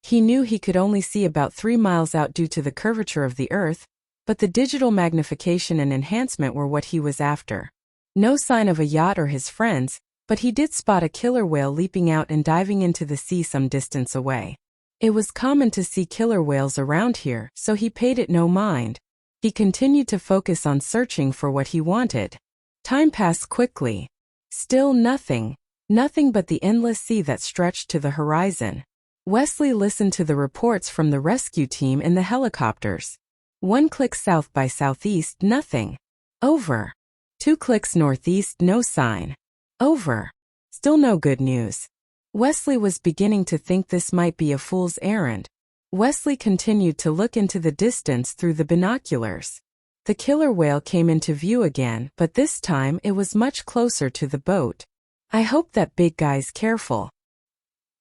He knew he could only see about 3 miles out due to the curvature of the Earth, but the digital magnification and enhancement were what he was after. No sign of a yacht or his friends, but he did spot a killer whale leaping out and diving into the sea some distance away. It was common to see killer whales around here, so he paid it no mind. He continued to focus on searching for what he wanted. Time passed quickly. Still nothing. Nothing but the endless sea that stretched to the horizon. Wesley listened to the reports from the rescue team in the helicopters. 1 click south by southeast, nothing. Over. 2 clicks northeast, no sign. Over. Still no good news. Wesley was beginning to think this might be a fool's errand. Wesley continued to look into the distance through the binoculars. The killer whale came into view again, but this time it was much closer to the boat. "I hope that big guy's careful.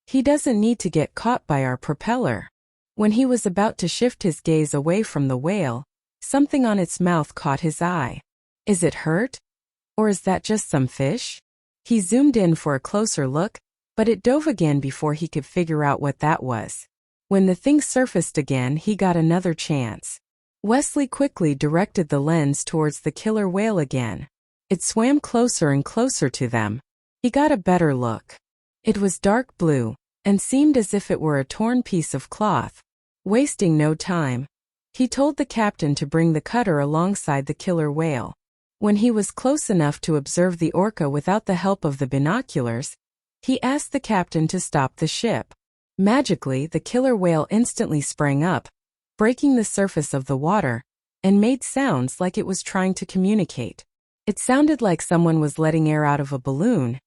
He doesn't need to get caught by our propeller." When he was about to shift his gaze away from the whale, something on its mouth caught his eye. "Is it hurt? Or is that just some fish?" He zoomed in for a closer look, but it dove again before he could figure out what that was. When the thing surfaced again, he got another chance. Wesley quickly directed the lens towards the killer whale again. It swam closer and closer to them. He got a better look. It was dark blue, and seemed as if it were a torn piece of cloth. Wasting no time, he told the captain to bring the cutter alongside the killer whale. When he was close enough to observe the orca without the help of the binoculars, he asked the captain to stop the ship. Magically, the killer whale instantly sprang up, breaking the surface of the water, and made sounds like it was trying to communicate. It sounded like someone was letting air out of a balloon,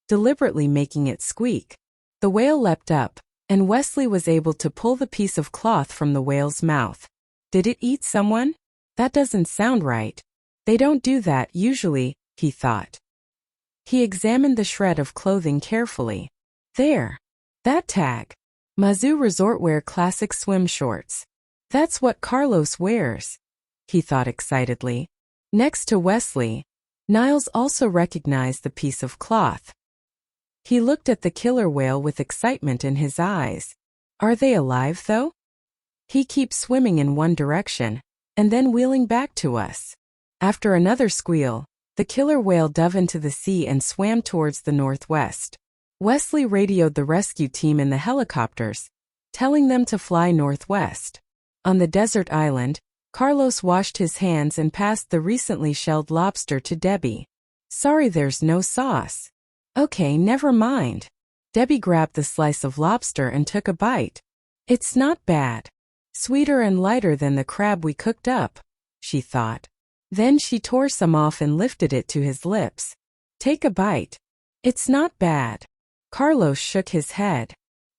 deliberately making it squeak. The whale leapt up, and Wesley was able to pull the piece of cloth from the whale's mouth. Did it eat someone? That doesn't sound right. They don't do that usually, he thought. He examined the shred of clothing carefully. There. That tag. Mazu Resortwear Classic Swim Shorts. That's what Carlos wears, he thought excitedly. Next to Wesley, Niles also recognized the piece of cloth. He looked at the killer whale with excitement in his eyes. Are they alive, though? He keeps swimming in one direction, and then wheeling back to us. After another squeal, the killer whale dove into the sea and swam towards the northwest. Wesley radioed the rescue team in the helicopters, telling them to fly northwest. On the desert island, Carlos washed his hands and passed the recently shelled lobster to Debbie. Sorry, there's no sauce. Okay, never mind. Debbie grabbed the slice of lobster and took a bite. It's not bad. Sweeter and lighter than the crab we cooked up, she thought. Then she tore some off and lifted it to his lips. Take a bite. It's not bad. Carlos shook his head.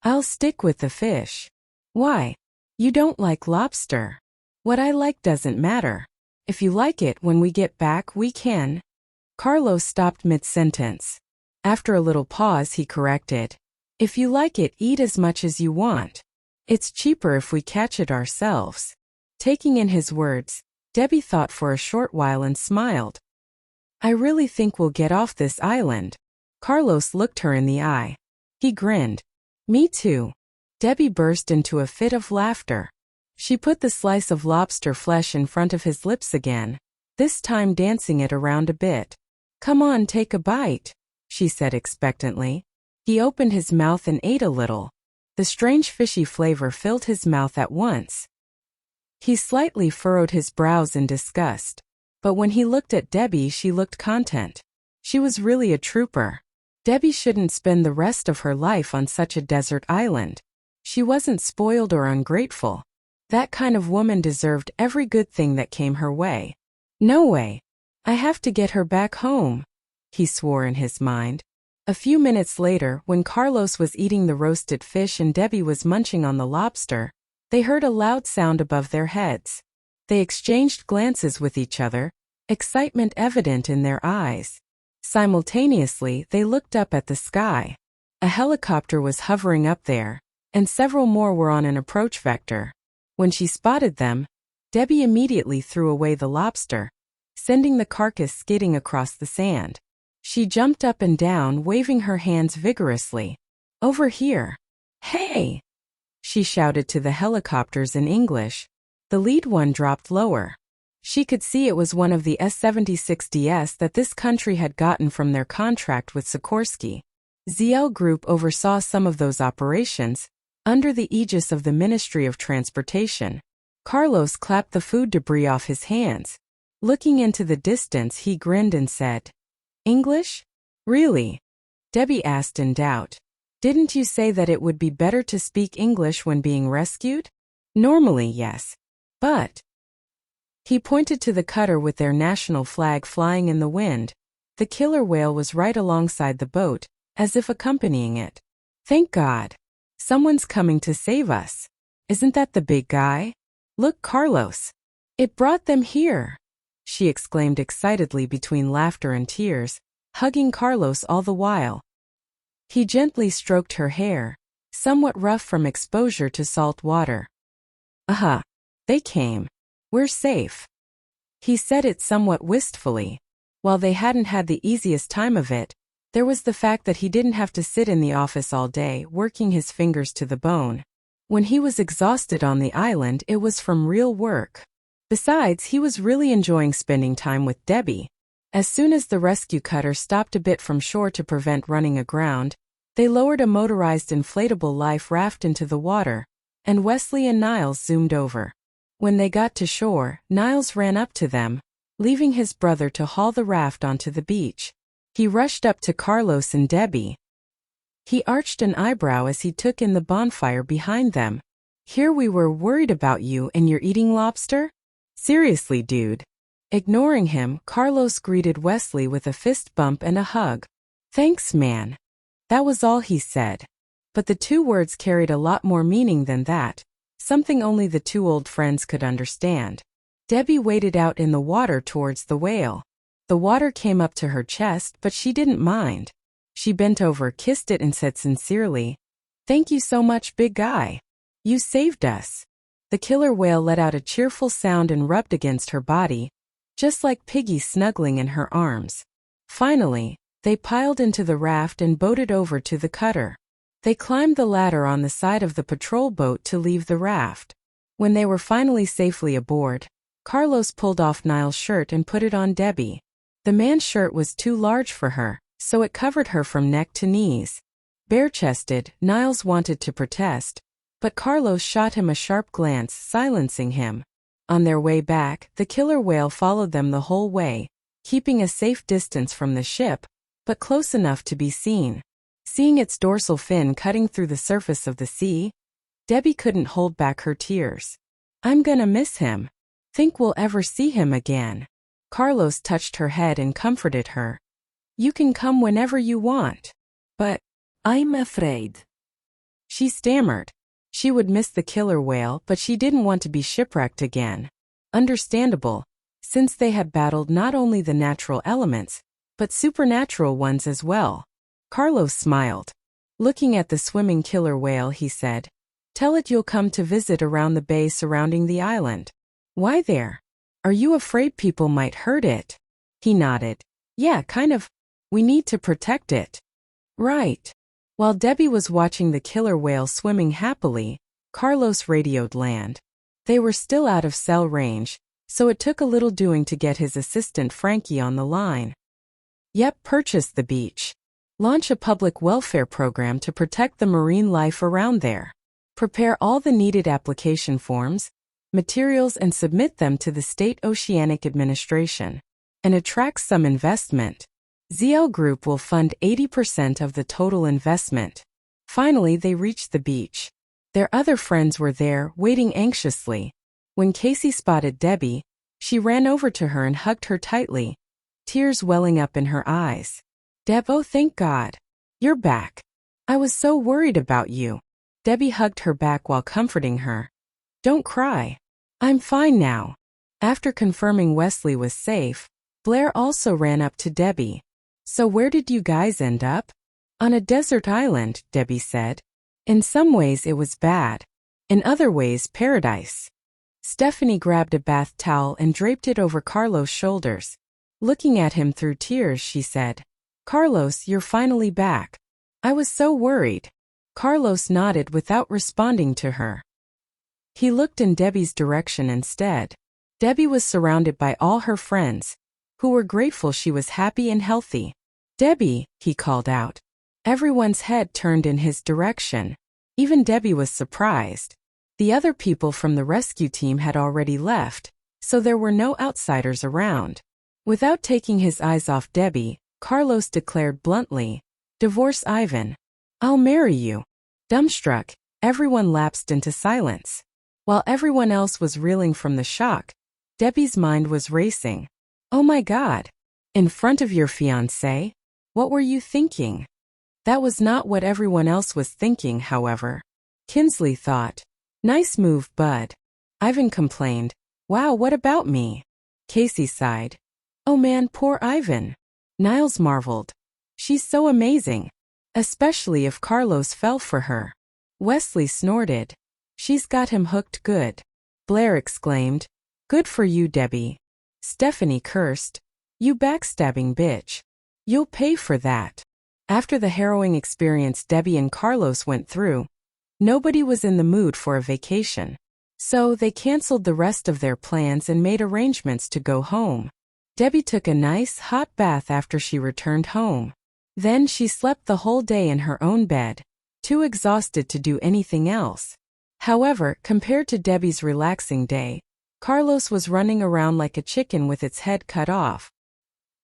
I'll stick with the fish. Why? You don't like lobster. What I like doesn't matter. If you like it when we get back, we can. Carlos stopped mid-sentence. After a little pause, he corrected. If you like it, eat as much as you want. It's cheaper if we catch it ourselves. Taking in his words, Debbie thought for a short while and smiled. I really think we'll get off this island. Carlos looked her in the eye. He grinned. Me too. Debbie burst into a fit of laughter. She put the slice of lobster flesh in front of his lips again, this time dancing it around a bit. Come on, take a bite, she said expectantly. He opened his mouth and ate a little. The strange fishy flavor filled his mouth at once. He slightly furrowed his brows in disgust. But when he looked at Debbie, she looked content. She was really a trooper. Debbie shouldn't spend the rest of her life on such a desert island. She wasn't spoiled or ungrateful. That kind of woman deserved every good thing that came her way. No way. I have to get her back home, he swore in his mind. A few minutes later, when Carlos was eating the roasted fish and Debbie was munching on the lobster, they heard a loud sound above their heads. They exchanged glances with each other, excitement evident in their eyes. Simultaneously, they looked up at the sky. A helicopter was hovering up there, and several more were on an approach vector. When she spotted them, Debbie immediately threw away the lobster, sending the carcass skidding across the sand. She jumped up and down, waving her hands vigorously. Over here. Hey! She shouted to the helicopters in English. The lead one dropped lower. She could see it was one of the S-76DS that this country had gotten from their contract with Sikorsky. ZL Group oversaw some of those operations, under the aegis of the Ministry of Transportation. Carlos clapped the food debris off his hands. Looking into the distance, he grinned and said, English? Really? Debbie asked in doubt. Didn't you say that it would be better to speak English when being rescued? Normally, yes. But... He pointed to the cutter with their national flag flying in the wind. The killer whale was right alongside the boat, as if accompanying it. Thank God. Someone's coming to save us. Isn't that the big guy? Look, Carlos. It brought them here, she exclaimed excitedly between laughter and tears, hugging Carlos all the while. He gently stroked her hair, somewhat rough from exposure to salt water. They came. We're safe. He said it somewhat wistfully. While they hadn't had the easiest time of it, there was the fact that he didn't have to sit in the office all day working his fingers to the bone. When he was exhausted on the island, it was from real work. Besides, he was really enjoying spending time with Debbie. As soon as the rescue cutter stopped a bit from shore to prevent running aground, they lowered a motorized inflatable life raft into the water, and Wesley and Niles zoomed over. When they got to shore, Niles ran up to them, leaving his brother to haul the raft onto the beach. He rushed up to Carlos and Debbie. He arched an eyebrow as he took in the bonfire behind them. Here we were worried about you and you're eating lobster? Seriously, dude. Ignoring him, Carlos greeted Wesley with a fist bump and a hug. Thanks, man. That was all he said. But the two words carried a lot more meaning than that, something only the two old friends could understand. Debbie waded out in the water towards the whale. The water came up to her chest, but she didn't mind. She bent over, kissed it, and said sincerely, "Thank you so much, big guy. You saved us." The killer whale let out a cheerful sound and rubbed against her body, just like Piggy snuggling in her arms. Finally, they piled into the raft and boated over to the cutter. They climbed the ladder on the side of the patrol boat to leave the raft. When they were finally safely aboard, Carlos pulled off Niall's shirt and put it on Debbie. The man's shirt was too large for her, so it covered her from neck to knees. Bare-chested, Niles wanted to protest, but Carlos shot him a sharp glance, silencing him. On their way back, the killer whale followed them the whole way, keeping a safe distance from the ship, but close enough to be seen. Seeing its dorsal fin cutting through the surface of the sea, Debbie couldn't hold back her tears. "I'm gonna miss him. Think we'll ever see him again." Carlos touched her head and comforted her. "You can come whenever you want." "But I'm afraid," she stammered. She would miss the killer whale, but she didn't want to be shipwrecked again. Understandable, since they had battled not only the natural elements, but supernatural ones as well. Carlos smiled. Looking at the swimming killer whale, he said, "Tell it you'll come to visit around the bay surrounding the island." "Why there? Are you afraid people might hurt it?" He nodded. "Yeah, kind of. We need to protect it." "Right." While Debbie was watching the killer whale swimming happily, Carlos radioed land. They were still out of cell range, so it took a little doing to get his assistant Frankie on the line. "Yep, purchase the beach. Launch a public welfare program to protect the marine life around there. Prepare all the needed application forms, materials, and submit them to the State Oceanic Administration. And attract some investment. ZL Group will fund 80% of the total investment." Finally, they reached the beach. Their other friends were there, waiting anxiously. When Casey spotted Debbie, she ran over to her and hugged her tightly, tears welling up in her eyes. "Deb, oh thank God. You're back. I was so worried about you." Debbie hugged her back while comforting her. "Don't cry. I'm fine now." After confirming Wesley was safe, Blair also ran up to Debbie. "So where did you guys end up?" "On a desert island," Debbie said. "In some ways it was bad. In other ways, paradise." Stephanie grabbed a bath towel and draped it over Carlos' shoulders. Looking at him through tears, she said, "Carlos, you're finally back. I was so worried." Carlos nodded without responding to her. He looked in Debbie's direction instead. Debbie was surrounded by all her friends, who were grateful she was happy and healthy. "Debbie," he called out. Everyone's head turned in his direction. Even Debbie was surprised. The other people from the rescue team had already left, so there were no outsiders around. Without taking his eyes off Debbie, Carlos declared bluntly, "Divorce Ivan. I'll marry you." Dumbstruck, everyone lapsed into silence. While everyone else was reeling from the shock, Debbie's mind was racing. "Oh my God. In front of your fiancé? What were you thinking?" That was not what everyone else was thinking, however. Kinsley thought, "Nice move, bud." Ivan complained, "Wow, what about me?" Casey sighed, "Oh man, poor Ivan." Niles marveled, "She's so amazing. Especially if Carlos fell for her." Wesley snorted, "She's got him hooked good." Blair exclaimed, "Good for you, Debbie." Stephanie cursed, "You backstabbing bitch. You'll pay for that." After the harrowing experience Debbie and Carlos went through, nobody was in the mood for a vacation. So they canceled the rest of their plans and made arrangements to go home. Debbie took a nice, hot bath after she returned home. Then she slept the whole day in her own bed, too exhausted to do anything else. However, compared to Debbie's relaxing day, Carlos was running around like a chicken with its head cut off.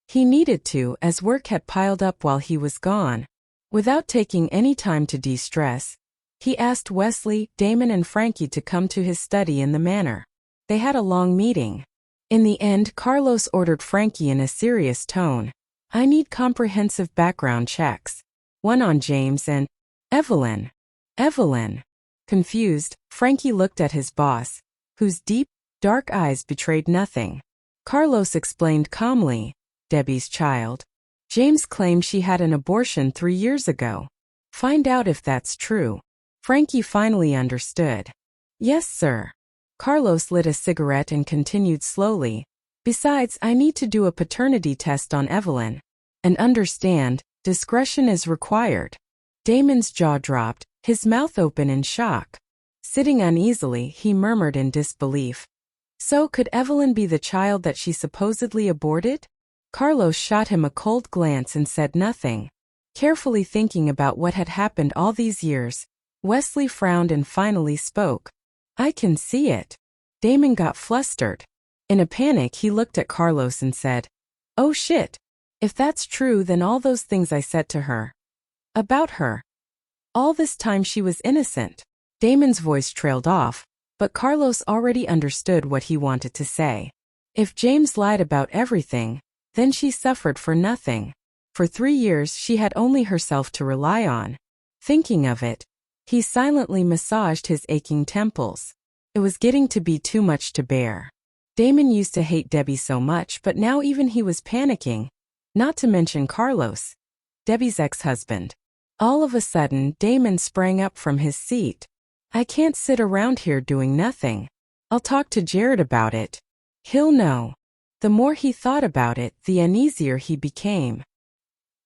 He needed to, as work had piled up while he was gone. Without taking any time to de-stress, he asked Wesley, Damon and Frankie to come to his study in the manor. They had a long meeting. In the end, Carlos ordered Frankie in a serious tone. I need comprehensive background checks. One on James and Evelyn. Evelyn. Confused, Frankie looked at his boss, whose deep, dark eyes betrayed nothing. Carlos explained calmly, Debbie's child. James claimed she had an abortion 3 years ago. Find out if that's true. Frankie finally understood. Yes, sir. Carlos lit a cigarette and continued slowly. Besides, I need to do a paternity test on Evelyn. And understand, discretion is required. Damon's jaw dropped, his mouth open in shock. Sitting uneasily, he murmured in disbelief. So could Evelyn be the child that she supposedly aborted? Carlos shot him a cold glance and said nothing. Carefully thinking about what had happened all these years, Wesley frowned and finally spoke. I can see it. Damon got flustered. In a panic, he looked at Carlos and said, Oh shit. If that's true, then all those things I said to her. About her. All this time she was innocent. Damon's voice trailed off, but Carlos already understood what he wanted to say. If James lied about everything, then she suffered for nothing. For 3 years she had only herself to rely on. Thinking of it, he silently massaged his aching temples. It was getting to be too much to bear. Damon used to hate Debbie so much, but now even he was panicking. Not to mention Carlos, Debbie's ex-husband. All of a sudden, Damon sprang up from his seat. I can't sit around here doing nothing. I'll talk to Jared about it. He'll know. The more he thought about it, the uneasier he became.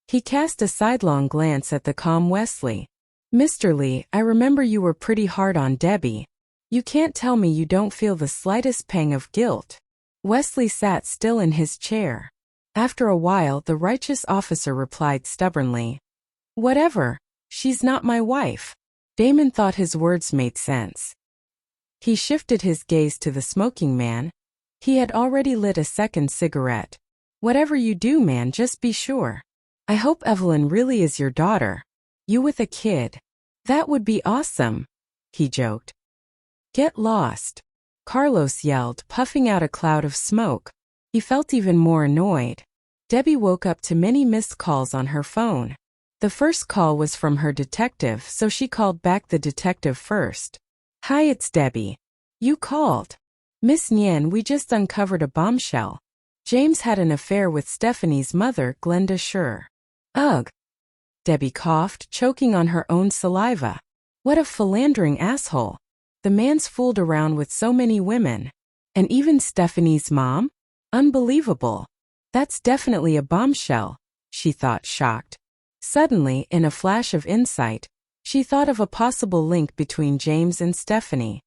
He cast a sidelong glance at the calm Wesley. Mr. Lee, I remember you were pretty hard on Debbie. You can't tell me you don't feel the slightest pang of guilt. Wesley sat still in his chair. After a while, the righteous officer replied stubbornly. Whatever. She's not my wife. Damon thought his words made sense. He shifted his gaze to the smoking man. He had already lit a second cigarette. Whatever you do, man, just be sure. I hope Evelyn really is your daughter. You with a kid. That would be awesome, he joked. Get lost, Carlos yelled, puffing out a cloud of smoke. He felt even more annoyed. Debbie woke up to many missed calls on her phone. The first call was from her detective, so she called back the detective first. Hi, it's Debbie. You called. Miss Nian, we just uncovered a bombshell. James had an affair with Stephanie's mother, Glenda Schur. Ugh. Debbie coughed, choking on her own saliva. What a philandering asshole. The man's fooled around with so many women. And even Stephanie's mom? Unbelievable. That's definitely a bombshell, she thought, shocked. Suddenly, in a flash of insight, she thought of a possible link between James and Stephanie.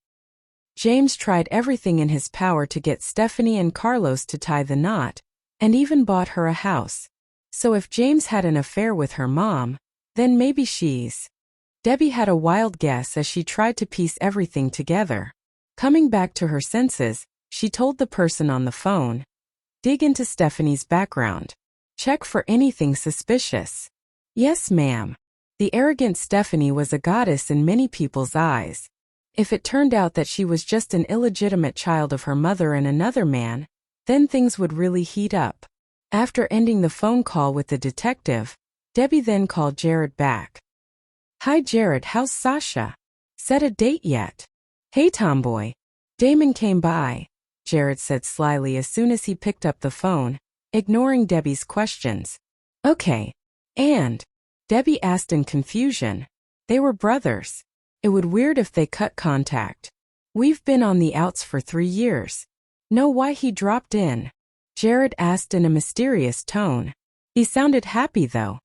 James tried everything in his power to get Stephanie and Carlos to tie the knot, and even bought her a house. So if James had an affair with her mom, then maybe she's... Debbie had a wild guess as she tried to piece everything together. Coming back to her senses, she told the person on the phone, dig into Stephanie's background. Check for anything suspicious. Yes, ma'am. The arrogant Stephanie was a goddess in many people's eyes. If it turned out that she was just an illegitimate child of her mother and another man, then things would really heat up. After ending the phone call with the detective, Debbie then called Jared back. Hi Jared, how's Sasha? Set a date yet? Hey tomboy. Damon came by, Jared said slyly as soon as he picked up the phone, ignoring Debbie's questions. Okay. And? Debbie asked in confusion. They were brothers. It would weird if they cut contact. We've been on the outs for 3 years. Know why he dropped in? Jared asked in a mysterious tone. He sounded happy though.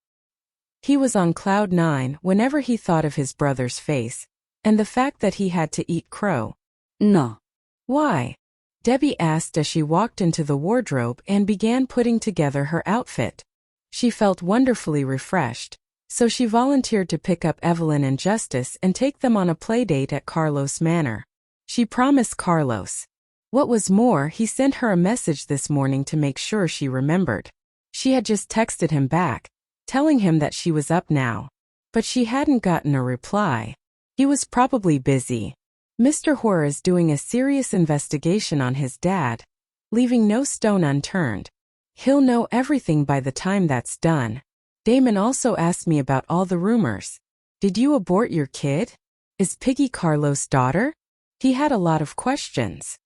He was on cloud 9 whenever he thought of his brother's face, and the fact that he had to eat crow. No. Why? Debbie asked as she walked into the wardrobe and began putting together her outfit. She felt wonderfully refreshed, so she volunteered to pick up Evelyn and Justice and take them on a playdate at Carlos Manor. She promised Carlos, What was more, he sent her a message this morning to make sure she remembered. She had just texted him back, telling him that she was up now. But she hadn't gotten a reply. He was probably busy. Mr. Huo is doing a serious investigation on his dad, leaving no stone unturned. He'll know everything by the time that's done. Damon also asked me about all the rumors. Did you abort your kid? Is Piggy Carlos' daughter? He had a lot of questions.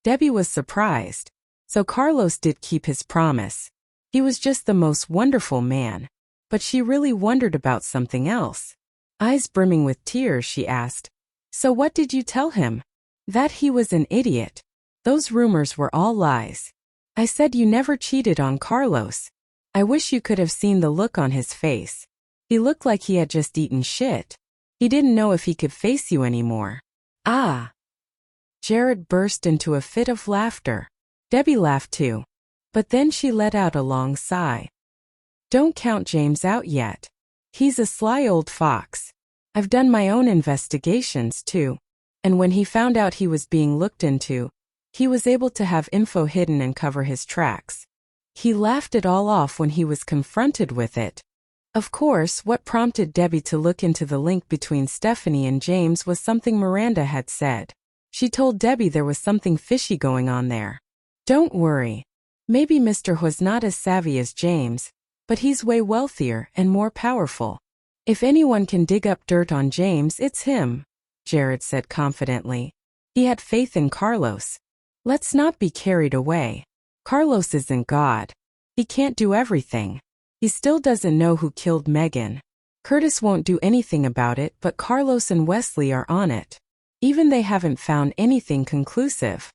Debbie was surprised. So Carlos did keep his promise. He was just the most wonderful man. But she really wondered about something else. Eyes brimming with tears, she asked, "So what did you tell him?" "That he was an idiot. Those rumors were all lies. I said you never cheated on Carlos." I wish you could have seen the look on his face. He looked like he had just eaten shit. He didn't know if he could face you anymore. Ah! Jared burst into a fit of laughter. Debbie laughed too. But then she let out a long sigh. Don't count James out yet. He's a sly old fox. I've done my own investigations too. And when he found out he was being looked into, he was able to have info hidden and cover his tracks. He laughed it all off when he was confronted with it. Of course, what prompted Debbie to look into the link between Stephanie and James was something Miranda had said. She told Debbie there was something fishy going on there. Don't worry. Maybe Mr. Huo's not as savvy as James, but he's way wealthier and more powerful. If anyone can dig up dirt on James, it's him, Jared said confidently. He had faith in Carlos. Let's not be carried away. Carlos isn't God. He can't do everything. He still doesn't know who killed Megan. Curtis won't do anything about it, but Carlos and Wesley are on it. Even they haven't found anything conclusive.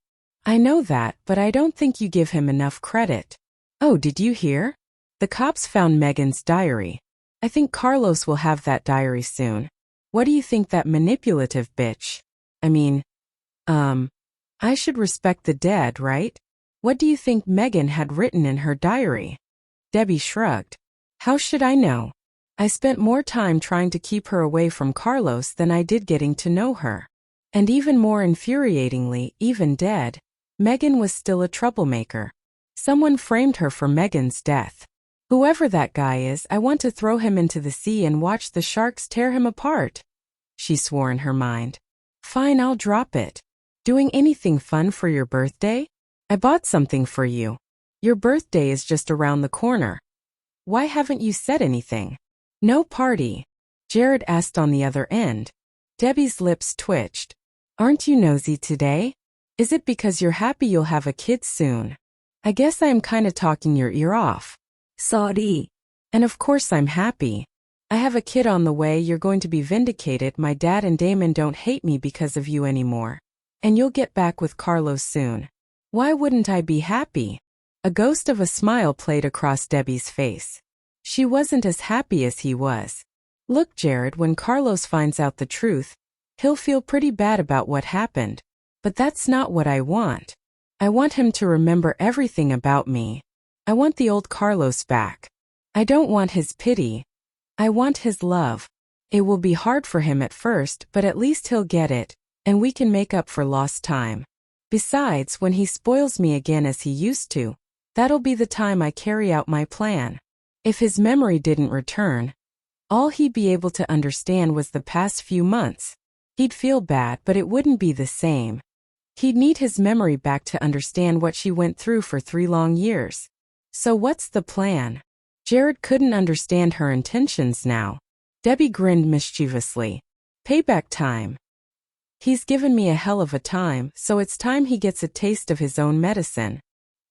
I know that, but I don't think you give him enough credit. Oh, did you hear? The cops found Megan's diary. I think Carlos will have that diary soon. What do you think, that manipulative bitch? I should respect the dead, right? What do you think Megan had written in her diary? Debbie shrugged. How should I know? I spent more time trying to keep her away from Carlos than I did getting to know her. And even more infuriatingly, even dead, Megan was still a troublemaker. Someone framed her for Megan's death. Whoever that guy is, I want to throw him into the sea and watch the sharks tear him apart. She swore in her mind. Fine, I'll drop it. Doing anything fun for your birthday? I bought something for you. Your birthday is just around the corner. Why haven't you said anything? No party? Jared asked on the other end. Debbie's lips twitched. Aren't you nosy today? Is it because you're happy you'll have a kid soon? I guess I'm kinda talking your ear off. Sorry. And of course I'm happy. I have a kid on the way. You're going to be vindicated. My dad and Damon don't hate me because of you anymore. And you'll get back with Carlos soon. Why wouldn't I be happy? A ghost of a smile played across Debbie's face. She wasn't as happy as he was. Look, Jared, when Carlos finds out the truth, he'll feel pretty bad about what happened. But that's not what I want. I want him to remember everything about me. I want the old Carlos back. I don't want his pity. I want his love. It will be hard for him at first, but at least he'll get it, and we can make up for lost time. Besides, when he spoils me again as he used to, that'll be the time I carry out my plan. If his memory didn't return, all he'd be able to understand was the past few months. He'd feel bad, but it wouldn't be the same. He'd need his memory back to understand what she went through for 3 long years. So what's the plan? Jared couldn't understand her intentions now. Debbie grinned mischievously. Payback time. He's given me a hell of a time, so it's time he gets a taste of his own medicine.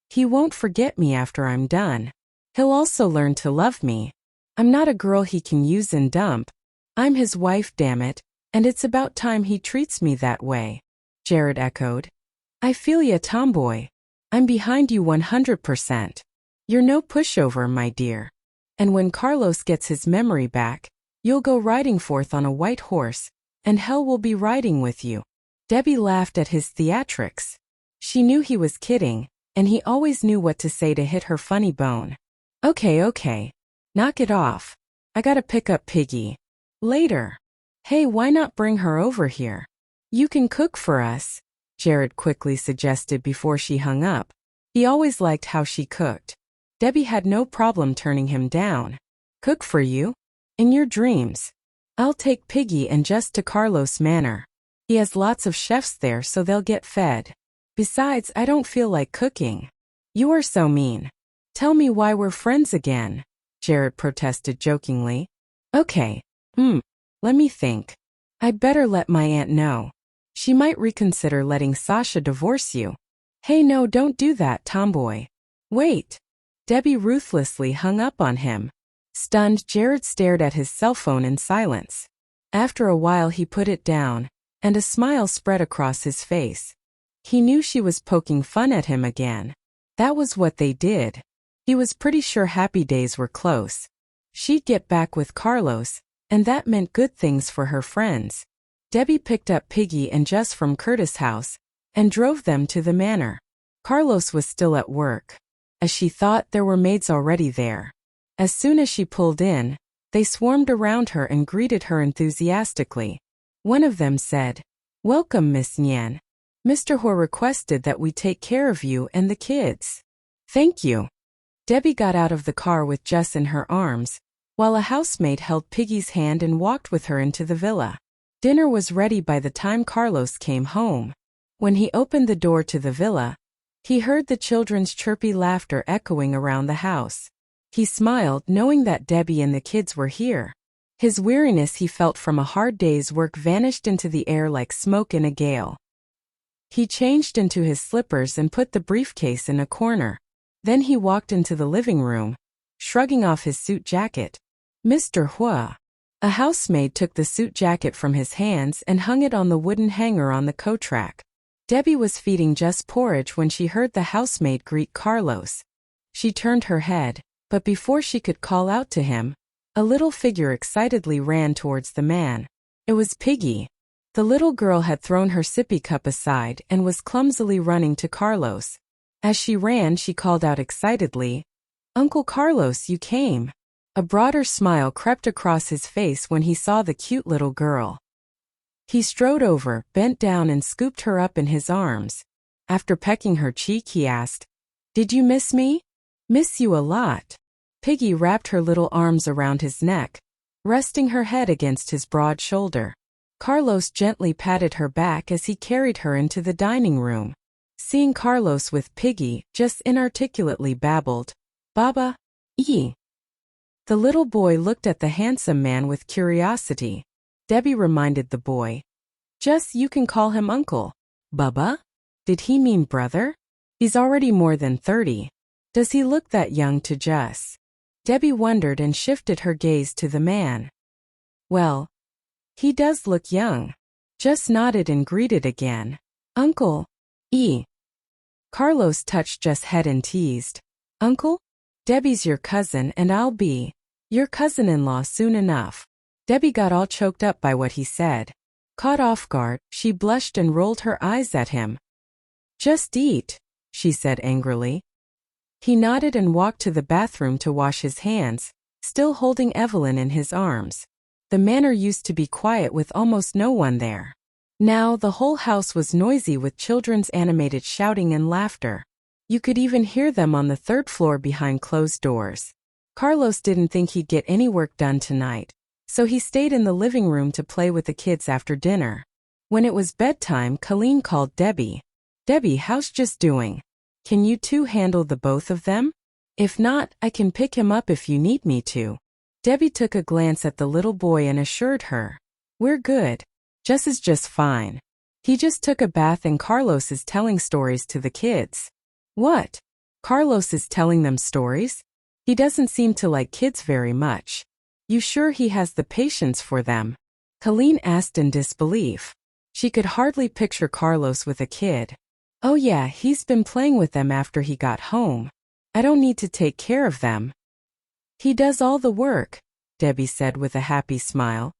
He won't forget me after I'm done. He'll also learn to love me. I'm not a girl he can use and dump. I'm his wife, damn it, and it's about time he treats me that way. Jared echoed. I feel ya, tomboy. I'm behind you 100%. You're no pushover, my dear. And when Carlos gets his memory back, you'll go riding forth on a white horse, and hell will be riding with you. Debbie laughed at his theatrics. She knew he was kidding, and he always knew what to say to hit her funny bone. Okay. Knock it off. I gotta pick up Piggy. Later. Hey, why not bring her over here? You can cook for us. Jared quickly suggested before she hung up. He always liked how she cooked. Debbie had no problem turning him down. Cook for you? In your dreams. I'll take Piggy and Jess to Carlos Manor. He has lots of chefs there, so they'll get fed. Besides, I don't feel like cooking. You are so mean. Tell me why we're friends again, Jared protested jokingly. Okay. Let me think. I'd better let my aunt know. She might reconsider letting Sasha divorce you. Hey, no, don't do that, tomboy. Wait. Debbie ruthlessly hung up on him. Stunned, Jared stared at his cell phone in silence. After a while he put it down, and a smile spread across his face. He knew she was poking fun at him again. That was what they did. He was pretty sure happy days were close. She'd get back with Carlos, and that meant good things for her friends. Debbie picked up Piggy and Jess from Curtis' house and drove them to the manor. Carlos was still at work. As she thought, there were maids already there. As soon as she pulled in, they swarmed around her and greeted her enthusiastically. One of them said, "Welcome, Miss Nian. Mr. Huo requested that we take care of you and the kids." "Thank you." Debbie got out of the car with Jess in her arms, while a housemaid held Piggy's hand and walked with her into the villa. Dinner was ready by the time Carlos came home. When he opened the door to the villa, he heard the children's chirpy laughter echoing around the house. He smiled, knowing that Debbie and the kids were here. His weariness he felt from a hard day's work vanished into the air like smoke in a gale. He changed into his slippers and put the briefcase in a corner. Then he walked into the living room, shrugging off his suit jacket. "Mr. Huo." A housemaid took the suit jacket from his hands and hung it on the wooden hanger on the coat rack. Debbie was feeding Jess porridge when she heard the housemaid greet Carlos. She turned her head, but before she could call out to him, a little figure excitedly ran towards the man. It was Piggy. The little girl had thrown her sippy cup aside and was clumsily running to Carlos. As she ran, she called out excitedly, "Uncle Carlos, you came." A broader smile crept across his face when he saw the cute little girl. He strode over, bent down and scooped her up in his arms. After pecking her cheek, he asked, "Did you miss me?" "Miss you a lot." Piggy wrapped her little arms around his neck, resting her head against his broad shoulder. Carlos gently patted her back as he carried her into the dining room. Seeing Carlos with Piggy, Jess inarticulately babbled, "Baba, ee." The little boy looked at the handsome man with curiosity. Debbie reminded the boy, "Jess, you can call him Uncle." "Baba? Did he mean brother? He's already more than 30. Does he look that young to Jess?" Debbie wondered and shifted her gaze to the man. "Well, he does look young." Jess nodded and greeted again, "Uncle, ee." Carlos touched Jess' head and teased, "Uncle? Debbie's your cousin and I'll be your cousin-in-law soon enough." Debbie got all choked up by what he said. Caught off guard, she blushed and rolled her eyes at him. "Just eat," she said angrily. He nodded and walked to the bathroom to wash his hands, still holding Evelyn in his arms. The manor used to be quiet with almost no one there. Now the whole house was noisy with children's animated shouting and laughter. You could even hear them on the third floor behind closed doors. Carlos didn't think he'd get any work done tonight, so he stayed in the living room to play with the kids after dinner. When it was bedtime, Colleen called Debbie. "Debbie, how's Jess doing? Can you two handle the both of them? If not, I can pick him up if you need me to." Debbie took a glance at the little boy and assured her, "We're good. Jess is just fine. He just took a bath and Carlos is telling stories to the kids." "What? Carlos is telling them stories? He doesn't seem to like kids very much. You sure he has the patience for them?" Colleen asked in disbelief. She could hardly picture Carlos with a kid. "Oh yeah, he's been playing with them after he got home. I don't need to take care of them. He does all the work," Debbie said with a happy smile.